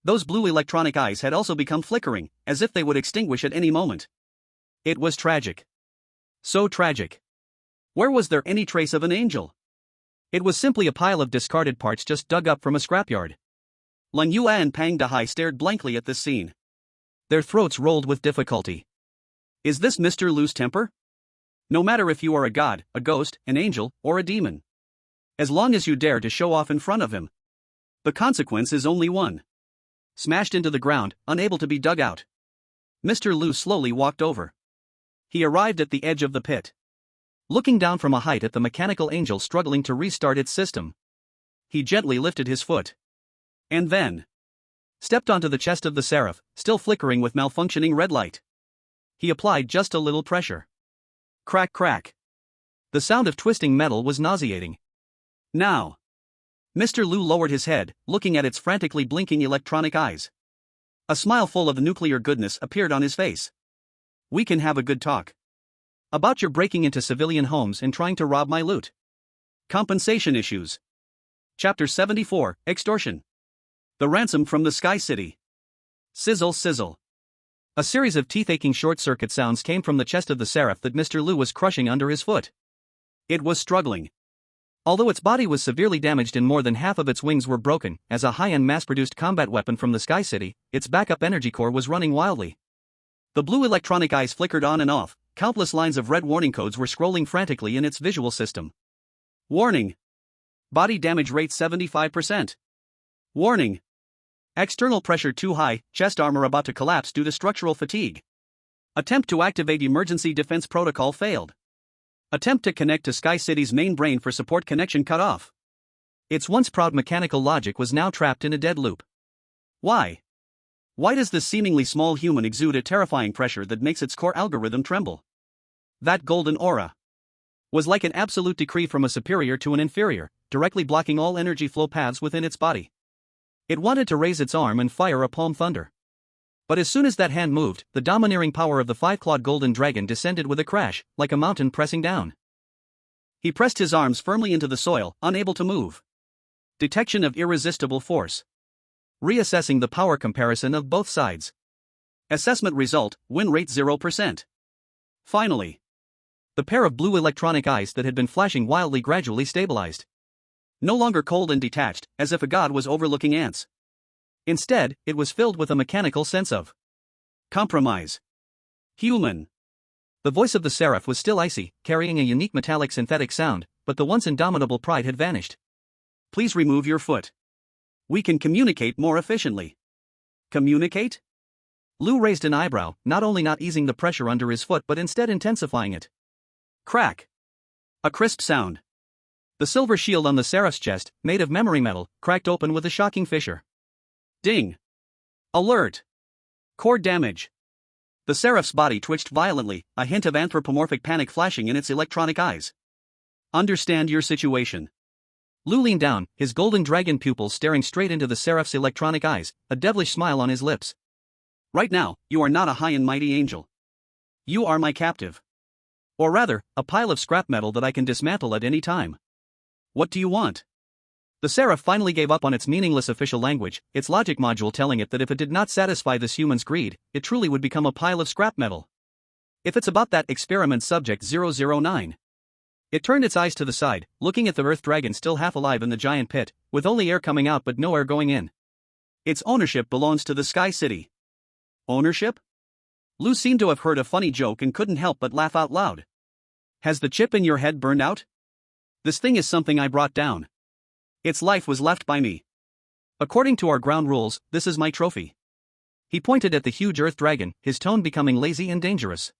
S1: Those blue electronic eyes had also become flickering, as if they would extinguish at any moment. It was tragic. So tragic. Where was there any trace of an angel? It was simply a pile of discarded parts just dug up from a scrapyard. Lin Ye and Pang Dahai stared blankly at this scene. Their throats rolled with difficulty. Is this Mr. Lu's temper? No matter if you are a god, a ghost, an angel, or a demon. As long as you dare to show off in front of him. The consequence is only one. Smashed into the ground, unable to be dug out. Mr. Lu slowly walked over. He arrived at the edge of the pit. Looking down from a height at the mechanical angel struggling to restart its system. He gently lifted his foot. And then stepped onto the chest of the seraph, still flickering with malfunctioning red light. He applied just a little pressure. Crack crack. The sound of twisting metal was nauseating. Now. Mr. Lu lowered his head, looking at its frantically blinking electronic eyes. A smile full of nuclear goodness appeared on his face. We can have a good talk. About your breaking into civilian homes and trying to rob my loot. Compensation issues. Chapter 74, Extortion. The ransom from the Sky City. Sizzle sizzle. A series of teeth-aching short-circuit sounds came from the chest of the seraph that Mr. Lu was crushing under his foot. It was struggling. Although its body was severely damaged and more than half of its wings were broken, as a high-end mass-produced combat weapon from the Sky City, its backup energy core was running wildly. The blue electronic eyes flickered on and off, countless lines of red warning codes were scrolling frantically in its visual system. Warning. Body damage rate 75%. Warning. External pressure too high, chest armor about to collapse due to structural fatigue. Attempt to activate emergency defense protocol failed. Attempt to connect to Sky City's main brain for support connection cut off. Its once proud mechanical logic was now trapped in a dead loop. Why? Why does this seemingly small human exude a terrifying pressure that makes its core algorithm tremble? That golden aura was like an absolute decree from a superior to an inferior, directly blocking all energy flow paths within its body. It wanted to raise its arm and fire a palm thunder. But as soon as that hand moved, the domineering power of the five-clawed golden dragon descended with a crash, like a mountain pressing down. He pressed his arms firmly into the soil, unable to move. Detection of irresistible force. Reassessing the power comparison of both sides. Assessment result, win rate 0%. Finally. The pair of blue electronic eyes that had been flashing wildly gradually stabilized. No longer cold and detached, as if a god was overlooking ants. Instead, it was filled with a mechanical sense of compromise. Human. The voice of the seraph was still icy, carrying a unique metallic synthetic sound, but the once indomitable pride had vanished. Please remove your foot. We can communicate more efficiently. Communicate? Lu raised an eyebrow, not only not easing the pressure under his foot but instead intensifying it. Crack. A crisp sound. The silver shield on the seraph's chest, made of memory metal, cracked open with a shocking fissure. Ding. Alert. Core damage. The seraph's body twitched violently, a hint of anthropomorphic panic flashing in its electronic eyes. Understand your situation. Lu leaned down, his golden dragon pupils staring straight into the seraph's electronic eyes, a devilish smile on his lips. Right now, you are not a high and mighty angel. You are my captive. Or rather, a pile of scrap metal that I can dismantle at any time. What do you want? The seraph finally gave up on its meaningless official language, its logic module telling it that if it did not satisfy this human's greed, it truly would become a pile of scrap metal. If it's about that experiment subject 009. It turned its eyes to the side, looking at the earth dragon still half alive in the giant pit, with only air coming out but no air going in. Its ownership belongs to the Sky City. Ownership? Lu seemed to have heard a funny joke and couldn't help but laugh out loud. Has the chip in your head burned out? This thing is something I brought down. Its life was left by me. According to our ground rules, this is my trophy. He pointed at the huge earth dragon, his tone becoming lazy and dangerous.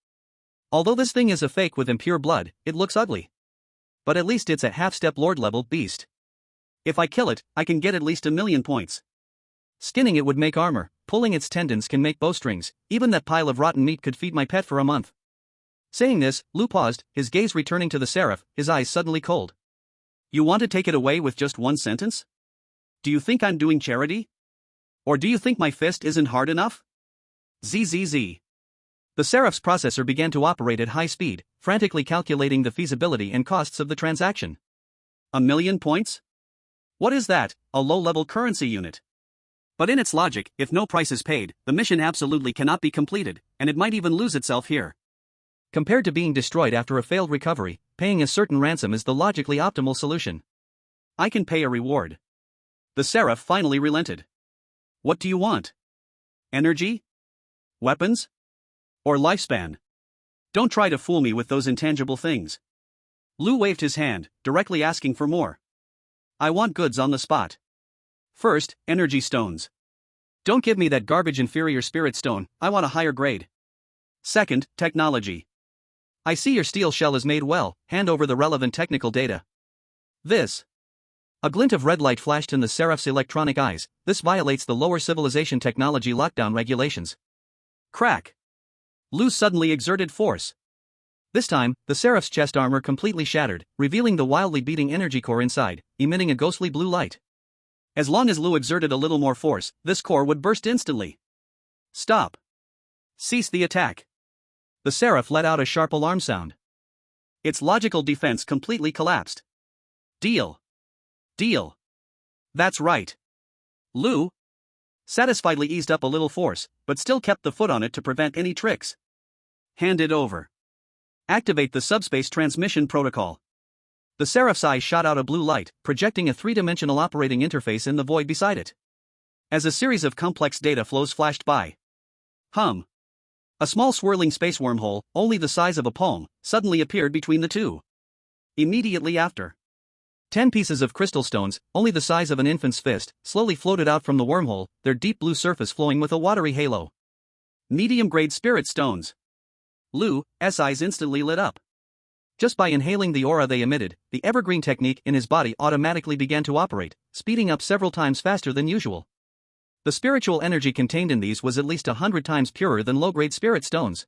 S1: Although this thing is a fake with impure blood, it looks ugly. But at least it's a half-step lord-level beast. If I kill it, I can get at least 1,000,000 points. Skinning it would make armor, pulling its tendons can make bowstrings, even that pile of rotten meat could feed my pet for a month. Saying this, Lu paused, his gaze returning to the seraph, his eyes suddenly cold. You want to take it away with just one sentence? Do you think I'm doing charity? Or do you think my fist isn't hard enough? ZZZ. The Seraph's processor began to operate at high speed, frantically calculating the feasibility and costs of the transaction.
S2: 1,000,000 points? What is that, a low-level currency unit? But in its logic, if no price is paid, the mission absolutely cannot be completed, and it might even lose itself here.
S1: Compared to being destroyed after a failed recovery, paying a certain ransom is the logically optimal solution.
S2: I can pay a reward. The Seraph finally relented. What do you want? Energy? Weapons? Or lifespan? Don't try to fool me with those intangible things. Lu waved his hand, directly asking for more. I want goods on the spot. First, energy stones.
S1: Don't give me that garbage inferior spirit stone, I want a higher grade.
S2: Second, technology.
S1: I see your steel shell is made well, hand over the relevant technical data.
S2: This.
S1: A glint of red light flashed in the Seraph's electronic eyes. This violates the lower civilization technology lockdown regulations.
S2: Crack. Lu suddenly exerted force.
S1: This time, the Seraph's chest armor completely shattered, revealing the wildly beating energy core inside, emitting a ghostly blue light.
S2: As long as Lu exerted a little more force, this core would burst instantly. Stop. Cease the attack.
S1: The Seraph let out a sharp alarm sound.
S2: Its logical defense completely collapsed. Deal. Deal. That's right. Lu satisfiedly eased up a little force, but still kept the foot on it to prevent any tricks. Hand it over. Activate the subspace transmission protocol.
S1: The Seraph's eye shot out a blue light, projecting a three-dimensional operating interface in the void beside it.
S2: As a series of complex data flows flashed by. A small swirling space wormhole, only the size of a palm, suddenly appeared between the two. Immediately after,
S1: 10 pieces of crystal stones, only the size of an infant's fist, slowly floated out from the wormhole, their deep blue surface flowing with a watery halo.
S2: Medium-grade spirit stones. Lu's eyes instantly lit up.
S1: Just by inhaling the aura they emitted, the evergreen technique in his body automatically began to operate, speeding up several times faster than usual. The spiritual energy contained in these was at least 100 times purer than low-grade spirit stones.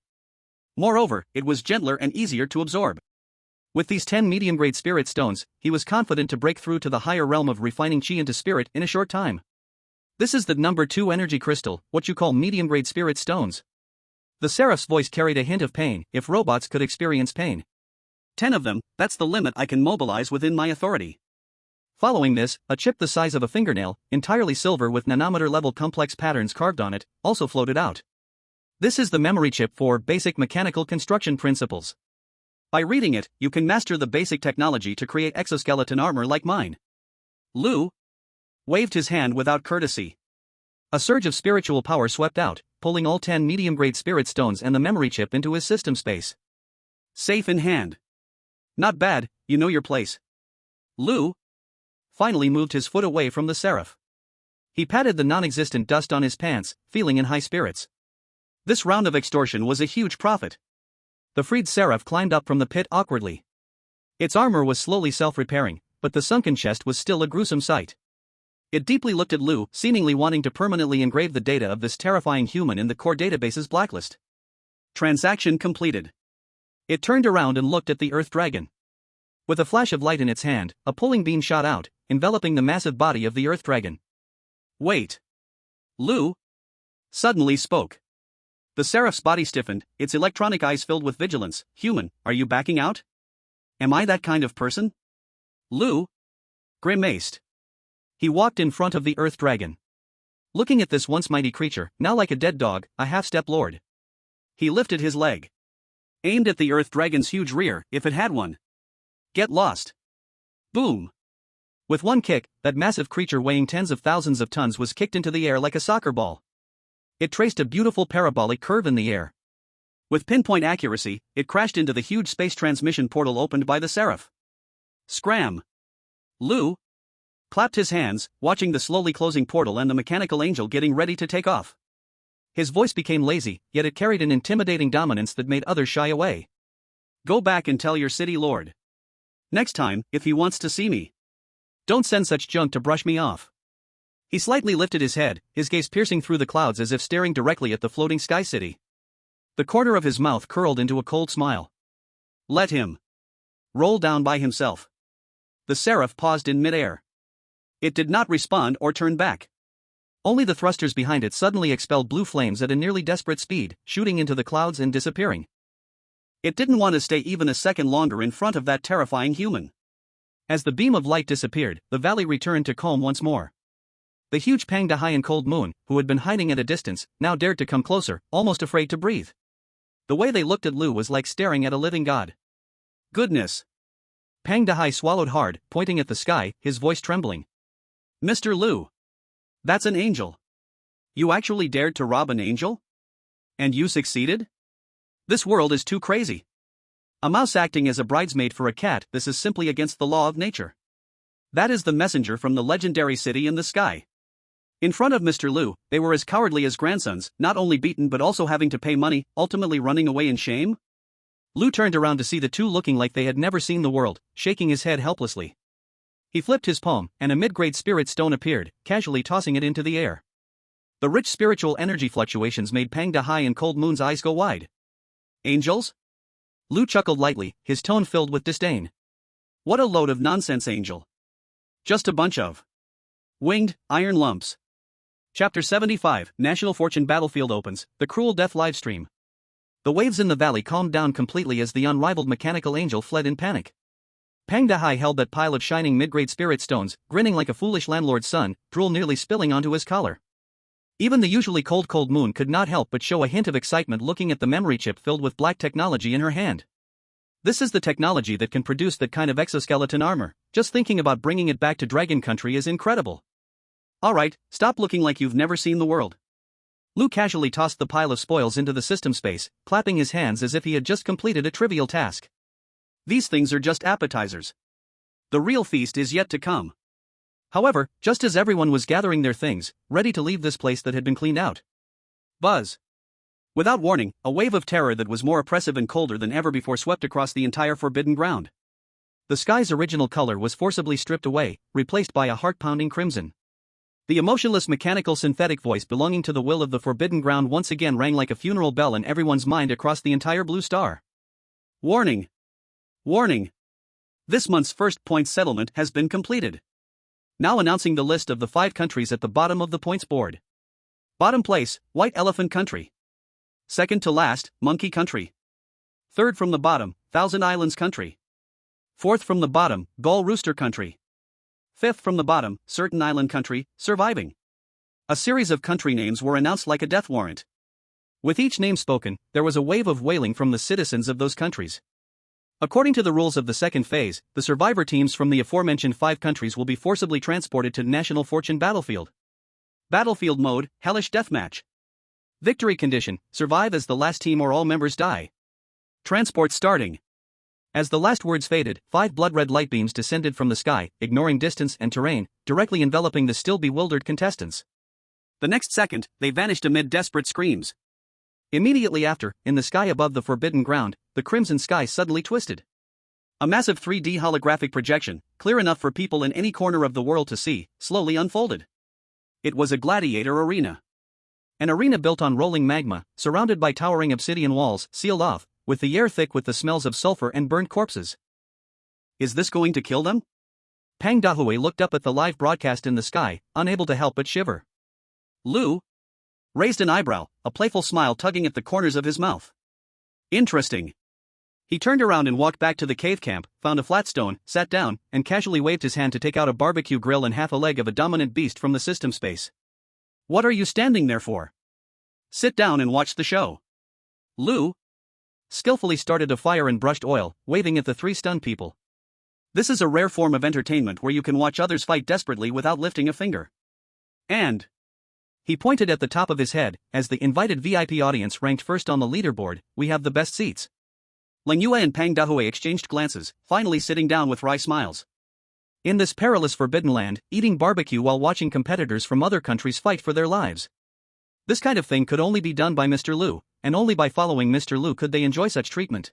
S2: Moreover, it was gentler and easier to absorb.
S1: With these 10 medium-grade spirit stones, he was confident to break through to the higher realm of refining chi into spirit in a short time. This is the number 2 energy crystal, what you call medium-grade spirit stones. The Seraph's voice carried a hint of pain. If robots could experience pain.
S2: 10 of them, that's the limit I can mobilize within my authority.
S1: Following this, a chip the size of a fingernail, entirely silver with nanometer-level complex patterns carved on it, also floated out. This is the memory chip for basic mechanical construction principles.
S2: By reading it, you can master the basic technology to create exoskeleton armor like mine. Lu waved his hand without courtesy.
S1: A surge of spiritual power swept out, pulling all 10 medium-grade spirit stones and the memory chip into his system space.
S2: Safe in hand. Not bad, you know your place. Lu finally moved his foot away from the Seraph.
S1: He patted the non-existent dust on his pants, feeling in high spirits.
S2: This round of extortion was a huge profit.
S1: The freed Seraph climbed up from the pit awkwardly. Its armor was slowly self-repairing, but the sunken chest was still a gruesome sight. It deeply looked at Lu, seemingly wanting to permanently engrave the data of this terrifying human in the core database's blacklist.
S2: Transaction completed.
S1: It turned around and looked at the Earth Dragon. With a flash of light in its hand, a pulling beam shot out, enveloping the massive body of the Earth Dragon.
S2: Wait. Lu suddenly spoke. The Seraph's body stiffened, its electronic eyes filled with vigilance. Human, are you backing out? Am I that kind of person? Lu grimaced. He walked in front of the Earth Dragon. Looking at this once mighty creature, now like a dead dog, a half-step lord. He lifted his leg. Aimed at the Earth Dragon's huge rear, if it had one. Get lost. Boom. With one kick, that massive creature weighing tens of thousands of tons was kicked into the air like a soccer ball. It traced a beautiful parabolic curve in the air. With pinpoint accuracy, it crashed into the huge space transmission portal opened by the Seraph. Scram. Lu clapped his hands, watching the slowly closing portal and the mechanical angel getting ready to take off. His voice became lazy, yet it carried an intimidating dominance that made others shy away. Go back and tell your city lord. Next time, if he wants to see me, don't send such junk to brush me off. He slightly lifted his head, his gaze piercing through the clouds as if staring directly at the floating sky city. The corner of his mouth curled into a cold smile. Let him roll down by himself. The Seraph paused in midair. It did not respond or turn back.
S1: Only the thrusters behind it suddenly expelled blue flames at a nearly desperate speed, shooting into the clouds and disappearing.
S2: It didn't want to stay even a second longer in front of that terrifying human.
S1: As the beam of light disappeared, the valley returned to calm once more. The huge Pang Dahai and Cold Moon, who had been hiding at a distance, now dared to come closer, almost afraid to breathe. The way they looked at Lu was like staring at a living god.
S2: Goodness.
S1: Pang Dahai swallowed hard, pointing at the sky, his voice trembling.
S2: Mr. Lu. That's an angel. You actually dared to rob an angel? And you succeeded? This world is too crazy. A mouse acting as a bridesmaid for a cat, this is simply against the law of nature. That is the messenger from the legendary city in the sky. In front of Mr. Lu, they were as cowardly as grandsons, not only beaten but also having to pay money, ultimately running away in shame?
S1: Lu turned around to see the two looking like they had never seen the world, shaking his head helplessly. He flipped his palm, and a mid-grade spirit stone appeared, casually tossing it into the air. The rich spiritual energy fluctuations made Pang Dahai and Cold Moon's eyes go wide.
S2: Angels?
S1: Lu chuckled lightly, his tone filled with disdain.
S2: What a load of nonsense, angel. Just a bunch of winged, iron lumps.
S1: Chapter 75, National Fortune Battlefield opens, the Cruel Death livestream. The waves in the valley calmed down completely as the unrivaled mechanical angel fled in panic. Pang Dahai held that pile of shining mid-grade spirit stones, grinning like a foolish landlord's son, drool nearly spilling onto his collar. Even the usually cold Moon could not help but show a hint of excitement looking at the memory chip filled with black technology in her hand. This is the technology that can produce that kind of exoskeleton armor. Just thinking about bringing it back to Dragon Country is incredible.
S2: Alright, stop looking like you've never seen the world.
S1: Lu casually tossed the pile of spoils into the system space, clapping his hands as if he had just completed a trivial task.
S2: These things are just appetizers. The real feast is yet to come.
S1: However, just as everyone was gathering their things, ready to leave this place that had been cleaned out.
S2: Buzz. Without warning, a wave of terror that was more oppressive and colder than ever before swept across the entire forbidden ground.
S1: The sky's original color was forcibly stripped away, replaced by a heart-pounding crimson. The emotionless mechanical synthetic voice belonging to the will of the forbidden ground once again rang like a funeral bell in everyone's mind across the entire blue star.
S2: Warning! Warning! This month's first point settlement has been completed. Now announcing the list of the 5 countries at the bottom of the points board. Bottom place, White Elephant Country. Second to last, Monkey Country. Third from the bottom, Thousand Islands Country. Fourth from the bottom, Gull Rooster Country. Fifth from the bottom, Certain Island Country, surviving. A series of country names were announced like a death warrant. With each name spoken, there was a wave of wailing from the citizens of those countries. According to the rules of the second phase, the survivor teams from the aforementioned 5 countries will be forcibly transported to National Fortune Battlefield. Battlefield mode, Hellish Deathmatch. Victory condition, survive as the last team or all members die. Transport starting. As the last words faded, 5 blood-red light beams descended from the sky, ignoring distance and terrain, directly enveloping the still bewildered contestants. The next second, they vanished amid desperate screams. Immediately after, in the sky above the forbidden ground, the crimson sky suddenly twisted. A massive 3D holographic projection, clear enough for people in any corner of the world to see, slowly unfolded. It was a gladiator arena. An arena built on rolling magma, surrounded by towering obsidian walls, sealed off, with the air thick with the smells of sulfur and burned corpses. Is this going to kill them? Pang Dahai looked up at the live broadcast in the sky, unable to help but shiver. Lu raised an eyebrow, a playful smile tugging at the corners of his mouth. Interesting. He turned around and walked back to the cave camp, found a flat stone, sat down, and casually waved his hand to take out a barbecue grill and half a leg of a dominant beast from the system space. What are you standing there for? Sit down and watch the show. Lu skillfully started a fire and brushed oil, waving at the 3 stunned people. This is a rare form of entertainment where you can watch others fight desperately without lifting a finger. And he pointed at the top of his head, as the invited VIP audience ranked first on the leaderboard, we have the best seats. Lin Ye and Pang Dahai exchanged glances, finally sitting down with wry smiles. In this perilous forbidden land, eating barbecue while watching competitors from other countries fight for their lives. This kind of thing could only be done by Mr. Lu, and only by following Mr. Lu could they enjoy such treatment.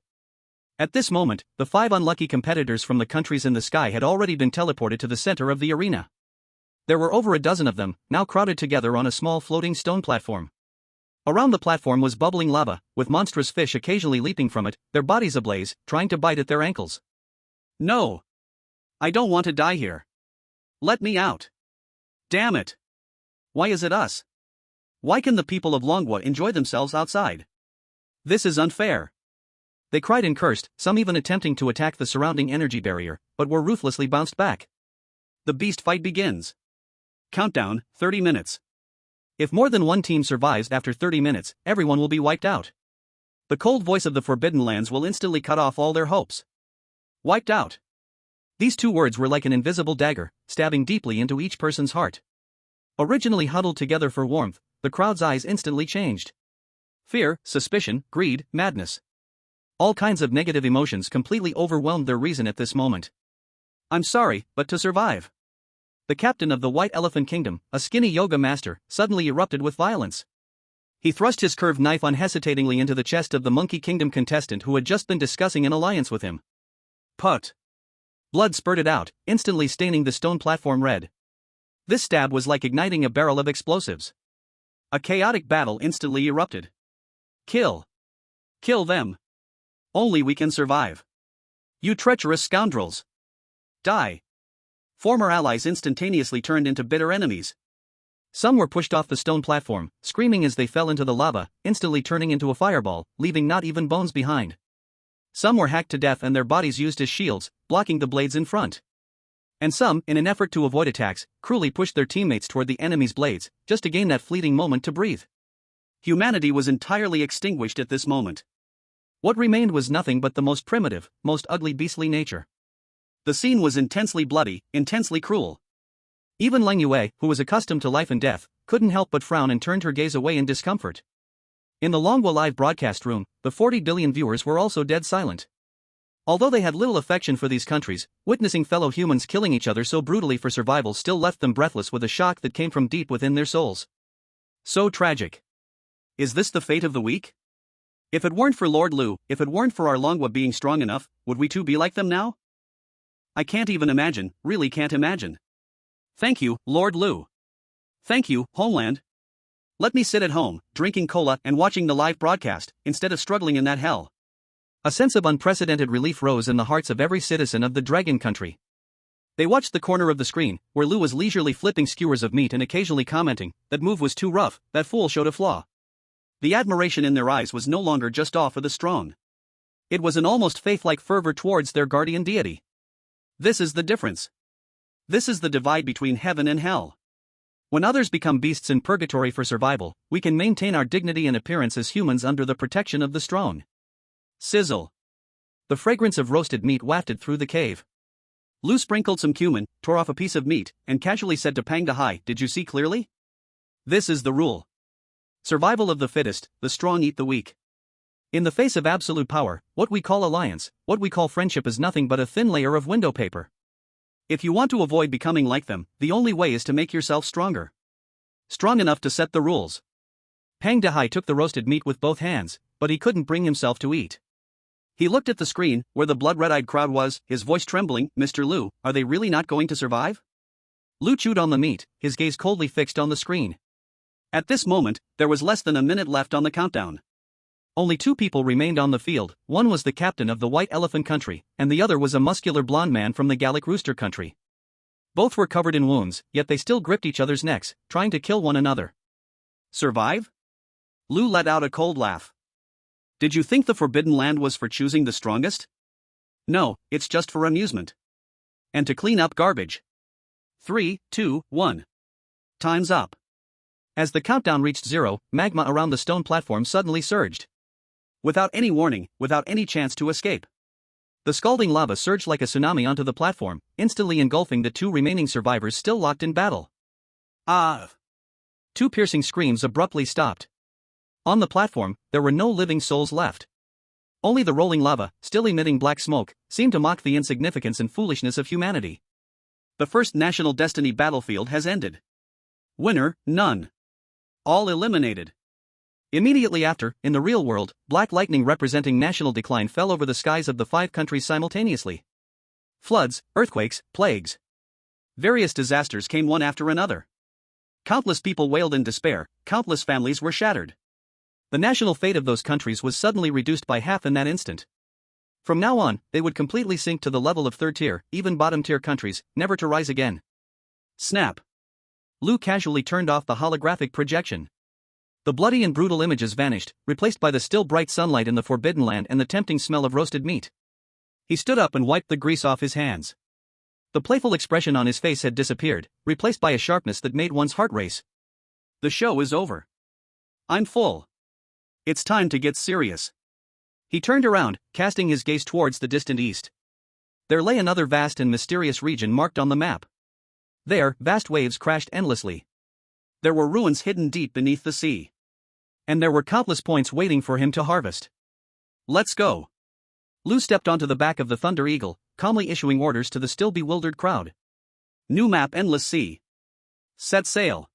S2: At this moment, the 5 unlucky competitors from the countries in the sky had already been teleported to the center of the arena. There were over a dozen of them, now crowded together on a small floating stone platform. Around the platform was bubbling lava, with monstrous fish occasionally leaping from it, their bodies ablaze, trying to bite at their ankles. No! I don't want to die here. Let me out. Damn it! Why is it us? Why can the people of Longwa enjoy themselves outside? This is unfair.
S1: They cried and cursed, some even attempting to attack the surrounding energy barrier, but were ruthlessly bounced back.
S2: The beast fight begins. Countdown, 30 minutes.
S1: If more than one team survives after 30 minutes, everyone will be wiped out.
S2: The cold voice of the Forbidden Lands will instantly cut off all their hopes. Wiped out.
S1: These two words were like an invisible dagger, stabbing deeply into each person's heart. Originally huddled together for warmth, the crowd's eyes instantly changed. Fear, suspicion, greed, madness. All kinds of negative emotions completely overwhelmed their reason at this moment.
S2: I'm sorry, but to survive.
S1: The captain of the White Elephant Kingdom, a skinny yoga master, suddenly erupted with violence. He thrust his curved knife unhesitatingly into the chest of the Monkey Kingdom contestant who had just been discussing an alliance with him.
S2: Put.
S1: Blood spurted out, instantly staining the stone platform red. This stab was like igniting a barrel of explosives.
S2: A chaotic battle instantly erupted. Kill. Kill them. Only we can survive. You treacherous scoundrels. Die. Former allies instantaneously turned into bitter enemies.
S1: Some were pushed off the stone platform, screaming as they fell into the lava, instantly turning into a fireball, leaving not even bones behind. Some were hacked to death and their bodies used as shields, blocking the blades in front. And some, in an effort to avoid attacks, cruelly pushed their teammates toward the enemy's blades, just to gain that fleeting moment to breathe.
S2: Humanity was entirely extinguished at this moment.
S1: What remained was nothing but the most primitive, most ugly beastly nature.
S2: The scene was intensely bloody, intensely cruel.
S1: Even Lin Ye, who was accustomed to life and death, couldn't help but frown and turned her gaze away in discomfort. In the Longwa live broadcast room, the 40 billion viewers were also dead silent. Although they had little affection for these countries, witnessing fellow humans killing each other so brutally for survival still left them breathless with a shock that came from deep within their souls.
S2: So tragic. Is this the fate of the weak? If it weren't for Lord Lu, if it weren't for our Longwa being strong enough, would we too be like them now? I can't even imagine, really can't imagine. Thank you, Lord Lu. Thank you, Homeland. Let me sit at home, drinking cola and watching the live broadcast, instead of struggling in that hell.
S1: A sense of unprecedented relief rose in the hearts of every citizen of the Dragon Country. They watched the corner of the screen, where Lu was leisurely flipping skewers of meat and occasionally commenting, "That move was too rough, that fool showed a flaw." The admiration in their eyes was no longer just awe for the strong. It was an almost faith-like fervor towards their guardian deity. This is the difference. This is the divide between heaven and hell. When others become beasts in purgatory for survival, we can maintain our dignity and appearance as humans under the protection of the strong. Sizzle. The fragrance of roasted meat wafted through the cave. Lu sprinkled some cumin, tore off a piece of meat, and casually said to Pang Dahai, "Did you see clearly? This is the rule. Survival of the fittest, the strong eat the weak. In the face of absolute power, what we call alliance, what we call friendship is nothing but a thin layer of window paper. If you want to avoid becoming like them, the only way is to make yourself stronger. Strong enough to set the rules." Pang Dahai took the roasted meat with both hands, but he couldn't bring himself to eat. He looked at the screen, where the blood-red-eyed crowd was, his voice trembling, "Mr. Lu, are they really not going to survive?" Lu chewed on the meat, his gaze coldly fixed on the screen. At this moment, there was less than a minute left on the countdown. Only two people remained on the field, one was the captain of the White Elephant Country, and the other was a muscular blonde man from the Gallic Rooster Country. Both were covered in wounds, yet they still gripped each other's necks, trying to kill one another. Survive? Lu let out a cold laugh. Did you think the Forbidden Land was for choosing the strongest? No, it's just for amusement. And to clean up garbage. 3, 2, 1. Time's up. As the countdown reached 0, magma around the stone platform suddenly surged. Without any warning, without any chance to escape. The scalding lava surged like a tsunami onto the platform, instantly engulfing the two remaining survivors still locked in battle. Ah! Two piercing screams abruptly stopped. On the platform, there were no living souls left. Only the rolling lava, still emitting black smoke, seemed to mock the insignificance and foolishness of humanity. The first National Destiny battlefield has ended. Winner, none. All eliminated. Immediately after, in the real world, black lightning representing national decline fell over the skies of the 5 countries simultaneously. Floods, earthquakes, plagues. Various disasters came one after another. Countless people wailed in despair, countless families were shattered. The national fate of those countries was suddenly reduced by half in that instant. From now on, they would completely sink to the level of third-tier, even bottom-tier countries, never to rise again. Snap. Lu casually turned off the holographic projection. The bloody and brutal images vanished, replaced by the still bright sunlight in the Forbidden Land and the tempting smell of roasted meat. He stood up and wiped the grease off his hands. The playful expression on his face had disappeared, replaced by a sharpness that made one's heart race.
S2: The show is over. I'm full. It's time to get serious.
S1: He turned around, casting his gaze towards the distant east. There lay another vast and mysterious region marked on the map. There, vast waves crashed endlessly.
S2: There were ruins hidden deep beneath the sea.
S1: And there were countless points waiting for him to harvest.
S2: Let's go.
S1: Lu stepped onto the back of the Thunder Eagle, calmly issuing orders to the still bewildered crowd.
S2: New map, Endless Sea. Set sail.